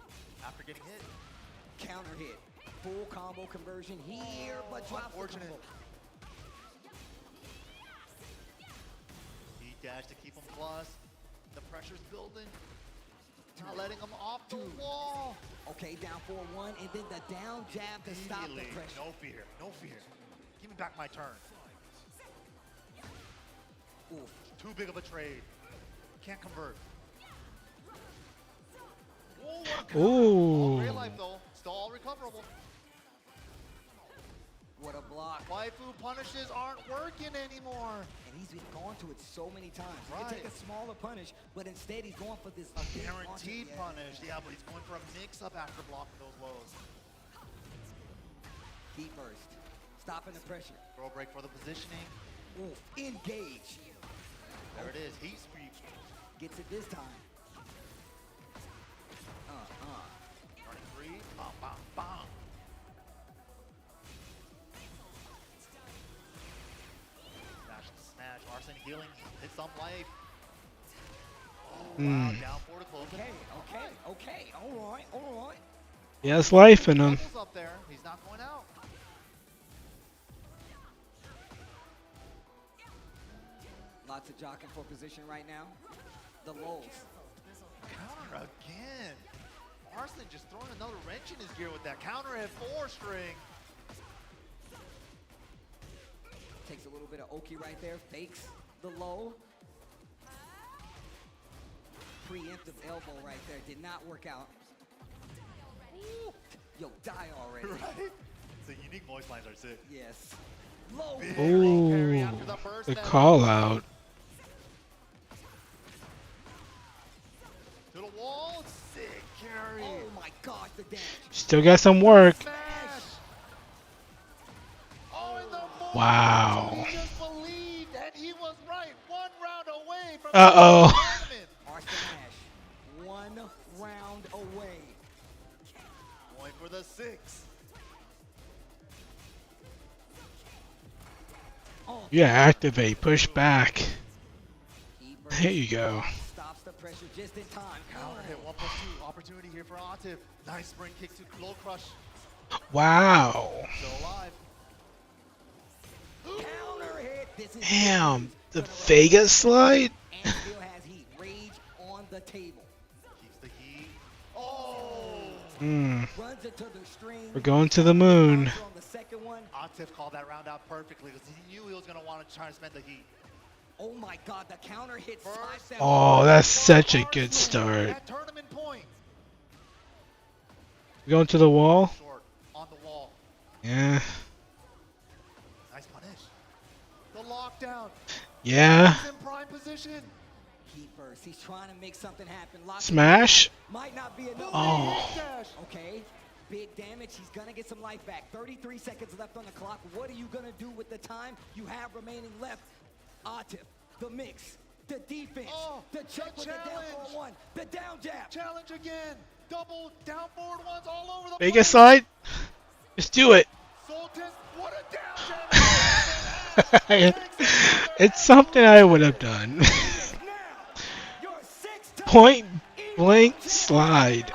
after getting hit. Counter hit. Full combo conversion here, but drops the Unfortunate. combo. He dashed to keep him plus. The pressure's building. Not letting him off the wall. Okay, down 4-1, and then the down jab to stop the Immediately. pressure. No fear. No fear. Give me back my turn. Oof. Too big of a trade. Can't convert. Oh, what a counter. All great Ooh. life though. Still all recoverable. What a block. Waifu punishes aren't working anymore. And he's been going to it so many times. He Right. can take a smaller punish, but instead he's going for this big Guaranteed launcher. punish. Yeah, but he's going for a mix-up after blocking those lows. Heat burst. Stopping the pressure. Throw break for the positioning. Oof. Engage. There it is. Heat sweep. Gets it this time. Running 3. Bam, bam, bam. Smash to smash. Arslan healing. Hit some life. Oh, wow. Down 4 to close. Okay. All right. He has life in him. Bubbles up there. He's not going out. Lots of jockeying for position right now. The lows. Counter again. Arslan just throwing another wrench in his gear with that counter at 4 string. Takes a little bit of Oki right there. Fakes the low. Preemptive elbow right there. Did not work out. Ooh. Yo, die already. Right? The unique voice lines are sick. Yes. Low. Ooh. The call out. To the wall. Sick carry. Oh my gosh, the damage. Still got some work. Oh, in the moment, Wow. He just believed, and he was right. 1 round away from Uh-oh. the tournament. Arslan Ash, 1 round away. Going for the 6. Yeah, activate, push back. There you go. Stops the pressure just in time. Counter hit 1+2. Opportunity here for Atif. Nice spring kick to low crush. Wow. Still alive. Counter hit. This is Damn, the Vegas slide? and still has heat. Rage on the table. Keeps the heat. Oh! Runs it to the string. We're going to the moon. On the second one. Atif called that round out perfectly because he knew he was going to want to try and spend the heat. Oh my God, the counter hits. Oh, that's such a good start. At tournament point. Going to the wall? Short, on the wall. Yeah. Nice punish. The lockdown. Yeah. He's in prime position. Heat burst. He's trying to make something happen. Smash. Might not be enough. Oh. Okay. Big damage. He's going to get some life back. 33 seconds left on the clock. What are you going to do with the time you have remaining left? Atif, the mix, the defense, the check with the down forward one, the down jab. Challenge again. Double down forward ones all over the Vegas side. Just do it. Sultan, what a down jab. It's something I would have done. Point blank slide.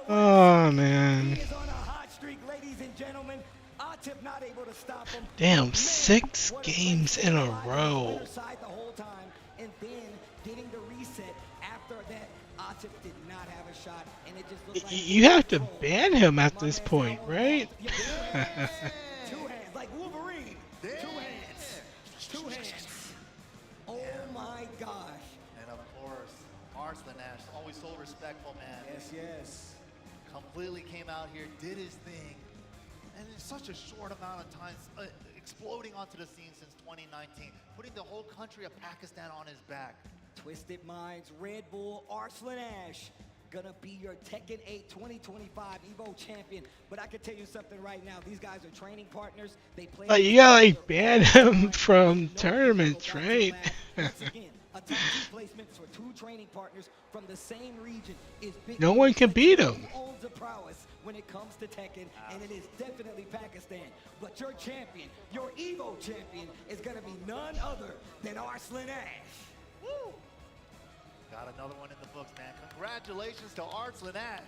Oh man. Damn, 6 games in a row. And then getting the reset after that, Atif did not have a shot, and it just looked like You have to ban him at this point, right? 2 hands, like Wolverine. 2 hands. 2 hands. Oh my gosh. And of course, Arslan Ash, always so respectful, man. Yes, yes. Completely came out here, did his thing, and in such a short amount of time, exploding onto the scene since 2019, putting the whole country of Pakistan on his back. Twisted Minds, Red Bull, Arslan Ash, gonna be your Tekken 8 2025 Evo champion. But I can tell you something right now, these guys are training partners. They play. Like, you gotta like ban him from tournaments, right? Once again, a top 2 placement for 2 training partners from the same region is big. No one can beat him. Owns the prowess when it comes to Tekken, and it is definitely Pakistan. But your champion, your Evo champion, is gonna be none other than Arslan Ash. Woo! Got another one in the books, man. Congratulations to Arslan Ash.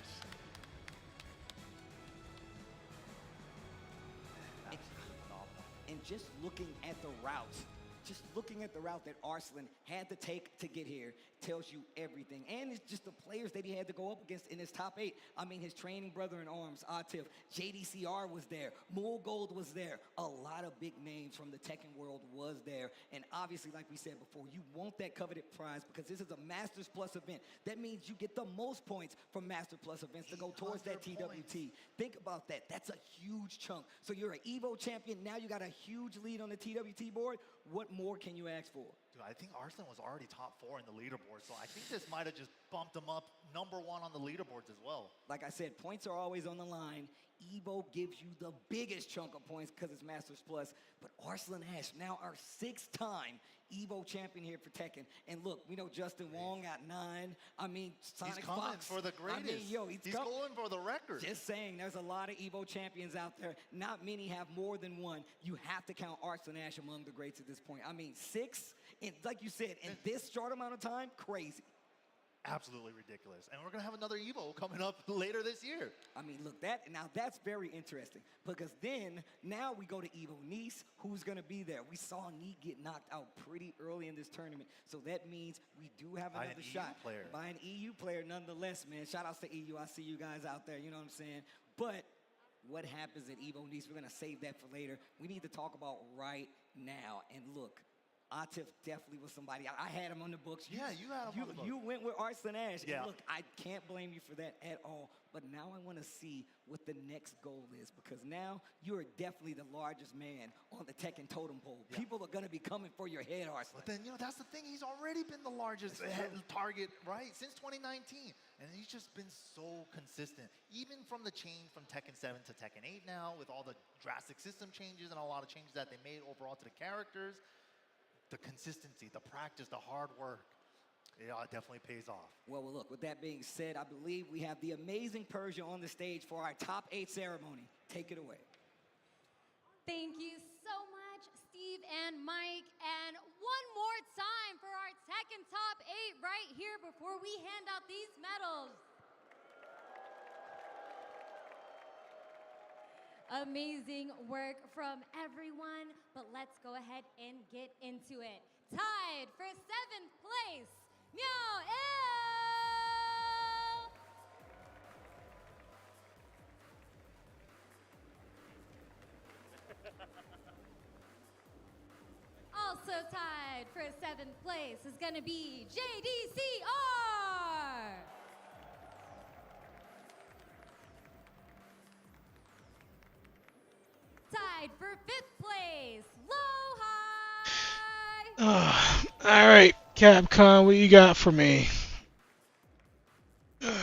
And just looking at the route that Arslan had to take to get here tells you everything. And it's just the players that he had to go up against in his top 8. I mean, his training brother in arms, Atif, JDCR was there, Mool Gold was there. A lot of big names from the Tekken world was there. And obviously, like we said before, you want that coveted prize because this is a Masters Plus event. That means you get the most points from Master Plus events to go towards that TWT. Think about that. That's a huge chunk. So you're an Evo champion. Now you got a huge lead on the TWT board. What more can you ask for? Dude, I think Arslan was already top 4 in the leaderboard, so I think this might have just bumped him up #1 on the leaderboards as well. Like I said, points are always on the line. Evo gives you the biggest chunk of points because it's Masters Plus. But Arslan Ash, now our 6th-time Evo champion here for Tekken. And look, we know Justin Wong got 9. I mean, Sonic He's coming Fox. for the greatest. I mean, yo, he's going for the record. Just saying, there's a lot of Evo champions out there. Not many have more than one. You have to count Arslan Ash among the greats at this point. I mean, 6, and like you said, in this short amount of time, crazy. Absolutely ridiculous. And we're going to have another Evo coming up later this year. I mean, look, that's very interesting because then now we go to Evo Nice. Who's going to be there? We saw Neat get knocked out pretty early in this tournament. So that means we do have another shot by an EU player nonetheless, man. Shout outs to EU. I see you guys out there. You know what I'm saying? But what happens at Evo Nice, we're going to save that for later. We need to talk about right now. And look, Atif definitely was somebody. I had him on the books. Yeah, you had him on the books. You went with Arslan Ash. Yeah. And look, I can't blame you for that at all. But now I want to see what the next goal is because now you are definitely the largest man on the Tekken totem pole. Yeah. People are going to be coming for your head, Arslan. But then, that's the thing. He's already been the largest target, right, since 2019. And he's just been so consistent. Even from the change from Tekken 7 to Tekken 8 now with all the drastic system changes and a lot of changes that they made overall to the characters. The consistency, the practice, the hard work, it definitely pays off. Well, look, with that being said, I believe we have the amazing Persia on the stage for our top 8 ceremony. Take it away. Thank you so much, Steve and Mike. And one more time for our Tekken top 8 right here before we hand out these medals. Amazing work from everyone, but let's go ahead and get into it. tied for 7th place, Meow Il. Also tied for 7th place is going to be JDCR. Tied for 5th place, Low High. Alright, Capcom, what you got for me? And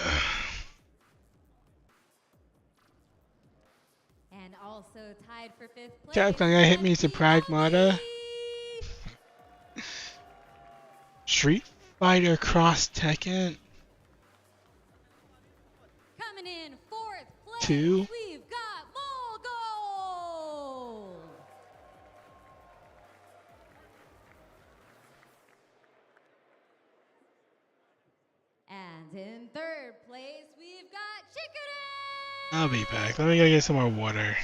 also tied for 5th place. Capcom gonna hit me some Pragmata. Street Fighter Cross Tekken. Coming in 4th place, 2. we've got Molgold. And in 3rd place, we've got Chicory. I'll be back. Let me go get some more water.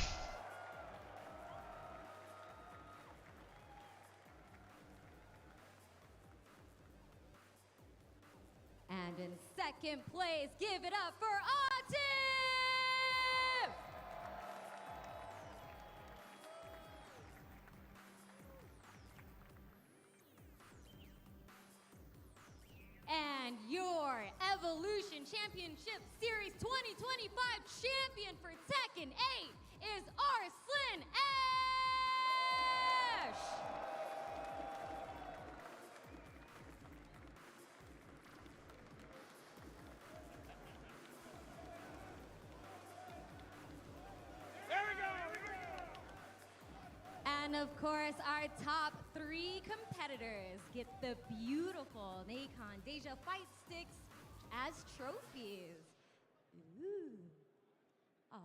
And in 2nd place, give it up for Atif! And your Evolution Championship Series 2025 champion for Tekken 8 is Arslan Ash! And of course, our top 3 competitors get the beautiful Nacon Deja Fight Sticks as trophies. Ooh. Ah.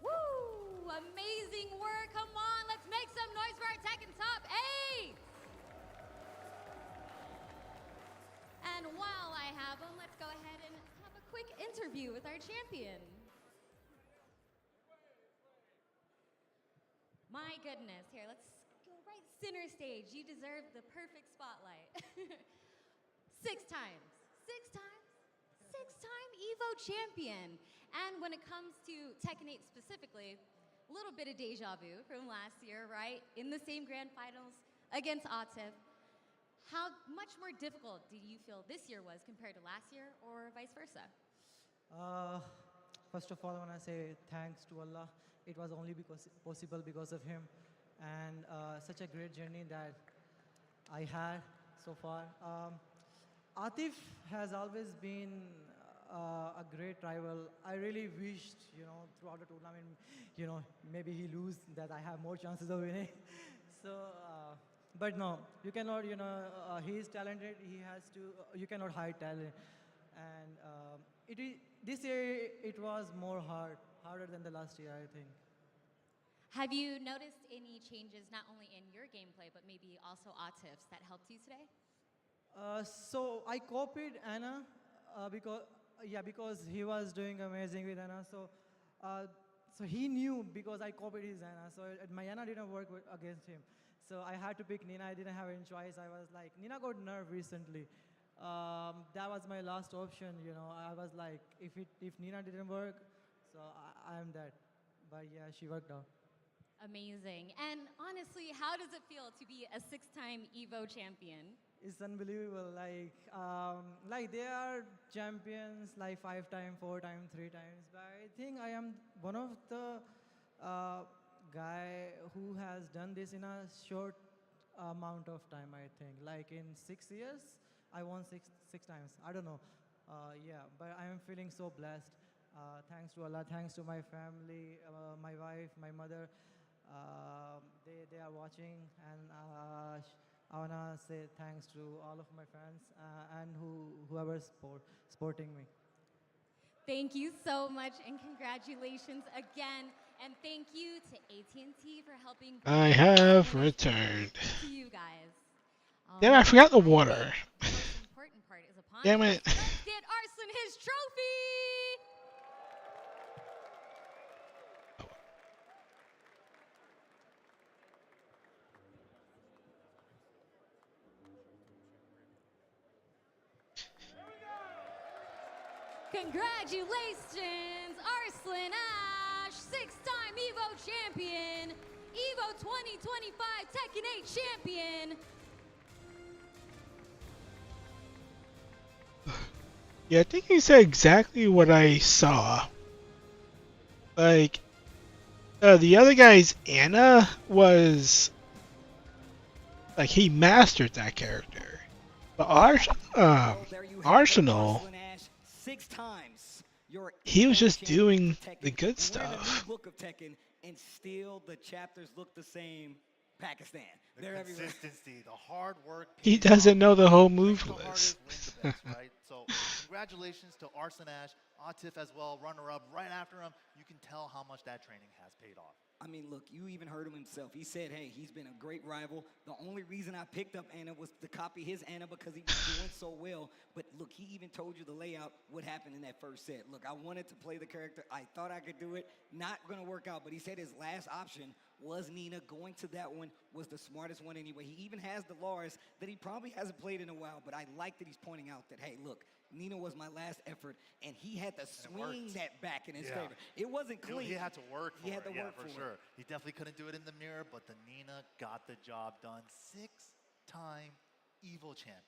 Woo! Amazing work. Come on, let's make some noise for our Tekken Top 8. And while I have them, let's go ahead and have a quick interview with our champion. My goodness, here, let's go right center stage. You deserve the perfect spotlight. 6 times, 6-time Evo champion. And when it comes to Tekken 8 specifically, a little bit of deja vu from last year, right? In the same grand finals against Atif. How much more difficult do you feel this year was compared to last year, or vice versa? First of all, I want to say thanks to Allah. It was only possible because of him, and such a great journey that I had so far. Atif has always been a great rival. I really wished, throughout the tournament, maybe he lose, that I have more chances of winning. So. But no, you cannot, he is talented, he has to, you cannot hide talent. And this year, it was more harder than the last year, I think. Have you noticed any changes, not only in your gameplay, but maybe also Atif's, that helped you today? So I copied Anna, because he was doing amazing with Anna. So he knew because I copied his Anna. So my Anna didn't work against him. So I had to pick Nina. I didn't have any choice. I was like, Nina got nerfed recently. That was my last option. I was like, if Nina didn't work, so I'm dead. But yeah, she worked out. Amazing. And honestly, how does it feel to be a 6-time Evo champion? It's unbelievable. Like they are champions, like 5 times, 4 times, 3 times. But I think I am one of the guy who has done this in a short amount of time, I think. Like in 6 years, I won six times. I don't know. But I am feeling so blessed. Thanks to Allah, thanks to my family, my wife, my mother. They are watching, and I wanna say thanks to all of my fans and whoever's supporting me. Thank you so much, and congratulations again. And thank you to AT&T for helping. I have returned. To you guys. Damn, I forgot the water. The most important part is upon Damn it. Let's get Arslan his trophy. Congratulations, Arslan Ash, 6-time EVO champion, EVO 2025 Tekken 8 champion. Yeah, I think he said exactly what I saw. Like, the other guy's Anna was like he mastered that character, but Arsenal, he was just doing the good stuff. Book of Tekken, and still the chapters look the same. Pakistan. The consistency, the hard work. He doesn't know the whole move list. Right? So congratulations to Arslan Ash, Atif as well, runner-up right after him. You can tell how much that training has paid off. I mean, look, you even heard him himself. He said, hey, he's been a great rival. The only reason I picked up Anna was to copy his Anna because he was doing so well. But look, he even told you the layout, what happened in that first set. Look, I wanted to play the character. I thought I could do it. Not going to work out. But he said his last option was Nina. Going to that one was the smartest one anyway. He even has the Lars that he probably hasn't played in a while. But I like that he's pointing out that, hey, look, Nina was my last effort, and he had to swing that back in his favor. It wasn't clean. He had to work for it. He had to work for for sure. it. He definitely couldn't do it in the mirror, but the Nina got the job done. 6-time EVO champion.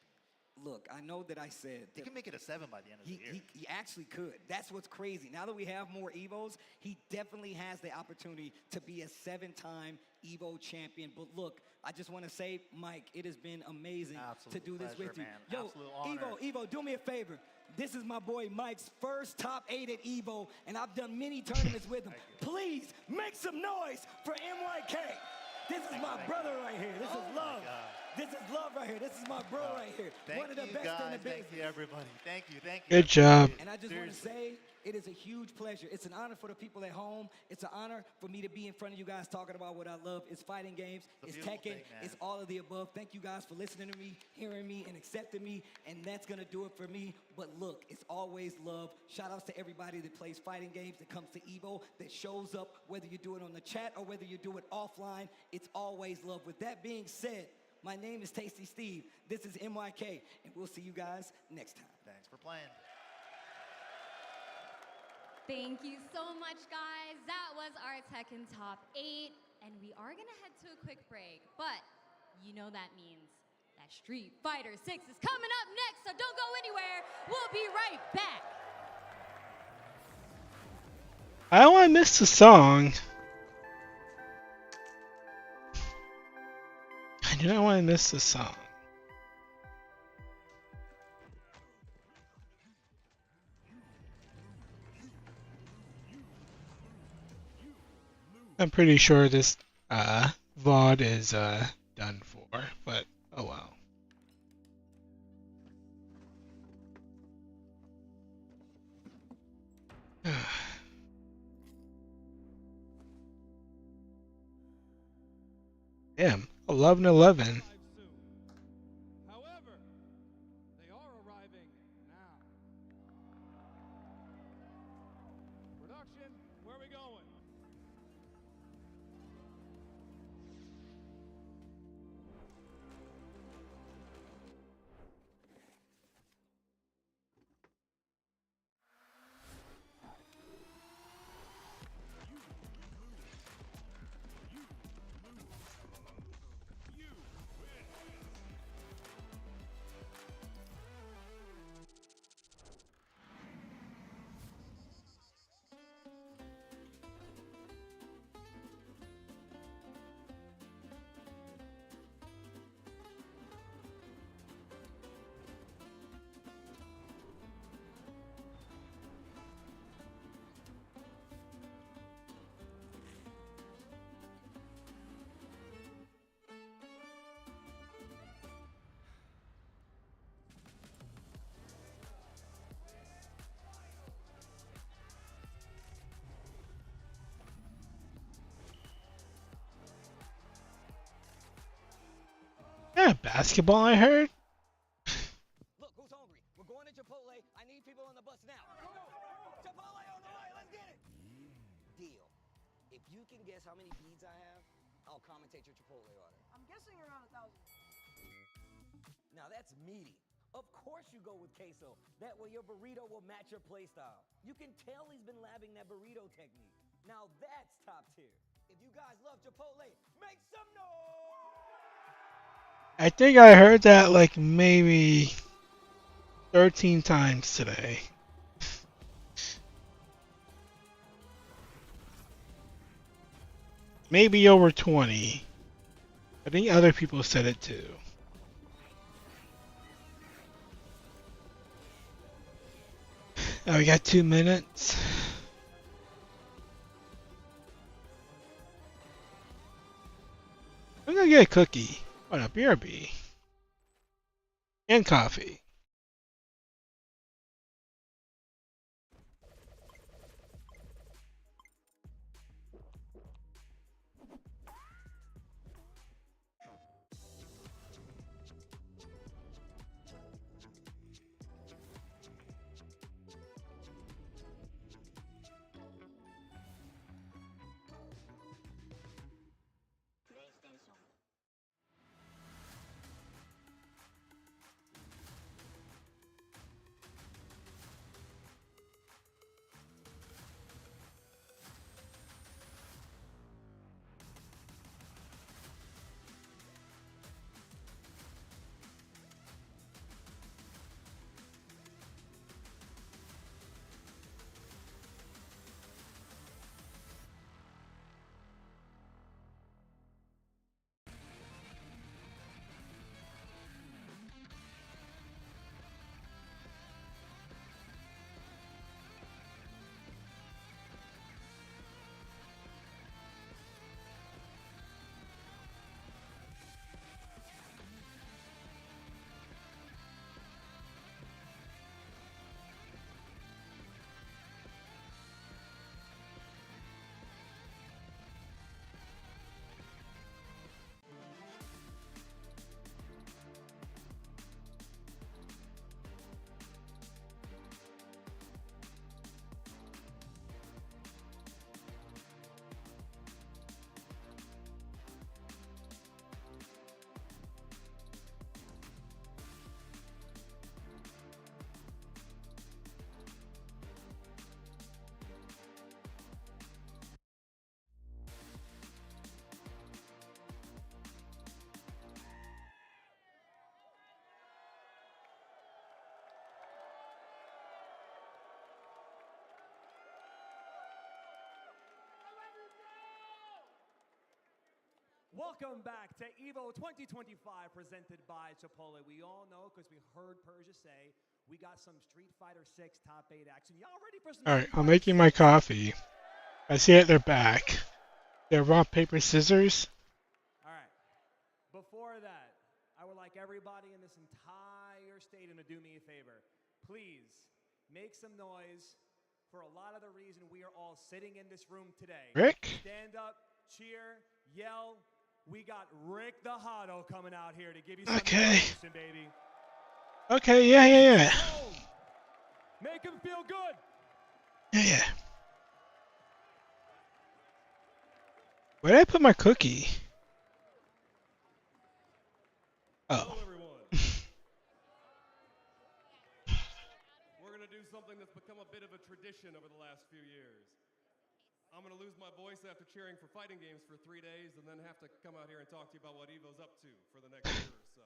Look, I know that I said he can make it a 7 by the end of the year. He actually could. That's what's crazy. Now that we have more EVOs, he definitely has the opportunity to be a 7-time EVO champion. But look, I just want to say, Mike, it has been amazing to do this with you. Man. Yo, Evo, do me a favor. This is my boy Mike's first top 8 at EVO, and I've done many tournaments with him. Please make some noise for MYK. This is my brother right here. This is love. This is love right here. This is my bro right here. One of the best in the business. Thank you, everybody. Thank you. Good job. And I just want to say, it is a huge pleasure. It's an honor for the people at home. It's an honor for me to be in front of you guys talking about what I love. It's fighting games. It's Tekken. It's all of the above. Thank you guys for listening to me, hearing me, and accepting me. And that's going to do it for me. But look, it's always love. Shout outs to everybody that plays fighting games, that comes to EVO, that shows up, whether you do it on the chat or whether you do it offline. It's always love. With that being said, my name is Tasty Steve. This is MYK, and we'll see you guys next time. Thanks for playing. Thank you so much, guys. That was our Tekken Top 8, and we are going to head to a quick break, but you know that means that Street Fighter 6 is coming up next, so don't go anywhere. We'll be right back. I don't want to miss the song. I do not want to miss the song. I'm pretty sure this VOD is done for, but oh well. Damn, 11:11. However, they are arriving now. Production, where are we going? Yeah, basketball I heard. Look, who's hungry? We're going to Chipotle. I need people on the bus now. Chipotle on the way. Let's get it. Deal. If you can guess how many beads I have, I'll commentate your Chipotle order. I'm guessing around 1,000. Now that's meaty. Of course you go with queso. That way your burrito will match your play style. You can tell he's been labbing that burrito technique. Now that's top tier. If you guys love Chipotle, make some noise! I think I heard that like maybe 13 times today. Maybe over 20. I think other people said it too. Oh, we got 2 minutes. I'm gonna get a cookie. What a BRB. And coffee. Welcome back to EVO 2025 presented by Chipotle. We all know because we heard Persia say we got some Street Fighter 6 top 8 action. Y'all ready for some? Alright, I'm making my coffee. I see at their back. They're rock, paper, scissors. Alright. Before that, I would like everybody in this entire stadium to do me a favor. Please make some noise for a lot of the reason we are all sitting in this room today. Rick? Stand up, cheer, yell. We got Rick the Hotto coming out here to give you some motivation, baby. Okay, yeah. Make him feel good. Yeah. Where did I put my cookie? Oh. Hello, everyone. We're going to do something that's become a bit of a tradition over the last few years. I'm going to lose my voice after cheering for fighting games for 3 days and then have to come out here and talk to you about what EVO's up to for the next year or so.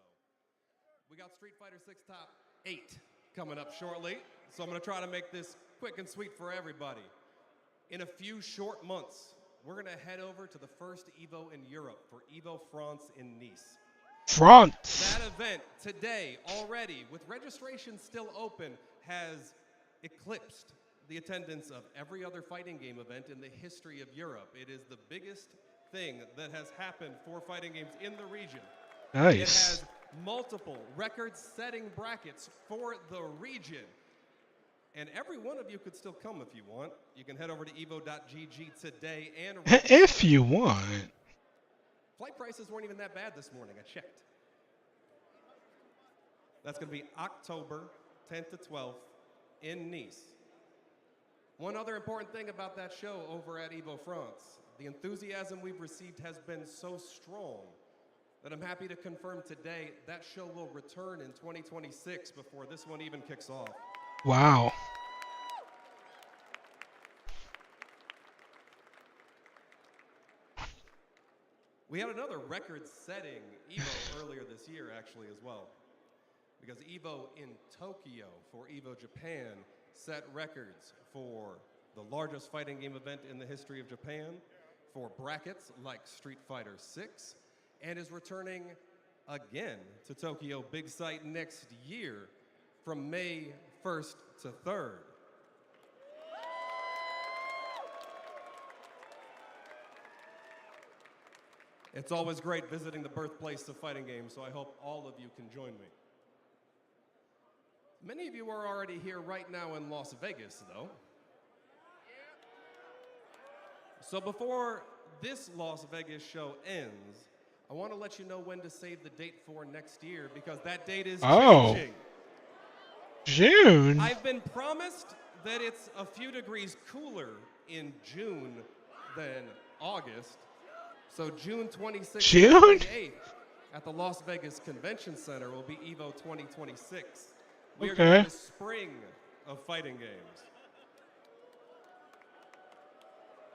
We got Street Fighter 6 Top 8 coming up shortly, so I'm going to try to make this quick and sweet for everybody. In a few short months, we're going to head over to the first EVO in Europe for EVO France in Nice. France! That event today already, with registration still open, has eclipsed the attendance of every other fighting game event in the history of Europe. It is the biggest thing that has happened for fighting games in the region. Nice. It has multiple record-setting brackets for the region. And every one of you could still come if you want. You can head over to evo.gg today and If you want. Flight prices weren't even that bad this morning. I checked. That's going to be October 10th to 12th in Nice. One other important thing about that show over at EVO France, the enthusiasm we've received has been so strong that I'm happy to confirm today that show will return in 2026 before this one even kicks off. Wow. We had another record-setting EVO earlier this year, actually, as well. Because EVO in Tokyo for EVO Japan set records for the largest fighting game event in the history of Japan, for brackets like Street Fighter 6, and is returning again to Tokyo Big Sight next year from May 1st to 3rd. It's always great visiting the birthplace of fighting games, so I hope all of you can join me. Many of you are already here right now in Las Vegas, though. So before this Las Vegas show ends, I want to let you know when to save the date for next year, because that date is changing. June? I've been promised that it's a few degrees cooler in June than August. So June 26th June? and 28th at the Las Vegas Convention Center will be EVO 2026. We are going to the spring of fighting games.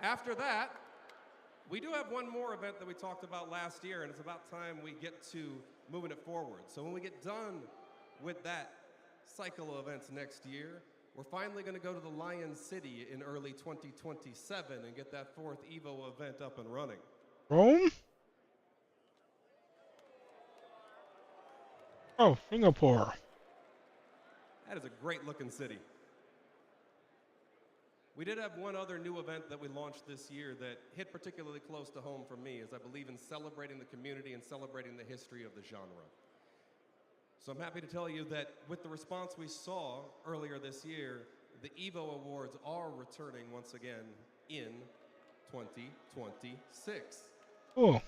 After that, we do have one more event that we talked about last year, and it's about time we get to moving it forward. So when we get done with that cycle of events next year, we're finally going to go to the Lion City in early 2027 and get that 4th EVO event up and running. Rome? Oh, Singapore. That is a great looking city. We did have one other new event that we launched this year that hit particularly close to home for me, as I believe in celebrating the community and celebrating the history of the genre. So I'm happy to tell you that with the response we saw earlier this year, the EVO Awards are returning once again in 2026. Cool.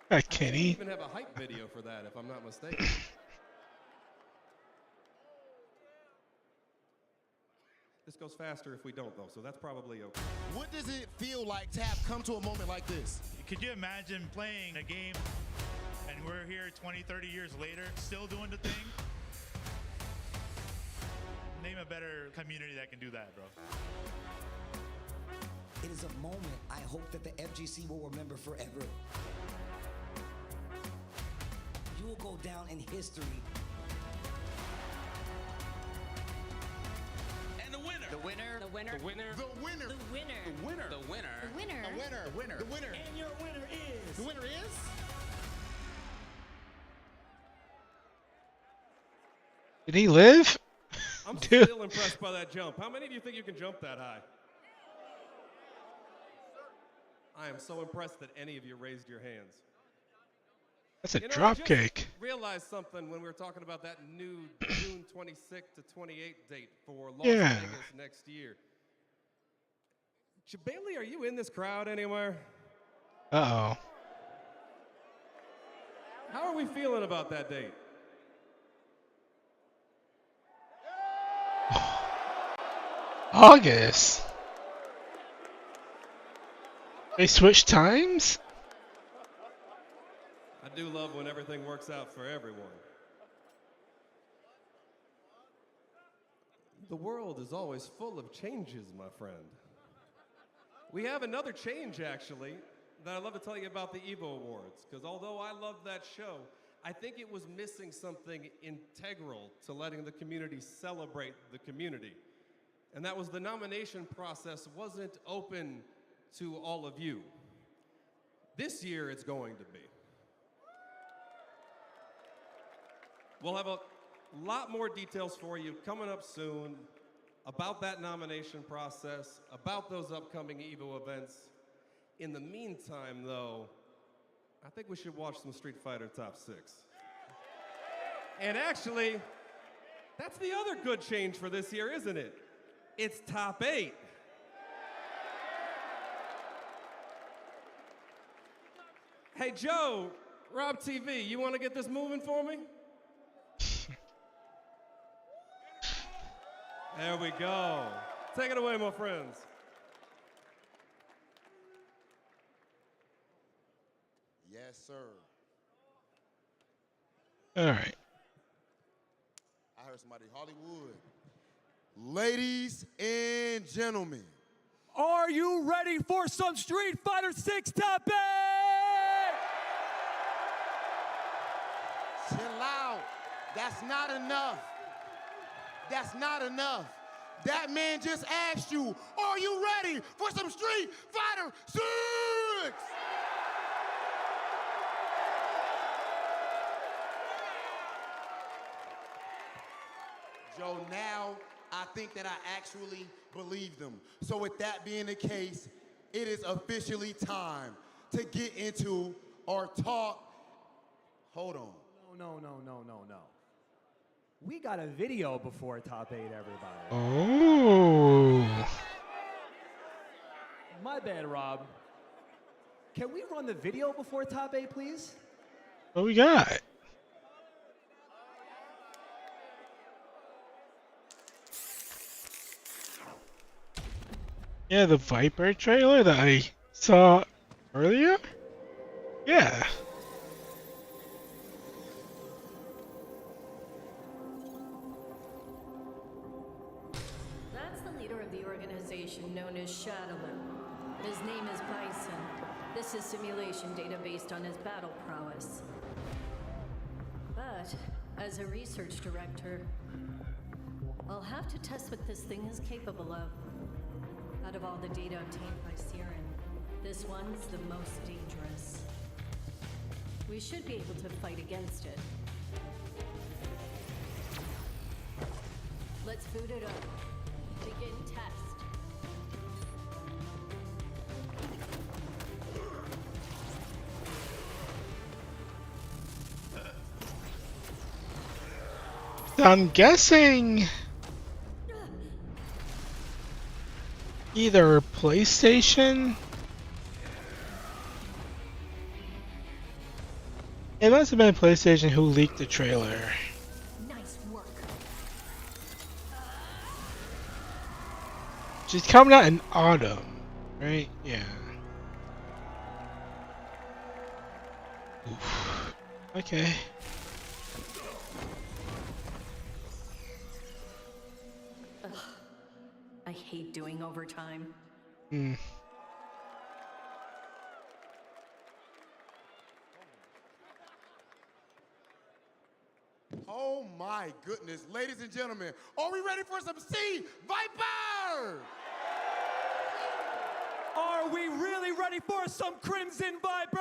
Hi, I Kenny. even have a hype video for that, if I'm not mistaken. This goes faster if we don't, though, so that's probably okay. What does it feel like to have come to a moment like this? Could you imagine playing a game and we're here 20, 30 years later, still doing the thing? Name a better community that can do that, bro. It is a moment I hope that the FGC will remember forever. You will go down in history. And the winner. The winner. The winner. The winner. The winner. The winner. The winner. The winner. The winner. The winner. The winner. The winner. And your winner is. The winner is. Did he live? I'm Dude. still impressed by that jump. How many of you think you can jump that high? I am so impressed that any of you raised your hands. That's a I drop just kick. realized something when we were talking about that new June 26th to 28th date for Las Yeah. Vegas next year. Bailey, are you in this crowd anywhere? Uh-oh. How are we feeling about that date? August. They switched times? I do love when everything works out for everyone. The world is always full of changes, my friend. We have another change, actually, that I'd love to tell you about the EVO Awards, because although I love that show, I think it was missing something integral to letting the community celebrate the community. And that was the nomination process wasn't open to all of you. This year it's going to be. We'll have a lot more details for you coming up soon about that nomination process, about those upcoming EVO events. In the meantime, though, I think we should watch some Street Fighter Top 6. And actually, that's the other good change for this year, isn't it? It's Top 8. Hey, Joe, Rob TV, you want to get this moving for me? There we go. Take it away, my friends. sir. All right. I heard somebody, Hollywood. Ladies and gentlemen, Are you ready for some Street Fighter 6 Top 8? chill out. That's not enough. That's not enough. That man just asked you, are you ready for some Street Fighter 6? Joe, now I think that I actually believe them. So with that being the case, it is officially time to get into our talk. Hold on. No. We got a video before Top 8, everybody. Oh. My bad, Rob. Can we run the video before Top 8, please? What we got? Yeah, the Viper trailer that I saw earlier? Yeah. That's the leader of the organization known as Shadowloo. His name is Bison. This is simulation data based on his battle prowess. But, as a research director, I'll have to test what this thing is capable of. Out of all the data obtained by Siren, this one's the most dangerous. We should be able to fight against it. Let's boot it up. Begin test. I'm guessing either PlayStation. It must have been PlayStation who leaked the trailer. Nice work. She's coming out in autumn, right? Yeah. Oof. Okay. Ugh. I hate doing overtime. Oh my goodness, ladies and gentlemen, are we ready for some C Viper? Are we really ready for some Crimson Viper?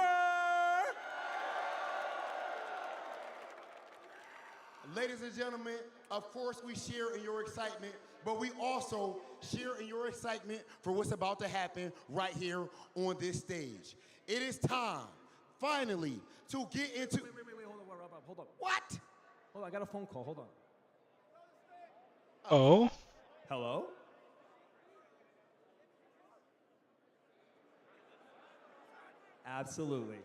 Ladies and gentlemen, of course we share in your excitement, but we also share in your excitement for what's about to happen right here on this stage. It is time, finally, to get into... Wait, hold on. What? Hold on, I got a phone call, hold on. Oh? Hello? Absolutely.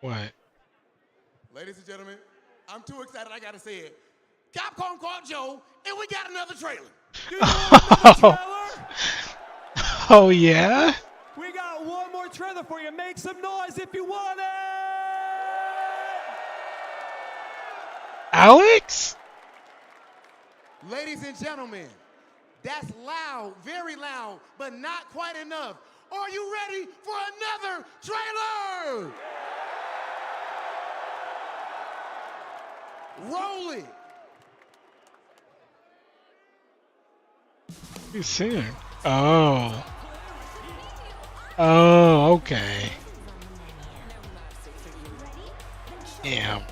What? Ladies and gentlemen, I'm too excited, I gotta say it. Capcom called Joe, and we got another trailer. Oh yeah? We got one more trailer for you. Make some noise if you want it! Alex? Ladies and gentlemen, that's loud, very loud, but not quite enough. Are you ready for another trailer? Roll it. Who's singing? Oh. Oh, okay. Damn.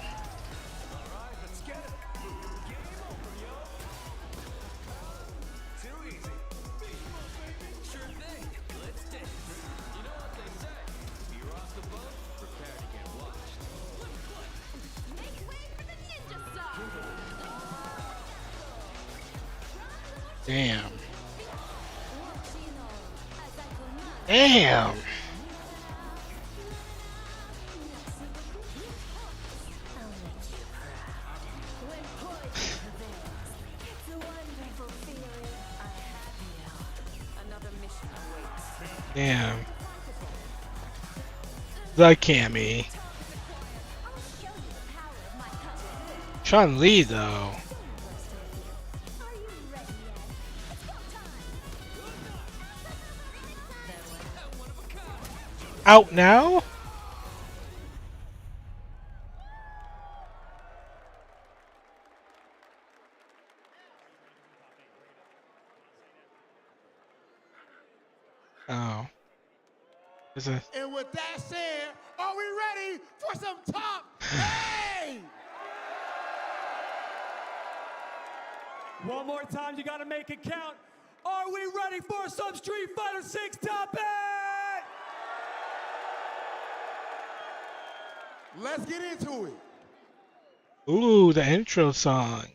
Damn. Damn. Another mission Damn. The Cammy. Chun-Li though. Out now? Oh. And with that said, are we ready for some top 8? One more time, you gotta make it count. Are we ready for some Street Fighter 6 top 8? Let's get into it. Ooh, the intro song.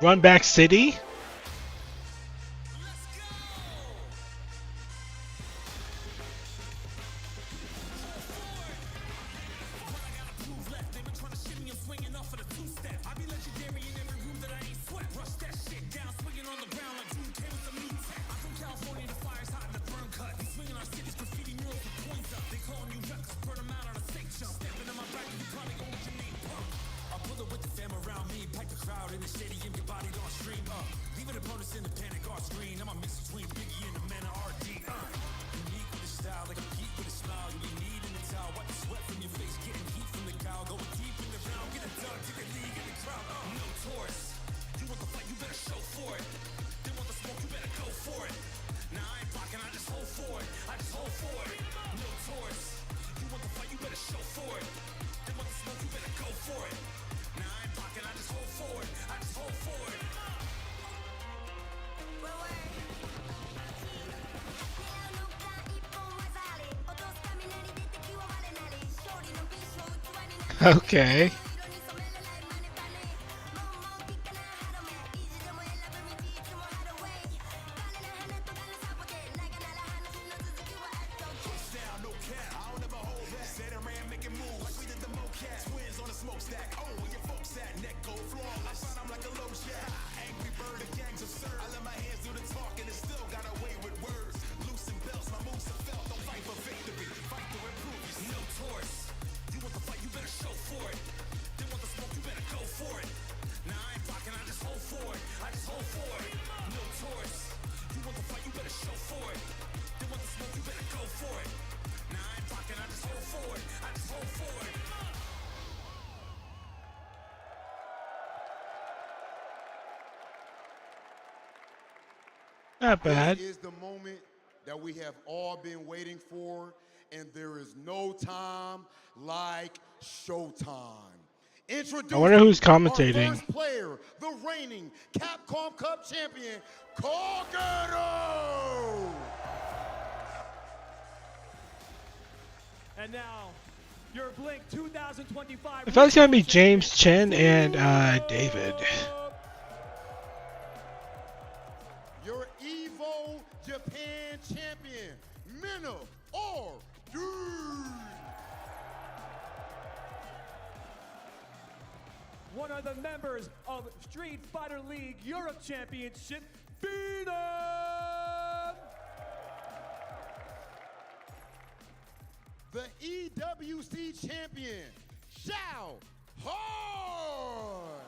Run Back City? Okay. Not bad. This is the moment that we have all been waiting for, and there is no time like showtime. Introducing I wonder who's commentating. Our first player, the reigning Capcom Cup champion, Kagero! And now, your Blink 2025. I thought it was gonna be James Chen and David. Your Evo Japan champion, Mina R.D. One of the members of Street Fighter League Europe Championship, Phenom! The EWC champion, Shao Hard.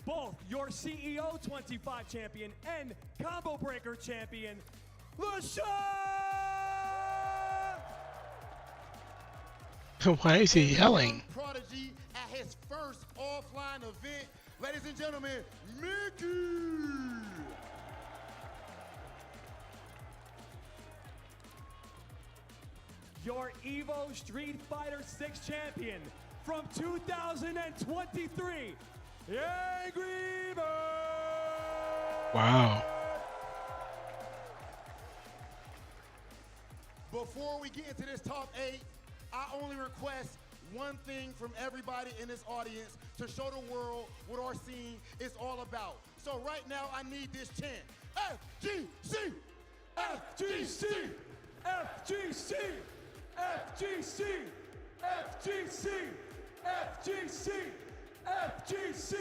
Both your CEO 25 champion and Combo Breaker champion, LaShawn! Why is he yelling? Prodigy at his first offline event. Ladies and gentlemen, Mickey! Your Evo Street Fighter 6 champion from 2023, Angry Bird! Wow. Before we get into this top 8, I only request one thing from everybody in this audience to show the world what our scene is all about. So right now, I need this chant. FGC! FGC! FGC! FGC! FGC! FGC! FGC!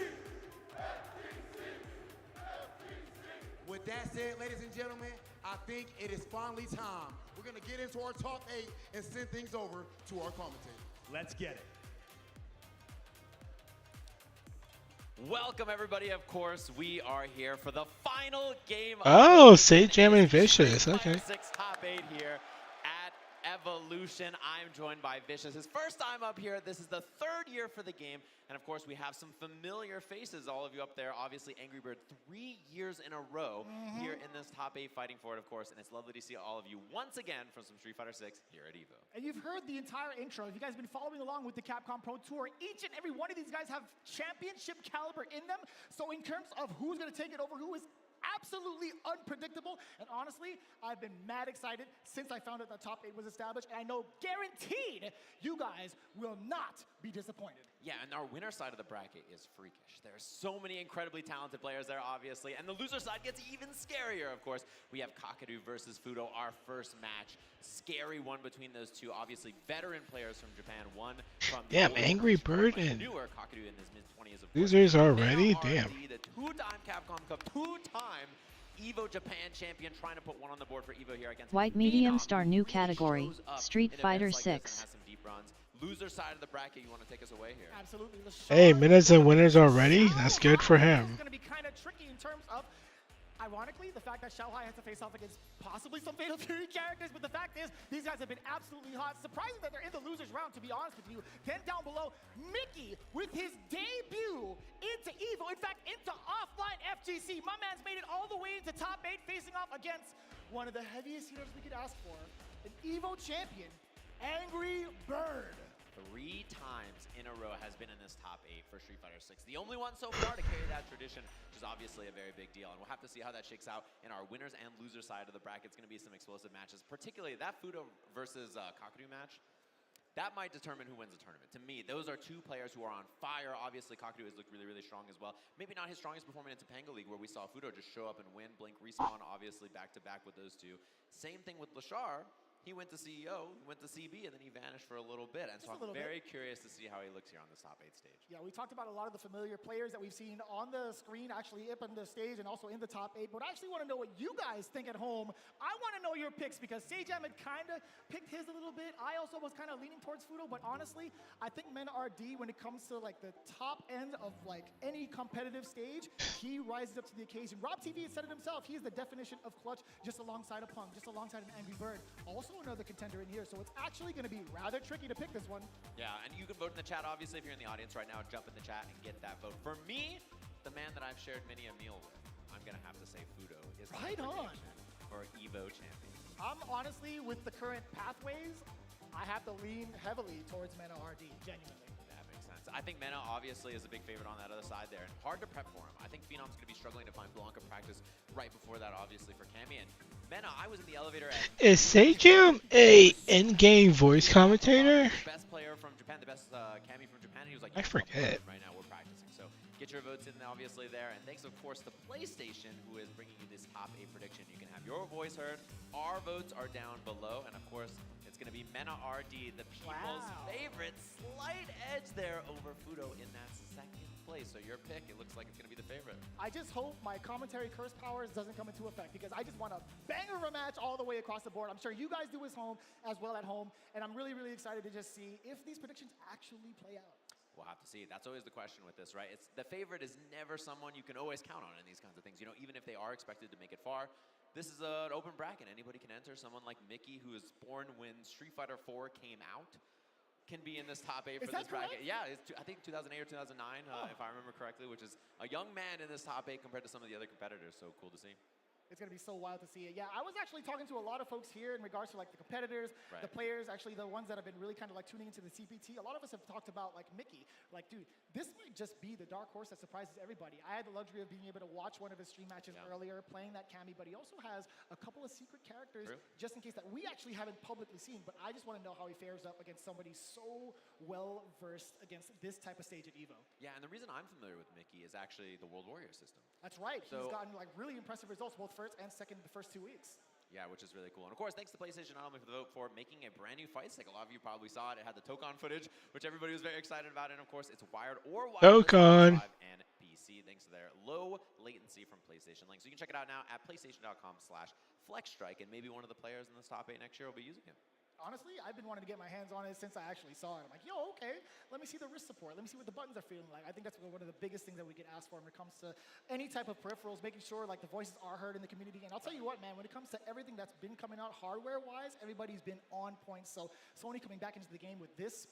With that said, ladies and gentlemen, I think it is finally time. We're going to get into our top 8 and send things over to our commentators. Let's get it. Welcome, everybody. Of course, we are here for the final game. Oh, Sage and Vicious. Okay. 6 top 8 here at Evolution. I'm joined by Vicious. His first time up here. This is the 3rd year for the game. And of course, we have some familiar faces, all of you up there. Obviously, Angry Bird 3 years in a row here in this top 8 fighting for it, of course. And it's lovely to see all of you once again from some Street Fighter 6 here at EVO. And you've heard the entire intro. If you guys have been following along with the Capcom Pro Tour, each and every one of these guys have championship caliber in them. So in terms of who's going to take it over, who is absolutely unpredictable. And honestly, I've been mad excited since I found out the top 8 was established. And I know guaranteed you guys will not be disappointed. Yeah, and our winner side of the bracket is freakish. There are so many incredibly talented players there, obviously. And the loser side gets even scarier, of course. We have Kakadu versus Fudo, our first match. Scary one between those two. Obviously, veteran players from Japan. One from Damn, Angry Bird and newer Kakadu in his mid-20s, of course. losers already? Damn. The 2-time Capcom Cup, 2-time EVO Japan champion, trying to put one on the board for EVO here against White medium star new category, Street Fighter 6. Has some deep runs. Loser side of the bracket, you want to take us away here? Absolutely. Hey, minutes and winners already? That's good for him. It's going to be kind of tricky in terms of, ironically, the fact that Xiaohai has to face off against possibly some Fatal Fury characters, but the fact is, these guys have been absolutely hot. Surprising that they're in the losers round, to be honest with you. Then down below, Mickey with his debut into EVO, in fact, into offline FGC. My man's made it all the way into top 8, facing off against one of the heaviest heroes we could ask for, an EVO champion, Angry Bird. 3 times in a row has been in this top 8 for Street Fighter 6. The only one so far to carry that tradition, which is obviously a very big deal. And we'll have to see how that shakes out in our winners and losers side of the bracket. It's going to be some explosive matches, particularly that Fudo versus Kakadu match. That might determine who wins the tournament. To me, those are 2 players who are on fire. Obviously, Kakadu has looked really, really strong as well. Maybe not his strongest performance in Topanga League, where we saw Fudo just show up and win. Blink respawn, obviously, back-to-back with those 2. Same thing with Lashar. He went to CEO, he went to CB, and then he vanished for a little bit. And so I'm very curious to see how he looks here on this top 8 stage. Yeah, we talked about a lot of the familiar players that we've seen on the screen, actually up on the stage and also in the top 8. But I actually want to know what you guys think at home. I want to know your picks because Sajam had kind of picked his a little bit. I also was kind of leaning towards Fudo, but honestly, I think Men RD, when it comes to like the top end of like any competitive stage, he rises up to the occasion. Rob TV has said it himself. He is the definition of clutch, just alongside a Punk, just alongside an Angry Bird. Also another contender in here, so it's actually going to be rather tricky to pick this one. Yeah, and you can vote in the chat, obviously, if you're in the audience right now, jump in the chat and get that vote. For me, the man that I've shared many a meal with, I'm going to have to say Fudo is right on for EVO champion. I'm honestly, with the current pathways, I have to lean heavily towards Mena RD, genuinely. That makes sense. I think Mena obviously is a big favorite on that other side there, and hard to prep for him. I think Phenom's going to be struggling to find Blanca practice right before that, obviously, for Cammy. And Mena, I was in the elevator at... Is Sajam a in-game voice commentator? Best player from Japan, the best Cammy from Japan. He was like, I forget. Right now we're practicing. So get your votes in, obviously, there. And thanks, of course, to PlayStation, who is bringing you this top 8 prediction. You can have your voice heard. Our votes are down below. And, of course, it's going to be Mena RD, the people's favorite. Slight edge there over Fudo in that second place. So your pick, it looks like it's going to be the favorite. I just hope my commentary curse powers doesn't come into effect because I just want a banger of a match all the way across the board. I'm sure you guys do as well at home, and I'm really, really excited to just see if these predictions actually play out. We'll have to see. That's always the question with this, right? It's the favorite is never someone you can always count on in these kinds of things. You know, even if they are expected to make it far, this is an open bracket. Anybody can enter. Someone like Mickey, who was born when Street Fighter 4 came out, can be in this top 8 for this bracket. Yeah, it's I think 2008 or 2009, if I remember correctly, which is a young man in this top 8 compared to some of the other competitors. So cool to see. It's going to be so wild to see it. Yeah, I was actually talking to a lot of folks here in regards to like the competitors, the players, actually the ones that have been really kind of like tuning into the CPT. A lot of us have talked about like Mickey. Like, dude, this might just be the dark horse that surprises everybody. I had the luxury of being able to watch one of his stream matches earlier, playing that Cammy, but he also has a couple of secret characters just in case that we actually haven't publicly seen. But I just want to know how he fares up against somebody so well-versed against this type of stage at EVO. Yeah, and the reason I'm familiar with Mickey is actually the World Warrior system. That's right. So, he's gotten like really impressive results both first and second the first 2 weeks. Yeah, which is really cool. And of course, thanks to PlayStation not only for the vote for making a brand new fight stick. A lot of you probably saw it. It had the Tokon footage, which everybody was very excited about. And of course, it's wired or wireless Tokon. on PS5 and PC, thanks to their low latency from PlayStation Link. So you can check it out now at PlayStation.com/FlexStrike, and maybe one of the players in this top 8 next year will be using it. Honestly, I've been wanting to get my hands on it since I actually saw it. I'm like, yo, okay, let me see the wrist support. Let me see what the buttons are feeling like. I think that's one of the biggest things that we get asked for when it comes to any type of peripherals, making sure like the voices are heard in the community. And I'll tell you what, man, when it comes to everything that's been coming out hardware-wise, everybody's been on point. So Sony coming back into the game with this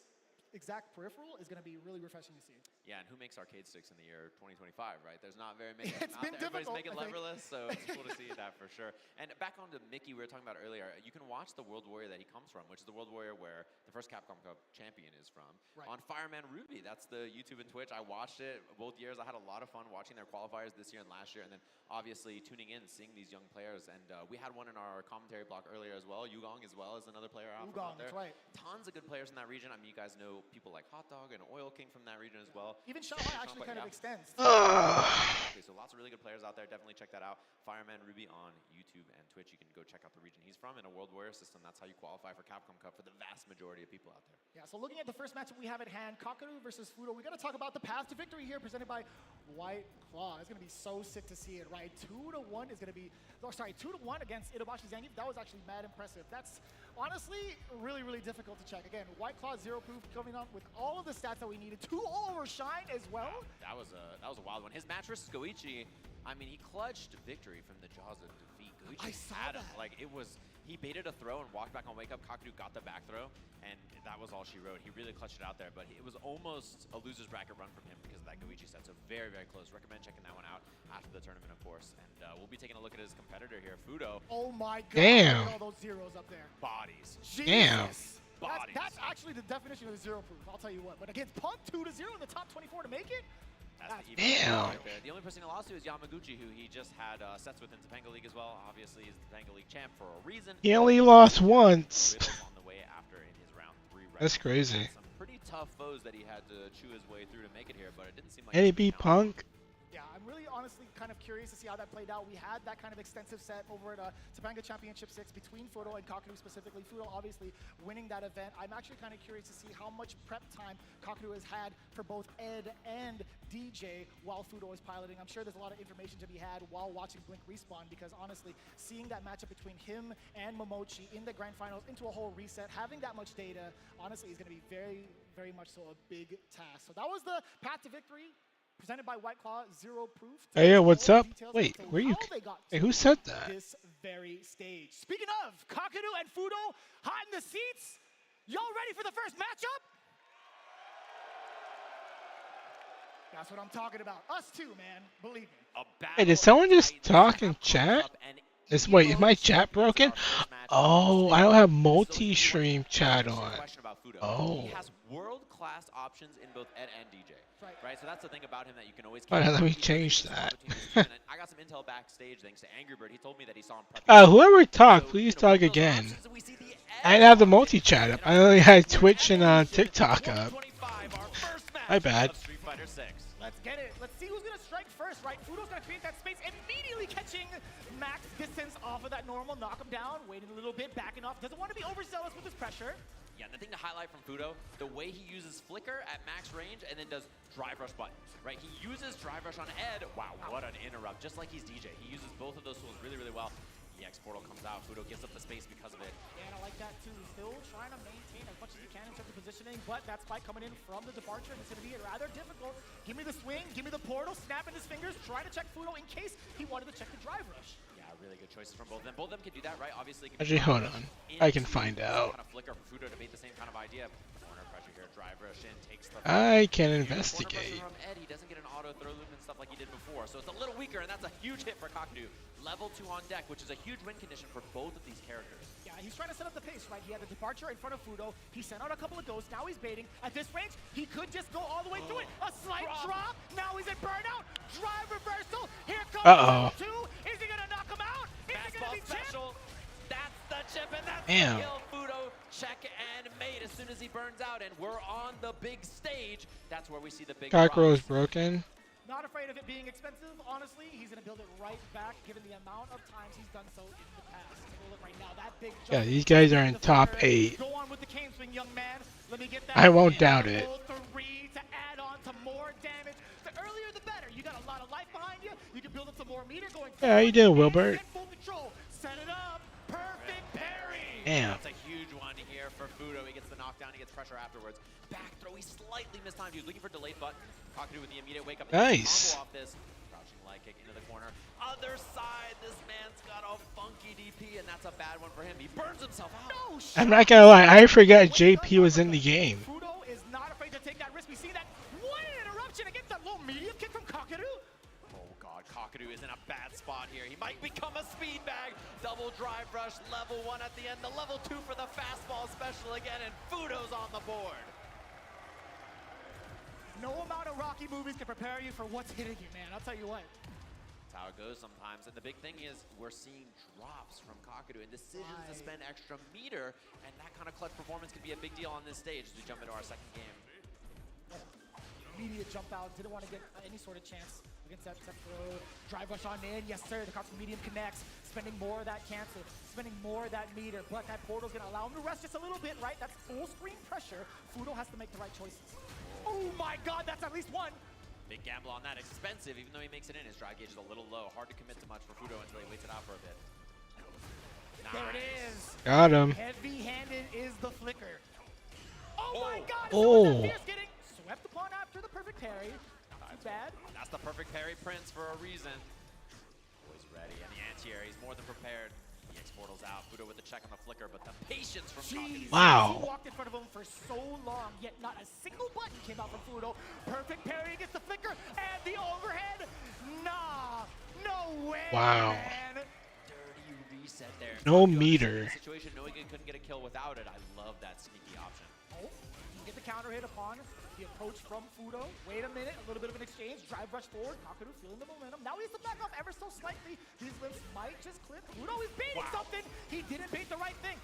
exact peripheral is going to be really refreshing to see. Yeah, and who makes arcade sticks in the year 2025, right? There's not very many. It's been everybody's difficult, making I think. leverless, so it's cool to see that for sure. And back on to Mickey, we were talking about earlier. You can watch the World Warrior that he comes from, which is the World Warrior where the first Capcom Cup champion is from, on Fireman Ruby. That's the YouTube and Twitch. I watched it both years. I had a lot of fun watching their qualifiers this year and last year, and then obviously tuning in, seeing these young players. And we had one in our commentary block earlier as well. Yugong as well as another player out Wugong, from out there. that's right. Tons of good players in that region. I mean, you guys know people like Hot Dog and Oil King from that region as well. Even Shanghai actually kind of extends. Exactly, so lots of really good players out there. Definitely check that out. Fireman Ruby on YouTube and Twitch. You can go check out the region he's from in a World Warrior system. That's how you qualify for Capcom Cup for the vast majority of people out there. Yeah, so looking at the first matchup we have at hand, Kakaru versus Fudo, we got to talk about the path to victory here presented by White Claw. It's going to be so sick to see it, right? 2-1 is going to be, 2-1 against Itobashi Zangief. That was actually mad impressive. That's honestly really, really difficult to check. Again, White Claw 0 proof coming up with all of the stats that we needed. 2 all over Shine as well. That was a wild one. His match versus Goichi, I mean, he clutched victory from the jaws of defeat. Goichi had him. Like, it was, he baited a throw and walked back on wake up. Kakaru got the back throw, and that was all she wrote. He really clutched it out there, but it was almost a loser's bracket run from him because of that Goichi set. So very, very close. Recommend checking that one out after the tournament, of course. And we'll be taking a look at his competitor here, Fudo. Oh my god. Damn. Look at all those zeros up there. Bodies. Damn. Bodies. That's actually the definition of zero proof, I'll tell you what. But against Punk 2-0 in the top 24 to make it? That's the Damn. right there. The only person he lost to is Yamaguchi, who he just had sets with in Topanga League as well. Obviously, he's the Topanga League champ for a reason. He only lost once. Riddle on the way after in his round 3. That's crazy. Some pretty tough foes that he had to chew his way through to make it here, but it didn't seem like And he beat Punk. Yeah, I'm really honestly kind of curious to see how that played out. We had that kind of extensive set over at Topanga Championship 6 between Fudo and Kakaru specifically. Fudo obviously winning that event. I'm actually kind of curious to see how much prep time Kakaru has had for both Ed and DJ while Fudo is piloting. I'm sure there's a lot of information to be had while watching Blink Respawn because honestly, seeing that matchup between him and Momochi in the grand finals into a whole reset, having that much data, honestly is going to be very, very much so a big task. So that was the path to victory. Presented by White Claw, 0 proof. Hey, yo, what's up? Wait, where you? Hey, who said that? This very stage. Speaking of, Kakaru and Fudo, hot in the seats. Y'all ready for the first matchup? That's what I'm talking about. Us too, man. Believe me. Hey, did someone just talk in chat? Wait, is my chat broken? Oh, I don't have multi-stream chat on. Oh. He has world-class options in both Ed and DJ. Right, so that's the thing about him that you can always. Alright, let me change that. I got some intel backstage thanks to Angry Bird. He told me that he saw him. Whoever talked, please talk again. I didn't have the multi-chat up. I only had Twitch and TikTok up. My bad. Let's get it. Let's see who's going to strike first, right? Fudo's going to create that space, immediately catching max distance off of that normal, knock him down, waiting a little bit, backing off. Doesn't want to be overzealous with his pressure. Yeah, and the thing to highlight from Fudo, the way he uses Flicker at max range and then does Drive Rush buttons, right? He uses Drive Rush on Ed. Wow, what an interrupt, just like he's DJ. He uses both of those tools really, really well. EX Portal comes out, Fudo gives up the space because of it. Yeah, and I like that too. Still trying to maintain as much as he can in terms of positioning, but that spike coming in from the departure, and it's going to be rather difficult. Give me the swing, give me the portal, snapping his fingers, trying to check Fudo in case he wanted to check the Drive Rush. Really good choices from both of them. Both of them can do that, right? Obviously, Actually, hold on. I can find out. Kind of Flicker for Fudo to make the same kind of idea. Corner pressure here, Drive Rush in, takes the. I can investigate. From Ed, he doesn't get an auto throw loop and stuff like he did before, so it's a little weaker, and that's a huge hit for Kakaru. Level 2 on deck, which is a huge win condition for both of these characters. Yeah, he's trying to set up the pace, right? He had the departure in front of Fudo. He sent out a couple of ghosts. Now he's baiting. At this range, he could just go all the way through it. A slight drop. Now he's at burnout. Drive reversal. Here comes level 2. Is he going to knock him out? Is it going to be special? That's the chip, and that's Damn. the kill. Fudo check and made as soon as he burns out, and we're on the big stage. That's where we see the big Cockrell is broken. Not afraid of it being expensive, honestly. He's going to build it right back, given the amount of times he's done so in the past. Take a look right now. That big jump. Yeah, these guys are in top 8. Go on with the cane swing, young man. Let me get that. I won't doubt it. Three to add on to more damage. The earlier the better. You got a lot of life behind you. You can build up some more meter going. Yeah, how you doing, Wilbert? Full control. Set it up. Perfect parry. Damn. That's a huge one here for Fudo. He gets the knockdown. He gets pressure afterwards. Back throw. He slightly mistimed. He was looking for delayed button. Kakadu with the immediate wake up. Nice. Combo off this. Crouching leg kick into the corner. Other side. This man's got a funky DP, and that's a bad one for him. He burns himself out. No, I'm not gonna lie, I forgot JP was in the game. Fudo is not afraid to take that risk. We see that. What an interruption against that low medium kick from Kakadu. Oh god, Kakadu is in a bad spot here. He might become a speed bag. Double drive rush, level 1 at the end. The level 2 for the fastball special again, and Fudo's on the board. No amount of Rocky movies can prepare you for what's hitting you, man. I'll tell you what. That's how it goes sometimes. And the big thing is we're seeing drops from Kakadu and decisions to spend extra meter, and that kind of clutch performance can be a big deal on this stage as we jump into our second game. Immediate jump out. Didn't want to get any sort of chance against that throw. Drive rush on in. Yes, sir. The Kakadu medium connects. Spending more of that cancel. Spending more of that meter. But that portal's going to allow him to rest just a little bit, right? That's full screen pressure. Fudo has to make the right choices. Oh my god, that's at least one. Big gamble on that. Expensive, even though he makes it in. His drive gauge is a little low. Hard to commit to much for Fudo until he waits it out for a bit. Nice. There it is. Got him. Heavy-handed is the flicker. Oh my god! Oh. Fierce getting swept upon after the perfect parry. Not too bad. That's the perfect parry Prince for a reason. Boy's ready, and the anti-air, he's more than prepared. EX portal's out. Fudo with the check on the flicker, but the patience from Kakadu. Wow. He walked in front of him for so long, yet not a single button came out from Fudo. Perfect parry against the flicker, and the overhead. Nah, no way. Wow. Man. Dirty reset there. No Kakadu meter. understood the situation, knowing he couldn't get a kill without it. I love that sneaky option. Oh, you get the counter hit upon the approach from Fudo. Wait a minute, a little bit of an exchange. Drive rush forward. Kakadu feeling the momentum. Now he has to back off ever so slightly. These limbs might just clip. Fudo is baiting something. He didn't bait the right thing.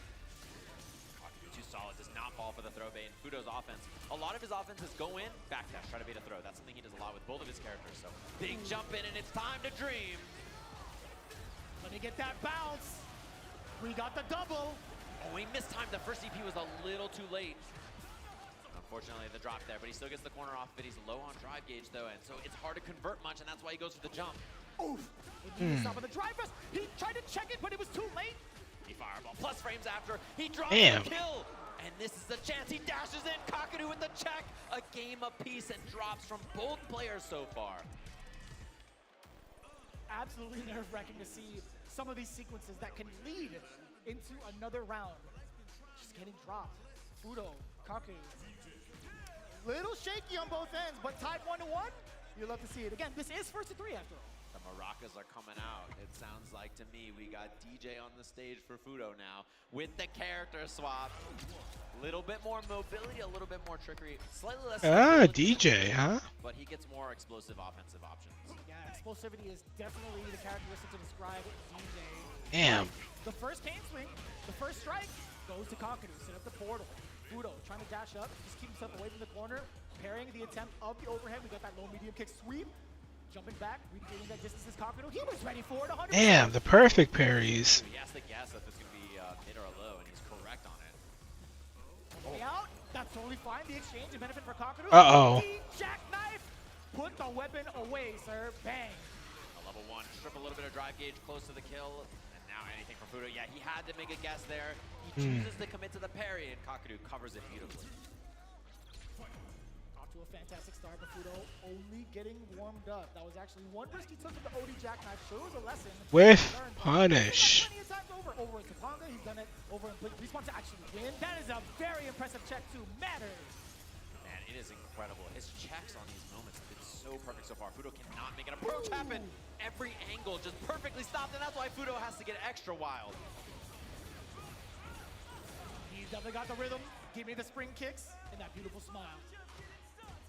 Kakadu too solid, does not fall for the throw bait. Fudo's offense, a lot of his offense is go in, backdash, try to bait a throw. That's something he does a lot with both of his characters. So big jump in, and it's time to dream. Let me get that bounce. We got the double. Oh, he mistimed. The first EP was a little too late. Unfortunately, the drop there, but he still gets the corner off of it. He's low on drive gauge, though, and so it's hard to convert much, and that's why he goes for the jump. Oof. He stop on the drive rush. He tried to check it, but it was too late. He fireball. Plus frames after. He drops Damn. the kill. And this is the chance. He dashes in. Kakadu with the check. A game apiece and drops from both players so far. Absolutely nerve-wracking to see some of these sequences that can lead into another round. Just getting dropped. Fudo, Kakadu. Little shaky on both ends, but tied 1-1. You love to see it. Again, this is 1st-3 after all. The maracas are coming out. It sounds like to me we got DJ on the stage for Fudo now with the character swap. Little bit more mobility, a little bit more trickery, slightly less. DJ, huh? But he gets more explosive offensive options. Yeah, explosivity is definitely the characteristic to describe DJ. Damn. The first cane swing, the first strike goes to Kakadu. Set up the portal. Fudo trying to dash up, just keep himself away from the corner, parrying the attempt of the overhead. We got that low medium kick sweep. Jumping back, regaining that distance is Kakadu. He was ready for it. 100%. Damn, the perfect parries. He has to guess if it's going to be mid or a low, and he's correct on it. Way out. That's totally fine. The exchange and benefit for Kakadu. Uh-oh. Jackknife. Put the weapon away, sir. Bang. A level 1, strip a little bit of drive gauge close to the kill. And now anything from Fudo. Yeah, he had to make a guess there. He chooses to commit to the parry, and Kakadu covers it beautifully. Off to a fantastic start, but Fudo only getting warmed up. That was actually one risk he took with the OD Jackknife. Shows a lesson. With punish. Plenty of times over in Topanga. He's done it over in Blink. He wants to actually win. That is a very impressive check to Matters. Man, it is incredible. His checks on these moments have been so perfect so far. Fudo cannot make an approach happen. Every angle just perfectly stopped, and that's why Fudo has to get extra wild. He's definitely got the rhythm. Give me the spring kicks and that beautiful smile.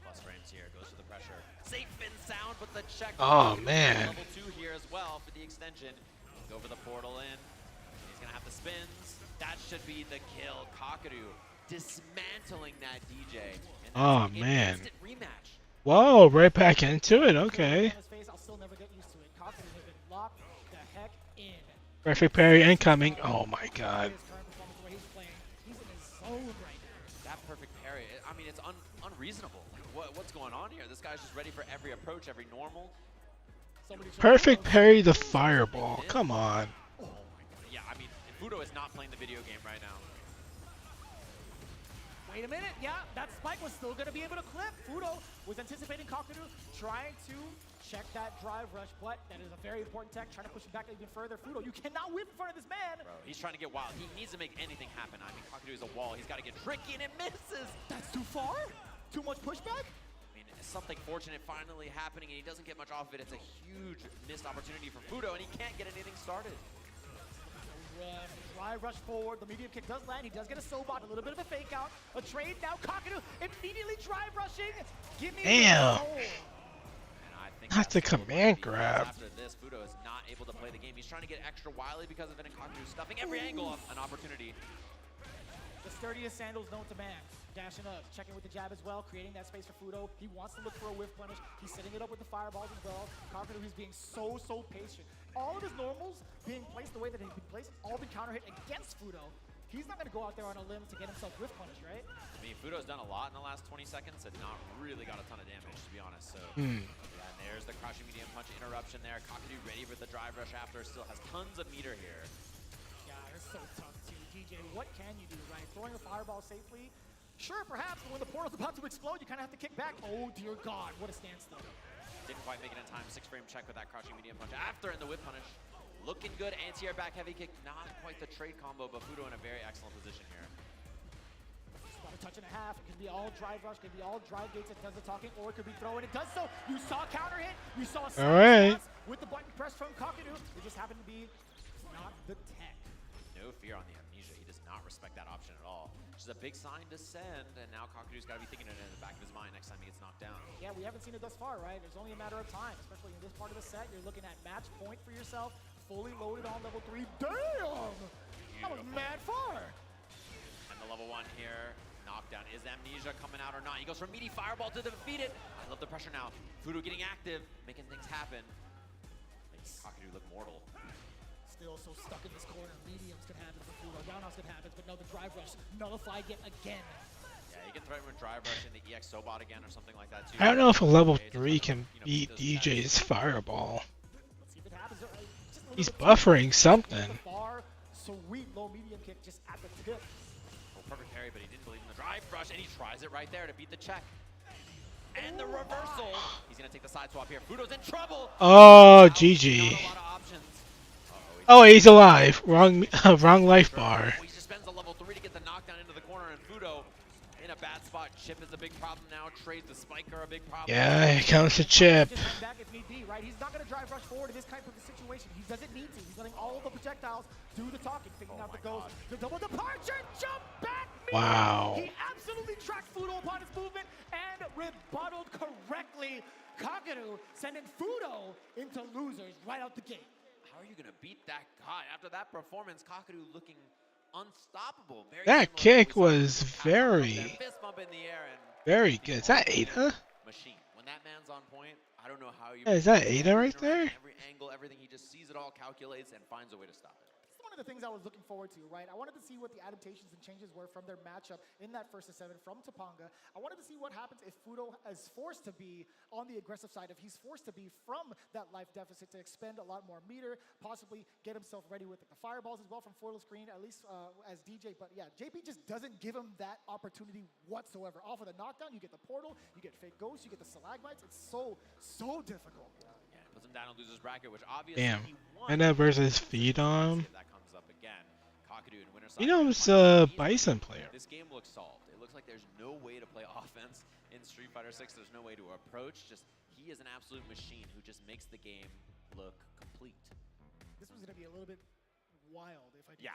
Plus frames here, goes for the pressure. Safe and sound, but the check. Oh, man. Level 2 here as well for the extension. Go for the portal in. He's gonna have the spins. That should be the kill. Kakadu dismantling that DJ. And that's Oh, an man. instant rematch. Whoa, right back into it. Okay. I'll still never get used to it. Kakadu has been locked the heck in. Perfect parry incoming. Oh my god. His current performance, the way he's playing, he's in his zone right now. That perfect parry, I mean, it's unreasonable. What's going on here? This guy's just ready for every approach, every normal. Perfect parry the fireball. Come on. Oh my god. Yeah, I mean, Fudo is not playing the video game right now. Wait a minute, yeah, that spike was still going to be able to clip. Fudo was anticipating Kakadu, trying to check that drive rush, but that is a very important tech, trying to push him back even further. Fudo, you cannot whip in front of this man. Bro, he's trying to get wild. He needs to make anything happen. I mean, Kakadu is a wall. He's got to get tricky, and it misses. That's too far? Too much pushback? I mean, it's something fortunate finally happening, and he doesn't get much off of it. It's a huge missed opportunity for Fudo, and he can't get anything started. Drive rush forward, the medium kick does land, he does get a Sobot, a little bit of a fake out, a trade now, Kakadu immediately drive rushing, give me Damn. The Not the command grab. After this, Fudo is not able to play the game. He's trying to get extra wily because of it, and Kakadu stuffing every angle of an opportunity. The sturdiest sandals known to man. Dashing up, checking with the jab as well, creating that space for Fudo. He wants to look for a whiff punish. He's setting it up with the fireballs as well. Kakadu, who's being so patient. All of his normals being placed the way that they've been placed, all been counter hit against Fudo. He's not going to go out there on a limb to get himself whiff punish, right? I mean, Fudo's done a lot in the last 20 seconds and not really got a ton of damage, to be honest. So, yeah, and there's the crushing medium punch interruption there. Kakadu ready for the drive rush after, still has tons of meter here. Yeah, it's so tough too. DJ, what can you do, right? Throwing a fireball safely? Sure, perhaps, but when the portal's about to explode, you kind of have to kick back. Oh, dear God, what a standstill. Didn't quite make it in time. 6-frame check with that crushing medium punch after in the whip punish. Looking good. Anti-air back heavy kick. Not quite the trade combo, but Fudo in a very excellent position here. Just about a touch and a half. It could be all drive rush, could be all drive gates that does the talking, or it could be throw, and it does so. You saw counter hit. You saw a with the button press from Kakadu. It just happened to be not the tech. No fear on the amnesia. He does not respect that option at all. Which is a big sign to send, and now Kakadu's got to be thinking it in the back of his mind next time he gets knocked down. Yeah, we haven't seen it thus far, right? There's only a matter of time, especially in this part of the set. You're looking at match point for yourself, fully loaded on level 3. Damn! That was mad far! And the level 1 here, knockdown. Is amnesia coming out or not? He goes from meaty fireball to defeat it. I love the pressure now. Fudo getting active, making things happen. Makes Kakadu look mortal. Still so stuck in this corner. Mediums could happen for Fudo. Roundhouse could happen, but no, the drive rush nullified yet again. Yeah, you can threaten with drive rush in the EX Sobot again or something like that too. I don't know if a level 3 can beat DJ's fireball. Let's see if it happens. He's buffering something. Far, sweet low medium kick just at the tip. Oh, perfect parry, but he didn't believe in the drive rush, and he tries it right there to beat the check. And the reversal. He's gonna take the side swap here. Fudo's in trouble. Oh, GG. Oh, he's alive. Wrong life bar. He just spends a level 3 to get the knockdown into the corner, and Fudo in a bad spot. Chip is a big problem now. Trades the spiker a big problem. Yeah, here comes the chip. Just back if need be, right? He's not going to drive rush forward in this type of a situation. He doesn't need to. He's letting all of the projectiles do the talking, figuring out the goals. The double departure, jump back. Wow. He absolutely tracked Fudo upon his movement and rebutted correctly. Kakadu sending Fudo into losers right out the gate. How are you going to beat that guy? After that performance, Kakadu looking unstoppable. That kick was very fist bump in the air and good. Is that Ada? Machine. When that man's on point, I don't know how you... Yeah, is that Ada right there? Every angle, everything, he just sees it all, calculates, and finds a way to stop it. This is one of the things I was looking forward to, right? I wanted to see what the adaptations and changes were from their matchup in that first of 7 from Topanga. I wanted to see what happens if Fudo is forced to be on the aggressive side, if he's forced to be from that life deficit to expend a lot more meter, possibly get himself ready with the fireballs as well from Foil Screen, at least as DJ. But yeah, JP just doesn't give him that opportunity whatsoever. Off of the knockdown, you get the portal, you get fake ghosts, you get the stalagmites. It's so difficult. Yeah, puts him down in loser's bracket, which obviously Damn. he won. Anna versus Phenom. That comes up again. Kakadu and winner side. Phenom's a Bison player. This game looks solved. It looks like there's no way to play offense in Street Fighter 6. There's no way to approach. Just he is an absolute machine who just makes the game look complete. This was going to be a little bit wild, if I do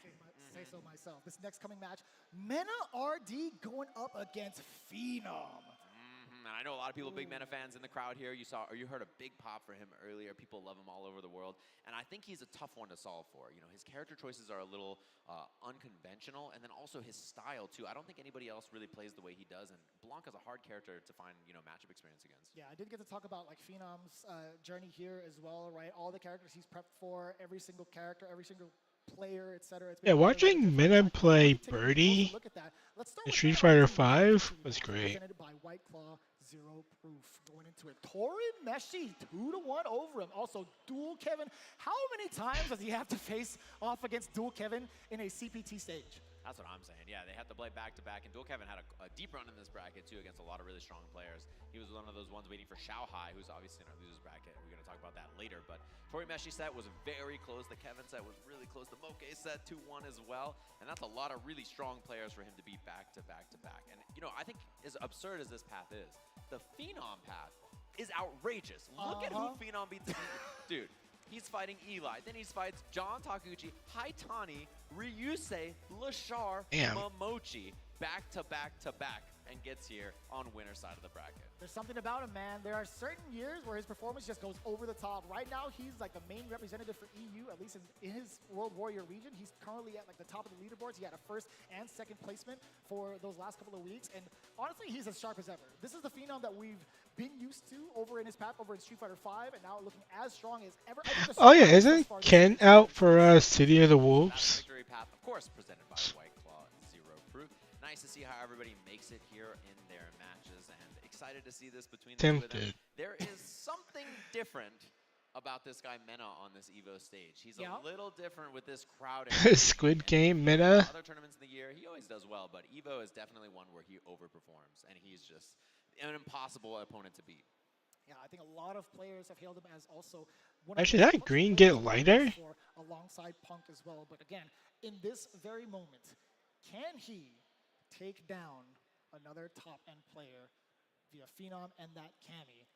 say so Mm-hmm. myself. This next coming match, Mena RD going up against Phenom. And I know a lot of people, big Mena fans in the crowd here. You saw, or you heard a big pop for him earlier. People love him all over the world. And I think he's a tough one to solve for. You know, his character choices are a little unconventional, and then also his style too. I don't think anybody else really plays the way he does, and Blanca's a hard character to find, you know, matchup experience against. Yeah, I did get to talk about like Phenom's journey here as well, right? All the characters he's prepped for, every single character, every single player, etc. Yeah, watching Mena play Birdie in Street Fighter V was great. Presented by White Claw, zero proof going into it. Torin Meshi 2-1 over him. Also, Dual Kevin. How many times does he have to face off against Dual Kevin in a CPT stage? That's what I'm saying. Yeah, they have to play back-to-back, and Dual Kevin had a deep run in this bracket, too, against a lot of really strong players. He was one of those ones waiting for Xiao Hai, who's obviously in our losers bracket. We're going to talk about that later, but Tori Meshi set was very close. The Kevin set was really close. The Moke set 2-1 as well, and that's a lot of really strong players for him to beat back-to-back-to-back. And, you know, I think as absurd as this path is, the Phenom path is outrageous. Look at who Phenom beats. Dude. He's fighting Eli, then he fights John Takuchi, Haitani, Ryusei, Lashar, Momochi, back-to-back-to-back, and gets here on winner's side of the bracket. There's something about him, man. There are certain years where his performance just goes over the top. Right now, he's like the main representative for EU, at least in his World Warrior region. He's currently at like the top of the leaderboards. He had a first and second placement for those last couple of weeks. And honestly, he's as sharp as ever. This is the Phenom that we've been used to over in his path over in Street Fighter V, and now looking as strong as ever. Oh yeah, isn't Ken out for City of the Wolves? Victory path, of course, presented by White Claw, zero proof. Nice to see how everybody makes it here in their matches, and excited to see this between the two of them. There is something different about this guy Mena on this Evo stage. He's a little different with this crowd. Squid Game Mena. Other tournaments in the year, he always does well, but Evo is definitely one where he overperforms, and he's just an impossible opponent to beat. Yeah, I think a lot of players have hailed him as also one Actually, did that green get lighter? Alongside Punk as well. But again, in this very moment, can he take down another top-end player via Phenom and that Cammy?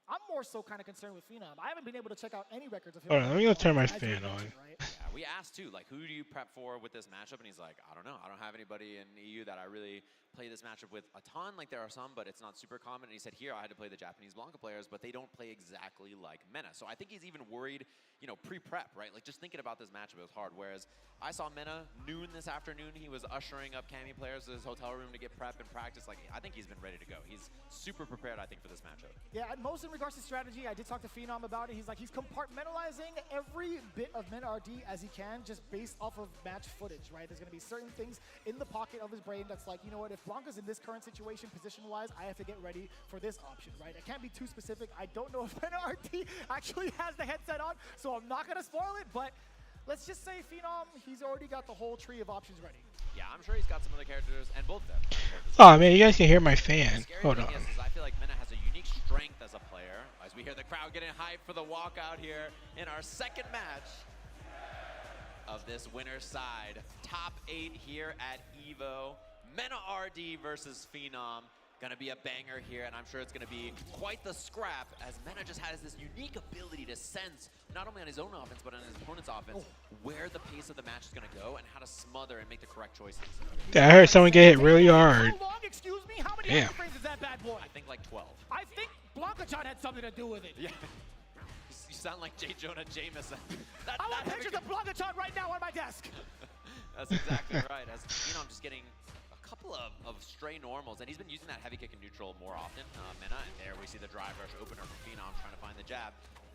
I'm more so kind of concerned with Phenom. I haven't been able to check out any records of him. Hold on, let me go turn my fan on. Yeah, we asked too, like, who do you prep for with this matchup? And he's like, I don't know. I don't have anybody in EU that I really play this matchup with a ton. Like, there are some, but it's not super common. And he said, here, I had to play the Japanese Blanca players, but they don't play exactly like Mena. So I think he's even worried, you know, pre-prep, right? Like, just thinking about this matchup was hard. Whereas I saw Mena noon this afternoon. He was ushering up Cammy players to his hotel room to get prep and practice. Like, I think he's been ready to go. He's super prepared, I think, for this matchup. Yeah, and most in regards to strategy, I did talk to Phenom about it. He's like, he's compartmentalizing every bit of Mena RD as he can, just based off of match footage, right? There's going to be certain things in the pocket of his brain that's like, you know what, if Blanca's in this current situation, position-wise, I have to get ready for this option, right? I can't be too specific. I don't know if Mena RD actually has the headset on, so I'm not going to spoil it, but let's just say Phenom, he's already got the whole tree of options ready. Yeah, I'm sure he's got some other characters, and both of them. Oh man, you guys can hear my fan. Hold on. Is I feel like Mena has a unique strength as a player. As we hear the crowd getting hyped for the walkout here in our second match of this winner's side. Top 8 here at EVO. Mena RD versus Phenom. Gonna be a banger here, and I'm sure it's gonna be quite the scrap, as Mena just has this unique ability to sense, not only on his own offense, but on his opponent's offense, where the pace of the match is gonna go and how to smother and make the correct choices. Yeah, I heard someone get hit really hard. How long, excuse me? How many Damn. frames is that bad boy? I think like 12. I think Blanca John had something to do with it. Yeah. You sound like J. Jonah Jameson. I want pictures of Blanca John right now on my desk. That's exactly right. As Phenom just getting a couple of stray normals, and he's been using that heavy kick and neutral more often. Mena, and there we see the drive rush opener from Phenom trying to find the jab.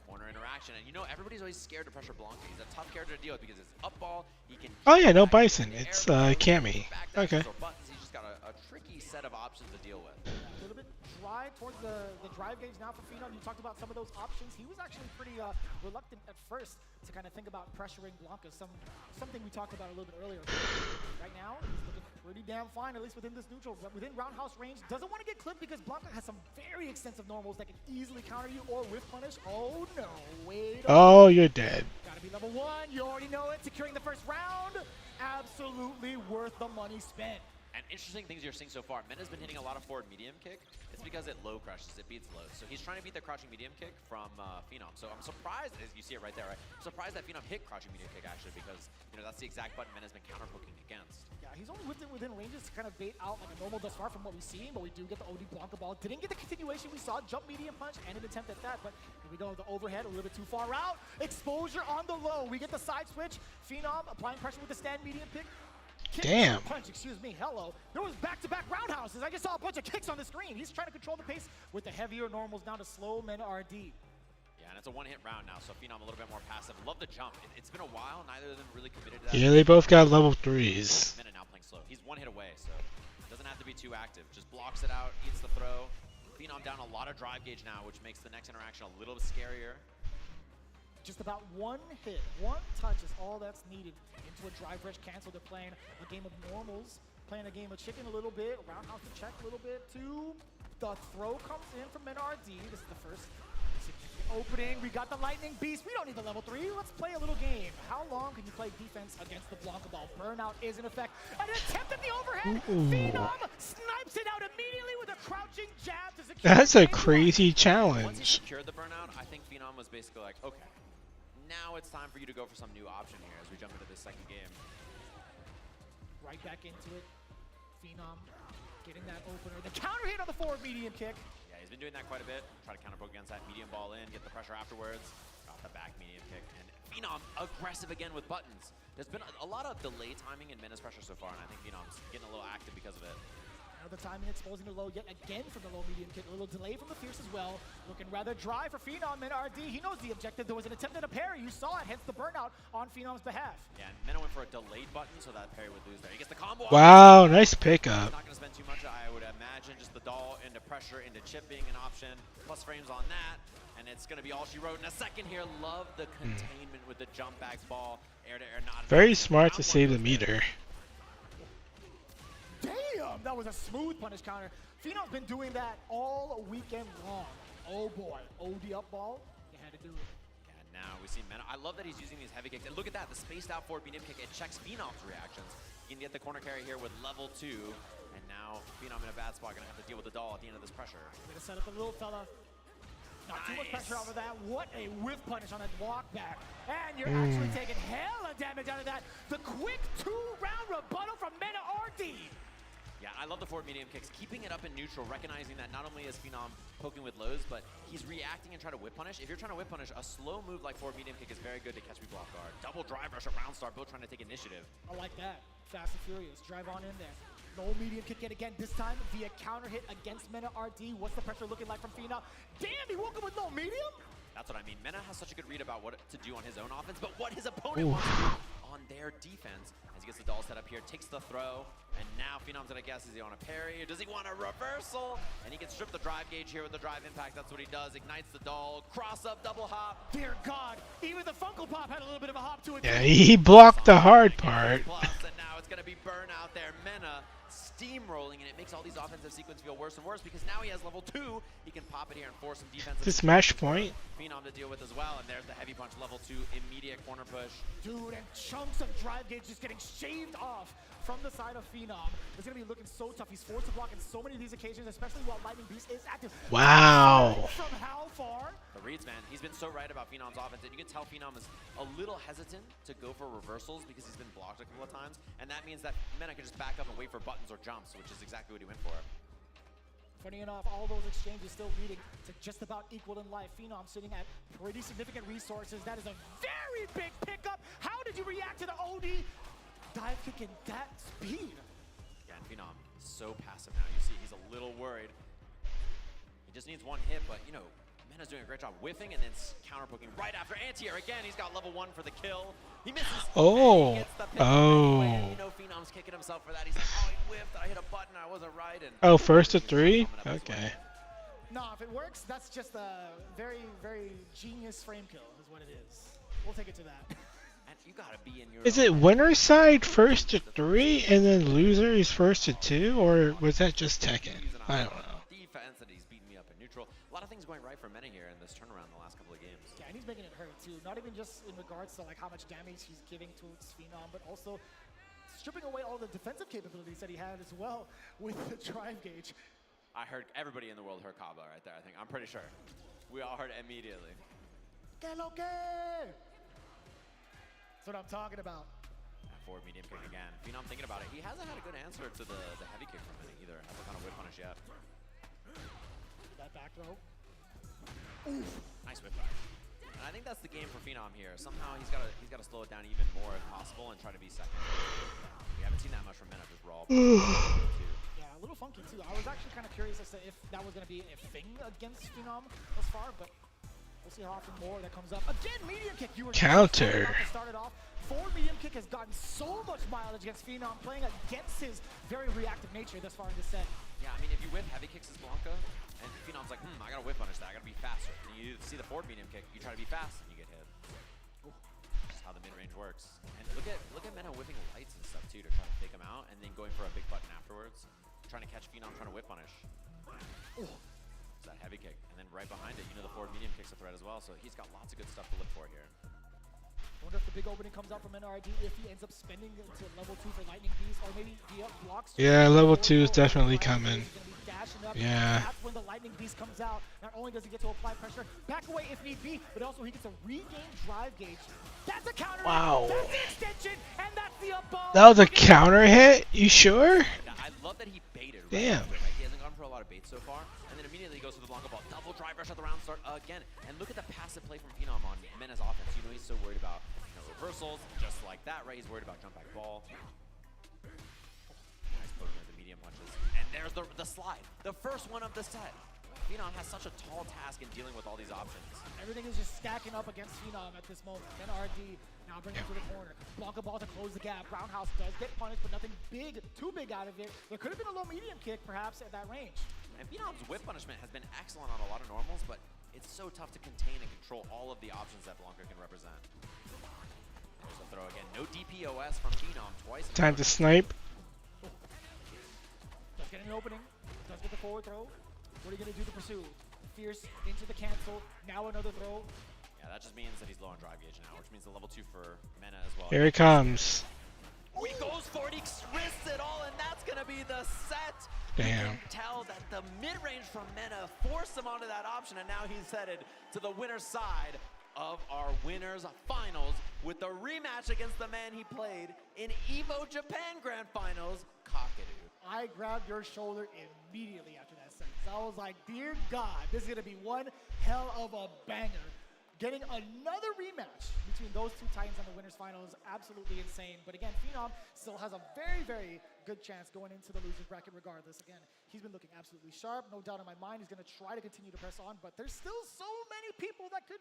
Corner interaction, and you know everybody's always scared to pressure Blanca. He's a tough character to deal with because it's up ball. He can. Oh yeah, no Bison. It's Cammy. Okay. Buttons. He's just got a tricky set of options to deal with. A little bit dry towards the drive gauge now for Phenom. You talked about some of those options. He was actually pretty reluctant at first to kind of think about pressuring Blanca. Something we talked about a little bit earlier. Right now, he's looking pretty damn fine, at least within this neutral, within roundhouse range. Doesn't want to get clipped because Blanca has some very extensive normals that can easily counter you or whiff punish. Oh no, wait. Oh, you're dead. Gotta be level 1. You already know it. Securing the first round. Absolutely worth the money spent. And interesting things you're seeing so far. Mena's been hitting a lot of forward medium kick. It's because it low crushes, it beats low. So he's trying to beat the crouching medium kick from Phenom. So I'm surprised, as you see it right there, right? I'm surprised that Phenom hit crouching medium kick actually, because that's the exact button Mena's been counter poking against. Yeah, he's only whipped it within ranges to kind of bait out like a normal thus far from what we've seen, but we do get the OD Blanca ball. Didn't get the continuation we saw, jump medium punch and an attempt at that, but here we go, the overhead a little bit too far out. Exposure on the low. We get the side switch. Phenom applying pressure with the stand medium pick. Damn. Punch, excuse me, hello. There was back-to-back roundhouses. I just saw a bunch of kicks on the screen. He's trying to control the pace with the heavier normals down to slow Mena RD. Yeah, and it's a one-hit round now, so Phenom a little bit more passive. Love the jump. It's been a while. Neither of them really committed to that. Yeah, they both got level 3s. Mena now playing slow. He's one hit away, so doesn't have to be too active. Just blocks it out, eats the throw. Phenom down a lot of drive gauge now, which makes the next interaction a little bit scarier. Just about one hit, one touch is all that's needed into a drive rush cancel. They're playing a game of normals, playing a game of chicken a little bit, roundhouse to check a little bit too. The throw comes in from NRD. This is the first opening. We got the lightning beast. We don't need the level 3. Let's play a little game. How long can you play defense against the Blanca ball? Burnout is in effect. An attempt at the overhead. Phenom snipes it out immediately with a crouching jab to secure. That's a crazy Once he challenge. secured the burnout, I think Phenom was basically like, okay, now it's time for you to go for some new option here as we jump into this second game. Right back into it. Phenom getting that opener. The counter hit on the forward medium kick. Yeah, he's been doing that quite a bit. Try to counter poke against that medium ball in, get the pressure afterwards. Got the back medium kick. And Phenom aggressive again with buttons. There's been a lot of delay timing in Mena's pressure so far, and I think Phenom's getting a little active because of it. Another timing exposing the low yet again from the low medium kick. A little delay from the Fierce as well. Looking rather dry for Phenom and RD. He knows the objective. There was an attempt at a parry. You saw it, hence the burnout on Phenom's behalf. Yeah, and Mena went for a delayed button, so that parry would lose there. He gets the combo. Wow, nice pickup. Not going to spend too much, I would imagine. Just the doll into pressure, into chip being an option. Plus frames on that. And it's going to be all she wrote in a second here. Love the containment with the jump bags ball. Air to air, not Very smart to save the meter. Damn, that was a smooth punish counter. Phenom's been doing that all weekend long. Oh boy, OD up ball, you had to do it. Yeah, now we see Mena. I love that he's using these heavy kicks. And look at that, the spaced out forward medium kick. It checks Phenom's reactions. You can get the corner carry here with level 2. And now Phenom in a bad spot, gonna have to deal with the doll at the end of this pressure. Gonna set up a little fella. Not too much pressure off of that. What a whiff punish on that walk back. And you're actually taking hella damage out of that. The quick 2-round rebuttal from Mena RD. Yeah, I love the forward medium kicks, keeping it up in neutral, recognizing that not only is Phenom poking with lows, but he's reacting and trying to whip punish. If you're trying to whip punish, a slow move like forward medium kick is very good to catch people off guard. Double drive rush around star, both trying to take initiative. I like that. Fast and furious. Drive on in there. Low medium kick yet again, this time via counter hit against Mena RD. What's the pressure looking like from Phenom? Damn, he woke up with low medium? That's what I mean. Mena has such a good read about what to do on his own offense, but what his opponent wants to do on their defense. As he gets the doll set up here, takes the throw, and now Phenom's gonna guess, is he on a parry, or does he want a reversal? And he can strip the drive gauge here with the drive impact. That's what he does. Ignites the doll, cross up, double hop. Dear God, even the Funko Pop had a little bit of a hop to it. Yeah, he blocked the hard part. Plus, and now it's gonna be burnout there. Mena steamrolling, and it makes all these offensive sequences feel worse and worse because now he has level 2. He can pop it here and force some defensive. This match point. Phenom to deal with as well, and there's the heavy punch, level 2, immediate corner push. Dude, and chunks of drive gauge just getting shaved off from the side of Phenom. It's going to be looking so tough. He's forced to block in so many of these occasions, especially while Lightning Beast is active. Wow. From how far? The reads, man. He's been so right about Phenom's offense, and you can tell Phenom is a little hesitant to go for reversals because he's been blocked a couple of times, and that means that Mena can just back up and wait for buttons or jumps, which is exactly what he went for. Funny enough, all those exchanges still leading to just about equal in life. Phenom sitting at pretty significant resources. That is a very big pickup. How did you react to the OD dive kick in that speed? Yeah, and Phenom so passive now. You see he's a little worried. He just needs one hit, but you know, Mena's doing a great job whiffing and then counter poking right after anti-air again. He's got level 1 for the kill. He misses. Oh. He gets the pick anyway. You know Phenom's kicking himself for that. He's like, oh, he whiffed. I hit a button. I wasn't right. And Oh, first to 3? Okay. No, if it works, that's just a very, very genius frame kill is what it is. We'll take it to that. And you gotta be in your Is it winner's side first to 3 and then loser is first to 2, or was that just Tekken? I don't know. Defense, and he's beating me up in neutral. A lot of things going right for Mena here in this turnaround the last couple of games. Yeah, and he's making it hurt too. Not even just in regards to like how much damage he's giving to Phenom, but also stripping away all the defensive capabilities that he had as well with the drive gauge. I heard everybody in the world heard Kaba right there, I think. I'm pretty sure. We all heard it immediately. Que lo que? That's what I'm talking about. Forward medium kick again. Phenom thinking about it. He hasn't had a good answer to the heavy kick from it either. Hasn't kind of whip punish yet. That back throw. Oof. Nice whip back. And I think that's the game for Phenom here. Somehow he's got to slow it down even more if possible and try to be second. We haven't seen that much from Mena just raw. Yeah, a little funky too. I was actually kind of curious as to if that was going to be a thing against Phenom thus far, but we'll see how often more that comes up. Again, medium kick. You were counter. Started off. Forward medium kick has gotten so much mileage against Phenom, playing against his very reactive nature thus far in this set. Yeah, I mean, if you whip heavy kicks as Blanca, and Phenom's like, I gotta whip punish that, I gotta be faster. And you see the forward medium kick, you try to be fast, and you get hit. That's how the mid-range works. And look at Mena whipping lights and stuff too to try to take him out, and then going for a big button afterwards, trying to catch Phenom, trying to whip punish. It's that heavy kick, and then right behind it, the forward medium kick's a threat as well, so he's got lots of good stuff to look for here. I wonder if the big opening comes out from NRD, if he ends up spending into level 2 for Lightning Beast, or maybe the up blocks. Yeah, level 2 is definitely coming. Yeah. That's when the Lightning Beast comes out. Not only does he get to apply pressure, back away if need be, but also he gets a regain drive gauge. That's a counter. Wow. That's the extension, and that's the up ball. That was a counter hit? You sure? I love that he baited. Damn. Right? He hasn't gone for a lot of baits so far, and then immediately he goes for the Blanca ball. Double drive rush at the round start again. And look at the passive play from Phenom on Mena's offense. He's so worried about reversals, just like that, right? He's worried about jump back ball. Nice poking at the medium punches. And there's the slide. The first one of the set. Phenom has such a tall task in dealing with all these options. Everything is just stacking up against Phenom at this moment. NRD now bringing him to the corner. Blanca ball to close the gap. Roundhouse does get punished, but nothing too big out of it. There could have been a low medium kick, perhaps, at that range. And Phenom's whip punishment has been excellent on a lot of normals, but it's so tough to contain and control all of the options that Blanca can represent. There's a throw again. No DPOS from Phenom twice. Time to snipe. Does get an opening. Does get the forward throw. What are you going to do to pursue? Fierce into the cancel. Now another throw. Yeah, that just means that he's low on drive gauge now, which means the level 2 for Mena as well. Here he comes. Oh, he goes for it. He risks it all, and that's going to be the set. Damn. You can tell that the mid-range from Mena forced him onto that option, and now he's headed to the winner's side of our winners finals with the rematch against the man he played in EVO Japan Grand Finals, Kakadu. I grabbed your shoulder immediately after that sentence. I was like, dear God, this is going to be one hell of a banger. Getting another rematch between those two Titans on the winners final is absolutely insane. But again, Phenom still has a very, very good chance going into the losers bracket regardless. Again, he's been looking absolutely sharp. No doubt in my mind he's going to try to continue to press on, but there's still so many people that could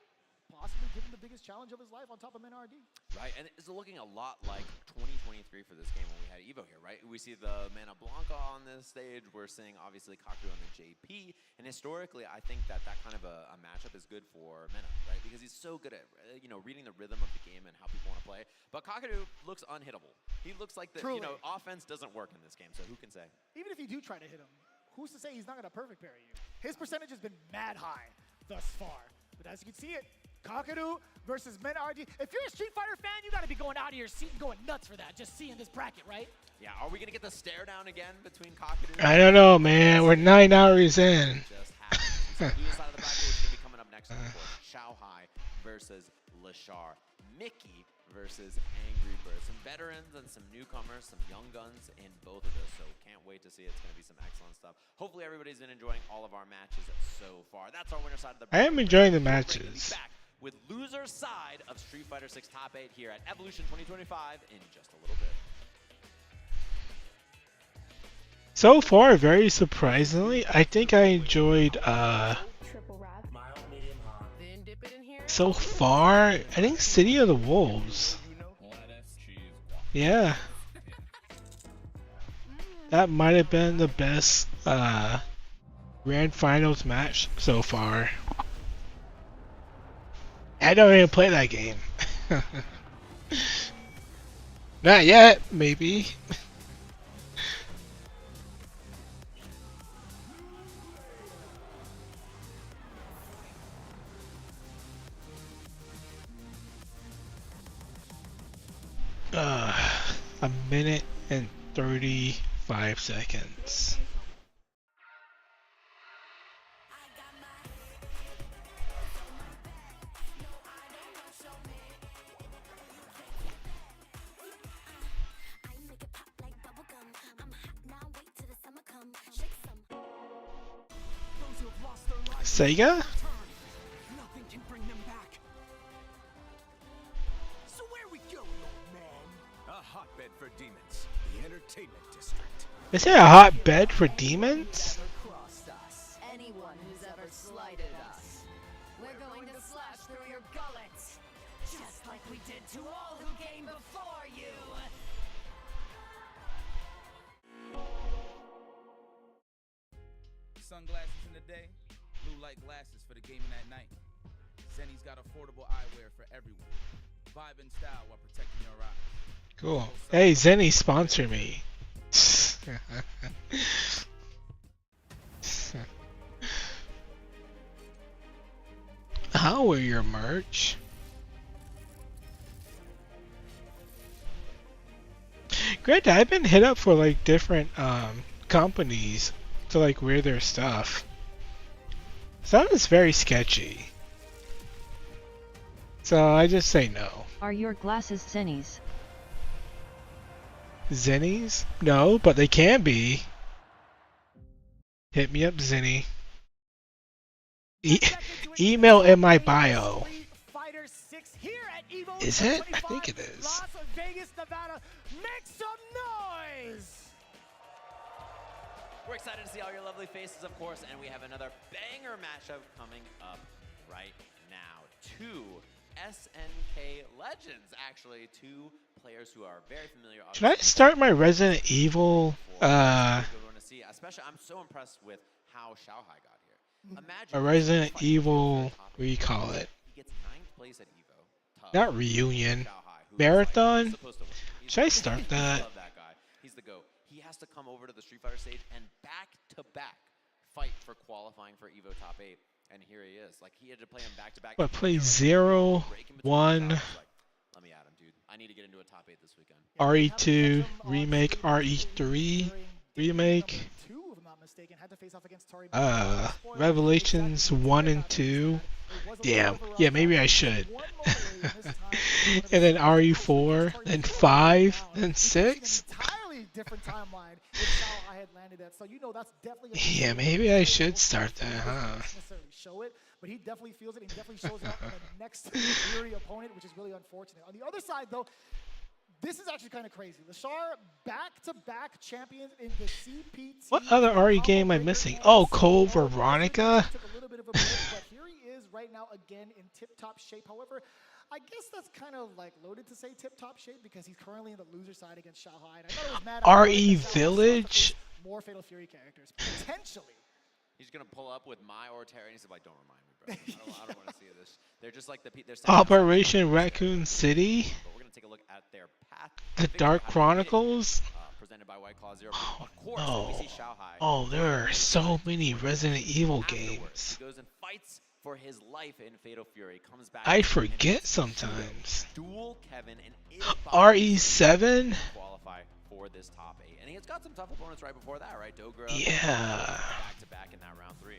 possibly give him the biggest challenge of his life on top of NRD. Right, and it's looking a lot like 2023 for this game when we had EVO here, right? We see the Mana Blanca on this stage. We're seeing, obviously, Kakadu on the JP. And historically, I think that kind of a matchup is good for Mena, right? Because he's so good at, reading the rhythm of the game and how people want to play. But Kakadu looks unhittable. He looks like the, offense doesn't work in this game, so who can say? Even if you do try to hit him, who's to say he's not going to perfect parry you? His percentage has been mad high thus far. But as you can see it, Kakadu versus MenRD. If you're a Street Fighter fan, you got to be going out of your seat and going nuts for that, just seeing this bracket, right? Yeah, are we going to get the stare down again between Kakadu? I don't know, man. We're 9 hours in. Just happened. We saw the side of the bracket, which is going to be coming up next on the court. Xiaohai versus Lashar. Mickey versus Angry Birds. Some veterans and some newcomers, some young guns in both of those. So can't wait to see it. It's going to be some excellent stuff. Hopefully everybody's been enjoying all of our matches so far. That's our winner side of the bracket. I am enjoying the matches. With loser side of Street Fighter 6 Top 8 here at Evolution 2025 in just a little bit. So far, very surprisingly, I think I enjoyed so far, I think City of the Wolves. Yeah. That might have been the best Grand Finals match so far. I don't even play that game. Not yet, maybe. a minute and 35 seconds. Sega? Nothing can bring them back. So where we going, old man? A hotbed for demons. The entertainment district. Is there a hotbed for demons? Anyone who's ever slighted us. We're going to slash through your gullets, just like we did to all who came before you. Sunglasses in the day, blue light glasses for the gaming at night. Zenny's got affordable eyewear for everyone. Vibe and style while protecting your eyes. Cool. Hey, Zenny, sponsor me. I'll wear your merch. Granted, I've been hit up for like different companies to like wear their stuff. So that is very sketchy. So I just say no. Are your glasses Zennies? Zennies? No, but they can be. Hit me up, Zenny. Email in my bio. Is it? I think it is. Las Vegas, Nevada. Make some noise! We're excited to see all your lovely faces, of course, and we have another banger matchup coming up right now. Two SNK legends, actually. Two players who are very familiar. Should I start my Resident Evil? Good one to see. Especially, I'm so impressed with how Xiaohai got here. Imagine A Resident Evil, what do you call it? he gets 9th place at Evo. Tough. Not reunion. Xiaohai, who is, Marathon? like, supposed to win. Should I start that? Love that guy. He's the GOAT. He has to come over to the Street Fighter stage and back-to-back fight for qualifying for Evo Top 8. And here he is. Like, he had to play him back-to-back. What, play 0, 1, Let me at him, dude. I need to get into a Top 8 this weekend. RE2, remake, RE3, remake, Revelations 1 and 2. Damn, yeah, maybe I should. And then RE4, then 5, then 6. Entirely different timeline if Xiaohai had landed that. So you know that's definitely Yeah, maybe I should start that, huh? Not necessarily show it, but he definitely feels it. He definitely shows it up in the next weary opponent, which is really unfortunate. On the other side, though, this is actually kind of crazy. Lashar back-to-back champions in the CPT. What other RE game am I missing? Oh, Cole Veronica? Took a little bit of a break, but here he is right now again in tip-top shape. However, I guess that's kind of like loaded to say tip-top shape because he's currently in the loser side against Xiaohai. And I thought it was mad RE Village? More Fatal Fury characters, potentially. He's going to pull up with my or Terry, and he's like, don't remind me, bro. I don't want to see this. They're just like the... They're Operation Raccoon City? But we're going to take a look at their path. The Dark Chronicles? Presented by White Claw Zero. Oh, Of course, no. we see Xiaohai. Oh, there are so many Resident Evil Afterwards, games. He goes and fights for his life in Fatal Fury. Comes back. I and forget sometimes. Duel Kevin and RE7? qualify for this top 8. And he's got some tough opponents right before that, right? Dogra. Yeah. Back-to-back in that round 3.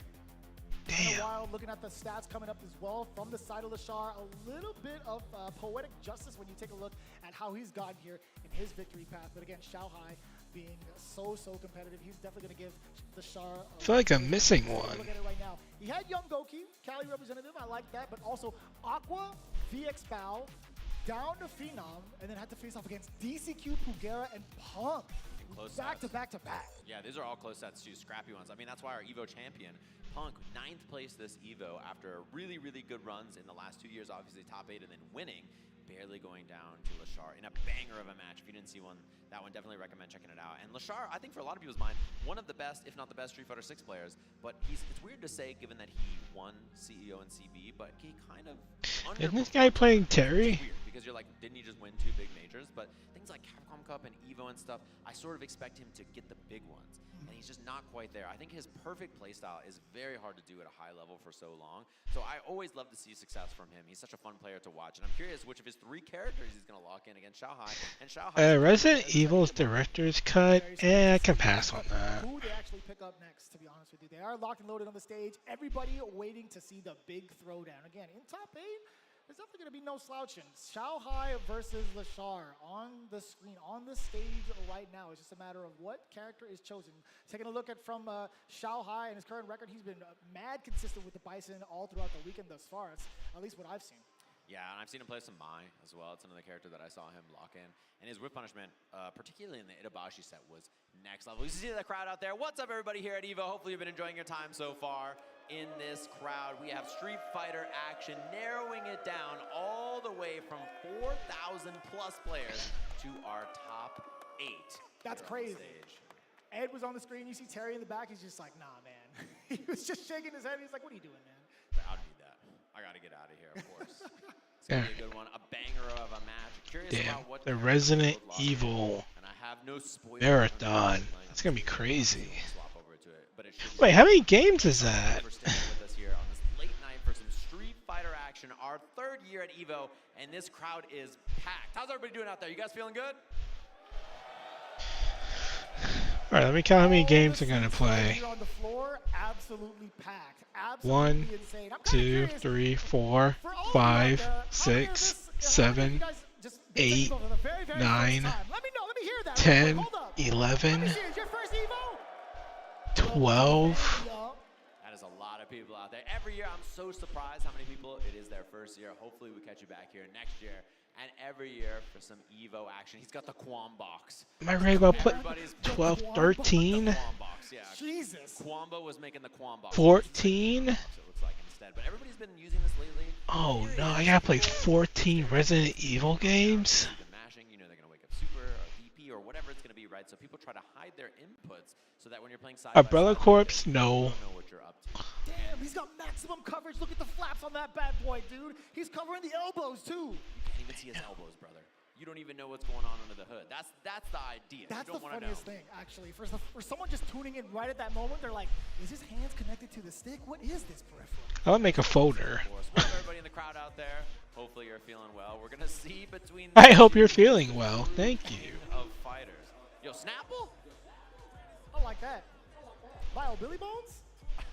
Damn. While looking at the stats coming up as well from the side of Lashar, a little bit of poetic justice when you take a look at how he's gotten here in his victory path. But again, Xiaohai being so competitive, he's definitely going to give Lashar. I feel like I'm missing one. Look at it right now. He had Young Goki, Cali representative. I like that, but also Aqua, VX Bao, down to Phenom, and then had to face off against DCQ, Pugera, and Punk. Back to back. Yeah, these are all close sets too, scrappy ones. I mean, that's why our Evo champion, Punk, 9th place this Evo after really good runs in the last 2 years, obviously top 8 and then winning, barely going down to Lashar in a banger of a match. If you didn't see that one, definitely recommend checking it out. And Lashar, I think for a lot of people's mind, one of the best, if not the best, Street Fighter 6 players. But it's weird to say given that he won CEO and CB, but he kind of Isn't this guy playing Terry? It's weird because you're like, didn't he just win 2 big majors? But things like Capcom Cup Cup and Evo and stuff, I sort of expect him to get the big ones. And he's just not quite there. I think his perfect playstyle is very hard to do at a high level for so long. So I always love to see success from him. He's such a fun player to watch. And I'm curious which of his 3 characters he's going to lock in against Xiaohai. And Xiaohai Resident Evil's director's cut. I can pass on that. Who they actually pick up next, to be honest with you. They are locked and loaded on the stage. Everybody waiting to see the big throwdown. Again, in top 8, there's definitely going to be no slouching. Xiaohai versus Lashar on the screen, on the stage right now. It's just a matter of what character is chosen. Taking a look at from Xiaohai and his current record, he's been mad consistent with the Bison all throughout the weekend thus far. It's at least what I've seen. Yeah, and I've seen him play some Mai as well. It's another character that I saw him lock in. And his whip punishment, particularly in the Itabashi set, was next level. You see the crowd out there. What's up, everybody here at EVO? Hopefully you've been enjoying your time so far. In this crowd, we have Street Fighter action, narrowing it down all the way from 4,000 plus players to our top 8. That's crazy. Ed was on the screen. You see Terry in the back. He's just like, nah, man. He was just shaking his head. He's like, what are you doing, man? I don't need that. I got to get out of here, of course. It's going to be a good one. A banger of a match. Curious about what the Resident Evil and I have no spoilers marathon. That's going to be crazy. Wait, how many games is that? With us here on this late night for some Street Fighter action, our 3rd year at EVO, and this crowd is packed. How's everybody doing out there? You guys feeling good? Alright, let me count how many games I'm going to play. On the floor, absolutely packed. Absolutely 1, insane. 2, 3, 4, 5, 6, 7, 8, 9, 10, 11, 12. That is a lot of people out there. Every year, I'm so surprised how many people it is their first year. Hopefully, we catch you back here next year. And every year for some Evo action. He's got the Quam box. Am I right about 12, 13? Yeah. Jesus. Quamba was making the Quam box. 14? It looks like instead. But everybody's been using this lately. Oh no, I gotta play 14 Resident Evil games? Mashing, you know they're going to wake up Super or VP or whatever it's going to be, right? So people try to hide their inputs so that when you're playing side Umbrella by side, Corps? you No. don't know what you're up to. Damn, he's got maximum coverage. Look at the flaps on that bad boy, dude. He's covering the elbows, too. You can't even see his elbows, brother. You don't even know what's going on under the hood. That's the idea. That's you the don't want to know. funniest thing, actually. For someone just tuning in right at that moment, they're like, is his hands connected to the stick? What is this peripheral? I'll make a folder. What's everybody in the crowd out there? Hopefully you're feeling well. We're going to see between I hope you're feeling well. Thank you. of fighters. Yo, Snapple? I like that. Lyle Billy Bones?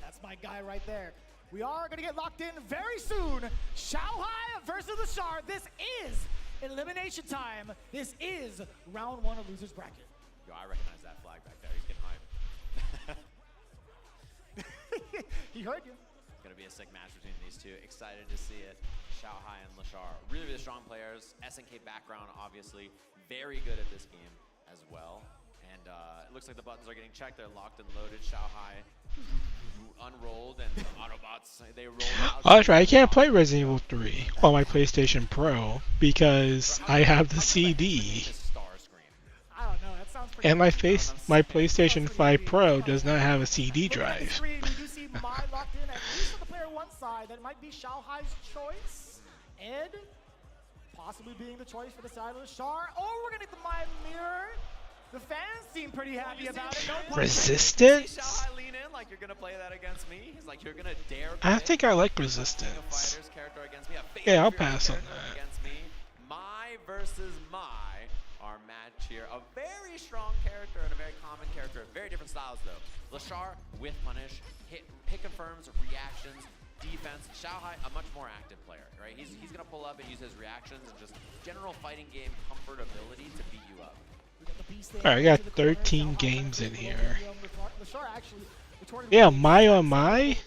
That's my guy right there. We are going to get locked in very soon. Xiaohai versus Lashar. This is elimination time. This is round 1 of Loser's Bracket. Yo, I recognize that flag back there. He's getting hyped. He heard you. It's going to be a sick match between these two. Excited to see it. Xiaohai and Lashar. Really, really strong players. SNK background, obviously. Very good at this game as well. And it looks like the buttons are getting checked. They're locked and loaded. Xiaohai unrolled and the Autobots, they rolled out. Oh, that's right. I can't play Resident Evil 3 on my PlayStation Pro because I have the CD. I don't know. That sounds pretty And my PlayStation 5 Pro does not have a CD drive. We do see Mai locked in, at least on the player 1 side. That might be Xiaohai's choice. Ed possibly being the choice for the side of Lashar. Or we're going to get the Mai mirror. The fans seem pretty happy about it. No Resistance? Xiaohai lean in like you're going to play that against me. He's like, you're going to dare I pick think I like a Resistance. fighter's character against me. A Yeah, I'll Fatal Fury pass on character that. Against me. Mai versus Mai, our match here. A very strong character and a very common character. Very different styles though. Lashar with punish, hit confirms, reactions, defense. Xiaohai, a much more active player, right? He's going to pull up and use his reactions and just general fighting game comfort ability to beat you up. Alright, I got 13 games in here. Yeah, Mai on Mai?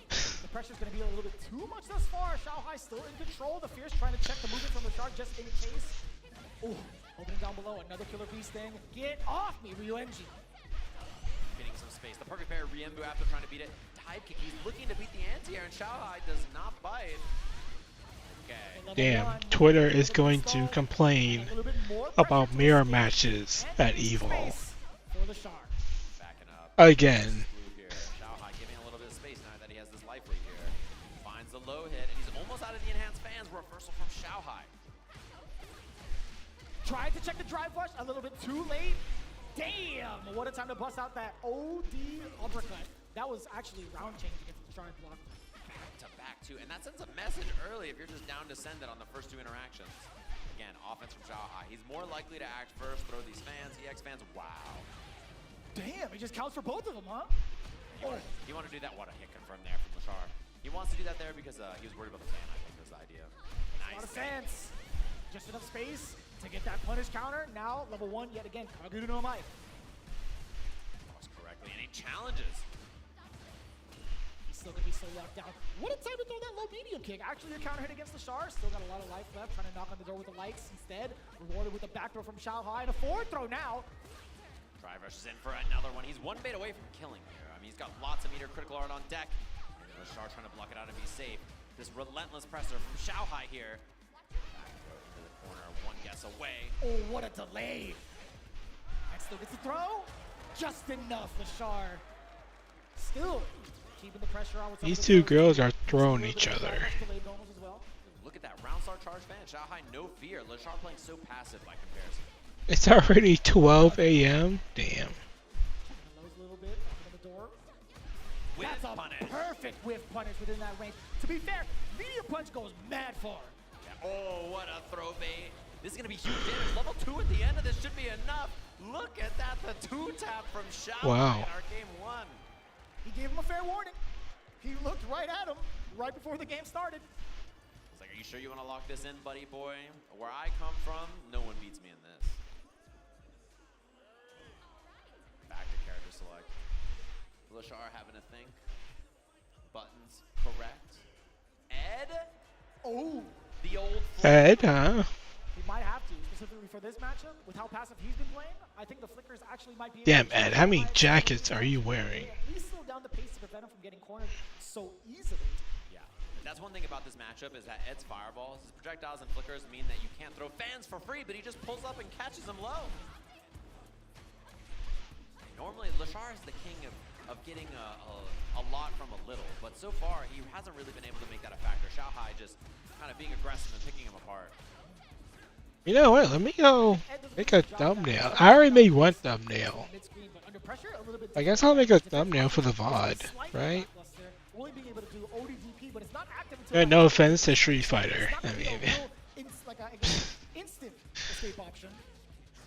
The pressure's going to be a little bit too much thus far. Xiaohai still in control. The Fierce trying to check the movement from Lashar just in case. Ooh, opening down below. Another Killer Beast thing. Get off me, Ryuenji. Getting some space. The perfect pair of Riembu after trying to beat it. Dive kick. He's looking to beat the anti-air, and Xiaohai does not bite. Okay. Damn, Twitter is going to complain about mirror matches at EVO. Again. Xiaohai giving a little bit of space now that he has this life lead here. Finds the low hit, and he's almost out of the enhanced fans. Reversal from Xiaohai. Tried to check the drive rush a little bit too late. Damn, what a time to bust out that OD uppercut. That was actually round change against the Shard block. Back to back too, and that sends a message early if you're just down to send it on the first 2 interactions. Again, offense from Xiaohai. He's more likely to act first, throw these fans, EX fans. Wow. Damn, he just counts for both of them, huh? You want to do that? What a hit confirm there from Lashar. He wants to do that there because he was worried about the fan, I think, was the idea. A Nice lot of fan. fans. Just enough space to get that punish counter. Now, level 1 yet again. Kaguya no Mai. Correctly, and he challenges. He's still gonna be so locked down. What a time to throw that low medium kick. Actually, a counter hit against the Shar. Still got a lot of life left. Trying to knock on the door with the lights instead. Rewarded with a back throw from Xiaohai. And a forward throw now. Drive rushes in for another one. He's 1 bait away from killing here. I mean, he's got lots of meter critical art on deck. And Lashar trying to block it out and be safe. This relentless presser from Xiaohai here. Back throw into the corner, 1 guess away. Oh, what a delay. And still gets the throw. Just enough, Lashar. Still keeping the pressure on. With These 2 girls are throwing each other. Look at that round star charge fan. Xiaohai, no fear. Lashar playing so passive by comparison. It's already 12 a.m. Damn. That's a perfect whiff punish within that range. To be fair, medium punch goes mad far. Yeah. Oh, what a throw bait. This is going to be huge damage. Level 2 at the end of this should be enough. Look at that, the 2-tap from Xiaohai Wow. in Arcane 1. He gave him a fair warning. He looked right at him right before the game started. It's like, are you sure you want to lock this in, buddy boy? Where I come from, no one beats me in this. Back to character select. Lashar having a think. Buttons correct. Ed? Oh. The old Ed, huh? He might have to, specifically for this matchup. With how passive he's been playing, I think the flickers actually might be Damn, able to Ed, how many jackets are you wearing? at least slow down the pace to prevent him from getting cornered so easily. Yeah. That's one thing about this matchup is that Ed's fireballs, his projectiles and flickers mean that you can't throw fans for free, but he just pulls up and catches them low. Normally, Lashar is the king of getting a lot from a little, but so far he hasn't really been able to make that a factor. Xiaohai just kind of being aggressive and picking him apart. You know what? Let me go make a thumbnail. I already made 1 thumbnail. I guess I'll make a thumbnail for the VOD, right? Only being able to do ODDP, but it's not active until Yeah, no offense to Street Fighter. I mean, like an instant escape option.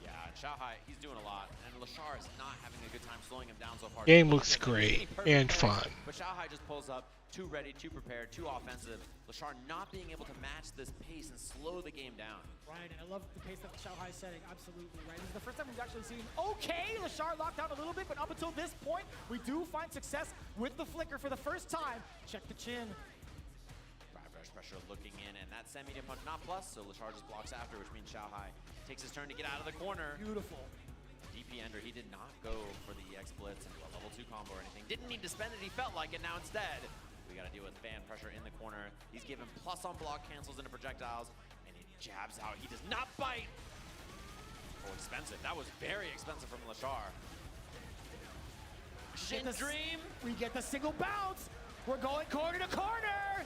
Yeah, Xiaohai, he's doing a lot, and Lashar is not having a good time slowing him down so far. game looks great and fun. But Xiaohai just pulls up, too ready, too prepared, too offensive. Lashar not being able to match this pace and slow the game down. Right, and I love the pace that Xiaohai is setting, absolutely, right? This is the first time we've actually seen, okay, Lashar locked down a little bit, but up until this point, we do find success with the flicker for the first time. Check the chin. Drive rush pressure looking in, and that semi-medium punch not plus, so Lashar just blocks after, which means Xiaohai takes his turn to get out of the corner. Beautiful. DP Ender, he did not go for the EX Blitz and a level 2 combo or anything. Didn't need to spend it, he felt like it. Now instead, we gotta deal with fan pressure in the corner. He's given plus on block, cancels into projectiles, and he jabs out. He does not bite. Oh, expensive. That was very expensive from Lashar. Shin Dream. We get the single bounce. We're going corner to corner.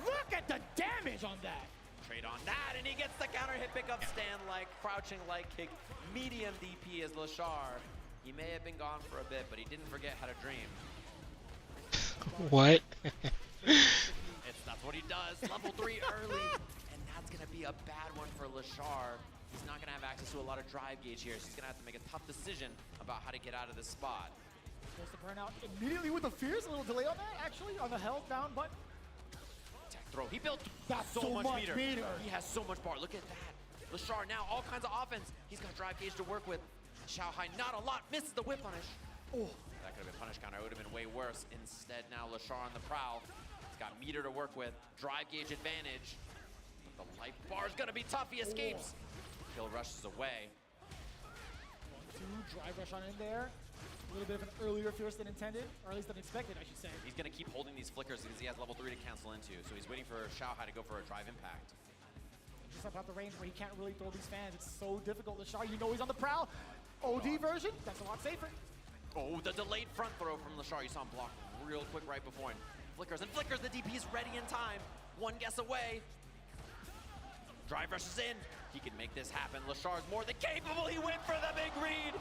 Look at the damage on that. Trade on that, and he gets the counter hit pickup stand like crouching light kick. Medium DP is Lashar. He may have been gone for a bit, but he didn't forget how to dream. What? That's what he does. Level 3 early, and that's gonna be a bad one for Lashar. He's not gonna have access to a lot of drive gauge here, so he's gonna have to make a tough decision about how to get out of this spot. Goes to burn out immediately with the fierce. A little delay on that, actually, on the held down button. Tech throw. He built That's so much meter. meter. He has so much bar. Look at that. Lashar now all kinds of offense. He's got drive gauge to work with. Xiaohai not a lot. Misses the whip punish. Oh, that could have been punish counter. It would have been way worse. Instead, now Lashar on the prowl. He's got meter to work with. Drive gauge advantage. The life bar is gonna be tough. He escapes. Kill rushes away. 1-2, drive rush on in there. A little bit of an earlier fierce than intended, or at least than expected, I should say. He's gonna keep holding these flickers because he has level 3 to cancel into. So he's waiting for Xiaohai to go for a drive impact. Just about the range where he can't really throw these fans. It's so difficult. Lashar, you know he's on the prowl. OD version, that's a lot safer. Oh, the delayed front throw from Lashar. You saw him block real quick right before him. Flickers and flickers. The DP is ready in time. 1 guess away. Drive rushes in. He can make this happen. Lashar's more than capable. He went for the big read,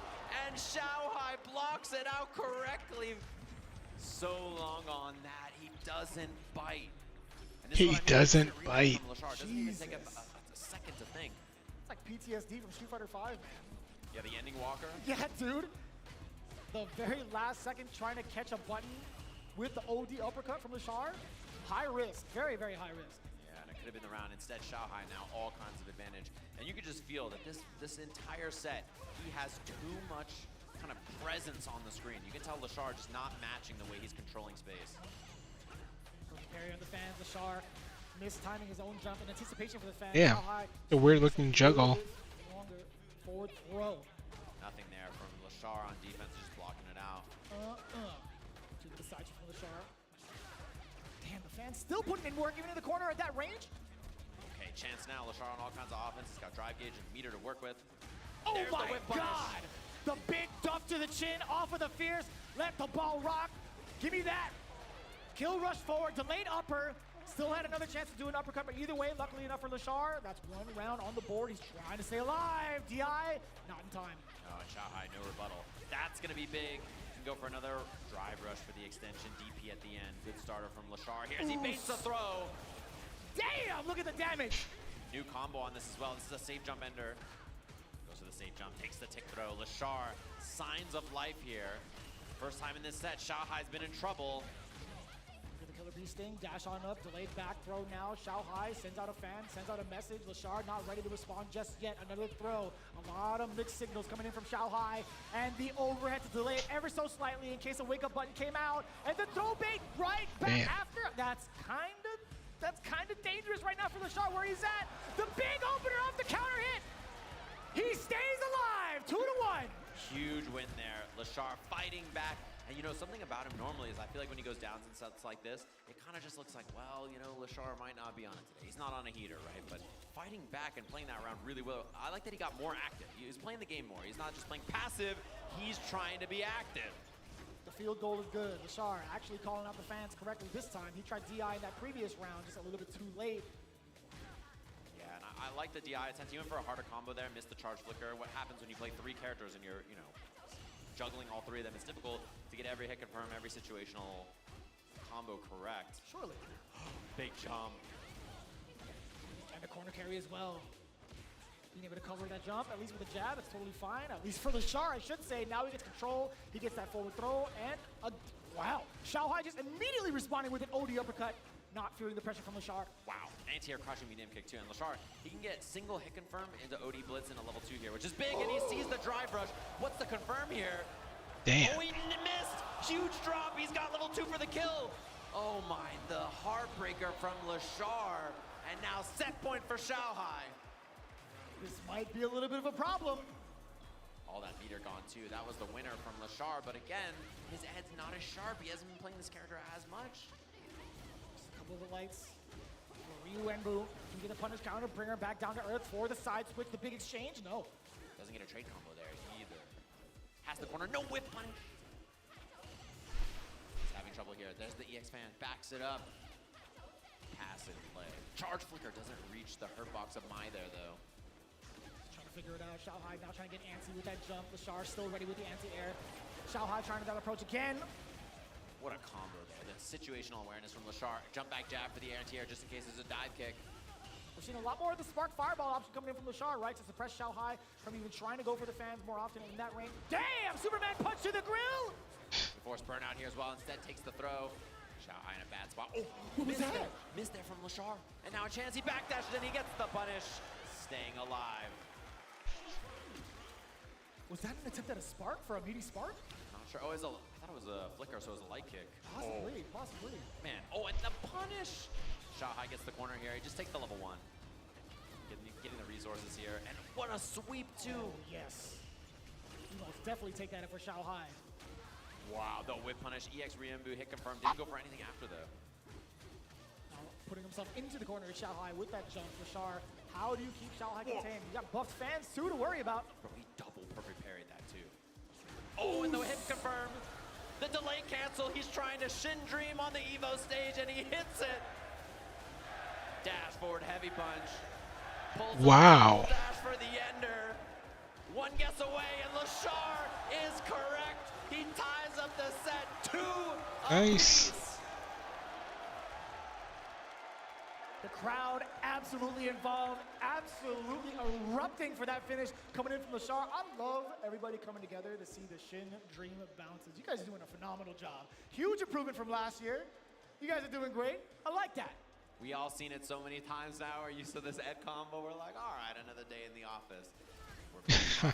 and Xiaohai blocks it out correctly. So long on that, he doesn't bite. And this is He what I mean, doesn't from bite. Lashar. It doesn't even take a second to think. It's like PTSD from Street Fighter 5. Yeah, the ending walker. Yeah, dude. The very last second trying to catch a button with the OD uppercut from Lashar. High risk, very, very high risk. Yeah, and it could have been the round. Instead, Xiaohai now all kinds of advantage. And you could just feel that this entire set, he has too much kind of presence on the screen. You can tell Lashar just not matching the way he's controlling space. Carry on the fans, Lashar mistiming his own jump in anticipation for the fans. Yeah, the weird looking juggle. Longer forward throw. Nothing there from Lashar on defense, just blocking it out. To the side from Lashar. Damn, the fans still putting in work even in the corner at that range. Okay, chance now. Lashar on all kinds of offense. He's got drive gauge and meter to work with. Oh There's my the whip punish. God! The big duck to the chin, off of the fierce. Let the ball rock. Give me that. Kill rush forward, delayed upper. Still had another chance to do an uppercut, but either way, luckily enough for Lashar, that's one round on the board. He's trying to stay alive. DI, not in time. Oh, and Xiaohai, no rebuttal. That's going to be big. Can go for another drive rush for the extension. DP at the end. Good starter from Lashar. Here as he baits the throw. Damn, look at the damage. New combo on this as well. This is a safe jump ender. Goes for the safe jump, takes the tick throw. Lashar, signs of life here. First time in this set, Xiaohai's been in trouble. The Killer Bee Sting, dash on up, delayed back throw now. Xiaohai sends out a fan, sends out a message. Lashar not ready to respond just yet. Another throw. A lot of mixed signals coming in from Xiaohai. And the overhead to delay it ever so slightly in case a wake-up button came out. And the throw bait right back after. That's kind of dangerous right now for Lashar where he's at. The big opener off the counter hit. He stays alive, 2-1. Huge win there. Lashar fighting back. And you know, something about him normally is I feel like when he goes down in sets like this, it kind of just looks like, well, you know, Lashar might not be on it today. He's not on a heater, right? But fighting back and playing that round really well. I like that he got more active. He was playing the game more. He's not just playing passive. He's trying to be active. The field goal is good. Lashar actually calling out the fans correctly this time. He tried DI in that previous round, just a little bit too late. Yeah, and I like the DI attempt. He went for a harder combo there, missed the charge flicker. What happens when you play 3 characters and you're, you know, juggling all 3 of them? It's difficult to get every hit confirm, every situational combo correct. Surely. Big jump. And the corner carry as well. Being able to cover that jump, at least with a jab, it's totally fine. At least for Lashar, I should say. Now he gets control. He gets that forward throw, and wow. Xiaohai just immediately responding with an OD uppercut, not feeling the pressure from Lashar. Wow. Anti-air crushing medium kick too. And Lashar, he can get single hit confirm into OD blitz in a level 2 here, which is big, and he sees the drive rush. What's the confirm here? Damn. Oh, he missed. Huge drop. He's got level 2 for the kill. Oh my, the heartbreaker from Lashar. And now set point for Xiaohai. This might be a little bit of a problem. All that meter gone too. That was the winner from Lashar, but again, his head's not as sharp. He hasn't been playing this character as much. Just a couple of the lights. Ryu Wenbu can get a punish counter, bring her back down to earth for the side switch, the big exchange. No. Doesn't get a trade combo there either. Has the corner, no whip punish. He's having trouble here. There's the EX fan, backs it up. Passive play. Charge flicker doesn't reach the hurt box of Mai there though. Trying to figure it out. Xiaohai now trying to get antsy with that jump. Lashar still ready with the anti-air. Xiaohai trying to that approach again. What a combo there. The situational awareness from Lashar. Jump back jab for the anti-air just in case there's a dive kick. We're seeing a lot more of the spark fireball option coming in from Lashar, right? To suppress Xiaohai from even trying to go for the fans more often in that range. Damn! Superman punch to the grill! We force burnout here as well. Instead takes the throw. Xiaohai in a bad spot. Oh, missed there. Missed there from Lashar. And now a chance. He backdashes and he gets the punish. Staying alive. Was that an attempt at a spark for a meaty spark? Not sure. Oh, I thought it was a flicker, so it was a light kick. Possibly, possibly. Man. Oh, and the punish. Xiaohai gets the corner here. He just takes the level 1. Getting the resources here. And what a sweep, too. Oh, yes. You most definitely take that in for Xiaohai. Wow, the whip punish. EX Ryumbu hit confirmed. Didn't go for anything after, though. Now putting himself into the corner of Xiaohai with that jump. Lashar, how do you keep Xiaohai contained? You got buffed fans, too, to worry about. Bro, he double perfect parried that, too. Oh, and the hit confirmed. The delay cancel. He's trying to Shin Dream on the Evo stage, and he hits it. Dash forward, heavy punch. Wow. Dash for the ender. One guess away, and Lashar is correct. He ties up the set 2 Nice. apiece. The crowd absolutely involved, absolutely erupting for that finish coming in from Lashar. I love everybody coming together to see the Shin Dream bounces. You guys are doing a phenomenal job. Huge improvement from last year. You guys are doing great. I like that. We all seen it so many times now. We're used to this Ed combo. We're like, all right, another day in the office.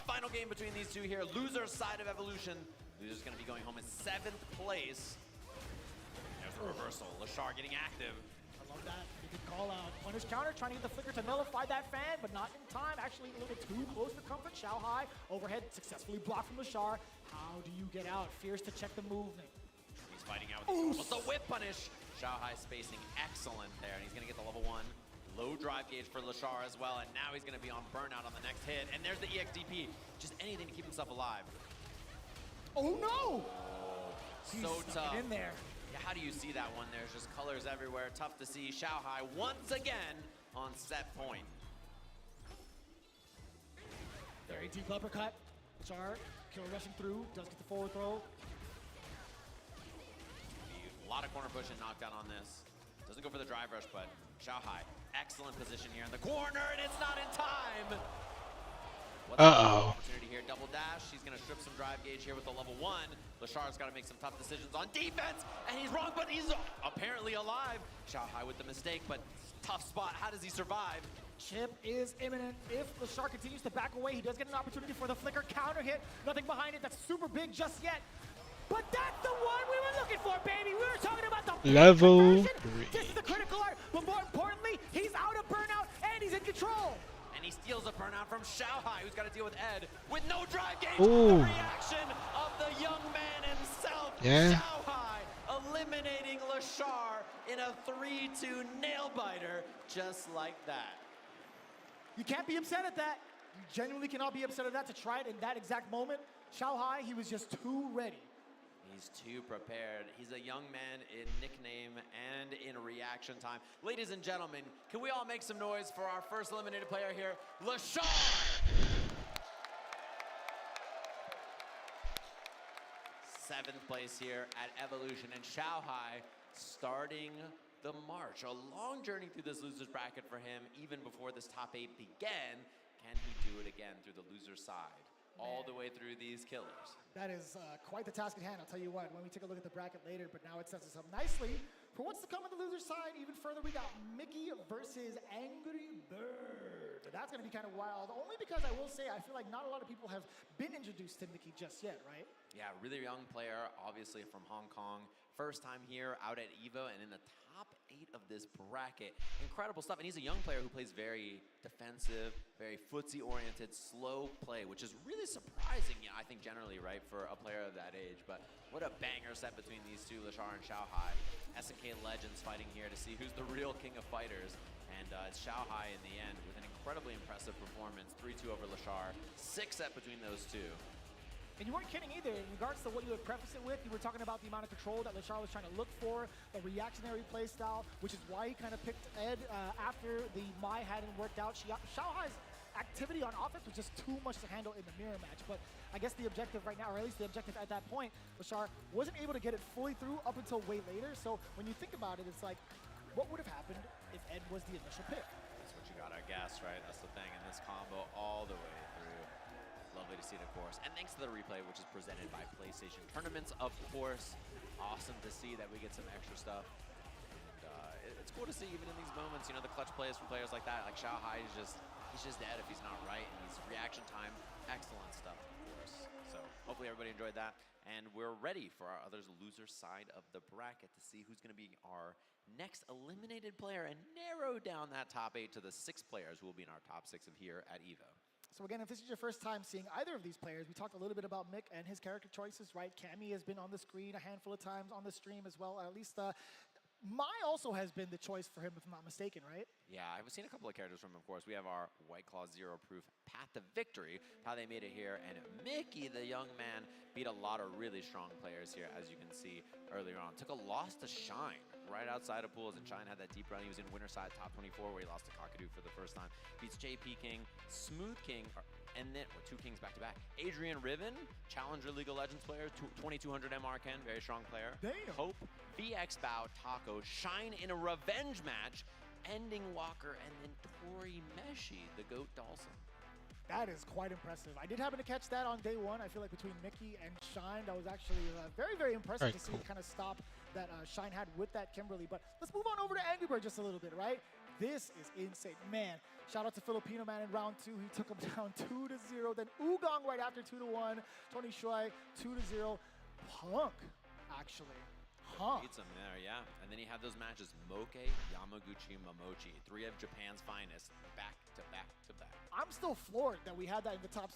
Final game between these two here. Loser side of Evolution. Loser's going to be going home in 7th place. There's a reversal. Lashar getting active. I love that. You can call out punish counter, trying to get the flicker to nullify that fan, but not in time. Actually, a little too close for comfort. Xiaohai overhead successfully blocked from Lashar. How do you get out? Fears to check the movement. He's fighting out with the whip punish. Xiaohai spacing excellent there, and he's going to get the level 1. Low drive gauge for Lashar as well, and now he's going to be on burnout on the next hit. And there's the EXDP. Just anything to keep himself alive. Oh no! So tough. In there. Yeah, how do you see that one? There's just colors everywhere. Tough to see. Xiaohai once again on set point. Very deep uppercut. Lashar, killer rushing through, does get the forward throw. A lot of corner push and knockdown on this. Doesn't go for the drive rush, but Xiaohai, excellent position here in the corner, and it's not in time. Opportunity here, double dash. He's gonna strip some drive gauge here with the level 1. Lashar's gotta make some tough decisions on defense, and he's wrong, but he's apparently alive. Xiaohai with the mistake, but tough spot. How does he survive? Chip is imminent. If Lashar continues to back away, he does get an opportunity for the flicker counter hit. Nothing behind it that's super big just yet. But that's the one we were looking for, baby. We were talking about the level 3. This is the critical art, but more importantly, he's out of burnout and he's in control. And he steals a burnout from Xiaohai, who's got to deal with Ed with no drive gauge. Ooh. The reaction of the young man himself. Yeah. Xiaohai eliminating Lashar in a 3-2 nail biter, just like that. You can't be upset at that. You genuinely cannot be upset at that. To try it in that exact moment, Xiaohai, he was just too ready. He's too prepared. He's a young man in nickname and in reaction time. Ladies and gentlemen, can we all make some noise for our first eliminated player here, Lashar? 7th place here at Evolution, and Xiaohai starting the march. A long journey through this loser's bracket for him, even before this top 8 began. Can he do it again through the loser side? All the way through these killers. That is quite the task at hand, I'll tell you what, when we take a look at the bracket later, but now it sets us up nicely for what's to come on the loser side. Even further, we got Mickey versus Angry Bird. That's gonna be kind of wild, only because I will say, I feel like not a lot of people have been introduced to Mickey just yet, right? Yeah, really young player, obviously from Hong Kong. First time here out at EVO and in the top 8 of this bracket. Incredible stuff, and he's a young player who plays very defensive, very footsie-oriented, slow play, which is really surprising, I think, generally, right, for a player of that age. But what a banger set between these two, Lashar and Xiaohai. SNK Legends fighting here to see who's the real king of fighters. And it's Xiaohai in the end with an incredibly impressive performance. 3-2 over Lashar. 6 set between those two. And you weren't kidding either. In regards to what you had prefaced it with, you were talking about the amount of control that Lashar was trying to look for, the reactionary play style, which is why he kind of picked Ed after the Mai hadn't worked out. Xiaohai's activity on offense was just too much to handle in the mirror match. But I guess the objective right now, or at least the objective at that point, Lashar wasn't able to get it fully through up until way later. So when you think about it, it's like, what would have happened if Ed was the initial pick? That's what you gotta guess, right? That's the thing in this combo all the way through. Lovely to see it, of course. And thanks to the replay, which is presented by PlayStation Tournaments, of course. Awesome to see that we get some extra stuff. And it's cool to see even in these moments, you know, the clutch plays from players like that. Like Xiaohai is he's just dead if he's not right. And he's reaction time, excellent stuff, of course. So hopefully everybody enjoyed that. And we're ready for our others loser side of the bracket to see who's going to be our next eliminated player and narrow down that top 8 to the 6 players who will be in our top 6 of here at EVO. So again, if this is your first time seeing either of these players, we talked a little bit about Mick and his character choices, right? Cammy has been on the screen a handful of times on the stream as well, or at least Mai also has been the choice for him, if I'm not mistaken, right? Yeah, I've seen a couple of characters from him, of course. We have our White Claw Zero Proof Path to Victory, how they made it here, and Mickey, the young man, beat a lot of really strong players here, as you can see earlier on. Took a loss to Shine right outside of pools, and Shine had that deep run. He was in winner side top 24 where he lost to Kakadu for the first time. Beats JP King, Smooth King, and then two Kings back to back. Adrian Riven, Challenger League of Legends player, 2200 MR Ken, very strong player. Damn. Hope, VX Bow, Taco, Shine in a revenge match, ending Walker, and then Tori Meshi, the GOAT Dawson. That is quite impressive. I did happen to catch that on day one. I feel like between Mickey and Shine, that was actually very, very impressive Very to see cool. kind of stop that Shine had with that Kimberly. But let's move on over to Angry Bird just a little bit, right? This is insane. Man, shout out to Filipino Man in round 2. He took him down 2-0. Then Ugong right after 2-1. Tony Shuai 2-0. Punk, actually. Beats him there, yeah. And then he had those matches, Moke, Yamaguchi, Momochi. 3 of Japan's finest, back to back to back. I'm still floored that we had that in the top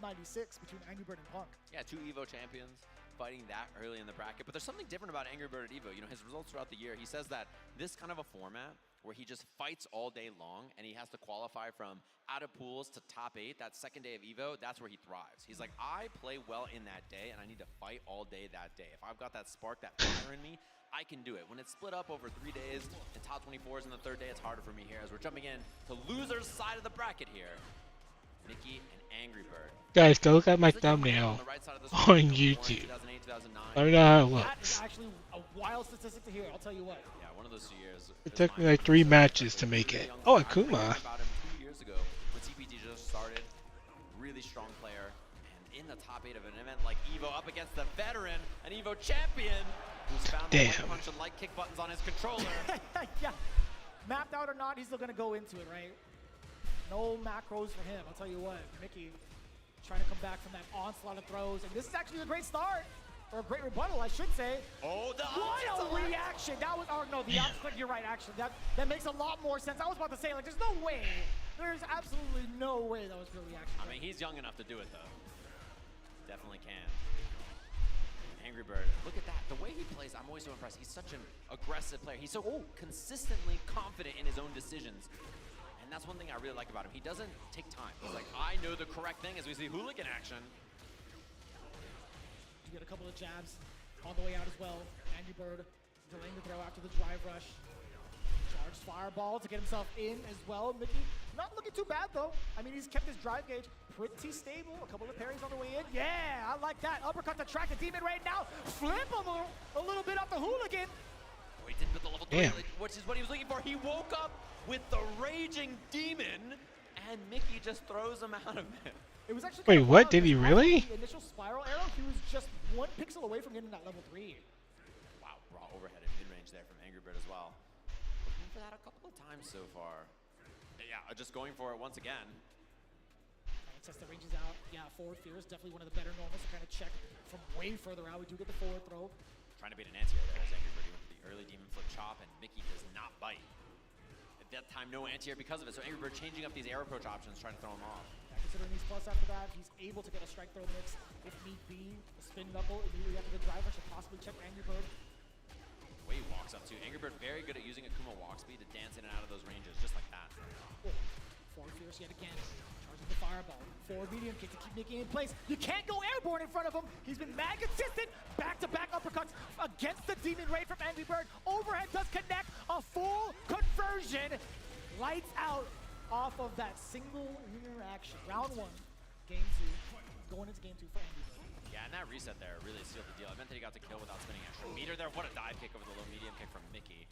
96 between Angry Bird and Punk. Yeah, 2 EVO champions fighting that early in the bracket. But there's something different about Angry Bird at EVO. You know, his results throughout the year, he says that this kind of a format where he just fights all day long and he has to qualify from out of pools to top 8, that second day of EVO, that's where he thrives. He's like, I play well in that day and I need to fight all day that day. If I've got that spark, that fire in me, I can do it. When it's split up over 3 days and top 24s in the third day, it's harder for me here as we're jumping in to loser's side of the bracket here. Mickey and Angry Bird. Guys, go look at my thumbnail on YouTube. Let me know how it That is looks. actually a wild statistic to hear, I'll tell you what. Yeah, one of those 2 years. It took me like 3 matches to make it. Oh, Akuma. About him 2 years ago when CPT just started. Really strong player. And in the top 8 of an event like EVO up against the veteran, an EVO champion, who's found the light punch and light kick buttons on his controller. Yeah. Mapped out or not, he's still going to go into it, right? No macros for him. I'll tell you what, Mickey trying to come back from that onslaught of throws. And this is actually a great start, or a great rebuttal, I should say. Oh, the what a reaction. That was, oh no, the opposite, you're right, actually. That makes a lot more sense. I was about to say, like, there's no way. There's absolutely no way that was real reaction. I mean, he's young enough to do it, though. Definitely can. Angry Bird, look at that. The way he plays, I'm always so impressed. He's such an aggressive player. He's so consistently confident in his own decisions. And that's one thing I really like about him. He doesn't take time. He's like, I know the correct thing as we see hooligan action. You get a couple of jabs on the way out as well. Angry Bird delaying the throw after the drive rush. Charged fireball to get himself in as well. Mickey not looking too bad though. I mean, he's kept his drive gauge pretty stable. A couple of parries on the way in. Yeah, I like that. Uppercut to track the Demon right now. Flip him a little bit off the hooligan. Oh, he didn't put the level 3, which is what he was looking for. He woke up with the raging demon, and Mickey just throws him out of it. It was actually Wait, what? Did he really? The initial spiral arrow, he was just 1 pixel away from getting that level 3. Wow, raw overhead and mid-range there from Angry Bird as well. Looking for that a couple of times so far. Yeah, just going for it once again. Test the ranges out. Yeah, forward fear is definitely one of the better normals to kind of check from way further out. We do get the forward throw. Trying to beat an anti-air there as Angry Bird. He went for the early demon flip chop, and Mickey does not bite. At that time, no anti-air because of it, so Angry Bird changing up these air approach options, trying to throw him off. Yeah, considering he's plus after that, he's able to get a strike throw mix if need be. A spin knuckle immediately after the driver should possibly check Angry Bird. The way he walks up to Angry Bird, very good at using Akuma walk speed to dance in and out of those ranges, just like that. Oh, forward fierce yet again. Charging the fireball. Forward medium kick to keep Mickey in place. You can't go airborne in front of him. He's been mad consistent. Back-to-back uppercuts against the Demon Raid from Angry Bird. Overhead does connect. A full conversion. Lights out off of that single interaction. Round 1, game 2. Going into game 2 for Angry Bird. Yeah, and that reset there really sealed the deal. I meant that he got to kill without spinning extra meter there. What a dive kick over the low medium kick from Mickey.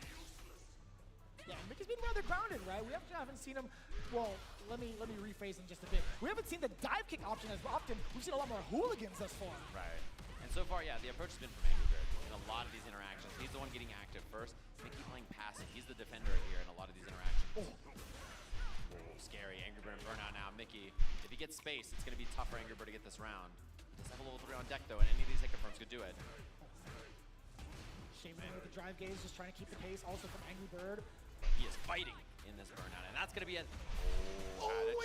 Yeah, Mickey's been rather grounded, right? We haven't seen him. Well, let me rephrase him just a bit. We haven't seen the dive kick option as often. We've seen a lot more hooligans thus far. Right. And so far, yeah, the approach has been from Angry Bird in a lot of these interactions. He's the one getting active first. Mickey playing passive. He's the defender here in a lot of these interactions. Oh, scary. Angry Bird and burnout now. Mickey, if he gets space, it's going to be tough for Angry Bird to get this round. He does have a level 3 on deck, though, and any of these hit confirms could do it. Shaman with the drive gauge, just trying to keep the pace. Also from Angry Bird. He is fighting in this burnout, and that's going to be a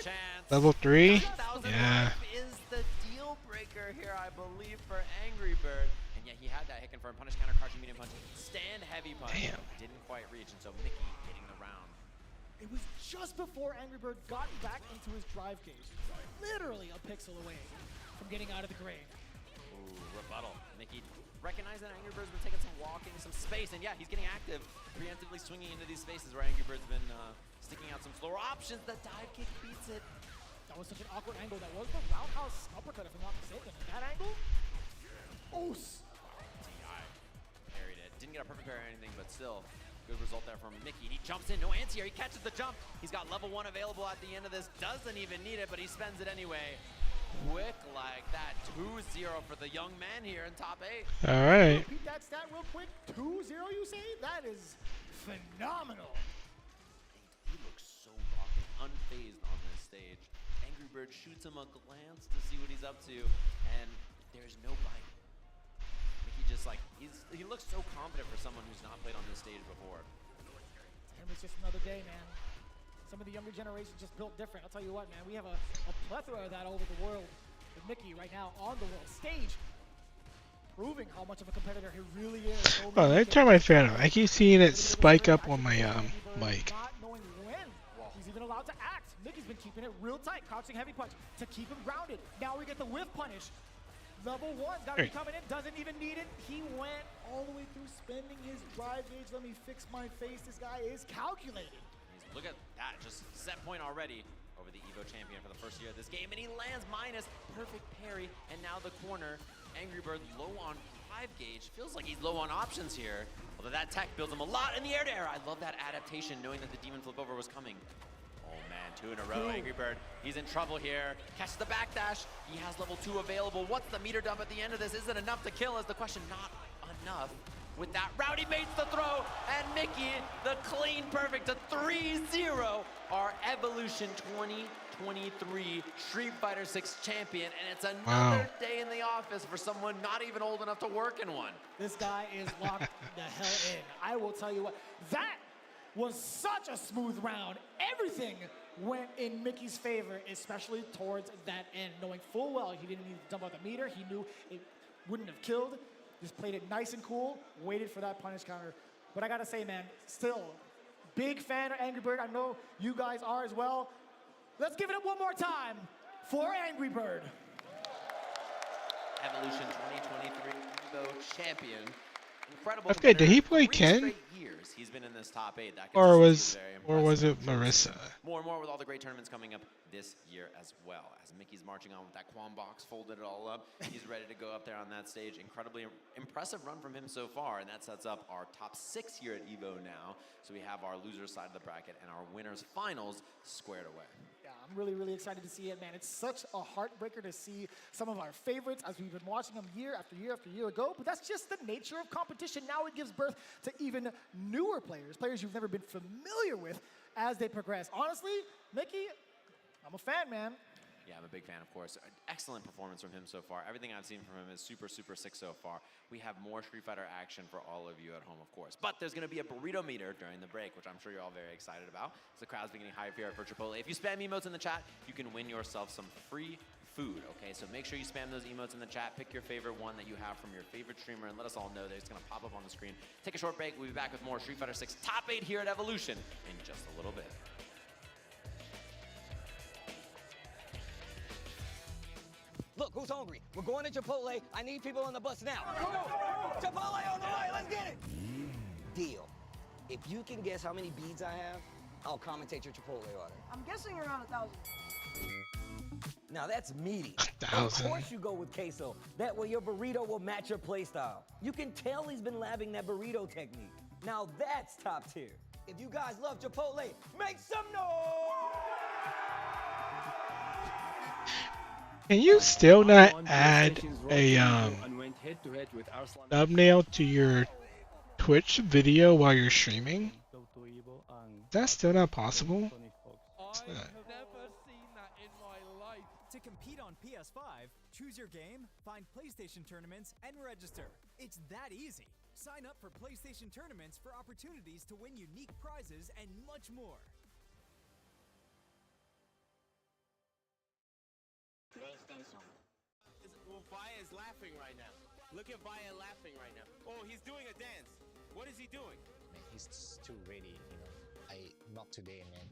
chance. Level 3? 3,000 Yeah. life is the deal breaker here, I believe, for Angry Bird. And yeah, he had that hit confirm. Punish counter, crouching medium punch, stand heavy punch. Damn. Didn't quite reach, and so Mickey hitting the round. It was just before Angry Bird got back into his drive gauge. Literally a pixel away from getting out of the grave. Ooh, Ooh, rebuttal. Mickey recognizing that Angry Bird's been taking some walking, some space, and yeah, he's getting active, preemptively swinging into these spaces where Angry Bird's been sticking out some floor options. The dive kick beats it. That was such an awkward angle. That was the roundhouse uppercut, if I'm not mistaken. That angle? Oos! T.I. parried it. Didn't get a perfect parry or anything, but still, good result there from Mickey. He jumps in, no anti-air. He catches the jump. He's got level 1 available at the end of this. Doesn't even need it, but he spends it anyway. Quick like that. 2-0 for the young man here in top 8. All right. Repeat that stat real quick. 2-0, you say? That is phenomenal. He looks so locked and unfazed on this stage. Angry Bird shoots him a glance to see what he's up to, and there's no bite. Mickey just like, he looks so confident for someone who's not played on this stage before. And it's just another day, man. Some of the younger generation just built different. I'll tell you what, man, we have a plethora of that all over the world. With Mickey right now on the world stage, proving how much of a competitor he really is. Oh, let me turn my fan on. I keep seeing it spike up on my mic. Not knowing when he's even allowed to act. Mickey's been keeping it real tight, crouching heavy punch to keep him grounded. Now we get the whiff punish. Level 1's got to be coming in, doesn't even need it. He went all the way through spending his drive gauge. Let me fix my face. This guy is calculated. Look at that, just set point already over the EVO champion for the first year of this game, and he lands minus, perfect parry, and now the corner. Angry Bird low on drive gauge, feels like he's low on options here, although that tech builds him a lot in the air to air. I love that adaptation, knowing that the demon flip over was coming. Oh man, 2 in a row, Angry Bird. He's in trouble here. Catches the backdash. He has level 2 available. What's the meter dump at the end of this? Is it enough to kill? Is the question. Not enough. With that, Rowdy baits the throw, and Mickey, the clean perfect to 3-0, our Evolution 2023 Street Fighter 6 champion, and it's another day in the office for someone not even old enough to work in one. This guy is locked the hell in. I will tell you what, that was such a smooth round. Everything went in Mickey's favor, especially towards that end, knowing full well he didn't need to dump out the meter. He knew it wouldn't have killed. Just played it nice and cool, waited for that punish counter. But I gotta say, man, still, big fan of Angry Bird. I know you guys are as well. Let's give it up one more time for Angry Bird. Evolution 2023 EVO champion. Incredible. That's good. Did he play 3 Ken? straight years he's been in this top 8. That Or consistency is very was impressive. it Marissa? More and more with all the great tournaments coming up this year as well. As Mickey's marching on with that Quam box, folded it all up. He's ready to go up there on that stage. Incredibly impressive run from him so far, and that sets up our top 6 here at EVO now. So we have our losers side of the bracket and our winners finals squared away. Yeah, I'm really, really excited to see it, man. It's such a heartbreaker to see some of our favorites as we've been watching them year after year after year ago, but that's just the nature of competition. Now it gives birth to even newer players, players you've never been familiar with as they progress. Honestly, Mickey, I'm a fan, man. Yeah, I'm a big fan, of course. Excellent performance from him so far. Everything I've seen from him is super, super sick so far. We have more Street Fighter action for all of you at home, of course. But there's going to be a burrito meter during the break, which I'm sure you're all very excited about. So the crowd's beginning higher here for Chipotle. If you spam emotes in the chat, you can win yourself some free food, okay? So make sure you spam those emotes in the chat. Pick your favorite one that you have from your favorite streamer and let us all know that it's going to pop up on the screen. Take a short break. We'll be back with more Street Fighter 6 Top 8 here at Evolution in just a little bit. Look, who's hungry? We're going to Chipotle. I need people on the bus now. Chipotle on the way. Let's get it. Deal. If you can guess how many beads I have, I'll commentate your Chipotle order. I'm guessing around 1,000. Now that's meaty. 1,000. Of course you go with queso. That way your burrito will match your play style. You can tell he's been labbing that burrito technique. Now that's top tier. If you guys love Chipotle, make some noise! Can you still not add a thumbnail to your Twitch video while you're streaming? Is that still not possible? It's not. Never seen that in my life. To compete on PS5, choose your game, find PlayStation tournaments, and register. It's that easy. Sign up for PlayStation tournaments for opportunities to win unique prizes and much more. PlayStation. Well, Vaya is laughing right now. Look at Vaya laughing right now. Oh, he's doing a dance. What is he doing? Man, he's too ready, you know. Not today, man.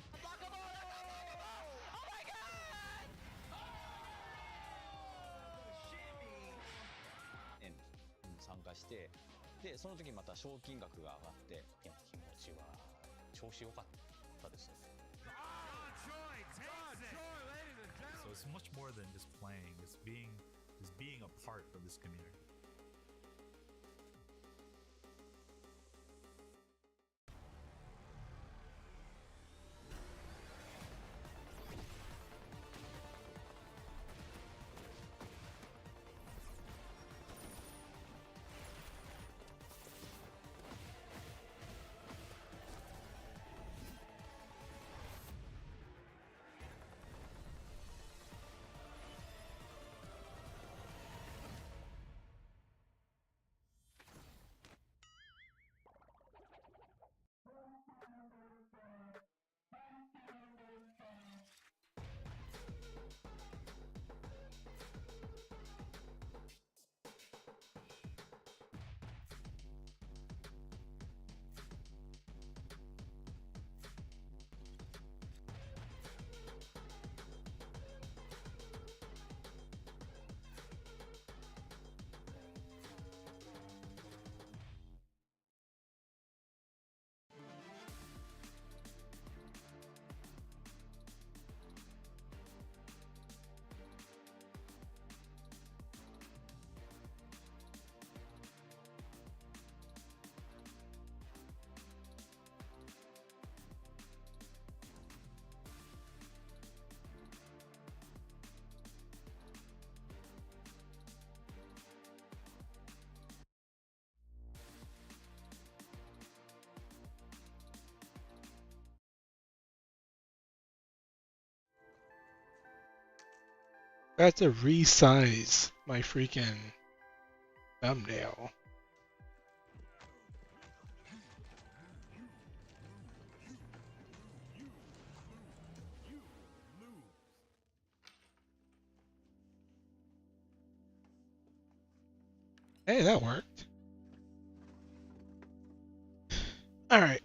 加して、でその時にまた賞金額が上がって、いや気持ちは調子良かったですね。So it's much more than just playing. It's being a part of this community. I have to resize my freaking thumbnail. Hey, that worked. Alright.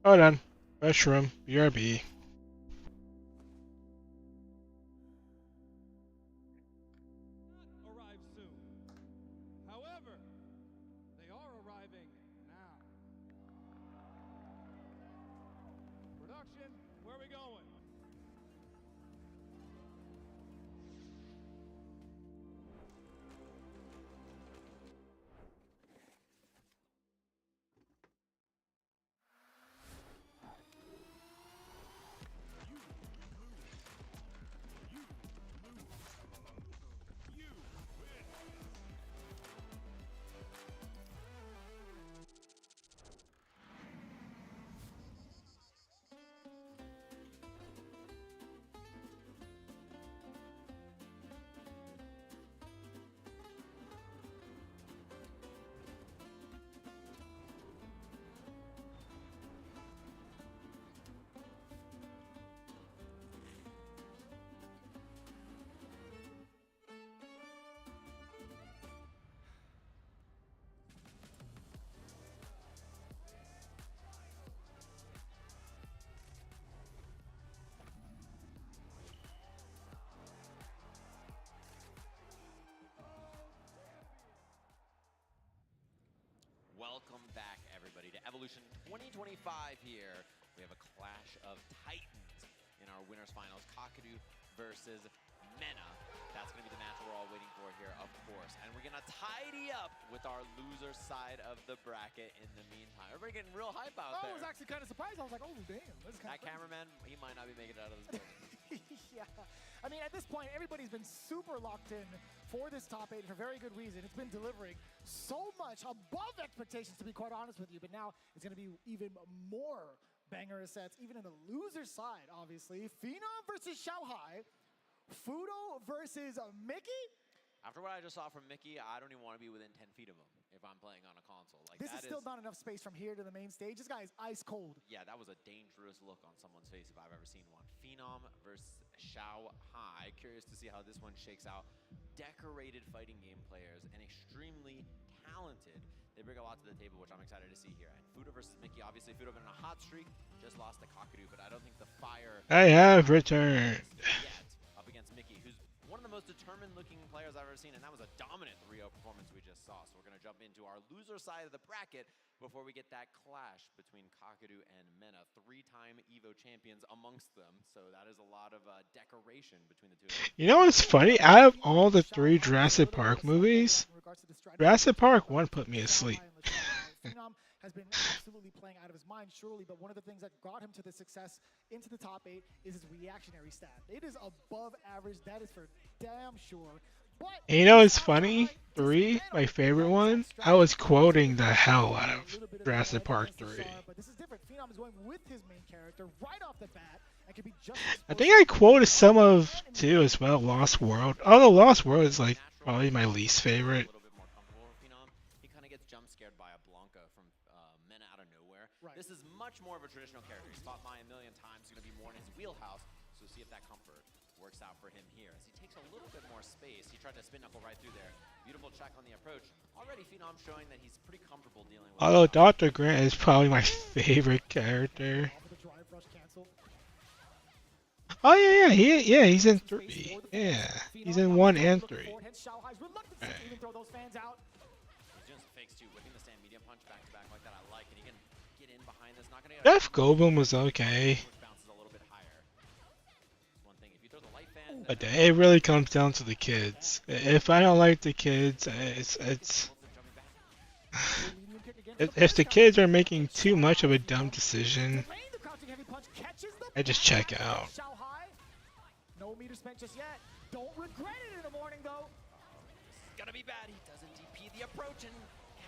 Hold on. Mushroom, BRB. Arrive soon. However, they are arriving now. Production, where are we going? Welcome back, everybody, to Evolution 2025 here. We have a clash of titans in our winners finals, Kakadu versus Mena. That's going to be the match we're all waiting for here, of course. And we're going to tidy up with our loser side of the bracket in the meantime. Everybody getting real hype out there. I was actually kind of surprised. I was like, oh, damn. This is kind that cameraman, he might not be making it out of this building. Yeah. I mean, at this point, everybody's been super locked in for this top 8 for very good reason. It's been delivering so much above expectations, to be quite honest with you. But now it's going to be even more banger sets, even in the loser side, obviously. Phenom versus Xiaohai. Fudo versus Mickey. After what I just saw from Mickey, I don't even want to be within 10 feet of him if I'm playing on a console. Like, this is still not enough space from here to the main stage. This guy is ice cold. Yeah, that was a dangerous look on someone's face if I've ever seen one. Phenom versus Xiaohai. Curious to see how this one shakes out. Decorated fighting game players and extremely talented. They bring a lot to the table, which I'm excited to see here. And Fudo versus Mickey. Obviously, Fudo been on a hot streak. Just lost to Kakadu, but I don't think the fire... I have returned. Up against Mickey, who's one of the most determined-looking players I've ever seen, and that was a dominant 3-0 performance we just saw. So we're going to jump into our loser side of the bracket before we get that clash between Kakadu and Mena, 3-time EVO champions amongst them. So that is a lot of decoration between the two of them. You know what's funny? Out of all the 3 Jurassic Park movies, Jurassic Park 1 put me asleep. Phenom has been absolutely playing out of his mind, surely, but one of the things that got him to the success into the top 8 is his reactionary stat. It is above average, that is for damn sure. But And you know what's funny? 3, my favorite one, I was quoting the hell out of Jurassic Park 3. But this is different. Phenom is going with his main character right off the bat and can be just I think I quoted some of 2 as well, Lost World. Although Lost World is like probably my least favorite. He kind of gets jump scared by a Blanca from Mena out of nowhere. This is much more of a traditional character. He's fought Mai a million times. He's going to be more in his wheelhouse. So see if that comfort works out for him here. As he takes a little bit more space, he tried to spin knuckle right through there. Beautiful check on the approach. Already Phenom showing that he's pretty comfortable dealing with. Although Dr. Grant is probably my favorite character. Oh yeah, he's in 3. Yeah, he's in 1 and 3. Right. He's doing some fakes too, whipping the stand medium punch back to back like that. I like it. He can get in behind this. Not gonna get Jeff Goldblum was okay. bounces a little bit higher. One thing, if you throw the light fan, But it really comes down to the kids. If I don't like the kids, it's if the kids are making too much of a dumb decision, I just check out. No meter spent just yet. Don't regret it in the morning though. It's gonna be bad. He doesn't DP the approach and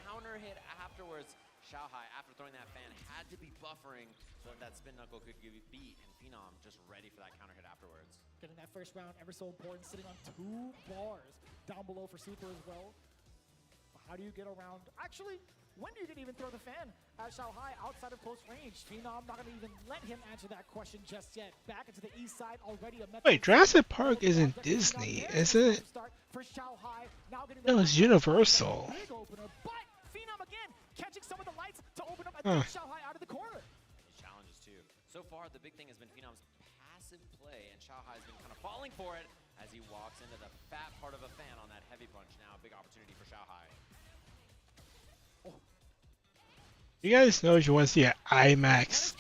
counter hit afterwards. Xiaohai, after throwing that fan, had to be buffering so that spin knuckle could give you beat, and Phenom just ready for that counter hit afterwards. Getting that first round ever so important, sitting on 2 bars down below for Super as well. But how do you get around? Actually, when do you even throw the fan at Xiaohai outside of close range? Phenom not gonna even let him answer that question just yet. Back into the east side already. Wait, Jurassic Park isn't Disney, is it? No, it's Universal. But Phenom again catching some of the lights to open up Huh. Xiaohai out of the corner. His challenges too. So far, the big thing has been Phenom's passive play, and Xiaohai has been kind of falling for it as he walks into the fat part of a fan on that heavy punch. Now, a big opportunity for Xiaohai. You guys know if you want to see an IMAX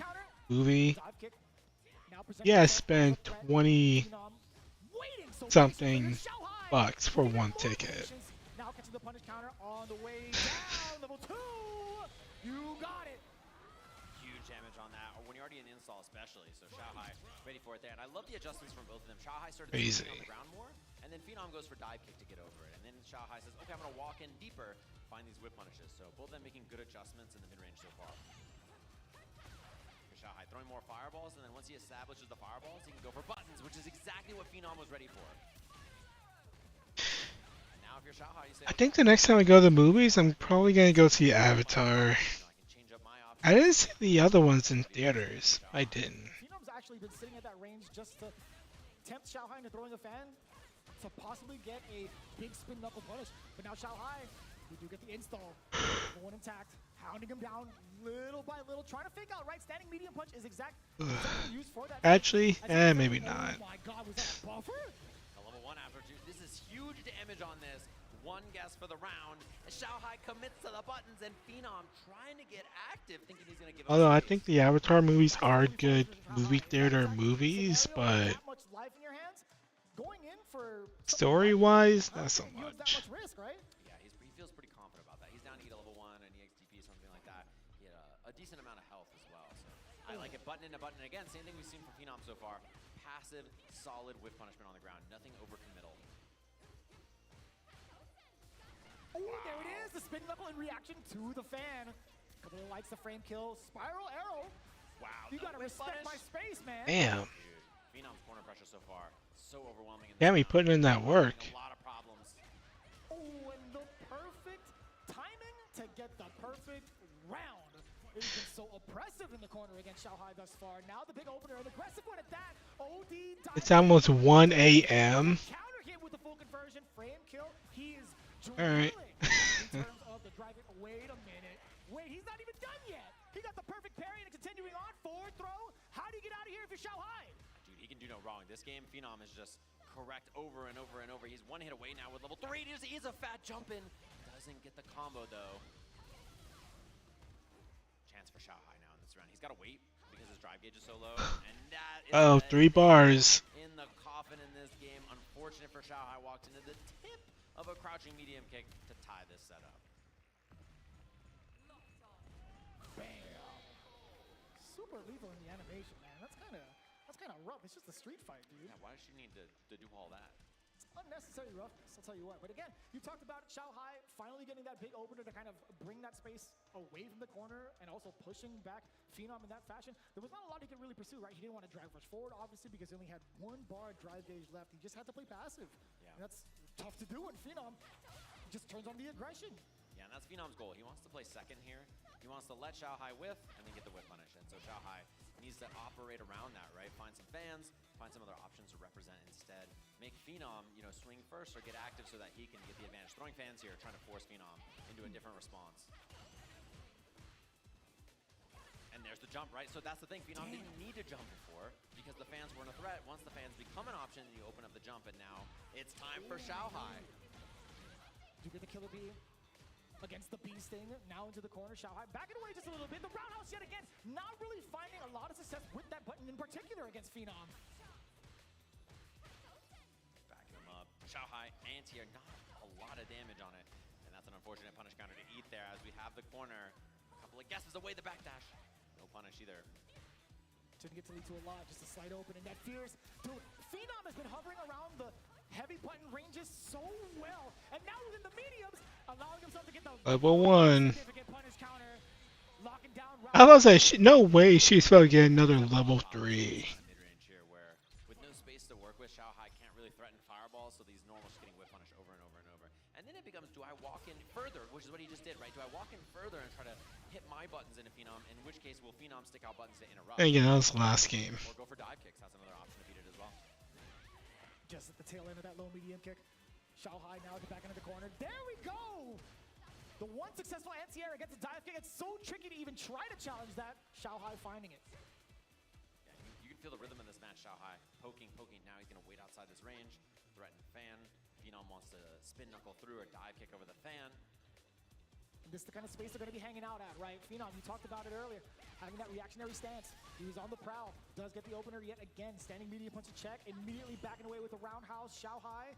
movie, yeah, I spent 20 something bucks for 1 ticket. Now catching the punish counter on the way down. Level 2. You got it. Huge damage on that, or when you're already in install especially. So Xiaohai ready for it there, and I love the adjustments from both of them. Xiaohai started Crazy. on the ground more, and then Phenom goes for dive kick to get over it, and then Xiaohai says, okay, I'm gonna walk in deeper, find these whip punishes. So both of them making good adjustments in the mid-range so far. Xiaohai throwing more fireballs, and then once he establishes the fireballs, he can go for buttons, which is exactly what Phenom was ready for. And now if you're Xiaohai, you say, I think the next time I go to the movies, I'm probably gonna go see Avatar. I didn't see the other ones in theaters. I didn't. Phenom's actually been sitting at that range just to tempt Xiaohai into throwing a fan to possibly get a big spin knuckle punish. But now Xiaohai, we do get the install. Going intact, hounding him down little by little, trying to fake out right. Standing medium punch is exactly used for that. Actually, maybe not. Oh my god, was that a buffer? A level 1 after 2. This is huge damage on this. 1 guess for the round. Xiaohai commits to the buttons, and Phenom trying to get active, thinking he's going to give Although up I space. think the Avatar movies are good movie theater movies, but That much life in your hands, going in for story-wise, not so you have that much. much risk, right? Yeah, he feels pretty confident about that. He's down to get a level 1 and EXDP, something like that. He had a decent amount of health as well. So I like it. Button into button again. Same thing we've seen from Phenom so far. Passive, solid whip punishment on the ground. Nothing overcommittal. Oh, there it is, the spin knuckle in reaction to the fan. Couple of lights, the frame kill, spiral arrow. Wow, you gotta respect my space, man. Damn. Dude, Phenom's corner pressure so far, so overwhelming. Damn, he putting in that work. A lot of problems. Oh, and the perfect timing to get the perfect round. It's been so oppressive in the corner against Xiaohai thus far. Now the big opener, an aggressive one at that. OD dive. It's almost 1 a.m. Counter hit with the full conversion, frame kill. He is Alright. in terms of the driving. Wait a minute. Wait, he's not even done yet. He got the perfect parry and continuing on. Forward throw. How do you get out of here if you're Xiaohai? Dude, he can do no wrong. This game, Phenom is just correct over and over and over. He's 1 hit away now with level 3. He is a fat jump in. Does doesn't get the combo though. Chance for Xiaohai now in this round. He's got to wait because his drive gauge is so low. And that is Oh, a 3 nail bars. in the coffin in this game. Unfortunate for Xiaohai, walked into the tip of a crouching medium kick to tie this setup. Super lethal in the animation, man. That's kind of rough. It's just a street fight, dude. Yeah, why does she need to do all that? It's unnecessary roughness, I'll tell you what. But again, you talked about Xiaohai finally getting that big opener to kind of bring that space away from the corner and also pushing back Phenom in that fashion. There was not a lot he could really pursue, right? He didn't want to drive rush forward, obviously, because he only had 1 bar drive gauge left. He just had to play passive. Yeah. And that's tough to do when Phenom just turns on the aggression. Yeah, and that's Phenom's goal. He wants to play second here. He wants to let Xiaohai whiff and then get the whip punish. And so Xiaohai needs to operate around that, right? Find some fans, find some other options to represent instead. Make Phenom, swing first or get active so that he can get the advantage. Throwing fans here, trying to force Phenom into a different response. And there's the jump, right? So that's the thing. Phenom didn't need to jump before because the fans weren't a threat. Once the fans become an option, you open up the jump, and now it's time for Xiaohai. You get the killer bee against the bee sting, now into the corner. Xiaohai backing away just a little bit. The roundhouse yet again, not really finding a lot of success with that button in particular against Phenom. Back him up. Xiaohai, anti-air, not a lot of damage on it. And that's an unfortunate punish counter to eat there as we have the corner. A couple of guesses away, the backdash. No punish either. Didn't get to lead to a lot, just a slight open, and that fierce. Dude, Phenom has been hovering around the heavy button ranges so well, and now within the mediums, allowing himself to get the Level 1. significant punish counter, locking down. I was like, no way she's supposed to get another level 3. Mid-range here where with no space to work with, Xiaohai can't really threaten fireballs, so these normals getting whip punish over and over and over. And then it becomes, do I walk in further, which is what he just did, right? Do I walk in further and try to hit my buttons into Phenom, in which case will Phenom stick out buttons to interrupt? And again, that was the last game. Or go for dive kicks, that's another option to beat it as well. Just at the tail end of that low medium kick. Xiaohai now at the back end of the corner. There we go! The one successful anti-air against the dive kick. It's so tricky to even try to challenge that. Xiaohai finding it. Yeah, you can feel the rhythm in this match, Xiaohai. Poking. Now he's going to wait outside this range. Threaten fan. Phenom wants to spin knuckle through or dive kick over the fan. And this is the kind of space they're going to be hanging out at, right? Phenom, you talked about it earlier. Having that reactionary stance. He was on the prowl. Does get the opener yet again. Standing medium punch to check. Immediately backing away with the roundhouse. Xiaohai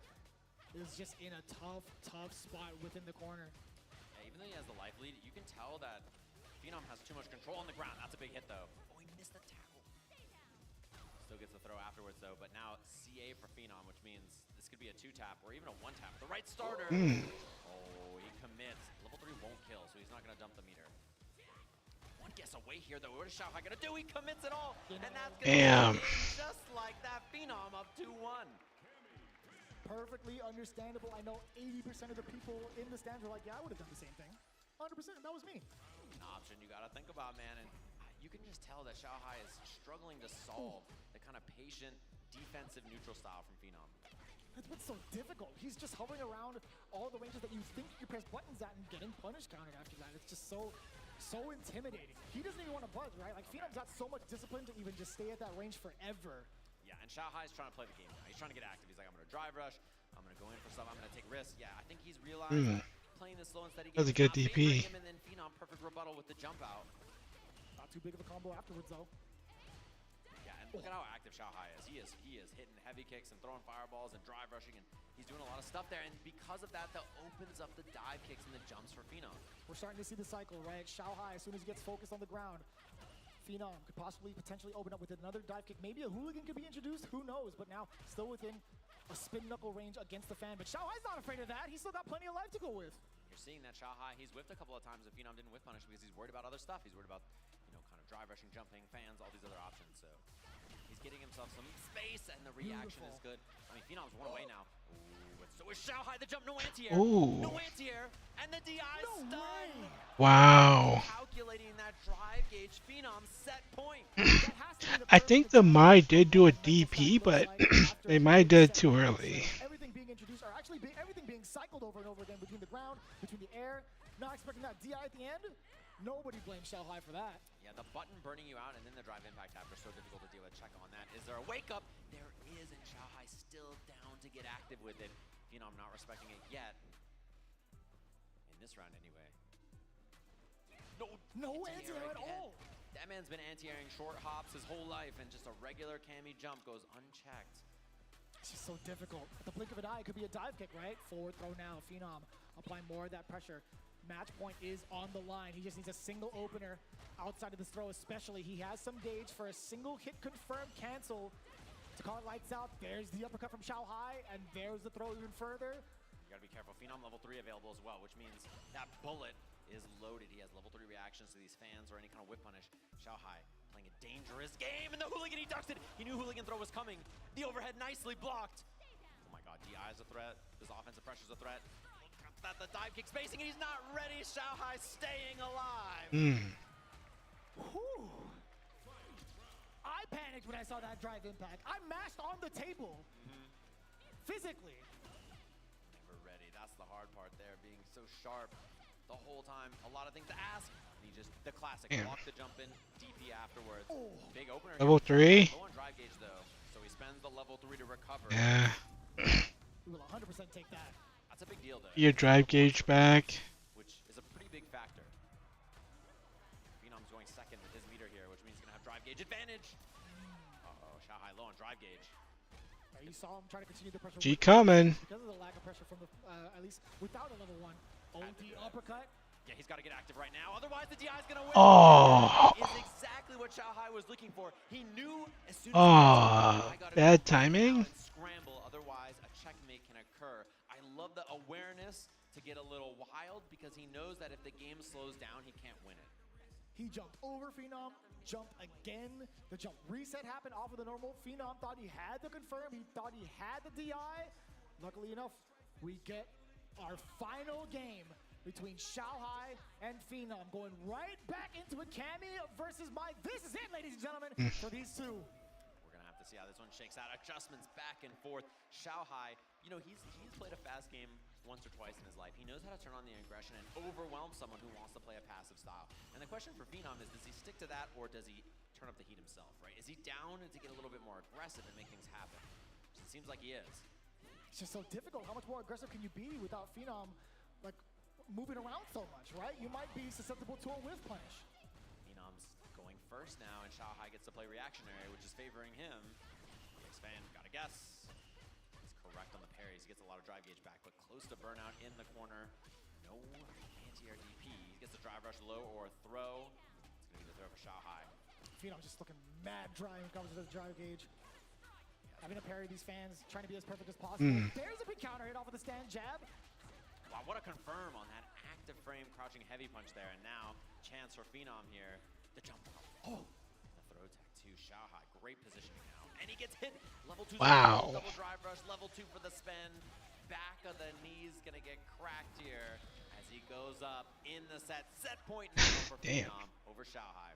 is just in a tough spot within the corner. Yeah, even though he has the life lead, you can tell that Phenom has too much control on the ground. That's a big hit, though. Oh, he missed the tackle. Still gets the throw afterwards, though. But now CA for Phenom, which means this could be a 2-tap or even a 1-tap. The right starter. Oh, he commits. Level 3 won't kill, so he's not going to dump the meter. One guess away here, though. What is Xiaohai going to do? He commits it all. And that's going to be just like that. Phenom up 2-1. Perfectly understandable. I know 80% of the people in the stands are like, yeah, I would have done the same thing. 100%, that was me. An option you got to think about, man. And you can just tell that Xiaohai is struggling to solve the kind of patient, defensive, neutral style from Phenom. That's what's so difficult. He's just hovering around all the ranges that you think you press buttons at and getting punish countered after that. It's just so intimidating. He doesn't even want to budge, right? Like, Phenom's got so much discipline to even just stay at that range forever. Yeah, and Xiaohai's trying to play the game now. He's trying to get active. He's like, I'm going to drive rush. I'm going to go in for stuff. I'm going to take risks. Yeah, I think he's realized that playing this slow and steady game That's a good is not DP. favoring him, and then Phenom, perfect rebuttal with the jump out. Not too big of a combo afterwards, though. Yeah, and look at how active Xiaohai is. He is hitting heavy kicks and throwing fireballs and drive rushing, and he's doing a lot of stuff there. And because of that opens up the dive kicks and the jumps for Phenom. We're starting to see the cycle, right? Xiaohai, as soon as he gets focused on the ground, Phenom could potentially open up with another dive kick. Maybe a hooligan could be introduced, who knows? But now, still within a spin knuckle range against the fan. But Xiaohai's not afraid of that. He's still got plenty of life to go with. You're seeing that Xiaohai, he's whiffed a couple of times if Phenom didn't whiff punish because he's worried about other stuff. He's worried about, kind of drive rushing, jumping, fans, all these other options. So he's getting himself some space, and the reaction is good. I mean, Phenom's one away now. Ooh, but so is Xiaohai. The jump, no anti-air. No anti-air. And the DI stun. Wow. Calculating that drive gauge, Phenom set point. I think the Mai did do a DP, but they might have did it too early. Everything being introduced, or actually everything being cycled over and over again between the ground, between the air. Not expecting that DI at the end. Nobody blames Xiaohai for that. Yeah, the button burning you out and then the drive impact after so difficult to deal with. Check on that. Is there a wake up? There is, and Xiaohai still down to get active with it. Phenom not respecting it yet. In this round, anyway. No anti-air at all. That man's been anti-airing short hops his whole life, and just a regular Cammy jump goes unchecked. It's just so difficult. At the blink of an eye, it could be a dive kick, right? Forward throw now. Phenom applying more of that pressure. Match point is on the line. He just needs a single opener outside of this throw, especially. He has some gauge for a single hit confirmed cancel to call it lights out. There's the uppercut from Xiao Hai, and there's the throw even further. You gotta be careful. Phenom level 3 available as well, which means that bullet is loaded. He has level 3 reactions to these fans or any kind of whip punish. Xiao Hai playing a dangerous game, and the Hooligan, he ducks it. He knew Hooligan throw was coming. The overhead nicely blocked. Oh my god, DI is a threat. This offensive pressure is a threat. That the dive kick spacing, and he's not ready. Xiao Hai staying alive. Whew. I panicked when I saw that drive impact. I mashed on the table. Physically. Never ready. That's the hard part there, being so sharp the whole time. A lot of things to ask. And he just, the classic, block the jump in, DP afterwards. Big opener. Level 3. Low on drive gauge though, so he spends the level 3 to recover. Yeah. We will 100% take that. That's a big deal though. Your drive gauge back. Which is a pretty big factor. Phenom's going second with his meter here, which means he's gonna have drive gauge advantage. Uh-oh, Xiao Hai low on drive gauge. You saw him trying to continue the pressure. G coming. Because of the lack of pressure from the, at least without a level 1. OD uppercut. Yeah, he's got to get active right now. Otherwise, the DI is going to win. Oh. That is exactly what Xiao Hai was looking for. He knew as soon as bad timing. Scramble, otherwise a checkmate can occur. I love the awareness to get a little wild because he knows that if the game slows down, he can't win it. He jumped over Phenom, jumped again. The jump reset happened off of the normal. Phenom thought he had the confirm. He thought he had the DI. Luckily enough, we get our final game between Xiao Hai and Phenom, going right back into a Cammy versus my. This is it, ladies and gentlemen, for these two. We're gonna have to see how this one shakes out. Adjustments back and forth. Xiao Hai, you know, he's played a fast game once or twice in his life. He knows how to turn on the aggression and overwhelm someone who wants to play a passive style. And the question for Phenom is, does he stick to that or does he turn up the heat himself, right? Is he down to get a little bit more aggressive and make things happen? It seems like he is. It's just so difficult. How much more aggressive can you be without Phenom, like, moving around so much, right? You might be susceptible to a whiff punish. Phenom's going first now, and Xiao Hai gets to play reactionary, which is favoring him. Next fan, gotta guess. He's correct on the parries. He gets a lot of drive gauge back, but close to burnout in the corner. No anti-air DP. He gets the drive rush low or throw. It's gonna be the throw for Xiao Hai. Phenom just looking mad dry when it comes to the drive gauge. Having to parry these fans, trying to be as perfect as possible. There's a big counter hit off of the stand jab. Wow, what a confirm on that active frame crouching heavy punch there. And now, chance for Phenom here. The jump. Oh, the throw tech to Xiao Hai. Great positioning now. And he gets hit. Level 2. Wow. Double drive rush. Level 2 for the spin. Back of the knee's going to get cracked here as he goes up in the set. Set point now for Phenom over Xiao Hai.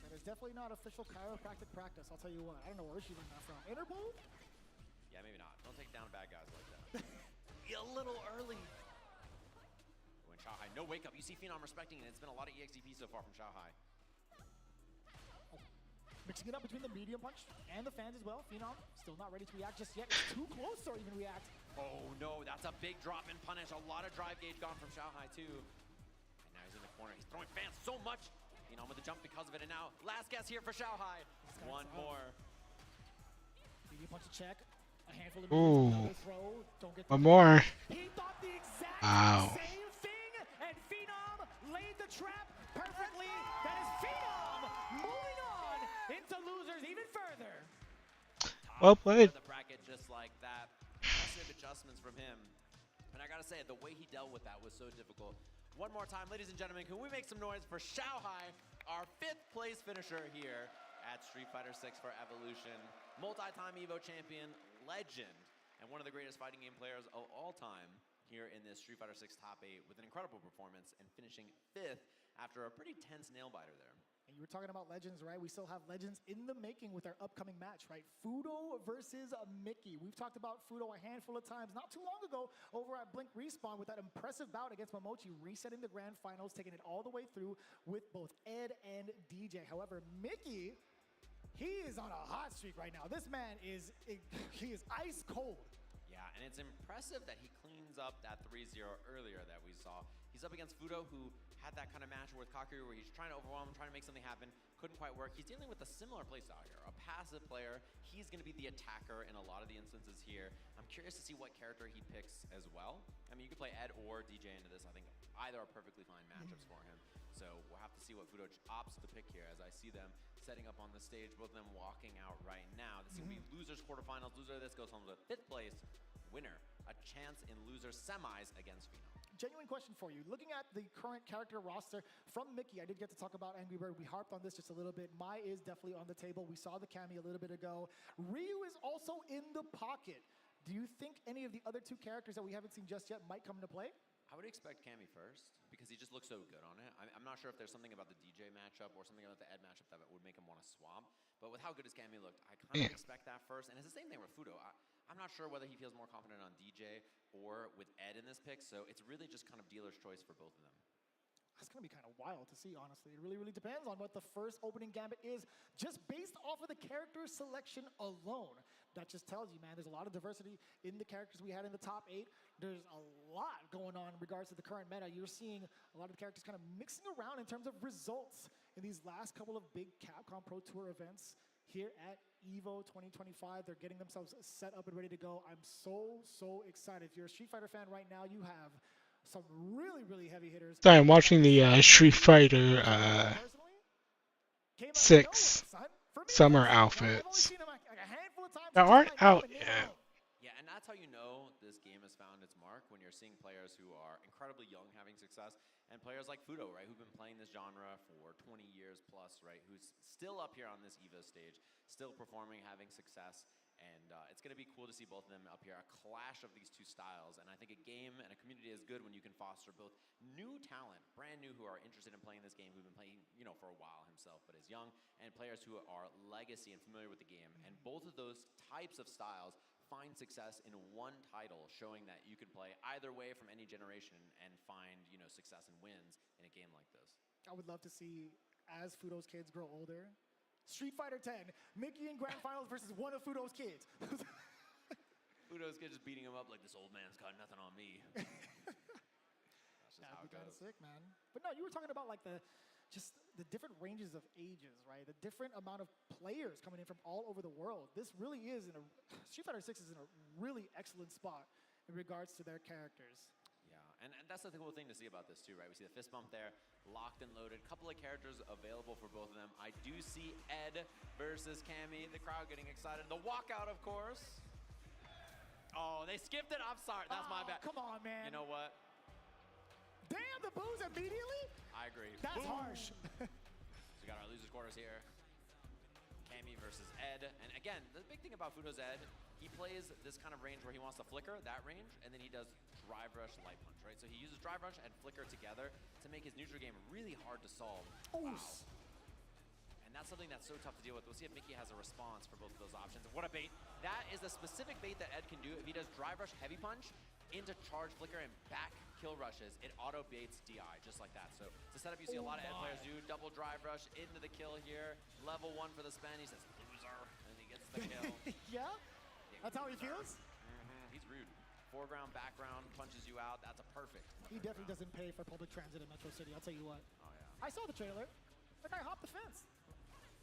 That is definitely not official chiropractic practice, I'll tell you what. I don't know where she learned that from. Interpol? Yeah, maybe not. Don't take down bad guys like that. A little early. When Xiao Hai, no wake up. You see Phenom respecting it. It's been a lot of EXDP so far from Xiao Hai. Oh. Mixing it up between the medium punch and the fans as well. Phenom still not ready to react just yet. It's too close to even react. Oh no, that's a big drop in punish. A lot of drive gauge gone from Xiao Hai too. And now he's in the corner. He's throwing fans so much. Phenom with the jump because of it. And now last guess here for Xiao Hai. One more. Medium punch to check. A handful of throw. Don't get one more. He thought the exact same thing, and Phenom laid the trap perfectly. That is Phenom moving on into losers even further. Well played. The bracket just like that. Massive adjustments from him. And I gotta say, the way he dealt with that was so difficult. One more time, ladies and gentlemen, can we make some noise for Xiao Hai, our 5th place finisher here at Street Fighter 6 for Evolution. Multi-time EVO champion, legend, and one of the greatest fighting game players of all time here in this Street Fighter 6 top 8 with an incredible performance and finishing 5th after a pretty tense nail-biter there. And you were talking about legends, right? We still have legends in the making with our upcoming match, right? Fudo versus Mickey. We've talked about Fudo a handful of times not too long ago over at Blink Respawn with that impressive bout against Momochi, resetting the grand finals, taking it all the way through with both Ed and DJ. However, Mickey, he is on a hot streak right now. This man is, he is ice cold. Yeah, Yeah, and it's impressive that he cleans up that 3-0 earlier that we saw. He's up against Fudo, who had that kind of match with Kakeru where he's trying to overwhelm him, trying to make something happen. Couldn't quite work. He's dealing with a similar playstyle here, a passive player. He's going to be the attacker in a lot of the instances here. I'm curious to see what character he picks as well. I mean, you could play Ed or DJ into this. I think either are perfectly fine matchups for him. So we'll have to see what Fudo opts to pick here as I see them setting up on the stage, both of them walking out right now. This is going to be losers quarterfinals. Loser of this goes home to 5th place. Winner, a chance in losers semis against Phenom. Genuine question for you. Looking at the current character roster from Mickey, I did get to talk about Angry Bird. We harped on this just a little bit. Mai is definitely on the table. We saw the Cammy a little bit ago. Ryu is also in the pocket. Do you think any of the other two characters that we haven't seen just yet might come into play? I would expect Cammy first because he just looks so good on it. I'm not sure if there's something about the DJ matchup or something about the Ed matchup that would make him want to swap. But with how good his Cammy looked, I kind of expect that first. And it's the same thing with Fudo. I'm not sure whether he feels more confident on DJ or with Ed in this pick. So it's really just kind of dealer's choice for both of them. That's going to be kind of wild to see, honestly. It really, really depends on what the first opening gambit is, just based off of the character selection alone. That just tells you, man, there's a lot of diversity in the characters we had in the top 8. There's a lot going on in regards to the current meta. You're seeing a lot of the characters kind of mixing around in terms of results in these last couple of big Capcom Pro Tour events here at EVO 2025. They're getting themselves set up and ready to go. I'm so excited. If you're a Street Fighter fan right now, you have some really, really heavy hitters. Sorry, I'm watching the Street Fighter 6 summer outfits that aren't out yet. Yeah, and that's how you know this game has found its mark, when you're seeing players who are incredibly young having success, and players like Fudo, right, who've been playing this genre for 20 years plus, right, who's still up here on this EVO stage, still performing, having success. And it's going to be cool to see both of them up here, a clash of these two styles. And I think a game and a community is good when you can foster both new talent, brand new, who are interested in playing this game, who've been playing, you know, for a while himself, but is young, and players who are legacy and familiar with the game. And both of those types of styles find success in one title, showing that you can play either way from any generation and find, you know, success and wins in a game like this. I would love to see, as Fudo's kids grow older, Street Fighter 10, Mickey in Grand Finals versus one of Fudo's kids. Fudo's kid just beating him up like, this old man's got nothing on me. That's just how it That'd be kind of goes. sick, man. But no, you were talking about like the different ranges of ages, right? The different amount of players coming in from all over the world. This really is Street Fighter 6 is in a really excellent spot in regards to their characters. And that's the cool thing to see about this too, right? We see the fist bump there, locked and loaded. Couple of characters available for both of them. I do see Ed versus Cammy. The crowd getting excited. The walkout, of course. Oh, they skipped it. I'm sorry. That's my bad. Come on, man. You know what? Damn, the boos immediately? I agree. That's Boom. harsh. So we got our losers quarters here. Cammy versus Ed. And again, the big thing about Fudo's Ed, he plays this kind of range where he wants to flicker, that range, and then he does drive rush, light punch, right? So he uses drive rush and flicker together to make his neutral game really hard to solve. Wow. And that's something that's so tough to deal with. We'll see if Mickey has a response for both of those options. What a bait. That is a specific bait that Ed can do. If he does drive rush, heavy punch, into charge flicker and back kill rushes, it auto baits DI, just like that. So it's a setup you see a lot of Ed players do. Double drive rush into the kill here. Level 1 for the spin. He says, loser, and he gets the kill. Yeah? That's how he feels? He's rude. Foreground, background, punches you out. That's a perfect. He definitely doesn't pay for public transit in Metro City, I'll tell you what. Oh, yeah. I saw the trailer. The guy hopped the fence.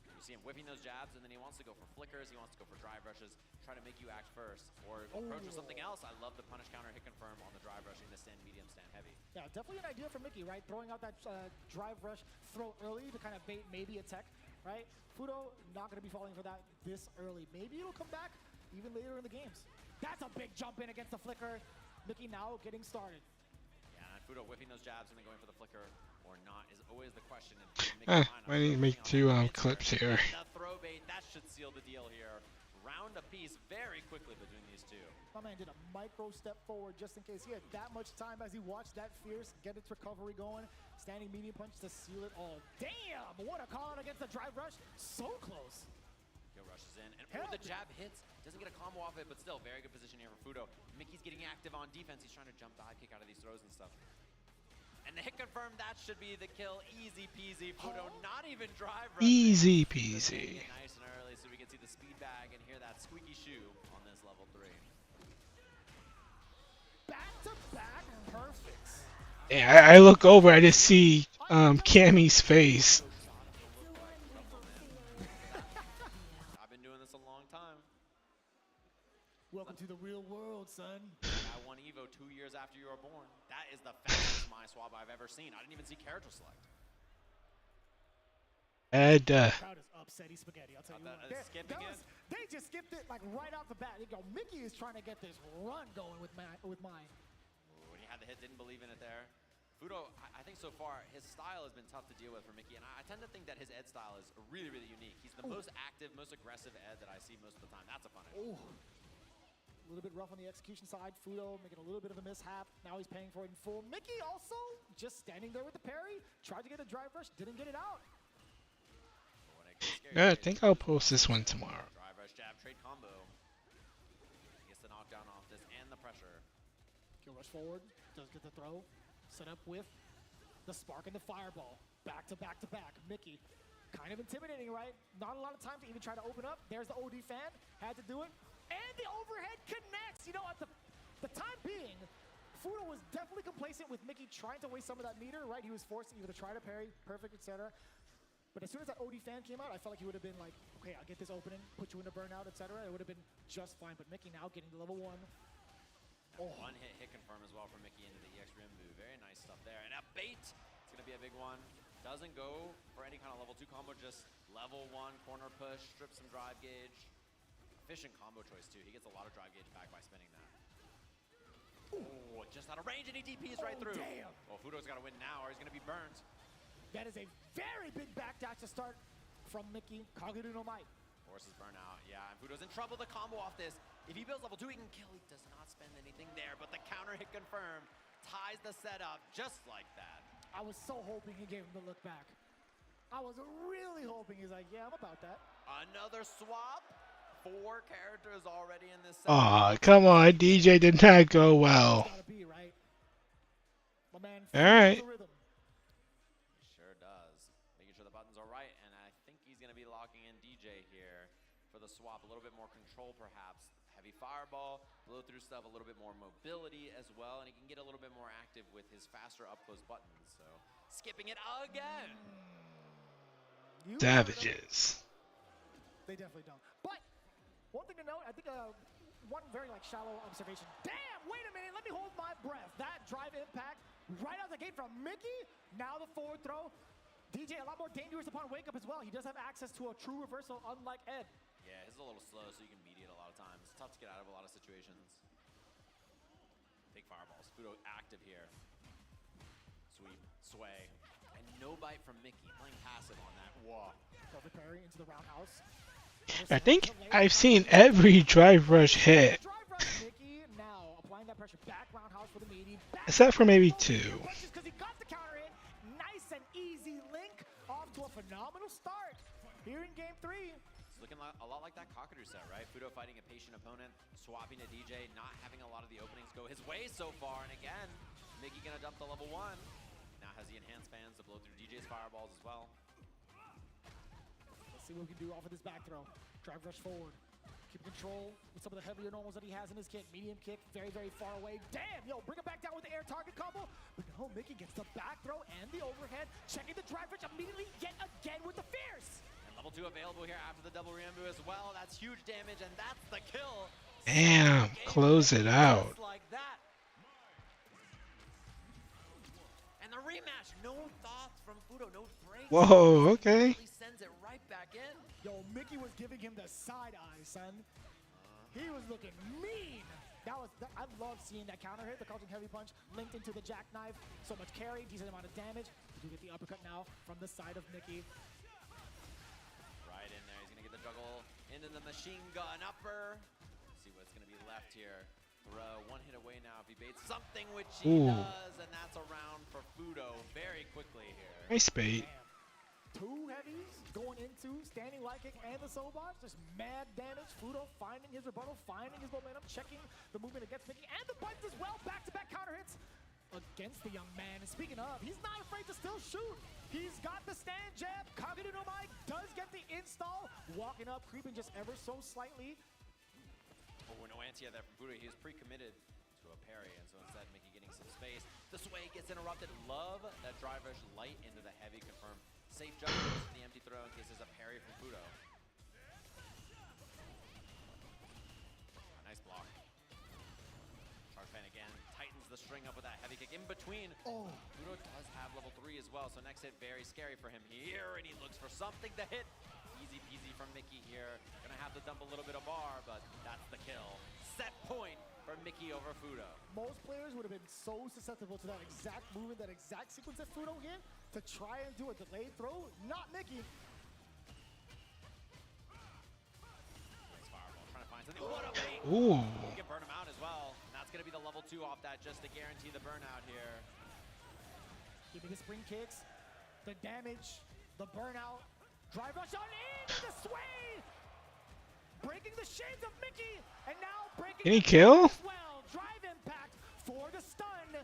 You see him whipping those jabs, and then he wants to go for flickers. He wants to go for drive rushes, try to make you act first, or approach with something else. I love the punish counter hit confirm on the drive rush in the stand medium, stand heavy. Yeah, definitely an idea for Mickey, right? Throwing out that drive rush throw early to kind of bait maybe a tech, right? Fudo not going to be falling for that this early. Maybe it'll come back even later in the games. That's a big jump in against the flicker. Mickey now getting started. Yeah, and Fudo whipping those jabs and then going for the flicker or not is always the question. I need to make 2 clips here. The throw bait, that should seal the deal here. Round a piece very quickly between these two. My man did a micro step forward just in case he had that much time as he watched that Fierce get its recovery going. Standing medium punch to seal it all. Damn, what a call out against the drive rush. So close. Kill rushes in, and the jab hits. Doesn't get a combo off it, but still very good position here for Fudo. Mickey's getting active on defense. He's trying to jump dive kick out of these throws and stuff. And the hit confirmed, that should be the kill. Easy peasy. Fudo not even drive rush. Easy peasy. Nice and early so we can see the speed bag and hear that squeaky shoe on this level 3. Yeah, I look over, I just see Cammy's face. I've been doing this a long time. Welcome to the real world, son. I won Evo 2 years after you were born. That is the fastest my swap I've ever seen. I didn't even see character select. And Crowd is upsetty spaghetti. I'll tell you what. They just skipped it like right off the bat. They go, Mickey is trying to get this run going with mine. When he had the hit, didn't believe in it there. Fudo, I think so far, his style has been tough to deal with for Mickey, and I tend to think that his Ed style is really, really unique. He's the most active, most aggressive Ed that I see most of the time. That's a fun Ed. Ooh. A little bit rough on the execution side. Fudo making a little bit of a mishap. Now he's paying for it in full. Mickey also just standing there with the parry. Tried to get a drive rush, didn't get it out. I think I'll post this one tomorrow. Drive rush jab, trade combo. He gets the knockdown off this and the pressure. Kill rush forward, does get the throw. Set up with the spark and the fireball. Back to back to back. Mickey, kind of intimidating, right? Not a lot of time to even try to open up. There's the OD fan, had to do it. And the overhead connects. You know, at the time being, Fudo was definitely complacent with Mickey trying to waste some of that meter, right? He was forced either to try to parry, perfect, etc. But as soon as that OD fan came out, I felt like he would have been like, okay, I'll get this opening, put you into burnout, etc. It would have been just fine. But Mickey now getting to level 1. One hit confirm as well for Mickey into the EX Rimbu. Very nice stuff there. And a bait. It's going to be a big one. Doesn't go for any kind of level 2 combo, just level 1 corner push, strip some drive gauge. Efficient combo choice too. He gets a lot of drive gauge back by spinning that. Oh, just out of range and he DPs right through. Damn. Well, Fudo's got to win now or he's going to be burned. That is a very big backdash to start from Mickey. Kageru no Might. Forces burnout. Yeah, and Fudo's in trouble. The combo off this. If he builds level 2, he can kill. He does not spend anything there, but the counter hit confirmed. Ties the setup just like that. I was so hoping he gave him the look back. I was really hoping he's like, yeah, I'm about that. Another swap. 4 characters already in this set. Aw, come on, DJ did not go well. Be, right? My man, alright. He sure does. Making sure the buttons are right, and I think he's going to be locking in DJ here for the swap. A little bit more control, perhaps. Heavy fireball, blow through stuff, a little bit more mobility as well, and he can get a little bit more active with his faster up-close buttons. So, skipping it again. Savages. They definitely don't. But one thing to note, I think one very shallow observation. Damn, wait a minute, let me hold my breath. That drive impact right out the gate from Mickey. Now the forward throw. DJ a lot more dangerous upon wake up as well. He does have access to a true reversal, unlike Ed. Yeah, he's a little slow, so you can mediate a lot of times. It's tough to get out of a lot of situations. Big fireballs. Fudo active here. Sweep, sway, and no bite from Mickey. Playing passive on that. Whoa. Perfect parry into the roundhouse. I think I've seen every drive rush hit. Mickey now applying that pressure back roundhouse for the meaty. Except for maybe 2. Because he got the counter hit. Nice and easy link off to a phenomenal start here in game 3. It's looking a lot like that Kakadu set, right? Fudo fighting a patient opponent, swapping to DJ, not having a lot of the openings go his way so far. And again, Mickey gonna dump the level 1. Now has the enhanced fans to blow through DJ's fireballs as well. Let's see what we can do off of this back throw. Drive rush forward. Keep control with some of the heavier normals that he has in his kit. Medium kick, very, very far away. Damn, yo, bring it back down with the air target combo. But no, Mickey gets the back throw and the overhead. Checking the drive rush immediately yet again with the fierce. And level 2 available here after the double Rambo as well. That's huge damage, and that's the kill. Damn, close it out. Just like that. And the rematch, no thoughts from Fudo, no breaks. Whoa, okay. He sends it right back in. Yo, Mickey was giving him the side eye, son. He was looking mean. I love seeing that counter hit, the crouching heavy punch linked into the jackknife. So much carry, decent amount of damage. We do get the uppercut now from the side of Mickey. Right in there, he's gonna get the juggle into the machine gun upper. Let's see what's gonna be left here. Throw, 1 hit away now if he baits something, which he does, and that's a round for Fudo very quickly here. Nice bait. 2 heavies going into standing light kick and the Sobot. Just mad damage. Fudo finding his rebuttal, finding his momentum, checking the movement against Mickey and the buttons as well. Back-to-back counter hits against the young man. And speaking of, he's not afraid to still shoot. He's got the stand jab. Kageru no Mai does get the install. Walking up, creeping just ever so slightly. Oh, no anti there from Fudo. He is pre-committed into a parry, and so instead Mickey getting some space. The sway gets interrupted. Love that drive rush light into the heavy confirm. Safe judgment in the empty throw in case there's a parry from Fudo. Nice block. Charge fan again, tightens the string up with that heavy kick in between. Oh. Fudo does have level 3 as well, so next hit very scary for him here, and he looks for something to hit. Easy peasy from Mickey here. Gonna have to dump a little bit of bar, but that's the kill. Set point for Mickey over Fudo. Most players would have been so susceptible to that exact move and that exact sequence that Fudo hit to try and do a delayed throw. Not Mickey. Nice fireball, trying to find something. What a bait! Ooh. You can burn him out as well, and that's gonna be the level 2 off that just to guarantee the burnout here. Give me the spring kicks, the damage, the burnout. Drive rush on into the sway! Breaking the shades of Mickey, and now breaking Can he kill? as well. Drive impact for the stun.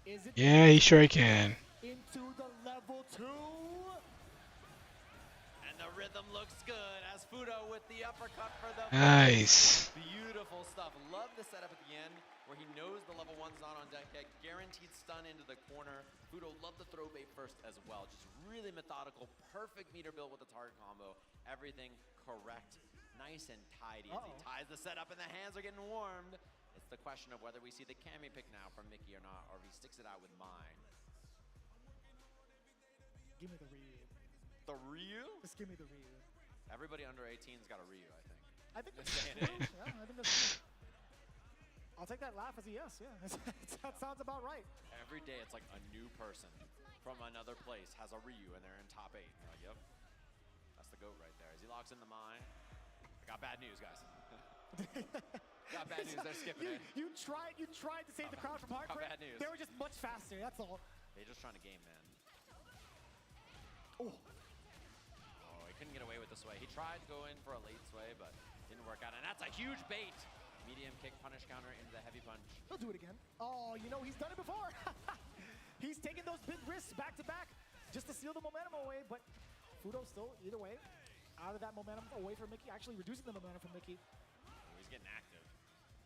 Is it Yeah, he sure can. into the level 2? And the rhythm looks good as Fudo with the uppercut for the Nice. beautiful stuff. Love the setup at the end where he knows the level 1's not on deck yet. Guaranteed stun into the corner. Fudo loved the throw bait first as well. Just really methodical, perfect meter build with the target combo. Everything correct, nice and tidy as he ties the setup and the hands are getting warmed. It's the question of whether we see the Cammy pick now from Mickey or not, or if he sticks it out with mine. Give me the Ryu. The Ryu? Just give me the Ryu. Everybody under 18's got a Ryu, I think. I think This day and age. yeah, I think that's I'll take that laugh as a yes, yeah. That sounds about right. Every day it's like a new person from another place has a Ryu and they're in top 8. You're like, yep, that's the GOAT right there. As he locks in the mine. I got bad news, guys. Got bad news, they're skipping it. You tried to save the crowd from heartbreak. bad news. They were just much faster, that's all. They're just trying to game, man. Oh. Oh, he couldn't get away with the sway. He tried to go in for a late sway, but didn't work out. And that's a huge bait. Medium kick, punish counter into the heavy punch. He'll do it again. Oh, you know, he's done it before. He's taken those big risks back to back just to steal the momentum away, but Fudo still, either way, out of that momentum away from Mickey, actually reducing the momentum from Mickey. Oh, he's getting active.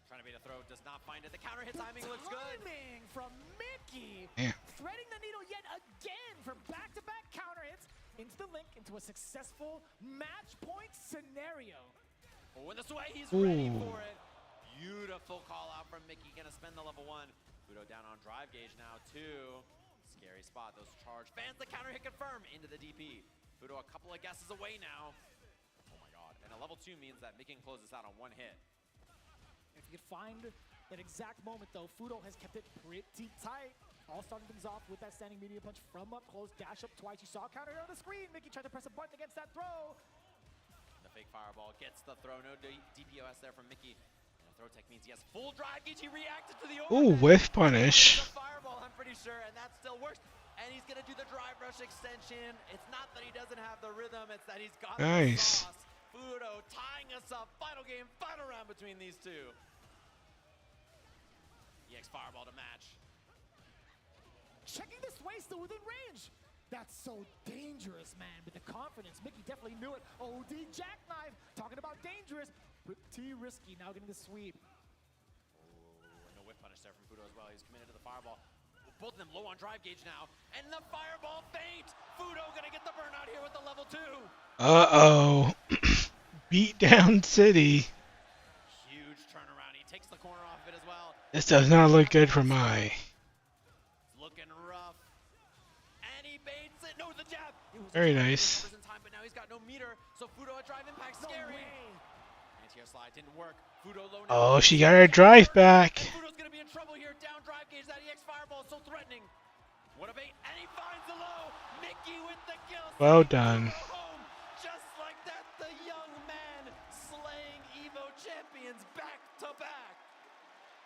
Trying to bait a throw, does not find it. The counter hit timing looks good. Timing from Mickey. Yeah. Threading the needle yet again for back-to-back counter hits into the link, into a successful match point scenario. Oh, and the sway, he's ready for it. Beautiful call out from Mickey, gonna spend the level 1. Fudo down on drive gauge now, 2. Scary spot, those charge fans, the counter hit confirm into the DP. Fudo a couple of guesses away now. Oh my god, and a level 2 means that Mickey can close this out on 1 hit. If you could find that exact moment though, Fudo has kept it pretty tight. All starting things off with that standing medium punch from up close, dash up twice. You saw counter here on the screen. Mickey tried to press a button against that throw. The fake fireball gets the throw, no DPOS there from Mickey. Throw tech means he has full drive gauge. He reacted to the Ooh, whiff punish. Fireball, I'm pretty sure, and that still works. And he's gonna do the drive rush extension. It's not that he doesn't have the rhythm; it's that he's got the sauce. Fudo tying us up. Final game, final round between these two. EX fireball to match. Checking this way, still within range. That's so dangerous, man. With the confidence, Mickey definitely knew it. OD jackknife, talking about dangerous. Pretty risky, now getting the sweep. Oh, and no whip punish there from Fudo as well. He's committed to the fireball. Both of them low on drive gauge now. And the fireball feint! Fudo gonna get the burnout here with the level 2. Uh-oh. Beat down City. Huge turnaround. He takes the corner off of it as well. This does not look good for my. Looking rough. And he baits it. No, the jab. Very nice. Time, but now he's got no meter. So Fudo a drive impact scary. Anti-air slide didn't work. Fudo low now. Oh, she got her drive back. Fudo's gonna be in trouble here. Down drive gauge. That EX fireball is so threatening. What a bait. And he finds the low. Mickey with the kill. Well done. Just like that, the young man slaying EVO champions back to back.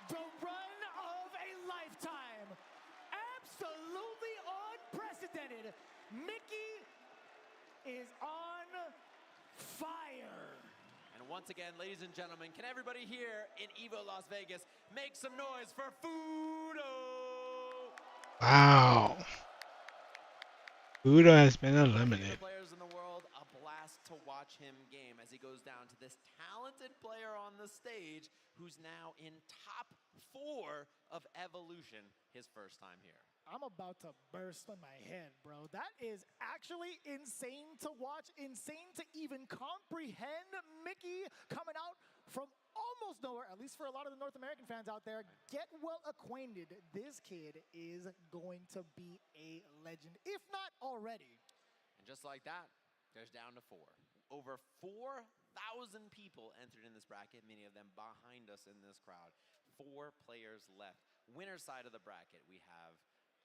The run of a lifetime. Absolutely unprecedented. Mickey is on fire. And once again, ladies and gentlemen, can everybody here in EVO Las Vegas make some noise for Fudo? Wow. Fudo has been eliminated. Players in the world, a blast to watch him game as he goes down to this talented player on the stage who's now in top 4 of Evolution, his first time here. I'm about to burst on my head, bro. That is actually insane to watch, insane to even comprehend. Mickey coming out from almost nowhere, at least for a lot of the North American fans out there. Get well acquainted. This kid is going to be a legend, if not already. And just like that, there's down to 4. Over 4,000 people entered in this bracket, many of them behind us in this crowd. 4 players left. Winner's side of the bracket, we have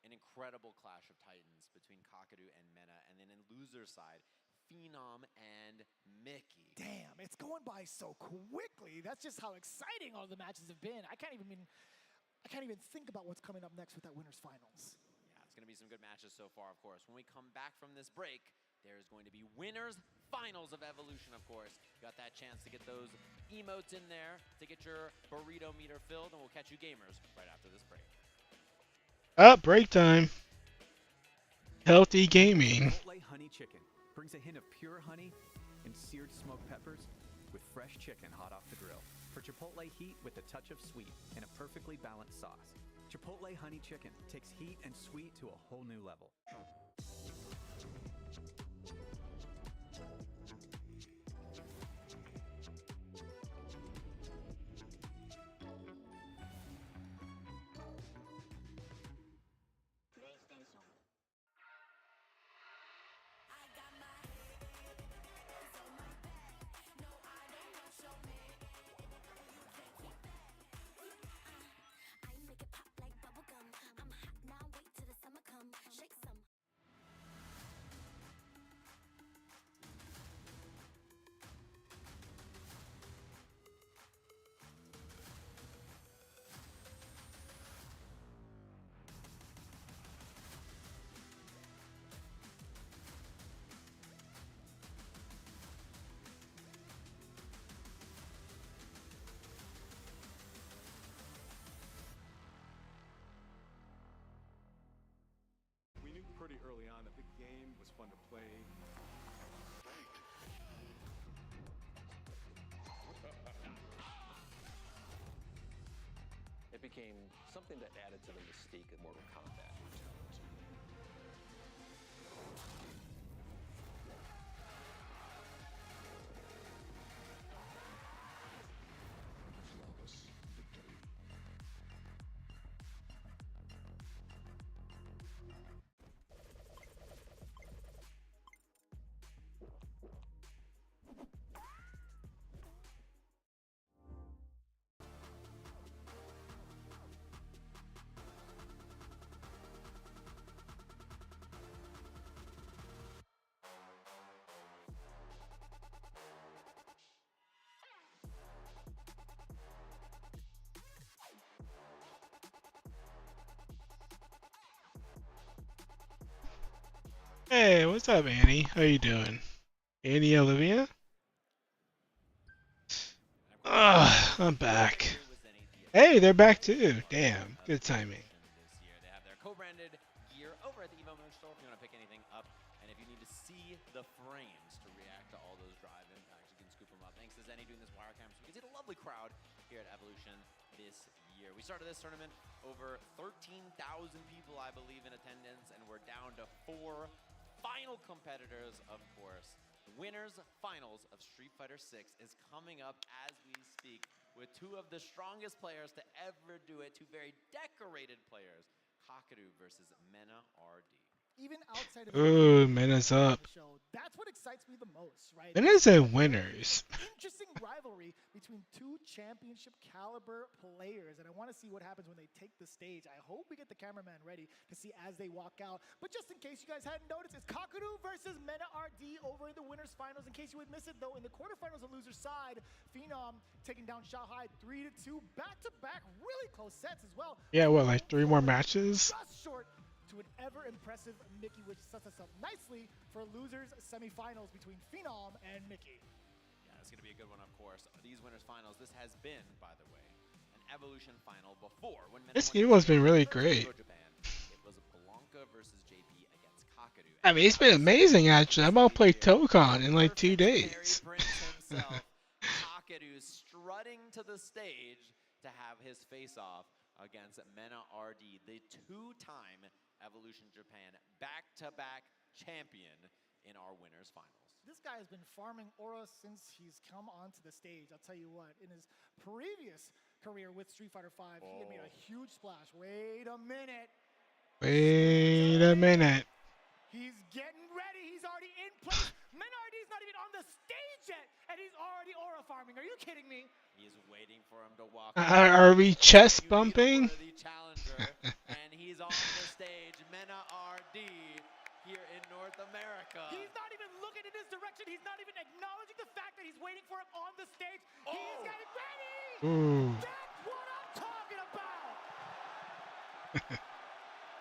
an incredible clash of titans between Kakadu and Mena, and then in loser side, Phenom and Mickey. Damn, it's going by so quickly. That's just how exciting all the matches have been. I can't even think about what's coming up next with that winners finals. Yeah, it's going to be some good matches so far, of course. When we come back from this break, there's going to be winners finals of Evolution, of course. You got that chance to get those emotes in there to get your burrito meter filled, and we'll catch you gamers right after this break. Break time. Healthy gaming. Chipotle honey chicken brings a hint of pure honey and seared smoked peppers with fresh chicken hot off the grill. For Chipotle heat with a touch of sweet and a perfectly balanced sauce. Chipotle honey chicken takes heat and sweet to a whole new level. Pretty early on that the game was fun to play. It became something that added to the mystique of Mortal Kombat. Hey, what's up, Annie? How you doing? Annie Olivia? I'm back. Hey, they're back too. Damn, good timing. They have their co-branded gear over at the Evo merch store if you want to pick anything up. And if you need to see the frames to react to all those drive impacts, you can scoop them up. Thanks to Zenny doing this wire cam, so you can see the lovely crowd here at Evolution this year. We started this tournament over 13,000 people, I believe, in attendance, and we're down to 4 final competitors, of course. Winners finals of Street Fighter 6 is coming up as we speak with 2 of the strongest players to ever do it, 2 very decorated players, Kakadu versus Mena RD. Even outside of Ooh, Mena's up. show, that's what excites me the most, right? Mena's in winners. Interesting rivalry between 2 championship caliber players, and I want to see what happens when they take the stage. I hope we get the cameraman ready to see as they walk out. But just in case you guys hadn't noticed, it's Kakadu versus Mena RD over in the winners finals. In case you would miss it, though, in the quarterfinals on loser side, Phenom taking down Shanghai 3-2, back-to-back, really close sets as well. Yeah, what, like 3 more matches? Just short to an ever-impressive Mickey, which sets us up nicely for losers semifinals between Phenom and Mickey. Yeah, it's going to be a good one, of course. These winners finals, this has been, by the way, an Evolution final before. When This Evo's been really great. Japan, it was Blanca versus JP against Kakadu. I mean, it's been amazing, actually. I'm about to play Tokon in like 2 days. Kakadu strutting to the stage to have his face-off against Mena RD, the two-time Evolution Japan back-to-back champion in our winners finals. This guy has been farming aura since he's come onto the stage. I'll tell you what, in his previous career with Street Fighter V, he had made a huge splash. Wait a minute. Wait a minute. He's getting ready. He's already in place. Menardi's not even on the stage yet, and he's already aura farming. Are you kidding me? He's waiting for him to walk. Are we chest bumping? The challenger, and he's on the stage. Mena RD here in North America. He's not even looking in his direction. He's not even acknowledging the fact that he's waiting for him on the stage. He's getting ready. Ooh. That's what I'm talking about.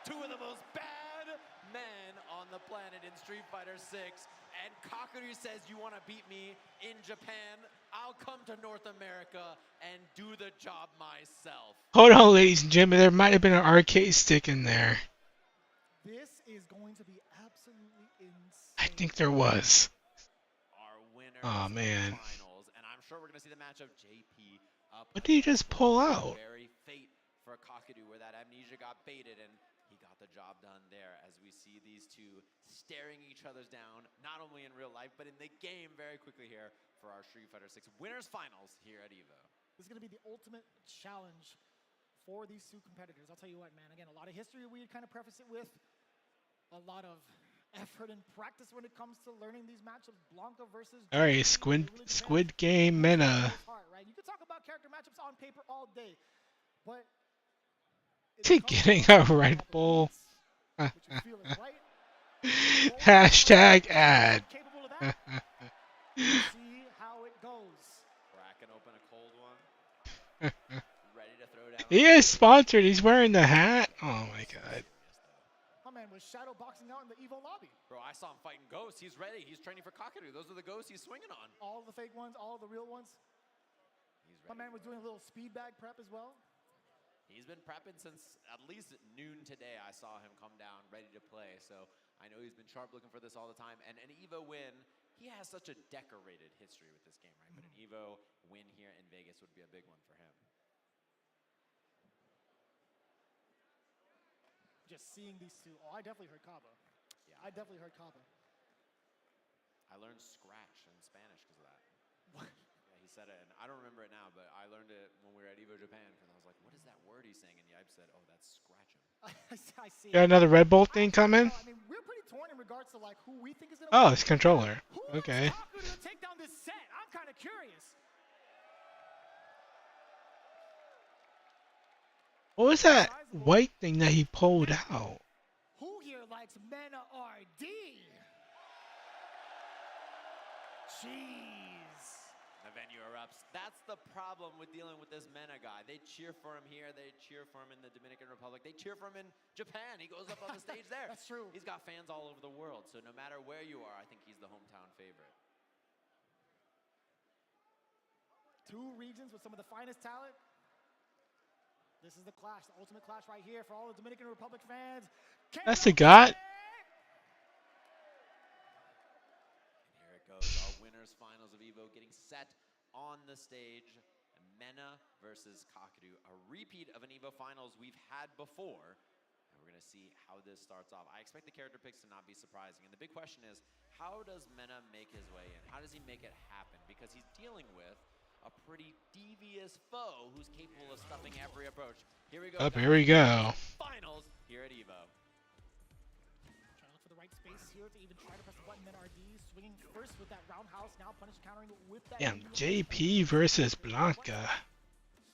Two of the most bad men on the planet in Street Fighter 6. And Kakeru says, you want to beat me in Japan? I'll come to North America and do the job myself. Hold on, ladies and gentlemen. There might have been an arcade stick in there. This is going to be absolutely insane. I think there was. Our winners Oh, man. finals, and I'm sure we're going to see the match of JP up. What did he just pull out? Very fate for Kakeru, where that amnesia got baited, and he got the job done there. As we see these two staring each other's down, not only in real life but in the game, very quickly here for our Street Fighter 6 winners finals here at EVO. This is going to be the ultimate challenge for these two competitors. I'll tell you what, man. Again, a lot of history we kind of preface it with. A lot of effort and practice when it comes to learning these matchups. Blanca versus... All right, Squid Game Mena. Right? You can talk about character matchups on paper all day, but... Getting a Red Bull. Hashtag ad. See how it goes. Cracking open a cold one. Ready to throw down. He is sponsored. He's wearing the hat. Oh my god. My man was shadow boxing out in the Evo lobby. Bro, I saw him fighting ghosts. He's ready. He's training for Kakeru. Those are the ghosts he's swinging on. All the fake ones, all the real ones. My man was doing a little speed bag prep as well. He's been prepping since at least noon today. I saw him come down ready to play. So I know he's been sharp looking for this all the time. And an EVO win, he has such a decorated history with this game, right? But an EVO win here in Vegas would be a big one for him. Just seeing these two. Oh, I definitely heard Kaba. Yeah. I definitely heard Kaba. I learned scratch in Spanish because of that. What? Yeah, he said it, and I don't remember it now, but I learned it when we were at EVO Japan because I was like, what is that word he's saying? And Yipe said, oh, that's scratch him. I see. Got another Red Bull thing coming? I mean, we're pretty torn in regards to like who we think is going to Oh, it's controller. Okay. Who's going to take down this set? I'm kind of curious. What was that white thing that he pulled out? Who here likes Mena RD? Jeez. The venue erupts. That's the problem with dealing with this Mena guy. They cheer for him here. They cheer for him in the Dominican Republic. They cheer for him in Japan. He goes up on the stage there. That's true. He's got fans all over the world. So no matter where you are, I think he's the hometown favorite. Two regions with some of the finest talent. This is the clash, the ultimate clash right here for all the Dominican Republic fans. That's the god. And here it goes, our winners finals of EVO getting set on the stage. Mena versus Kakeru, a repeat of an EVO finals we've had before. And we're gonna see how this starts off. I expect the character picks to not be surprising. And the big question is, how does Mena make his way in? How does he make it happen? Because he's dealing with a pretty devious foe who's capable of stuffing every approach. Here we go. Up, here we go. Finals here at EVO. Trying to look for the right space here to even try to press the button. Mena RD swinging first with that roundhouse, now punish countering with that. Damn, JP versus Blanca.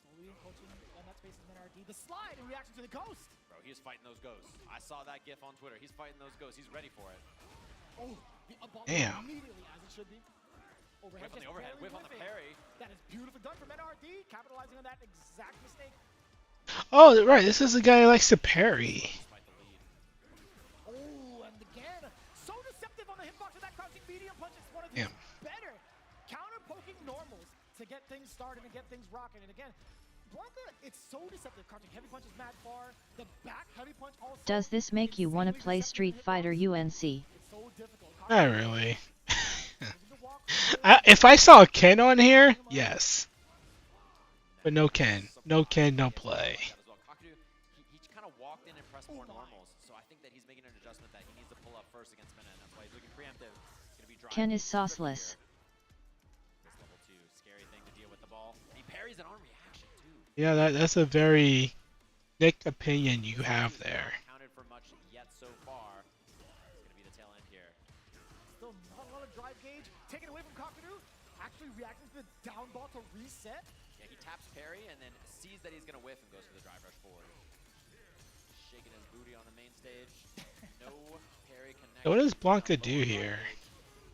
Slowly encroaching on that space is Mena RD. The slide in reaction to the ghost. Bro, he's fighting those ghosts. I saw that gif on Twitter. He's fighting those ghosts. He's ready for it. Oh, the up damn. Immediately as it should be. Overhead, whip on the overhead, whip on the parry. That is beautifully done from Mena RD, capitalizing on that exact mistake. Oh, right. This is the guy who likes to parry. Oh, and again, so deceptive on the hitbox of that crouching medium punch. It's one of his better counter-poking normals to get things started and get things rocking. And again, Blanca, it's so deceptive. Crouching heavy punch is mad far. The back heavy punch also. Does this make you want to play Street Fighter UNC? It's so difficult. Not really. If I saw Ken on here, yes. But no Ken. No Ken, no play. first against Mena, and that's why he's looking preemptive. He's gonna be driving. Ken is sauceless. This level 2, scary thing to deal with the ball. He parries an arm reaction too. Yeah, that's a very thick opinion you have there. Counted for much yet so far. It's gonna be the tail end here. Still not a lot of drive gauge. Taken away from Kakadu. Actually reacting to the down ball to reset. Yeah, he taps parry and then sees that he's gonna whiff and goes for the drive rush forward. Shaking his booty on the main stage. No parry connection. So what does Blanca do here?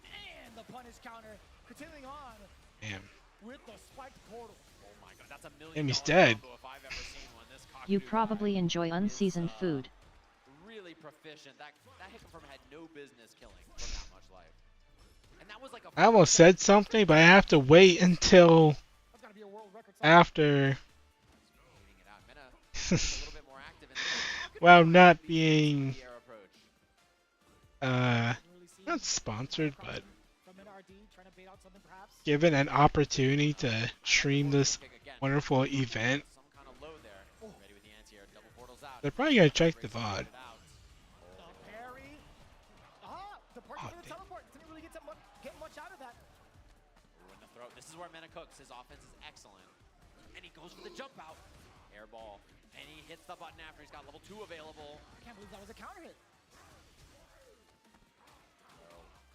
And the punish counter. Continuing on. Damn. With the spiked portal. Oh my god, that's $1 million. Damn, he's dead. If I've ever seen one. This You probably enjoy unseasoned food. really proficient. That Hickenfirm had no business killing from that much life. And that was like a I almost said something, but I have to wait until after. Well, not being not sponsored, but given an opportunity to stream this wonderful event. They're probably gonna check the VOD. This is where Mena cooks. His offense is excellent. And he goes for the jump out. Air ball. And he hits the button after he's got level 2 available. I can't believe that was a counter hit.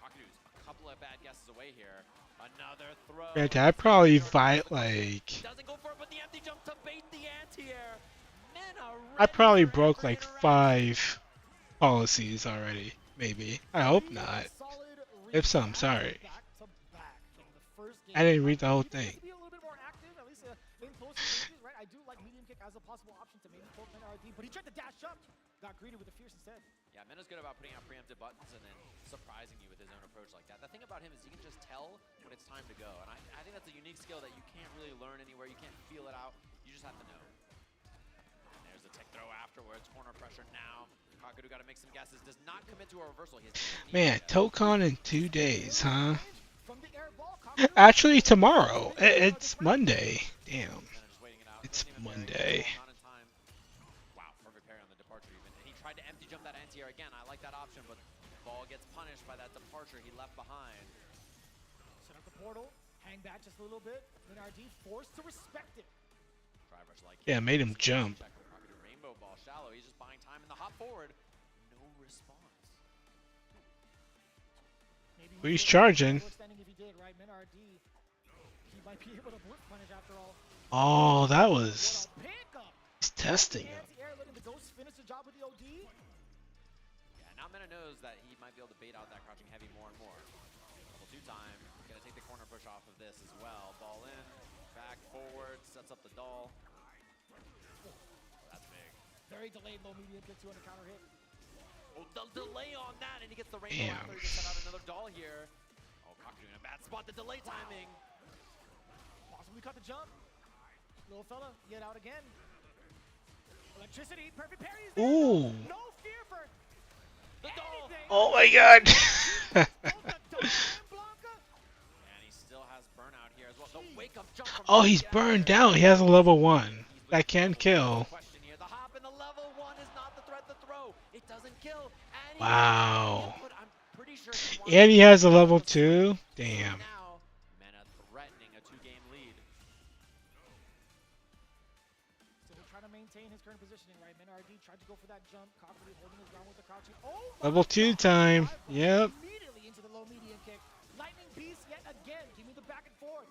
Kakadu's a couple of bad guesses away here. Another throw. Granted, I probably fight like. Doesn't go for it, but the empty jump to bait the anti-air. I probably broke like 5 policies already. Maybe. I hope not. If so, I'm sorry. I didn't read the whole thing. Be a little bit more active, at least in close ranges, right? I do like medium kick as a possible option to maybe poke Mena RD, but he tried to dash up, got greedy with the fierce instead. Yeah, Mena's good about putting out preemptive buttons and then surprising you with his own approach like that. The thing about him is he can just tell when it's time to go, and I think that's a unique skill that you can't really learn anywhere. You can't feel it out. You just have to know. And there's the tech throw afterwards. Corner pressure now. Kakadu got to make some guesses. Does not commit to a reversal. Man, Tokon in 2 days, huh? Actually, tomorrow. It's Monday. Damn. It's Monday. Wow, perfect parry on the departure even. And he tried to empty jump that anti-air again. I like that option, but ball gets punished by that departure he left behind. Set up the portal, hang back just a little bit. Mena RD forced to respect it. Yeah, made him jump. Rainbow ball shallow. He's just buying time in the hop forward. No response. Well, he's charging. Oh, that was. He's testing him. Yeah, now Mena knows that he might be able to bait out that crouching heavy more and more. Level 2 time. Gonna take the corner push off of this as well. Ball in, back, forward, sets up the doll. That's big. Very delayed low medium kick to on the counter hit. Oh, the delay on that, and he gets the rainbow after he just set out another doll here. Oh, Kakadu in a bad spot. The delay timing. Possibly cut the jump. Little fella, get out again. Electricity, perfect parries. Ooh. No fear for anything. Oh my god. And he still has burnout here as well. The wake up jump from Oh, he's burned down. He has a level 1 that can kill. The hop and the level 1 is not the threat to throw. It doesn't kill. And Wow. but I'm pretty sure he And he has a level 2? Damn. now Mena threatening a 2-game lead. Still trying to maintain his current positioning, right? Mena RD tried to go for that jump. Kakadu holding his ground with the crouching. Oh, Level 2 time. Yep. immediately into the low medium kick. Lightning piece yet again. Give me the back and forth.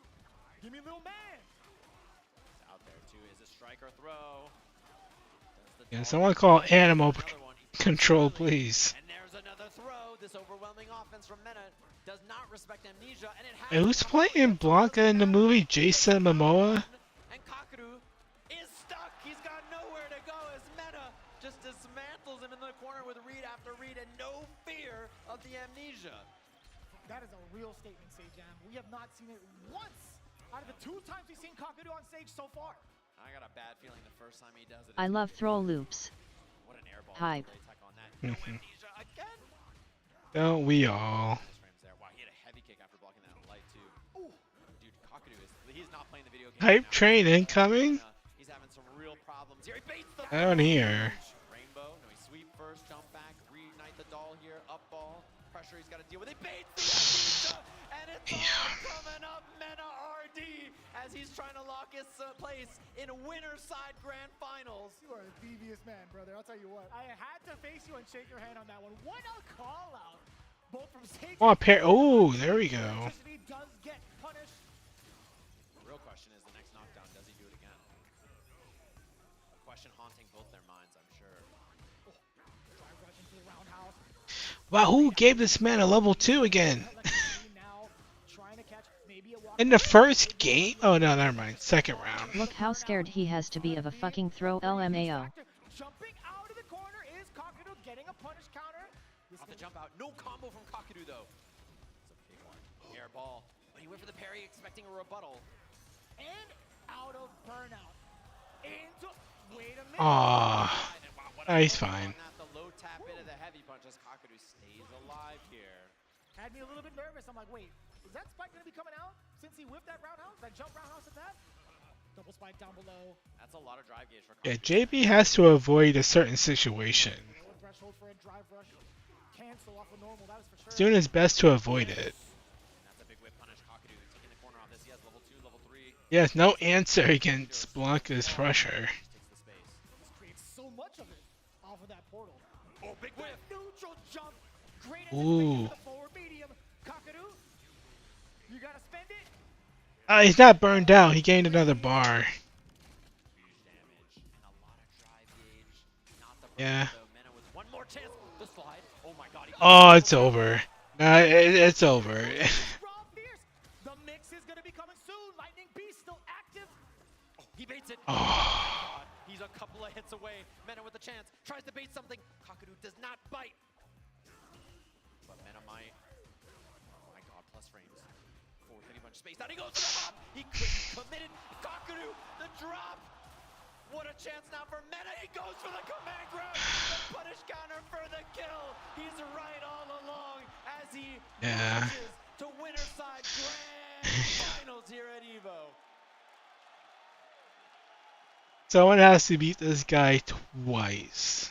Give me little man. It's out there too. Is a striker throw. Yeah, someone call Animal Control, please. And there's another throw. This overwhelming offense from Mena does not respect Amnesia, and it has. Hey, who's playing Blanca in the movie? Jason Momoa? And Kakadu is stuck. He's got nowhere to go as Mena just dismantles him in the corner with read after read and no fear of the Amnesia. That is a real statement, Sejam. We have not seen it once out of the 2 times we've seen Kakadu on stage so far. I got a bad feeling the first time he does it. I love throw loops. What an airball. Hype. On that. No Amnesia again. Don't we all? Wow, he had a heavy kick after blocking that light too. Ooh. Dude, Kakadu he's not playing the video game. Hype train incoming? He's having some real problems here. He baits the I don't hear. Rainbow. No, he sweep first, jump back, reignite the doll here, up ball. pressure he's got to deal with. He baits the Amnesia, and it's all coming up. Mena RD as he's trying to lock his place in winner side grand finals. You are a devious man, brother. I'll tell you what. I had to face you and shake your hand on that one. What a call out. Both from Sage. Oh, oh, there we go. Does get punished. The real question is the next knockdown, does he do it again? A question haunting both their minds, I'm sure. Drive rush into the roundhouse. Wow, who gave this man a level 2 again? In the first game? Oh no, never mind. Second round. Look how scared he has to be of a fucking throw LMAO. Jumping out of the corner is Kakeru getting a punish counter. Off the jump out. No combo from Kakeru though. It's a big one. Air ball. But he went for the parry expecting a rebuttal. And out of burnout. Into wait a minute. Aww. He's fine. The low tap into the heavy punch as Kakeru stays alive here. Had me a little bit nervous. I'm like, wait, is that spike gonna be coming out? Since he whipped that roundhouse, that jump roundhouse at that? Double spike down below. That's a lot of drive gauge for Yeah, JB has to avoid a certain situation. Threshold for a drive rush. Cancel off a normal, that is for sure. He's doing his best to avoid it. That's a big whip punish. Kakeru taking the corner off this. He has level 2, level 3. He has no answer against Blanca's pressure. This creates so much of it off of that portal. Oh, big whip. Neutral jump. Great Ooh. the forward medium. Kakeru, you gotta spend it. He's not burned out. He gained another bar. Yeah. One more chance. The slide. Oh my god. Oh, it's over. Nah, it's over. The mix is gonna be coming soon. Lightning Beast still active. Oh, he baits it. Oh. He's a couple of hits away. Mena with a chance. Tries to bait something. Kakeru does not bite. But Mena might. Oh my god, plus frames. Forward hitting bunch of space. Down he goes for the hop. He committed. Kakeru, the drop. What a chance now for Mena. He goes for the command grab. The punish counter for the kill. He's right all along as he marches to winner side grand finals here at EVO. Someone has to beat this guy twice.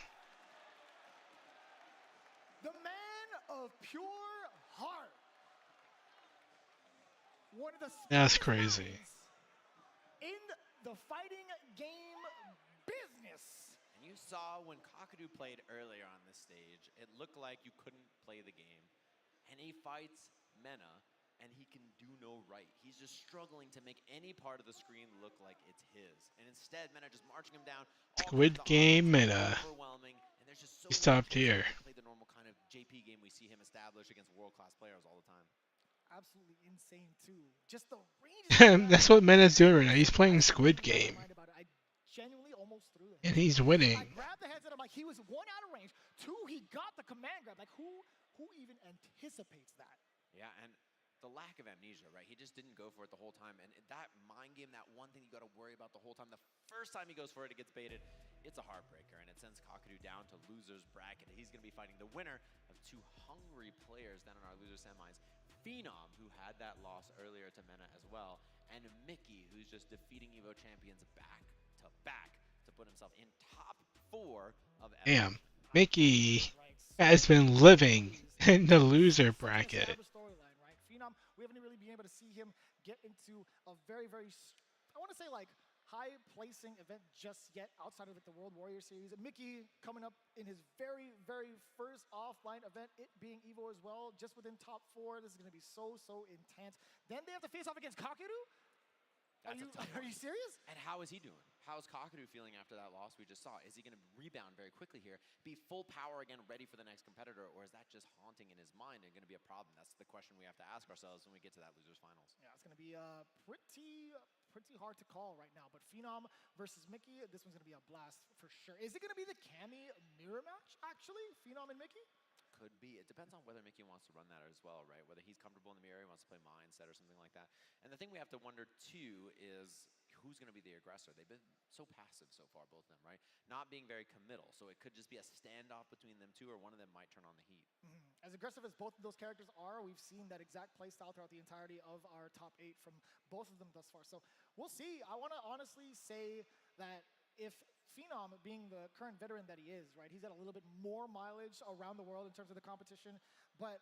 The man of pure heart. One of the That's crazy. in the fighting game business. And you saw when Kakeru played earlier on this stage, it looked like you couldn't play the game. And he fights Mena, and he can do no right. He's just struggling to make any part of the screen look like it's his. And instead, Mena just marching him down. Squid Game Mena. Overwhelming, and there's just so He's top many tier. play the normal kind of JP game we see him establish against world-class players all the time. Absolutely insane too. Just the range. That's what Mena's doing right now. He's playing Squid Game. I genuinely almost threw him. And he's winning. I grabbed the headset. I'm like, he was 1 out of range. 2, he got the command grab. Like, who even anticipates that? Yeah, and the lack of amnesia, right? He just didn't go for it the whole time. And that mind game, that one thing you got to worry about the whole time, the first time he goes for it, it gets baited. It's a heartbreaker, and it sends Kakeru down to loser's bracket. He's going to be fighting the winner of 2 hungry players down in our loser semis. Phenom, who had that loss earlier to Mena as well, and Mickey, who's just defeating EVO champions back to put himself in top 4 of EVO. Damn. Mickey has been living in the loser bracket. Storyline, right? Phenom, we haven't really been able to see him get into a very, very, I want to say like high placing event just yet outside of like the World Warrior Series. Mickey coming up in his very, very first offline event, it being EVO as well, just within top 4. This is going to be so intense. Then they have to face off against Kakeru? Are you serious? And how is he doing? How is Kakeru feeling after that loss we just saw? Is he going to rebound very quickly here, be full power again, ready for the next competitor, or is that just haunting in his mind and going to be a problem? That's the question we have to ask ourselves when we get to that losers finals. Yeah, it's going to be pretty hard to call right now. But Phenom versus Mickey, this one's going to be a blast for sure. Is it going to be the Cammy mirror match, actually? Phenom and Mickey? Could be. It depends on whether Mickey wants to run that as well, right? Whether he's comfortable in the mirror, he wants to play mindset or something like that. And the thing we have to wonder too is who's going to be the aggressor. They've been so passive so far, both of them, right? Not being very committal. So it could just be a standoff between them two, or one of them might turn on the heat. As aggressive as both of those characters are, we've seen that exact play style throughout the entirety of our top 8 from both of them thus far. So we'll see. I want to honestly say that if Phenom, being the current veteran that he is, right, he's got a little bit more mileage around the world in terms of the competition, but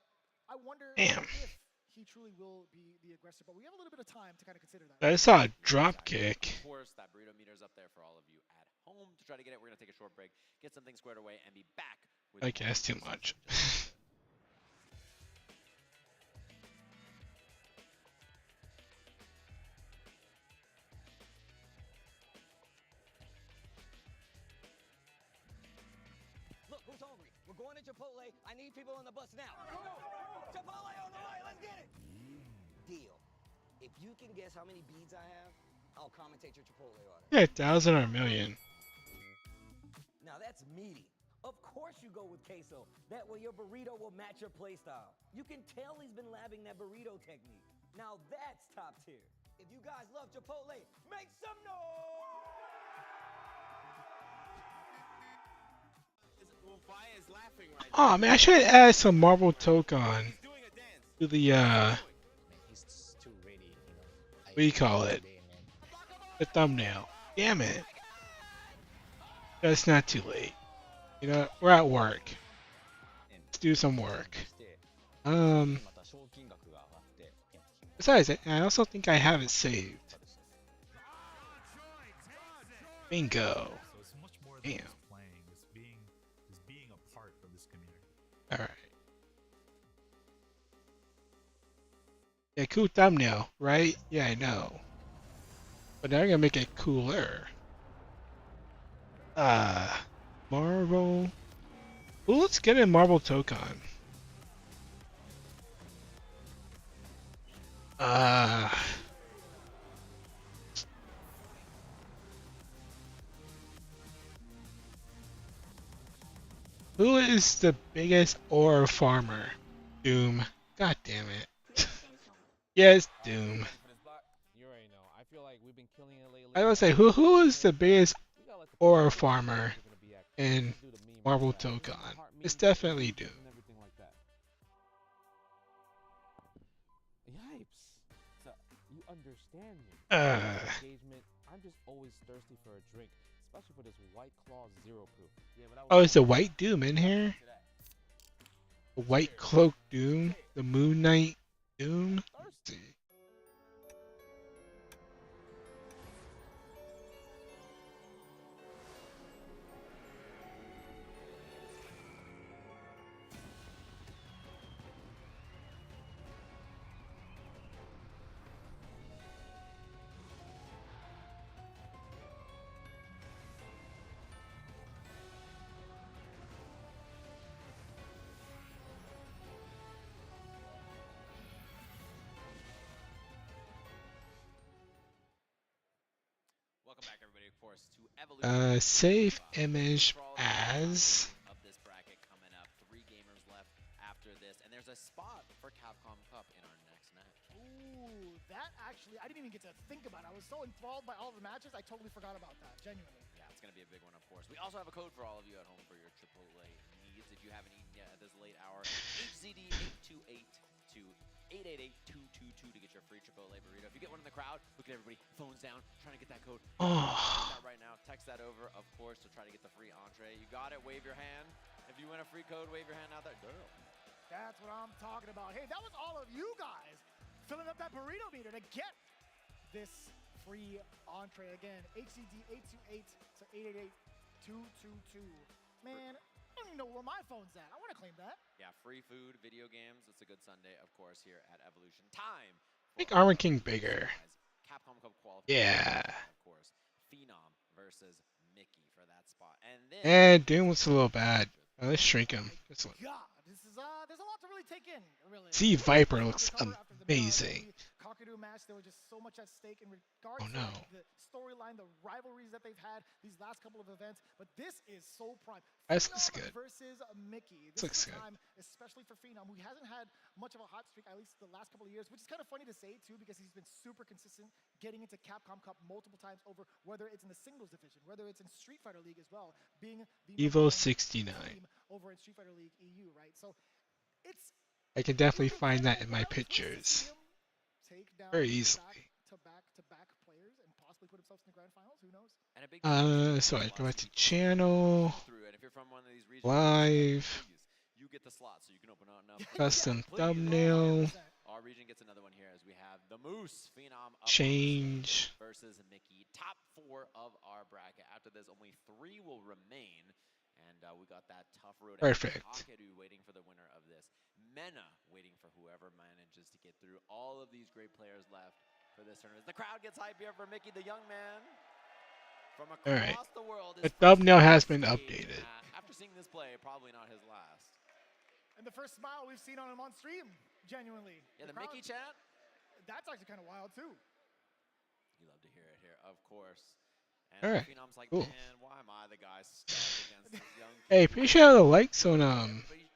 I wonder Damn. if he truly will be the aggressor, but we have a little bit of time to kind of consider that. I saw a drop kick. Of course, that burrito meter's up there for all of you at home to try to get it. We're going to take a short break, get something squared away, and be back with Okay, that's too much. Look, who's hungry? We're going to Chipotle. I need people on the bus now. Chipotle on the way. Let's get it. Deal. If you can guess how many beads I have, I'll commentate your Chipotle order. Yeah, 1,000 or a million. Now that's meaty. Of course you go with queso. That way your burrito will match your play style. You can tell he's been labbing that burrito technique. Now that's top tier. If you guys love Chipotle, make some noise! Oh man, I should add some Marble Tokon to the what do you call it? The thumbnail. Damn it. That's not too late. You know, we're at work. Let's do some work. Besides, I also think I have it saved. Bingo. Damn. Alright. Yeah, cool thumbnail, right? Yeah, I know. But now I'm gonna make it cooler. Marble. Well, let's get a Marble Tokon. Who is the biggest ore farmer? Doom. God damn it. Yes, Doom. I would say who is the biggest ore farmer in Marble Tokon? It's definitely Doom. Yipes. So, you understand me. Engagement. I'm just always thirsty for a drink, especially for this White Claw Zero Proof. Yeah, but Oh, is the White Doom in here? The White Cloak Doom? The Moon Knight Doom? Let's see. Welcome back, everybody, of course, to Evolution. Save image as. Of this bracket coming up. 3 gamers left after this, and there's a spot for Capcom Cup in our next match. Ooh, that actually, I didn't even get to think about it. I was so enthralled by all the matches, I totally forgot about that, genuinely. Yeah, it's going to be a big one, of course. We also have a code for all of you at home for your Chipotle needs. If you haven't eaten yet at this late hour, HZD828 to 888-222 to get your free Chipotle burrito. If you get one in the crowd, look at everybody, phones down, trying to get that code. That right now, text that over, of course, to try to get the free entree. You got it, wave your hand. If you win a free code, wave your hand out there. Girl. That's what I'm talking about. Hey, that was all of you guys filling up that burrito meter to get this free entree. Again, HCD828 to 888-222. Man, I don't even know where my phone's at. I want to claim that. Yeah, free food, video games. It's a good Sunday, of course, here at Evolution. Time. Make Armor King bigger. Capcom Cup qualification. Yeah. Of course. Phenom versus Mickey for that spot. And then Doom looks a little bad. Let's shrink him. God, this is there's a lot to really take in, really. See, Viper looks amazing. Kakadu match, there was just so much at stake in regards Oh, no. to the storyline, the rivalries that they've had these last couple of events. But this is so prime. This looks good. Versus Mickey. This This looks is a good. time, especially for Phenom, who hasn't had much of a hot streak, at least the last couple of years, which is kind of funny to say too, because he's been super consistent, getting into Capcom Cup multiple times over, whether it's in the singles division, whether it's in Street Fighter League as well, being the Evo number one 69. team over in Street Fighter League EU, right? So it's I can definitely find that in my pictures. take down Very easily. back-to-back players and possibly put himself in the grand finals. Who knows? And a big So I go back to channel, live. get the slot so you can open up enough. Custom thumbnail. Our region gets another one here as we have the Moose Phenom up Change. versus Mickey. Top 4 of our bracket. After this, only 3 will remain. And we got that tough road. Perfect. Akeru waiting for the winner of this. Mena waiting for whoever manages to get through. All of these great players left for this tournament. The crowd gets hype here for Mickey, the young man from across the world. The thumbnail has been updated. After seeing this play, probably not his last. And the first smile we've seen on him on stream, genuinely. Yeah, the Mickey chat? That's actually kind of wild, too. You love to hear it here, of course. And Alright, Phenom's like, cool. man, why am I the guy stuck against this young Hey, appreciate all the likes on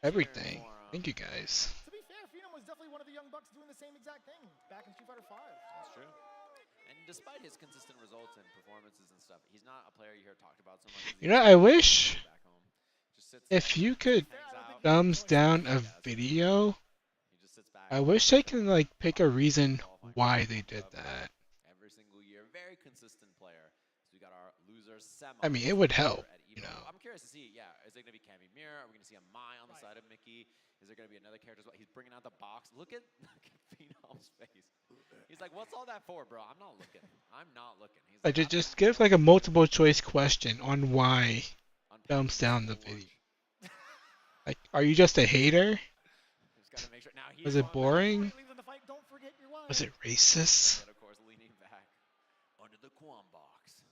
everything. Thank you guys. To be fair, Phenom was definitely one of the young bucks doing the same exact thing back in Street Fighter V. That's true. And despite his consistent results and performances and stuff, he's not a player you hear talked about so much. You know, I wish if you could thumbs down a video, I wish they can like pick a reason why they did that. Every single year, very consistent player. So we got our loser Sema. I mean, it would help, you know. I'm curious to see, yeah, is it going to be Cammy Mirror? Are we going to see a Mai on the side of Mickey? Is there going to be another character as well? He's bringing out the box. Look at Phenom's face. He's like, what's all that for, bro? I'm not looking. I'm not looking. He's Like, like, just give like a multiple choice question on why thumbs down the video. Like, are you just a hater? Was it boring? Was it racist? of course, leaning back under the Quan box.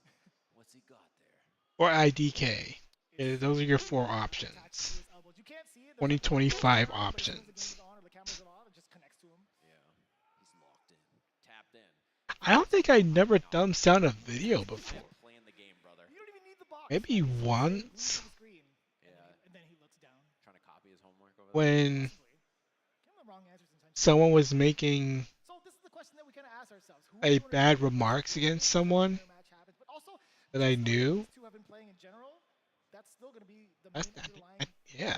What's he got there? Or IDK? Yeah, those are your 4 options. 2025 options. I don't think I never thumbs down a video before. Maybe once. When someone was making a bad remarks against someone that I knew. Yeah.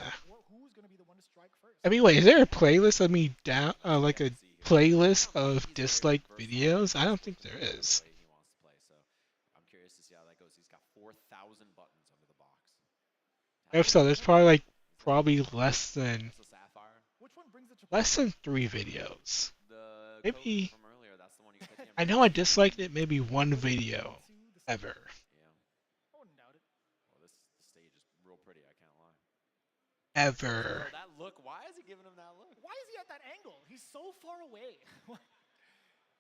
I mean, wait, is there a playlist of me down, like a playlist of disliked videos? I don't think there is. I'm curious to see how that goes. He's got 4,000 buttons under the box. If so, there's probably less than 3 videos. Maybe. I know I disliked it maybe 1 video ever. Ever. That look, why is he giving him that look? Why is he at that angle? He's so far away.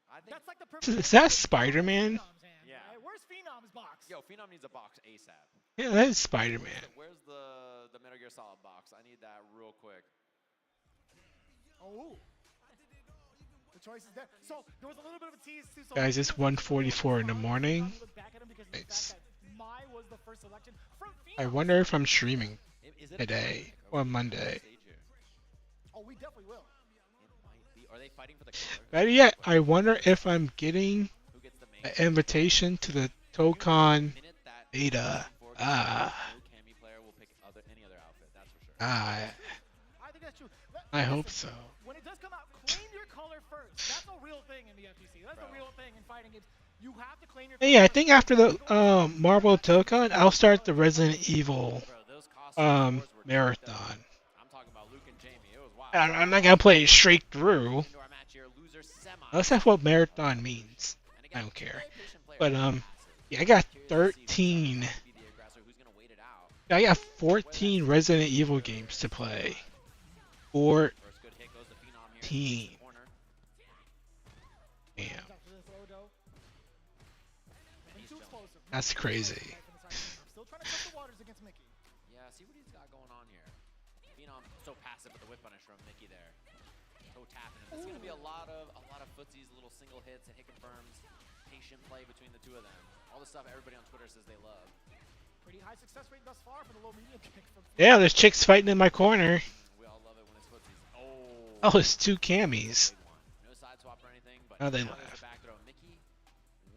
I think That's like the perfect. Is that Spider-Man? Yeah. Where's Phenom's box? Yo, Phenom needs a box ASAP. Yeah, that is Spider-Man. Where's the Metal Gear Solid box? I need that real quick. Oh. The choice is there. So there was a little bit of a tease too. So Guys, it's 1:44 in the morning. Nice. Mai was the first selection from I wonder if I'm streaming today or Monday. Oh, we definitely will. Are they fighting for the color? Better yet, I wonder if I'm getting an invitation to the Tokon beta. I hope so. When it does come out, claim your color first. That's a real thing in the FGC. That's a real thing in fighting games. You have to claim your color. Yeah, I think after the Marvel Tokon, I'll start the Resident Evil marathon. I'm not gonna play it straight through. Unless that's what marathon means. I don't care. But yeah, I got 13. I got 14 Resident Evil games to play. 14. Damn. That's crazy. Still trying to test the waters against Mickey. Yeah, see what he's got going on here. Phenom so passive with the whip punish from Mickey there. Toe tapping him. It's gonna be a lot of footsies, little single hits and hit confirms. Patient play between the two of them. All the stuff everybody on Twitter says they love. Pretty high success rate thus far for the low medium kick from Yeah, there's chicks fighting in my corner. We all love it when it's footsies. Oh, it's 2 camis. No side swap or anything, but Oh, they now laugh. there's a back throw. Mickey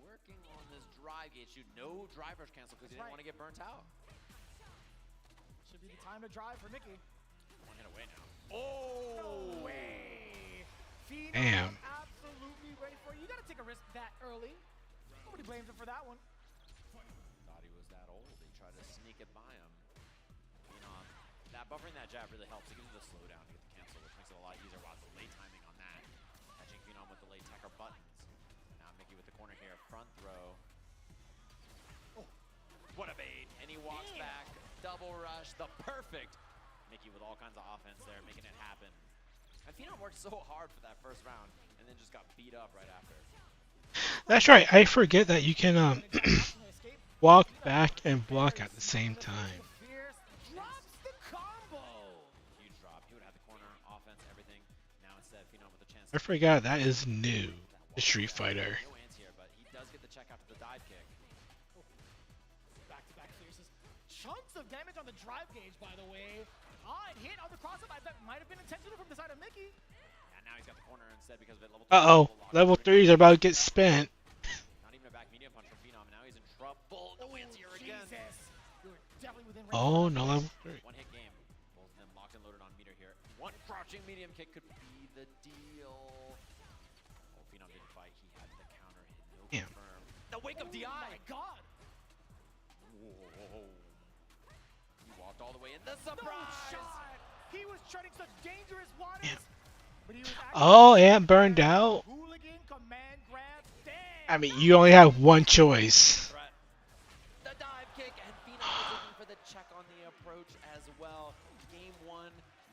working on this drive gate shoot. No drivers cancel because he didn't want to get burnt out. Should be the time to drive for Mickey. One hit away now. Oh! No way. Phenom Damn. absolutely ready for it. You gotta take a risk that early. Nobody blames him for that one. Thought he was that old. He tried to sneak it by him. Phenom that buffering that jab really helps. It gives you the slowdown to get the cancel, which makes it a lot easier. Wow, delay timing on that. Catching Phenom with delayed tech or buttons. Now Mickey with the corner here, front throw. Oh, what a bait. And he walks back, double rush, the perfect. Mickey with all kinds of offense there, making it happen. And Phenom worked so hard for that first round, and then just got beat up right after. That's right. I forget that you can walk back and block at the same time. Drops the combo. Huge drop. He would have the corner, offense, everything. Now instead, Phenom with a chance. I forgot that is new to Street Fighter. No hands here, but he does get the check after the dive kick. Back-to-back clearances. Chunks of damage on the drive gauge, by the way. And hit on the crossover. That might have been intentional from the side of Mickey. Yeah, now he's got the corner instead because of it. Level 2. Level 3s are about to get spent. Not even a back medium punch from Phenom. Now he's in trouble. No hands here again. You're definitely within range. Oh, no level 3. One hit game. Both of them locked and loaded on meter here. One crouching medium kick could be the deal. Oh, Phenom didn't fight. He had the counter hit. No confirm. The wake of DI. Oh my god. Whoa. He walked all the way in. The surprise. No shot. He was treading such dangerous waters. But he was Oh, and burned out. Hooligan command grab. Damn. I mean, you only have one choice. The dive kick, and Phenom was looking for the check on the approach as well. Game 1,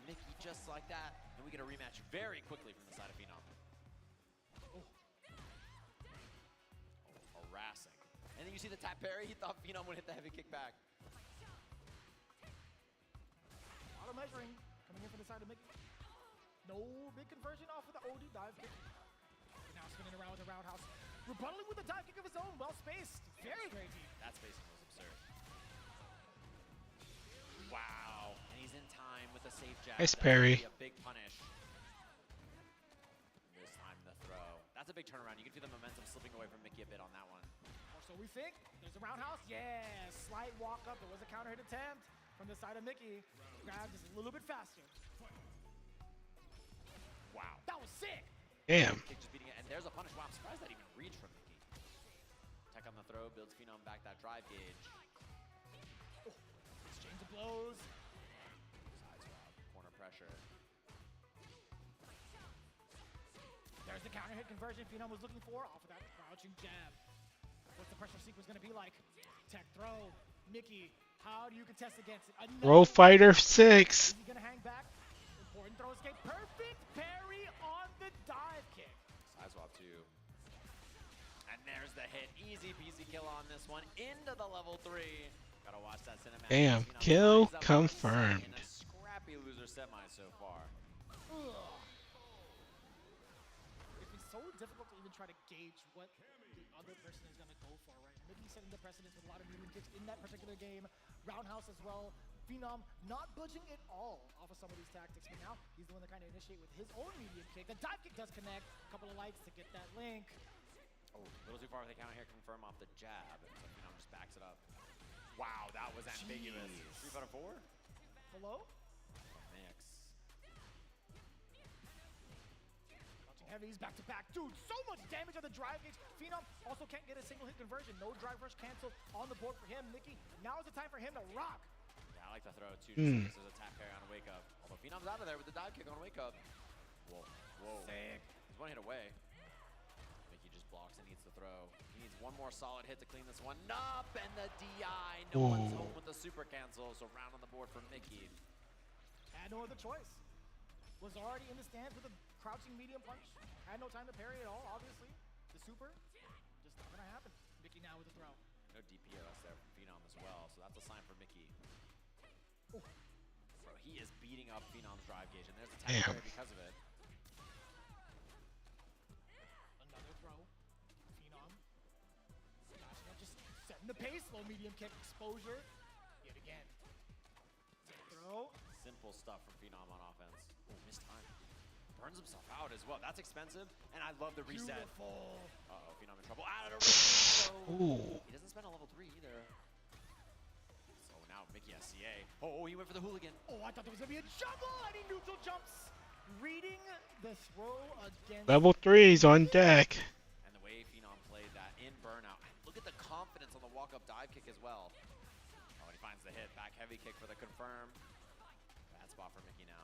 Mickey just like that. And we get a rematch very quickly from the side of Phenom. Harassing. And then you see the tap parry. He thought Phenom would hit the heavy kick back. Auto measuring coming in from the side of Mickey. No big conversion off of the OD dive kick. And now spinning around with the roundhouse. Rebuttaling with a dive kick of his own. Well spaced. Very, very deep. That spacing was absurd. Wow. And he's in time with a safe jab. Nice parry. A big punish. This time the throw. That's a big turnaround. You can feel the momentum slipping away from Mickey a bit on that one. Or so we think. There's a roundhouse. Yeah. Slight walk up. There was a counter hit attempt from the side of Mickey. Grab just a little bit faster. Wow. That was sick. Damn. Kick just beating it. And there's a punish. Wow, I'm surprised that even reached from Mickey. Tech on the throw. Builds Phenom back that drive gauge. Exchange of blows. Side swap. Corner pressure. There's the counter hit conversion Phenom was looking for off of that crouching jab. What's the pressure sequence going to be like? Tech throw. Mickey, how do you contest against it? Pro Fighter 6. Is he going to hang back? Important throw escape. Perfect parry on the dive kick. Side swap too. And there's the hit. Easy peasy kill on this one. Into the level 3. Gotta watch that cinematic. Damn. Kill confirmed. In a scrappy loser semi so far. It's been so difficult to even try to gauge what the other person is going to go for, right? Mickey setting the precedence with a lot of medium kicks in that particular game. Roundhouse as well. Phenom not budging at all off of some of these tactics, but now he's the one to kind of initiate with his own medium kick. The dive kick does connect. A couple of lights to get that link. Oh, a little too far with the counter here. Confirm off the jab. So Phenom just backs it up. Wow, that was ambiguous. 3 out of 4? Hello? Mix. Heavies back to back. Dude, so much damage on the drive gauge. Phenom also can't get a single hit conversion. No drive rush cancel on the board for him. Mickey, now is the time for him to rock. Yeah, I like the throw too. Just there's a tap parry on a wake up. Although Phenom's out of there with the dive kick on a wake up. Whoa. Sick. He's one hit away. Mickey just blocks and needs to throw. He needs one more solid hit to clean this one up. And the DI. No one's home with the super cancel. So round on the board for Mickey. Had no other choice. Was already in the stands with a crouching medium punch. Had no time to parry at all, obviously. The super, just not gonna happen. Mickey now with the throw. No DPS there from Phenom as well, so that's a sign for Mickey. Ooh. Bro, he is beating up Phenom's drive gauge, and there's a tap parry because of it. Another throw. Phenom. Just setting the pace. Low medium kick exposure. Yet again. Throw. Simple stuff from Phenom on offense. Oh, missed time. Burns himself out as well. That's expensive, and I love the reset. Beautiful. Uh-oh, Phenom in trouble. Out of the reset. He doesn't spend a level 3 either. So now Mickey has CA. Oh, he went for the hooligan. Oh, I thought there was going to be a juggle, and he neutral jumps. Reading the throw against... Level 3's on deck. And the way Phenom played that in burnout. Look at the confidence on the walk-up dive kick as well. Oh, and he finds the hit. Back heavy kick for the confirm. spot for Mickey now.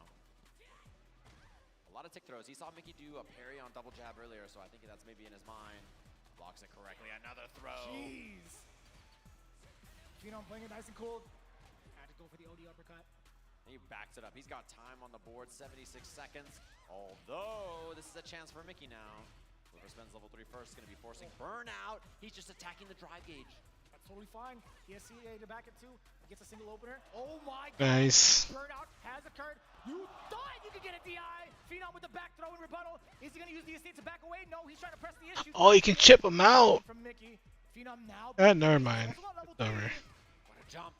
A lot of tick throws. He saw Mickey do a parry on double jab earlier, so I think that's maybe in his mind. Blocks it correctly. Another throw. Jeez. Phenom playing it nice and cool. Had to go for the OD uppercut. He backs it up. He's got time on the board, 76 seconds. Although, this is a chance for Mickey now. Whoever spends level 3 first is going to be forcing burnout. He's just attacking the drive gauge. That's totally fine. He has CA to back it too. He gets a single opener. Oh my god. Nice. Burnout has occurred. You thought you could get a DI. Phenom with the back throw and rebuttal. Is he going to use the estate to back away? No, he's trying to press the issue. Oh, you can chip him out. From Mickey. Phenom now. Never mind. It's over. What a jump.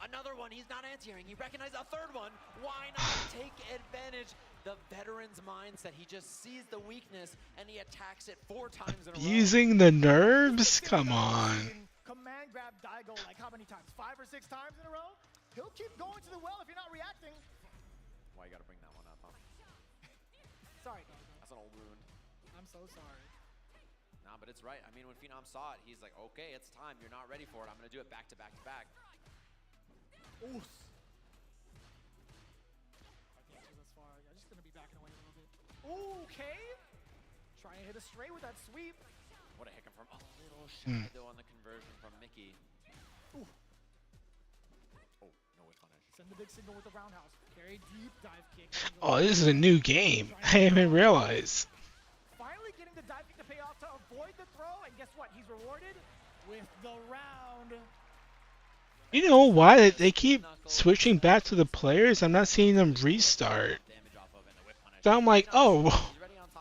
Another one, he's not anti-airing. He recognized a third one. Why not take advantage? The veteran's mindset. He just sees the weakness and he attacks it 4 times in a row. Using the nerves? Come on. Command grab Daigo like how many times? 5 or 6 times in a row? He'll keep going to the well if you're not reacting. Why you gotta bring that one up, huh? Sorry, Daigo. That's an old wound. I'm so sorry. Nah, but it's right. I mean, when Phenom saw it, he's like, okay, it's time. You're not ready for it. I'm gonna do it back to back to back. Oof. I can't go this far. I'm just gonna be backing away a little bit. Okay. Trying to hit a straight with that sweep. What a hick from a little shadow on the conversion from Mickey. Ooh. Oh, no whiff punish. Send the big signal with the roundhouse. Carry deep dive kick. Oh, this is a new game. I didn't even realize. Finally getting the dive kick to pay off to avoid the throw, and guess what? He's rewarded with the round. You know why they keep switching back to the players? I'm not seeing them restart. So I'm like, oh,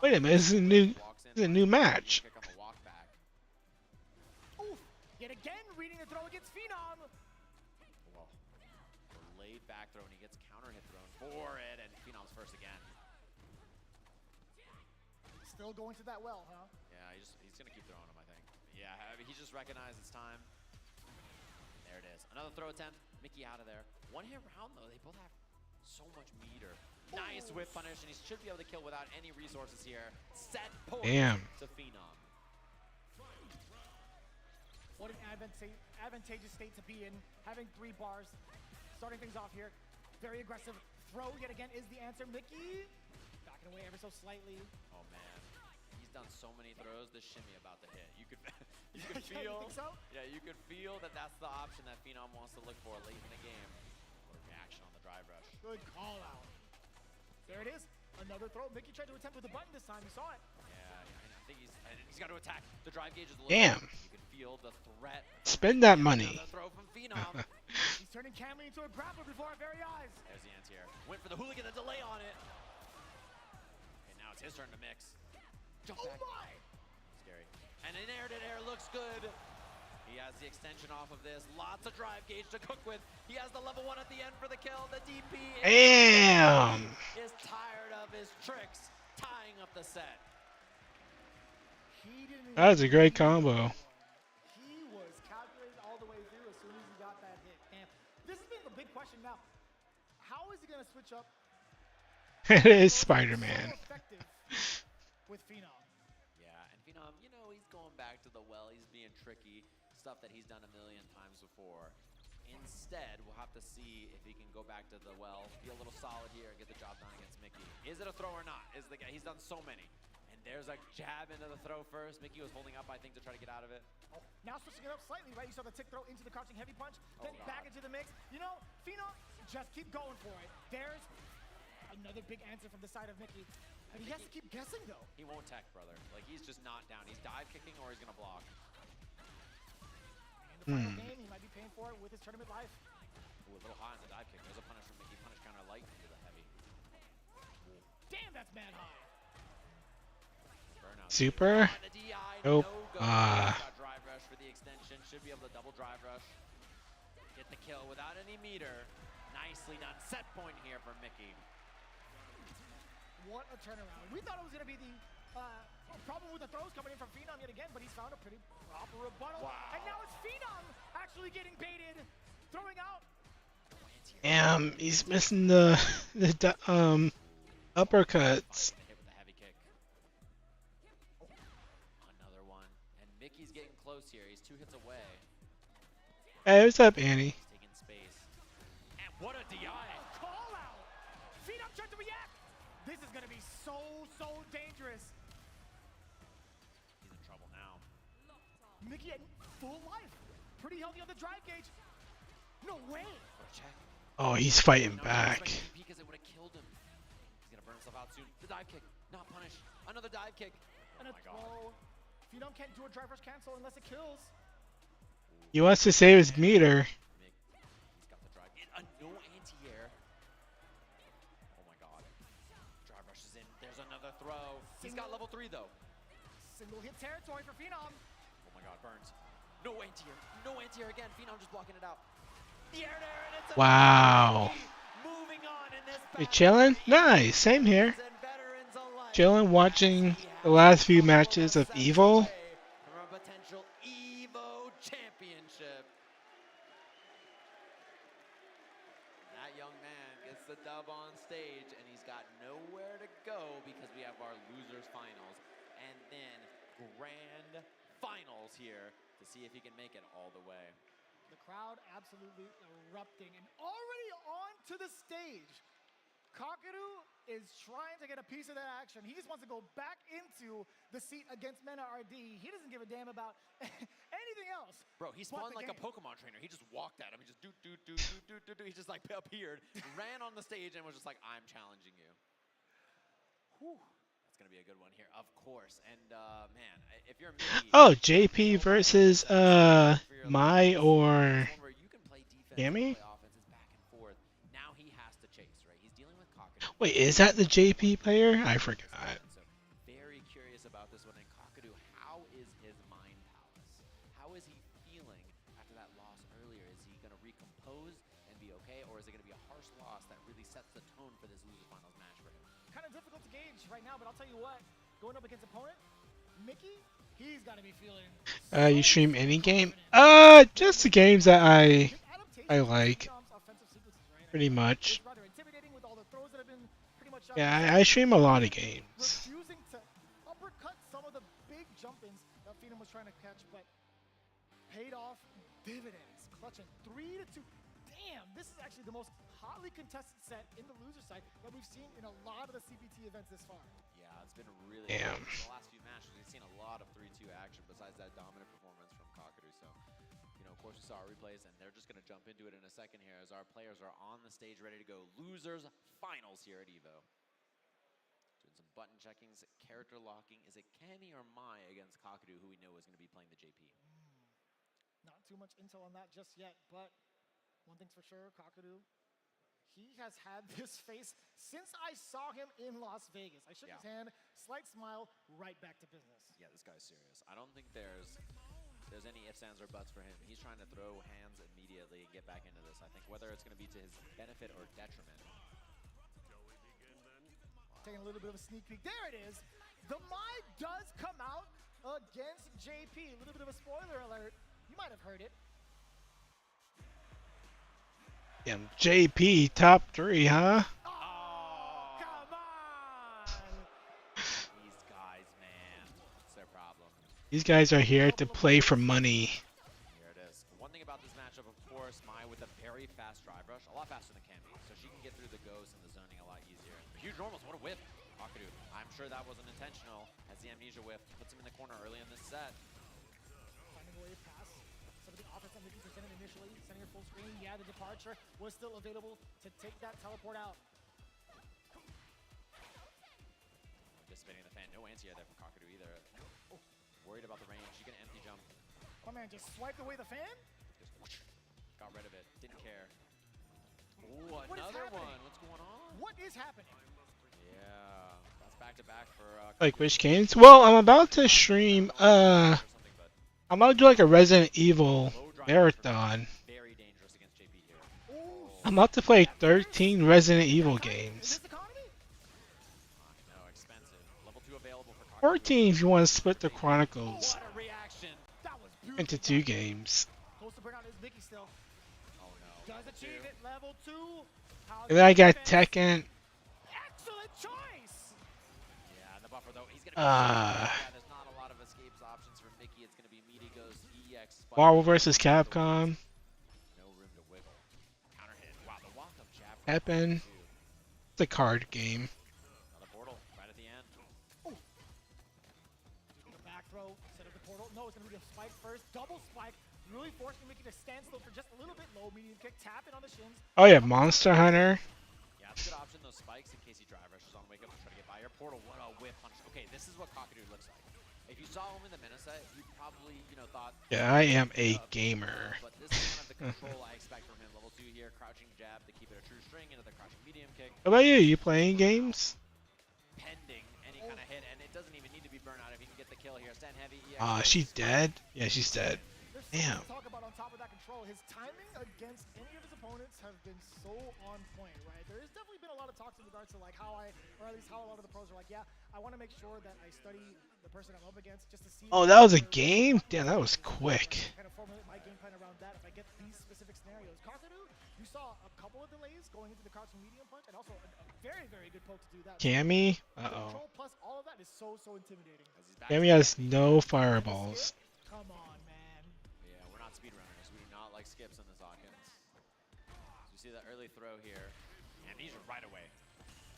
wait a minute, this is a new match. Oof. Yet again, reading the throw against Phenom. Well, laid back throw, and he gets counter hit thrown for it, and Phenom's first again. Still going to that well, huh? Yeah, he's gonna keep throwing him, I think. Yeah, I mean, he just recognized it's time. There it is. Another throw attempt. Mickey out of there. 1 hit round though. They both have so much meter. Nice whip punish, and he should be able to kill without any resources here. Set point to Phenom. What an advantageous state to be in. Having 3 bars. Starting things off here. Very aggressive throw yet again is the answer. Mickey backing away ever so slightly. Oh man. He's done so many throws. This shimmy about to hit. You could feel. You think so? Yeah, you could feel that that's the option that Phenom wants to look for late in the game. What a reaction on the drive rush. Good call out. There it is. Another throw. Mickey tried to attempt with the button this time. You saw it. Yeah, I think he's got to attack. The drive gauge is a little. Damn. You can feel the threat. Spend that money. Another throw from Phenom. He's turning Camley into a grappler before our very eyes. There's the anti-air. Went for the hooligan, the delay on it. And now it's his turn to mix. Jump back. My. Scary. And an air-to-air looks good. He has the extension off of this. Lots of drive gauge to cook with. He has the level 1 at the end for the kill. The DP is tired of his tricks, tying up the set. That was a great combo. He was calculated all the way through as soon as he got that hit. And this has been the big question now. How is he going to switch up? It is Spider-Man. So effective with Phenom. Yeah, and Phenom, you know, he's going back to the well. He's being tricky. Stuff that he's done a million times before. Instead, we'll have to see if he can go back to the well, be a little solid here, and get the job done against Mickey. Is it a throw or not? Is the guy? He's done so many. And there's a jab into the throw first. Mickey was holding up, I think, to try to get out of it. Oh, now switching it up slightly, right? You saw the tick throw into the crouching heavy punch, then back into the mix. You know, Phenom, just keep going for it. There's another big answer from the side of Mickey. And he has to keep guessing, though. He won't tech, brother. Like, he's just not down. He's dive kicking or he's going to block. In the final game, he might be paying for it with his tournament life. Ooh, a little high on the dive kick. There's a punish from Mickey. Punish counter light into the heavy. Damn, that's man high. Burnout. Super? Nope. Drive rush for the extension. Should be able to double drive rush. Get the kill without any meter. Nicely done. Set point here for Mickey. What a turnaround. We thought it was going to be the problem with the throws coming in from Phenom yet again, but he's found a pretty proper rebuttal. Wow. And now it's Phenom actually getting baited, throwing out. Damn, he's missing the uppercuts. Hit with the heavy kick. Another one. And Mickey's getting close here. He's 2 hits away. Hey, what's up, Annie? He's taking space. And what a DI. Call out. full life. Pretty healthy on the drive gauge. No way. Oh, he's fighting back. Because it would have killed him. He's gonna burn himself out soon. The dive kick, not punish. Another dive kick. And a throw. Phenom can't do a drive rush cancel unless it kills. He wants to save his meter. He's got the drive. No anti-air. Oh my god. Drive rush is in. There's another throw. He's got level 3 though. Single hit territory for Phenom. Oh my god, Burns. No anti-air. No anti-air again. Phenom just blocking it out. The air there, and it's Wow. moving on in this You chilling? Nice. Same here. Chilling, watching the last few matches of EVO. for a potential EVO championship. That young man gets the dub on stage, and he's got nowhere to go because we have our losers finals and then grand finals here to see if he can make it all the way. The crowd absolutely erupting and already onto the stage. Kakaru is trying to get a piece of that action. He just wants to go back into the seat against Mena RD. He doesn't give a damn about anything else. Bro, he spawned like a Pokemon trainer. He just walked at him. He just do. He just like appeared, ran on the stage, and was just like, "I'm challenging you." Whew. That's gonna be a good one here, of course. And man, if you're Mickey, Oh, JP versus Mai or Yami? now he has to chase, right? He's dealing with Kakadu. Wait, is that the JP player? I forgot. Very curious about this one. And Kakadu, how is his mind palace? How is he feeling after that loss earlier? Is he gonna recompose and be okay, or is it gonna be a harsh loss that really sets the tone for this loser finals match for him? Kind of difficult to gauge right now, but I'll tell you what, going up against opponent, Mickey, he's got to be feeling. You stream any game? Just the games that I like. Pretty much. Yeah, I stream a lot of games. Refusing to uppercut some of the big jump-ins that Phenom was trying to catch, but paid off dividends. Clutching 3-2. Damn, this is actually the most hotly contested set in the loser side that we've seen in a lot of the CPT events this far. Yeah, it's been really Damn. good. The last few matches, we've seen a lot of 3-2 action besides that dominant performance from Kakadu. So, you know, of course, we saw our replays, and they're just going to jump into it in a second here as our players are on the stage ready to go. Losers finals here at EVO. Doing some button checkings, character locking. Is it Kenny or Mai against Kakadu, who we know is going to be playing the JP? Not too much intel on that just yet, but one thing's for sure, Kakadu, he has had this face since I saw him in Las Vegas. I shook his hand, slight smile, right back to business. Yeah, this guy's serious. I don't think there's any ifs, ands, or buts for him. He's trying to throw hands immediately and get back into this, I think, whether it's going to be to his benefit or detriment. Taking a little bit of a sneak peek. There it is. The Mai does come out against JP. A little bit of a spoiler alert. You might have heard it. Damn, JP top 3, huh? Oh, come on! These guys, man, it's their problem. These guys are here to play for money. Here it is. One thing about this matchup, of course, Mai with a very fast drive rush, a lot faster than Cammy, so she can get through the ghosts and the zoning a lot easier. Huge normals, what a whip. Kakadu, I'm sure that wasn't intentional, as the amnesia whip puts him in the corner early in this set. Finding a way to pass. Some of the offense that Mickey presented initially, sending her full screen. Yeah, the departure was still available to take that teleport out. Anticipating the fan, no anti-air there from Kakadu either. Oh, worried about the range, she can empty jump. My man just swiped away the fan? Just whoosh, got rid of it, didn't care. Ooh, another one, what's going on? What is happening? Yeah, that's back-to-back for Like which games? Well, I'm about to stream, I'm about to do like a Resident Evil marathon. Very dangerous against JP here. I'm about to play 13 Resident Evil games. No, expensive. Level 2 available for Kakadu. 14 if you want to split the Chronicles into 2 games. Close to burn out is Mickey still. Oh no. Does achieve it, level 2. And then I got Tekken. Excellent choice! Yeah, the buffer though, he's gonna be there's not a lot of escapes options for Mickey. It's gonna be Meaty Goes EX Spike. Marvel vs. Capcom. No room to wiggle. Counter hit. Wow, the walk-up jab. Happen. It's a card game. Another portal right at the end. The back throw, set up the portal. No, it's gonna be a spike first. Double spike. really forcing Mickey to stand still for just a little bit. Low medium kick, tap in on the shins. Oh yeah, Monster Hunter. Yeah, it's a good option, those spikes, in case he drive rushes on wake up to try to get by your portal. What a whip punch. Okay, this is what Kakadu looks like. If you saw him in the Minnesota, you probably, thought... Yeah, I am a gamer. But this is kind of the control I expect from him. Level 2 here, crouching jab to keep it a true string into the crouching medium kick. How about you? You playing games? Pending any kind of hit, and it doesn't even need to be burnout if you can get the kill here. Stand heavy. She's dead? Yeah, she's dead. Damn. Talk about on top of that control, his timing against any of his opponents have been so on point, right? There has definitely been a lot of talks in regards to like how or at least how a lot of the pros are like, yeah, I want to make sure that I study the person I'm up against just to see. Oh, that was a game? Damn, that was quick. Kind of formulate my game plan around that if I get these specific scenarios. Kakadu, you saw a couple of delays going into the crouching medium punch, and also a very, very good poke to do that. Cammy? Control plus all of that is so intimidating. Cammy has no fireballs. Come on, man. Yeah, we're not speedrunners. We do not like skips in this Hawkins. So you see that early throw here, and these are right away.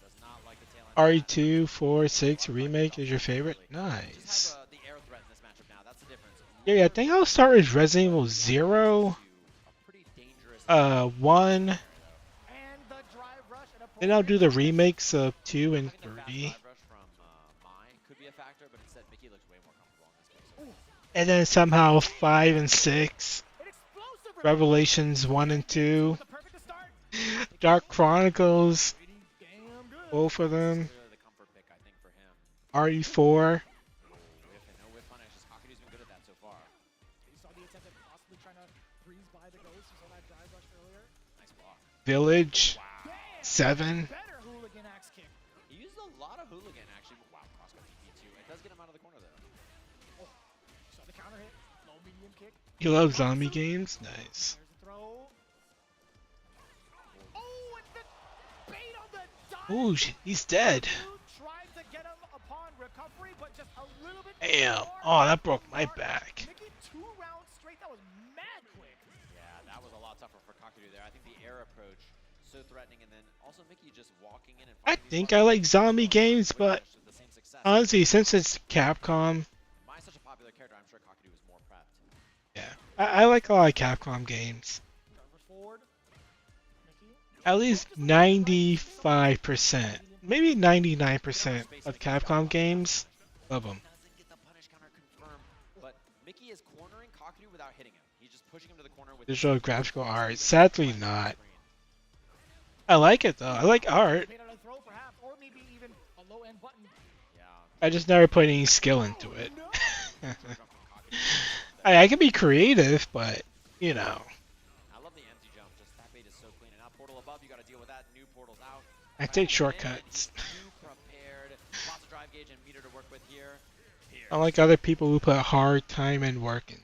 Does not like the tail end. RE2 4 6 remake is your favorite? Nice. The air threat in this matchup now. That's the difference. Yeah, I think I'll start with Resident Evil 0, 1. Then I'll do the remakes of 2 and 3. And then somehow 5 and 6. Revelations 1 and 2. Dark Chronicles. Both of them. RE4. Village. 7. He used a lot of hooligan actually. Wow, crossbow TP2. It does get him out of the corner though. Oh, saw the counter hit. Low medium kick. You love zombie games? Nice. Ooh, he's dead. Damn. Oh, that broke my back. Mickey, 2 rounds straight. That was mad quick. Yeah, that was a lot tougher for Kakadu there. I think the air approach so threatening, and then also Mickey just walking in and I think I like zombie games, but honestly, since it's Capcom, Mai's such a popular character, I'm sure Kakadu was more prepped. yeah, I like a lot of Capcom games. At least 95%, maybe 99% of Capcom games, love them. But Mickey is cornering Kakadu without hitting him. He's just pushing him to the corner with Visual graphical art, sadly not. I like it though, I like art. I just never put any skill into it. I can be creative, but, you know. I love the empty jump, just that bait is so clean. And now portal above, you gotta deal with that. New portal's out. I take shortcuts. Prepared. Lots of drive gauge and meter to work with here. Unlike other people who put hard time and work in.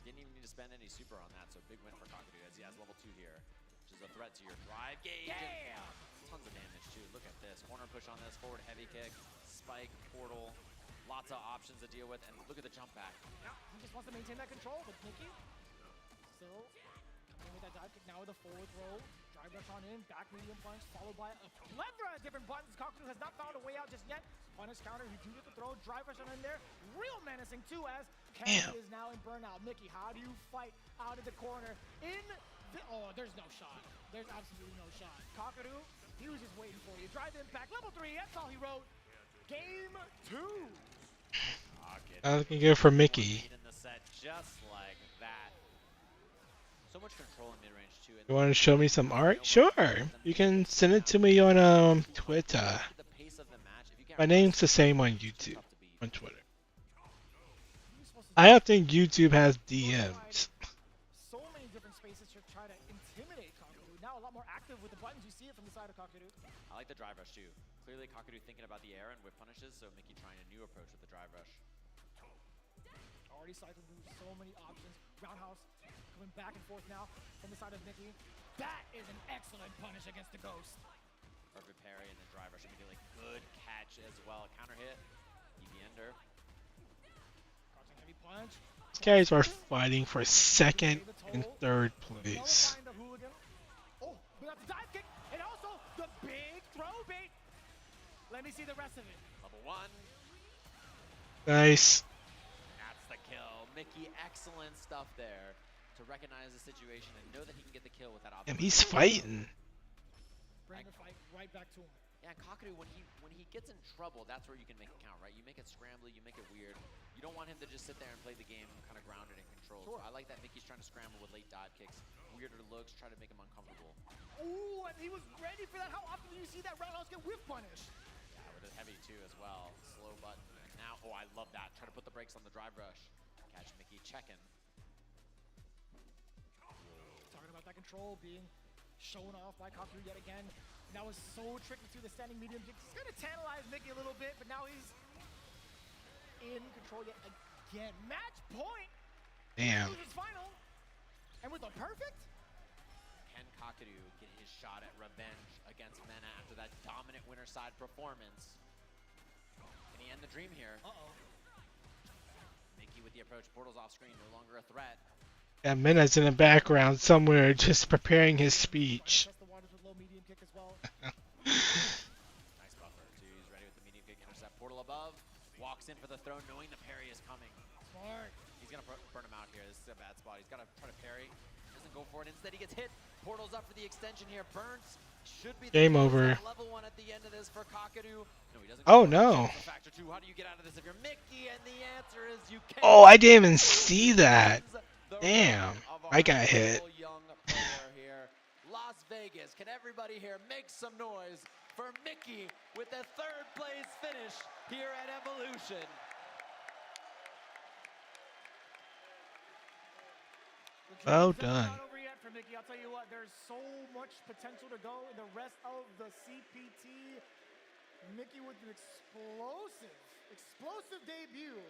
Didn't even need to spend any super on that, so big win for Kakadu as he has level 2 here, which is a threat to your drive gauge. Yeah! Tons of damage too. Look at this. Corner push on this, forward heavy kick, spike, portal. Lots of options to deal with, and look at the jump back. Yeah, he just wants to maintain that control with Mickey. Still coming in with that dive kick now with a forward throw. Drive rush on in, back medium punch, followed by a plethora of different buttons. Kakadu has not found a way out just yet. Punish counter, you do get the throw, drive rush on in there. Real menacing too as Cammy is now in burnout. Mickey, how do you fight out of the corner? Oh, there's no shot. There's absolutely no shot. Kakadu, he was just waiting for you. Drive impact, level 3, that's all he wrote. Game 2. I'm looking good for Mickey. In the set just like that. So much control in mid-range too. You want to show me some art? Sure. You can send it to me on Twitter. My name's the same on YouTube, on Twitter. I don't think YouTube has DMs. So many different spaces to try to intimidate Kakadu. Now a lot more active with the buttons. You see it from the side of Kakadu. I like the drive rush too. Clearly Kakadu thinking about the air and whip punishes, so Mickey trying a new approach with the drive rush. Already cycling through so many options. Roundhouse coming back and forth now from the side of Mickey. That is an excellent punish against the Ghost. Perfect parry and then drive rush immediately. Good catch as well. Counter hit. EV ender. Crouching heavy punch. These guys are fighting for 2nd and 3rd place. Oh, we got the dive kick and also the big throw bait. Let me see the rest of it. Level 1. Nice. That's the kill. Mickey, excellent stuff there to recognize the situation and know that he can get the kill with that Damn, opportunity. he's fighting. Bring the fight right back to him. Yeah, Kakadu, when he gets in trouble, that's where you can make it count, right? You make it scrambly, you make it weird. You don't want him to just sit there and play the game kind of grounded and controlled. Sure. So I like that Mickey's trying to scramble with late dot kicks, weirder looks, try to make him uncomfortable. Ooh, and he was ready for that. How often do you see that roundhouse get whiff punish? Yeah, with a heavy too as well. Slow button. Now, oh, I love that. Try to put the brakes on the drive rush. Catch Mickey checking. Talking about that control being shown off by Kaku yet again. And that was so tricky to the standing medium kick. It's gonna tantalize Mickey a little bit, but now he's in control yet again. Match point. Damn. Loses final. And with a perfect. Can Kakadu get his shot at revenge against Mena after that dominant winner side performance? Can he end the dream here? Uh-oh. Mickey with the approach, portals off screen, no longer a threat. Yeah, Mena's in the background somewhere, just preparing his speech. Test the waters with low medium kick as well. Nice buffer, too. He's ready with the medium kick, intercept, portal above. Walks in for the throw, knowing the parry is coming. Smart. He's gonna burn him out here. This is a bad spot. He's gotta try to parry. Doesn't go for it. Instead, he gets hit. Portals up for the extension here. Burns should be the Game over. Level 1 at the end of this for Kakadu. No, he doesn't. Oh no. Factor 2. How do you get out of this if you're Mickey? And the answer is you can't. Oh, I didn't even see that. Damn, I got hit. Young player here. Las Vegas. Can everybody here make some noise for Mickey with the 3rd place finish here at Evolution? Well done. Not over yet for Mickey. I'll tell you what, there's so much potential to go in the rest of the CPT. Mickey with an explosive debut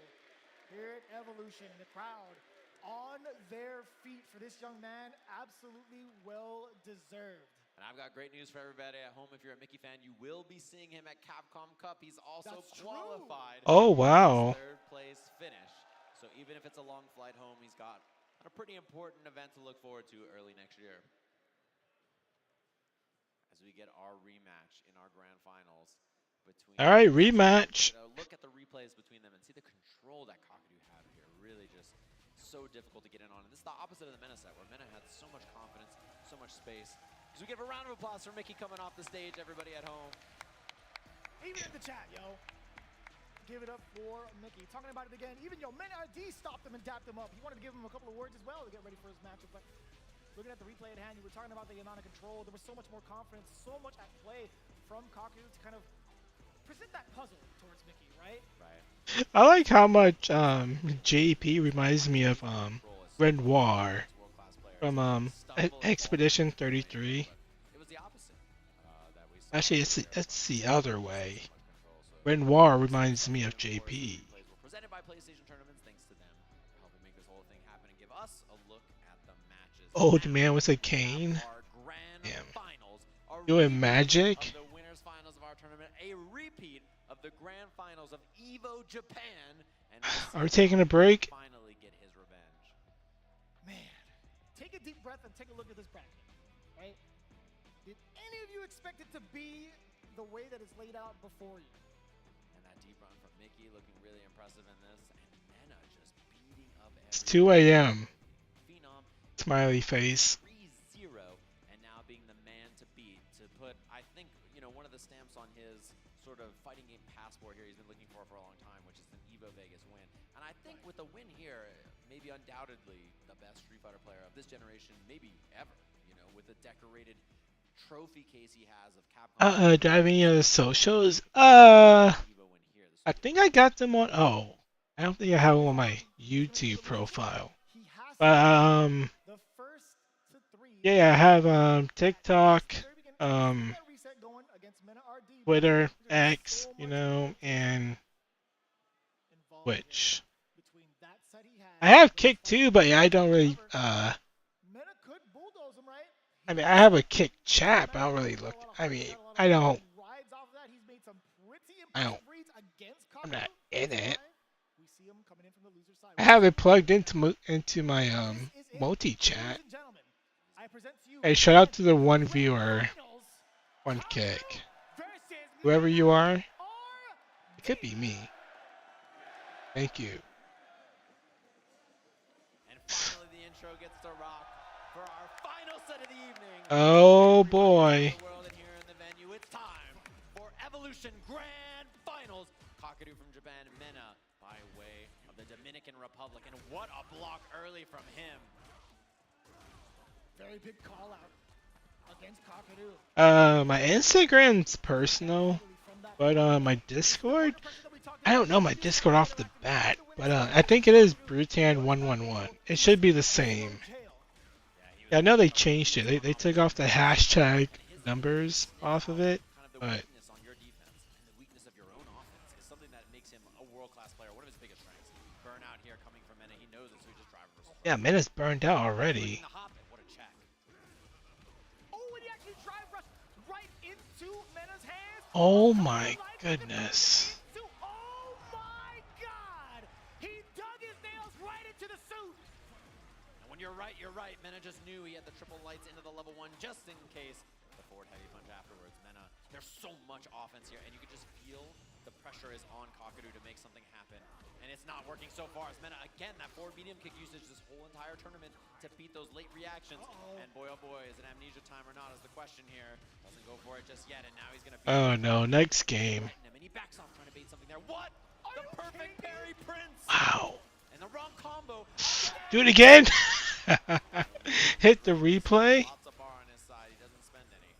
here at Evolution. The crowd on their feet for this young man, absolutely well deserved. And I've got great news for everybody at home. If you're a Mickey fan, you will be seeing him at Capcom Cup. He's also qualified. Oh, wow. For his 3rd place finish. So even if it's a long flight home, he's got a pretty important event to look forward to early next year. As we get our rematch in our grand finals between. All right, rematch. Look at the replays between them and see the control that Kakadu had here. Really just so difficult to get in on. And this is the opposite of the Mena set, where Mena had so much confidence, so much space. So we give a round of applause for Mickey coming off the stage, everybody at home. Even in the chat, yo. Give it up for Mickey. Talking about it again. Even Mena RD stopped him and dapped him up. He wanted to give him a couple of words as well to get ready for his matchup. But looking at the replay at hand, you were talking about the amount of control. There was so much more confidence, so much at play from Kaku to kind of present that puzzle towards Mickey, right? Right. I like how much JP reminds me of Renoir from Expedition 33. It was the opposite that we saw. Actually, it's the other way. Renoir reminds me of JP. Presented by PlayStation Tournaments, thanks to them helping make this whole thing happen and give us a look at the matches. Old man with a cane. Damn. Doing magic. The winners finals of our tournament, a repeat of the grand finals of EVO Japan, and Are we taking a break? finally get his revenge. Man, take a deep breath and take a look at this bracket, right? Did any of you expect it to be the way that it's laid out before you? And that deep run from Mickey looking really impressive in this, and Mena just beating up It's 2 a.m. Phenom. Smiley face. 3-0, and now being the man to beat to put, I think, one of the stamps on his sort of fighting game passport here he's been looking for a long time, which is an EVO Vegas win. And I think with the win here, maybe undoubtedly the best Street Fighter player of this generation, maybe ever, with the decorated trophy case he has of Capcom. Do I have any other socials? I think I got them on. Oh, I don't think I have them on my YouTube profile. But yeah, I have TikTok, Twitter, X, and Twitch. I have Kick too, but yeah, I don't really. I mean, I have a Kick chat, but I don't really look. I mean, I don't. I'm not in it. I have it plugged into my multi chat. Hey, shout out to the one viewer, one Kick. Whoever you are, it could be me. Thank you. intro gets to rock for our final set of the evening. Oh boy. Here in the venue, it's time for Evolution Grand Finals. Kakadu from Japan, Mena by way of the Dominican Republic, and what a block early from him. Very big call out against Kakadu. My Instagram's personal, but my Discord, I don't know my Discord off the bat, but I think it is Brutan111. It should be the same. Yeah, I know they changed it. They took off the hashtag numbers off of it, but yeah, Mena's burned out already. Oh my goodness. Oh my God! He dug his nails right into the suit. And when you're right, you're right. Mena just knew he had the triple lights into the level 1 just in case. The forward heavy punch afterwards. Mena, there's so much offense here, and you can just feel the pressure is on Kakadu to make something happen. And it's not working so far as Mena, again, that forward medium kick usage this whole entire tournament to beat those late reactions. And boy, oh boy, is it amnesia time or not is the question here. Doesn't go for it just yet, and now he's going to oh no, next game. And he backs off trying to bait something there. What? The perfect parry, Prince! Wow. And the wrong combo. Do it again! Hit the replay. Lots of bar on his side. He doesn't spend any.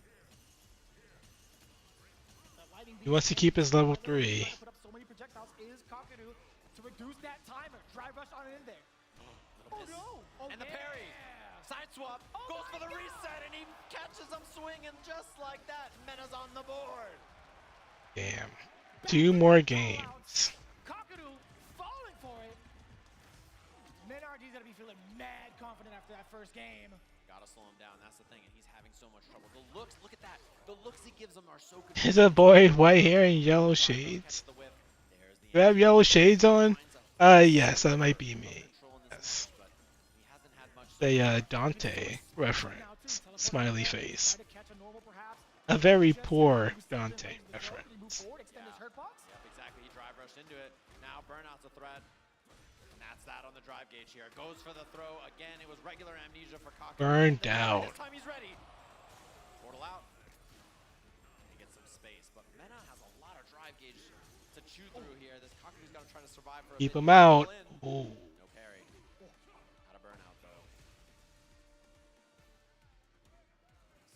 He wants to keep his level 3. Put up so many projectiles is Kakadu to reduce that timer. Drive rush on in there. Oh no! Oh, and the parry. Side swap. Goes for the reset, and he catches him swinging just like that. Mena's on the board. Damn. 2 more games. Kakadu falling for it. Menardi's gonna be feeling mad confident after that first game. Gotta slow him down. That's the thing, and he's having so much trouble. The looks, look at that. The looks he gives him are so good. Is a boy white hair and yellow shades? You have yellow shades on? Yes, that might be me. Yes. The Dante reference. Smiley face. A very poor Dante reference. Yep, exactly. He drive rushed into it. Now burnout's a threat. And that's that on the drive gauge here. Goes for the throw. Again, it was regular amnesia for Kakadu. Burned out. This time he's ready. Portal out. He gets some space, but Mena has a lot of drive gauge to chew through here. This Kakadu's got to try to survive for a Keep bit. him out. Ooh. No parry. Out of burnout though.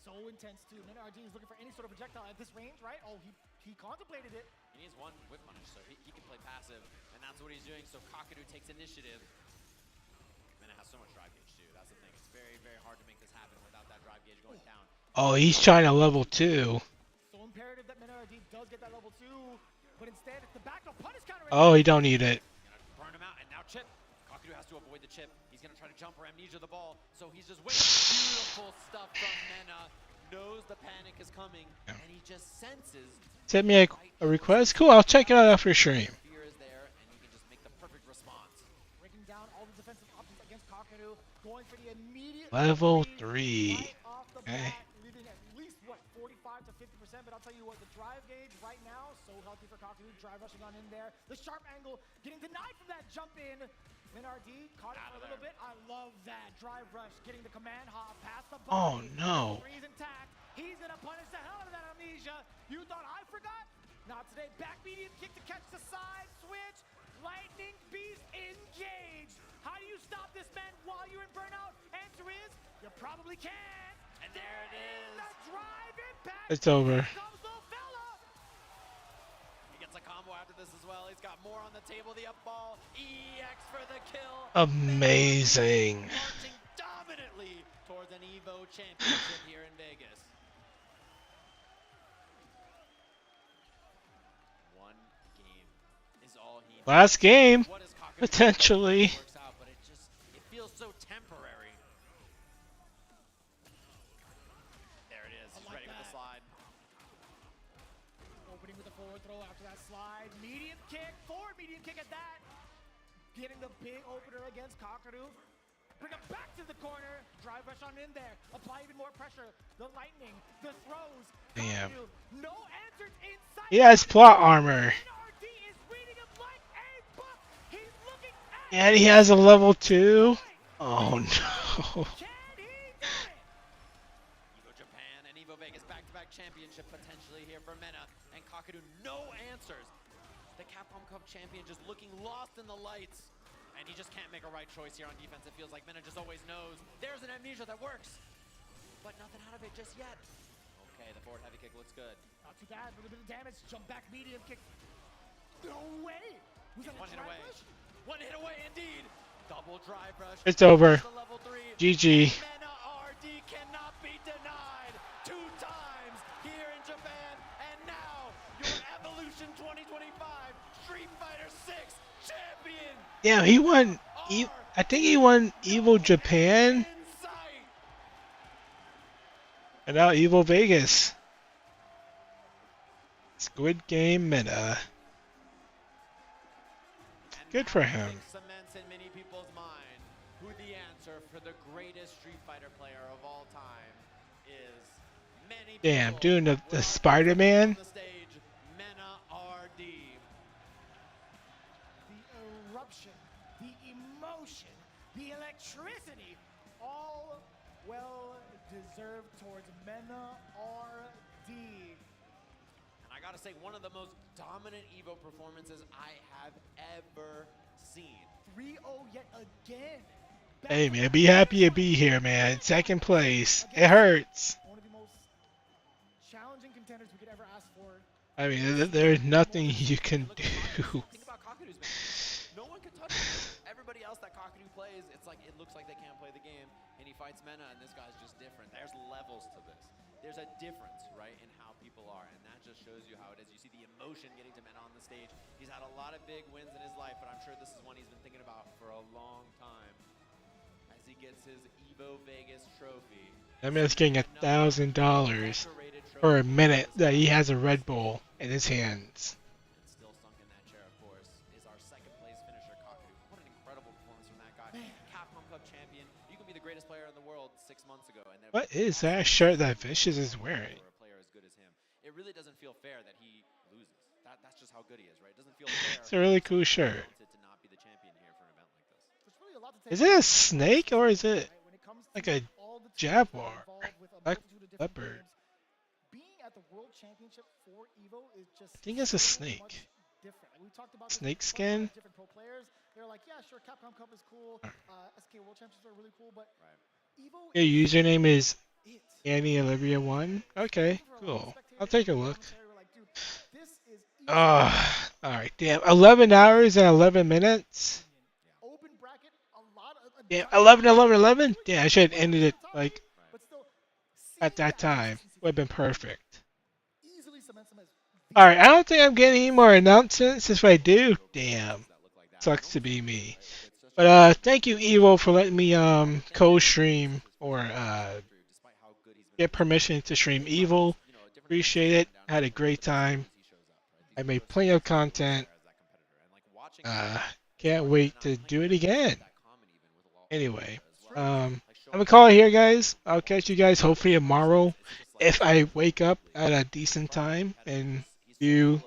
So intense too. Menardi is looking for any sort of projectile at this range, right? Oh, he contemplated it. He needs one whip punish, so he can play passive, and that's what he's doing. So Kakadu takes initiative. Mena has so much drive gauge too. That's the thing. It's very, very hard to make this happen without that drive gauge going down. Oh, he's trying to level 2. So imperative that Menardi does get that level 2, but instead it's the back of punish counter. Oh, he don't need it. Burn him out, and now chip. Kakadu has to avoid the chip. He's gonna try to jump or amnesia the ball, so he's just waiting. Beautiful stuff from Mena. Knows the panic is coming, and he just senses. Send me a request. Cool, I'll check it out after stream. Fear is there, and you can just make the perfect response. Breaking down all the defensive options against Kakadu, going for the immediate Level 3. right off the Okay. bat, leaving at least what 45 to 50%. But I'll tell you what, the drive gauge right now so healthy for Kakadu. Drive rushing on in there. The sharp angle getting denied from that jump in. Menardi caught it for a little bit. I love that drive rush, getting the command hop past the Oh body. no. He's intact. He's gonna punish the hell out of that amnesia. You thought I forgot? Not today. Back medium kick to catch the side switch. Lightning beast engaged. How do you stop this man while you're in burnout? Answer is you probably can. And there it is. The drive impact. It's over. Comes the fella. He gets a combo after this as well. He's got more on the table. The up ball. EX for the kill. Amazing. Marching dominantly towards an EVO championship here in Vegas. One game is all he needs. Last game, What is Kakadu potentially. works out, but it feels so temporary. There it is. He's ready with the slide. Opening with a forward throw after that slide. Medium kick. Forward medium kick at that. Getting the big opener against Kakadu. Bring him back to the corner. Drive rush on in there. Apply even more pressure. The lightning. The throws. Damn. Kakadu, no answers inside. He has plot armor. NRD is reading him like a book. He's looking at And he has a level 2. Oh no. Evo Japan and Evo Vegas back-to-back championship potentially here for Mena and Kakadu. No answers. The Capcom Cup champion just looking lost in the lights. And he just can't make a right choice here on defense. It feels like Mena just always knows. There's an amnesia that works. But nothing out of it just yet. Okay, the forward heavy kick looks good. Not too bad, a little bit of damage. Jump back, medium kick. No way! Was that One hit away. One hit away indeed. Double drive rush. It's over. Level 3. GG. Mena RD cannot be denied 2 times here in Japan. And now your Evolution 2025 Street Fighter 6 champion. Yeah, he won. I think he won Evo Japan. And now Evo Vegas. Squid Game Meta. Good for him. Cements in many people's mind who the answer for the greatest Street Fighter player of all time is. Many Damn, doing the Spider-Man. on the stage, Mena RD. The eruption, the emotion, the electricity, all well deserved towards Mena RD. And I gotta say, one of the most dominant Evo performances I have ever seen. 3-0 yet again. Hey man, be happy to be here, man. Second place. It hurts. One of the most challenging contenders we could ever ask for. I mean, there's nothing you can do. Think about Kakadu's man. No one can touch him. Everybody else that Kakadu plays, it's like it looks like they can't play the game, and he fights Mena, and this guy's just different. There's levels to this. There's a difference, right, in how people are, and that just shows you how it is. You see the emotion getting to Mena on the stage. He's had a lot of big wins in his life, but I'm sure this is one he's been thinking about for a long time. As he gets his Evo Vegas trophy. That man's getting $1,000 for a minute that he has a Red Bull in his hands. And still sunk in that chair, of course, is our second place finisher, Kakadu. What an incredible performance from that guy. Capcom Cup champion. You can be the greatest player in the world 6 months ago. And then What is that shirt that Vicious is wearing? a player as good as him. It really doesn't feel fair that he loses. That's just how good he is, right? It doesn't feel fair. It's a really cool shirt. To not be the champion here for an event like this. Is it a snake or is it like a jaguar? Black leopard. Being at the World Championship for Evo is just I think it's a snake. different. We talked about Snake this skin? different pro players. They're like, yeah, sure, Capcom Cup is cool. SK World Championships are really cool, but Evo Your username is Annie Olivia 1? Okay, cool. I'll take a look. Alright, damn. 11 hours and 11 minutes? open bracket, a lot of Damn, 11. Damn, I should have ended it, like, at that time. Would have been perfect. easily cements them as Alright, I don't think I'm getting any more announcements. If I do, damn. Sucks to be me. But, thank you, Evo, for letting me, co-stream, or, get permission to stream Evo. Appreciate it. Had a great time. I made plenty of content. Can't wait to do it again. Anyway, I'm gonna call it here, guys. I'll catch you guys hopefully tomorrow if I wake up at a decent time and do